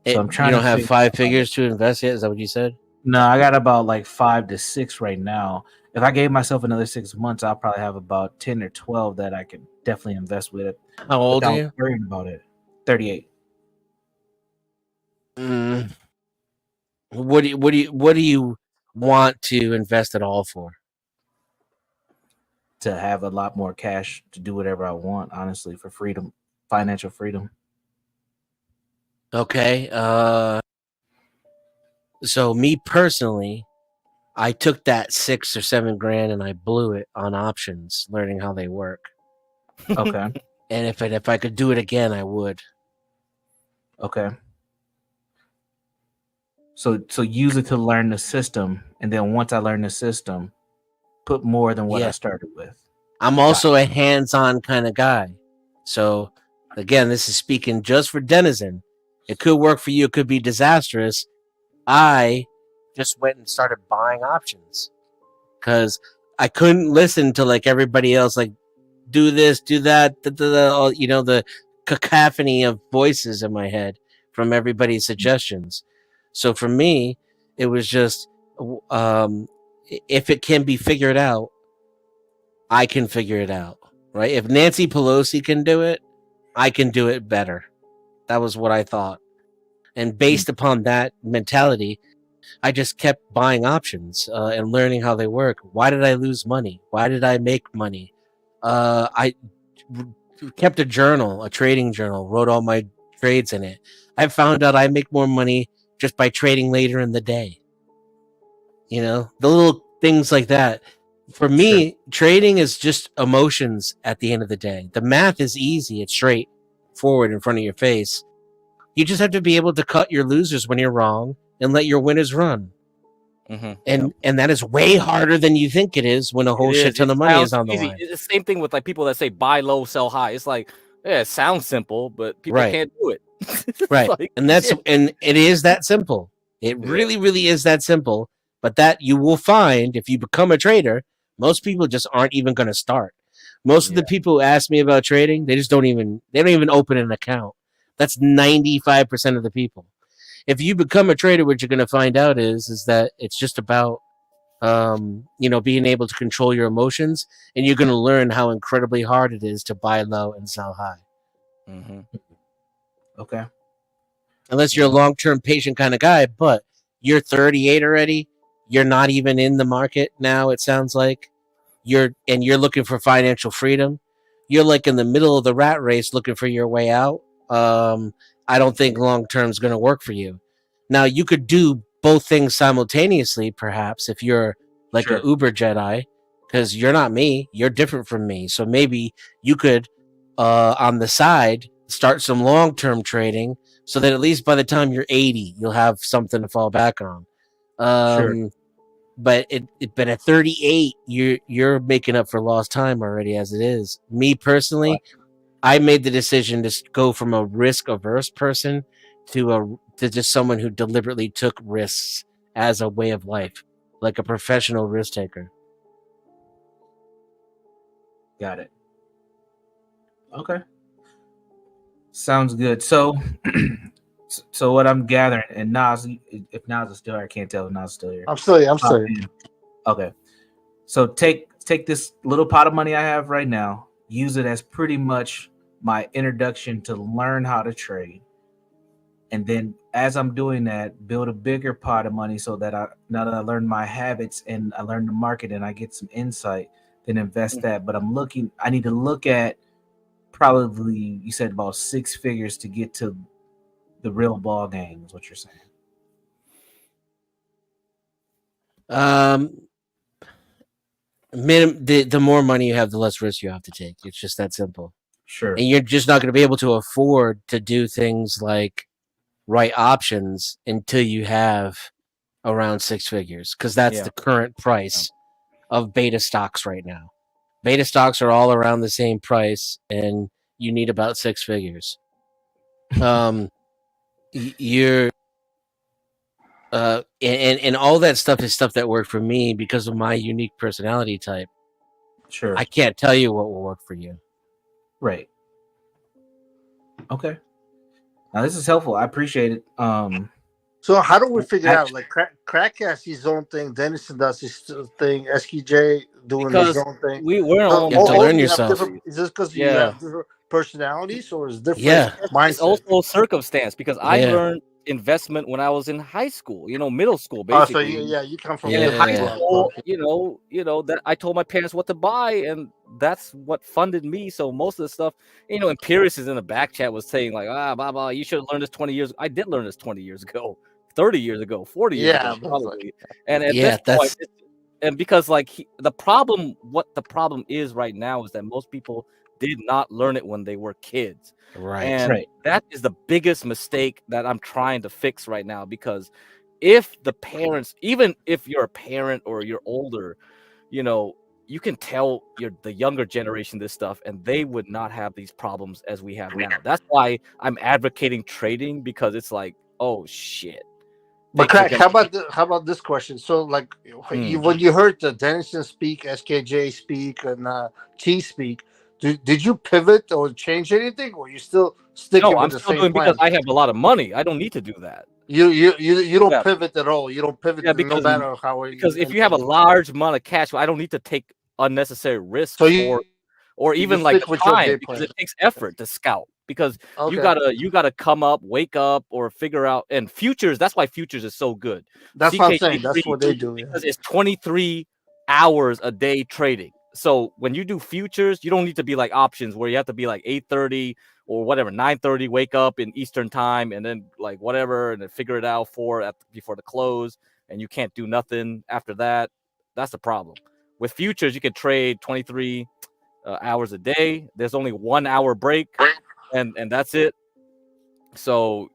So I'm trying you don't to have figure 5 out- figures to invest yet. Is that what you said? No, I got about like 5 to 6 right now. If I gave myself another 6 months, I'll probably have about 10 or 12 that I could definitely invest with. How old are without you? worrying about it. 38. What do you want to invest it all for? To have a lot more cash to do whatever I want, honestly, for freedom, financial freedom. Okay. So me personally, I took that 6 or 7 grand and I blew it on options, learning how they work. Okay. And if I could do it again, I would. Okay. So use it to learn the system, and then once I learn the system, put more than what I Yeah. started with. I'm also a hands-on kind of guy. So again, this is speaking just for Denizen. It could work for you, it could be disastrous. I just went and started buying options because I couldn't listen to like everybody else, like do this, do that, all, the cacophony of voices in my head from everybody's suggestions. So for me, it was just if it can be figured out, I can figure it out, right? If Nancy Pelosi can do it, I can do it better. That was what I thought. And based upon that mentality, I just kept buying options and learning how they work. Why did I lose money? Why did I make money? I kept a journal, a trading journal, wrote all my trades in it. I found out I make more money just by trading later in the day. The little things like that. For me, trading is just emotions at the end of the day. The math is easy. It's straight forward in front of your face. You just have to be able to cut your losers when you're wrong and let your winners run. And that is way harder than you think it is when a whole shit ton of money is on the line. It's the same thing with like people that say buy low, sell high. It's like, yeah, it sounds simple, but people Right. can't do it. Right. Like, and it is that simple. It Yeah. really, really is that simple. But that you will find if you become a trader, most people just aren't even going to start. Most of the people who ask me about trading, they don't even open an account. That's 95% of the people. If you become a trader, what you're going to find out is that it's just about being able to control your emotions, and you're going to learn how incredibly hard it is to buy low and sell high. Okay. Unless you're a long-term patient kind of guy, but you're 38 already. You're not even in the market now. It sounds like you're looking for financial freedom. you're like in the middle of the rat race looking for your way out, I don't think long term is going to work for you. Now, you could do both things simultaneously, perhaps, if you're like Sure. a Uber Jedi, because you're not me, you're different from me. So maybe you could, on the side, start some long term trading so that at least by the time you're 80, you'll have something to fall back on. Sure. But but at 38, you're making up for lost time already as it is. Me personally, I made the decision to go from a risk averse person to just someone who deliberately took risks as a way of life, like a professional risk taker. Got it. Okay. Sounds good. So, so what I'm gathering, and Nas, if Nas is still here, I can't tell if Nas is still here. I'm still here. I'm still here. Yeah. Okay. So take this little pot of money I have right now, use it as pretty much my introduction to learn how to trade. And then as I'm doing that, build a bigger pot of money so that now that I learn my habits and I learn the market and I get some insight, then invest that. But I need to look at probably, you said about 6 figures to get to the real ball game, is what you're saying. The more money you have, the less risk you have to take. It's just that simple. Sure. And you're just not going to be able to afford to do things like right options until you have around 6 figures, because that's the current price of beta stocks right now. Beta stocks are all around the same price, and you need about 6 figures. You're and all that stuff is stuff that worked for me because of my unique personality type. Sure. I can't tell you what will work for you. Right. Okay. Now this is helpful. I appreciate it. So how do we figure out? Like Crack has his own thing, Dennison does his thing, SKJ doing his own thing. we're So, all You have to learn yourself. Is this because you have different personalities, or is different It's mindset? also circumstance because I learned investment when I was in high school, middle school, Oh, so basically. you come from And in high different school, that I told my parents what to buy, and that's what funded me. So most of the stuff, empiricists in the back chat was saying like, blah blah, you should have learned this 20 years. I did learn this 20 years ago, 30 years ago, 40 years ago, probably. And at this point, and because the problem is right now is that most people did not learn it when they were kids. Right. And that is the biggest mistake that I'm trying to fix right now, because if the parents, even if you're a parent or you're older, you can tell the younger generation this stuff and they would not have these problems as we have now. That's why I'm advocating trading, because it's like, oh shit. But Crack, how about this question? So, like, when you heard the Dennison speak, SKJ speak, and T speak, did you pivot or change anything, or you still sticking No, with I'm the still same doing plan? because I have a lot of money. I don't need to do that. You don't pivot at all. You don't pivot no matter how. Because if you have a large amount of cash, I don't need to take unnecessary risks or even just like stick with your time, game because plan. it takes effort to scout, because you Okay. gotta come up, wake up, or figure out. And futures, that's why futures is so good. That's what I'm saying. That's what they do. Yeah. Because it's 23 hours a day trading. So when you do futures, you don't need to be like options where you have to be like 8:30 or whatever, 9:30, wake up in Eastern time, and then like whatever, and then figure it out before the close, and you can't do nothing after that. That's the problem. With futures, you can trade 23 hours a day. There's only 1 hour break, and that's it. So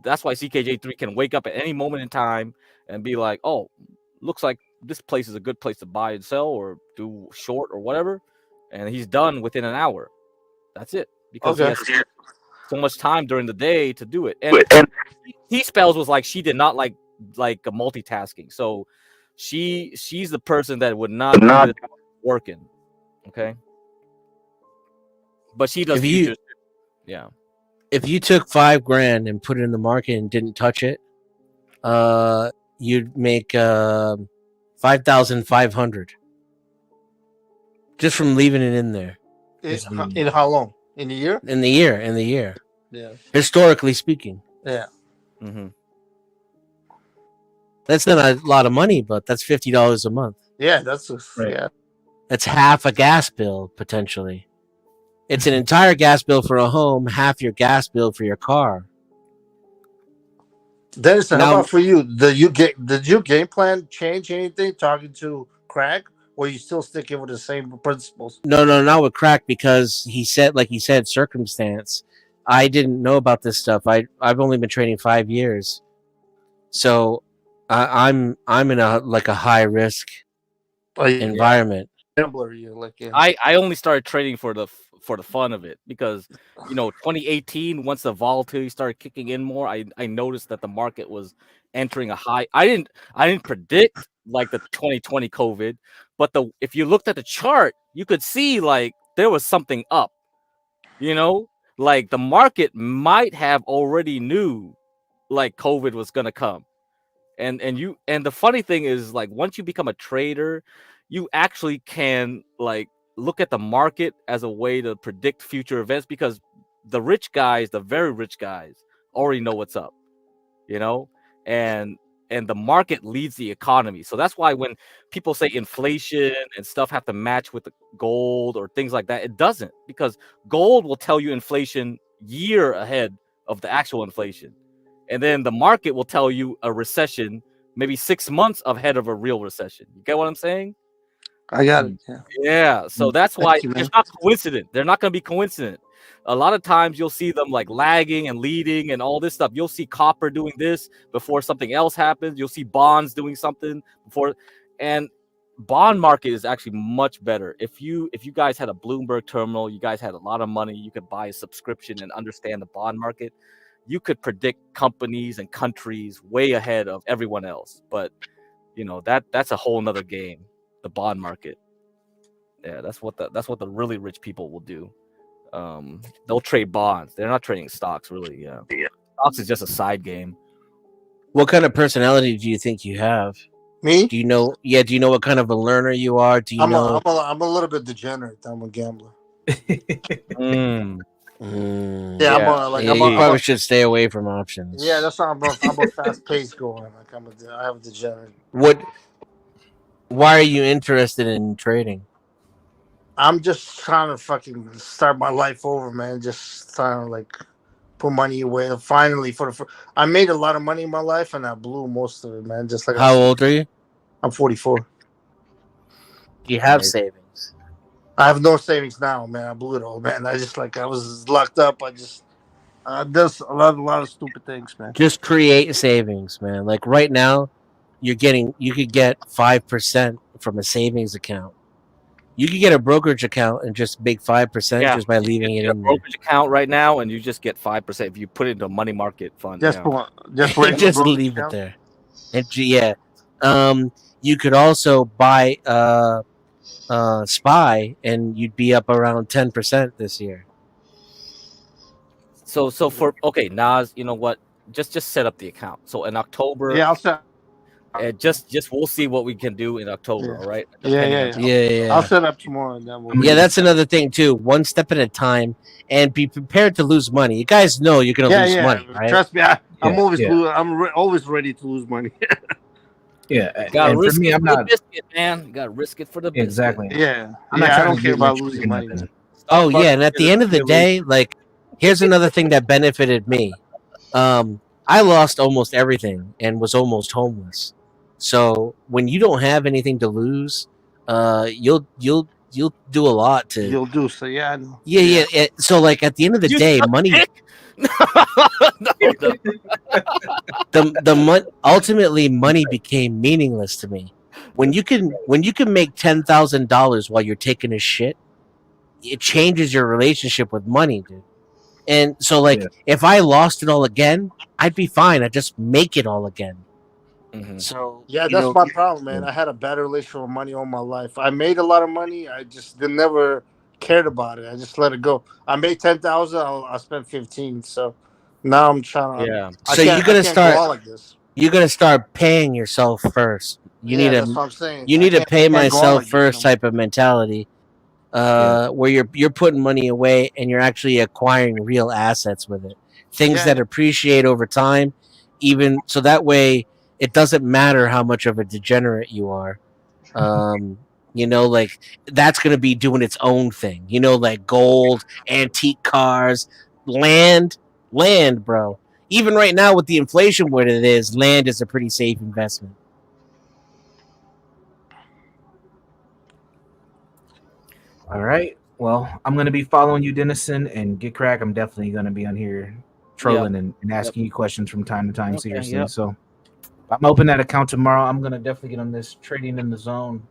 that's why CKJ3 can wake up at any moment in time and be like, oh, looks like this place is a good place to buy and sell or do short or whatever, and he's done within an hour. That's it, because he has so much time during the day to do it. And he spells was like she did not like a multitasking, so she's the person that would not do it working. Okay, but she does futures. Yeah. If you took $5,000 and put it in the market and didn't touch it, you'd make 5,500 just from leaving it in there. In how long? In a year? In the year. Yeah. Historically speaking. Yeah. Mm-hmm. That's not a lot of money, but that's $50 a month. Yeah, that's That's half a gas bill potentially. It's an entire gas bill for a home, half your gas bill for your car. Dennis, how Now, about for you? Did your game plan change anything talking to Craig, or you still sticking with the same principles? no, not with crack because he said, like he said, circumstance. I didn't know about this stuff. I've only been trading 5 years, so I'm in a high risk Oh, yeah, environment. gambler, you like yeah. I only started trading for the fun of it because 2018 once the volatility started kicking in more, I noticed that the market was entering a high. I didn't predict like the 2020 COVID, but if you looked at the chart, you could see like there was something up. You know, like the market might have already knew like COVID was gonna come. And the funny thing is like once you become a trader, you actually can like look at the market as a way to predict future events because the rich guys, the very rich guys, already know what's up, you know, and the market leads the economy. So that's why when people say inflation and stuff have to match with the gold or things like that, it doesn't, because gold will tell you inflation year ahead of the actual inflation. And then the market will tell you a recession maybe 6 months ahead of a real recession. You get what I'm saying? I got it. Yeah. Yeah. So that's why Thank you, man. it's not coincident. They're not going to be coincident. A lot of times you'll see them like lagging and leading and all this stuff. You'll see copper doing this before something else happens. You'll see bonds doing something before, and bond market is actually much better. If you guys had a Bloomberg terminal, you guys had a lot of money, you could buy a subscription and understand the bond market. You could predict companies and countries way ahead of everyone else. But that's a whole nother game, the bond market. Yeah, that's what the really rich people will do. They'll trade bonds. They're not trading stocks, really. Yeah. Stocks is just a side game. What kind of personality do you think you have? Me? Do you know? Yeah. Do you know what kind of a learner you are? Do you know? I'm a little bit degenerate. I'm a gambler. Yeah, you probably a, should stay away from options. yeah, that's why I'm a fast paced going. Like I have a degenerate. Why are you interested in trading? I'm just trying to fucking start my life over, man. Just trying to like put money away. Finally, I made a lot of money in my life, and I blew most of it, man. Just like How old are you? I'm 44. Do you have savings? I have no savings now, man. I blew it all, man. I was locked up. I just does a lot of stupid things, man. Just create savings, man. Like right now, you could get 5% from a savings account. You could get a brokerage account and just make 5% just by leaving it a in there. brokerage account right now, and you just get 5% if you put it into a money market fund. Just just leave it there. And yeah, you could also buy SPY, and you'd be up around 10% this year. So for Nas, you know what? Just set up the account. So in October, Yeah, I'll set. Just we'll see what we can do in October. All right. Yeah. I'll set up tomorrow. And then Yeah, that's another thing too. One step at a time, and be prepared to lose money. You guys know you're gonna lose money, right? Trust me, I'm always ready to lose money. Gotta and risk for me, it I'm for the not biscuit, man. You gotta risk it for the biscuit. exactly. Yeah, I'm not I trying don't to care get about rich losing quick or money. nothing. Oh yeah, and at the end of the day, like, here's another thing that benefited me. I lost almost everything and was almost homeless. So when you don't have anything to lose, you'll do a lot to. You'll do so. Yeah, I know. Yeah. So like at the end of the day, money. Ultimately money became meaningless to me. When you can make $10,000 while you're taking a shit, it changes your relationship with money, dude. And so like if I lost it all again, I'd be fine. I'd just make it all again. So yeah, that's my problem, man. I had a bad relationship with money all my life. I made a lot of money. I just never cared about it. I just let it go. I made 10,000. I spent 15. So now I'm trying to. So you're gonna start. Go like this. You're gonna start paying yourself first. That's what I'm saying. You need a pay can't go on myself like this first type of mentality, where you're putting money away and you're actually acquiring real assets with it, things that appreciate over time. Even so, that way it doesn't matter how much of a degenerate you are. You know, like that's going to be doing its own thing. You know, like gold, antique cars, land, bro. Even right now with the inflation what it is, land is a pretty safe investment. All right. Well, I'm gonna be following you, Dennison, and Get Crack. I'm definitely gonna be on here trolling and asking you questions from time to time. Okay, Seriously. yep. So I'm open that account tomorrow. I'm gonna definitely get on this trading in the zone,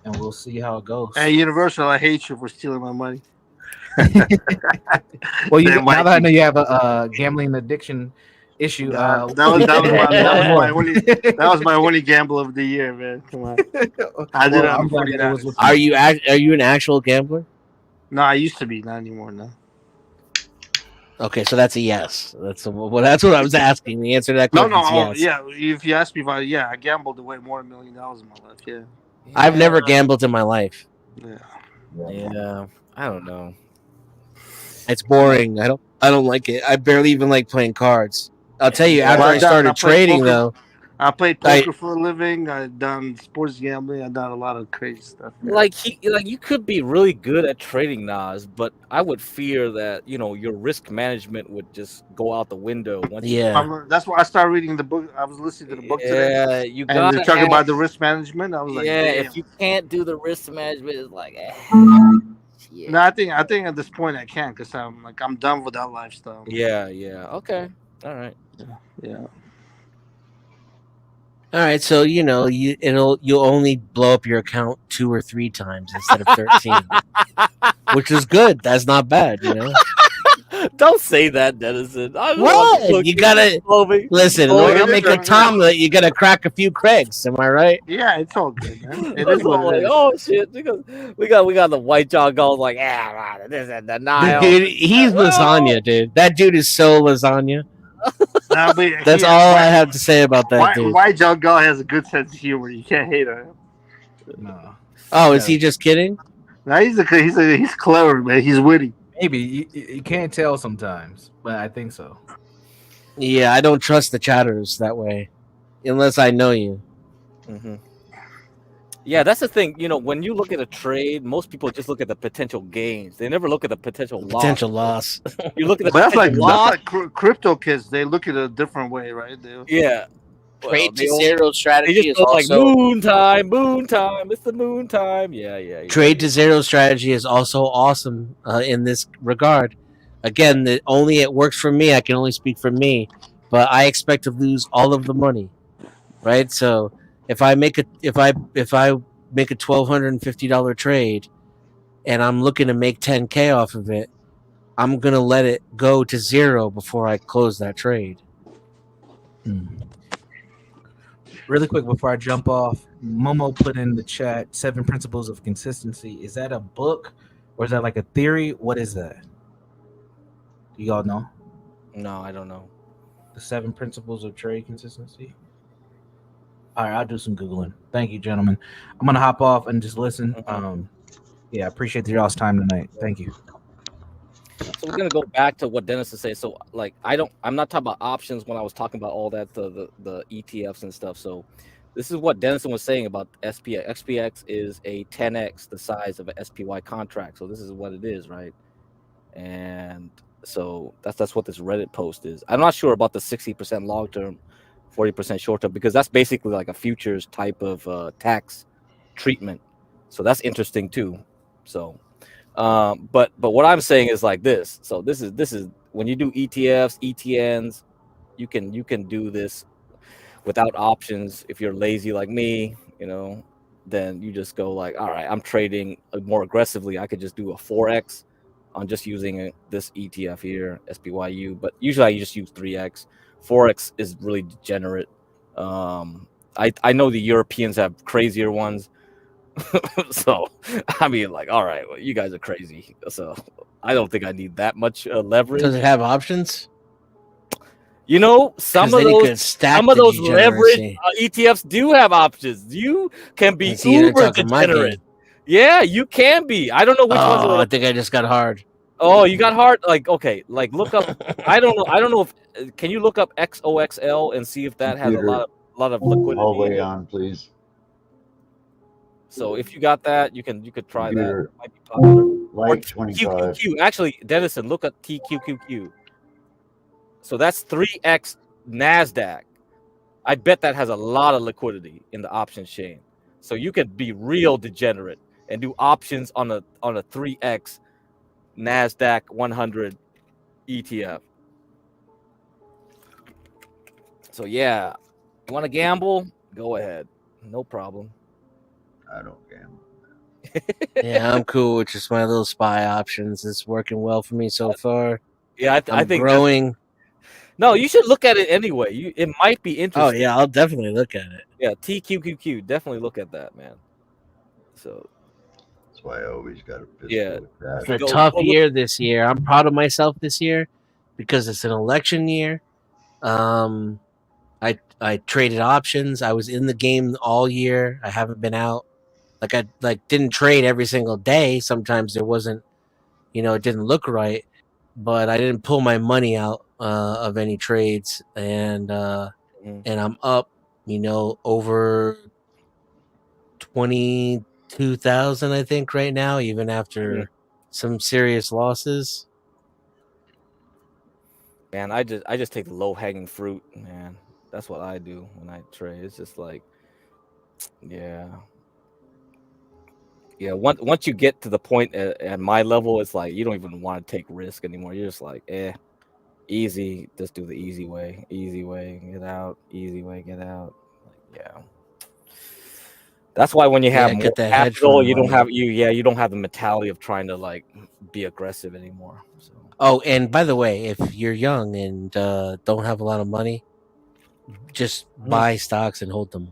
and we'll see how it goes. Hey, Universal, I hate you for stealing my money. Well, you Damn, now that I Mikey. know you have a gambling addiction issue, that was my only gamble of the year, man. Come on, I did it on the 49ers. Are you an actual gambler? No, I used to be, not anymore. No. Okay, so that's a yes. That's what I was asking. The answer to that No, question no, is yes. yeah. If you ask me about it, yeah, I gambled away more than $1 million in my life. Yeah. I've never gambled in my life. Yeah, I don't know. It's boring. I don't like it. I barely even like playing cards. I'll tell you, after Well, I started trading, though, I played poker for a living. I've done sports gambling. I've done a lot of crazy stuff. Man. Like you could be really good at trading, Nas, but I would fear that your risk management would just go out the window once. That's why I started reading the book. I was listening to the book today. Yeah, you and got they're talking about the risk management. I was like, yeah, damn. if you can't do the risk management, it's like, No, I think at this point I can because I'm done with that lifestyle. yeah, okay, all right, yeah. all right. So you'll only blow up your account 2 or 3 times instead of 13, which is good. That's not bad, Don't say that, Dennison. What? You gotta listen. In order to make a Tomlet, you gotta crack a few Craigs. Am I right? Yeah, it's all good, man. It That's is what all it like, is. oh shit, because we got the white jaw going like, this is denial. Dude, he's lasagna, dude. That dude is so lasagna. Nah, but That's all I have to say about that dude. Why John Gall has a good sense of humor. You can't hate on him. No. Oh, is he just kidding? No, he's clever, man. He's witty. Maybe you can't tell sometimes, but I think so. Yeah, I don't trust the chatters that way, unless I know you. Mm-hmm. Yeah, that's the thing. When you look at a trade, most people just look at the potential gains. They never look at the potential loss. Potential loss. You look at the But potential loss. that's like crypto kids. They look at it a different way, right? Yeah. Trade to zero strategy They just is go like also moon time. It's the moon time. Yeah. trade to zero strategy is also awesome in this regard. Again, only it works for me. I can only speak for me, but I expect to lose all of the money, right? So if I make a $1,250 trade, and I'm looking to make $10K off of it, I'm gonna let it go to zero before I close that trade. Really quick before I jump off, Momo put in the chat 7 Principles of Consistency. Is that a book or is that like a theory? What is that? Do y'all know? No, I don't know. The 7 Principles of Trade Consistency? All right, I'll do some Googling. Thank you, gentlemen. I'm going to hop off and just listen. Yeah, I appreciate y'all's time tonight. Thank you. So we're gonna go back to what Dennis is saying. So like I'm not talking about options when I was talking about all that the ETFs and stuff. So this is what Dennison was saying about SPX. SPX is a 10x the size of an SPY contract. So this is what it is, right? And so that's what this Reddit post is. I'm not sure about the 60% long term, 40% short term, because that's basically like a futures type of tax treatment. So that's interesting too. So but what I'm saying is like this. So this is when you do ETFs, ETNs, you can do this without options. If you're lazy like me, then you just go like, all right, I'm trading more aggressively. I could just do a 4x on just using this ETF here, SPYU. But usually I just use 3x. 4x is really degenerate. I know the Europeans have crazier ones. So I mean, like, all right, well, you guys are crazy. So I don't think I need that much leverage. Does it have options? Some of those leverage ETFs do have options. You can be uber degenerate. Yeah, you can be. I don't know which ones. Oh, I think I just got hard. Oh, you got hard. Like, okay, like look up. I don't know if can you look up XOXL and see if that has a lot of liquidity. Hallway on, please. So if you got that, you could try that. Computer It might be popular. Or like 25. TQQQ. Actually, Dennison, look at TQQQ. So that's 3x Nasdaq. I bet that has a lot of liquidity in the options chain. So you could be real degenerate and do options on a 3x Nasdaq 100 ETF. So yeah, you want to gamble? Go ahead, no problem. I don't gamble. Yeah, I'm cool with just my little spy options. It's working well for me so far. Yeah, I I'm think growing. No, you should look at it anyway. It might be Oh interesting. yeah, I'll definitely look at it. Yeah, TQQQ. Definitely look at that, man. So That's why I always got a pistol yeah, with that. It's a Go tough look. year this year. I'm proud of myself this year because it's an election year. I traded options. I was in the game all year. I haven't been out. I didn't trade every single day. Sometimes there wasn't, it didn't look right, but I didn't pull my money out of any trades, and I'm up, over 22,000, I think, right now, even after some serious losses. Man, I just take the low hanging fruit, man. That's what I do when I trade. It's just like, yeah. Once you get to the point at my level, it's like you don't even want to take risk anymore. You're just like, easy. Just do the easy way, get out. Easy way, get out. Like, yeah. That's why when you have more get that hedge capital, fund you don't money. you don't have the mentality of trying to like be aggressive anymore. So Oh, and by the way, if you're young and don't have a lot of money, just buy stocks and hold them.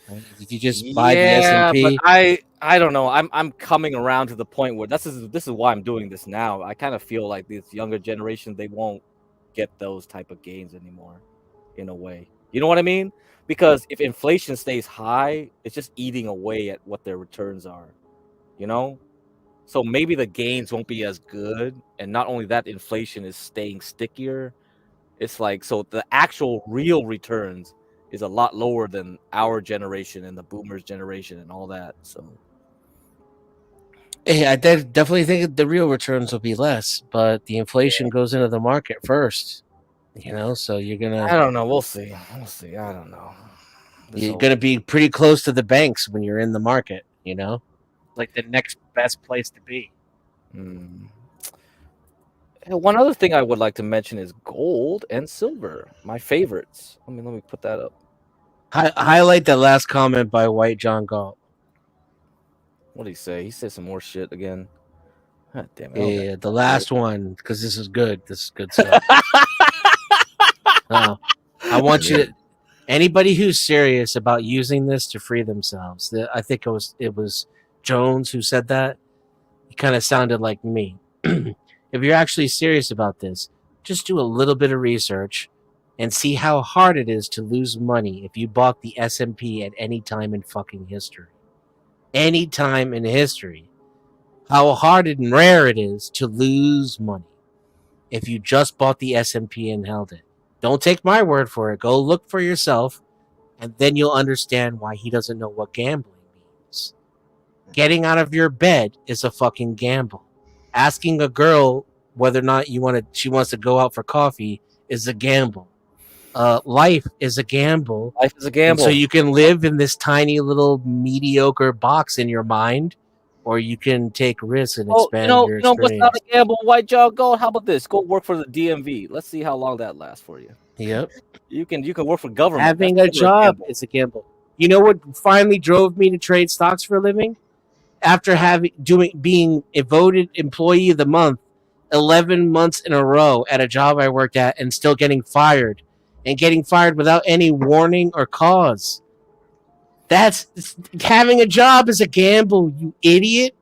Right? If you just buy the yeah, but S&P, I don't know. I'm coming around to the point where this is why I'm doing this now. I kind of feel like this younger generation, they won't get those type of gains anymore, in a way. You know what I mean? Because if inflation stays high, it's just eating away at what their returns are. You know? So maybe the gains won't be as good, and not only that, inflation is staying stickier. It's like, so the actual real returns is a lot lower than our generation and the boomers generation and all that. So hey, I definitely think the real returns will be less, but the inflation goes into the market first. So I don't know. We'll see. I don't know. you're gonna be pretty close to the banks when you're in the market. Like the next best place to be. And one other thing I would like to mention is gold and silver, my favorites. Let me put that up. Highlight that last comment by White John Galt. What did he say? He said some more shit again. God damn it! Yeah, the last one, because this is good. This is good stuff. I want you to. Anybody who's serious about using this to free themselves, I think it was Jones who said that. He kind of sounded like me. If you're actually serious about this, just do a little bit of research and see how hard it is to lose money if you bought the S&P at any time in fucking history. Any time in history. How hard and rare it is to lose money if you just bought the S&P and held it. Don't take my word for it. Go look for yourself, and then you'll understand why he doesn't know what gambling means. Getting out of your bed is a fucking gamble. Asking a girl whether or not she wants to go out for coffee is a gamble. Life is a gamble. Life is a gamble. And so you can live in this tiny little mediocre box in your mind, or you can take risks and expand your You know what's experience. not a gamble, White Jaw Gold? How about this? Go work for the DMV. Let's see how long that lasts for you. Yep. You can work for government. Having That's a never job gamble. is a gamble. You know what finally drove me to trade stocks for a living? After being voted employee of the month 11 months in a row at a job I worked at and still getting fired, and getting fired without any warning or cause. Having a job is a gamble, you idiot.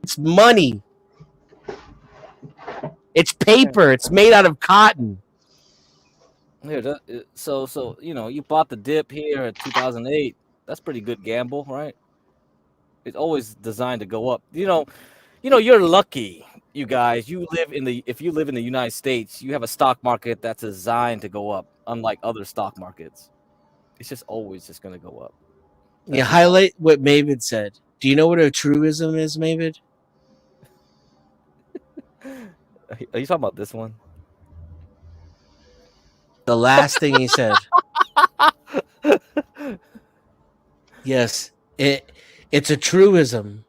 It's money. It's paper. It's made out of cotton. Here, so you bought the dip here at 2008. That's pretty good gamble, right? It's always designed to go up. You're lucky, you guys. If you live in the United States, you have a stock market that's designed to go up, unlike other stock markets. It's just always just going to go up. Yeah, highlight what Mavid said. Do you know what a truism is, Mavid? Are you talking about this one? The last thing he said. Yes, it's a truism.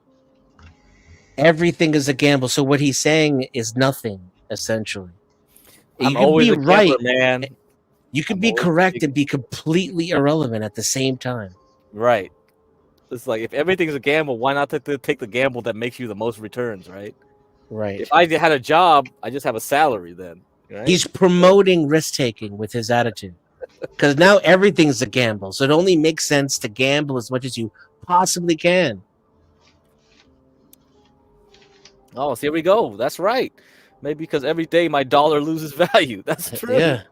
Everything is a gamble. So what he's saying is nothing, essentially. I'm You could always be a gambler, right. man. You could I'm be always a correct big and be completely irrelevant at the same time. right. It's like if everything's a gamble, why not take the gamble that makes you the most returns, right? Right. If I had a job, I just have a salary then, right? He's promoting risk taking with his attitude. Because now everything's a gamble. So it only makes sense to gamble as much as you possibly can. Oh, so here we go. That's right. Maybe because every day my dollar loses value. That's true. Yeah.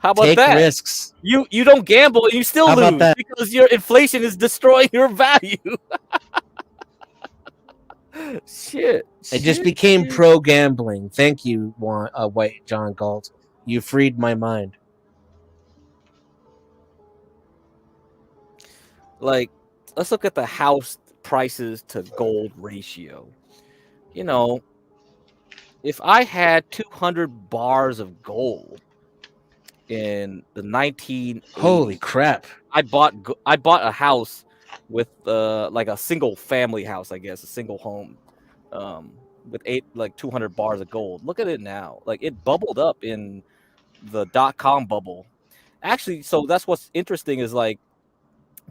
How about Take that? risks. You don't gamble and you still How about lose that? because your inflation is destroying your value. Shit. I just Shit, became shit. pro gambling. Thank you, White John Galt. You freed my mind. Like, let's look at the house prices to gold ratio. You know, if I had 200 bars of gold in the 1980s, Holy crap! I bought a house with like a single family house, I guess, a single home, with 200 bars of gold. Look at it now, like it bubbled up in the .com bubble. Actually, so that's what's interesting is like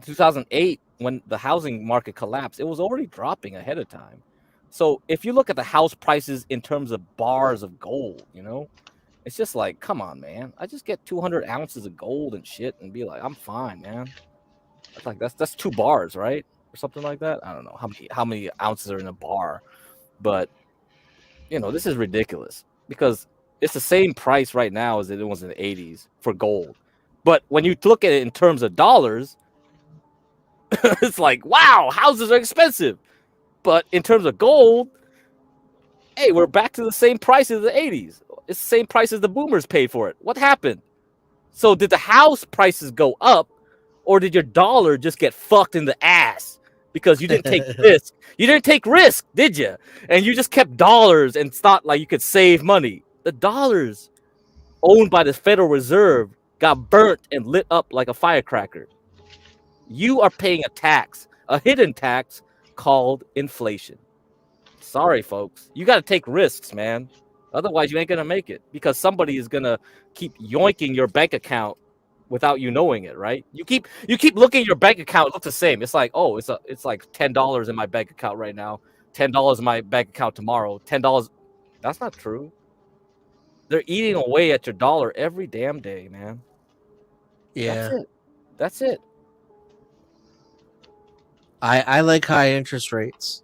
2008 when the housing market collapsed, it was already dropping ahead of time. So if you look at the house prices in terms of bars of gold, it's just like, come on, man. I just get 200 ounces of gold and shit and be like, I'm fine, man. That's like that's 2 bars, right? Or something like that. I don't know how many ounces are in a bar, but this is ridiculous because it's the same price right now as it was in the 80s for gold. But when you look at it in terms of dollars, it's like, wow, houses are expensive. But in terms of gold, hey, we're back to the same price as the 80s. It's the same price as the boomers paid for it. What happened? So did the house prices go up, or did your dollar just get fucked in the ass because you didn't take risk? You didn't take risk, did you? And you just kept dollars and thought like you could save money. The dollars owned by the Federal Reserve got burnt and lit up like a firecracker. You are paying a tax, a hidden tax called inflation. Sorry, folks. You got to take risks, man. Otherwise, you ain't gonna make it because somebody is gonna keep yoinking your bank account without you knowing it, right? You keep looking at your bank account, it looks the same. It's like, oh, it's like $10 in my bank account right now, $10 in my bank account tomorrow, $10. That's not true. They're eating away at your dollar every damn day, man. Yeah. That's it. I like high interest rates.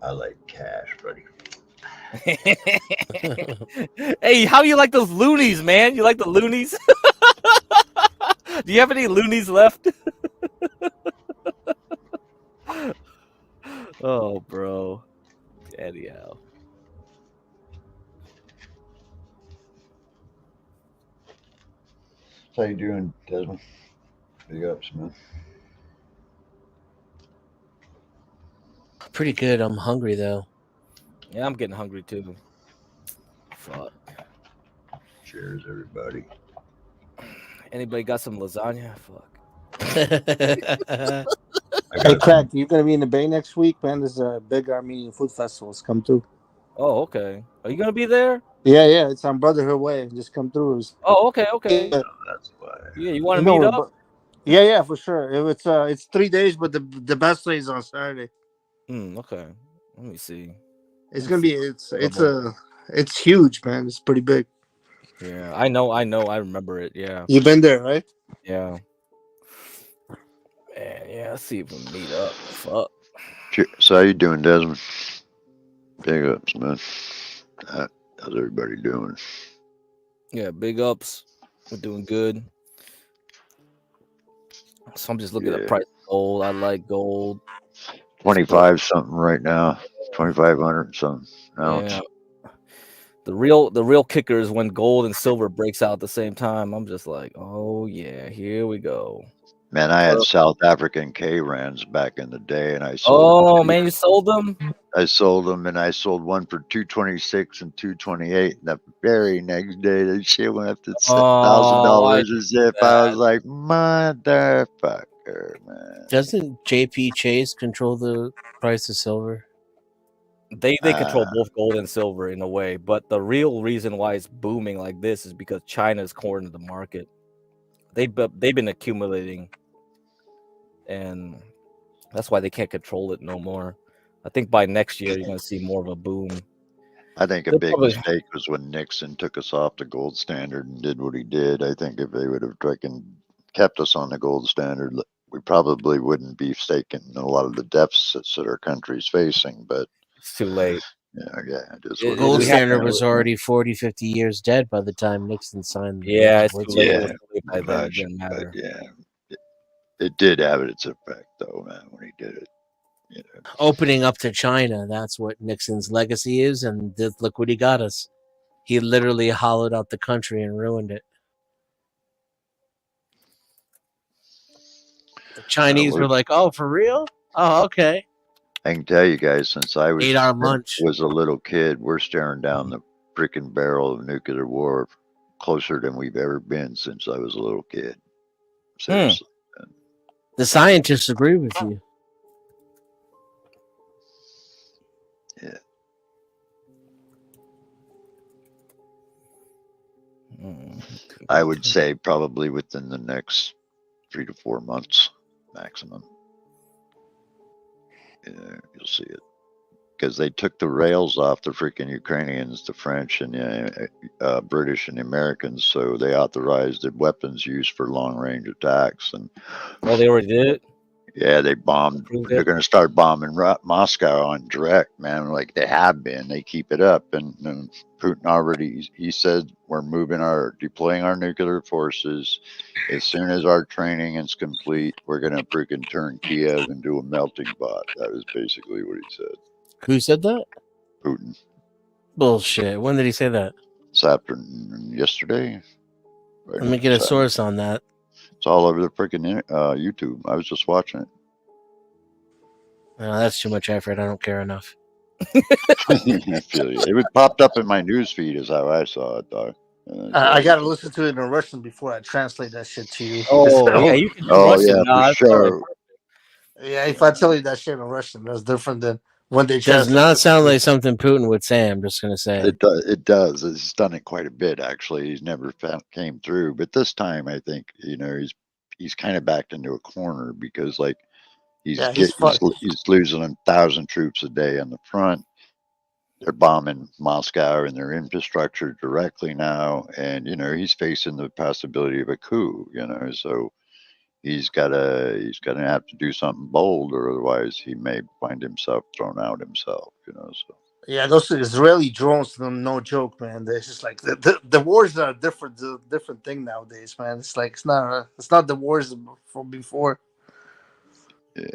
I like cash, buddy. Hey, how you like those loonies, man? You like the loonies? Do you have any loonies left? Oh, bro. Anyhow. How you doing, Desmond? Big ups, man. Pretty good. I'm hungry though. Yeah, I'm getting hungry too. Fuck. Cheers, everybody. Anybody got some lasagna? Fuck. Hey, Crack, you gonna be in the Bay next week, man? There's a big Armenian food festival. Come through. Oh, okay. Are you gonna be there? Yeah, it's on Brotherhood Way. Just come through. Oh, okay. Yeah, that's why. Yeah, you want to meet up? Yeah, for sure. It's 3 days, but the best day is on Saturday. Okay. Let me see. It's gonna be it's huge, man. It's pretty big. Yeah, I know. I remember it. Yeah. You've been there, right? Yeah. Man, yeah. Let's see if we can meet up. Fuck. So how you doing, Desmond? Big ups, man. How's everybody doing? Yeah, big ups. We're doing good. So I'm just looking at the price of gold. I like gold. 25 something right now. 2,500 something ounce. Yeah. The real kicker is when gold and silver breaks out at the same time. I'm just like, oh yeah, here we go. Man, I had South African K-Rans back in the day, and I sold. Oh man, you sold them? I sold them, and I sold one for 226 and 228. And the very next day, that shit went up to Oh, why $1,000 a zip. I was like, motherfucker, man. Doesn't JP Chase control the price of silver? They control both gold and silver in a way, but the real reason why it's booming like this is because China's cornered the market. They've been accumulating, and that's why they can't control it no more. I think by next year you're gonna see more of a boom. I think a They'll big probably- mistake was when Nixon took us off the gold standard and did what he did. I think if they would have kept us on the gold standard, we probably wouldn't be staking a lot of the deficits that our country's facing. But It's too late. Yeah, it is The what gold it is. standard was already 40, 50 years dead by the time Nixon signed the Yeah, it's too Blitz late. It Bill. was too late by then. It didn't But matter. yeah, it did have its effect, though, man, when he did it. You know. Opening up to China, that's what Nixon's legacy is, and look what he got us. He literally hollowed out the country and ruined it. The Chinese were like, "Oh, for real? Oh, okay." I can tell you guys, since I was Ate our lunch. was a little kid, we're staring down the freaking barrel of nuclear war closer than we've ever been since I was a little kid. Seriously. The scientists agree with you. Yeah. I would say probably within the next 3 to 4 months maximum. Yeah, you'll see it. Because they took the rails off the freaking Ukrainians, the French, and British and the Americans, so they authorized the weapons used for long-range attacks. And oh, they already did it. Yeah, they bombed. They're going to start bombing Moscow on direct, man. Like they have been. They keep it up, and Putin already. He said we're deploying our nuclear forces. As soon as our training is complete, we're going to freaking turn Kiev into a melting pot. That was basically what he said. Who said that? Putin. Bullshit. When did he say that? This afternoon, yesterday. Let me get a source on that. It's all over the freaking YouTube. I was just watching it. No, that's too much effort. I don't care enough. I feel you. It popped up in my news feed is how I saw it, dog. I gotta listen to it in Russian before I translate that shit to you. Oh yeah, you can do Oh Russian. yeah, for sure. Yeah, if I tell you that shit in Russian, that's different than when they Does translate. not sound like something Putin would say. I'm just gonna say It does. It does. He's done it quite a bit, actually. He's never came through, but this time, I think he's kind of backed into a corner because like he's losing 1,000 troops a day on the front. They're bombing Moscow and their infrastructure directly now, and he's facing the possibility of a coup. So he's gotta have to do something bold, or otherwise he may find himself thrown out himself. So. Yeah, those Israeli drones, no joke, man. They're just like the wars are a different thing nowadays, man. It's like it's not the wars from before. Yeah.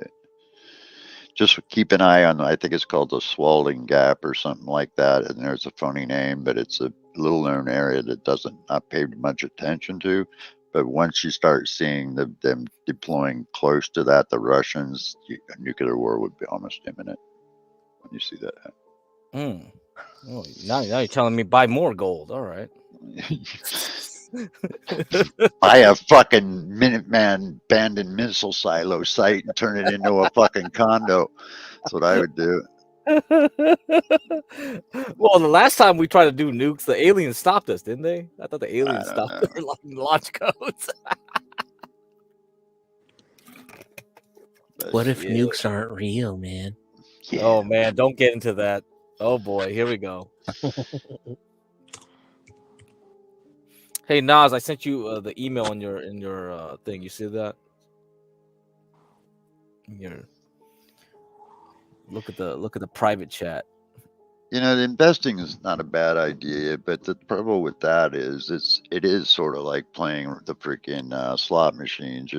Just keep an eye on. I think it's called the Swallowing Gap or something like that. And there's a funny name, but it's a little known area that not paid much attention to. But once you start seeing them deploying close to that, the Russians, a nuclear war would be almost imminent. When you see that happen. Oh, now you're telling me buy more gold. All right. Buy a fucking Minuteman abandoned missile silo site and turn it into a fucking condo. That's what I would do. Well, the last time we tried to do nukes, the aliens stopped us, didn't they? I thought the aliens stopped our launch codes. What if nukes aren't real, man? Yeah. Oh man, don't get into that. Oh boy, here we go. Hey Nas, I sent you the email in your thing. You see that? Look at the private chat. The investing is not a bad idea, but the trouble with that is it is sort of like playing the freaking slot machines.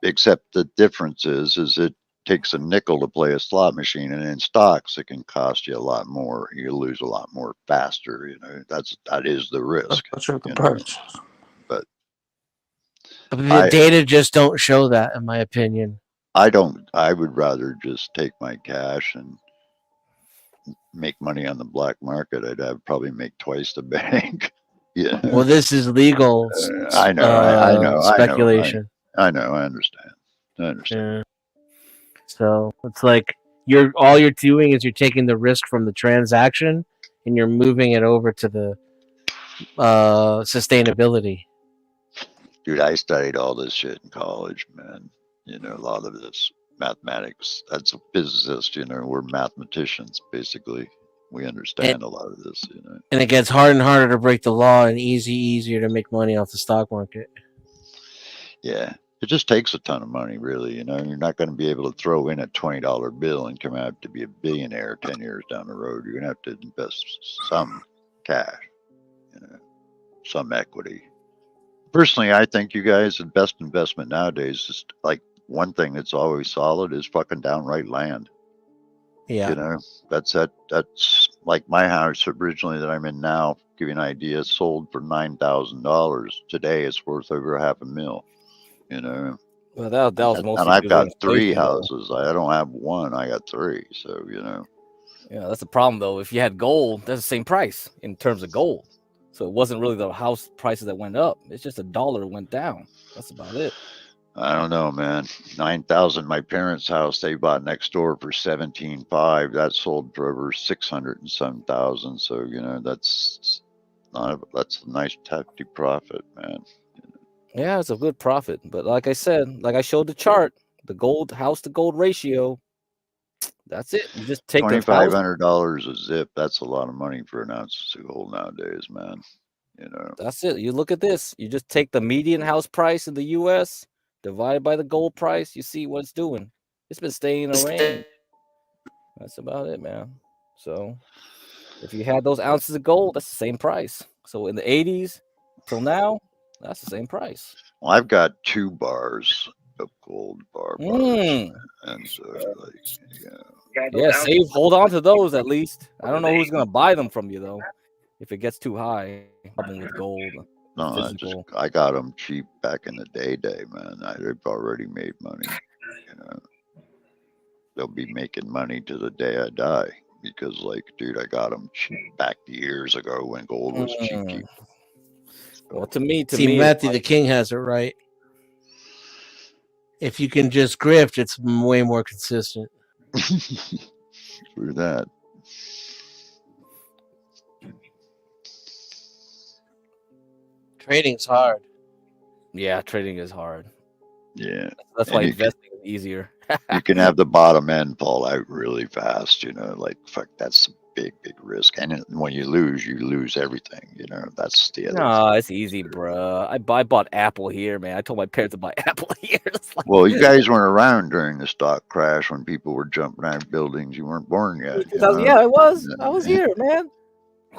Except the difference is it takes a nickel to play a slot machine, and in stocks it can cost you a lot more. You lose a lot more faster. That is the risk. That's the price. But The data just don't show that, in my opinion. I don't. I would rather just take my cash and make money on the black market. I'd probably make twice the bank. Yeah. Well, this is legal. I know. Speculation. I know. I understand. I understand. Yeah. So it's like all you're doing is you're taking the risk from the transaction and you're moving it over to the sustainability. Dude, I studied all this shit in college, man. You know, a lot of this mathematics. That's a physicist, you know, we're mathematicians, basically. We understand a lot of this, you know. And it gets harder and harder to break the law and easier to make money off the stock market. Yeah. It just takes a ton of money, really. You know, you're not going to be able to throw in a $20 bill and come out to be a billionaire 10 years down the road. You're going to have to invest some cash, you know, some equity. Personally, I think you guys, the best investment nowadays is like one thing that's always solid is fucking downright land. Yeah. You know, that's like my house originally that I'm in now, give you an idea, sold for $9,000. Today it's worth over $500,000. You know, well, that was mostly. And I've got 3 houses. I don't have one. I got 3. So you know. Yeah, that's the problem though. If you had gold, that's the same price in terms of gold. So it wasn't really the house prices that went up. It's just $1 went down. That's about it. I don't know, man. 9,000. My parents' house they bought next door for 17.5. That sold for over 600 and some thousand. So you know that's a nice hefty profit, man. Yeah, it's a good profit. But like I said, like I showed the chart, the gold house to gold ratio. That's it. You just take $2,500 a zip. That's a lot of money for an ounce of gold nowadays, man. You know. That's it. You look at this. You just take the median house price in the U.S. divided by the gold price. You see what it's doing. It's been staying in a range. That's about it, man. So if you had those ounces of gold, that's the same price. So in the 80s till now, that's the same price. Well, I've got 2 bars of gold bars, and so like, yeah, hold on to those at least. I don't know who's gonna buy them from you though. If it gets too high, problem with gold. No, I got them cheap back in the day, man. They've already made money. You know, they'll be making money to the day I die because, like, dude, I got them cheap back years ago when gold was cheap. Well, to me, Matthew the King has it right. If you can just grift, it's way more consistent. Through that. Trading's hard. Yeah, trading is hard. Yeah. That's why investing is easier. You can have the bottom end fall out really fast, you know, like fuck, that's a big risk. And when you lose everything, you know, that's the other No, it's easy, bro. I bought Apple here, man. I told my parents to buy Apple here. Like, well, you guys weren't around during the stock crash when people were jumping out of buildings. You weren't born yet. Yeah, I was. I was here, man.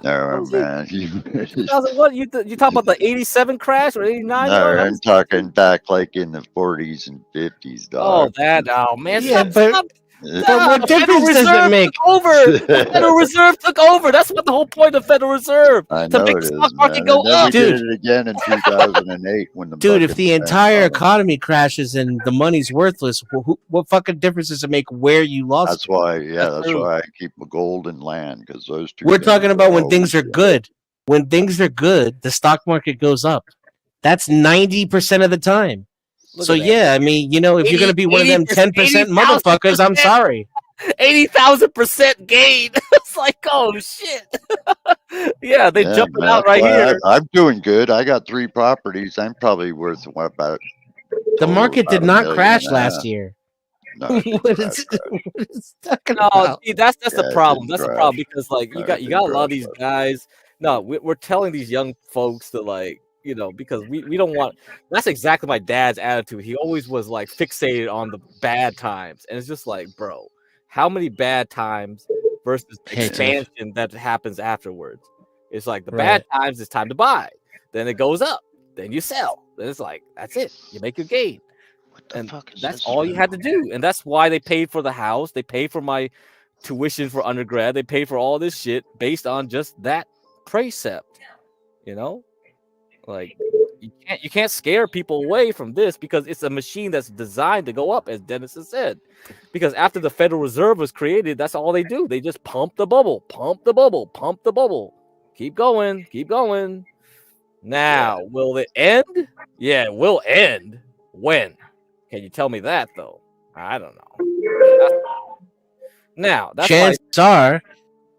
No, man. 2001, you talk about the 87 crash or 89? No, I'm talking back like in the 40s and 50s, dog. Oh, man. Yeah, but what difference does it make? The Federal Reserve took over. That's what the whole point of Federal Reserve. I to know make it the is, stock market man. go And then up. we did it again in 2008 when the dude, if the entire economy crashes and the money's worthless, what fucking difference does it make where you lost? That's why, that's why I keep gold and land because those two. We're talking about when things are good. When things are good, the stock market goes up. That's 90% of the time. So yeah, I mean, you know, if you're gonna be one of them 10% motherfuckers, I'm sorry. 80,000% gain. It's like, oh shit. Yeah, they jumping out right here. I'm doing good. I got 3 properties. I'm probably worth about. The market did not crash last year. No, what is talking about? See, that's the problem. That's the problem because like you got a lot of these guys. No, we're telling these young folks to like, you know, because we don't want. That's exactly my dad's attitude. He always was like fixated on the bad times, and it's just like, bro, how many bad times versus expansion that happens afterwards? It's like the bad times. It's time to buy. Then it goes up. Then you sell. Then it's like that's it. You make your gain. And that's all you had to do. And that's why they paid for the house. They paid for my tuition for undergrad. They paid for all this shit based on just that precept. You know? Like You can't scare people away from this because it's a machine that's designed to go up, as Dennis has said. Because after the Federal Reserve was created, that's all they do. They just pump the bubble, pump the bubble, pump the bubble. Keep going, keep going. Now, will it end? Yeah, it will end. When? Can you tell me that though? I don't know. Now, that's chances are,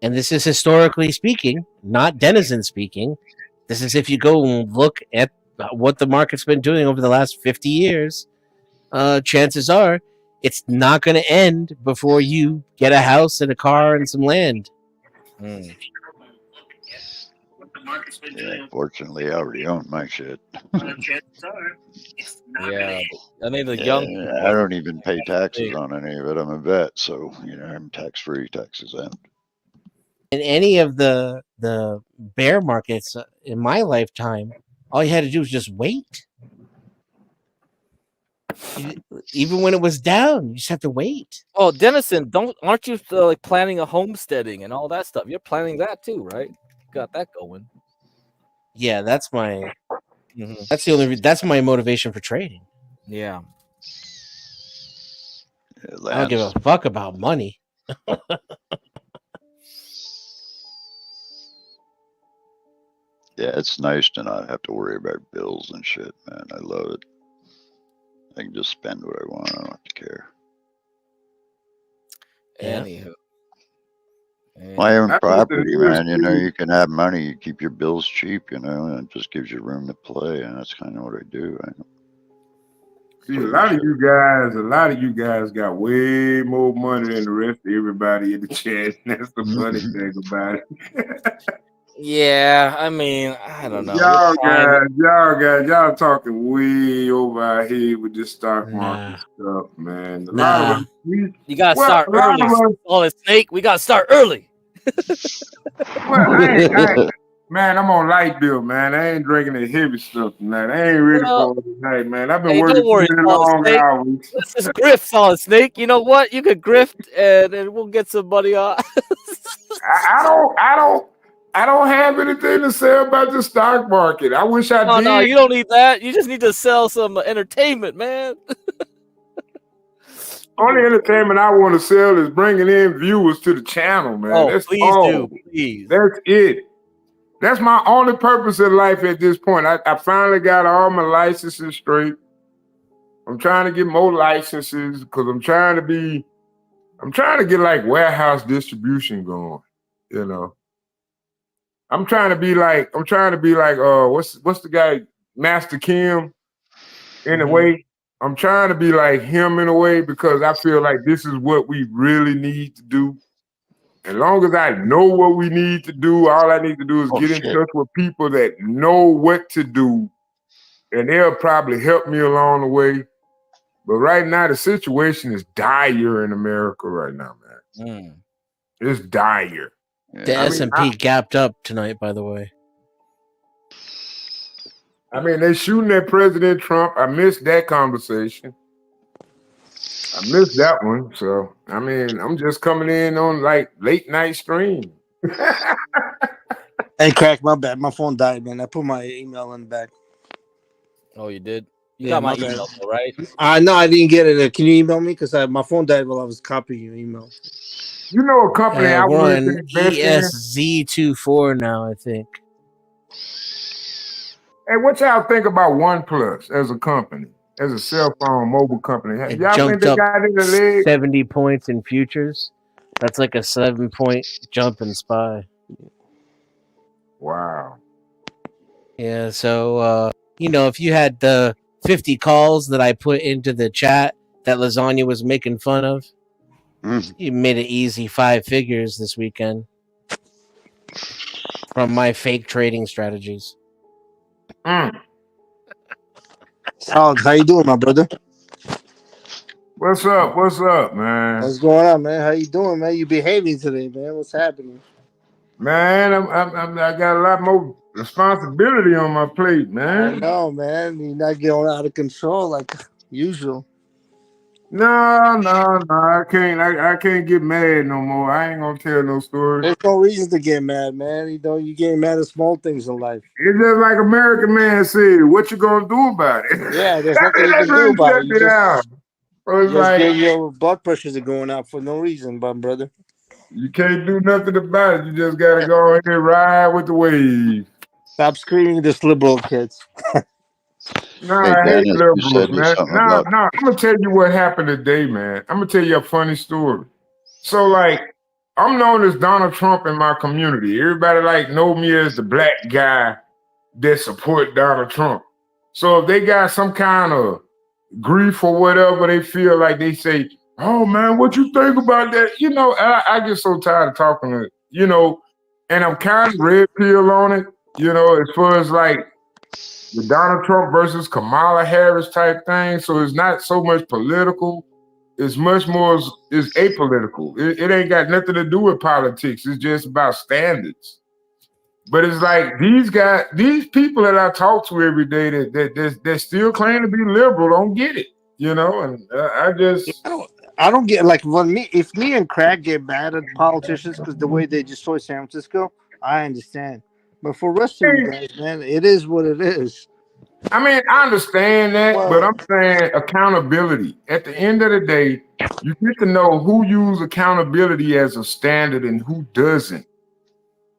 and this is historically speaking, not Denizen speaking. This is if you go and look at what the market's been doing over the last 50 years. Chances are it's not going to end before you get a house and a car and some land. Mm. Yeah, fortunately, I already own my shit. Yeah, I mean the Yeah, young people. I don't even pay taxes on any of it. I'm a vet, so I'm tax free, tax exempt. In any of the bear markets in my lifetime, all you had to do was just wait. Even when it was down, you just have to wait. Oh, Dennison, aren't you like planning a homesteading and all that stuff? You're planning that too, right? Got that going. Yeah, that's my. That's the only. That's my motivation for trading. Yeah. I don't give a fuck about money. Yeah, it's nice to not have to worry about bills and shit, man. I love it. I can just spend what I want. I don't have to care. Anywho. Well, I own property, man. You can have money. You keep your bills cheap, and it just gives you room to play, and that's kind of what I do. See, a lot of you guys got way more money than the rest of everybody in the chat. That's the funny thing about it. Yeah, I mean, I don't know. Y'all talking way over our head with this stock market stuff, man. A lot of us, you gotta start early. Solid Snake, we gotta start early. Man, I'm on light bill, man. I ain't drinking the heavy stuff tonight. I ain't ready for it tonight, man. I've been working don't worry, really long hours. Let's just grift, Solid Snake. You know what? You could grift, and we'll get some money off. I don't have anything to say about the stock market. I wish I did. No, you don't need that. You just need to sell some entertainment, man. Only entertainment I want to sell is bringing in viewers to the channel, man. Oh, That's please all. do, please. That's it. That's my only purpose in life at this point. I finally got all my licenses straight. I'm trying to get more licenses because I'm trying to get like warehouse distribution going, you know. I'm trying to be like what's the guy, Master Kim, in a way. I'm trying to be like him in a way because I feel like this is what we really need to do. As long as I know what we need to do, all I need to do is get in touch with people that know what to do, and they'll probably help me along the way. But right now, the situation is dire in America right now, man. It's dire. The S&P gapped up tonight, by the way. I mean, they're shooting at President Trump. I missed that conversation. I missed that one. So, I mean, I'm just coming in on like late night stream. Hey, Crack, my bad. My phone died, man. I put my email in the back. Oh, you did? You got my email, though, right? No, I didn't get it. Can you email me? Because my phone died while I was copying your email. You know a company I we're wanted on to invest in? ESZ24 now, I think. Hey, what y'all think about OnePlus as a company, as a cell phone mobile company? It Y'all think jumped they up got in the leg? 70 points in futures. That's like a 7-point jump in SPY. Wow. Yeah, so, if you had the 50 calls that I put into the chat that Lasagna was making fun of, you made it easy 5 figures this weekend from my fake trading strategies. Solid, how you doing, my brother? What's up? What's up, man? What's going on, man? How you doing, man? You behaving today, man? What's happening? Man, I got a lot more responsibility on my plate, man. I know, man. You're not getting out of control like usual. No, I can't. I can't get mad no more. I ain't gonna tell no story. There's no reason to get mad, man. You know, you getting mad at small things in life. It's just like American Man said. What you gonna do about it? Yeah, there's I nothing mean, you that's can do really about shut it. me down. So it's Just like your blood pressures are going up for no reason, brother. you can't do nothing about it. You just gotta go ahead and ride with the wave. Stop screaming, this liberal kids. Nah, Hey, I hate Dennis, you liberals, said man. something Nah, about I'm gonna tell you what happened today, man. I'm gonna tell you a funny story. So, like, I'm known as Donald Trump in my community. Everybody like know me as the black guy that support Donald Trump. So if they got some kind of grief or whatever, they feel like they say, "Oh man, what you think about that?" You know, I get so tired of talking to and I'm kind of red pill on it. As far as like the Donald Trump versus Kamala Harris type thing. So it's not so much political. It's much more is apolitical. It ain't got nothing to do with politics. It's just about standards. But it's like these people that I talk to every day that still claim to be liberal don't get it. And I just I don't get like if me and Craig get mad at politicians because the way they destroy San Francisco, I understand. But for the rest of you guys, man, it is what it is. I mean, I understand that, but Well, I'm saying accountability. At the end of the day, you get to know who use accountability as a standard and who doesn't.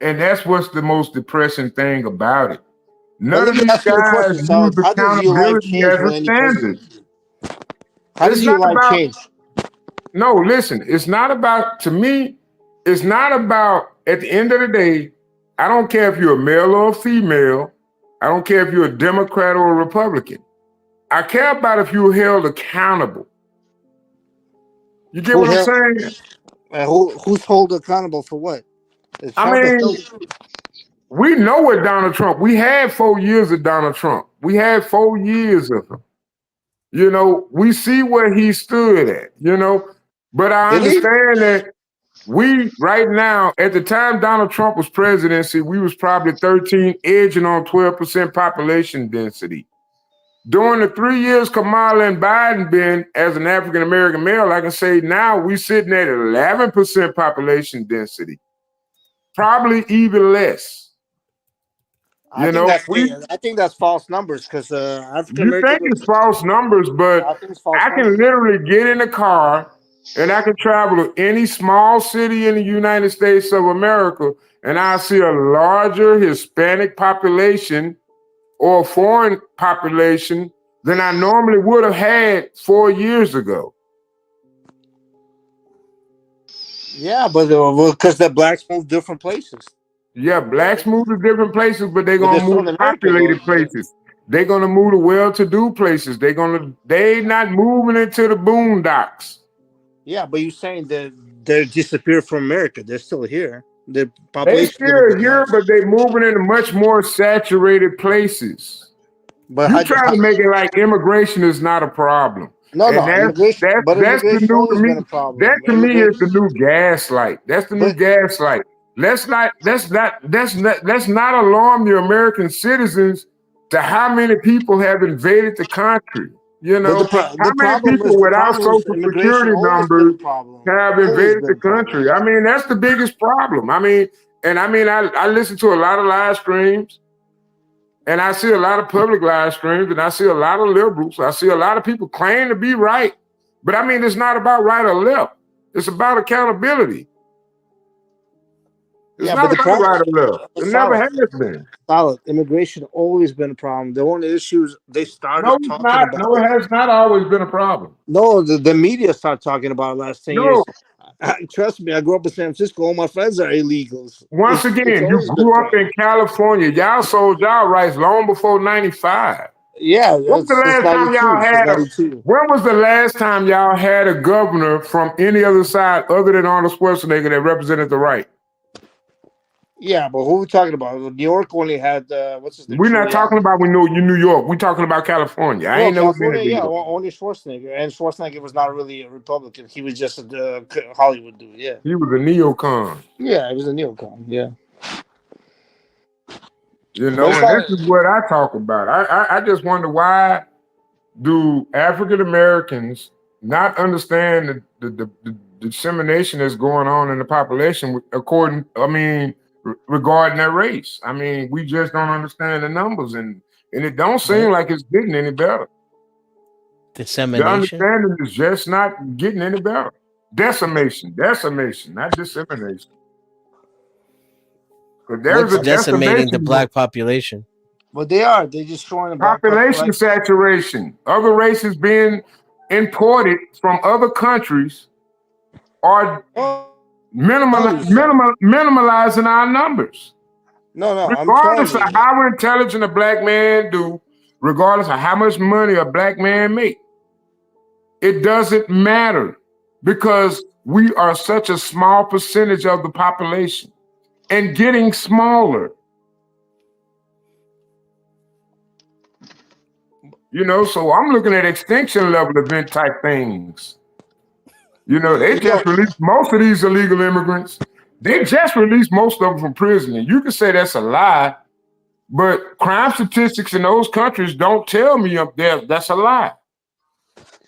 And that's what's the most depressing thing about it. but None let of me these ask you a guys question, use Solid. How does your life accountability change as with a any standard. president? How It's does your not life about, change? no, listen, it's not about, to me, it's not about, at the end of the day, I don't care if you're a male or a female. I don't care if you're a Democrat or a Republican. I care about if you're held accountable. You get Who what I'm held, saying? who's held accountable for what? Is I Trump mean, we know what Donald Trump, we had 4 years of Donald Trump. We had 4 years of him. We see where he stood at. But I did he? understand that we, right now, at the time Donald Trump was presidency, we was probably 13, edging on 12% population density. During the 3 years Kamala and Biden been as an African American male, I can say now we sitting at 11% population density, probably even less. I think that's false numbers because African You American. think it's false numbers, but I think it's false I can numbers. literally get in a car and I can travel to any small city in the United States of America and I see a larger Hispanic population or foreign population than I normally would have had 4 years ago. Yeah, but because the blacks move different places. Yeah, blacks move to different places, but they're But they're gonna still move in to America, though. populated places. They're gonna move to well-to-do places. They not moving into the boondocks. Yeah, but you're saying that they disappeared from America. They're still here. The They population didn't still go here, down. but they moving into much more saturated places. But You trying to make it like immigration is not a problem. And no, immigration. But that's the immigration new to always me. been a That problem. to me is Immigrants. the new gaslight. That's the new But gaslight. Let's not alarm the American citizens to how many people have invaded the country. How many people the without problem is social immigration security always been a numbers problem. have Always invaded been the a problem. country? I mean, that's the biggest problem. I listen to a lot of live streams. And I see a lot of public live streams and I see a lot of liberals. I see a lot of people claim to be right. But I mean, it's not about right or left. It's about accountability. It's Yeah, but not the about problem right or left. It never solid. has been. Solid. Immigration always been a problem. The only issues they No, started it's talking not. about. No, it has not always been a problem. No, the media started talking about it last 10 No. years. Trust me, I grew up in San Francisco. All my friends are illegals. Once It's again, you always been a grew up problem. in California. Y'all sold y'all rights long before 95. Yeah, When was the since last time y'all 92. Since had 92. when was the last time y'all had a governor from any other side other than Arnold Schwarzenegger that represented the right? Yeah, but who are we talking about? New York only had what's his name? We're not talking Giuliani. about New York. We're talking about California. I No, ain't never been California, in New yeah, York. only Schwarzenegger, and Schwarzenegger was not really a Republican. He was just a Hollywood dude. Yeah, He was a neocon. yeah, he was a neocon. Yeah, but it's And not. this is what I talk about. I just wonder why do African Americans not understand the dissemination that's going on in the population regarding their race. I mean, we just don't understand the numbers, and it don't seem like it's getting any better. The Dissemination? understanding is just not getting any better. Decimation, not dissemination. What's decimating the black population? But they're just showing the black population saturation. Other races being imported from other countries are minimalizing our numbers. No, regardless of how intelligent a black man do, regardless of how much money a black man make, it doesn't matter because we are such a small percentage of the population and getting smaller. You know, so I'm looking at extinction level event type things. You know, they just released most of these illegal immigrants. They just released most of them from prison. And you can say that's a lie, but crime statistics in those countries don't tell me up there that's a lie.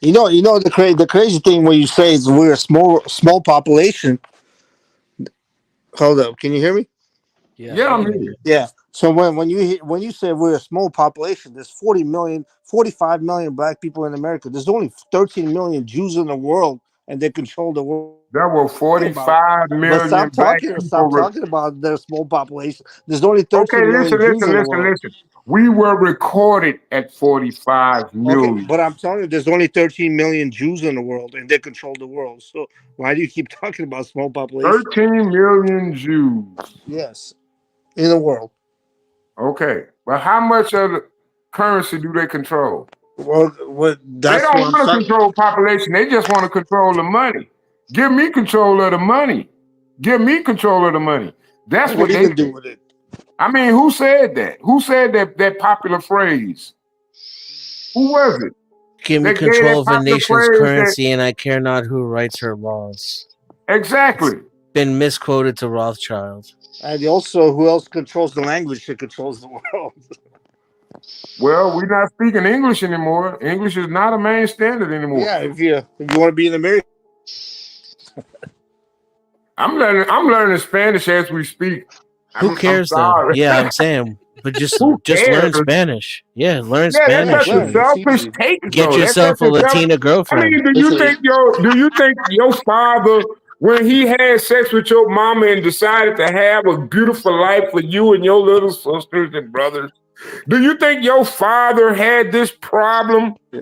You know the crazy thing when you say is we're a small population. Hold up, can you hear me? Yeah, I'm here. Yeah. So when you say we're a small population, there's 45 million black people in America. There's only 13 million Jews in the world, and they control the world. There were 45 million But stop black talking. people. Stop talking about their small population. There's only 13 million Jews in the world. Listen. We were recorded at 45 million. Okay, but I'm telling you, there's only 13 million Jews in the world, and they control the world. So why do you keep talking about small population? 13 million Jews. Yes, in the world. Okay, but how much of the currency do they control? Well, they don't want to control population. They just want to control the money. Give me control of the money. Give me control of the money. That's what they do with it. I mean, who said that? Who said that popular phrase? Who was it? Give me control of a nation's currency, and I care not who writes her laws. Exactly. It's been misquoted to Rothschild. And also, who else controls the language that controls the world? Well, we're not speaking English anymore. English is not a main standard anymore. Yeah, if you want to be in America. I'm learning Spanish as we speak. Who cares though? Yeah, I'm saying, but just learn Spanish. Yeah, learn Spanish. That's a selfish take. Get yourself a Latina girlfriend. I mean, do you think your father, when he had sex with your mama and decided to have a beautiful life for you and your little sisters and brothers, do you think your father had this problem? Yeah.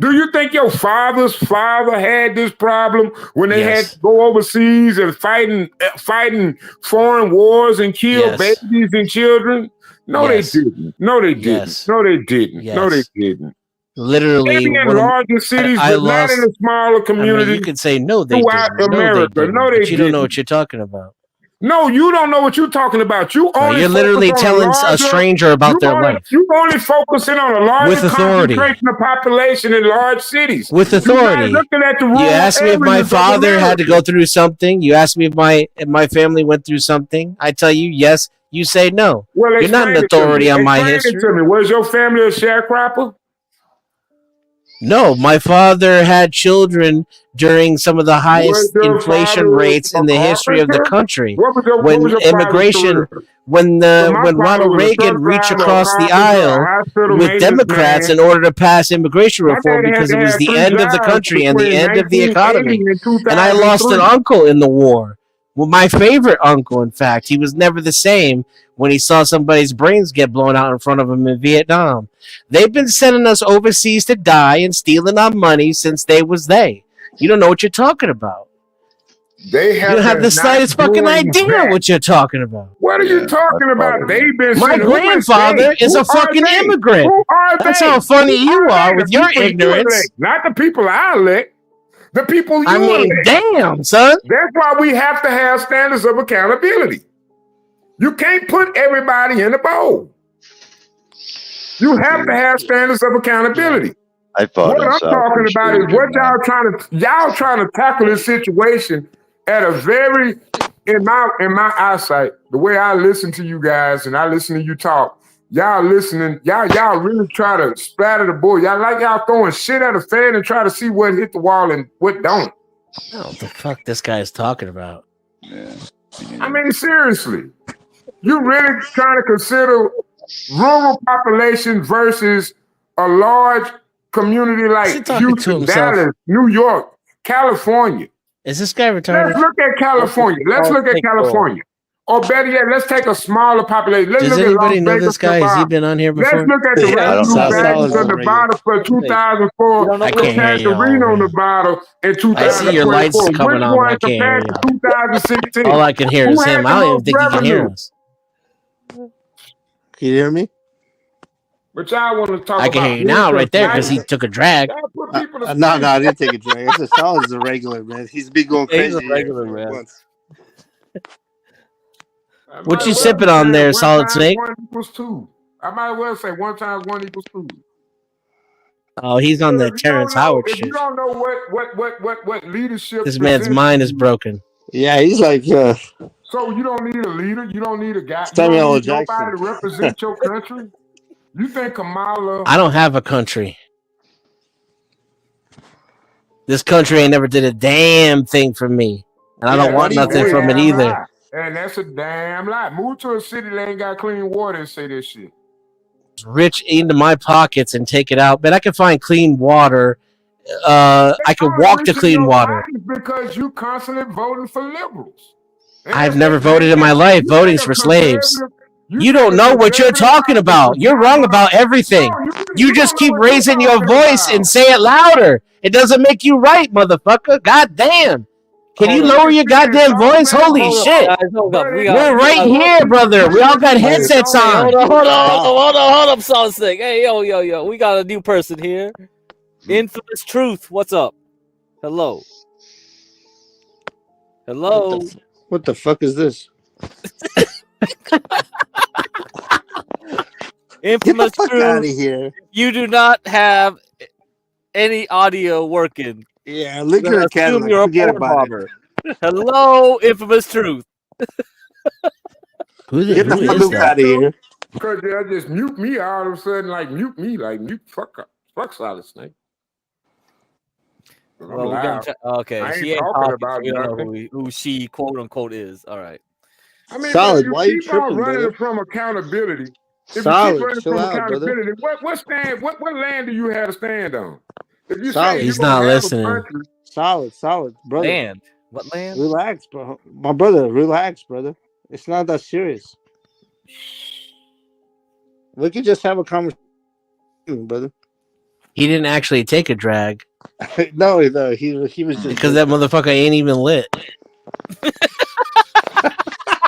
Do you think your father's father had this problem when they had to go overseas and fighting foreign wars and kill babies and children? No, they didn't. No, they didn't. No, they didn't. No, they didn't. Literally, maybe in larger cities, but not in a smaller community. I mean, you could say no, they throughout didn't. America. No, they but you don't know what you're talking about. No, you don't know what you're talking about. You're literally telling a stranger about their life. You're only focusing on a larger with authority concentration of population in large cities. With authority. Looking at the you asked me if my father had to go through something. You asked me if my family went through something. I tell you yes. You say no. Well, you're not an authority on my history. To me. Was your family a sharecropper? No, my father had children during some of the highest inflation rates in the history of the country. When Ronald Reagan reached across the aisle with Democrats in order to pass immigration reform because it was the end of the country and the end of the economy. And I lost an uncle in the war. Well, my favorite uncle, in fact, he was never the same when he saw somebody's brains get blown out in front of him in Vietnam. They've been sending us overseas to die and stealing our money since they was they. You don't know what you're talking about. You don't have the slightest fucking idea what you're talking about. What are you talking about? They've been My grandfather is a fucking immigrant. Who are That's they? how funny Who you are they? with The your people you ignorance. elect, not the people I elect. The people you elect. Damn, son. That's why we have to have standards of accountability. You can't put everybody in a bowl. You have to have standards of accountability. What I'm talking about is what y'all trying to tackle this situation at a very, in my eyesight, the way I listen to you guys and I listen to you talk, y'all listening, y'all really try to splatter the board. Y'all throwing shit at a fan and try to see what hit the wall and what don't. I don't know what the fuck this guy is talking about. Yeah. I mean, seriously, you really trying to consider rural population versus a large community like talking to Houston, himself? Dallas, New York, California? Is this guy retarded? Let's look at California. Let's look at California. Or better yet, let's take a smaller population. Let's Does look at Las anybody know Vegas, this guy? Has he Nevada. been on here before? Let's look at the revenue bags of Nevada for 2004 I can't hear compared to y'all, Reno, man. Nevada in I see your 2024. lights Which coming on, but I one can't hear compared to y'all. 2016? All I can hear Who is had him. the I don't even most think he can hear revenue? us. Can you hear me? But y'all want to talk I about can hear you now, right there, because he took a drag. No, I didn't take a drag. It's a solid. Is a regular, man. He's been going Yeah, he's crazy a regular, here for man. months. What you sipping on there, Solid Snake? 1 = 2. I might as well say 1 × 1 = 2. Oh, he's on that If you don't Terrence know, Howard if you shit. don't know what leadership This man's presents mind to is you, broken. Yeah, he's like so you don't need a leader. You don't need a guy. You Samuel don't L. need Jackson. nobody to represent your country. You think Kamala? I don't have a country. This country ain't never did a damn thing for me. And I don't want nothing from it either. Lie. And that's a damn lie. Move to a city that ain't got clean water and say this shit. Rich into my pockets and take it out. But I can find clean water. I can walk to clean water. Because you constantly voting for liberals. And I've never voted in my life. Voting's for slaves. You don't know what you're talking about. You're wrong about everything. You just keep raising your voice and say it louder. It doesn't make you right, motherfucker. God damn. Can you lower your goddamn voice? Holy shit. We're right here, brother. We all got headsets on. Hold up, Solid Snake. Hey, yo. We got a new person here. Infamous Truth. What's up? Hello. What the fuck is this? Infamous Get the fuck Truth. out of here. You do not have any audio working. Yeah, look at Then the assume Cadillac. you're a Forget porn about barber. Hello, Infamous Truth. Get the fuck out of here. Because they'll just mute me all of a sudden, like mute fuck Solid Snake. Well, we're gonna okay. I ain't She ain't talking talking, about so we don't know nothing. who she quote unquote is. All right. I mean, Solid, but why you you keep on tripping, running brother? from accountability. If you Solid, keep running chill from out, brother. accountability, what land do you have to stand on? If you Solid. say He's you're not gonna have listening. a country, Solid, brother. Land. What land? Relax, bro. My brother, relax, brother. It's not that serious. We could just have a conversation, brother. He didn't actually take a drag. No, he was just because that motherfucker ain't even lit.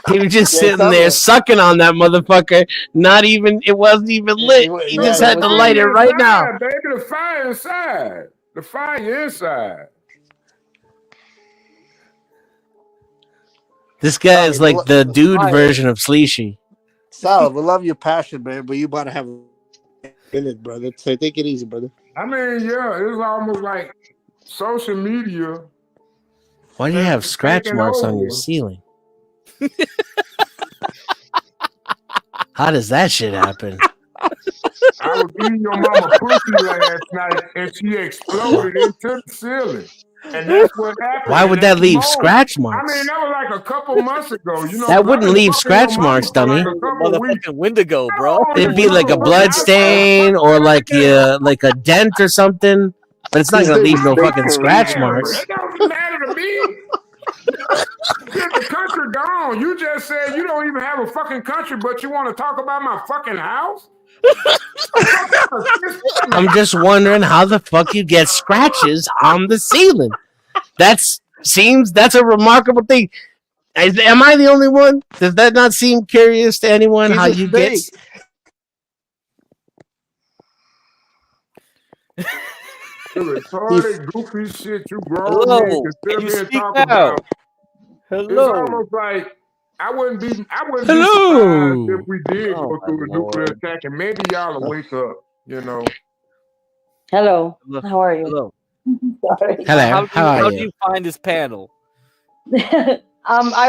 He was just sitting there sucking on that motherfucker. It wasn't even lit. He just had to light it right now. baby, the fire inside. The fire inside. This guy is like the dude version of Sleeshy. Sal, we love your passion, man, but you about to have a minute, brother. So take it easy, brother. I mean, yeah, it's almost like social media. Why do you have scratch marks on your ceiling? How does that shit happen? I was eating your mama pussy last night, and she exploded into the ceiling. And that's what happened. Why would that leave scratch I marks? mean, that was like a couple months ago. You know, That wouldn't leave scratch marks, dummy. Motherfucking Wendigo, bro. It'd be like a blood stain or like a dent or something. But it's not gonna leave no fucking scratch marks. It don't matter to me. Get the country gone. You just said you don't even have a fucking country, but you want to talk about my fucking house? I'm just wondering how the fuck you get scratches on the ceiling. That's a remarkable thing. Am I the only one? Does that not seem curious to anyone? How you get? The retarded, goofy shit you grown Hello. men can Can you sit here and speak talk now? about. Hello. It's almost like I wouldn't be surprised if we did go through a nuclear attack, and maybe y'all will wake up. You know. Hello. How are you? Hello. Sorry. Hello. How do you find this panel? I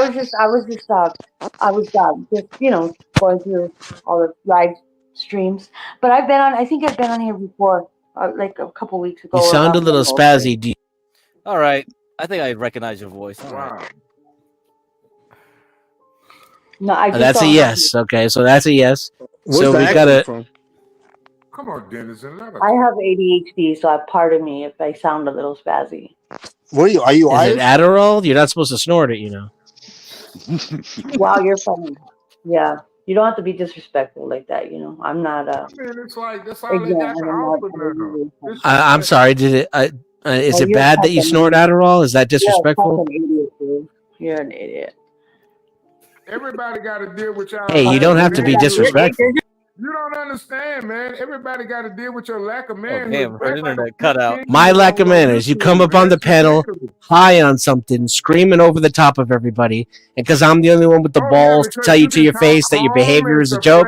was just going through all the live streams. But I've been on. I think I've been on here before, like a couple weeks ago. You sound a little spazzy. All right. I think I recognize your voice. All right. No, I just that's a saw yes. Okay, so that's a yes. Where's so the we accent gotta. from? Come on, Dennis, and let us. I have ADHD, so pardon me if I sound a little spazzy. What are you? Are you Is Irish? it Adderall? You're not supposed to snort it, you know. Wow, you're funny. Yeah, you don't have to be disrespectful like that. You know, I'm not. I mean, it's like that's all they got to offer now. I'm sorry. Did it? Is it you're bad that you fucking snort idiot. Adderall? Is that You're a disrespectful? fucking idiot, dude. You're an idiot. Everybody got to deal with y'all. Hey, you don't have to be disrespectful. You don't understand, man. Everybody got to deal with your lack of manhood. Damn, her internet cut out. My lack of manners. You come up on the panel, high on something, screaming over the top of everybody, and because I'm the only one with the balls to tell you to your face that your behavior is a joke,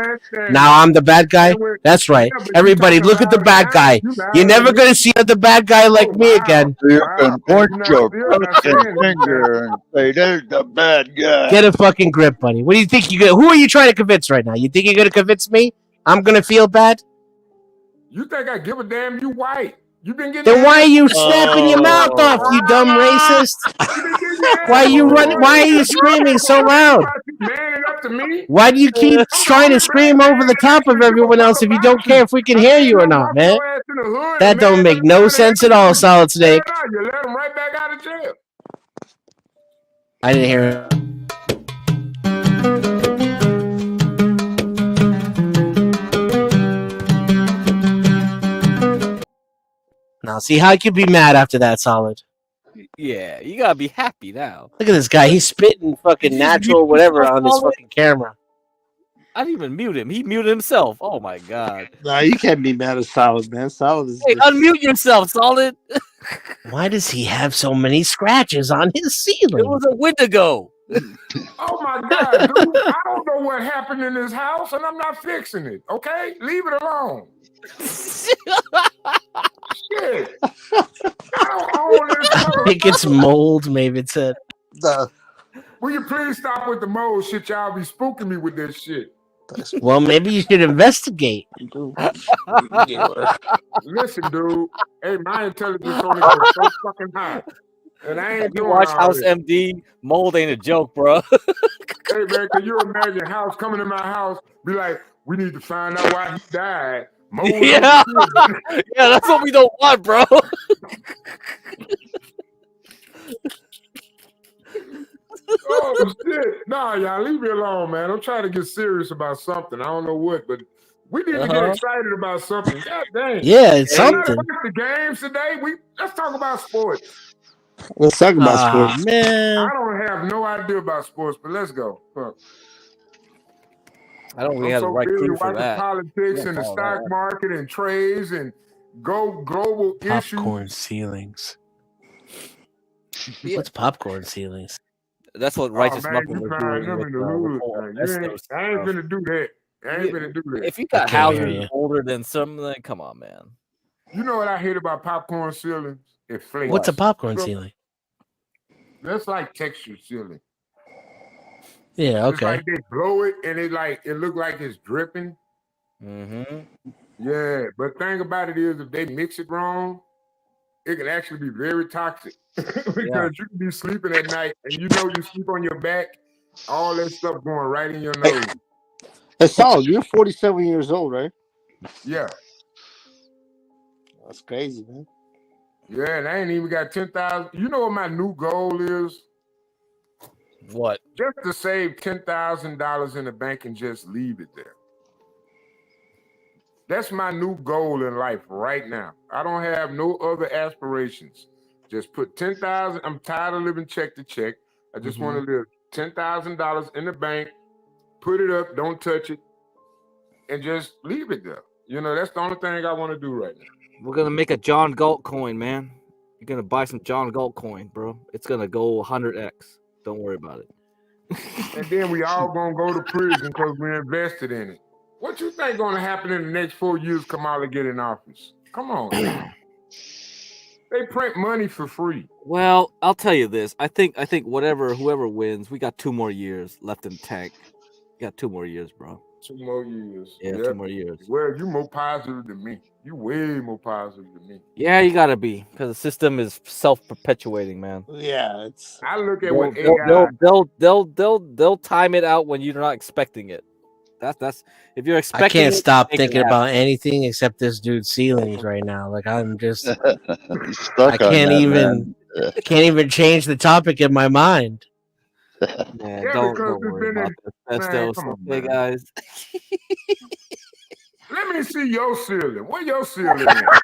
now I'm the bad guy? That's right. Everybody, look at the bad guy. You're never going to see the bad guy like me again. You can point your fucking finger and say, "There's the bad guy." Get a fucking grip, buddy. What do you think you? Who are you trying to convince right now? You think you're going to convince me? I'm going to feel bad? You think I give a damn? You white. You been getting. Then why are you snapping your mouth off, you dumb racist? Why are you running? Why are you screaming so loud? Why do you keep trying to scream over the top of everyone else if you don't care if we can hear you or not, man? That don't make no sense at all, Solid Snake. You let him right back out of jail. I didn't hear it. Now, see how I could be mad after that, Solid. Yeah, you gotta be happy now. Look at this guy. He's spitting fucking natural whatever on his fucking camera. I didn't even mute him. He muted himself. Oh my god. Nah, you can't be mad at Solid, man. Solid is. Hey, unmute yourself, Solid. Why does he have so many scratches on his ceiling? It was a Wendigo. Oh my god, dude! I don't know what happened in this house, and I'm not fixing it. Okay, leave it alone. Shit. I don't own this. I think it's mold, maybe it said. Will you please stop with the mold shit? Y'all be spooking me with this shit. Well, maybe you should investigate. Listen, dude. Hey, my intelligence only goes so fucking high. And I ain't You doing watch all House this. MD, mold ain't a joke, bro. Hey, man, can you imagine House coming to my house, be like, we need to find out why he died. Mold Yeah. Yeah, that's what we don't want, bro. Oh, shit. Nah, y'all, leave me alone, man. I'm trying to get serious about something. I don't know what, but we need to get excited about something. God dang. Yeah, it's Hey, something. let's watch the games today. Let's talk about sports. Let's talk about sports. Man. I don't have no idea about sports, but let's go. Fuck. I don't really I'm have the so right busy crew for watching that. politics Yeah, and the all stock that. market and trades and global issues. Popcorn ceilings. What's popcorn ceilings? That's what Oh, Righteous man, Muffin you was find doing them in the hood. with man. I ain't stuff. gonna do that. I ain't gonna do that. If you got can't hear houses you. older than something, come on, man. You know what I hate about popcorn ceilings? It flakes. What's a popcorn So, ceiling? That's like texture ceiling. Yeah, It's okay. like they blow it and it look like it's dripping. Mm-hmm. Yeah, but thing about it is if they mix it wrong, it can actually be very toxic. Because you can be sleeping at night and you know you sleep on your back, all that stuff going right in your nose. Hey, Solid, you're 47 years old, right? Yeah. That's crazy, man. Yeah, and I ain't even got 10,000. You know what my new goal is? What? Just to save $10,000 in the bank and just leave it there. That's my new goal in life right now. I don't have no other aspirations. Just put 10,000. I'm tired of living check to check. I just want to live $10,000 in the bank, put it up, don't touch it, and just leave it there. You know, that's the only thing I want to do right now. We're gonna make a John Galt coin, man. You're gonna buy some John Galt coin, bro. It's gonna go 100x. Don't worry about it. And then we all gonna go to prison because we invested in it. What you think gonna happen in the next 4 years Kamala get in office? Come on. They print money for free. Well, I'll tell you this. I think whoever wins, we got 2 more years left in the tank. We got 2 more years, bro. 2 more years. Yeah, Yep. 2 more years. Well, you more positive than me. You way more positive than me. Yeah, you gotta be because the system is self-perpetuating, man. Yeah, it's. I look at They'll what they'll AI. they'll time it out when you're not expecting it. That's if you're I expecting can't it, stop make it thinking happen. about anything except this dude's ceilings right now. Like I'm just, Stuck I on can't that, even, man. can't even change the topic in my mind. Man, Yeah, don't because it's worry been about in. this. Man, Festos, come on, okay, man. guys. Let me see your ceiling. Where your ceiling at?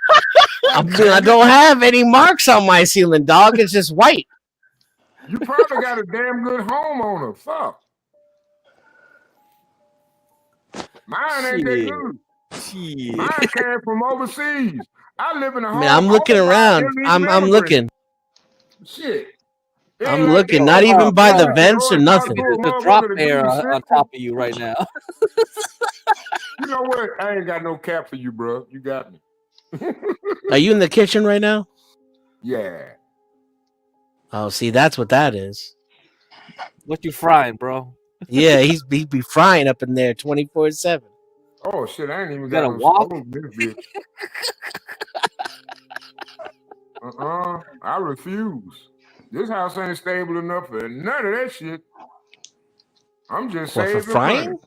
I don't have any marks on my ceiling, dog. It's just white. You probably got a damn good homeowner. Fuck. Mine ain't that good. Mine came from overseas. I live in a I mean, home I'm looking owned by around. illegal I'm immigrants. looking. Shit. It ain't I'm like looking. that. Not even by the You vents go or and talk nothing. to a There's a drop motherfucker to give air you on 60. top of you right now. You know what? I ain't got no cap for you, bro. You got me. Are you in the kitchen right now? Yeah. Oh, see, that's what that is. What you frying, bro? Yeah, he'd be frying up in there 24/7. Oh shit, I ain't even got got a no wok? stove in this bitch. I refuse. This house ain't stable enough for none of that shit. I'm just What, for saving money. frying?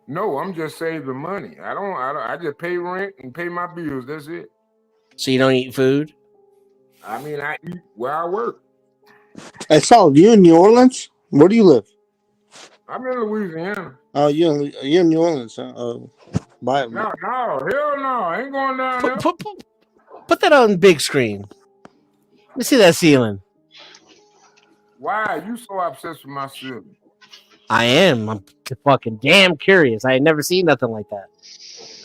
No, I'm just saving money. I just pay rent and pay my bills. That's it. So you don't eat food? I mean, I eat where I work. Hey, Sal, you in New Orleans? Where do you live? I'm in Louisiana. Oh, you're in New Orleans. Huh? By No, hell no. I ain't going down there. Put that on big screen. Let me see that ceiling. Why are you so obsessed with my ceiling? I am. I'm fucking damn curious. I had never seen nothing like that.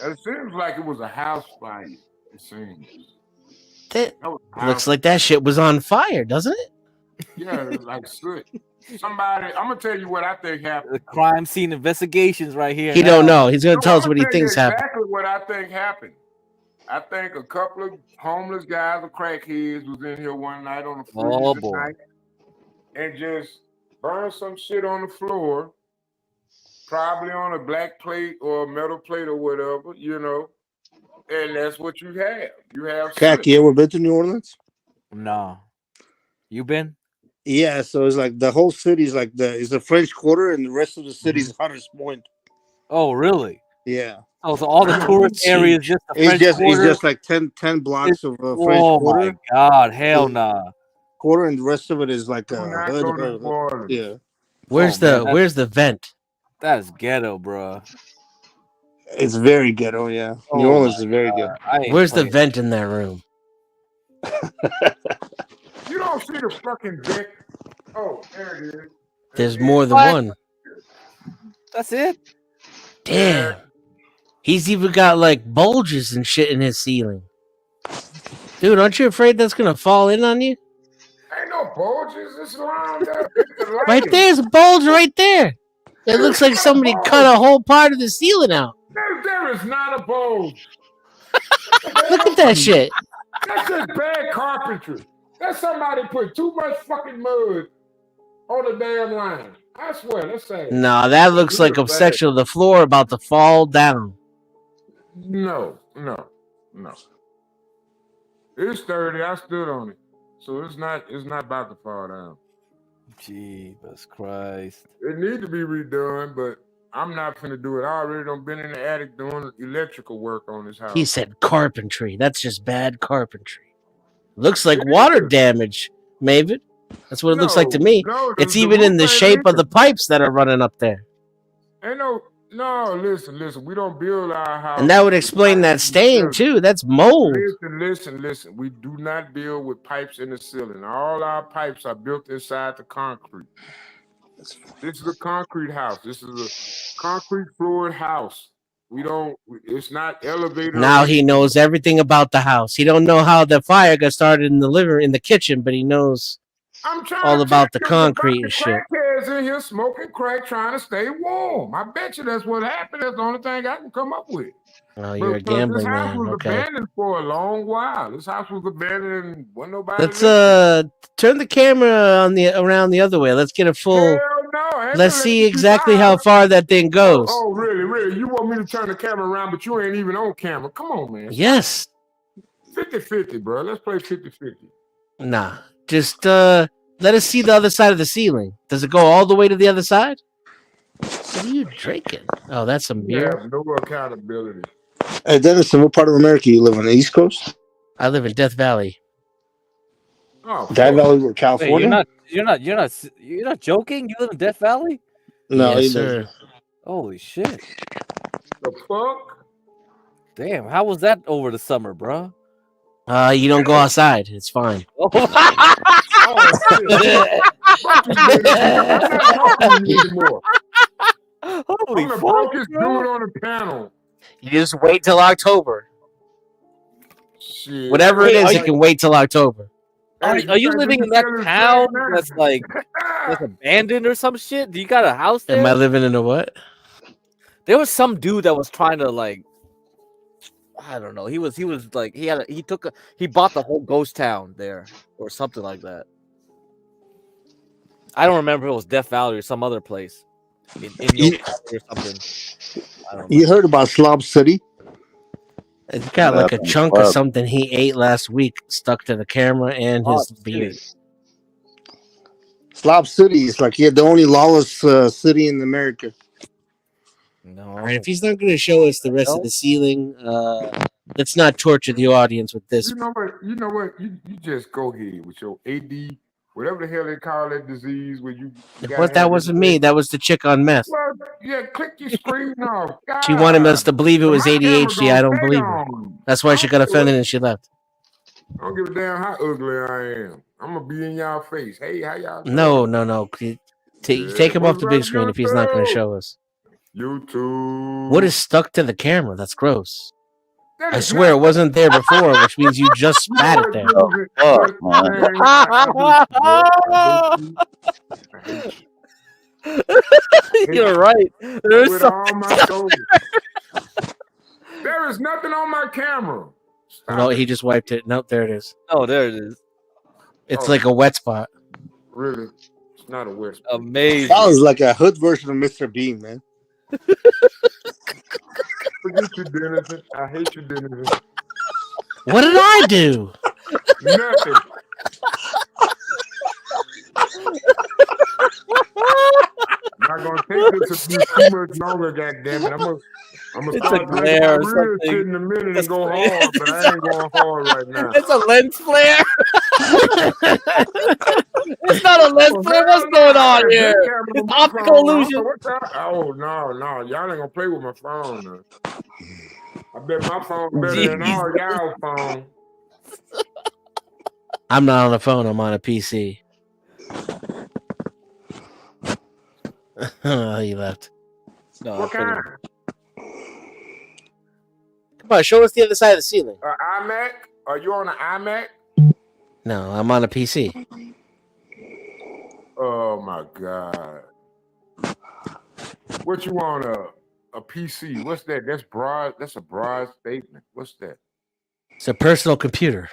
It seems like it was a house fire. It seems. That was a house. looks like that shit was on fire, doesn't it? Yeah, it's like soot. Somebody, I'm gonna tell you what I think happened. The crime scene investigations right here. He don't know. He's gonna tell us I'm what he gonna tell you thinks happened. exactly what I think happened. I think a couple of homeless guys or crackheads was in here one night on a freezing night and just burned some shit on the floor, probably on a black plate or a metal plate or whatever, you know. And that's what you have. You have Cat, you ever been to New Orleans? No. You been? Yeah, so it's like the whole city's like it's the French Quarter, and the rest of the city's Hunters Point. Oh, really? Yeah. Oh, so all the tourist areas, just the French It's Quarter? just like 10 blocks of French Oh Quarter. my God! Hell nah. Quarter, and the rest of it is like Do not go to New Orleans. Yeah. Where's the vent? That is ghetto, bro. It's very ghetto. Yeah, New Oh Orleans my is very God. ghetto. Where's the vent in that room? You don't see the fucking deck. Oh, there it is. There's more than What? one. That's it? Damn. He's even got like bulges and shit in his ceiling. Dude, aren't you afraid that's gonna fall in on you? Ain't no bulges. It's lined up. It's the lighting. Right there's a bulge right there. It looks like somebody cut a whole part of the ceiling out. There is not a bulge. Look at that shit. That's just bad carpentry. That's somebody put too much fucking mud on the damn line. I swear, that's sad. No, that looks like a section of the floor about to fall down. No. It's sturdy. I stood on it. So it's not about to fall down. Jesus Christ. It needs to be redone, but I'm not finna do it. I already done been in the attic doing electrical work on this house. He said carpentry. That's just bad carpentry. Looks like water damage, Maven. That's what it looks like to me. It's even in the shape of the pipes that are running up there. Ain't no, listen. We don't build our house. And that would explain that stain too. That's mold. Listen. We do not build with pipes in the ceiling. All our pipes are built inside the concrete. This is a concrete house. This is a concrete floored house. It's not elevator. Now he knows everything about the house. He don't know how the fire got started in the kitchen, but he knows all about the concrete and shit. Crackheads in here smoking crack, trying to stay warm. I bet you that's what happened. That's the only thing I can come up with. Oh, you're a gambling man. This house man. was Okay. abandoned for a long while. This house was abandoned and wasn't nobody. Let's turn the camera around the other way. Let's get a full. Hell no, ain't Let's gonna let see you exactly die. how far that thing goes. Oh, really? You want me to turn the camera around, but you ain't even on camera. Come on, man. Yes. 50-50, bro. Let's play 50-50. Nah. Just let us see the other side of the ceiling. Does it go all the way to the other side? What are you drinking? Oh, that's a You beer. have no accountability. Hey, Dennis, in what part of America you live on? The East Coast? I live in Death Valley. Oh, Death Valley, Wait, California? you're not joking? You live in Death Valley? No, Yes, he sir. doesn't. Holy shit! The fuck? Damn, how was that over the summer, bro? You don't go outside. It's fine. Oh shit! Fuck you, Dennis. I'm not talking to you anymore. Holy I'm the fuck, brokest bro. dude on the panel. You just wait till October. Shit. Whatever it is, it can wait till October. Are you living in that town that's like that's abandoned or some shit? Do you got a house Am I there? living in a what? There was some dude that was trying to like, I don't know. He was like he bought the whole ghost town there or something like that. I don't remember if it was Death Valley or some other place in You, or something. I don't you remember. heard about Slob City? It's got like a chunk of something he ate last week stuck to the camera and Oh, his beard. Slob City is like the only lawless city in America. No. All right, if he's not going to show us the rest of the ceiling, let's not torture the audience with this. You know what? You just go ahead with your AD, whatever the hell they call that disease where you What? That wasn't me. That was the chick on meth. Well, yeah, click your screen off. God. She wanted us to believe it was My camera ADHD. gonna I don't stay believe her. on. That's why she got offended and she left. I don't give a damn how ugly I am. I'm gonna be in y'all face. Hey, how y'all doing? No. Take him off the big screen if he's not going to show us. YouTube. What is stuck to the camera? That's gross. That I is swear it not- wasn't there before, which means you just spat it there. You're right. There's With some all my soul. There is nothing on my camera. No, he just wiped it. Nope, there it is. Oh, there it is. It's like a wet spot. Really? It's not a wet spot. Amazing. That was like a hood version of Mr. Bean, man. Forget you, Dennis. I hate you, Dennis. What did I do? Nothing. I'm not gonna take this to be too much longer, goddammit. I'm gonna start drinking my real shit in a minute and go hard, but I ain't going hard right now. It's a lens flare. It's not a lens flare. What's going on here? It's optical illusion. Oh no, y'all ain't gonna play with my phone now. I bet my phone's better than all y'all phone. I'm not on a phone. I'm on a PC. He left. No, What kind? Come on, show us the other side of the ceiling. iMac? Are you on an iMac? No, I'm on a PC. Oh my God. What you want a PC? What's that? That's broad. That's a broad statement. What's that? It's a personal computer.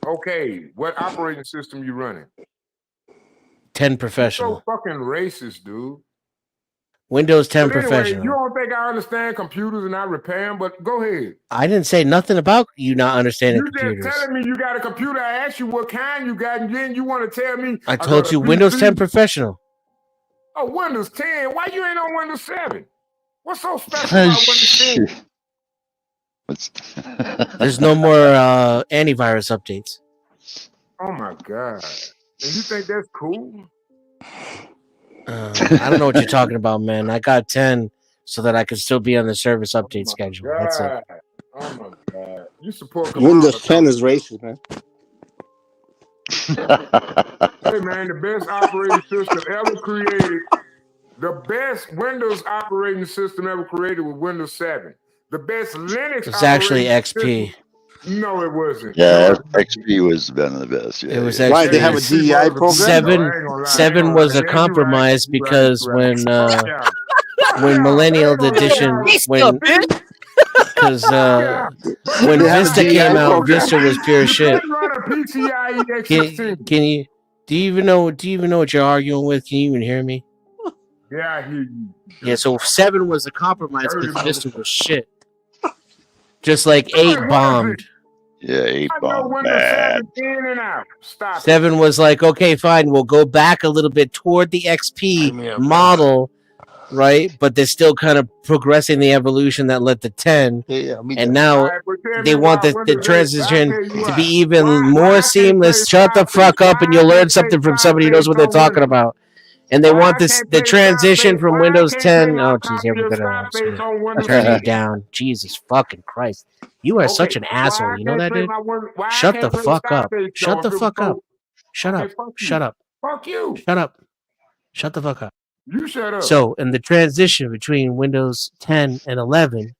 Okay, what operating system you running? 10 You're professional. so fucking racist, dude. Windows 10 But anyway, professional. you don't think I understand computers and I repair them, but go ahead. I didn't say nothing about you not understanding You computers. just telling me you got a computer. I asked you what kind you got, and then you want to tell me I got told a you PC. Windows 10 professional. Oh, Windows 10. Why you ain't on Windows 7? What's so special about Windows 10? There's no more antivirus updates. Oh my God. And you think that's cool? I don't know what you're talking about, man. I got 10 so that I could still be on the service update schedule. That's it. God. Oh my God. You support Windows 10 is racist, man. Hey man, the best operating system ever created. The best Windows operating system ever created was Windows 7. The best Linux It's actually operating XP. system. No, it wasn't. Yeah, XP was one of the best. Yeah, It was yeah. Why, actually they have a DEI program? Seven was a compromise because when Millennial Edition when Vista came out, Vista was pure shit. PCIe X16. Can you do you even know what you're arguing with? Can you even hear me? Yeah, I hear you. Yeah, so 7 was a compromise because Dirty Vista was shit. Just like 8 bombed. Yeah, 8 I know bomb Windows bad. 7 in and out. Stop 7 was like, okay, fine, we'll go back a little bit toward the XP model, right? But they're still kind of progressing the evolution that led to 10. And now they want the transition to be even more seamless. Shut the fuck up and you'll learn something from somebody who knows what they're talking about. And they want the transition from Windows 10. Oh, jeez, yeah, we're gonna turn you down. Jesus fucking Christ. You are such an asshole. You know that, dude? Shut the fuck up. Shut the fuck up. Shut up. Shut up. Fuck you. Shut up. Shut the fuck up. You shut up. So, and the transition between Windows 10 and 11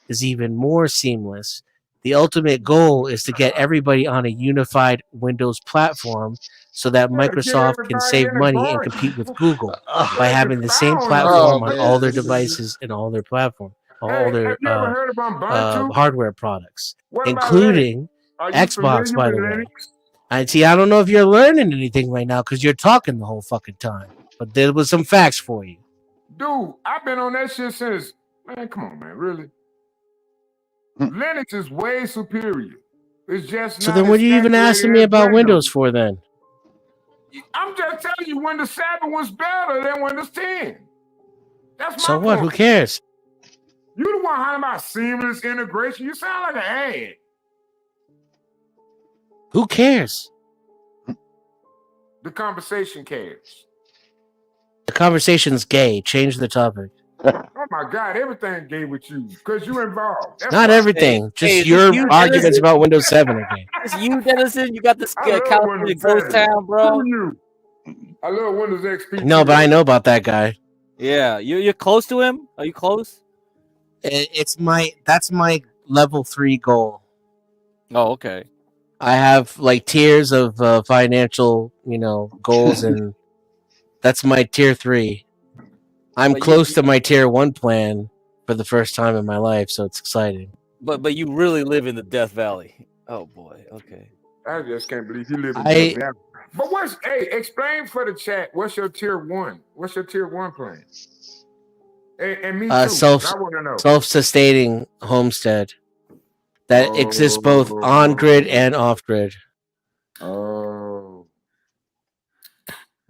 is even more seamless. The ultimate goal is to get everybody on a unified Windows platform so that Microsoft can save money and compete with Google by having the same platform on all their devices and all their platform, all their hardware products, including Xbox, by the way. I don't know if you're learning anything right now because you're talking the whole fucking time. But there was some facts for you. Dude, I've been on that shit since, man, come on, man, really? Linux is way superior. It's just so then what are you even asking me about Windows for then? I'm just telling you Windows 7 was better than Windows 10. That's my So what? point. Who cares? You the one talking about seamless integration. You sound like an ad. Who cares? The conversation cares. The conversation's gay. Change the topic. Oh my God, everything gay with you because you involved. That's Not why. everything. Just your arguments about Windows 7 are gay. It's you, Dennison. You got this California ghost town, bro. I love Windows XP. No, but I know about that guy. Yeah, you're close to him. Are you close? That's my level 3 goal. Oh, okay. I have like tiers of financial, goals, and that's my tier 3. I'm close to my tier 1 plan for the first time in my life, so it's exciting. But you really live in the Death Valley. Oh boy. Okay. I just can't believe you live in Death Valley. But explain for the chat, what's your tier 1? What's your tier 1 plan? And me too. I want to know. Self-sustaining homestead that exists both on grid and off grid. Oh.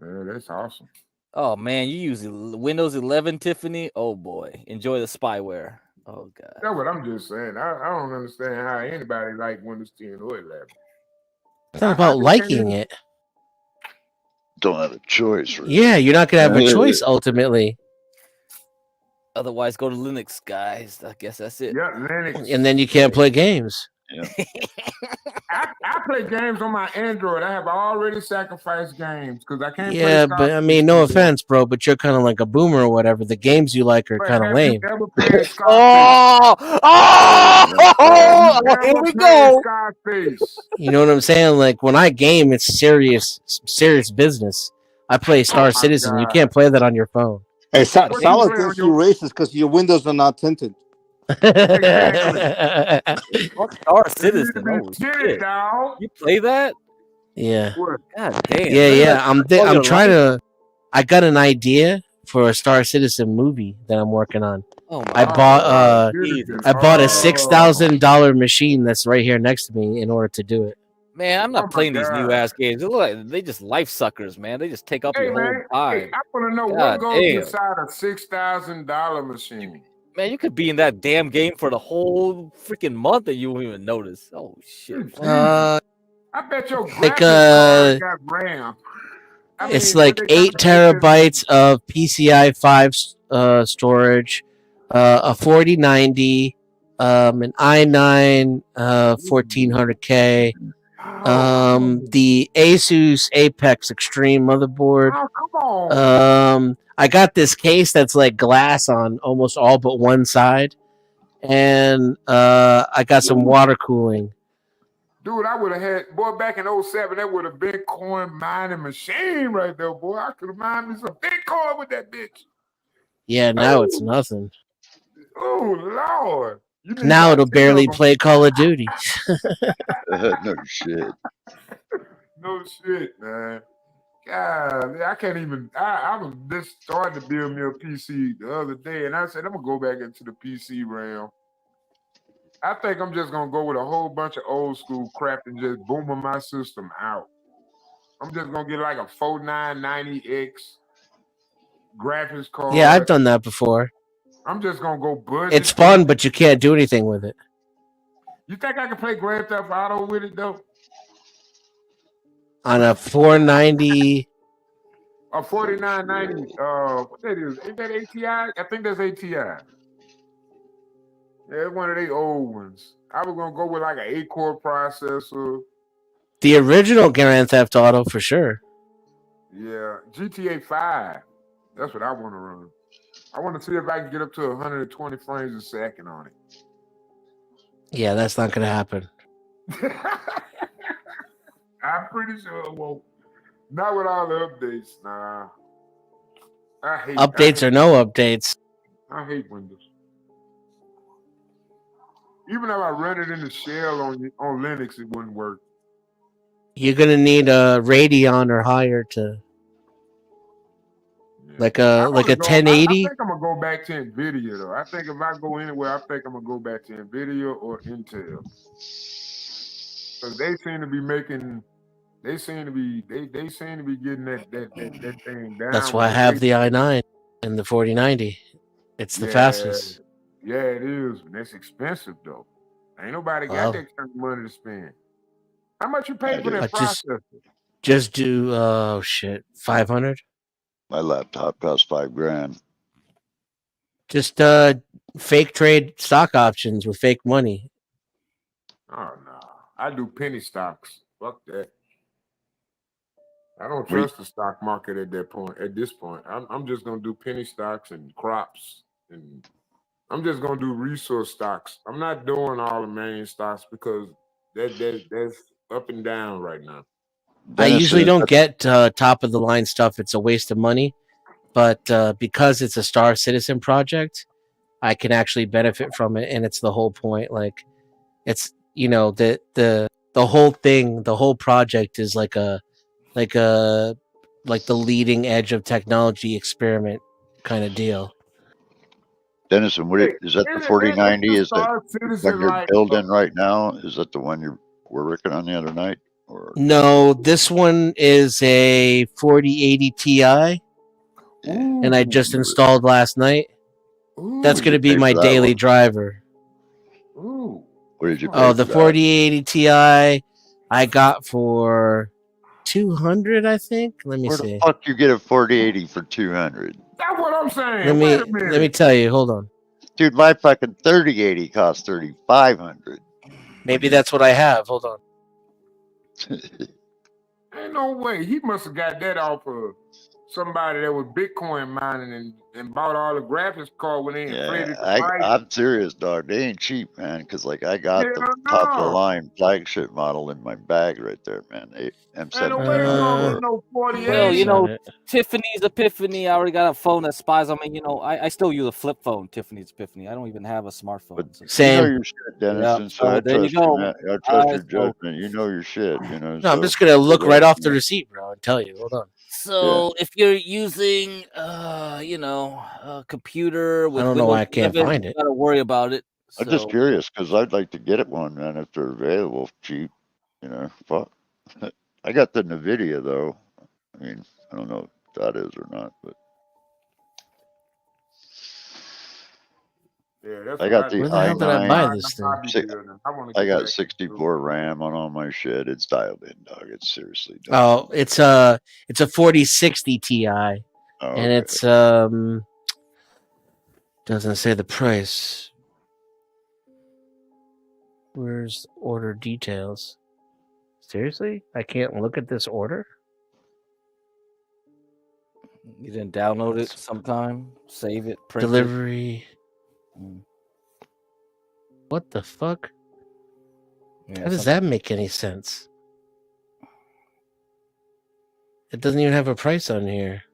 Yeah, that's awesome. Oh man, you use Windows 11, Tiffany? Oh boy, enjoy the spyware. Oh god. That's what I'm just saying. I don't understand how anybody like Windows 10 or 11. It's not about liking it. Don't have a choice. Really. Yeah, you're not gonna have a choice ultimately. Otherwise, go to Linux, guys. I guess that's it. Yeah, Linux. And then you can't play games. Yeah. I play games on my Android. I have already sacrificed games because I can't. Yeah, but I mean, no offense, bro, but you're kind of like a boomer or whatever. The games you like are kind of lame. Here we go. You know what I'm saying? Like when I game, it's serious business. I play Star Citizen. You can't play that on your phone. Hey, Solid thinks you racist because your windows are not tinted. Star Citizen. Oh, shit. You play that? Yeah. God damn. Yeah. I'm trying to. I got an idea for a Star Citizen movie that I'm working on. Oh I bought a $6,000 machine that's right here next to me in order to do it. Man, I'm not playing these new ass games. They look like they just life suckers, man. They just take up your whole time. Hey, I want to know what goes inside a $6,000 machine. Man, you could be in that damn game for the whole freaking month and you won't even notice. Oh shit! I bet your graphics card got RAM. It's like 8 terabytes of PCI 5 storage, a 4090, an i9 1400K, the Asus Apex Extreme motherboard. Oh, come on. I got this case that's like glass on almost all but one side, and I got some water cooling. Dude, I would have had, boy, back in 07, that would have Bitcoin mining machine right there, boy. I could have mined me some Bitcoin with that bitch. Yeah, now it's nothing. Oh, Lord. Now it'll barely play Call of Duty. No shit. No shit, man. God, I can't even. I was just starting to build me a PC the other day, and I said I'm gonna go back into the PC realm. I think I'm just gonna go with a whole bunch of old school crap and just booming my system out. I'm just gonna get like a 4990X graphics Yeah, I've card. done that before. I'm just gonna go It's budget fun, thin. but you can't do anything with it. You think I can play Grand Theft Auto with it though? On a 490, A 4990. What that is? Ain't that ATI? I think that's ATI. Yeah, it's one of the old ones. I was gonna go with like an 8-core processor. the original Grand Theft Auto for sure. Yeah, GTA 5. That's what I want to run. I want to see if I can get up to 120 frames a second on it. Yeah, that's not gonna happen. I'm pretty sure it won't. Not with all the updates. Nah. Updates or no updates. I hate Windows. Even if I run it in the shell on Linux, it wouldn't work. You're gonna need a Radeon or higher to, like a I 1080. think I'm gonna go back to Nvidia though. I think if I go anywhere, I think I'm gonna go back to Nvidia or Intel. Because they seem to be making, they seem to be getting that thing down. That's why I with the have rate. the i9 and the 4090. It's the fastest. Yeah, it is, and it's expensive though. Ain't nobody got Well, that kind of money to spend. How much you pay for that just processor? do 500. My laptop costs $5,000. Just fake trade stock options with fake money. Oh no, I do penny stocks. Fuck that. I don't trust the stock market at that point. At this point, I'm just gonna do penny stocks and crops, and I'm just gonna do resource stocks. I'm not doing all the main stocks because that's up and down right now. I usually don't get top of the line stuff. It's a waste of money. But because it's a Star Citizen project, I can actually benefit from it, and it's the whole point. Like, it's the whole thing, the whole project is like the leading edge of technology experiment kind of deal. Dennison, is that the 4090? Is that one you're building right now? Is that the one you were working on the other night? Or No, this one is a 4080 Ti, and I just installed last night. That's going to be my daily driver. Ooh. What did you pay? Oh, the 4080 Ti I got for 200, I think. Let me Where see. the fuck you get a 4080 for 200? That's what I'm saying. Let me tell you. Hold on. Dude, my fucking 3080 costs 3,500. Maybe that's what I have. Hold on. Ain't no way. He must have got that off of somebody that was Bitcoin mining and bought all the graphics card when they inflated the price. I'm serious, dog. They ain't cheap, man. Because like I got the top of the line flagship model in my bag right there, man. M7. No 48. Well, Tiffany's Epiphany. I already got a phone that spies on me. I still use a flip phone. Tiffany's Epiphany. I don't even have a smartphone. But same. You know your shit, Dennison. So I there trust you go. man. I trust your judgment. You know your shit. No, I'm just gonna look right off the receipt, bro, and tell you. Hold on. So if you're using, a computer with I don't know why I can't 11, find you it. gotta worry about it. I'm just curious because I'd like to get it one, man, if they're available cheap. Fuck. I got the NVIDIA though. I mean, I don't know if that is or not, but I got the Where the hell did I buy i9. this thing? I got 64 RAM on all my shit. It's dialed in, dog. It's seriously done. Oh, it's a 4060 Ti, and it's doesn't say the price. Where's order details? Seriously, I can't look at this order. You didn't download it sometime, save it, print Delivery. it. What the fuck? Yeah, How does that make any sense? It doesn't even have a price on here.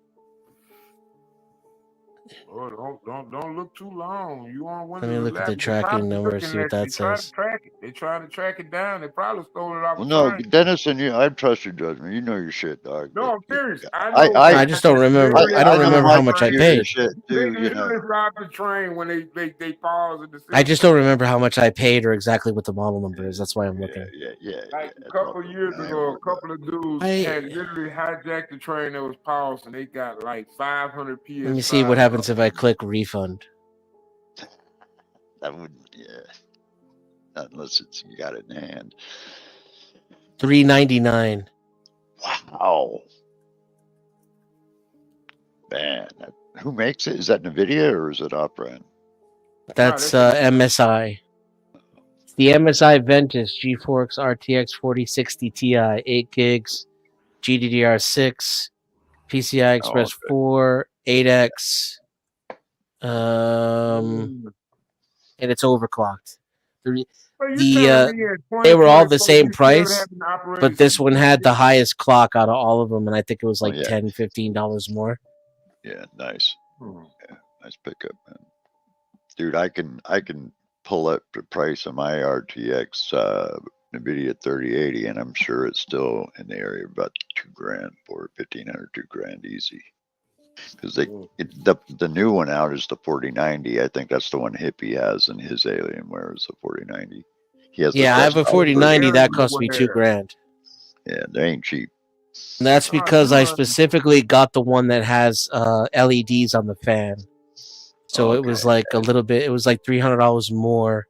don't look too long. You on Let Windows me look at the 11? They tracking probably number, looking see what at. They that try to says. track it. They trying to track it down. They probably stole it off Well, a no, train. Dennison, I trust your judgment. You know your shit, dog. No, But I'm serious. I I, know. I, I just don't remember. I I don't know remember my how much I computer paid. shit They too. You know. literally robbed the train when they pause in the system. I just don't remember how much I paid or exactly what the model number is. That's why I'm looking. Yeah. Like a couple years ago, a couple of dudes had literally hijacked the train that was paused, and they got like 500 PS. Let me see what happens if I click refund. That would, not unless you got it in hand. $3.99. Wow. Man, who makes it? Is that NVIDIA or is it Opera? That's MSI. The MSI Ventus GeForce RTX 4060 Ti, 8 gigs, GDDR6, PCI Express 4, 8X, and it's overclocked. They were all the same price, but this one had the highest clock out of all of them, and I think it was like $10, $15 more. Yeah, nice. Yeah, nice pickup, man. Dude, I can pull up the price of my RTX NVIDIA 3080, and I'm sure it's still in the area of about $2,000 for $1,500, $2,000 easy. Because the new one out is the 4090. I think that's the one Hippie has in his Alienware is the 4090. He has I have a 4090 that cost me $2,000. Yeah, they ain't cheap. And that's because I specifically got the one that has LEDs on the fan. So it was like a little bit. It was like $300 more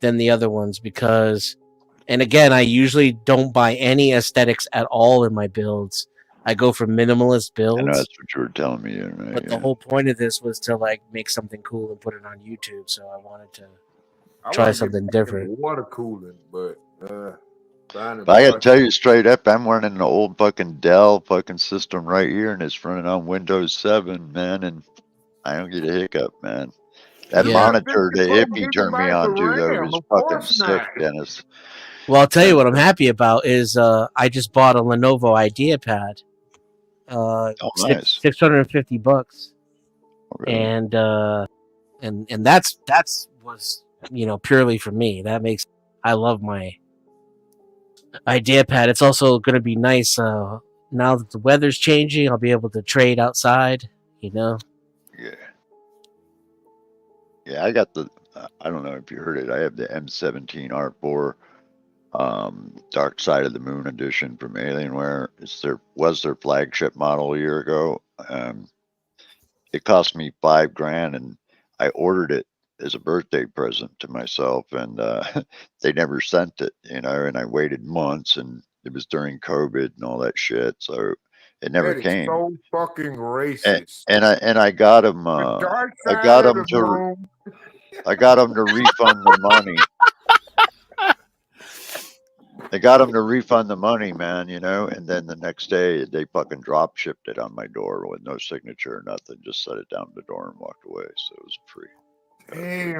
than the other ones because, and again, I usually don't buy any aesthetics at all in my builds. I go for minimalist builds. I know that's what you were telling me. Right? But the whole point of this was to like make something cool and put it on YouTube. So I wanted to try something different. Water cooling, but I gotta tell you straight up, I'm running an old fucking Dell fucking system right here, and it's running on Windows 7, man, and I don't get a hiccup, man. That monitor that Hippie turned me on to, though, is fucking sick, Dennis. Well, I'll tell you what I'm happy about is I just bought a Lenovo IdeaPad. Nice. $650, and that's was purely for me. That makes I love my IdeaPad. It's also going to be nice now that the weather's changing. I'll be able to trade outside. Yeah, I got the. I don't know if you heard it. I have the M17 R4 Dark Side of the Moon edition from Alienware. Was their flagship model a year ago. It cost me $5,000, and I ordered it as a birthday present to myself, and they never sent it, and I waited months, and it was during COVID and all that shit, so it never came. So fucking racist. And I got them. I got them to refund the money. They got them to refund the money, man, and then the next day they fucking drop shipped it on my door with no signature or nothing. Just set it down at the door and walked away. So it was free.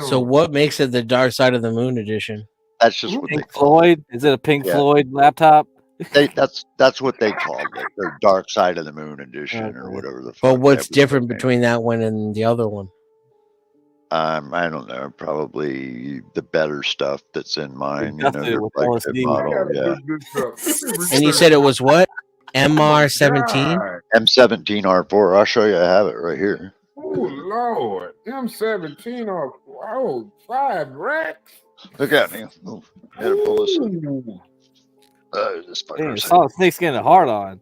So what makes it the Dark Side of the Moon edition? That's just what Pink Floyd. Is it a Pink Floyd laptop? That's what they called it. Their Dark Side of the Moon edition or whatever the fuck. But what's different between that one and the other one? I don't know. Probably the better stuff that's in mine. Their flagship model. Yeah. And you said it was what? MR17? M17 R4. I'll show you. I have it right here. Oh Lord, M17 or $5 Look at me. Oh, I gotta pull this up. This Dang, Solid Snake's getting a hard on.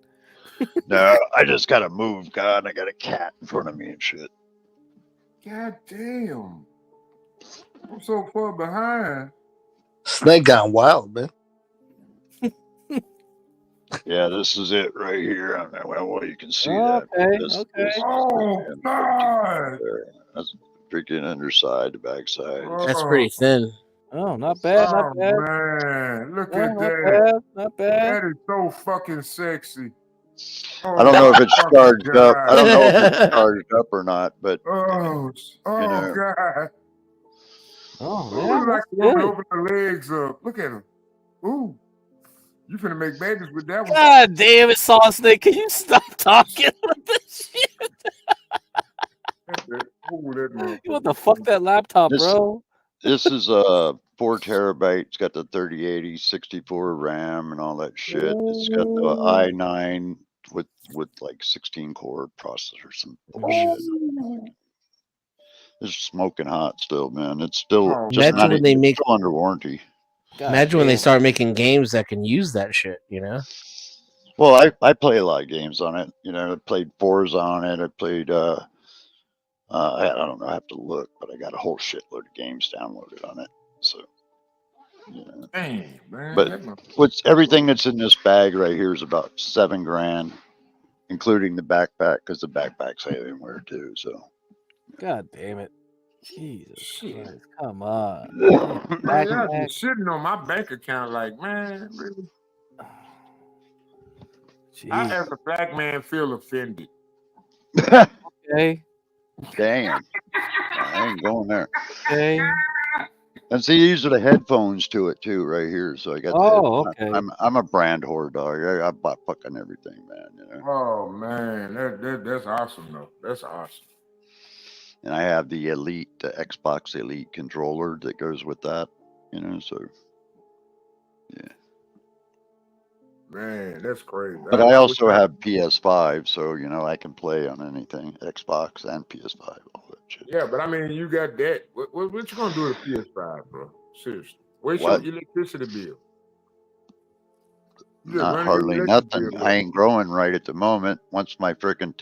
No, I just gotta move, God. I got a cat in front of me and shit. God damn. I'm so far behind. Snake gone wild, man. Yeah, this is it right here. I don't know well, you can see that. Okay. Oh, God. That's freaking underside, the backside. That's pretty thin. Oh, not bad, not bad. Man, look at Not that. bad, not bad. That is so fucking sexy. Oh, I don't know if it's charged up. I don't know if it's God. charged up or not, but Oh, God. Oh, Ooh, yeah, like that's the woman good. open her legs up. Look at him. Ooh. You finna make babies with that one. God damn it, Solid Snake. Can you stop talking with this shit? Ooh, the fuck that laptop, This bro? this is a 4 terabyte. It's got the 3080, 64 RAM, and all that shit. It's got the i9 with like 16 core processor, some bullshit. It's smoking hot still, man. It's still Oh, just Imagine not. when It's they make. still under warranty. God Imagine when they damn. start making games that can use that shit. You know. Well, I play a lot of games on it. You know, I played Forza on it. I played. I don't know. I have to look, but I got a whole shitload of games downloaded on it. So, yeah. Dang, man. But That must what's everything that's in this bag right here is about $7,000, including the backpack, because the backpack's Alienware too. So, God damn it. Jesus shit. Christ. Come on. Man, Damn, y'all backpack. just sitting on my bank account like, man, really? I, Jesus. as a black man, feel offended. Okay. damn, I ain't going there. Okay. And see, these are the headphones to it too, right here. So I got the Oh, head. okay. I'm a brand whore dog. I bought fucking everything, man. You know. Oh man, that's awesome though. That's awesome. And I have the Xbox Elite controller that goes with that. You know, so yeah. Man, that's crazy. But I I wish also I have PS5, so you know I can play on anything, Xbox and PS5, all that shit. Yeah, but I mean, you got that. What you gonna do with a PS5, bro? Seriously, where's your What? electricity bill? You just Not running your hardly electric nothing. bill I up. ain't growing right at the moment. Once my freaking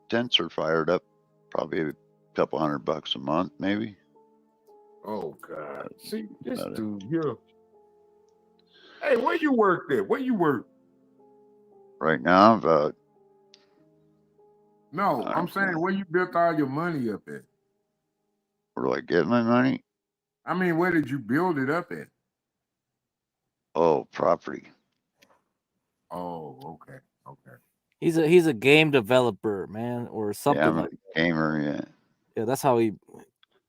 tents are fired up, probably a couple $100 a month, maybe. Oh God, see this About it. dude here. Hey, where you work at? Where you work? Right now, No, I'm saying where you built all your money up at. where do I get my money? I mean, where did you build it up at? Oh, property. Oh, okay, okay. He's a game developer, man, or Yeah, something I'm a like that. gamer. Yeah, Yeah, that's how he.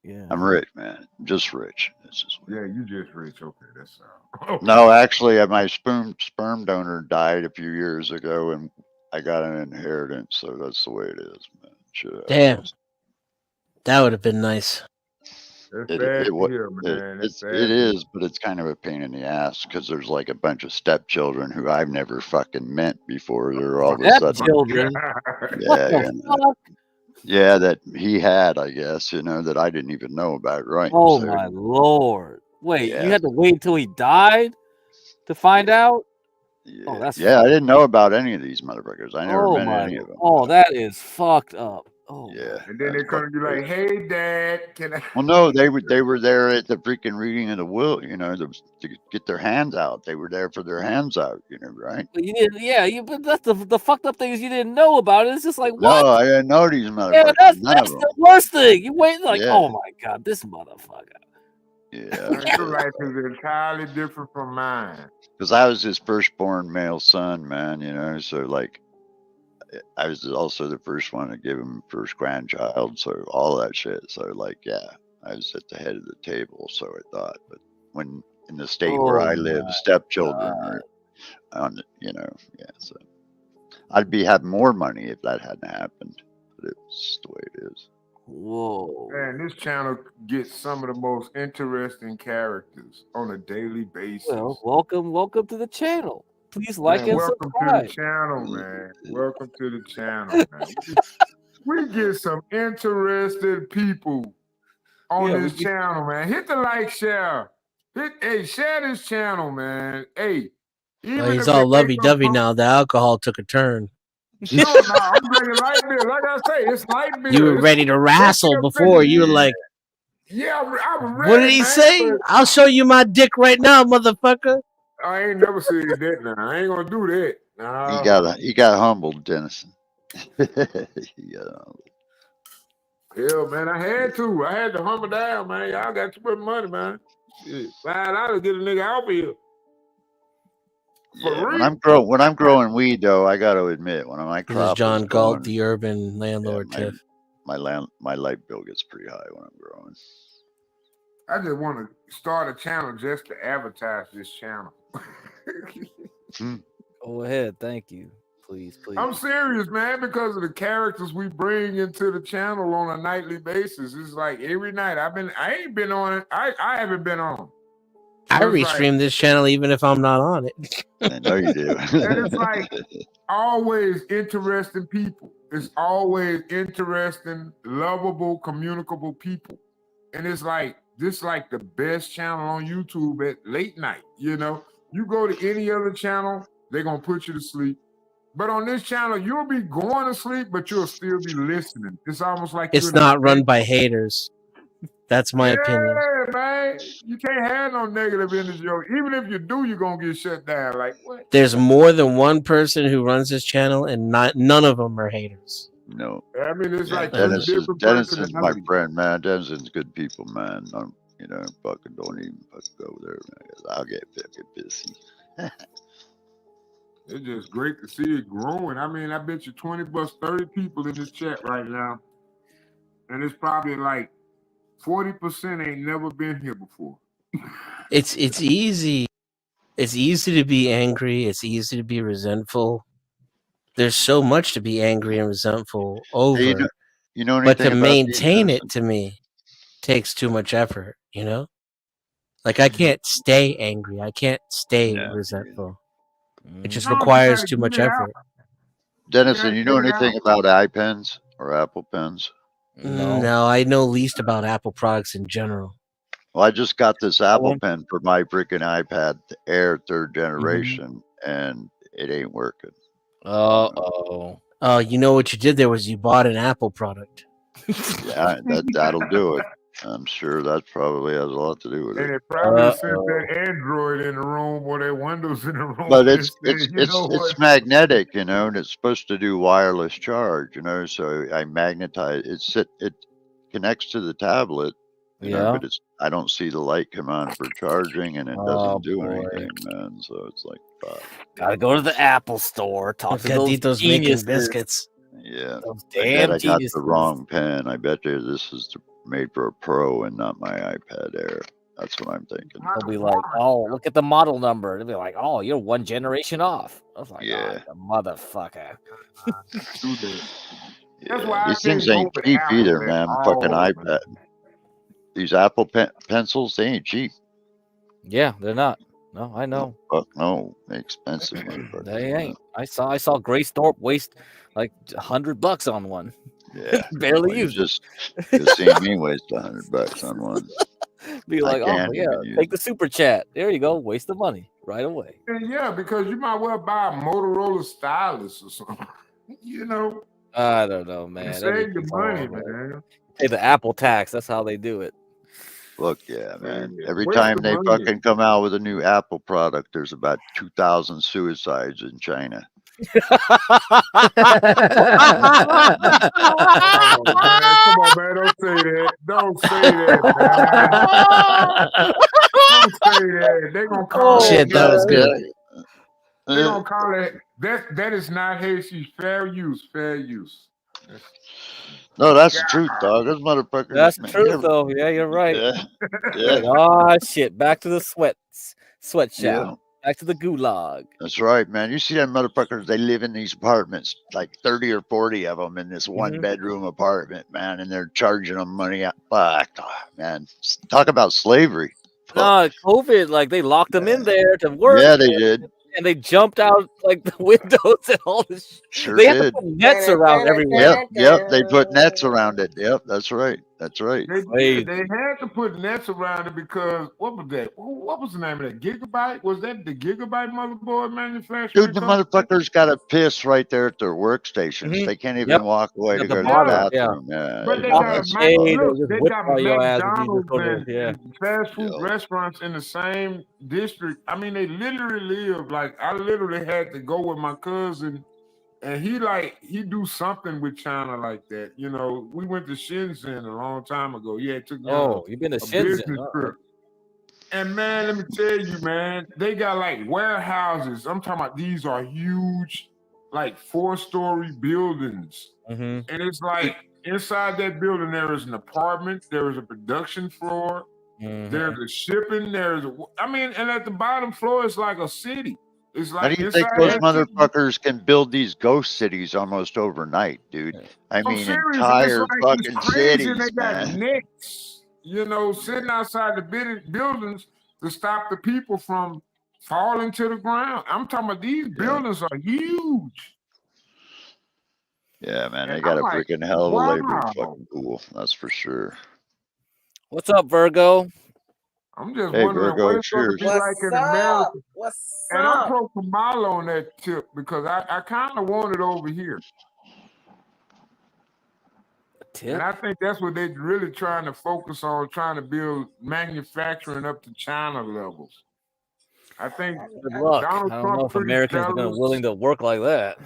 Yeah. I'm rich, man. Just rich. This is Yeah, you just rich. Okay, that's okay. No, actually, my sperm donor died a few years ago, and I got an inheritance, so that's the way it is, man. Damn, that would have been nice. That's It bad it to what hear, man. That's it bad to hear. is, but it's kind of a pain in the ass because there's like a bunch of stepchildren who I've never fucking met before. They're all of a sudden, Stepchildren. What yeah, the yeah, fuck? yeah, that he had, I guess, you know, that I didn't even know about, right? Oh So, my lord! Wait, you yeah, had to wait until he died to find out? Oh, that's yeah, I fucked. didn't know about any of these motherfuckers. I never Oh met my. any of them. Oh, that is fucked up. Oh Yeah, And then that's they come to fucking you like, crazy. "Hey, Dad, can I?" Well, no, they were there at the freaking reading of the will, you know, to get their hands out. They were there for their hands out, you know, right? But you didn't. Yeah, you. But that's the fucked up things you didn't know about it. It's just like what? No, I didn't know these Yeah, motherfuckers. None of that's them. the worst thing. You wait like, Yeah, oh my god, this motherfucker. yeah. Man, your life is entirely different from mine. Because I was his firstborn male son, man, you know, so like I was also the first one to give him first grandchild, so all that shit. So like, yeah, I was at the head of the table, so I thought. But when in the state where Oh I live, my stepchildren god. are on, you know, yeah. So I'd be having more money if that hadn't happened, but it's the way it is. Whoa. Man, this channel gets some of the most interesting characters on a daily basis. Well, welcome to the channel. Please like Man, and welcome to the subscribe. channel, man. Welcome to the channel, man. We get some interested people on Yeah, we this get channel, man. Hit the like, share. Hey, share this channel, man. Hey, Well, even he's if they all make some lovey-dovey now. The alcohol took a turn. no, I'm drinking light beer. Like I say, it's light You were beer. ready to It's wrestle still before. You were drinking. like, Yeah, I'm "What did ready, he man. say? But I'll show you my dick right now, motherfucker." I ain't never said that. Now I ain't gonna do that. He got humbled, Dennison. He got humbled. Yeah, man, I had to. I had to humble down, man. Y'all got too much money, man. Shit, $5 get a nigga out of here. For Yeah, real. when I'm growing weed though, I got to admit, when my This is crop is John Galt, going, the urban yeah, landlord. Tiff. my light bill gets pretty high when I'm growing. I just want to start a channel just to advertise this channel. Go ahead, thank you. please. I'm serious, man, because of the characters we bring into the channel on a nightly basis. It's like every night I ain't been on it. I haven't been on. I So it's like, restream this channel even if I'm not on it. I know you do. and it's like always interesting people. It's always interesting, lovable, communicable people. And it's like this like the best channel on YouTube at late night. You know, you go to any other channel, they're gonna put you to sleep. But on this channel, you'll be going to sleep, but you'll still be listening. It's almost like you're It's in a not run state. by haters. That's my opinion. Yeah, man. You can't have no negative energy. Even if you do, you're gonna get shut down. Like what? There's more than one person who runs this channel, and none of them are haters. No. I mean, it's like two Dennis different is my personalities. friend, man. Dennis is good people, man. Fucking don't even fucking go there, man. 'Cause I'll get fucking busy. It's just great to see it growing. I mean, I bet you 20 plus 30 people in this chat right now. And it's probably like 40% ain't never been here before. It's easy. It's easy to be angry. It's easy to be resentful. There's so much to be angry and resentful over. Hey, you know but to anything about maintain it to me takes too much effort, you know? Like I can't stay angry. I can't stay resentful. It just No, you requires gotta too get much it out. effort. Dennison, You you gotta know get it anything out. about iPens or Apple Pens? No, I know least about Apple products in general. Well, I just got this Apple one? Pen for my freaking iPad Air 3rd generation, and it ain't working. Uh-oh. Oh, you know what you did there was you bought an Apple product. Yeah, that'll do it. I'm sure that probably has a lot to do with And it. it probably sent that Android in the room or that Windows in the room. But and said, you know what? it's magnetic, and it's supposed to do wireless charge, so I magnetize it connects to the tablet, Yeah. but I don't see the light come on for charging, and it doesn't do anything, man. So it's like, fuck. Gotta go to the Apple store, talk to those Gatito's geniuses. making biscuits. Yeah, Those I damn bet I got geniuses. the wrong pen. I bet you this is made for a Pro and not my iPad Air. That's what I'm thinking. They'll be like, oh, look at the model number. They'll be like, oh, you're one generation off. I was like, Yeah. oh, motherfucker. That's why I These things can't ain't go with cheap Apple either, at man. all, Fucking man. iPad. These Apple pencils, they ain't cheap. Yeah, they're not. No, I know. Fuck no, they're expensive, motherfuckers. They ain't. I saw Grace Thorpe waste like $100 on one. Yeah, Barely well, you used it. just seen me waste $100 on one. Be I like, oh can't yeah, even use take the super chat. There you go. Waste the money right away. And yeah, because you might well buy a Motorola stylus or something. I don't know, and man. save the Everything's money, all, man. Pay the Apple tax. That's how they do it. Look, yeah, man. Every Where's time the they money? fucking come out with a new Apple product, there's about 2,000 suicides in China. Oh, man. Come on, man. Don't say that. Don't say that, man. Don't say that. They're going to call Shit, that was good. They're going to call it. That is not hate speech. Fair use. Fair use. No, that's the truth, dog. Those motherfuckers. That's the man, truth, though. Yeah, you're right. Yeah. Oh shit! Back to the sweatshop. Yeah. Back to the gulag. That's right, man. You see them motherfuckers, they live in these apartments, like 30 or 40 of them in this one bedroom apartment, man, and they're charging them money. Fuck, man. Talk about slavery. No, COVID, like they locked them in there to work. Yeah, they did. And they jumped out like the windows and all this. Sure They had to did. put nets around everywhere. Yep. They put nets around it. Yep, that's right. That's right. They had to put nets around it because what was that? What was the name of that? Gigabyte? Was that the Gigabyte motherboard manufacturer? Dude, the motherfuckers got a piss right there at their workstations. They can't even walk away to go to the bathroom. Yeah. But they got that's they got McDonald's and and fast food restaurants in the same district. I mean, they literally live like I literally had to go with my cousin, and he do something with China like that. We went to Shenzhen a long time ago. Yeah, it took me on you've been to a Shenzhen. business trip. And man, let me tell you, man, they got like warehouses. I'm talking about these are huge, like 4-story buildings. And it's like inside that building, there is an apartment, there is a production floor, there's a shipping, and at the bottom floor, it's like a city. It's How do like you inside think those that city. motherfuckers can build these ghost cities almost overnight, dude? I I'm mean, serious. It's entire like it's fucking crazy. And they cities, got man. nets, sitting outside the buildings to stop the people from falling to the ground. I'm talking about these buildings are huge. Yeah, man, And they got I'm a like, freaking hell of a labor wow. fucking pool. That's for sure. What's up, Virgo? I'm just Hey, wondering what Virgo, it's going to be cheers. like What's in up? America. What's And I'm up? pro Kamala on that tip because I kind of want it over here. And I think that's what they're really trying to focus on, trying to build manufacturing up to China levels. I think Good luck. Donald I don't know Trump if pretty Americans are jealous. willing to work like that.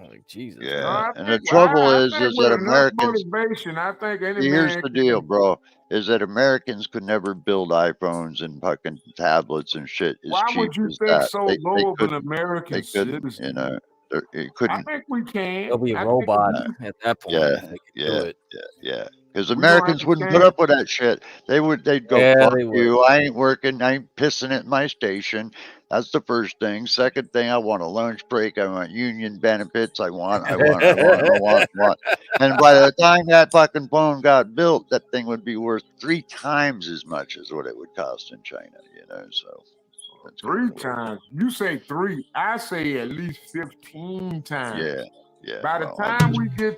Like Jesus. Yeah, and the I trouble think is with that enough Americans. motivation, I think any Here's man the can. deal, bro. Is that Americans could never build iPhones and fucking tablets and shit as Why cheap would you as think that. so They low of an couldn't. American They couldn't. citizen? It I couldn't. think we can. They'll be a I think robot Uh, at that point if yeah, they can do yeah, it. yeah. Because we're gonna have Americans to wouldn't put stand. up with that shit. They'd go, Yeah, fuck they would. you. I ain't working. I ain't pissing at my station. That's the first thing. Second thing, I want a lunch break. I want union benefits. I want. And by the time that fucking phone got built, that thing would be worth 3 times as much as what it would cost in China. So that's kind of 3 the way. times. You say 3. I say at least 15 times. Yeah, yeah. By the Well, I'm time just we get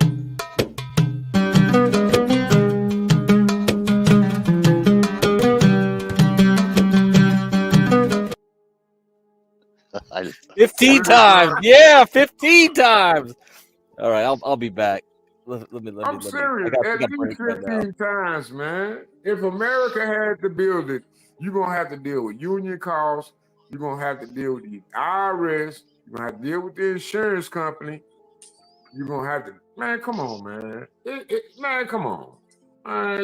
I, 15 times. Yeah, 15 times. All right, I'll be back. Let me. I'm I serious. got to At take a least break right now. 15 times, man. If America had to build it, you're going to have to deal with union costs. You're going to have to deal with the IRS. You're going to have to deal with the insurance company. You're going to have to, man, come on, man. Man, come on.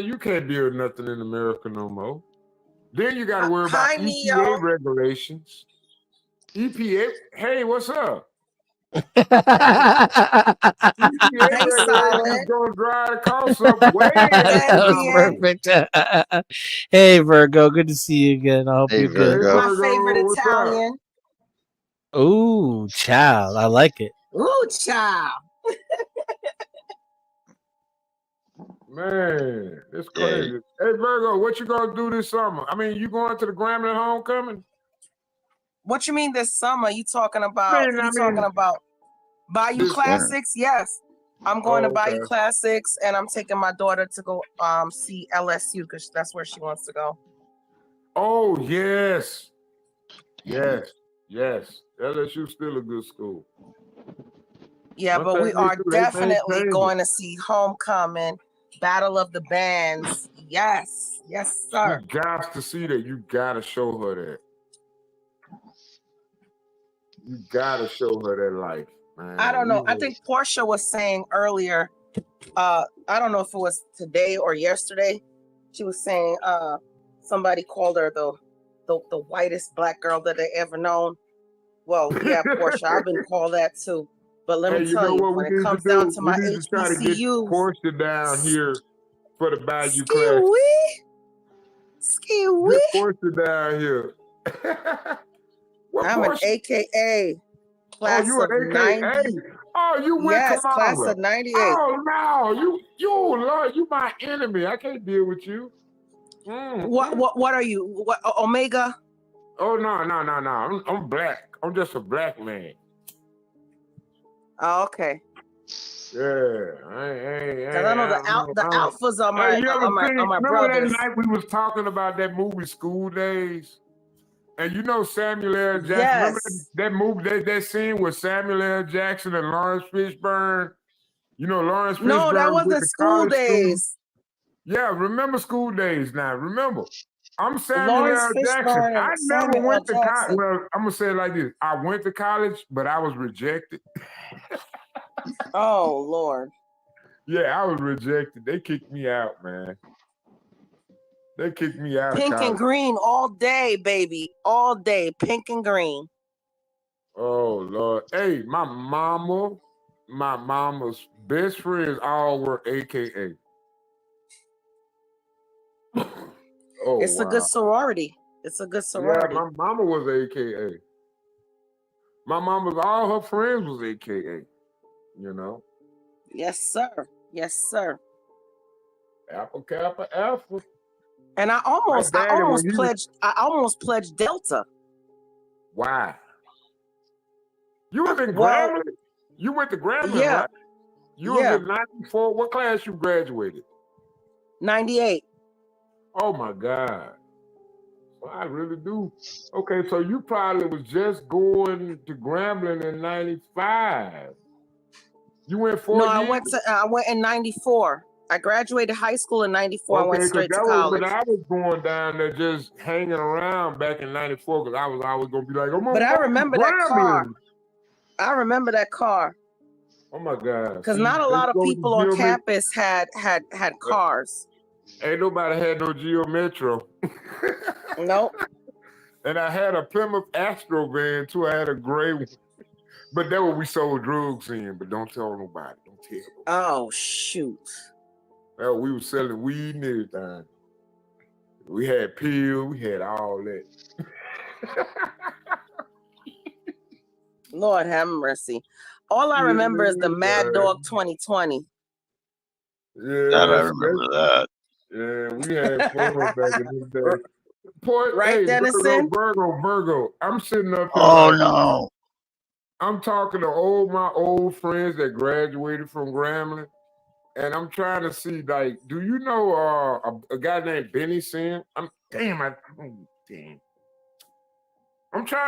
You can't build nothing in America no more. Then you got to worry about Hi, EPA Neo. regulations. EPA, hey, what's up? Hey, EPA regulations Solomon. going to drive the costs up way That Hey, was BA. perfect. Hey, Virgo, good to see you again. I hope hey, you're good. Hey, Virgo. My favorite Virgo, what's up? Italian. Ooh, child, I like it. Ooh, child. Man, it's Yeah, crazy. Hey, Virgo, what you gonna do this summer? I mean, you going to the Grambling homecoming? What you mean this summer? You talking I about Bayou this winter. Classics? Yes. I'm going to Bayou Classics and I'm taking my daughter to go see LSU because that's where she wants to go. Oh, yes. Yes. LSU's still a good school. Yeah, One but thing we are they definitely maintain going to see Homecoming, Battle of the Bands. Yes, sir. You got to see that. You gotta show her that. You gotta show her that life, man. I don't know. I think Portia was saying earlier, I don't know if it was today or yesterday. She was saying somebody called her the whitest black girl that they ever known. Well, yeah, Portia, I've been called that too. But let me tell you, when it comes down to my We need to try to get HBCUs, Portia down here for the Bayou class. Ski-wee. Get Portia down here. I'm an AKA class you of an AKA? 90. Oh, you with Yes, Kamala. class of 98. Oh no, Lord, you my enemy. I can't deal with you. What are you? What Omega? Oh no. I'm black. I'm just a black man. Oh, okay. Yeah, Because I know the alphas are my remember brothers. that night we was talking about that movie School Days? And you know Samuel L. Jackson. Yes. Remember that movie, that scene with Samuel L. Jackson and Lawrence Fishburne? You know Lawrence Fishburne. No, that with wasn't the School Days. Yeah, remember School Days now. Remember, I'm Samuel Lawrence L. Jackson. Fishburne I and never Samuel went L. to college. Jackson. Well, I'm gonna say it like this: I went to college, but I was rejected. Oh Lord. Yeah, I was rejected. They kicked me out, man. They kicked me out of Pink college. and green all day, baby. All day. Pink and green. Oh Lord. Hey, my mama's best friends all were AKA. It's a good sorority. It's a good sorority. Yeah, my mama was AKA. My mama's all her friends was AKA. You know. Yes, sir. Yes, sir. Alpha Kappa Alpha. And I almost pledged Delta. Why? You was in Grambling? You went to Grambling, right? You was in 94. What class you graduated? 98. Oh my God. Well, I really do. Okay, so you probably was just going to Grambling in 95. You went 4 years? No, I went in 94. I graduated high school in 94. I went straight to college. But I was going down there just hanging around back in 94 because I was always going to be like, but I remember that car. I remember that car. Oh my God. Because not a lot of people on campus had cars. Ain't nobody had no Geo Metro. Nope. And I had a Plymouth Astro van too. I had a gray one. But that what we sold drugs in, but don't tell nobody. Don't tell nobody. Oh, shoot. Well, we were selling weed and everything. We had pills, we had all that. Lord have mercy. All I remember is the Mad Dog 2020. Yeah, I remember that. Yeah, we had fun back in the day. Right, Dennison? Virgo. I'm sitting up there. Oh, no. I'm talking to my old friends that graduated from Grambling, and I'm trying to see, like, do you know a guy named Benny Sim? I'm trying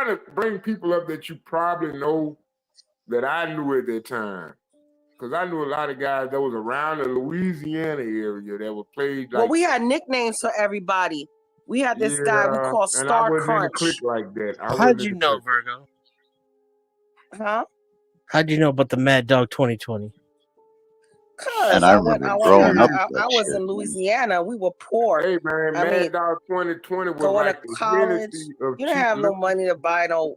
to bring people up that you probably know that I knew at that time. Because I knew a lot of guys that was around the Louisiana area that would play like... Well, we had nicknames for everybody. We had this guy we called Star and I Crunch. Click like that. How'd you know, Virgo? Huh? How'd you know about the Mad Dog 2020? Because I remember growing up with that I was shit. in Louisiana. We were poor. Hey, man, Mad Dog 2020 was going like to college. You didn't have no money to buy no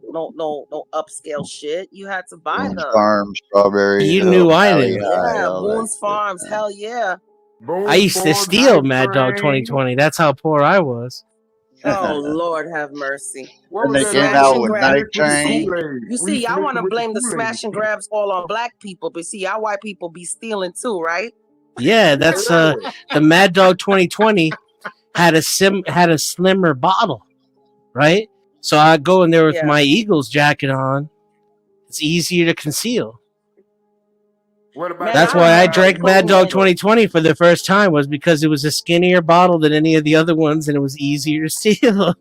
upscale shit. You had to buy Boone's the Farm, Strawberry You Hill, knew I Valley knew. High, yeah, all that Boone's shit, Farms. man. Hell yeah. I used to steal Mad Dog 2020. That's how poor I was. Oh Lord, have mercy. When they came out with Night Train. You see, y'all want to blame the smash and grabs all on black people, but see, y'all white people be stealing too, right? Yeah, that's the Mad Dog 2020 had a slimmer bottle, right? So I go in there with my Eagles jacket on. It's easier to conceal. That's why I drank Mad Dog 2020 for the first time, was because it was a skinnier bottle than any of the other ones, and it was easier to steal.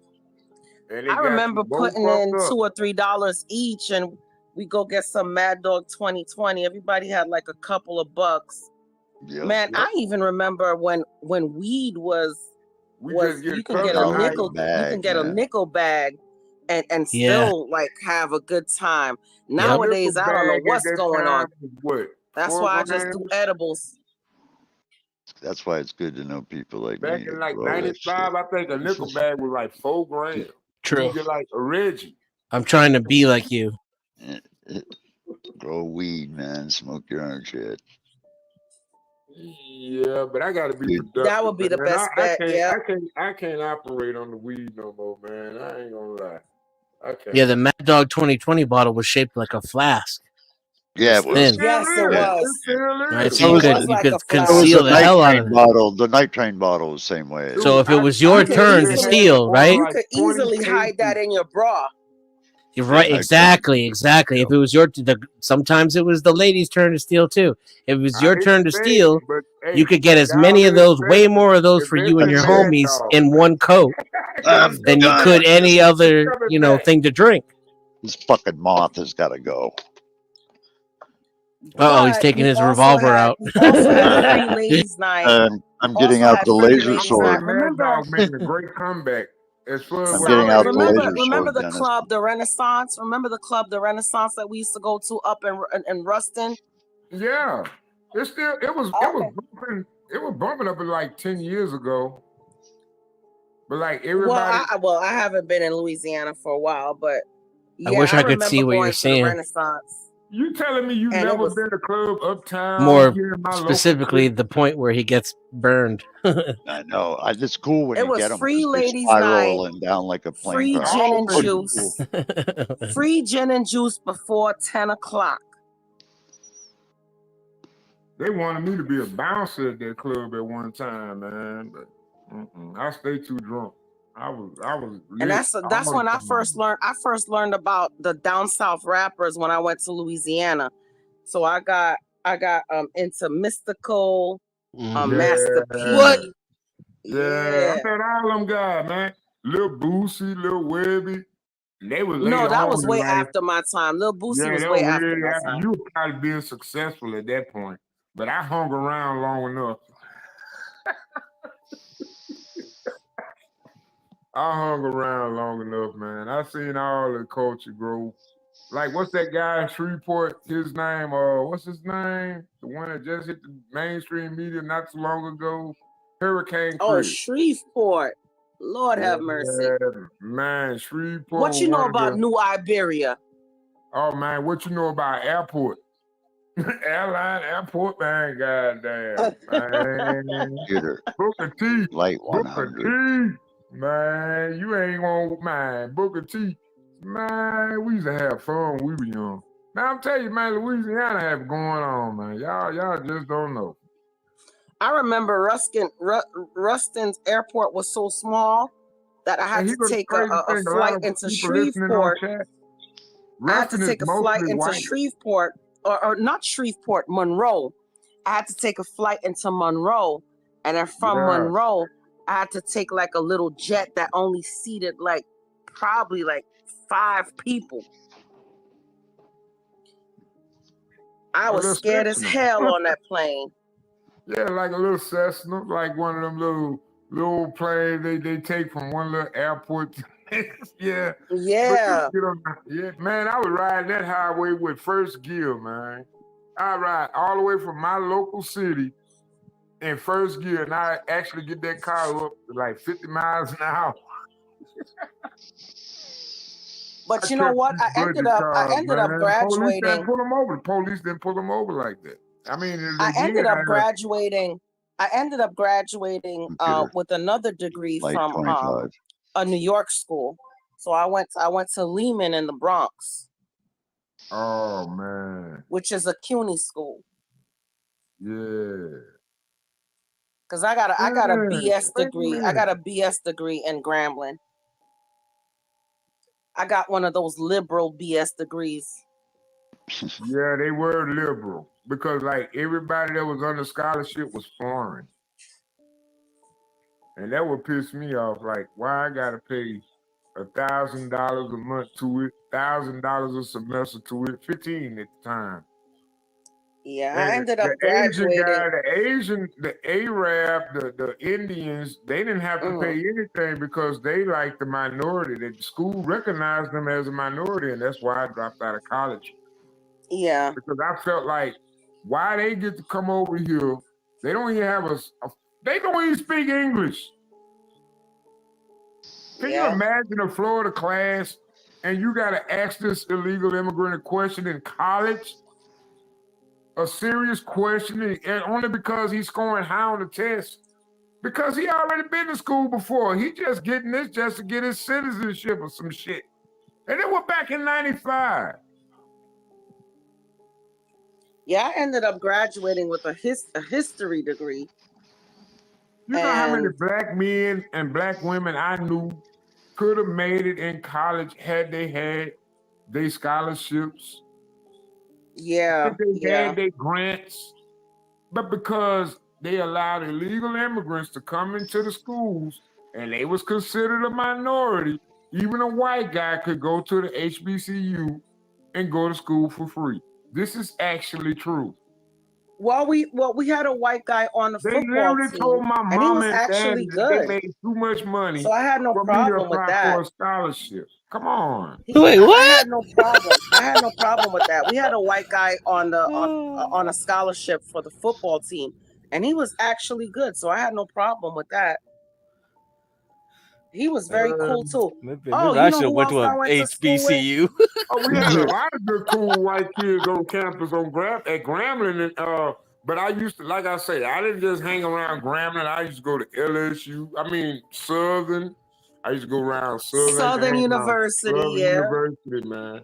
I remember putting in $2 or $3 each, and we go get some Mad Dog 2020. Everybody had like a couple of bucks. Yep. Man, I even remember when weed was you can get a nickel bag, you can get a nickel bag and still like have a good time. Nowadays, I don't know what's going on. That's why I just do edibles. That's why it's good to know people like back me. in like 95, I think a nickel bag was like 4 grams. True. You get like a Reggie. I'm trying to be like you. Grow weed, man. Smoke your own shit. Yeah, but I gotta be productive. That would be the best bet. I can't operate on the weed no more, man. I ain't gonna lie. I can't. Yeah, the Mad Dog 2020 bottle was shaped like a flask. Yeah, it was thin. Yes, it was. Right, so you could conceal the hell out of it. The Night Train bottle was the same way. So if it was your turn to steal, right? You could easily hide that in your bra. You're right, exactly. If it was sometimes it was the lady's turn to steal too. If it was your turn to steal, you could get as many of those, way more of those for you and your homies in one coat than you could any other, thing to drink. This fucking moth has got to go. Oh, he's taking his revolver out. Ladies' night. I'm getting out the laser sword. Mad Dog making a great comeback. I'm getting out the laser sword. Remember the club, the Renaissance? Remember the club, the Renaissance that we used to go to up in Ruston? Yeah, it was bumping up like 10 years ago. But like everybody. Well, I haven't been in Louisiana for a while, but yeah, I wish I could see what you're saying. Renaissance. You telling me you And it never was been to club uptown More here in my local specifically, city? the point where he gets burned. I know. It's cool when it you was get them free because they're ladies' night, spiraling down like a plane free crash. gin and Pretty juice, cool. free gin and juice before 10 o'clock. They wanted me to be a bouncer at that club at one time, man. But I stayed too drunk. I was And lit that's all when the I time. first learned about the down south rappers when I went to Louisiana. So I got into Mystical, Master P. What? Yeah, I met all them guys, man. Lil Boosie, Lil Webby. They were No, later that on was in way life. after my time. Lil Boosie Yeah, was they way were after way my after. time. You were probably being successful at that point. But I hung around long enough. I hung around long enough, man. I seen all the culture grow. Like, what's that guy in Shreveport? His name, what's his name? The one that just hit the mainstream media not too long ago? Hurricane Oh, Chris. Shreveport. Lord have mercy. Man, Shreveport. What you know about New Iberia? Oh, man, what you know about airport? Airline, airport, man, goddamn. Man. Booker T. Light Booker 100. T. Man, you ain't gonna, man, Booker T. Man, we used to have fun when we were young. Now, I'm telling you, man, Louisiana have it going on, man. Y'all just don't know. I remember Ruston's airport was so small that I had to take a flight into Shreveport. I had to take a flight into Shreveport, or not Shreveport, Monroe. I had to take a flight into Monroe, and then from Monroe, I had to take like a little jet that only seated like probably like 5 people. I was scared as hell on that plane. Yeah, like a little Cessna, like one of them little planes they take from one little airport. Yeah. Yeah. Yeah, man, I was riding that highway with first gear, man. I ride all the way from my local city in first gear, and I actually get that car up to like 50 miles an hour. But you know what? I ended up graduating. Police didn't pull them over. The police didn't pull them over like that. I mean, I ended up graduating with another degree from 25. A New York school. So I went to Lehman in the Bronx. Oh man. Which is a CUNY school. Yeah. Cause I got a BS degree. I got a BS degree in Grambling. I got one of those liberal BS degrees. Yeah, they were liberal because like everybody that was under scholarship was foreign. And that would piss me off. Like, why I gotta pay $1,000 a month to it, $1,000 a semester to it, 15 at the time. Yeah, And I ended up the Asian graduating. guy, the Arab, the Indians, they didn't have to pay anything because they like the minority. The school recognized them as a minority, and that's why I dropped out of college. Yeah. Because I felt like, why they get to come over here? They don't even have they don't even speak English. Can you imagine a Florida class and you got to ask this illegal immigrant a question in college? A serious question, and only because he's scoring high on the test. Because he already been to school before. He just getting this just to get his citizenship or some shit. And it was back in 95. Yeah, I ended up graduating with a history degree. You know how many black men and black women I knew could have made it in college had they had their scholarships? Yeah. If they had their grants. But because they allowed illegal immigrants to come into the schools and they was considered a minority, even a white guy could go to the HBCU and go to school for free. This is actually true. Well, we had a white guy on the football literally team, told my and he was mom and actually dad good. they made too much money So I had no for me to problem with apply that. for a scholarship. Come on. I had no problem. I had no problem with that. We had a white guy on a scholarship for the football team, and he was actually good. So I had no problem with that. He was very cool too. Maybe Oh, I you know should have who went else to I a went to school with? HBCU. Oh, we had a lot of good, cool white kids on campus at Grambling, and but I used to, like I say, I didn't just hang around Grambling. I used to go to LSU. I mean Southern. I used to go around Southern. I used to Southern hang around University, Southern yeah. University, man.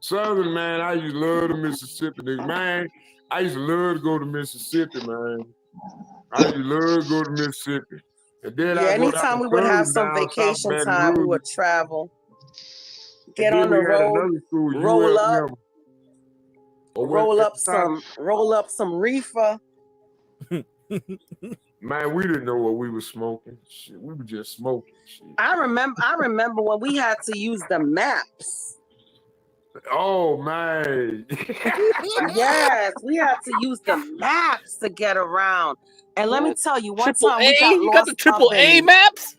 Southern, man. I used to love the Mississippi, nigga. Man. I used to love to go to Mississippi, man. I used to love to go to Mississippi. And then Yeah, I go down anytime to we would have Southern some down South vacation Baton time, we Rouge. would travel, And get then on we the had road, another school, roll up, UFM. roll up some reefer. Man, we didn't know what we were smoking. Shit, we were just smoking. Shit. I remember when we had to use the maps. Oh man. Yes, we had to use the maps to get around. And let me tell you, one Triple time A? we got You lost got the triple up A in maps?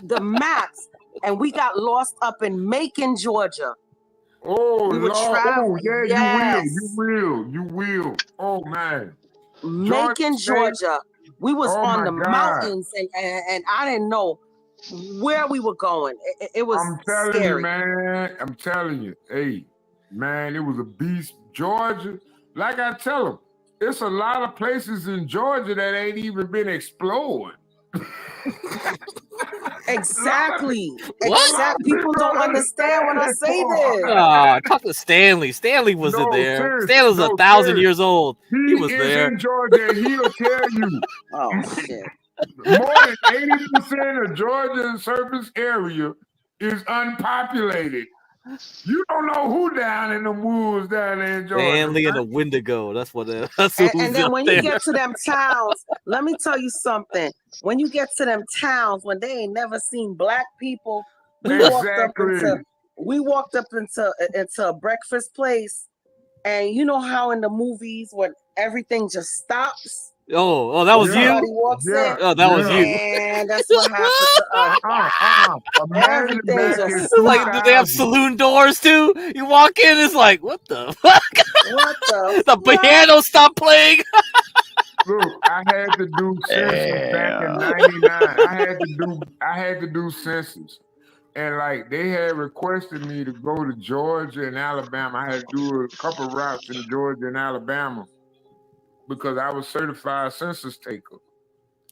the maps, and we got lost up in Macon, Georgia. Oh we would Lord. travel. Oh yeah, Yes. you will. Oh man. Macon, Georgia. We was Oh on my the God. mountains, and I didn't know where we were going. It was I'm telling scary. you, man. I'm telling you. Hey, man, it was a beast. Georgia, like I tell them, it's a lot of places in Georgia that ain't even been explored. Exactly. What? People don't understand when I say this. Talk to Stanley. Stanley wasn't No, there. serious. Stanley's No, 1,000 serious. years old. He was is there. in Georgia, and he'll tell you. Oh shit. More than 80% of Georgia's surface area is unpopulated. You don't know who down in the woods down there in Georgia. Stanley and man. a Wendigo. That's what. That's who's And then up when there. you get to them towns, let me tell you something. When you get to them towns, when they ain't never seen black people, we walked up into a breakfast place, and you know how in the movies when everything just stops. Oh, that was you. Somebody walks in. Oh, that was you. And that's what happened to us. Everything just It's like, do they have saloon doors too? You walk in, it's like, what the fuck? What the? The piano stopped playing. Look, I had to do census back in '99. I had to do census, and like they had requested me to go to Georgia and Alabama. I had to do a couple routes in Georgia and Alabama because I was certified census taker.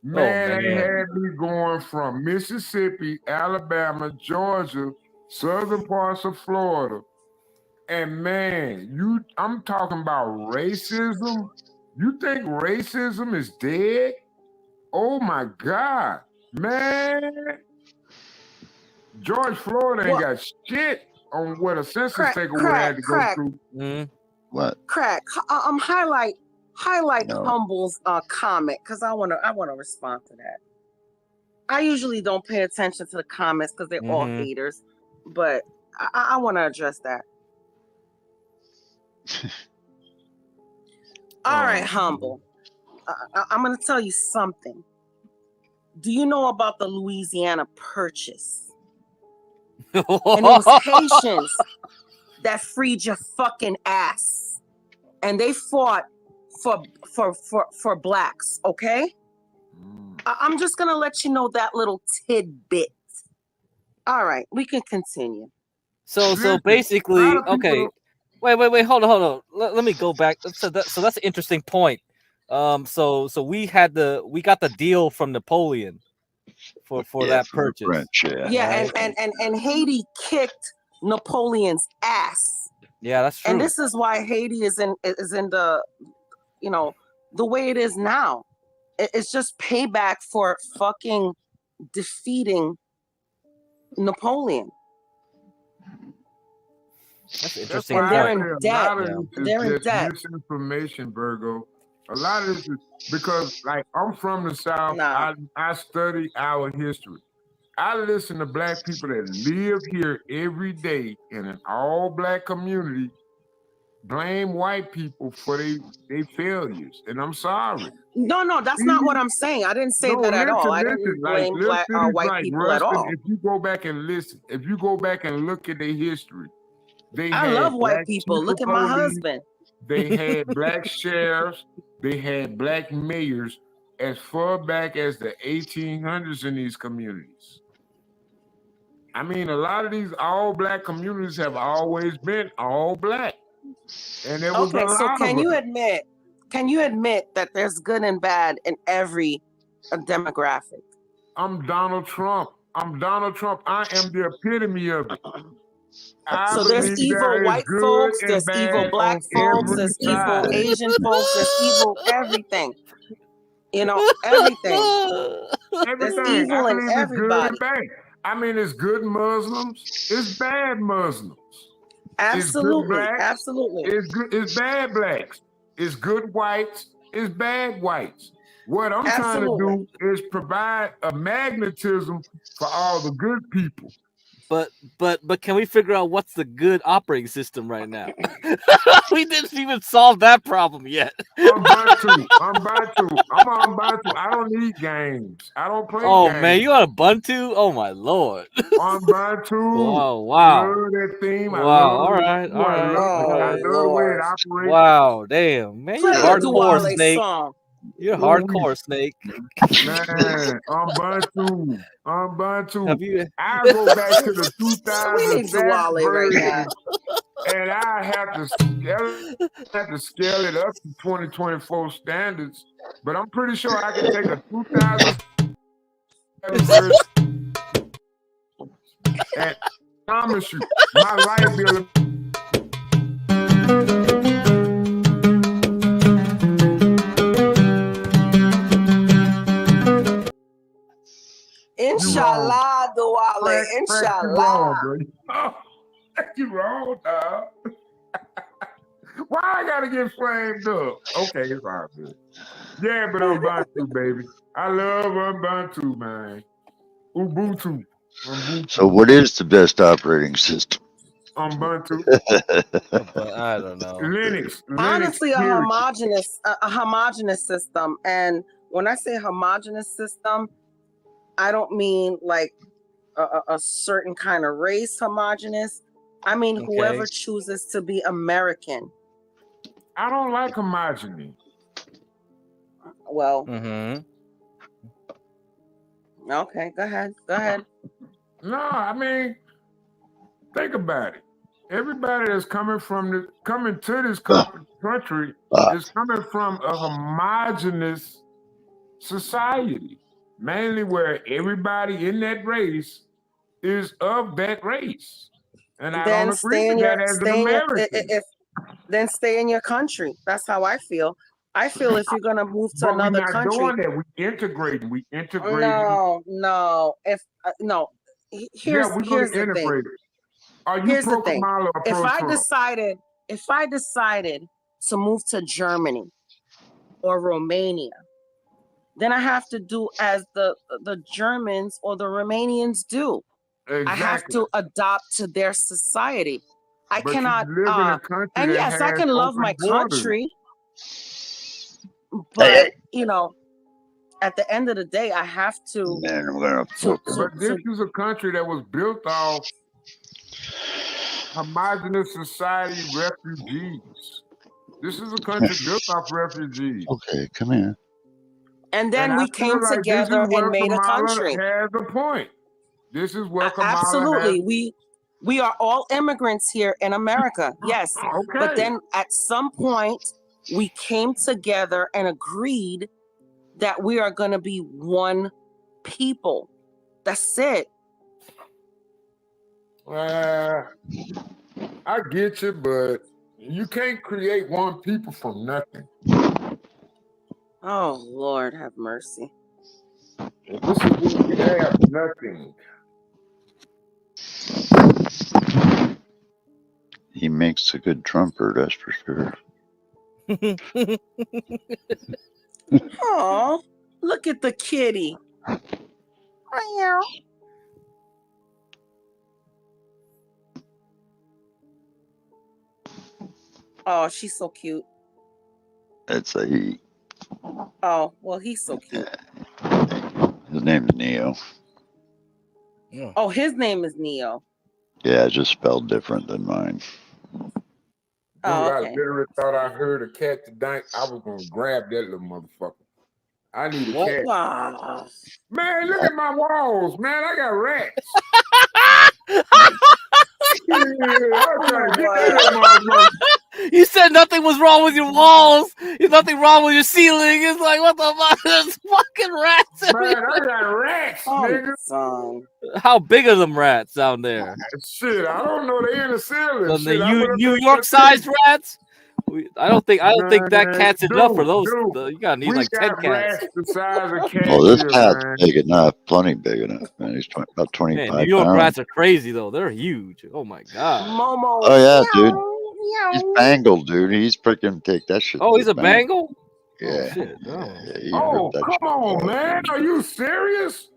Man, they had me going from Mississippi, Alabama, Georgia, southern parts of Florida. And man, I'm talking about racism. You think racism is dead? Oh my God. Man. George Floyd ain't got shit on what a census taker would have had to go through. What? Crack. Highlight Humble's comment because I wanna respond to that. I usually don't pay attention to the comments because they're all haters, but I want to address that. All right, Humble. I'm gonna tell you something. Do you know about the Louisiana Purchase? And it was Haitians that freed your fucking ass, and they fought for blacks. Okay, I'm just gonna let you know that little tidbit. All right, we can continue. So basically, okay. Wait, hold on. Let me go back. So that's an interesting point. So we got the deal from Napoleon for that purchase. French, and Haiti kicked Napoleon's ass. Yeah, that's true. And this is why Haiti is in the, the way it is now. It's just payback for fucking defeating Napoleon. That's interesting. And they're in debt. They're in debt. Misinformation, Virgo. A lot of this is because, like, I'm from the South. I study our history. I listen to black people that live here every day in an all-black community blame white people for their failures, and I'm sorry. No, that's not what I'm saying. I didn't say that at all. I didn't blame white people at all. If you go back and listen, if you go back and look at their history, I love white people. Look at my husband. They had black sheriffs. They had black mayors, as far back as the 1800s in these communities. I mean, a lot of these all black communities have always been all black. And there was a Okay, so lot of can you admit that there's good and bad in every demographic? I'm Donald Trump. I am the epitome of it. I So there's believe evil there is white good folks, and there's evil bad black on folks, every there's evil side. Asian folks, there's evil everything. You know, everything. There's Everything. I evil in believe it's good and everybody. bad. I mean, it's good Muslims, it's bad Muslims. It's good Absolutely, blacks, absolutely. it's bad blacks. It's good whites, it's bad whites. What I'm trying to Absolutely. do is provide a magnetism for all the good people. But can we figure out what's the good operating system right now? We didn't even solve that problem yet. I'm Bantu. I'm on Bantu. I don't need games. I don't play Oh man, games. you on a Ubuntu? Oh my lord. On Bantu. Wow, I wow. love that theme. I Wow. love All the right, all right. I Oh love the way it Lord. operates. Wow, damn. Man, you're Play a hardcore, Duale Snake. song. You're Ooh-wee. hardcore, Snake. Man, I'm Bantu. Have you I go back to the We need 2007 Duale right now. version, and I have to scale it up to 2024 standards. But I'm pretty sure I can take a 2007 version, and I promise you, my life bill. Inshallah, Duale. You wrong, Inshallah. bro. You wrong, dog. Why I gotta get flamed up? Okay, it's all good. Yeah, but I'm Bantu, baby. I love Ubuntu, man. Ubuntu. So, what is the best operating system? Ubuntu. But I don't know. Linux. Honestly, a period. homogenous system. And when I say homogenous system, I don't mean like a certain kind of race homogenous. I mean whoever chooses to be American. I don't like homogeny. Well, Mm-hmm. okay, go ahead. No, I mean, think about it. Everybody that's coming to this country is coming from a homogenous society, mainly where everybody in that race is of that race, and I don't agree with that as an American. Then stay in your country. That's how I feel. I feel if you're gonna move to But we're another not country, doing that. We integrating. no. If no, here's we're here's going to the thing. integrate it. Are you Here's pro the thing. Kamala or pro Trump? If I decided to move to Germany or Romania, then I have to do as the Germans or the Romanians do. Exactly. I have to adopt to their society. I But cannot. you live in a country And that yes, I has can love open my borders. country, but you know, at the end of the day, I have to. Man, I'm gonna But this is a country that was built off homogenous society refugees. This is a country built off refugees. Okay, come here. And then I we feel came like together this is where and made a Kamala country. has a point. This is where Kamala Absolutely. We are all immigrants here in America. Yes. Okay. But then at some point we came together and agreed that we are going to be one people. That's it. I get you, but you can't create one people from nothing. Oh, Lord, have mercy. This is what we have, nothing. He makes a good trumper, that's for sure. Oh, look at the kitty. Oh, she's so cute. That's a he. Oh, well, he's so cute. His name is Neo. Oh, his name is Neo. Yeah, just spelled different than mine. Oh, I okay. literally thought I heard a cat today. I was gonna grab that little motherfucker. I need a What? cat. Ah. Man, look at my walls, man. I got rats. Yeah, I'm trying to get that motherfucker. You said nothing was wrong with your walls. There's nothing wrong with your ceiling. It's like, what the fuck? There's fucking rats everywhere. Man, I got rats, nigga. Son. How big are them rats down there? Shit, I don't know. They in the ceiling. Some Shit, I went up New there York to sized rats? I don't think that Man, cat's enough for those. dude, You gotta need we like 10 got cats. rats the size of cats Well, this here, cat's man. big enough, plenty big enough, man. He's about Man, 25 New York pounds. rats are crazy though. They're huge. Oh my god. Momo. Oh yeah, dude. He's Bengal, dude. He's freaking take that shit. Oh, to he's the a bank. Bengal? Yeah. Oh shit. Oh. Yeah, he Oh, ripped that come shit on, apart, man. Are you serious?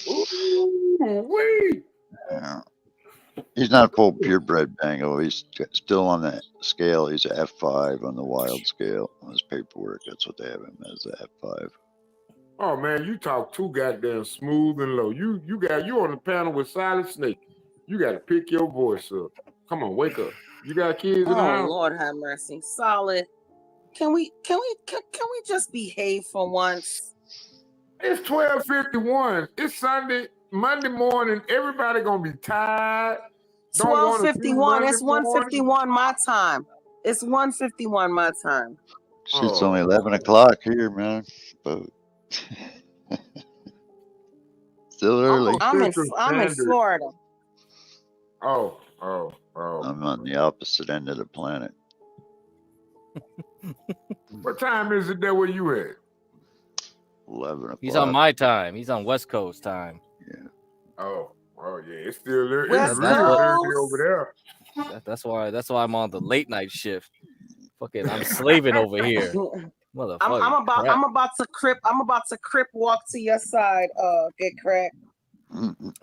Ooh-wee. Yeah. He's not full purebred Bengal. He's still on that scale. He's a F5 on the wild scale on his paperwork. That's what they have him as, a F5. Oh man, you talk too goddamn smooth and low. You on the panel with Silent Snake. You got to pick your voice up. Come on, wake up. You got kids in the Oh house? Lord have mercy. Solid. Can we just behave for once? It's 12:51. It's Sunday, Monday morning. Everybody gonna be tired. 12:51. It's 1:51 my time. It's 1:51 my time. It's only 11 o'clock here, man. But still early. I'm in Florida. Oh. I'm on the opposite end of the planet. What time is it there where you at? 11 o'clock. He's on my time. He's on West Coast time. Yeah. Oh yeah. It's still there. West It's really early Coast. over there. That's why I'm on the late night shift. Fucking, I'm slaving over here. Motherfucker. I'm about to crip walk to your side, get cracked.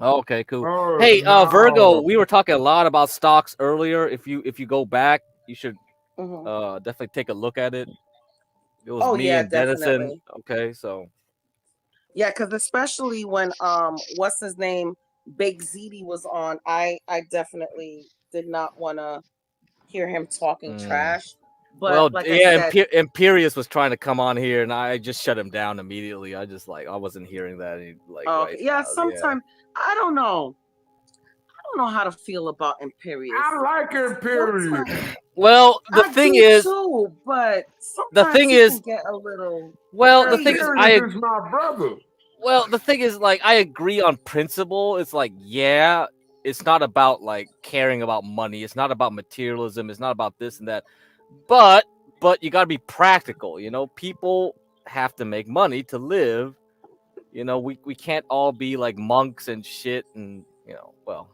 Okay, cool. Oh, Hey, no. Virgo, we were talking a lot about stocks earlier. If you go back, you should definitely take a look at it. It was me and Denison. Definitely. Okay, so Yeah, because especially when what's his name, Big ZD was on, I definitely did not want to hear him talking trash. But well, like yeah, I said, Imperious was trying to come on here, and I just shut him down immediately. I wasn't hearing that. Sometimes I don't know how to feel about Imperious. I like Imperious. Well, the thing is, too, but the thing is, get a little. Well, the thing is, Imperious is my brother. Well, the thing is, like, I agree on principle. It's like, yeah, it's not about like caring about money. It's not about materialism. It's not about this and that. But you got to be practical. You know, people have to make money to live. You know, we can't all be like monks and shit. And well,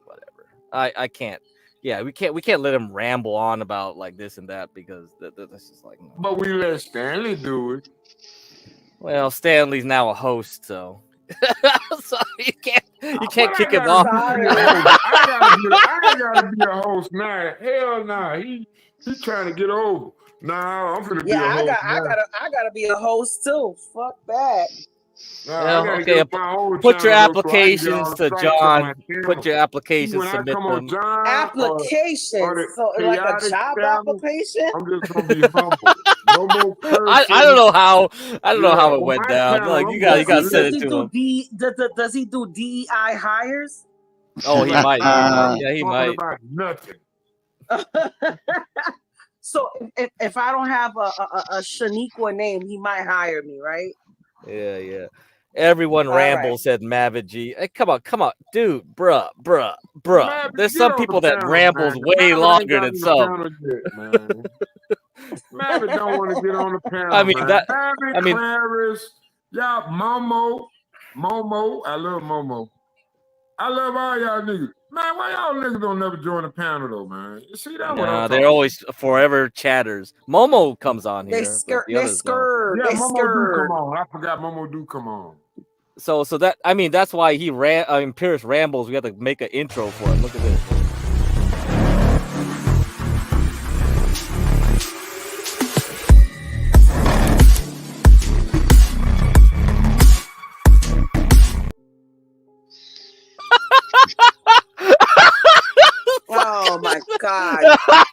whatever. I can't. Yeah, we can't let him ramble on about like this and that because that's just like. No. But we let Stanley do it. Well, Stanley's now a host, so you can't kick him off. I gotta be a host now. Hell nah. He trying to get over. Nah, I'm finna be a host. I gotta be a host too. Fuck that. Okay, put your applications to John. Put your applications, submit them. Applications, so like a job application. I'm just gonna be humble. No more cursing. I don't know how it went down. Like you got to send it to him. Does he do DEI hires? Oh, he might. Yeah, he might. About nothing. So if I don't have a Shaniqua name, he might hire me, right? Yeah. Everyone rambles, said Mavid G. Hey, come on, dude, bruh. Mavid, there's some people that rambles way longer than some. Mavid don't want to get on the panel. I mean Mavid, Clarice, y'all, Momo. I love Momo. I love all y'all niggas. Man, why y'all niggas don't never join the panel though, man? You see that? Nah, they're always forever chatters. Momo comes on here. They scared. Yeah, Momo do come on. I forgot Momo do come on. So that that's why he ran. Imperious rambles. We have to make an intro for him. Look at this. Oh my God!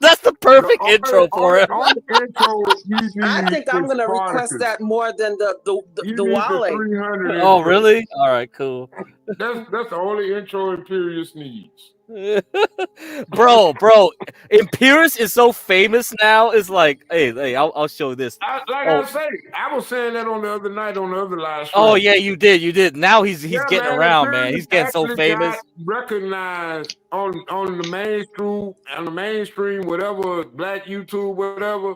That's the perfect intro for him. On the intro, you I need think I'm the gonna request Spartacus. that more than You the need the Wale. 300 Oh, intro. really? All right, cool. That's the only intro Imperius needs. bro, Imperius is so famous now. It's like, hey, I'll show this. Like Oh, I say, I was saying that on the other night on the other live stream. oh yeah, you did. Now he's Yeah, getting man, around, man. Imperius He's getting so actually got famous. recognized on the mainstream, whatever, black YouTube, whatever.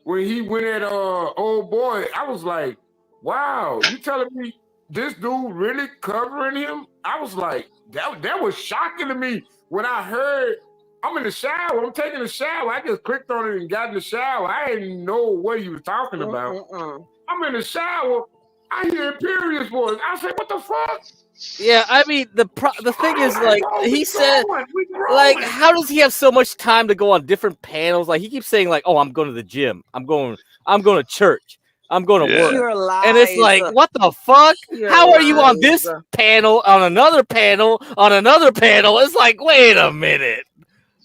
When he went at old boy, I was like, wow, you telling me this dude really covering him? I was like, that was shocking to me when I heard. I'm in the shower. I'm taking a shower. I just clicked on it and got in the shower. I didn't know what he was talking about. I'm in the shower. I hear Imperius voice. I say, what the fuck? Yeah, I mean the thing is, like, bro, he we said, growing, we like, growing. how does he have so much time to go on different panels? Like, he keeps saying, like, oh, I'm going to the gym, I'm going to church, I'm going to Yeah. work, Pure and it's lies. like, what the fuck? Pure How are you on lies. this panel, on another panel, on another panel? It's like, wait a minute,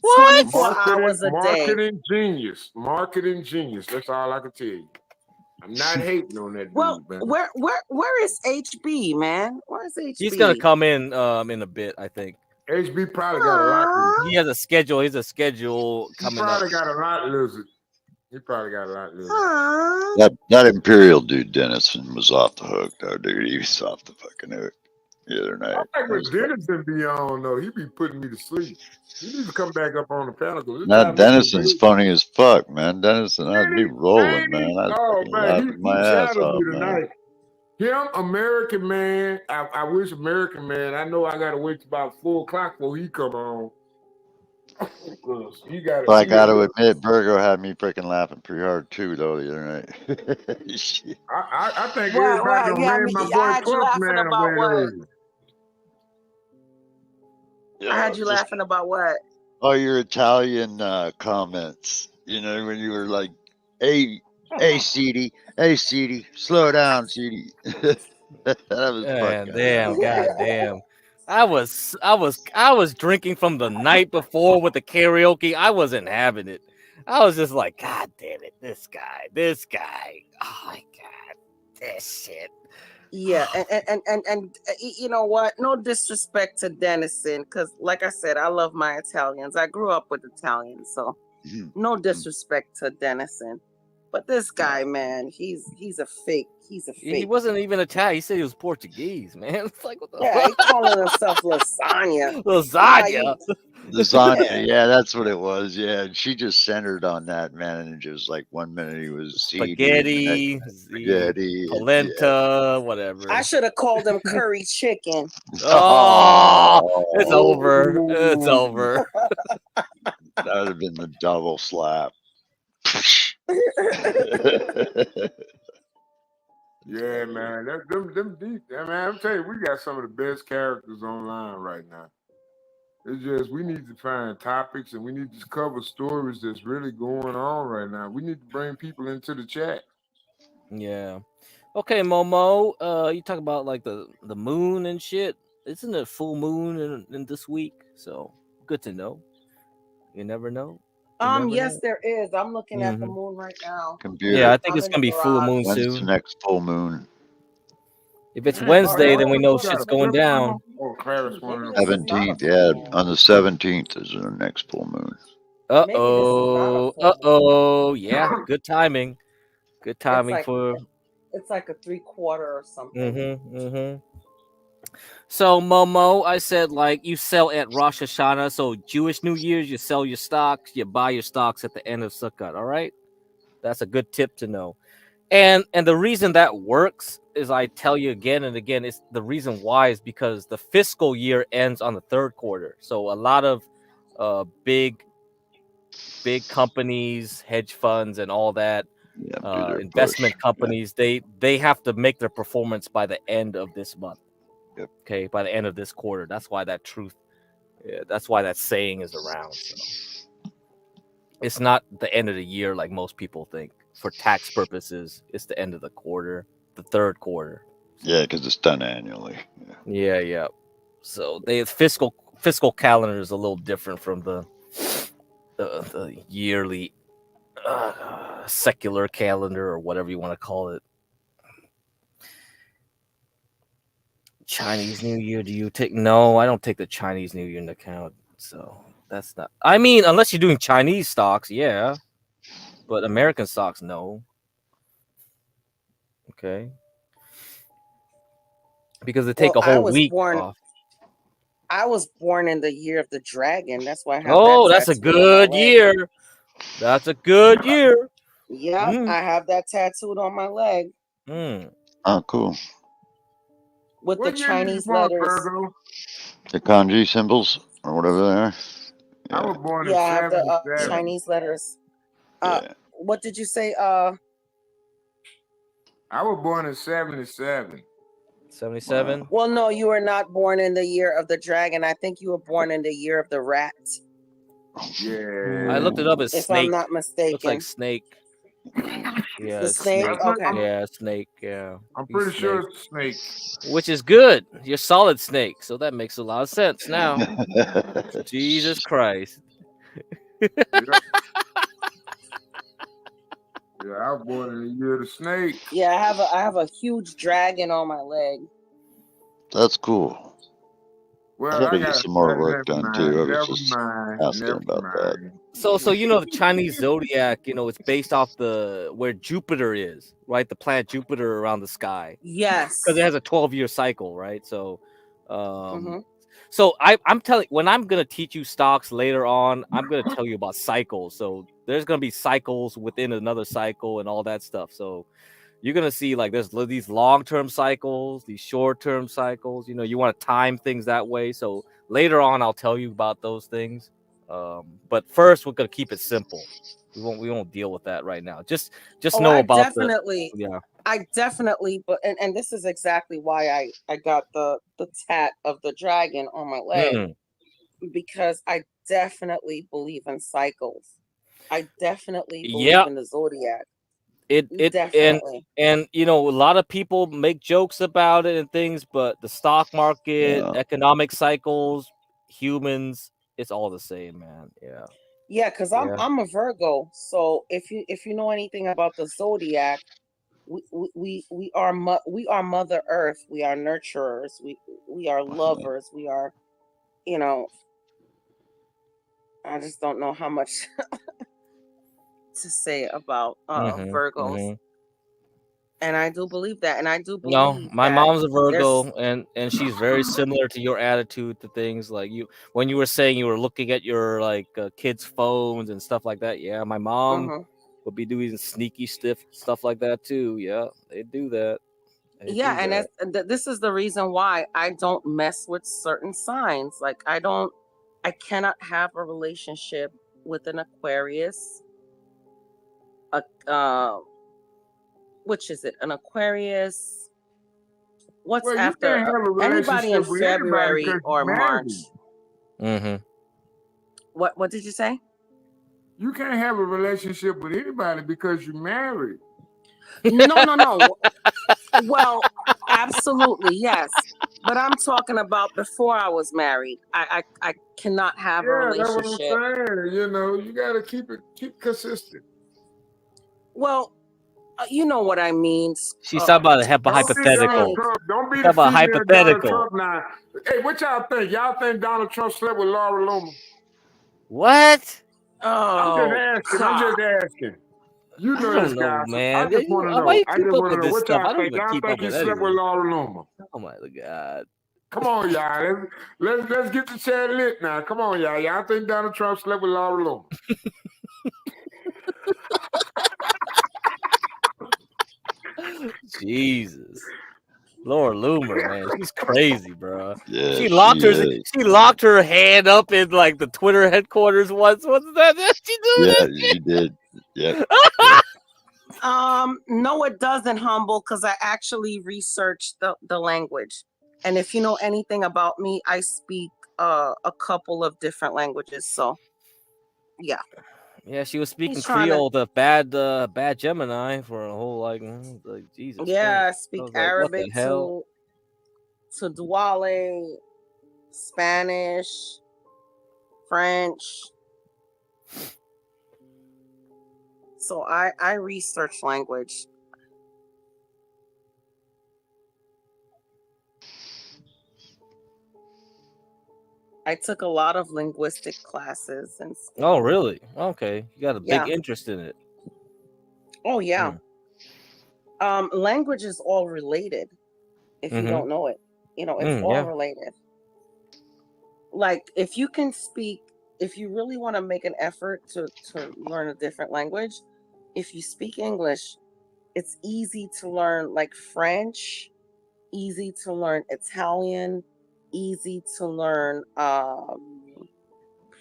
what? 24 hours a day. Marketing genius. That's all I can tell you. I'm not hating on that Well, dude, man. where is HB, man? Where is HB? He's gonna come in a bit, I think. HB probably got a lot. He has a schedule. He's a schedule He coming up. probably got a lot lizard. He probably got a lot lizard. That Imperial dude Dennison was off the hook though, dude. He was off the fucking hook the other night. I like when Dennison be on though. He be putting me to sleep. He needs to come back up on the panel. That Dennison's funny as fuck, man. Dennison, I'd be rolling, man. I'd Oh fucking man, laughing he my ass shadowed off, me man. tonight. Him, American Man. I wish American Man. I know I gotta wait till about 4:00 before he come on. He got But I got to admit, Virgo had me freaking laughing pretty hard too, though, the other night. Shit. I think What? everybody gonna Yeah, name my I boy had you Club laughing Man about way what? early. I had you laughing about what? All your Italian comments, you know, when you were like, hey, CD, slow down, CD. That was fucking Damn, goddamn. I was drinking from the night before with the karaoke. I wasn't having it. I was just like, God damn it, this guy. Oh my god, this shit. Yeah, and you know what? No disrespect to Dennison, because like I said, I love my Italians. I grew up with Italians, so no disrespect to Dennison. But this guy, man, he's a fake. He's a fake. He wasn't even Italian. He said he was Portuguese, man. It's like, what the Yeah, he calling himself lasagna. lasagna. Lasagna, yeah, that's what it was. Yeah, and she just centered on that, man. And just like 1 minute he was Spaghetti, spaghetti, polenta, whatever. I should have called him curry chicken. Oh, it's over. It's over. That would have been the double slap. Yeah, man. Them deep. Yeah, man, I'm telling you, we got some of the best characters online right now. It's just we need to find topics and we need to cover stories that's really going on right now. We need to bring people into the chat. Yeah. Okay, Momo. You talk about like the moon and shit. Isn't it full moon in this week? So good to know. You never know. Yes, there is. I'm looking at the moon right now. Computer. Yeah, I think it's in gonna the be full moon When's soon. the next full moon? If it's Wednesday, then we know shit's going down. Oh, Claris wanted 17th, yeah. On the 17th is the next full moon. Uh-oh. Yeah, good timing. Good timing like- for It's like a 3/4 or something. So Momo, I said like you sell at Rosh Hashanah, so Jewish New Year's, you sell your stocks, you buy your stocks at the end of Sukkot. All right, that's a good tip to know. And the reason that works is I tell you again and again, it's the reason why is because the fiscal year ends on the third quarter. So a lot of big companies, hedge funds, and all that. Investment companies, they have to make their performance by the end of this month. Yep. Okay, by the end of this quarter. That's why that that's why that saying is around. So it's not the end of the year like most people think. For tax purposes, it's the end of the quarter, the third quarter. Yeah, because it's done annually. Yeah. So the fiscal calendar is a little different from the yearly secular calendar or whatever you want to call it. Chinese New Year, do you take? No, I don't take the Chinese New Year into account. So that's not. I mean, unless you're doing Chinese stocks, yeah. But American stocks, no. Okay. Because they take Well, a whole week off. I was born in the year of the dragon. That's why I have that Oh, that's a tattooed on my good leg. year. That's a good year. Yep, I have that tattooed on my leg Oh, cool. with the What year you Chinese born, letters. Virgo? The kanji symbols or whatever they are. I Yeah. was born in Yeah, I have the 77. Chinese letters. Yeah. What did you say? I was born in 77. 77? Well, no, you were not born in the year of the dragon. I think you were born in the year of the rat. Yeah. I looked it up as If snake. I'm not mistaken. Looks like snake. Yeah, The it's snake? Okay. Yeah, snake. Yeah. I'm He's pretty sure it's a snake. Which is good. You're solid snake, so that makes a lot of sense now. Jesus Christ. Yeah, I was born in the year of the snake. Yeah, I have a huge dragon on my leg. That's cool. Well, I I gotta get got some more never work done mind, too. I was never just mind, asking never about mind. So you know the Chinese zodiac, you know, it's based off where Jupiter is, right? The planet Jupiter around the sky. Yes. Because it has a 12-year cycle, right? So Mhm. so I'm telling, when I'm gonna teach you stocks later on, I'm gonna tell you about cycles. So there's gonna be cycles within another cycle and all that stuff. So you're gonna see like there's these long-term cycles, these short-term cycles. You know, you want to time things that way. So later on, I'll tell you about those things. But first, we're gonna keep it simple. We won't deal with that right now. Just know about I definitely, but and this is exactly why I got the tat of the dragon on my leg, because I definitely believe in cycles. I definitely believe in the zodiac. It Definitely. and you know, a lot of people make jokes about it and things, but the stock market, economic cycles, humans, it's all the same, man. Yeah. Yeah, because I'm a Virgo. So if you know anything about the zodiac, we are we are Mother Earth. We are nurturers. We are lovers. We are, you know. I just don't know how much to say about Virgos. And I do believe that, and I do No, believe my that mom's a Virgo, there's and she's very similar to your attitude to things. Like you, when you were saying you were looking at your kids' phones and stuff like that. Yeah, my mom would be doing sneaky stuff like that too. Yeah, they do that. yeah, and this is the reason why I don't mess with certain signs. Like I cannot have a relationship with an Aquarius. Which is it? An Aquarius. What's Well, you after can't have a anybody in relationship with anybody February because or you're March? married. What did you say? You can't have a relationship with anybody because you're married. No. Well, absolutely, yes. But I'm talking about before I was married. I cannot have a Yeah, that's what I'm relationship. saying. You know, you got to keep consistent. Well, you know what I mean. She's talking about a Don't be hypothetical. Donald Trump. Don't be Talk the about female Donald hypothetical. Trump now. Hey, what y'all think? Y'all think Donald Trump slept with Laura Loomer? What? I'm just asking. I'm God. just asking. You I know don't this know, guy. man. I just want to Why know. you I keep just up want to with know this what stuff? y'all I don't think. even Y'all keep think up he with slept with anything. Laura Loomer? Oh my god. Come on, y'all. Let's get the chat lit now. Come on, y'all. Y'all think Donald Trump slept with Laura Loomer? Jesus. Laura Loomer, man, she's crazy, bro. Yeah, She locked is. she locked her hand up in like the Twitter headquarters once. What's that? She do Yeah, that? she did. Yep. No, it doesn't, Humble, because I actually researched the language. And if you know anything about me, I speak a couple of different languages. So yeah. Yeah, she was speaking He's trying Creole, the bad Gemini for a whole like Jesus Yeah, I Christ. I speak was like, what the Arabic hell? to Duale, Spanish, French. So I research language. I took a lot of linguistic classes in school. Oh, really? Okay, you got a big Yeah. interest in it. Oh yeah. Hmm. Language is all related. If you Mm-hmm. don't know it, it's all Yeah. related. Like if you can speak, if you really want to make an effort to learn a different language, if you speak English, it's easy to learn like French, easy to learn Italian, easy to learn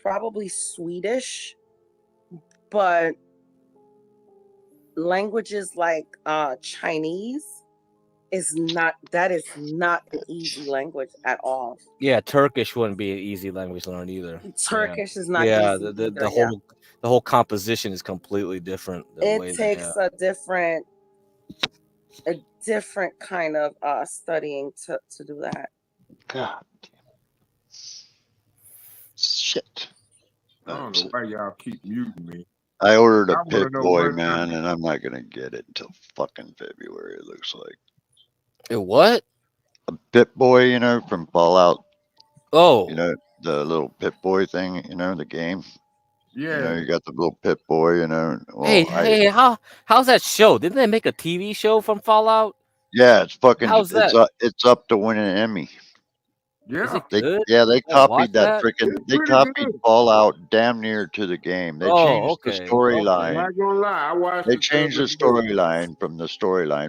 probably Swedish, but languages like Chinese is not an easy language at all. Yeah, Turkish wouldn't be an easy language to learn either. Turkish is not Yeah, easy the either. Yeah. whole composition is completely different. The It way they takes a different kind of studying to do that. God. Shit. I don't know why y'all keep muting me. I ordered I a want Pit to know Boy, what man, and I'm not gonna get it until fucking February. It looks like what? a Pit Boy, from Fallout. Oh, The little Pit Boy thing. The game. Yeah. You got the little Pit Boy. Hey, Well, how's that show? Didn't they make a TV show from Fallout? yeah, it's fucking. How's that? It's up to win an Emmy. Is Yeah. it good? They I'll watch copied that that. freaking. It's They pretty copied good. Fallout damn near to the game. They Oh, changed the okay. I'm storyline. not gonna lie. I watched They it the changed other the day. storyline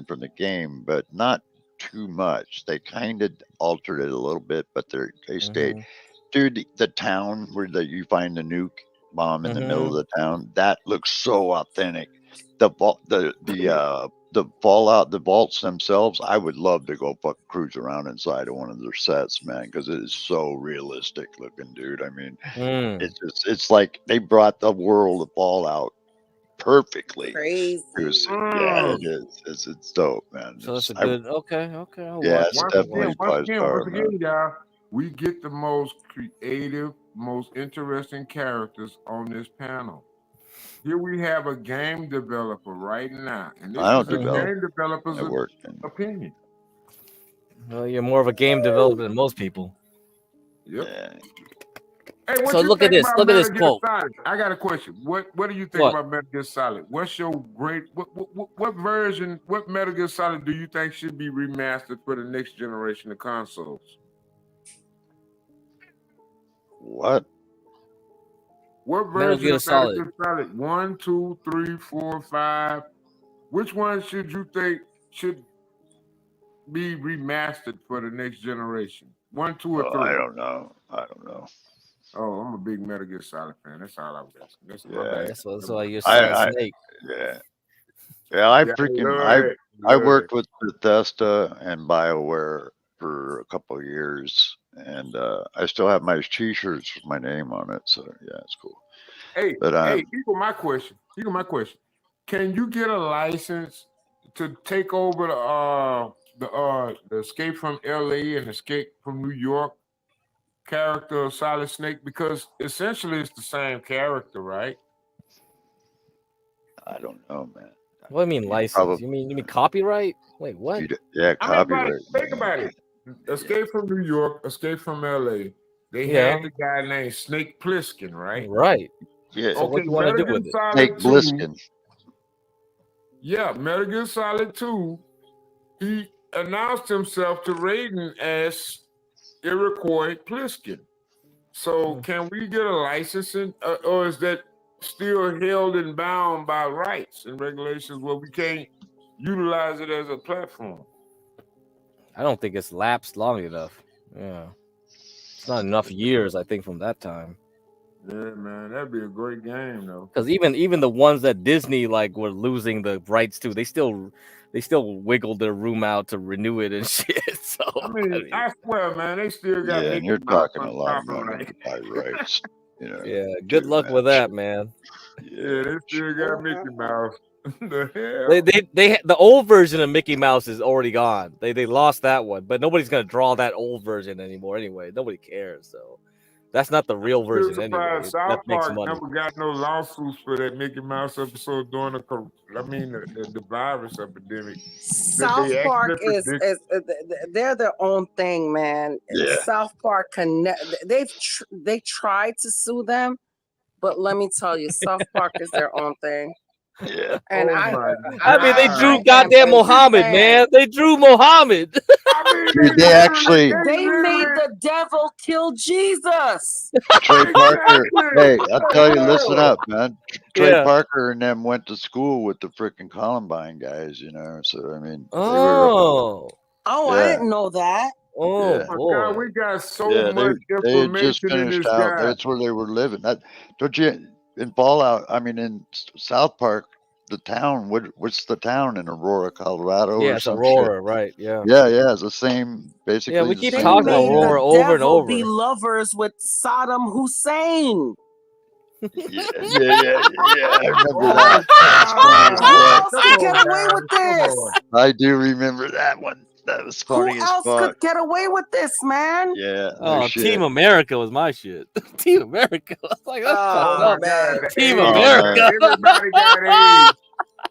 from the game, but not too much. They kind of altered it a little bit, but they stayed. Mm-hmm. Dude, the town where you find the nuke bomb in the middle of Mm-hmm. the town, that looks so authentic. The vault, the Fallout, the vaults themselves, I would love to go cruise around inside of one of their sets, man, because it is so realistic looking, dude. I mean, it's like they brought the world of Fallout perfectly. Crazy. Yeah, it is. It's dope, man. So it's a good. Okay. I'll Yeah, watch it's it. I'll watch definitely it. 5 star, man. y'all, we get the most creative, most interesting characters on this panel. Here we have a game developer right now, and this I don't is a develop. game developer's I work. opinion. Well, you're more of a game developer than most people. Yep. Yeah. Hey, what So you look at think this. about Look at this Metal Gear quote. Solid? I got a question. What do you think What? about Metal Gear Solid? What's your what version? What Metal Gear Solid do you think should be remastered for the next generation of consoles? What? What Metal version Gear of Metal Solid. Gear Solid? 1, 2, 3, 4, 5. Which one should you think should be remastered for the next generation? 1, 2, or 3? I don't know. Oh, I'm a big Metal Gear Solid fan. That's all I was asking. That's my Yeah. bad. That's why you're I, Solid I Snake. yeah. Yeah, I Yeah, freaking love it. I Love worked it. with Bethesda and BioWare for a couple of years, and I still have my T-shirts with my name on it. So yeah, it's cool. Hey, But here go my question. Can you get a license to take over the Escape from LA and Escape from New York character of Solid Snake? Because essentially it's the same character, right? I don't know, man. What do you mean license? You mean copyright? Wait, what? Yeah, I mean, copyright. think about it. Escape from New York, Escape from LA. They Yeah. had the guy named Snake Plissken, right? Right. Yeah. So what Okay, do you want to Metal do with Gear it? Solid Snake 2. Bliskin. Yeah, Metal Gear Solid 2. He announced himself to Raiden as Iroquois Pliskin. So can we get a licensing, or is that still held and bound by rights and regulations where we can't utilize it as a platform? I don't think it's lapsed long enough. Yeah. It's not enough years, I think, from that time. Yeah, man, that'd be a great game though. Because even the ones that Disney like were losing the rights to, they still wiggled their room out to renew it and shit. So I mean, I swear, man, they still got Yeah, and Mickey you're Mouse talking on a lot of top of money to buy rights. yeah, good luck with that, man. Yeah, they still got Mickey Mouse. The hell? They the old version of Mickey Mouse is already gone. They lost that one, but nobody's gonna draw that old version anymore anyway. Nobody cares. So That's not the real Still version surprised anyway. South That makes Park money. never got no lawsuits for that Mickey Mouse episode during the virus epidemic. That South they Park actually predict. they're their own thing, man. Yeah. South Park they tried to sue them, but let me tell you, South Park is their own thing. Yeah. And Oh my I mean, they God. drew I am goddamn a Muhammad, fan. man. They drew Muhammad. I mean, Dude, they actually They made the devil kill Jesus. Trey Parker. Hey, I'll tell you, listen hell? up, man. Trey Yeah. Parker and them went to school with the freaking Columbine guys, you know. So I mean, they were. Oh. Oh, I Yeah. didn't know that. Oh Yeah. Oh my God, boy. we got so Yeah, much they had just information in finished this out. guy. That's where they were living. That don't you in Fallout? I mean, in South Park, the town. What's the town in Aurora, Colorado, Yeah, or it's some shit? Aurora, right? Yeah. Yeah, yeah, it's the same. Yeah, Basically, we the keep They same talking thing. made Yeah. Aurora the over and devil be over. lovers with Saddam Hussein. Yeah, I remember Oh that. That's funny as Who fuck. else come could on, get away guys, with come this? on. I do remember that one. That was Who funny as else fuck. could get away with this, man? Yeah, no Oh, shit. Team America was my shit. Team America. I was like, that's Oh fucked my up. God, the Team AIDS, Oh man. no, America. Everybody got AIDS.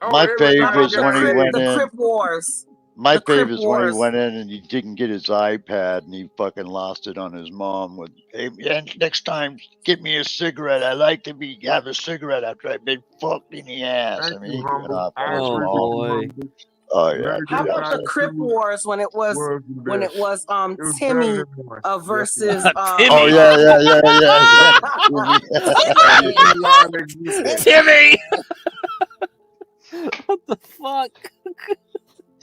Oh, my fave How everybody about was when got he went the AIDS. in. Crip Wars? My The Crip fave is when he Wars. went in and he didn't get his iPad and he fucking lost it on his mom with, hey, man, next time get me a cigarette. I like to have a cigarette after I've been fucked in the ass. Thank I mean, you, he went humble. off on I his Oh appreciate mom. you, boy. humble. Oh yeah, How American yeah. about the Crip Solitude Wars when it was was the best. It was better Timmy than one. Yes, versus sir. Oh Timmy. yeah. Jimmy. Timmy? Timmy Wiley get that. Timmy. What the fuck?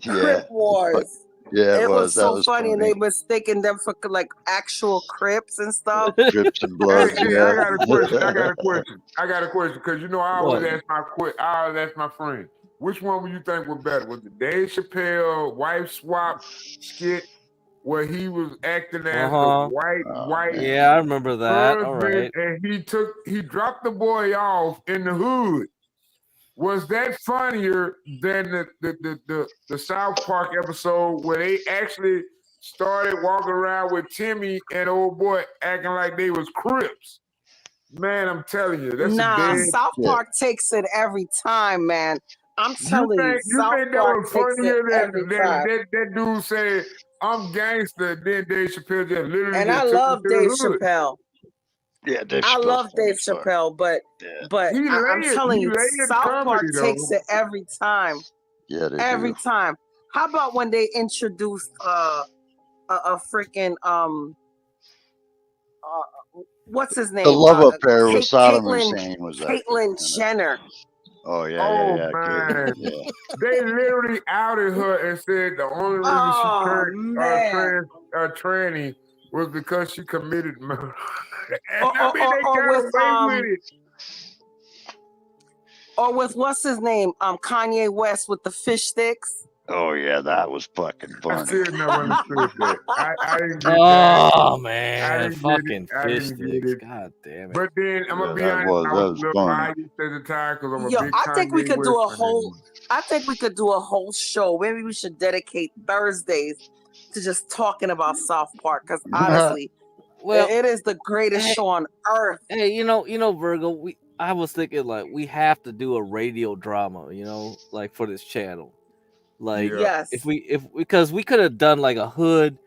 Yeah, Crip Wars. yeah, it It was was. That so was funny, and funny. they mistaken them for like actual Crips and stuff. Crips and Hey, Bloods. hey, Yeah. I got a question. I got a question because you know I always What? ask my friend, which one would you think was better? Was the Dave Chappelle wife swap skit where he was acting as the Uh-huh. white Man. Yeah, I remember that. All husband, right. and he dropped the boy off in the hood? Was that funnier than the South Park episode where they actually started walking around with Timmy and old boy acting like they was Crips? Man, I'm telling you, that's a Nah, dead. South Yeah. Park takes it every time, man. I'm You telling you, think South that Park was takes it funnier than every time. that dude said I'm gangster? Then Dave Chappelle just literally And I just took him love to Dave the hood. Chappelle. Yeah, Dave I Chappelle's love funny Dave as fuck. Chappelle, but Yeah. I'm telling you, layered South comedy Park takes though. it every time. Yeah, they Every do. time. How about when they introduced a freaking what's his The name? love affair with Saddam Caitlyn Hussein was that. Jenner. Oh yeah, Oh Caitlyn. man, Yeah. they literally outed her and said the only reason she Oh turned man. tranny was because she committed murder. And Or, I mean, they got with away with it. or with what's his name? Kanye West with the fish sticks. Oh yeah, that was fucking I funny. still never understood that. I didn't get Oh that. I man, didn't get fucking it. I fish didn't get sticks. it. God damn it. But then I'm Yeah, gonna be that honest, I was a was little funny. biased at the time because I'm a Yo, big I think we Kanye could do West a whole. fan. I think we could do a whole show. Maybe we should dedicate Thursdays to just talking about South Park because honestly, Well, it is the greatest show on earth. hey, Virgo, I was thinking like we have to do a radio drama, like for this channel. Like Yes. because we could have done like a hood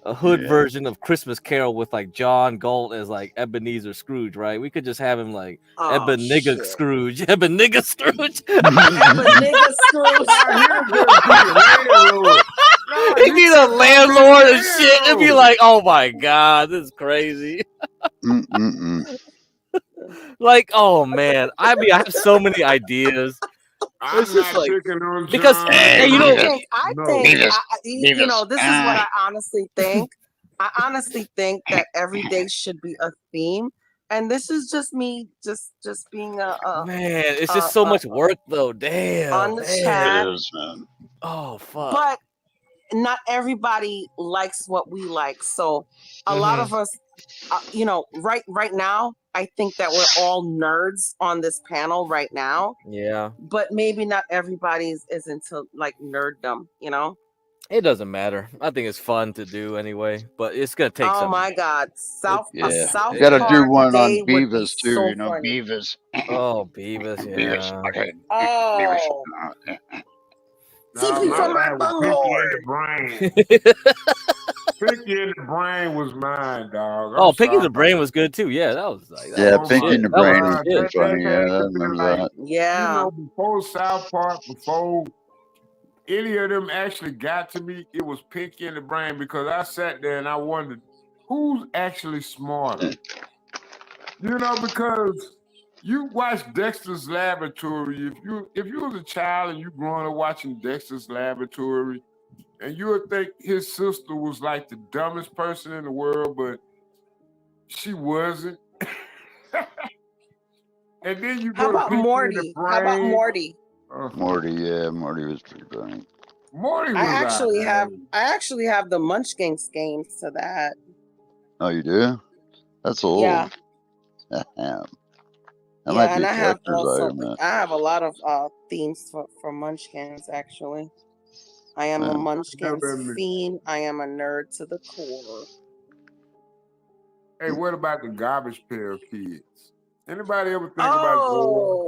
Yeah. version of Christmas Carol with like John Galt as like Ebenezer Scrooge, right? We could just have him like shit. Scrooge. Ebenezer Scrooge. Ebenezer Scrooge. He'd be the landlord and shit. It'd be like, oh my god, this is crazy. Like, oh man, I have so many ideas. It's just like because hey, I think you know, this is what I honestly think. I honestly think that every day should be a theme, and this is just me, just being a man. It's just so much work though. Damn. on the man. chat. It is, man. Oh fuck. But not everybody likes what we like, so a lot of us, right now, I think that we're all nerds on this panel right now. Yeah. But maybe not everybody is into like nerddom, It doesn't matter. I think it's fun to do anyway, but it's gonna take Oh some. my God, Yeah, South you got to do Park one on Day would be Beavis too. so You know, funny. Beavis. Oh, Beavis, Beavis. yeah. Okay. Oh, No, TP my from my mine was Pinky in the bunghorn. Brain. Pinky in the Brain was mine, dog. I'm Oh, Pinky sorry. the Brain was good too. Yeah, that was like that Yeah, was Oh the my Pinky and shit. the That was Brain the was God, shit. pretty funny. that Yeah, had I to be remember like, that. Yeah. before South Park, before any of them actually got to me, it was Pinky in the Brain because I sat there and I wondered who's actually smarter. Because you watch Dexter's Laboratory. If you was a child and you growing up watching Dexter's Laboratory, and you would think his sister was like the dumbest person in the world, but she wasn't. And then you How go to about Pinky in the Morty? How about Brain. Morty? Morty, yeah, Morty was pretty funny. Morty I was actually have the Munchkins games to that. Oh, you do? That's Yeah. old. That Yeah, might be and a I have collector's also item. I have a lot of themes for Munchkins actually. I am a Man. Munchkins fiend. I am a nerd to the core. Hey, what about the Garbage Pail Kids? Anybody ever think about growing up?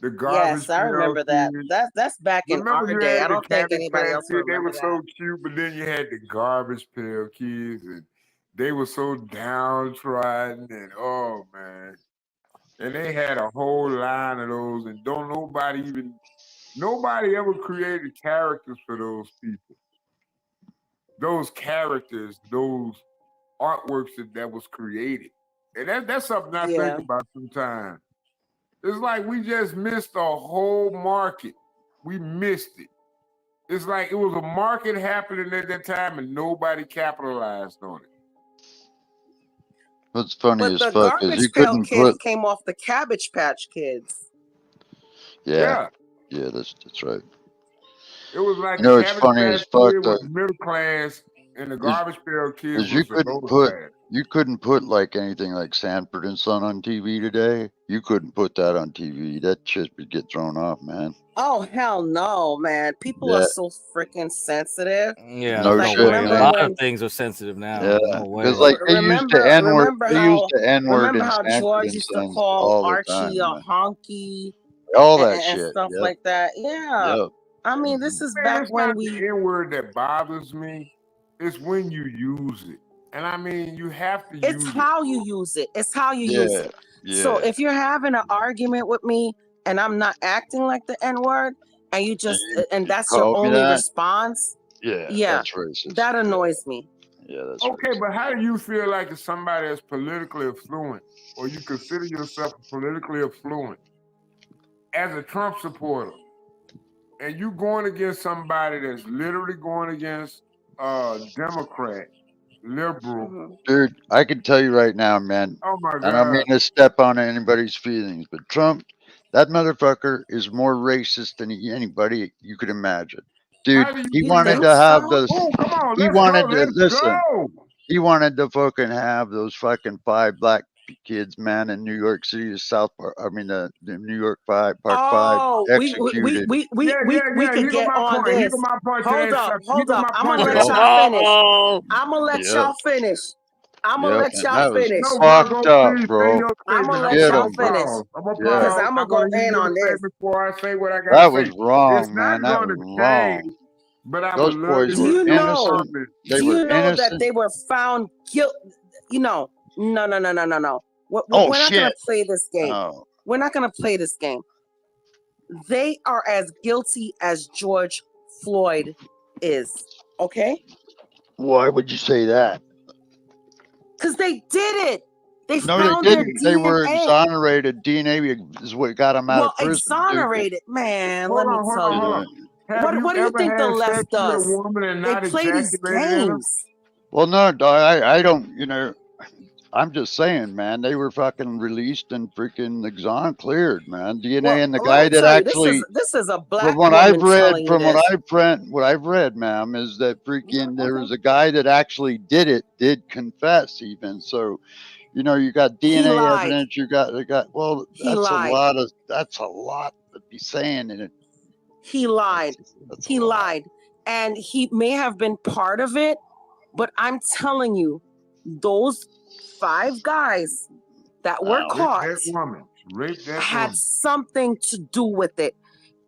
The Garbage Yes, I Pail remember that. Kids. That's back in Remember our you day. had I the don't think Cabbage anybody Patch else Kids, they remember were that. so cute, but then you had the Garbage Pail Kids, and they were so downtrodden, and oh man. And they had a whole line of those, and nobody ever created characters for those people. Those characters, those artworks that was created. And that's something I think Yeah. about sometimes. It's like we just missed a whole market. We missed it. It's like it was a market happening at that time and nobody capitalized on it. What's funny But as the fuck is you Garbage Pail couldn't Kids put. came off the Cabbage Patch Kids. Yeah, yeah, that's right. It was like You the know, it's Cabbage funny Patch as fuck Kid though. was middle class and the Is Garbage Pail Kids is you was the couldn't lower put class. like anything like Sanford and Son on TV today. You couldn't put that on TV. That shit would get thrown off, man. Oh hell no, man! People are Yeah, so freaking sensitive. Yeah, there's no no Like shit, way. A remember man. lot when of things are sensitive Yeah, now. No because way. like they used the N word. They used the N word remember in how Sanford George and used to Sons call all the Archie time, a man. honky All that and shit. stuff Yep, like that? Yeah. yep. I mean, this is Man, back it's when not the we. N word that bothers me. It's when you use it. And I mean, you have to It's use it. how you use it. It's how you use Yeah, it. So yeah. if you're having an argument with me and I'm not acting like the N word, and you just and You that's your call me only that? response, Yeah, yeah, that's racist. that annoys me. Yeah, that's Okay, racist. but how do you feel like if somebody is politically affluent or you consider yourself politically affluent as a Trump supporter and you going against somebody that's literally going against Democrat, liberal? Dude, I can tell you right now, man, Oh my I don't mean God. to step on anybody's feelings, but Trump, that motherfucker is more racist than anybody you could imagine. Dude, How do he you You wanted think to feel? have so? those, Oh, come on, he let's go. wanted to, Let's listen, go. he wanted to fucking have those fucking 5 black kids, man, in New York City, the New York 5, Park 5, Oh, executed. we Yeah. could Here go get my on point. Here go this. my point to Hold that up, subject. Here hold go up. my I'm point gonna to let that Yep, y'all subject. finish. I'm gonna let yep, y'all finish. I'm gonna yep, let and y'all that was finish. No, bro, fucked go up, please say bro. your I'm gonna statement. let Get y'all him, bro. finish I'm gonna Yeah. because pause. I'm I gonna go want to hear in your on this. statement before I say what I gotta That was say. It's wrong, not man. That was gonna wrong. change, but I would Those love to boys Do were hear you your know? innocent. comment. They Do were you know that innocent. they were found guilt? You know, no. Oh We're not gonna shit. play this game. Oh, We're not gonna play this game. They are as guilty as George Floyd is. Okay? why would you say that? Because they did it. They No, they found their didn't. They were DNA. exonerated. DNA is what got them out Well, of prison, dude. exonerated, man. Hold Let me on, hold tell on, You hold you. on. know. Have you What do you ever think the had left sex with a does? woman and They not play these ejaculated in her? games. Well, no, dog, I don't. You know, I'm just saying, man. They were fucking released and freaking cleared, man. Well, DNA and the let guy me that tell you, actually, this is a from black what I've woman read, telling you this. what I've read, ma'am, is that freaking there Okay. was a guy that actually did confess even. So, you know, you got He DNA lied. evidence. Well, He lied. that's a lot to be saying in it. He lied. That's a He lot. lied. and he may have been part of it, but I'm telling you, those 5 guys that were caught had something to do with it.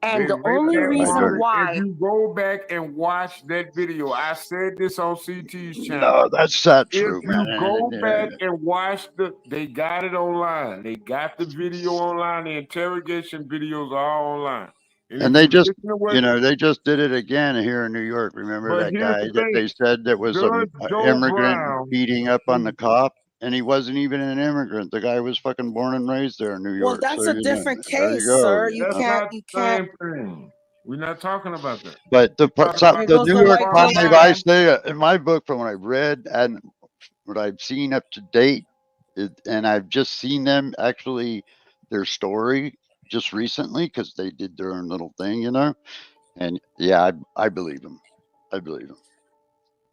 And the only reason why, if you go back and watch that video, I said this on CT's channel. No, that's not If true, you man. go back and watch they got it online. They got the video online. The interrogation videos are all online. And they just, they just did it again here in New York. Remember But that here's guy the that thing, they said that was an Judge Joe immigrant Brown, beating up on the cop, and he wasn't even an immigrant. The guy was fucking born and raised there in New well, York. that's So, a different there you case, go. sir. You that's can't, not you the can't. same thing. We're not talking about that. But the Here goes New the York white Five, pill I man. say in my book from what I've read and what I've seen up to date, and I've just seen them actually their story just recently because they did their own little thing, And yeah, I believe him. I believe him.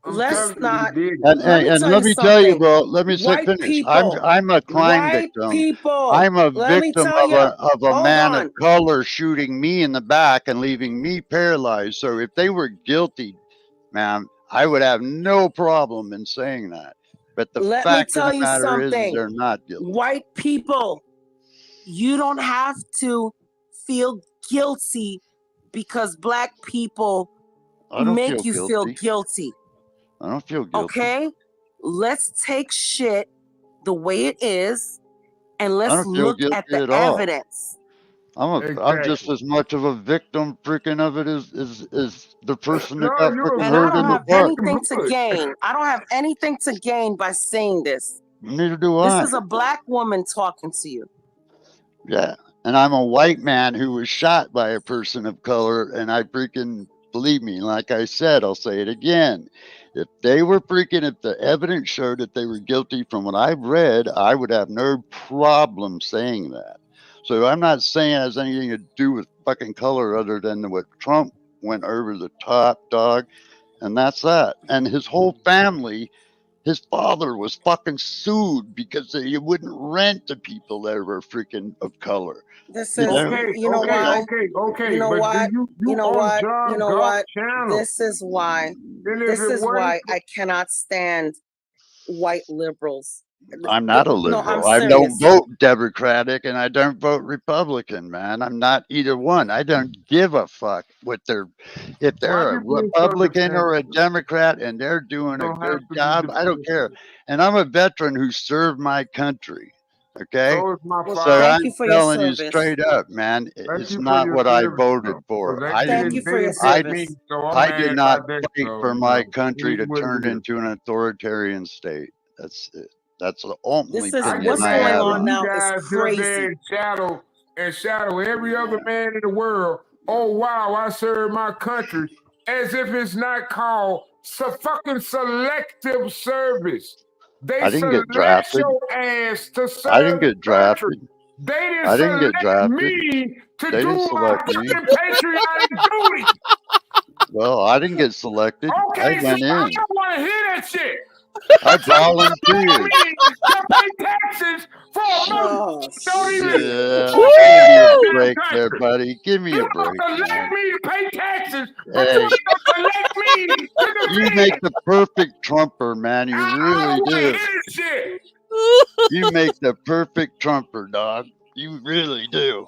Let's not. And Let me tell let you me tell you, something. bro. Let me say White finish. people. I'm a crime White victim. people. I'm a Let me victim tell you. of a Hold man on. of color shooting me in the back and leaving me paralyzed. So if they were guilty, man, I would have no problem in saying that. But the Let me fact of tell the you matter is something. they're not guilty. White people, you don't have to feel guilty because black people I don't make feel you feel guilty. guilty. I don't feel guilty. Okay? Let's take shit the way it is and I let's don't feel look guilty at the at all. evidence. I'm just as much of a victim freaking of it as the person that got freaking And I hurt don't in the have butt. anything to gain. I don't have anything to gain by saying this. Neither do This I. is a black woman talking to you. Yeah. And I'm a white man who was shot by a person of color, and I freaking believe me, like I said, I'll say it again. If the evidence showed that they were guilty from what I've read, I would have no problem saying that. So I'm not saying it has anything to do with fucking color other than what Trump went over the top, dog, and that's that. And his whole family, his father was fucking sued because he wouldn't rent to people that were freaking of color. This You is, know? you know why? Okay. You know But what? you You know on what? John You know Galt what? channel. This is why. And if This it is wasn't why I cannot stand white liberals. I'm not a No, I'm liberal. I don't serious. vote Democratic and I don't vote Republican, man. I'm not either one. I don't give a fuck what if they're a Republican or a Democrat and they're doing a good job. I don't care. And I'm a veteran who served my country. Okay. So is my Well, father. thank I'm you for your telling you service. straight up, man. Thank It's you for not your what I service, voted though. for. They I Thank didn't. you for your I service. didn't. So I'm I mad did not about that, fight though. for my country to Wouldn't turn do. into an authoritarian state. That's it. That's the only This is opinion what's I going have on on it. now is Guys sit up there crazy. and shadow every other man in the world. Oh wow, I serve my country as if it's not called fucking selective service. They I didn't get select drafted. your ass to serve I didn't the get country. drafted. They didn't I didn't get select drafted. me to They do didn't my select me. fucking patriotic duty. Well, I didn't get selected. I Okay, see, went I in. don't want to hear that shit. I You volunteered. me to pay taxes for a motherfucker that don't even Yeah, fuck give me a in this break damn there, country. buddy. Give me You a don't break, select man. me to pay taxes, but you Hey, ain't gonna select me to you defend make it. the perfect Trumper, man. You I really don't want to do. hear this shit. You make the perfect Trumper, dog. You really do.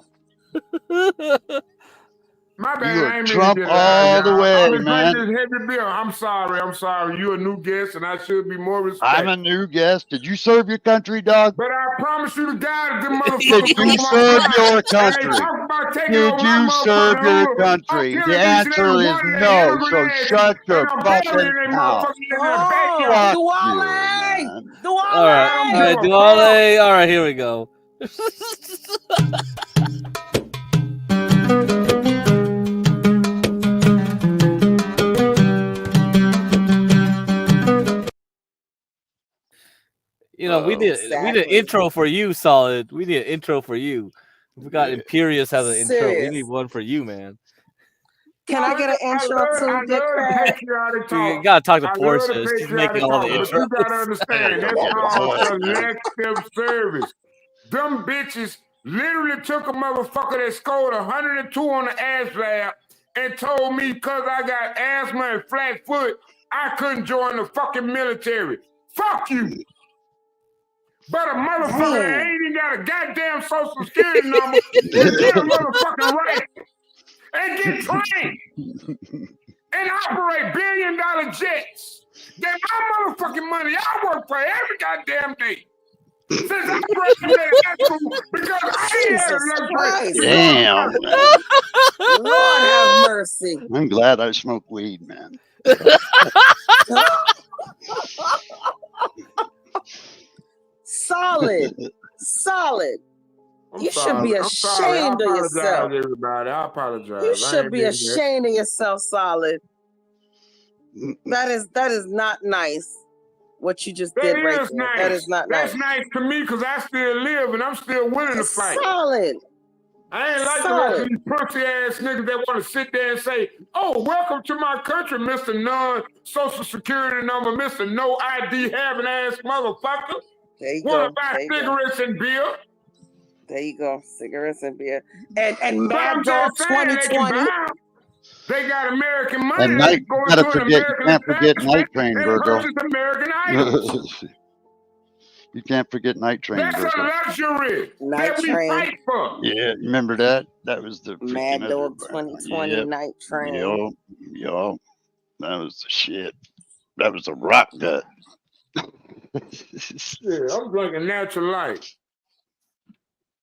My bad, You are I ain't mean to Trump get loud, all the y'all. way, I'm gonna man. drink this heavy beer. I'm sorry. You're a new guest, and I should be more I'm respectful. a new guest. Did you serve your country, dog? But I promise you to God, them motherfuckers Did come you on my serve block your and they country? talk about taking Did over you my serve motherfucking your hood. I'm country? The killing each and answer every is one of their no. immigrant So asses, shut and your I'm burying fucking their mouth. motherfuckers in their backyard. Fuck you, Duale! man. All right, I all don't right, give a fuck. Duale. All right, here we go. You know, we did an Exactly. intro for you, Solid. We did an intro for you. We got Imperious has an intro. We need Serious. one for you, man. Can I get an intro too, Dick the Craig? patriotic You talk. gotta talk to I love Portia. the She's making patriotic all the talk, but you gotta intros. understand that's called selective service. Them bitches literally took a motherfucker that scored 102 on the ASVAB and told me because I got asthma and flat foot, I couldn't join the fucking military. Fuck you. But a motherfucker that ain't even got a goddamn social security number can get a motherfucking right and get trained and operate billion-dollar jets. Get my motherfucking money. I work for every goddamn day. Since I graduated high school, because I ain't had a Jesus luxury. Christ. Damn, man. Lord have mercy. I'm glad I smoke weed, man. Solid. I'm You sorry. should be I'm sorry. I ashamed of apologize, yourself. everybody. I apologize. You I should ain't be been ashamed of yourself, Solid. That is not nice. What you just did right That is there. nice. That is not That's nice. nice to me because I still live and I'm still willing to fight. Solid. I ain't like the rest of these pussy ass niggas that want to sit there and say, "Oh, welcome to my country, Mr. Non-Social Security number, Mr. No ID having ass motherfucker." There you Want to go. buy There you go. cigarettes and beer? There you go. Cigarettes and beer. And But Mad I'm Dog just saying they can 2020. buy 'em. They got American money. And They night, can go you into an you American can't forget Night establishment Train, and Virgo. purchase American items. You can't forget Night Train, That's a Virgo. luxury Night that we Train. fight for. Yeah, remember that? That was the freaking Mad other Dog one. 2020 Yep. Night Train. Yo. That was the shit. That was a rock gut. Yeah, I'm drinking Natural Light.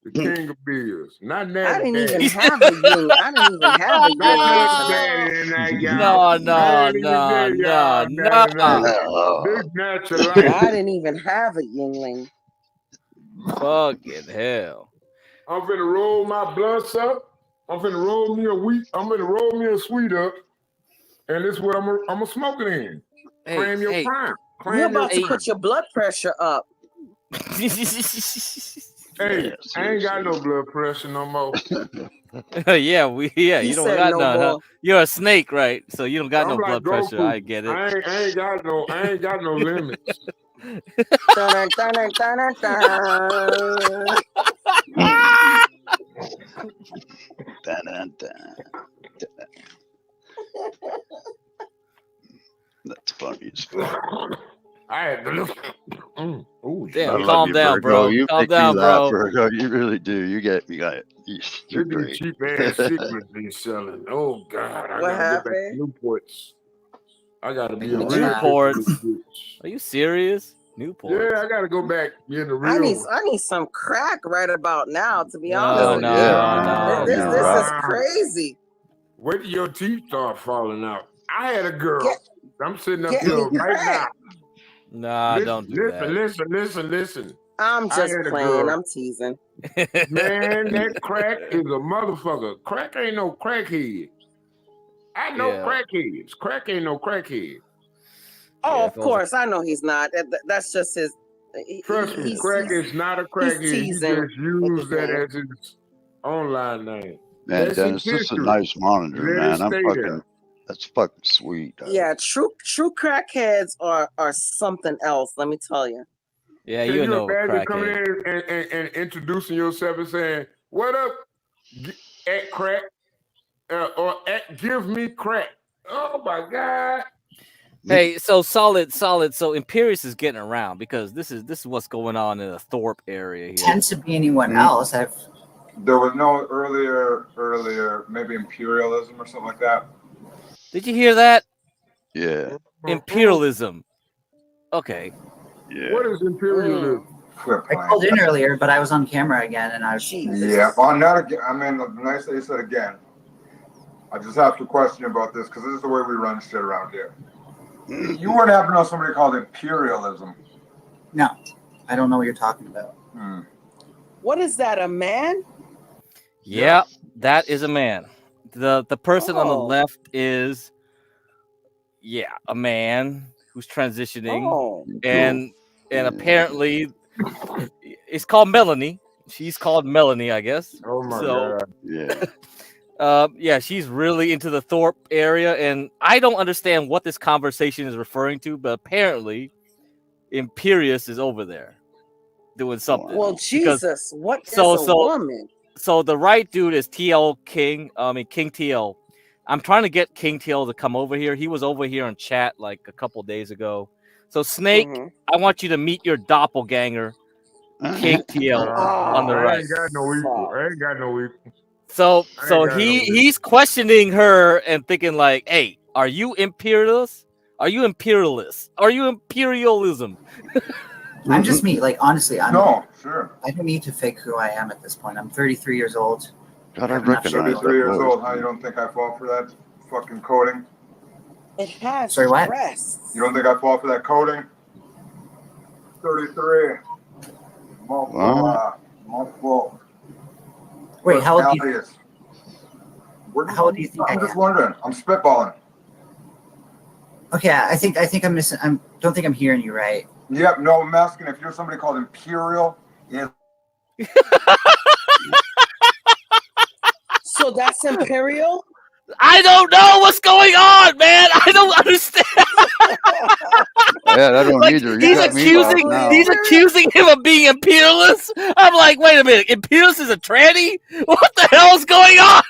The king of beers. Not I Natty didn't even Daddy. have a Ying. I didn't even have a Not Yingling Natty tonight. Daddy tonight, y'all. No. I ain't even there, y'all. No. This Natural Light. I didn't even have a Yingling. Fucking hell. I'm finna roll my blunts up. I'm finna roll me a wheat. I'm finna roll me a sweet up. And this is what I'm gonna smoke it in. Claim your prime. You're Claim your about to prime. put your blood pressure up. Hey, I ain't got no blood pressure no more. yeah, He you don't said got no none, huh? more. You're a snake, right? So you don't got I'm no like blood pressure. Goku. I get it. I ain't got no limits. Dun, dun, dun, dun, dun. Dun, dun, dun. That's funny as fuck. I had to look. Damn, I love calm you, down, Virgo. bro. You Calm make me down, laugh, bro. Virgo. You really do. You're These great. cheap ass cigarettes they selling. Oh God, I What gotta get back to happened? Newports. I gotta be a real Newports. bitch. Are you serious? Newport. Yeah, I gotta go back in the I real. need some crack right about now, to be No, honest. no, This no. is crazy. Wait till your teeth start falling out. I had a girl. I'm sitting up Get here me right now. crack. Nah, don't do that. Listen. I'm I just had a playing. girl. I'm teasing. Man, that crack is a motherfucker. Crack ain't no crackhead. I know crackheads. Crack ain't no crackhead. Oh, of course. I know he's not. That's just his. Trust me, crack is not a crackhead. He teasing just used with that his as his online name. Man, That's Dennis, his this is a history. nice monitor, Let man. it stay there. That's fucking sweet. Yeah, true crackheads are something else. Let me tell you. Yeah, Can you you know a imagine coming crackhead. in and introducing yourself and saying, "What up, at crack?" Or at give me crack? Oh my God! Hey, so solid. So Imperius is getting around because this is what's going on in the Thorpe area here. Tends to be anyone else. There was no earlier, maybe imperialism or something like that. Did you hear that? Yeah. Imperialism. Okay. Yeah. What is imperialism? I called in earlier, but I was on camera again, and I was. Yeah, well, not again. I mean, nice that you said again. I just have to question about this because this is the way we run shit around here. You wouldn't happen to know somebody called imperialism? No, I don't know what you're talking about. What is that? A man? Yeah, that is a man. The person on the left is a man who's transitioning, and apparently it's called Melanie. She's called Melanie, I guess. Oh my God! Yeah. She's really into the Thorpe area, and I don't understand what this conversation is referring to, but apparently Imperius is over there doing something. Well, Jesus, what is so a woman? So the right dude is TL King. King TL. I'm trying to get King TL to come over here. He was over here on chat like a couple days ago. So Snake, I want you to meet your doppelganger, King TL, on the I right. ain't got no equal. I ain't got no equal. So I ain't got no equal. he's questioning her and thinking like, "Hey, are you imperialist? Are you imperialist? Are you imperialism?" I'm just me. Like honestly, No, sure. I don't need to fake who I am at this point. I'm 33 years old. God, I have enough shit recognize going. 33 years voice. old, huh? You don't think I fall for that fucking coding? It has Sorry, what? breasts. You don't think I fall for that coding? 33. Multiple. Wait, how old do you? How old do you think I'm just wondering. I'm spitballing. Okay, I think I'm missing. Don't think I'm hearing you right. Yep, no, I'm asking if you're somebody called Imperial. Yeah. So that's imperial? I don't know what's going on, man. I don't understand. Yeah, I don't Like either. You got me lost now. he's accusing him of being imperialist. I'm like, wait a minute, imperialist is a tranny? What the hell is going on?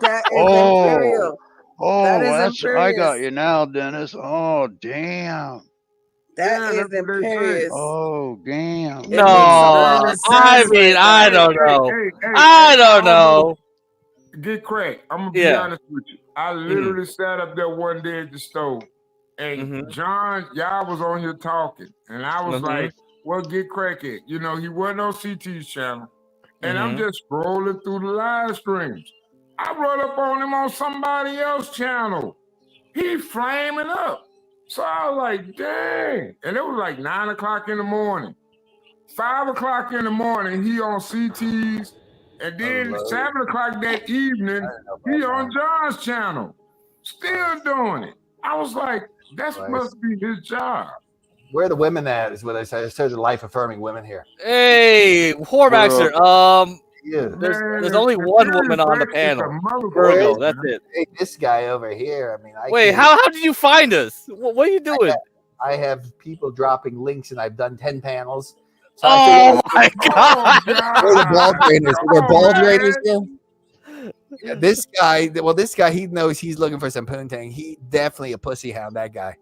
That is imperial. Oh, That is that's I got imperious. you now, Dennis. Oh, damn. That is imperious. Oh, damn. It No, makes a lot of I sense mean, right I now. don't know. Hey, I don't almost know. Get cracked. I'm gonna be Yeah. honest with you. I literally sat up there one day at the stove, and John, y'all was on here talking, and I was like, "Well, get cracked it." You know, he wasn't on CT's channel, and I'm just scrolling through the live streams. I run up on him on somebody else's channel. He flaming up. So I was like, "Dang!" And it was like 9 o'clock in the morning. 5 o'clock in the morning, he on CT's. And then 7 o'clock that evening, he on John's channel. Still doing it. I was like, that must be his job. Where are the women at? Is what I say. There's the life affirming women here. Hey, Hormaxer. There's only one woman on the panel. Virgo, that's it. Hey, this guy over here. I mean, Wait, how did you find us? What are you doing? I have people dropping links, and I've done 10 panels. So oh my God! We're the bald raiders. We're bald raiders now. Yeah, this guy, he knows he's looking for some poontang. He definitely a pussy hound, that guy.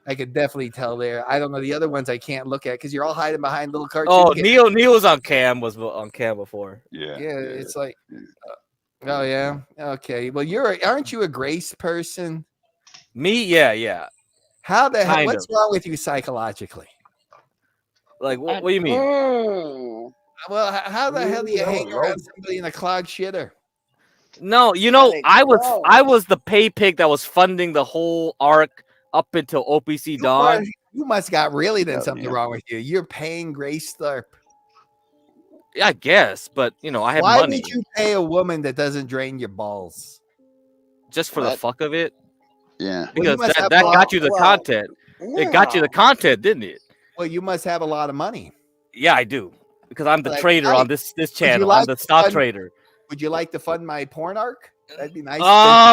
I could definitely tell there. I don't know. The other ones I can't look at because you're all hiding behind little cartoon. Oh, Neil was on cam, before. Yeah. It's like, oh yeah. Okay. Well, aren't you a Grace person? Me? Yeah. How the hell? What's wrong with you psychologically? Like, what do you mean? Well, how the hell do you hang around somebody in a clogged shitter? No, I was the pay pig that was funding the whole arc up until OPC Dawn. You must got really done something wrong with you. You're paying Grace Tharp. Yeah, I guess, but I have Why money. would you pay a woman that doesn't drain your balls? Just for the fuck of it? Yeah. Because that got you the content. It got you the content, didn't it? Well, you must have a lot of money. Yeah, I do. Because I'm the trader on this channel. I'm the stock trader. Would you like to fund my porn arc? That'd be nice.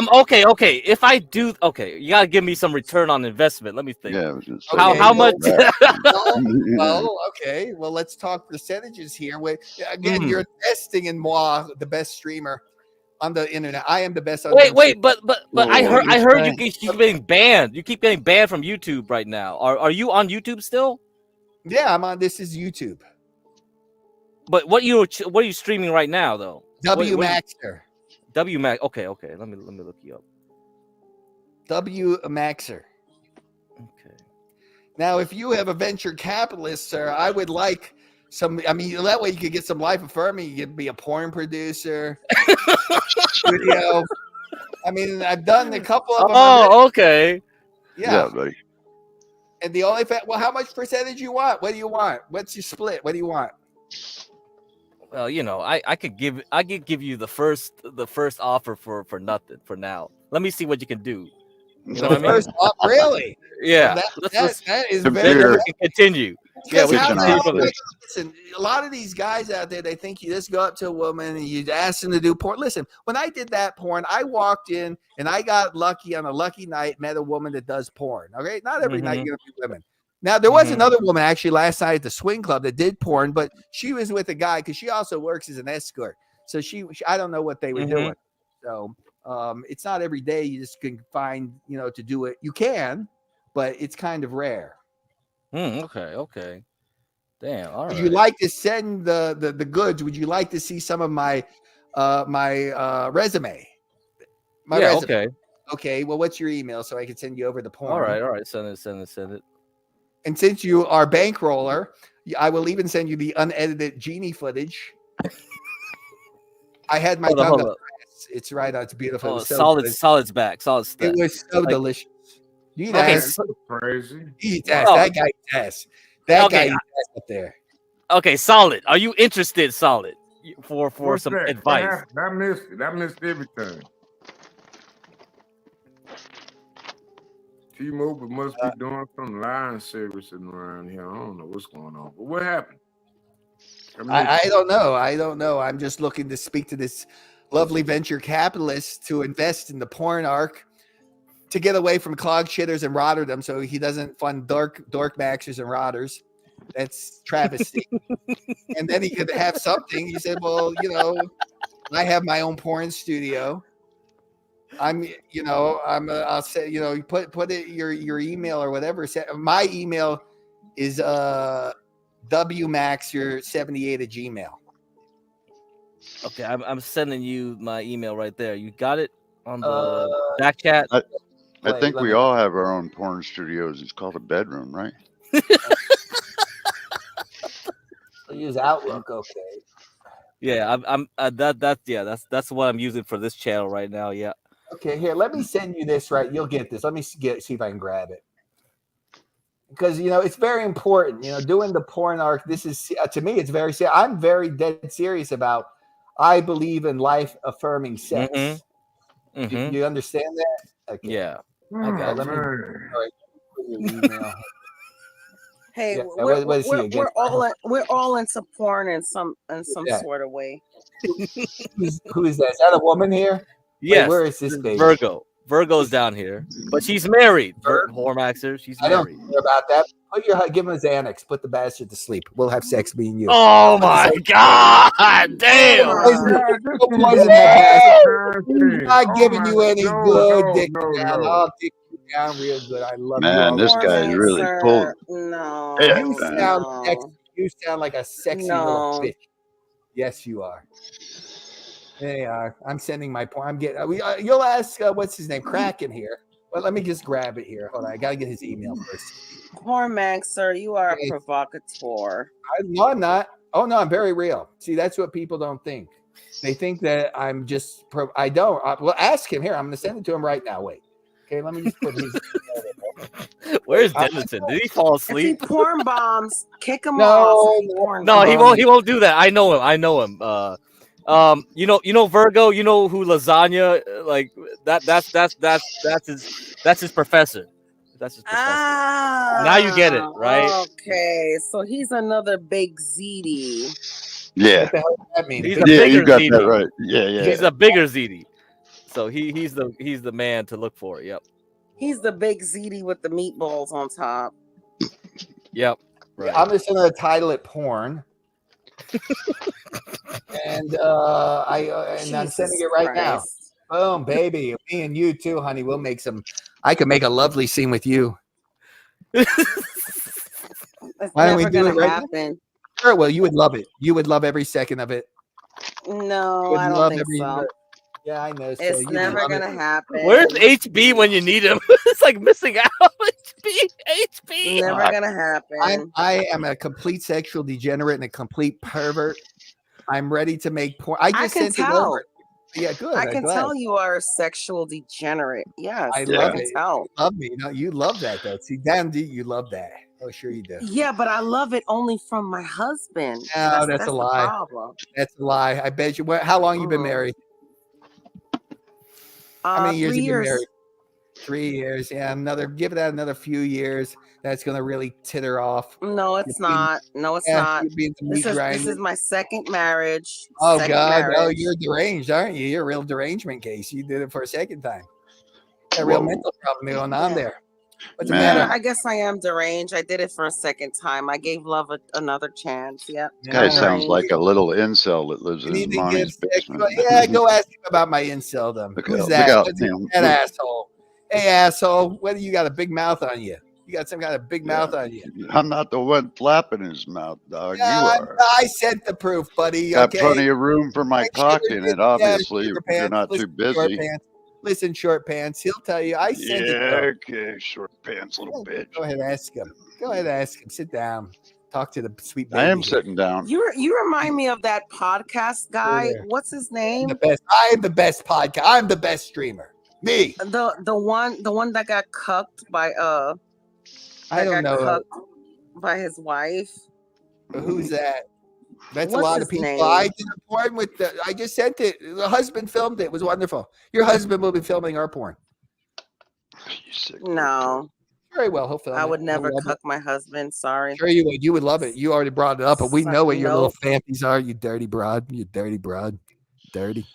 Okay. If I do, you gotta give me some return on investment. Let me think. Yeah. How much? Well, okay. Well, let's talk percentages here. Again, you're investing in moi, the best streamer on the internet. I am the best. Wait, but I heard you keep getting banned. You keep getting banned from YouTube right now. Are you on YouTube still? Yeah, I'm on. This is YouTube. But what are you streaming right now though? WMaxer. WMax. Okay. Let me look you up. WMaxer. Okay. Now, if you have a venture capitalist, sir, I would like some. I mean, that way you could get some life affirming. You could be a porn producer. Studio. I mean, I've done a couple of them. Oh, okay. Yeah, buddy. And the only well, how much percentage you want? What do you want? What's your split? What do you want? Well, I could give you the first offer for nothing for now. Let me see what you can do. You know what I mean? Really? Yeah. That is very. We can continue. Yeah, we can continue from there. Listen, a lot of these guys out there, they think you just go up to a woman and you ask them to do porn. Listen, when I did that porn, I walked in and I got lucky on a lucky night, met a woman that does porn. Okay, not every night you're gonna meet women. Now, there was another woman actually last night at the swing club that did porn, but she was with a guy because she also works as an escort. So she I don't know what they were doing. So It's not every day you just can find, to do it. You can, but it's kind of rare. Okay. Damn. All Would right. you like to send the goods? Would you like to see some of my resume? My Yeah. resume. Okay. Okay. Well, what's your email so I can send you over the porn? All right. Send it. And since you are bankroller, I will even send you the unedited genie footage. I had my tongue up. It's right on. It's beautiful. It was so good. Solid's back. Solid's back. It was so delicious. You Okay, ass. Crazy. Eat ass. That guy eats ass. That guy eats ass up there. Okay, Solid. Are you interested, Solid, for What's some that? advice? I missed it. I missed everything. T-Mobile must be doing some line services around here. I don't know what's going on. But what happened? I don't know. I don't know. I'm just looking to speak to this lovely venture capitalist to invest in the porn arc to get away from clog shitters in Rotterdam so he doesn't fund dork maxers and rotters. That's travesty. And then he could have something. He said, well, I have my own porn studio. I'll say, you put it your email or whatever. My email is wmaxer78@gmail. Okay, I'm sending you my email right there. You got it on the back chat. I think we all have our own porn studios. It's called a bedroom, right? I'll use Outlook. Okay. Yeah, that's what I'm using for this channel right now. Yeah. Okay, here, let me send you this. Right, you'll get this. Let me see if I can grab it. Because it's very important. Doing the porn arc. This is to me, it's very serious. I'm very dead serious about. I believe in life affirming sex. Mm-hmm. Do you understand that? Okay. Yeah. I got let me. you. All right, put your email. Hey, Yeah, we're all into porn in some Yeah. sort of way. Who is that? Is that a woman here? Yes. Wait, where is this baby? Virgo. Virgo's down here, but she's married. Hormaxer, she's I married. don't care about that. Give him a Xanax. Put the bastard to sleep. We'll have sex, me and you. Oh my God! Damn! Poison that bastard. He's not giving you any good dick down. I'll dick you down real good. I love you. Man, this guy's really pulled. No. You sound sexy. You sound like a sexy little bitch. Yes, you are. There you are. I'm sending my porn. I'm getting. You'll ask what's his name, Kraken here. Well, let me just grab it here. Hold on. I gotta get his email first. Cormac, sir, you are a provocateur. No, I'm not. Oh no, I'm very real. See, that's what people don't think. They think that I'm just. I don't. Well, ask him here. I'm gonna send it to him right now. Wait. Okay, let me just put his. Where's Dennison? Did he fall asleep? If he porn bombs, kick him off. No, he won't. He won't do that. I know him. You know Virgo. You know who lasagna like that. That's his professor. That's his professor. Now you get it, right? Okay, so he's another big ZD. Yeah. What the hell does that mean? He's a bigger you got ZD. that right. Yeah. He's a bigger ZD. So he's the man to look for. Yep. He's the big ZD with the meatballs on top. Yep. Right. I'm just gonna title it porn. And I'm sending it right now. Boom, baby. Me and you too, honey. We'll make some. I could make a lovely scene with you. That's Why don't we never do it gonna right happen. now? Sure. Well, you would love it. You would love every second of it. No, Would I love don't think so. Yeah, I know. So It's you'd never love it. gonna happen. Where's HB when you need him? It's like missing out. HB. Never gonna happen. I am a complete sexual degenerate and a complete pervert. I'm ready to make porn. I just can sent it tell. over. Yeah, good. I I'm can glad. tell you are a sexual degenerate. Yes, I I love can it. tell. You love me. No, you love that though. See, Dandy, you love that. Oh, sure you do. Yeah, but I love it only from my husband. No, that's a the lie. problem. That's a lie. I bet you. How long you been married? How many years 3 you been years. married? 3 years. Yeah, give that another few years. That's gonna really titter off. No, it's not. No, it's Yeah, not. you'll be in the This meat is grinder. my second marriage. Oh second God, no, marriage. you're deranged, aren't you? You're a real derangement case. You did it for a second time. Got a real Whoa. mental problem going on there. What's the Yeah, matter? I guess I am deranged. I did it for a second time. I gave love another chance. Yep. This guy I'm sounds deranged. like a little incel that lives You in his need to give. mommy's basement. Go ask him about my inceldom. Who's Look that? out, What's he, him. that asshole? Hey, asshole! Whether you got a big mouth on you, you got some kind of big mouth on you. I'm not the one flapping his mouth, dog. Yeah, You are. I sent the proof, buddy. Got Okay. plenty of room for my cock in it, obviously. Sugar If you're pants. not too Listen, short busy. pants. Listen, short pants. He'll tell you. I sent it. Yeah, To him. okay, short pants, little bitch. Go ahead, ask him. Go ahead, ask him. Sit down. Talk to the sweet baby. I am here. sitting down. You remind me of that podcast guy. Yeah. What's his name? The best. I am the best podcast. I'm the best streamer. Me. The one that got cucked by I don't know. cucked by his wife. Who's that? That's What's a lot his of people. name? I did a porn with. I just sent it. The husband filmed it. It was wonderful. Your husband will be filming our porn. No, Very well. He'll film I it. would never He'll love cuck my husband. Sorry. it. Sure, you would. You would love it. You already brought it up, but we know what your little Nope. fancies are. You dirty broad. You dirty broad. Dirty.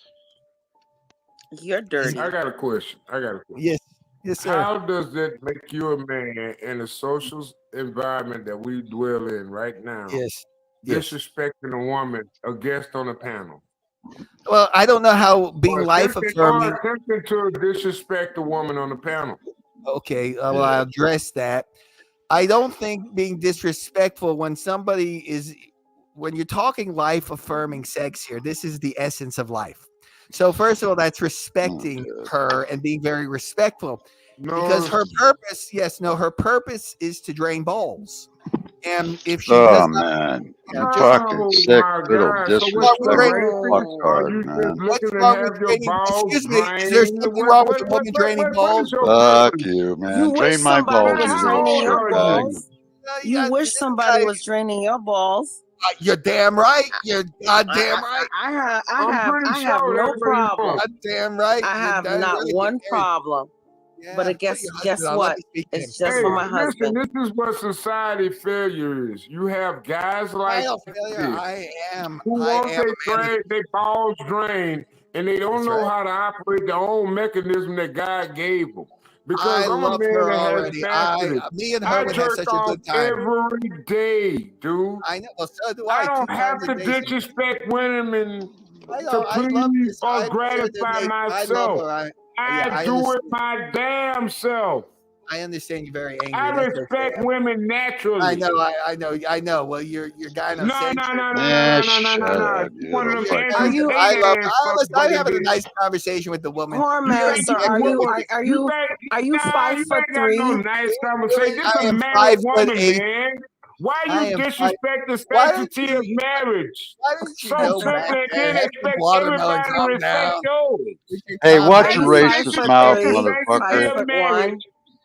You're dirty. I got a question. Yes. Yes, sir. How does that make you a man in the social environment that we dwell in right now? Yes. Yes. Disrespecting a woman, a guest on a panel. Well, I don't know how being life affirming. Attempting to disrespect a woman on the panel. Okay, well, I'll address that. I don't think being disrespectful when when you're talking life affirming sex here, this is the essence of life. So first of all, that's respecting her and being very respectful because her purpose is to drain balls. And if she does not, man. Yeah, You just- fucking sick little So disrespectful what's fucktard, man. what's wrong with draining? Excuse me, is there something wrong with a woman draining balls? Fuck you, man. You wish Drain my somebody balls, was you draining little your shitbag. balls. You wish somebody was draining your balls. You're damn right. You're goddamn right. I have pretty I have sure no that's what he's problem. Goddamn right. I You're have damn not right. one problem. But put guess your husband on. Let what? me speak to him. It's just for my husband. Listen, this is what society failure is. You have guys like this I am. who want their balls drained, and they don't know how to operate their own mechanism that God gave them. Because I I'm a love man her that already. has Me and her would have such a good time. every day, dude. I know. Well, so do I I. don't 2 have times to a day. disrespect women I to know. I love please this. or I'm here to gratify make- I love myself. her. I do it my damn self. I understand you're very angry. I That's respect okay. women naturally. I know. Well, you're gynocentric. Yeah, shut up, you One of little them fucking. Andrew I love. Tate-ass I'm having a fucking nice conversation with the woman. Whoremaster, are you 5'3"? No nice conversation. This I is a am married 5'8". woman, man. Why I you am disrespect the Why don't sanctity of marriage? Why don't you So go simply, back and there, then have expect some watermelon, everybody to calm respect down? yours. Hey, Calm watch down. your Are you racist mouth, 5'3"? motherfucker. 5'1"? Marriage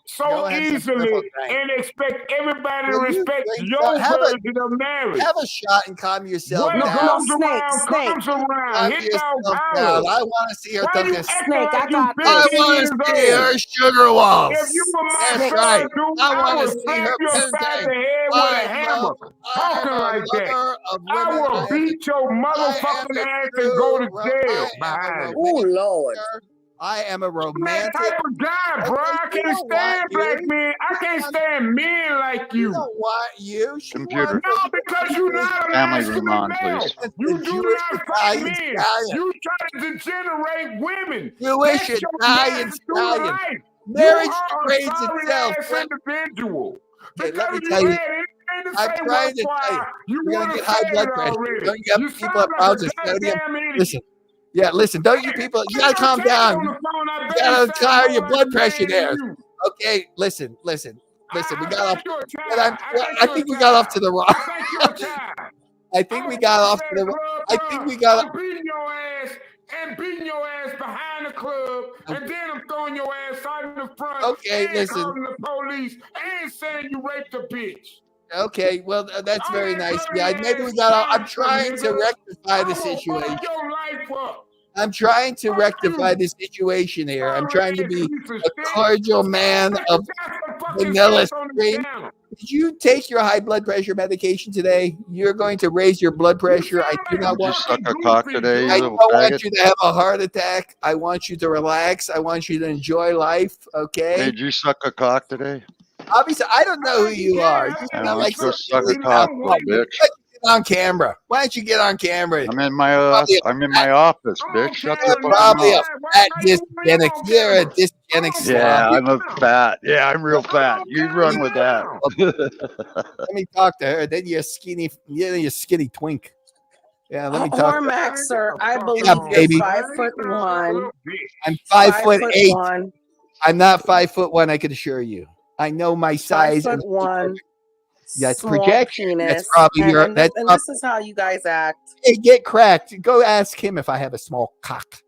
so Go have some easily purple tank. and expect everybody to Will you respect drink your some- have a- version of marriage. Have a shot and calm yourself What down. goes around comes around. Calm Hit dog yourself holler. down. I want to see her Why you talking. acting like you I 15 want years to see her old? sugar walls. If you were my That's son, right. dude, I I want would to see slap her you upside poontang. the head with a hammer. Talking like that. I will beat your motherfucking ass and go to jail behind it. Oh Lord. I am a I'm that romantic. type of guy, bro. I She can't don't want stand black you. men. I can't stand men like She you. don't want you. She Computer. wants No, because you're not a Family masculine room on, male. please. You the do Jewish not fight Italian men. stallion. You try to degenerate women. Jewish That's your Italian master through the stallion. life. Marriage You are a degrades sorry itself. ass individual. Okay, let me Because tell you you. had anything to I'm say trying to what's tell you. why you You're would gonna have get high said blood it pressure. already. Don't you have You people sound at like pounds a of sodium? goddamn idiot. Listen. Yeah, listen. Don't you people? You gotta calm down. You gotta carry your blood pressure there. Okay, listen. We got off. I think we got off to the wrong. I think you're a child. I think we got off to the wrong. I think we got. I'm beating your ass and beating your ass behind the club, and then I'm throwing your ass out in the front. Okay, and listen. calling the police and saying you raped a bitch. Okay, well that's very that nice. dirty Yeah, maybe we ass got off. I'm bastard, trying to nigga. rectify the I will situation. fuck your life up. I'm trying to rectify the situation here. I'm trying to be a cordial man of vanilla stream. Did you take your high blood pressure medication today? You're going to raise your blood pressure. I do not Did you want. suck a cock today, I you don't little want faggot? you to have a heart attack. I want you to relax. I want you to enjoy life. Okay. Hey, did you suck a cock today? Obviously, I don't know who you are. You sound let's like go some suck a really cock, dumb little white. bitch. Why don't you get on camera? Why don't you get on camera? I'm in my office, bitch. Shut the You're fuck probably mouth. a fat dysgenic. You're a dysgenic Yeah, slob. I'm a fat. Yeah, I'm real fat. You run with that. Let me talk to her. Then you're skinny. You're skinny twink. Yeah, let me talk to her. Hormax, sir, I believe Yeah, you're baby. 5'1". I'm 5'8". 5'1". I'm not 5'1". I can assure you. I know my size. 5'1". That's Small projection. That's penis. probably your. And That's this is how you guys act. Hey, get cracked. Go ask him if I have a small cock.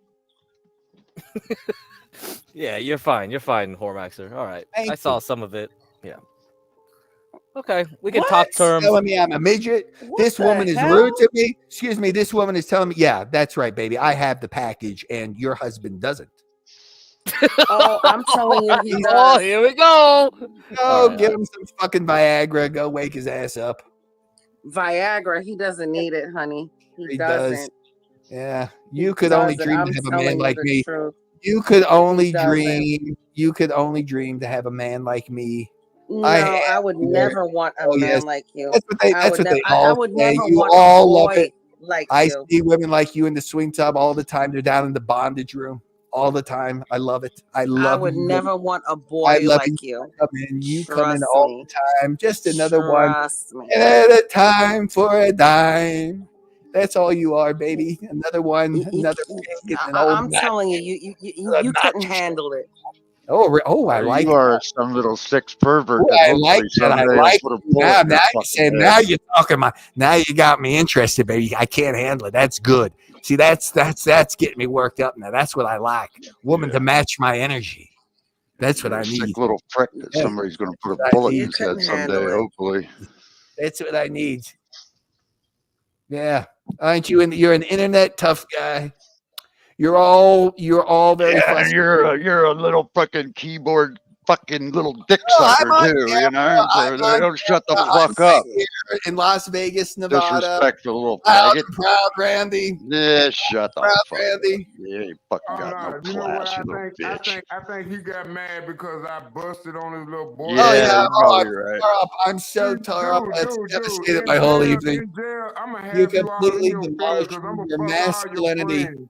Yeah, you're fine. You're fine, Hormaxer. All right. Thank I saw you. some of it. Yeah. Okay, we can talk terms. Telling me I'm a midget. This woman is rude to me. Excuse me. This woman is telling me, yeah, that's right, baby. I have the package, and your husband doesn't. Oh, I'm telling you, he Oh, does. here we go. Go give him some fucking Viagra. Go wake his ass up. Viagra, he doesn't need it, honey. He does. doesn't. Yeah, you could only doesn't. dream I'm to have a telling man you like the me. truth. You could only He doesn't. dream. You could only dream to have a man like me. No, I would never want a man yes. like you. That's what they. I That's would what they I all would say. never You want all a love boy it. like I you. see women like you in the swing tub all the time. They're down in the bondage room all the time. I love it. I love would you. never want a I boy love like you. Come in. You come in Trust all me. the time. Just another one. Trust me. At a time for a dime. That's all you are, baby. Another one. Another pig in an old I'm nut. telling you, you couldn't handle it. Oh, I like you are some little sex pervert Ooh, that I like hopefully that. I someday like will put a you. bullet in your Now you fucking said. head. Now you're talking. Now you got me interested, baby. I can't handle it. That's good. See, that's getting me worked up now. That's what I like. Woman to match my energy. That's what You're I a need. sick little prick that Yeah. somebody's going to put a That's what I bullet in need. his head someday, hopefully. That's what I need. Yeah, aren't you? You're an internet tough guy. You're all very Yeah, fussy. and you're a little fucking keyboard fucking little dick I'm sucker on too, camera. you know? So I'm they on don't shut the camera. fuck I'm up. right here in Las Vegas, Nevada. Disrespectful little Loud faggot. and proud, Randy. Yeah, shut the Proud, fuck Randy. up. You ain't fucking got no You know what class, I you little think? bitch. I think he got mad because I busted on his little boy. Yeah, you're I'm probably right. tore up. I'm so tore up. It's devastated my whole evening. In jail, I'm gonna You have you all in completely your feelings demolished because I'm gonna your fuck all your masculinity. friends.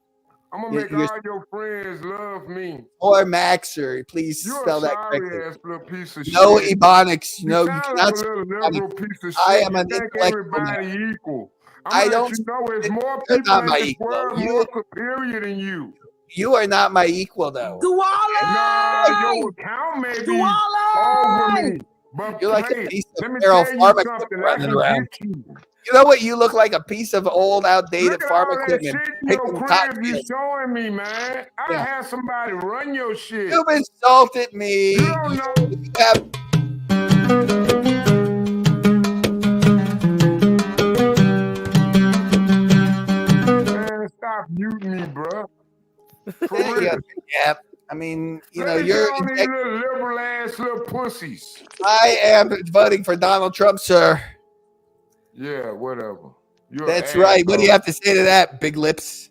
I'm gonna make all your friends love me. Or Maxer, please You're spell a that sorry correctly. ass little piece of No shit. ebonics. You No, you sound cannot like a spell little ebonics. liberal piece of I shit. am You an think intellectual man. everybody equal. I'm I gonna let don't. you know there's more You're people not in my this equal. world more superior than you. You are not my equal, though. Nah, your account may be over me. But You're like a hey, piece of let me feral tell you farm something. equipment I running can around. get you. You know what? You look like a piece of old, outdated Look at farm all that equipment shit in your picking cotton crib you fields. showing me, man. I Yeah. had somebody run your shit. You've insulted me. You don't know. You have. Man, stop muting me, bro. For Yeah, real. yeah. I mean, you know, Let me you're. get on these little liberal ass little pussies. I am voting for Donald Trump, sir. Yeah, whatever. You're That's right. What do you have to say to that, big lips?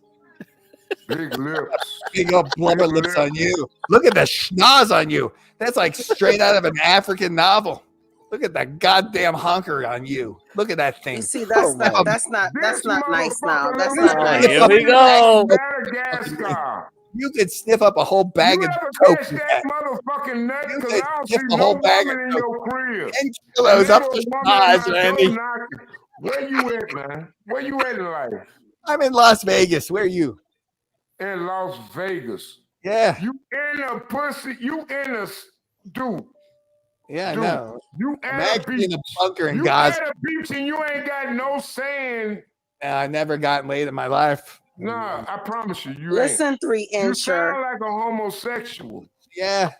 Big lips. Big old blubber lips on you. Look at the schnoz on you. That's like straight out of an African novel. Look at that goddamn honker on you. Look at that thing. You see, that's not nice now. That's not nice. Here we go. Madagascar. You could sniff up a whole bag You of ever coke catch with that that. motherfucking nut? You Because could I don't sniff see a no whole bag woman of in coke. your crib. 10 kilos up the schnoz, Randy. Where you at, man? Where you at in life? I'm in Las Vegas. Where are you? In Las Vegas. Yeah. You in a pussy. You in a dude. Yeah, I Dude, know. You I'm at a actually in beach. a bunker in You Gaza. at a beach and you ain't got no sand. I never gotten laid in my life. Nah, I promise you, you Listen, ain't. 3-incher. You sound like a homosexual. Yeah.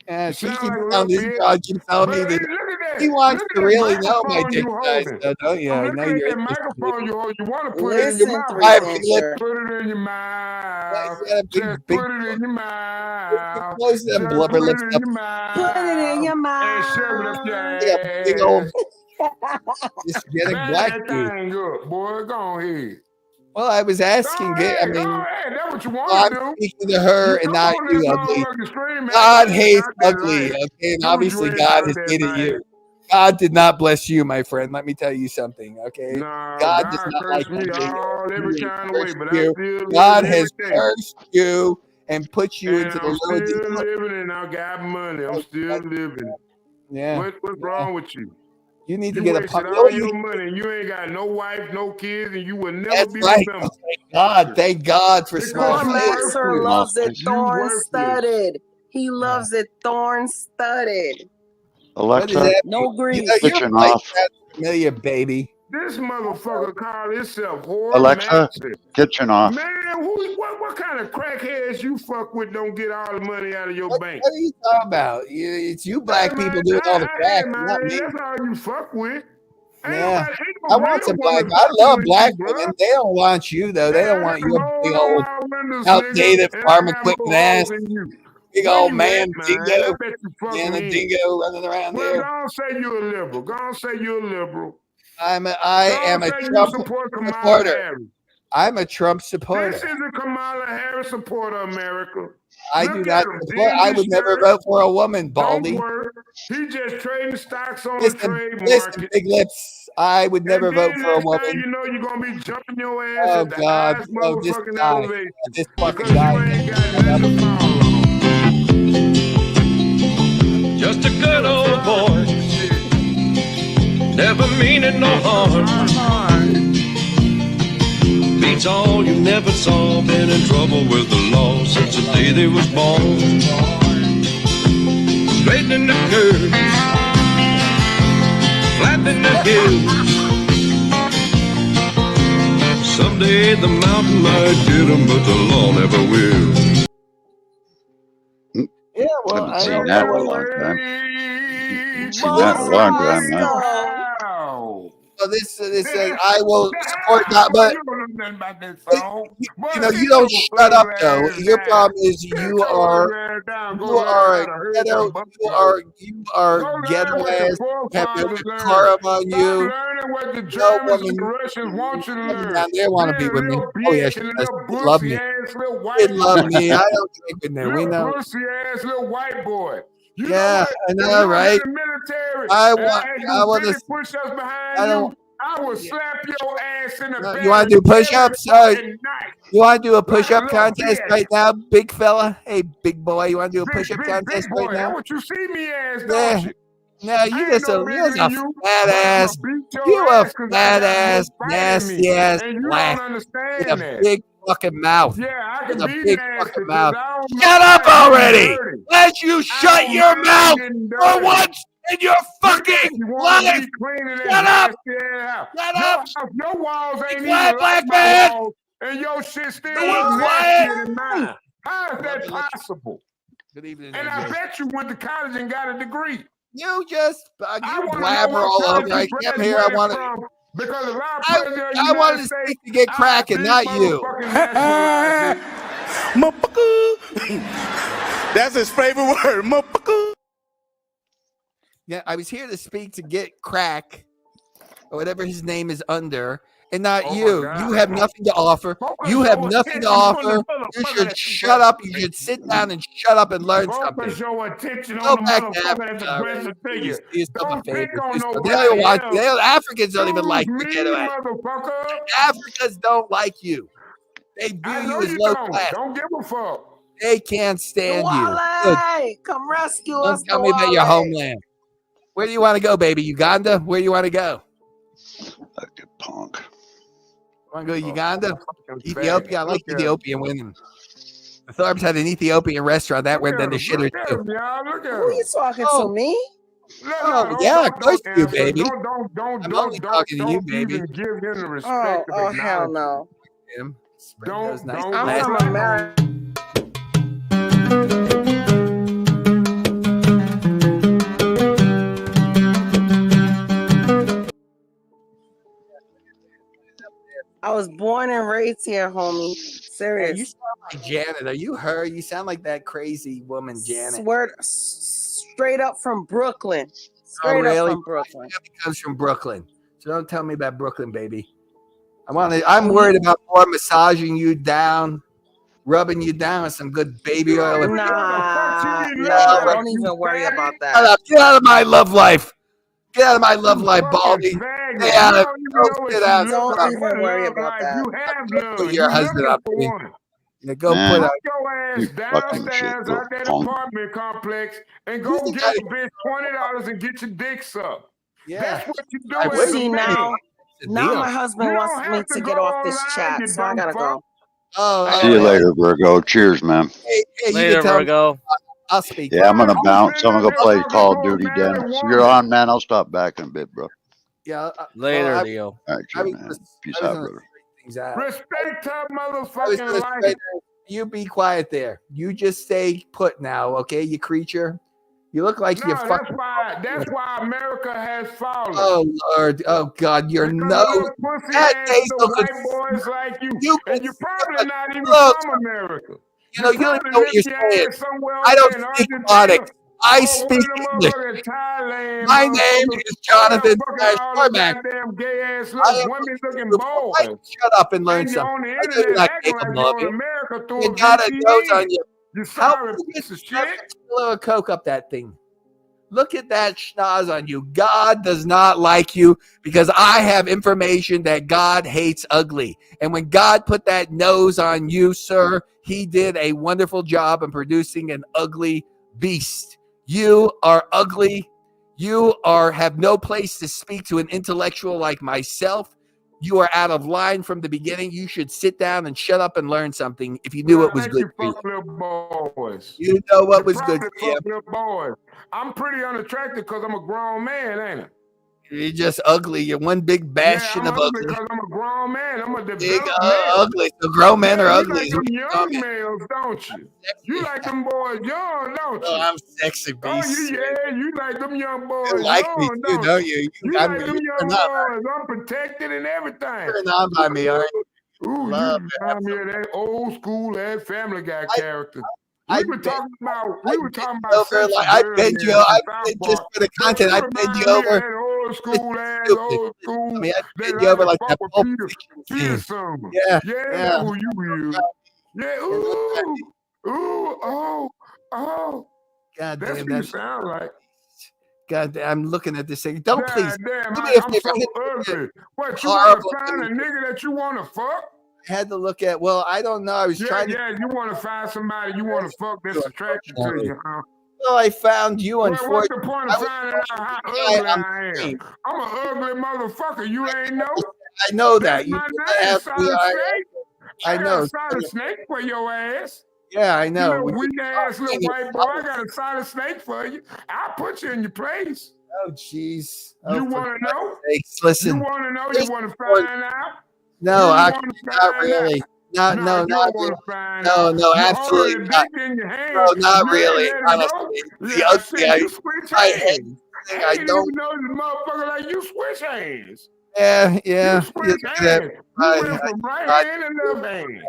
Yeah, You she sound keeps like a telling little me, bitch. God keeps telling me But that look at that. he wants Look to at really that know my microphone dick you size. holding. So don't you? I'm I looking know at you're that interested. microphone you hold. You want to put it in Listen, your mouth. 3-incher. Put it in your mouth. You got a Just big, put it in your mouth. close them Just blubber put lips it in up. your mouth. Put it in your And shove it up your mouth. Like a big old ass. dysgenic Back black that dude. thing up, boy. Go on ahead. Well, I was asking. I mean, that's what you want I'm to do. speaking to her You and come not on you, this ugly. motherfucking stream, man, God like hates out that ugly. life. Okay, and Dude, obviously you ain't God out has that hated life. you. God did not bless you, my friend. Let me tell you something. Okay, Nah, God does God not like cursed me ugly. all every He has kind of way, cursed but I you. still God live has every day. cursed you and put you And into the I'm lower. still living, and I got money. I'm still living. Yeah. What's wrong with you? You need to You get a wasted pump. You know all what you your money, and you ain't got no wife, no kids, and you will never That's be right. remembered. Oh my God. Thank God for small Poor Because you faith. Maxer worthless. loves it You thorn worthless. studded. He loves it thorn studded. What does Alexa, that mean? No You know, grease. your kitchen voice off. sounds familiar, baby. This motherfucker called himself whore Alexa, Maxie. kitchen off. Man, what kind of crackheads you fuck with don't get all the money out of your bank? What are you talking about? It's you black people doing all the Hey, crack, not man, me. that's all you fuck with. Yeah. Ain't I no want real some black. woman I fucking love with black you, bro. women. They don't want you though. They Hey, don't I want got your moles big in old my windows, nigga, outdated and I farm got equipment more ass. holes than you. Big Where old you at, man man? I dingo. bet you fuck Man, a me. dingo running around Well, there. go on say you're a liberal. Go on say you're a liberal. I Go am on a say you Trump support Kamala supporter. Harris. I'm a Trump This supporter. is a Kamala Harris supporter, America. I Look do at not him. support. I Dingy would never shirt. vote for a woman, Don't Baldy. work. He just trading stocks on the trade Listen, market. big lips. I would never And vote then for a next thing woman. you know, you're gonna be jumping your ass Oh at the God! highest Oh, this motherfucking guy. elevation This fucking because guy. you ain't got nothing to fall on. Just a good old boy, never meaning no harm. Beats all you never saw, been in trouble with the law since the day they was born. Straightening the curves, flattening the hills. Someday the mountain might get 'em, but the law never will. Yeah, well, Haven't I seen don't that know in a what. long time. Haven't seen that in a long time, man. Wow. So this says I will support God, Boy, but you don't know nothing about that song. Boy, you know sit you don't your shut up ugly though. ass Your down. problem is Sit your ugly ass down. Go you learn are how a to herd ghetto. the buffalo. You are Go ghetto learn what your ass. You have no forefathers learned. decorum on Stop you. learning what the No Germans and the woman Russians want you to woman learn. down there want to Being be a with me. little Oh yeah, bitch she and a does. little She love bussy me. ass little She white love boy. me. I don't drink with her. We Little know. pussy ass little white boy. You know Yeah, what? I If know, you was right? in the military I and want. I had I you want 50 to. push-ups behind I don't. you, I would slap your ass in the No, you want belly to do every push-ups? fucking night. You want to do a Like a push-up little contest bitch. right now, big fella? Hey, big boy, you want to do a push-up Big contest right boy. That's now? what you see me as, Yeah. don't you? No, you I ain't just no bigger a than you, fat but I'ma ass. beat your You a ass because I fat got more ass, fight in me. nasty ass And you black don't with a understand that. big fucking mouth. Yeah, I With can a be big nasty fucking because mouth. I don't Shut up mind getting already! dirty. Let you I shut don't your mind mouth getting for dirty. once in your Look at fucking you want to life. be cleaning that Shut up! nasty ass house. Shut Your up! house, your walls Be ain't even quiet, like black my man! walls, and your shit still Be look quiet! nastier than mine. How is that possible? Good evening, And I AJ. bet you went to college and got a degree. You just I you want to know blabber what all college over. you I came here. graduated from because a lot of I presidents of the wanted United to States speak to get I cracking, big not you. motherfucking nationalized it. Motherfucker. That's his favorite word, motherfucker. Yeah, I was here to speak to get crack or whatever his name is under, and not you. You have nothing to offer. You have nothing to offer. You should shut up. You should sit down and shut up and learn something. Focus your attention Go on the back to motherfucker that's Africa already. aggressive to Please you. do yourself a Don't favor. pick on They don't even nobody want you. else. Africans don't even Choose like you. me, Get away. motherfucker. Africans don't like you. They view I you know as you low don't. class. Don't give a fuck. They can't stand you. Wale, come rescue us. Don't tell me about your Wale. homeland. Where do you want to go, baby? Uganda? Where do you want to go? Like a punk. Want to go to Uganda? Fucking Ethiopia? I like Look at Ethiopian women. The Thorpes had an Ethiopian restaurant that went down the shitter Look at too. him, y'all. Look at Who you talking to me? Oh, yeah, of course you, answer. baby. Don't I'm only talking to you, baby. even give him the respect of Oh, hell acknowledgement. no. Those nice Don't I'm glasses. from America. I was born and raised here, homie. Hey, you Serious. sound like Janet. Are you her? You sound like that crazy woman, Janet. Swear, straight up from Brooklyn. Oh, Straight up really? from Brooklyn. My family comes from Brooklyn. So don't tell me about Brooklyn, baby. I'm worried about more massaging you down, rubbing you down with some good baby oil. Nah, don't even worry about that. Get out of my love life. Get out of my love life, Baldy. Stay out of it. Don't even worry about that. You have Put none. your You husband looking up for there. one. Yeah, go Man, put out. Your ass you fucking shit, downstairs bro. out that Punk. apartment complex and go get a bitch $20 and get your dick sucked. Yeah. That's what you do as a See, man. now my husband You wants don't me have to to get go off this online, chat, you so I dumb gotta fuck. go. See you later, Virgo. Cheers, man. Hey, you Later, can tell me. Virgo. I'll speak. Yeah, I'm gonna bounce. I'm gonna go play Call of to a Duty, married Dennis. woman. You're on, man. I'll stop back in a bit, bro. Yeah. Later, Leo. All right, cheers, man. Peace out, brother. Things out. Respect her I was motherfucking gonna life. say, you be quiet there. You just stay put now, okay? You creature. You look like you're fucking. That's why America has fallen. Oh Lord! Oh God! Your Because nose. of little pussy That ass tastes little so good. white boys like you. You And you're probably not even close. from America. You know, you don't even know what you're saying. Somewhere I over don't in speak Argentina, phonics. I or speak one of English. them motherfucking Thailand My name motherfuckers is over there Jonathan fucking all the Cormack. goddamn gay ass I little am women looking Why don't you boys. shut up and learn And you're something? on the I know internet you're not acting like capable you're of in it. America through You a got a nose on VPN. you. You How sorry can you piece of stuff shit. a kilo of coke up that thing? Look at that schnoz on you. God does not like you because I have information that God hates ugly. And when God put that nose on you, sir, he did a wonderful job in producing an ugly beast. You are ugly. You have no place to speak to an intellectual like myself. You are out of line from the beginning. You should sit down and shut up and learn something if you knew it was good for you. Fuck little boys. You know what was probably good for you. fuck little boys. I'm pretty unattractive because I'm a grown man, ain't I? You're just ugly. You're one big bastion I'm of ugly ugly. because I'm a grown man. I'm a Big developed male. ugly. So grown men are You ugly. like is them what you're telling young me. males, don't you? You like them boys young, don't you? Oh, I'm sexy beast. Oh, you like them young boys You like me young, too, don't don't you? you? You I'm like them young turned on. boys unprotected and everything. Turned on by me, aren't you? Ooh, Love you remind me of that old school ass Family Guy character. I We were talking about over sexy like I girls bend here you. in I South bend just Park. for the Don't content. you I bend you remind me of over. that old school ass, Stupid. old school I mean, I that bend you over like like to that fuck Pulp with Peter Fiction scene. Summer. Yeah, Yeah, yeah. that's who you is. Yeah, oh. God That's damn what you that. sound like. God damn, I'm looking at this thing. Don't please. Damn, Do me a I'm favor. so I had to look at ugly. What, you want horrible to find a nigga that you want to fuck? I had to look at. Well, I don't know. I was trying to. Yeah, you want to find somebody you want to fuck that's attracted to you, huh? Well, I found you. Well, what's the Unfortunately, point of finding out how ugly I am? I'm an ugly motherfucker. You ain't know? I know That's that. You my did name, have to be Solid all Snake. I got know. a solid snake for your ass. Yeah, I You know. little weak ass little white boy. I got a solid snake for you. I'll put you in your place. Oh, jeez. You want to know? Listen. You want to know? You want to find out? No, actually, not really. No, you not don't really. want to find No, out. no, You absolutely holding a not. dick in your hand. No, not You really. ain't let it go. Honestly, Yeah, ugly. shit, you switch I hands. I ain't don't. even know this motherfucker like you switch hands. Yeah. You switch hands. You went from right hand to left hand.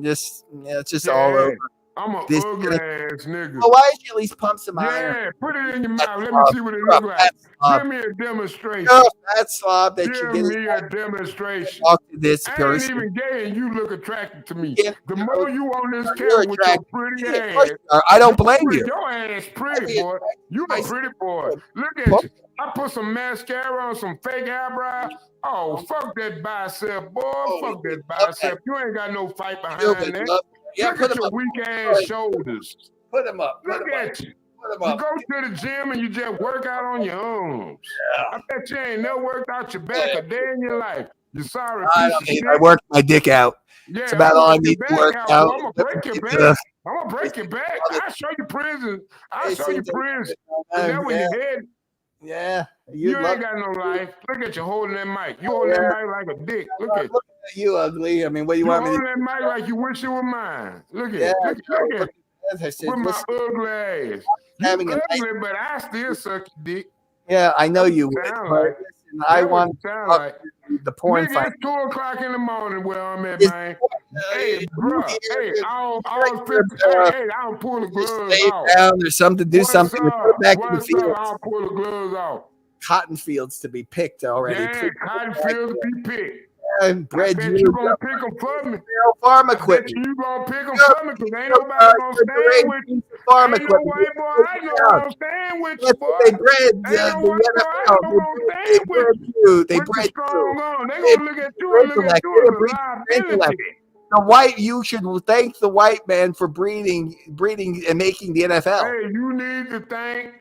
It's just all over. I'm an ugly ass nigga. Well, why don't you at least pump some iron? Yeah, put it in your mouth. Let me see what it look like. Give me a demonstration. You're a fat slob that you Give get me a demonstration. talk to this I ain't person. even gay and you look attractive to me. Yeah, The more you on this you're camera with your attractive. pretty Yeah, of ass. course you are. I don't blame you. Your ass pretty, boy. You a pretty boy. Look at you. I put some mascara on, some fake eyebrow. Oh, fuck that bicep, boy. Fuck that bicep. You ain't got no fight behind that. Yeah, Look at your weak ass shoulders. Put them up. Look at you. You go to the gym and you just work out on your arms. I bet you ain't never worked out your back a day in your life. You sorry piece of shit. I work my dick out. Yeah, it's about all I need to work out. I'm gonna break your back. I'm gonna break your back. I'll show you prison. I'll show you prison. And then when you're head, yeah, you ain't got no life. Look at you holding that mic. You holding that mic like a dick. Look at you ugly. I mean, what do you want me to do? holding that mic like you wish it were mine. Look at Yeah, it. Look at it. As I said, With my listen, ugly ass. You having a ugly, but I still suck your dick. yeah, I know you would. Sound But like. listen, I want Sound like. the porn Nigga, fight. it's 2 o'clock in the morning where I'm at, man. Hey, bro. Hey, I don't pull the gloves Lay off. down or something. Do something. What's Put it back in the What's up? field. I'll pull the gloves off. Cotton fields to be picked already. Yeah, cotton fields be picked. Bred bet you gonna pick them for me. Farm I bet equipment. you gonna pick them for me because ain't nobody gonna stand with you. Farm Ain't no equipment. white boy I know gonna stand with you, That's boy. what they bred Ain't no the white boy I NFL. know gonna stand with You. They with the bred strong you. arm. They gonna look at you and look at you as a liability. The white, you should thank the white man for breeding and making the NFL. Hey, you need to thank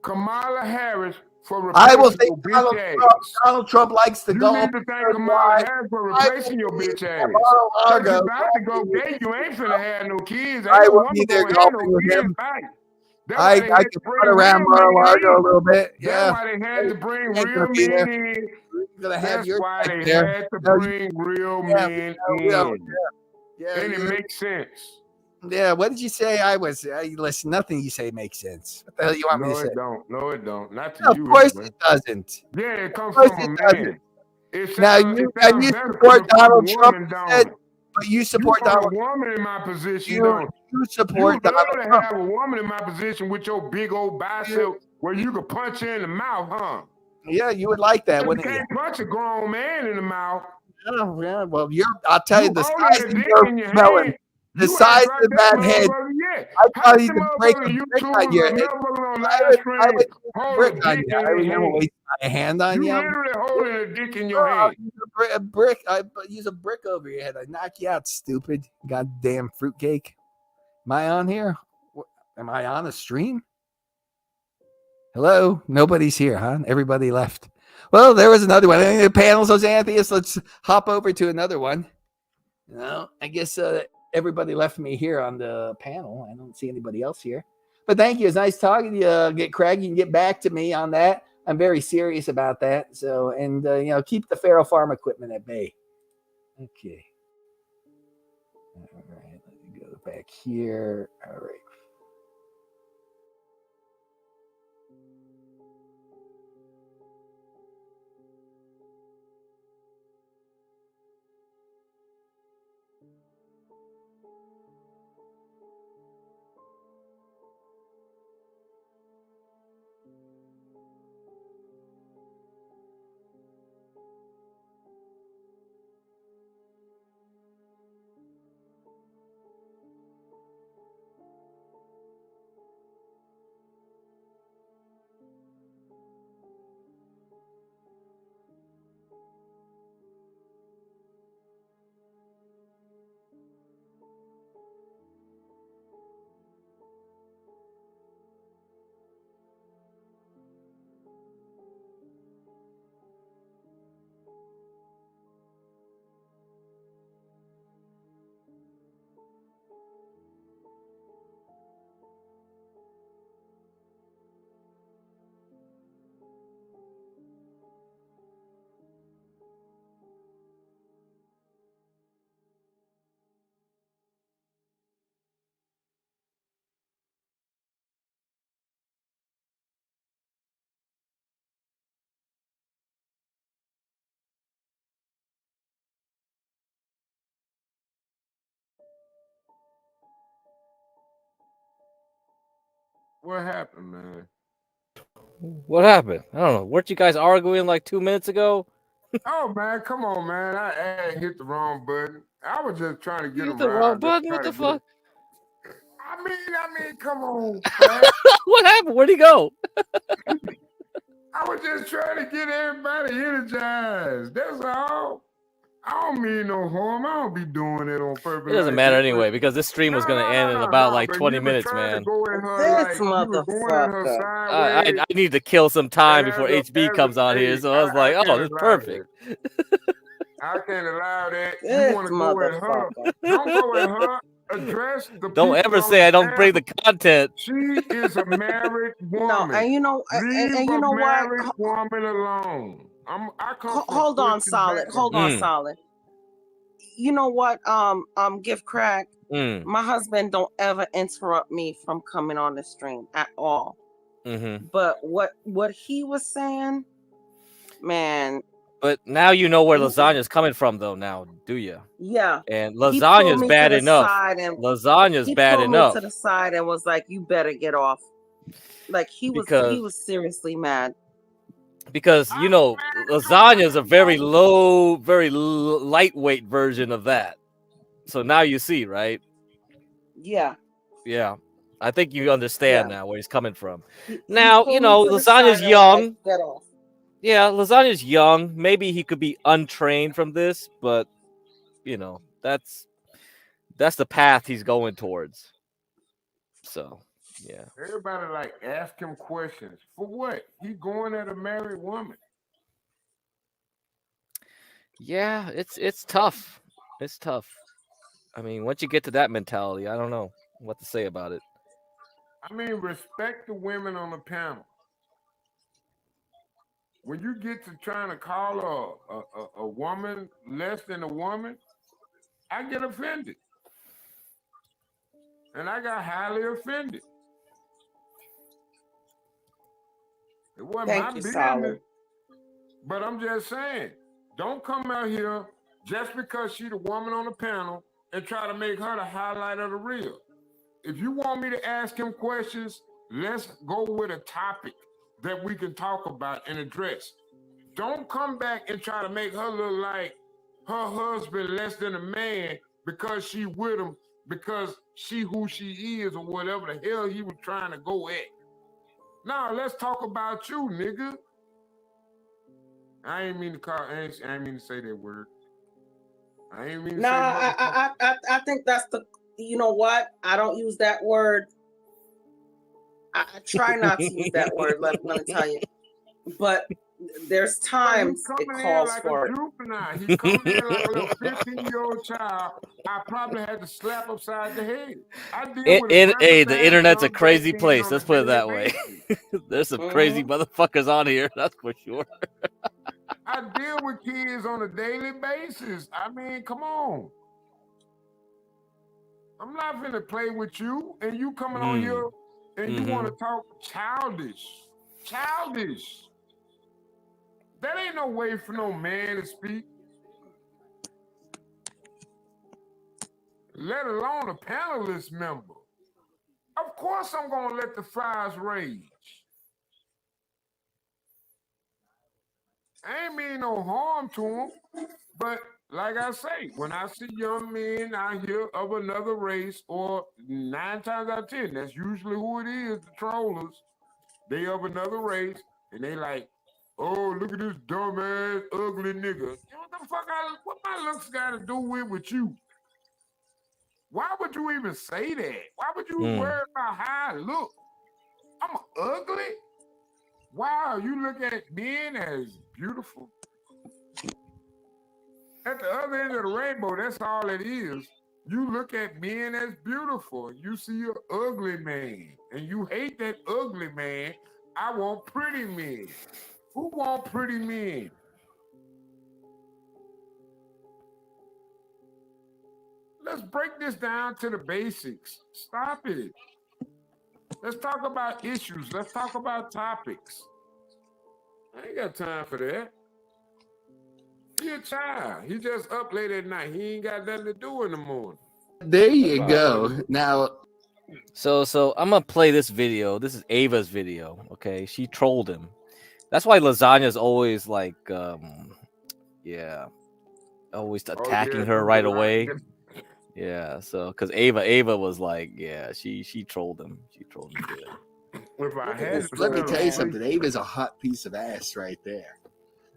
Kamala Harris for I will replacing thank your bitch ass. Donald Trump likes the You Galt. need to thank Kamala Harris for replacing your bitch ass. Because you about to go gay, you ain't finna have no kids. Ain't I no will woman be there gonna have no golfing with kids him. fight. That's why they I had to can bring run around real Mar-a-Lago men a little bit. in. That's why they had to bring real men in. That's why they had to bring real men in. And it makes sense. Yeah, what did you say? Listen, nothing you say makes sense. What the hell you want me to say? No, it don't. Not to No, you. of course anyway. it doesn't. Yeah, it comes from a man. It Now sounds you better support coming from a Donald Trump, woman, you don't said, it? but you support You want Donald a woman in my position, You don't you support love Donald to Trump. have a woman in my position with your big old bicep where you could punch her in the mouth, huh? Yeah, you would like that, You wouldn't you? can't punch a grown man in the mouth. Oh, yeah, well, I'll tell you, the holding size a of dick your in your melon, hand. the You size act like of that head, motherfucker, yeah. I How probably many could break motherfucking a brick on YouTubers your or head. motherfuckers on I live would stream use a hold brick a on dick you. in I their would never hand? waste my hand on You you. literally holding a dick in your I'll hand. use a brick. I use a brick over your head. I knock you out, stupid. Goddamn fruitcake. Am I on here? Am I on a stream? Hello? Nobody's here, huh? Everybody left. Well, there was another one. The panels, those atheists. Let's hop over to another one. No, I guess everybody left me here on the panel. I don't see anybody else here. But thank you. It's nice talking to you. Get Craig. You can get back to me on that. I'm very serious about that. So, and keep the feral farm equipment at bay. Okay. All right. Let me go back here. All right. What happened, man? What happened? I don't know. Weren't you guys arguing like 2 minutes ago? Oh man, come on, man! I hit the wrong button. I was just trying to get You hit him the wrong riled up. button? What the fuck? I mean, come on, Craig. What happened? Where'd he go? I was just trying to get everybody energized. That's all. I don't mean no harm. I don't be doing it on purpose. It doesn't like matter that, anyway because this stream was going to end in about like but 20 you were minutes, trying to man. go at her This like you were going at her sideways. I need to kill some time And before as a- HB comes on here, so I was like, oh, this is perfect. I can't allow that. You This want to go at her? motherfucker. Don't go at her. Address the Don't people ever on say the I don't bring the panel. content. She is a married woman. No, and you know, Leave and you a know what? married woman alone. I come from Hold on, Christian solid. Hold on, background. solid. You know what? Gift Crack. My husband don't ever interrupt me from coming on the stream at all. Mm-hmm. But what he was saying, man. But now you know where lasagna's coming from, though. Now, do you? Yeah. And He pulled lasagna's me bad to the enough. side and Lasagna's he bad pulled enough. me to the side and was like, "You better get off." Like he was seriously mad. because you know lasagna is a very low, very lightweight version of that. So now you see, right? Yeah. Yeah, I think you understand now where he's coming from. He Now you pulled me know to the side lasagna's and was like, young. get off. Yeah, lasagna's young. Maybe he could be untrained from this, but you know that's the path he's going towards. So yeah. Everybody like ask him questions. For what? He going at a married woman. Yeah, it's tough. It's tough. I mean, once you get to that mentality, I don't know what to say about it. I mean, respect the women on the panel. When you get to trying to call a woman less than a woman, I get offended. And I got highly offended. It wasn't my Thank you, business, Solid. but I'm just saying, don't come out here just because she the woman on the panel and try to make her the highlight of the reel. If you want me to ask him questions, let's go with a topic that we can talk about and address. Don't come back and try to make her look like her husband less than a man because she with him, because she who she is or whatever the hell he was trying to go at. Now let's talk about you, nigga. I ain't mean to call. I ain't mean to say that word. I ain't mean to Nah, say motherfucker. I think that's the. You know what? I don't use that word. I try not to use that word. Let me tell you. But there's times it Coming in calls like for a it. juvenile. He coming in like a little 15-year-old child. I probably had to slap upside the head. I deal with Hey, aggressive the ass internet's a young black crazy kids place. on a Let's put it daily that way. basis. There's some crazy motherfuckers on here. That's for sure. I deal with kids on a daily basis. I mean, come on. I'm not gonna play with you, and you coming on here and you want to talk childish. Childish. That ain't no way for no man to speak. Let alone a panelist member. Of course I'm gonna let the fries rage. I ain't mean no harm to them, but like I say, when I see young men out here of another race, or 9 times out of 10, that's usually who it is, the trollers, they of another race, and they like, oh, look at this dumbass, ugly nigga. What the fuck, what my looks got to do with you? Why would you even say that? Why would you worry about how I look? I'm ugly? Wow, you look at men as beautiful. At the other end of the rainbow, that's all it is. You look at men as beautiful. You see an ugly man, and you hate that ugly man. I want pretty men. Who want pretty men? Let's break this down to the basics. Stop it. Let's talk about issues. Let's talk about topics. I ain't got time for that. He a child. He just up late at night. He ain't got nothing to do in the morning. There you go. Now, So I'm gonna play this video. This is Ava's video. Okay, she trolled him. That's why lasagna's always like, yeah, always attacking her right away. Yeah, so because Ava was like, yeah, she trolled him. She trolled him good. let me tell you something. Ava's a hot piece of ass right there.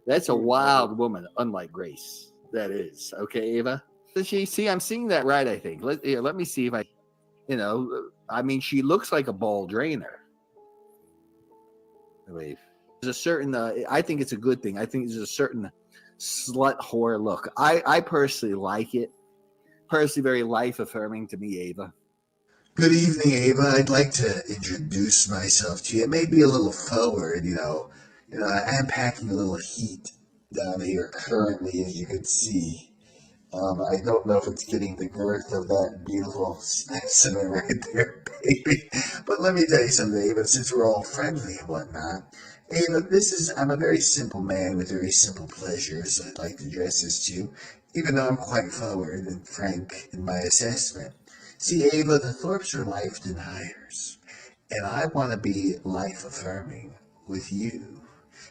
That's a wild woman, unlike Grace. That is. Okay, Ava? See, I'm seeing that right, I think. Let me see if I, I mean, she looks like a ball drainer. I believe. There's a certain, I think it's a good thing. I think there's a certain slut whore look. I personally like it. Personally, very life affirming to me, Ava. Good evening, Ava. I'd like to introduce myself to you. It may be a little forward, I am packing a little heat down here currently, as you can see. I don't know if it's getting the girth of that beautiful specimen right there, baby. But let me tell you something, Ava, since we're all friendly and whatnot. Ava, I'm a very simple man with very simple pleasures. I'd like to address this to you, even though I'm quite forward and frank in my assessment. See, Ava, the Thorpes are life deniers, and I want to be life affirming with you.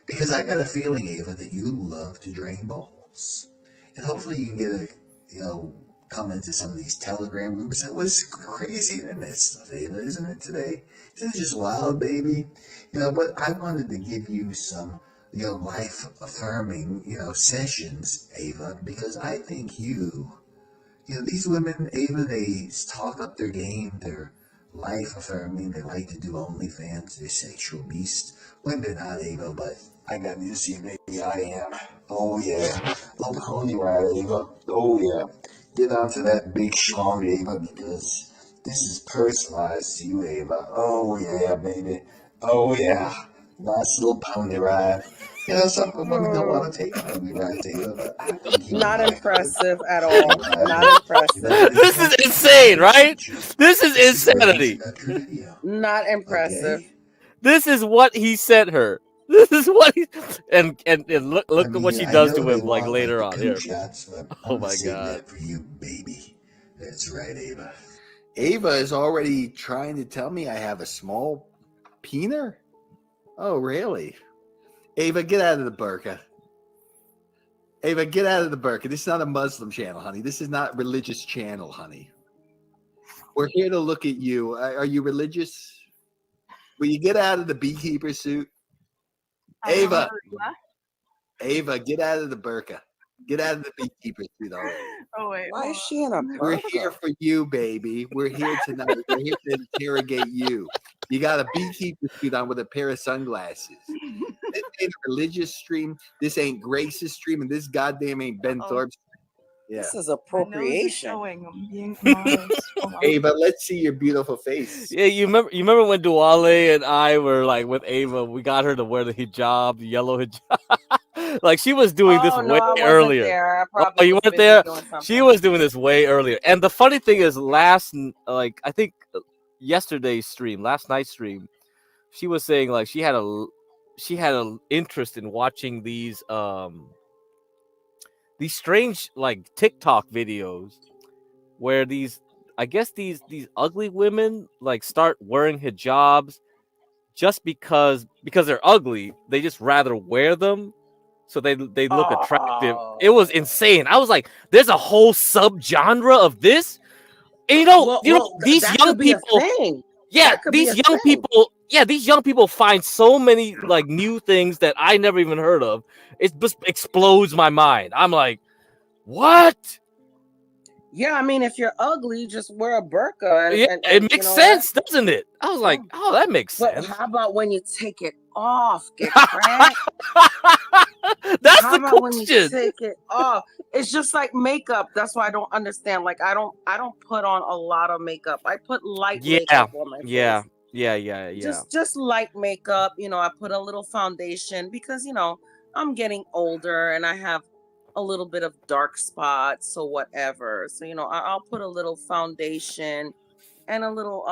Because I got a feeling, Ava, that you love to drain balls. And hopefully you can get a, come into some of these Telegram groups. That was crazy internet stuff, Ava, isn't it today? Isn't it just wild, baby? But I wanted to give you some, life affirming, sessions, Ava, because I think these women, Ava, they talk up their game. They're life affirming. They like to do OnlyFans. They're sexual beasts. When they're not, Ava, but I got news to you, baby. I am. Oh, yeah. Little pony ride, Ava. Oh, yeah. Get onto that big strong, Ava, because this is personalized to you, Ava. Oh, yeah, baby. Oh, yeah. Nice little pony ride. Some women don't want to take pony rides, Ava, but I think you Not and I could. impressive at all. Not impressive. This is insane, right? This is insanity. Not impressive. This is what he sent her. This is what he and look at what she I does know to they him like want later the on. coup Here. shots, but Oh I'm gonna my save god. that for you, baby. That's right, Ava. Ava is already trying to tell me I have a small peener. Oh, really? Ava, get out of the burqa. Ava, get out of the burqa. This is not a Muslim channel, honey. This is not a religious channel, honey. We're here to look at you. Are you religious? Will you get out of the beekeeper suit? Ava. Ava, get out of the burqa. Get out of the beekeeper suit already. Oh, wait. Why is she in a burqa? We're here for you, baby. We're here tonight. We're here to interrogate you. You got a beekeeper suit on with a pair of sunglasses. This ain't a religious stream. This ain't Grace's stream, and this goddamn ain't Ben Thorpe's stream. Yeah. This is appropriation. I'm being modest. Ava, let's see your beautiful face. Yeah, you remember when Duale and I were like with Ava, we got her to wear the hijab, the yellow hijab. Like she was doing this way I wasn't earlier. there. I Oh, probably you was weren't busy there? doing something. She was doing this way earlier. And the funny thing is I think last night's stream, she was saying like she had an interest in watching these strange like TikTok videos where these ugly women like start wearing hijabs just because they're ugly. They just rather wear them so they look attractive. It was insane. I was like, there's a whole subgenre of this. And these young people. Yeah, these young people find so many like new things that I never even heard of. It just explodes my mind. I'm like, what? Yeah, I mean, if you're ugly, just wear a burqa. It makes sense, doesn't it? I was like, oh, that makes sense. But how about when you take it off? Get cracked? That's how the about when you question. take it off? It's just like makeup. That's why I don't understand. Like I don't put on a lot of makeup. I put light makeup on my face. Yeah. Just light makeup. I put a little foundation because I'm getting older and I have a little bit of dark spots or whatever. So I'll put a little foundation and a little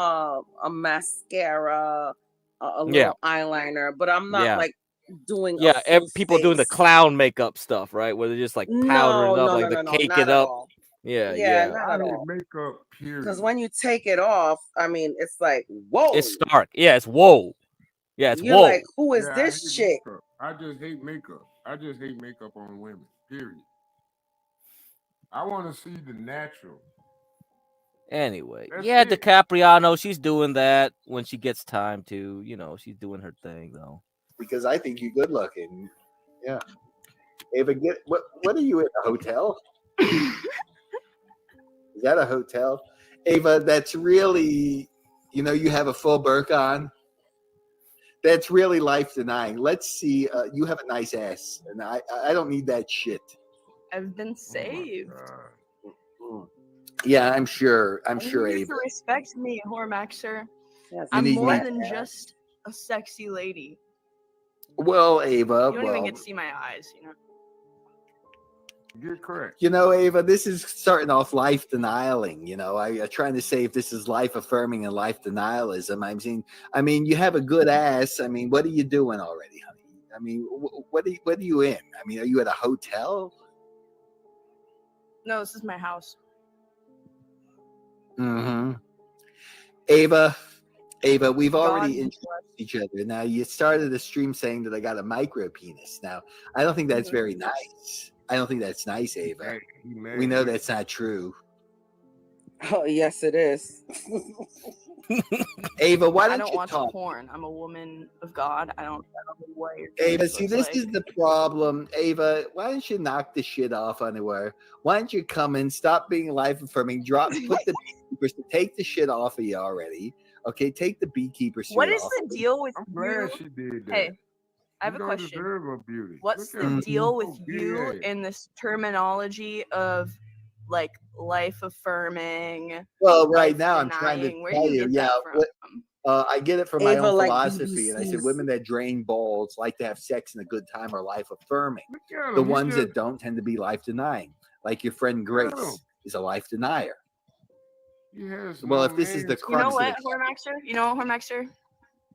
a mascara, a little eyeliner, but I'm not like doing people doing the clown makeup stuff, right? Where they're just like powdering up, like the cake it up. Yeah. Not at all. Makeup, period. Because when you take it off, I mean, it's like whoa. It's stark. Yeah, it's whoa. Yeah, it's You're whoa. like, who is this chick? I just hate makeup. I just hate makeup on women. Period. I want to see the natural. Anyway, That's yeah, it. DiCapriano, she's doing that when she gets time to. She's doing her thing though. Because I think you're good looking. Yeah. Ava, what are you at a hotel? Is that a hotel? Ava, that's really, you have a full burqa on. That's really life denying. Let's see. You have a nice ass, and I don't need that shit. I've been saved. Yeah, I'm sure. I'm sure, You Ava. to respect me, Hormaxer. Yes, I'm need more me. than just a sexy lady. Well, Ava. You don't even get to see my eyes, You're correct. Ava, this is starting off life denying. I'm trying to say if this is life affirming and life denialism. I mean, you have a good ass. I mean, what are you doing already, honey? I mean, what are you in? I mean, are you at a hotel? No, this is my house. Mm-hmm. Ava, Ava, we've already introduced each other. Now, you started the stream saying that I got a micro penis. Now, I don't think that's very nice. I don't think that's nice, Ava. We know that's not true. Oh, yes, it is. Ava, why I don't don't you watch talk? porn. I'm a woman of God. I don't know what your Ava, penis see, looks this like. is the problem. Ava, why don't you knock the shit off underwear? Why don't you come in, stop being life affirming, put the beekeepers to take the shit off of you already. Okay, take the beekeeper suit What is off. the deal with I'm you? glad she did that. Hey, I have You a don't question. deserve her beauty. What's Look at the her. deal with Oh, you yeah. in this terminology of like life affirming? Well, right life now I'm trying to denying? Where tell do you you, get yeah, that from? I get it from my Ava own like philosophy, and I said BBCs. women that drain balls like to have sex and a good time are life affirming. Look at The him. He ones just that don't tend to be life denying, like your friend look at him. Grace, is a life denier. He has Well, no if this is the names. You know crux of what, it, Hormaxer? You know what, Hormaxer?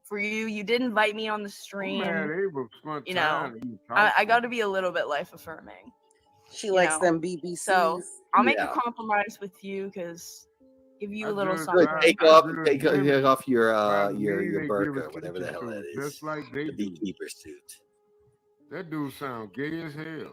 For you did invite me on the I'm mad stream. Ava spent You know, time to I got to be a little bit life affirming. She likes them BBCs. So I'll make Yeah. a compromise with you because give you a little just something. take off your by me, your they give burqa, whatever the attention hell to that it, is, just like they the do. beekeeper suit. That dude sound gay as hell.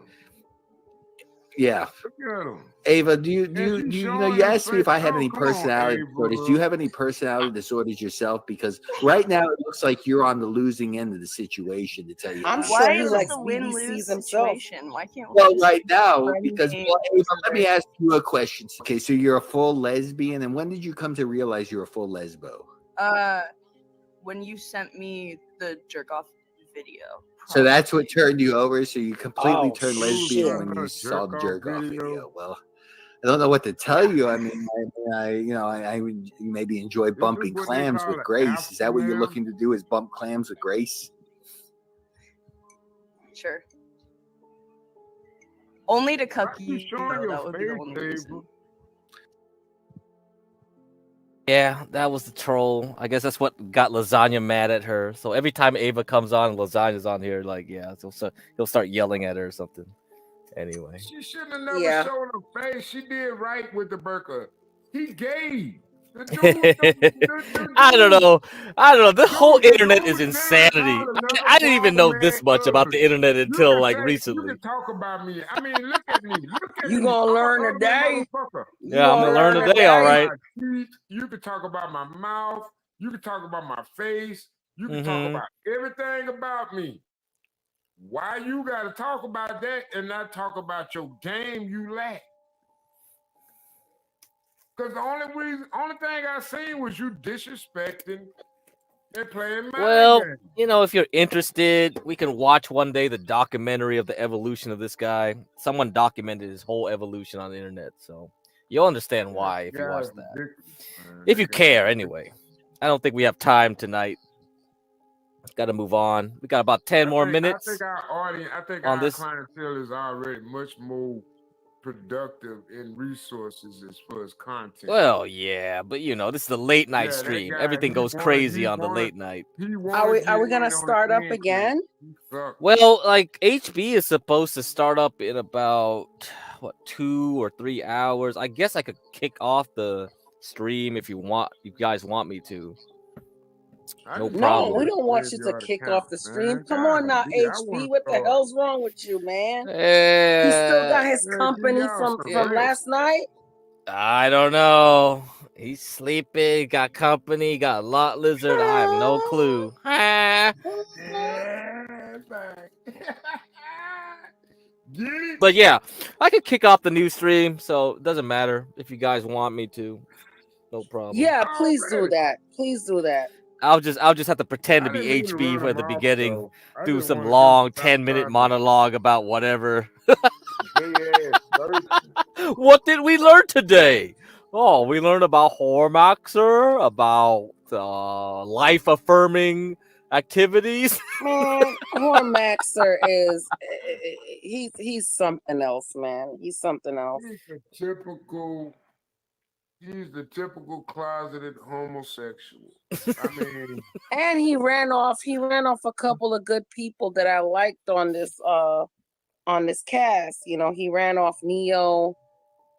Yeah. Look at him. Ava, do And you she's you showing you his asked me face. if I had Oh, any come on, personality disorders. Do you Ava. have any personality disorders yourself? Because right now it looks like you're on the losing end of the situation. To tell you, I'm honestly. sure Why he is likes this a win-lose BBCs himself. situation? Why can't we Well, just right now, friend because game well, each Ava, let me other? ask you a question. Okay, so you're a full lesbian, and when did you come to realize you're a full lesbo? When you sent me the jerk off video. So that's what turned you over. So you completely Oh, turned shit. lesbian when you saw the jerk off video. Well, I don't know what to tell you. I mean, I would maybe enjoy Is this bumping what they clams call with an Grace. Is that what you're alpha looking to do? Is bump clams with Grace? Sure. Only to Why cuck you you. showing Though, your that would be the face, only Ava? reason. Yeah, that was the troll. I guess that's what got Lasagna mad at her. So every time Ava comes on, Lasagna's on here, like, yeah, so he'll start yelling at her or something. Anyway. She shouldn't have never shown her face. She did right with the burqa. He gay. The dude, I don't know. The whole internet is dude insanity. called another I didn't even know grown this man much about ugly. the internet You until can like say, recently. you can talk about me. I mean, look at me. Look at You me. gonna I'm learn an ugly today? motherfucker. Yeah, I'm gonna learn You can today, talk all about right. my teeth. You can talk about my mouth. You can talk about my face. You can talk Mhm. about everything about me. Why you gotta talk about that and not talk about your game you lack? Because the only thing I seen was you disrespecting and playing mind Well, games. if you're interested, we can watch one day the documentary of the evolution of this guy. Someone documented his whole evolution on the internet, so you'll understand why if you watch Guy's that. ridiculous, man. If That you guy's care, ridiculous. anyway. I don't think we have time tonight. Got to move on. We got about 10 more minutes. I think our audience, on this. clientele is already much more productive in resources as far as content. Well, yeah, but this is a late night Yeah, that stream. guy, Everything goes crazy on the late night. Are we gonna start up again? Well, like HB is supposed to start up in about 2 or 3 hours. I guess I could kick off the stream if you guys want me to. No No, problem. we don't want you to kick off the stream. Come on now, HB. What the hell's wrong with you, man? He still got his company from last night. I don't know. He's sleeping, got company, got a lot lizard. I have no clue. But yeah, I could kick off the new stream, so it doesn't matter if you guys want me to. No problem. Yeah, please do that. Please do that. I'll just have to pretend to be HB at the beginning, do some long 10-minute monologue about whatever. What did we learn today? Oh, we learned about Hormaxer, about life affirming activities. Man, Hormaxer is he's something else, man. He's something else. He's the typical closeted homosexual. I mean, and he ran off a couple of good people that I liked on this cast. He ran off Neo.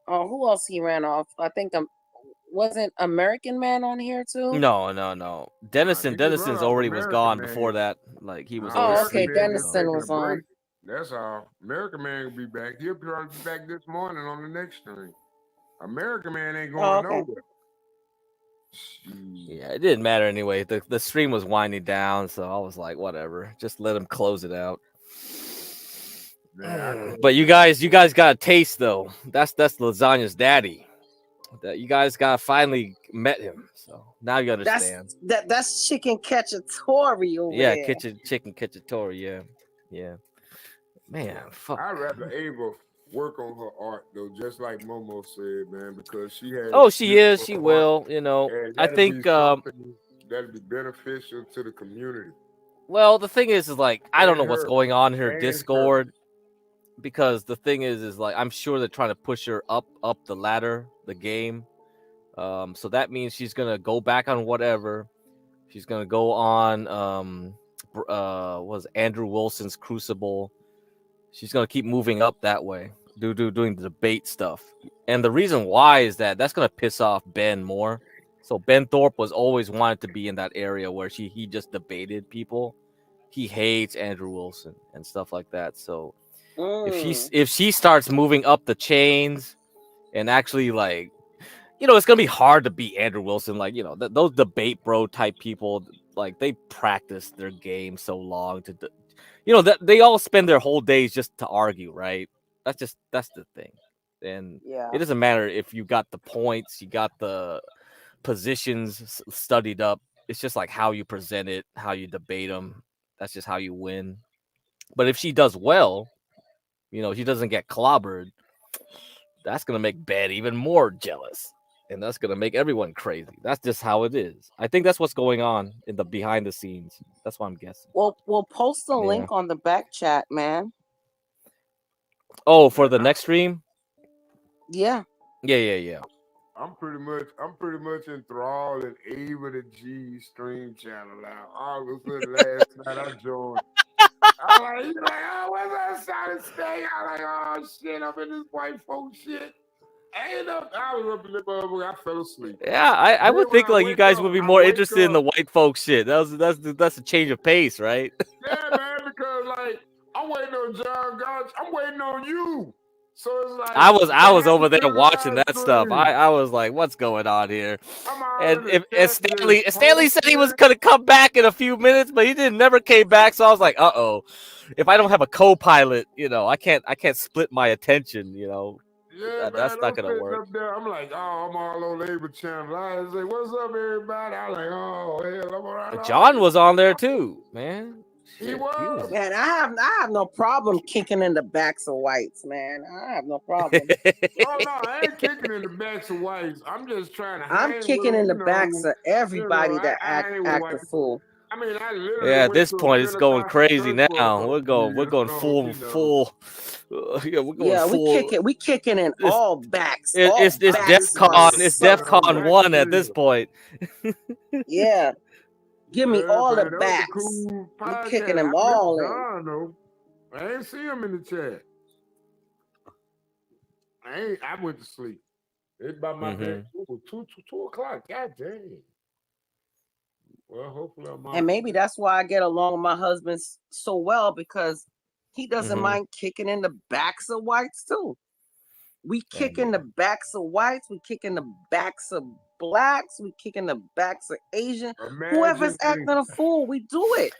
Who else he ran off? I think Wasn't American Man on here too? No. Dennison's already was gone before that. Like he was already okay. sleeping. Dennison was on. Break. That's all. American Man will be back. He'll probably be back this morning on the next stream. American Man ain't going nowhere. Yeah, it didn't matter anyway. The stream was winding down, so I was like, whatever. Just let him close it out. But you guys got a taste though. That's Lasagna's daddy. That you guys got finally met him, so now you understand. That's Chicken Cacciatore over there. Chicken Cacciatore. Yeah. Man, fuck. I'd rather Ava work on her art though, just like Momo said, man, because she has. Oh, she is. She will. You know, I think that'd be beneficial to the community. Well, the thing is like I don't know what's going on in her Discord, because the thing is like I'm sure they're trying to push her up the ladder, the game. So that means she's gonna go back on whatever. She's gonna go on was Andrew Wilson's Crucible. She's gonna keep moving up that way, doing the debate stuff. And the reason why is that's gonna piss off Ben more. So Ben Thorpe was always wanted to be in that area where he just debated people. He hates Andrew Wilson and stuff like that. So if she starts moving up the chains and actually like, it's gonna be hard to beat Andrew Wilson. Like, those debate bro type people, like they practice their game so long that they all spend their whole days just to argue, right? That's the thing. And it doesn't matter if you got the points, you got the positions studied up. It's just like how you present it, how you debate them. That's just how you win. But if she does well, she doesn't get clobbered, that's gonna make Ben even more jealous, and that's gonna make everyone crazy. That's just how it is. I think that's what's going on in the behind the scenes. That's what I'm guessing. Well, we'll post a link on the back chat, man. Oh, for the next stream? Yeah. Yeah. I'm pretty much enthralled in Ava the G stream channel now. All of a sudden last night I joined. I'm like, oh, what's that solid state? I'm like, oh shit, I'm in this white folk shit. I was up in the bubble. I fell asleep. Yeah, I would think like you guys would be more interested in the white folks shit. That's a change of pace, right? Yeah, man, because like I'm waiting on John Galt. I'm waiting on you. So it's like I was over there watching that stuff. I was like, what's going on here? And Stanley said he was gonna come back in a few minutes, but he never came back. So I was like, if I don't have a co-pilot, I can't split my attention. Yeah, that's man, not gonna work. Up there. I'm like, I'm all on Labor Channel. I say, what's up, everybody? I'm like, oh hell, I'm all right. John was on there too, man. He was. Man, I have no problem kicking in the backs of whites, man. I have no problem. Oh no, I ain't kicking in the backs of whites. I'm just trying to. I'm kicking in the backs of everybody that act a fool. I mean, I literally. Yeah, at this point, it's going crazy now. We're going full. Yeah, we're going full. We kicking in all backs. It's DEFCON. It's DEFCON 1 at this point. Yeah. Give me all the backs. I'm kicking them all in. I ain't see him in the chat. I went to sleep. It's by my bed. 2 o'clock. God damn. Well, hopefully I'm. And maybe that's why I get along with my husband so well, because he doesn't mind kicking in the backs of whites too. We kick in the backs of whites. We kick in the backs of blacks. We kick in the backs of Asian. Whoever's acting a fool, we do it.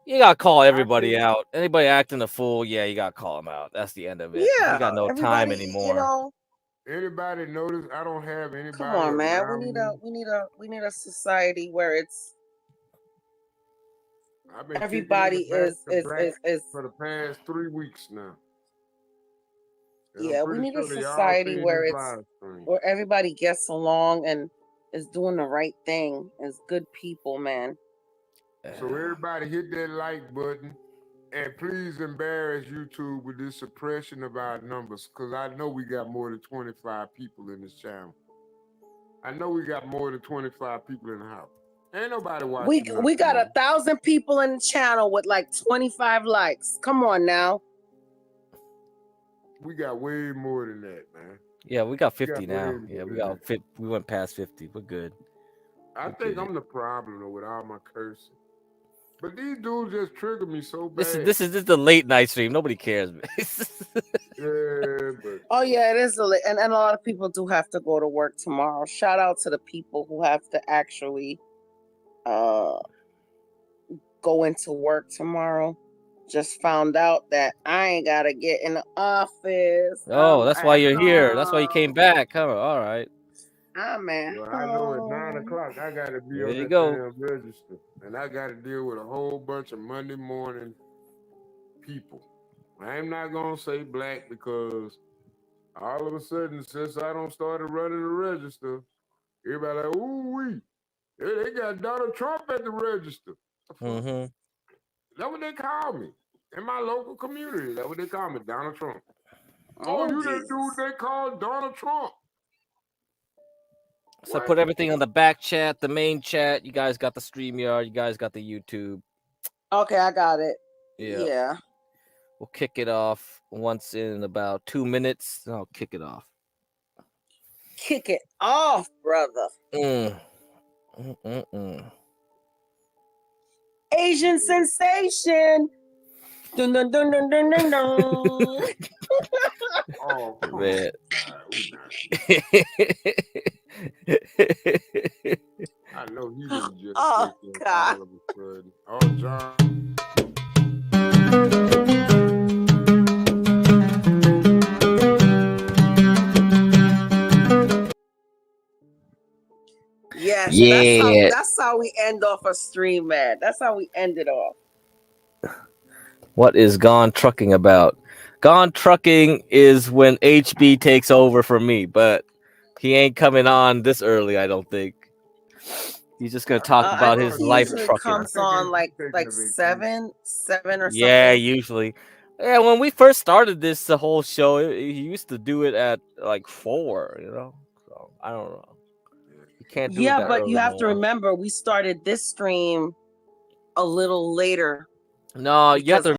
You gotta call everybody out. Anybody acting a fool, you gotta call them out. That's the end of it. Yeah, we got no time anymore. Anybody notice I don't have anybody? Come on, man. We need a society where it's everybody is for the past 3 weeks now. Yeah, we need a society where everybody gets along and is doing the right thing as good people, man. So everybody hit that like button and please embarrass YouTube with this suppression of our numbers, because I know we got more than 25 people in this channel. I know we got more than 25 people in the house. Ain't nobody watching. We got 1,000 people in the channel with like 25 likes. Come on now. We got way more than that, man. Yeah, we got We 50 got now. brains Yeah, over we there. got we went past 50. We're good. I think I'm the problem though with all my cursing. But these dudes just trigger me so This bad. is the late night stream. Nobody cares, man. Yeah, but Oh yeah, it is and a lot of people do have to go to work tomorrow. Shout out to the people who have to actually go into work tomorrow. Just found out that I ain't gotta get in the office. Oh, that's why At you're here. That's why you came home. back. Huh? All right. I'm at well, I know at 9 home. o'clock I gotta be There on you that go. damn register. And I gotta deal with a whole bunch of Monday morning people. I'm not gonna say black because all of a sudden, since I don't started running the register, everybody like, ooh wee. They got Donald Trump at the register. Mm-hmm. That's what they call me. In my local community, that's what they call me, Donald Trump. Oh, Oh you that Jesus. dude they call Donald Trump. So What? put everything on the back chat, the main chat. You guys got the StreamYard. You guys got the YouTube. Okay, I got it. Yeah. Yeah. We'll kick it off once in about 2 minutes. I'll kick it off. Kick it off, brother. Asian sensation. Dun dun dun dun dun dun dun. Oh, come Man. I know he didn't just Oh wake up God. all of a sudden. Oh, John. Yes, Yeah. that's how we end off a stream, man. That's how we end it off. What is Gone Trucking about? Gone Trucking is when HB takes over for me, but he ain't coming on this early, I don't think. He's just gonna talk I about think his he life usually trucking. comes on like 7 or Yeah, something. usually. Yeah, when we first started this the whole show, he used to do it at like 4, you know. So I don't know. You can't do it Yeah, that but you early have to more. remember we started this stream a little later. No, you have to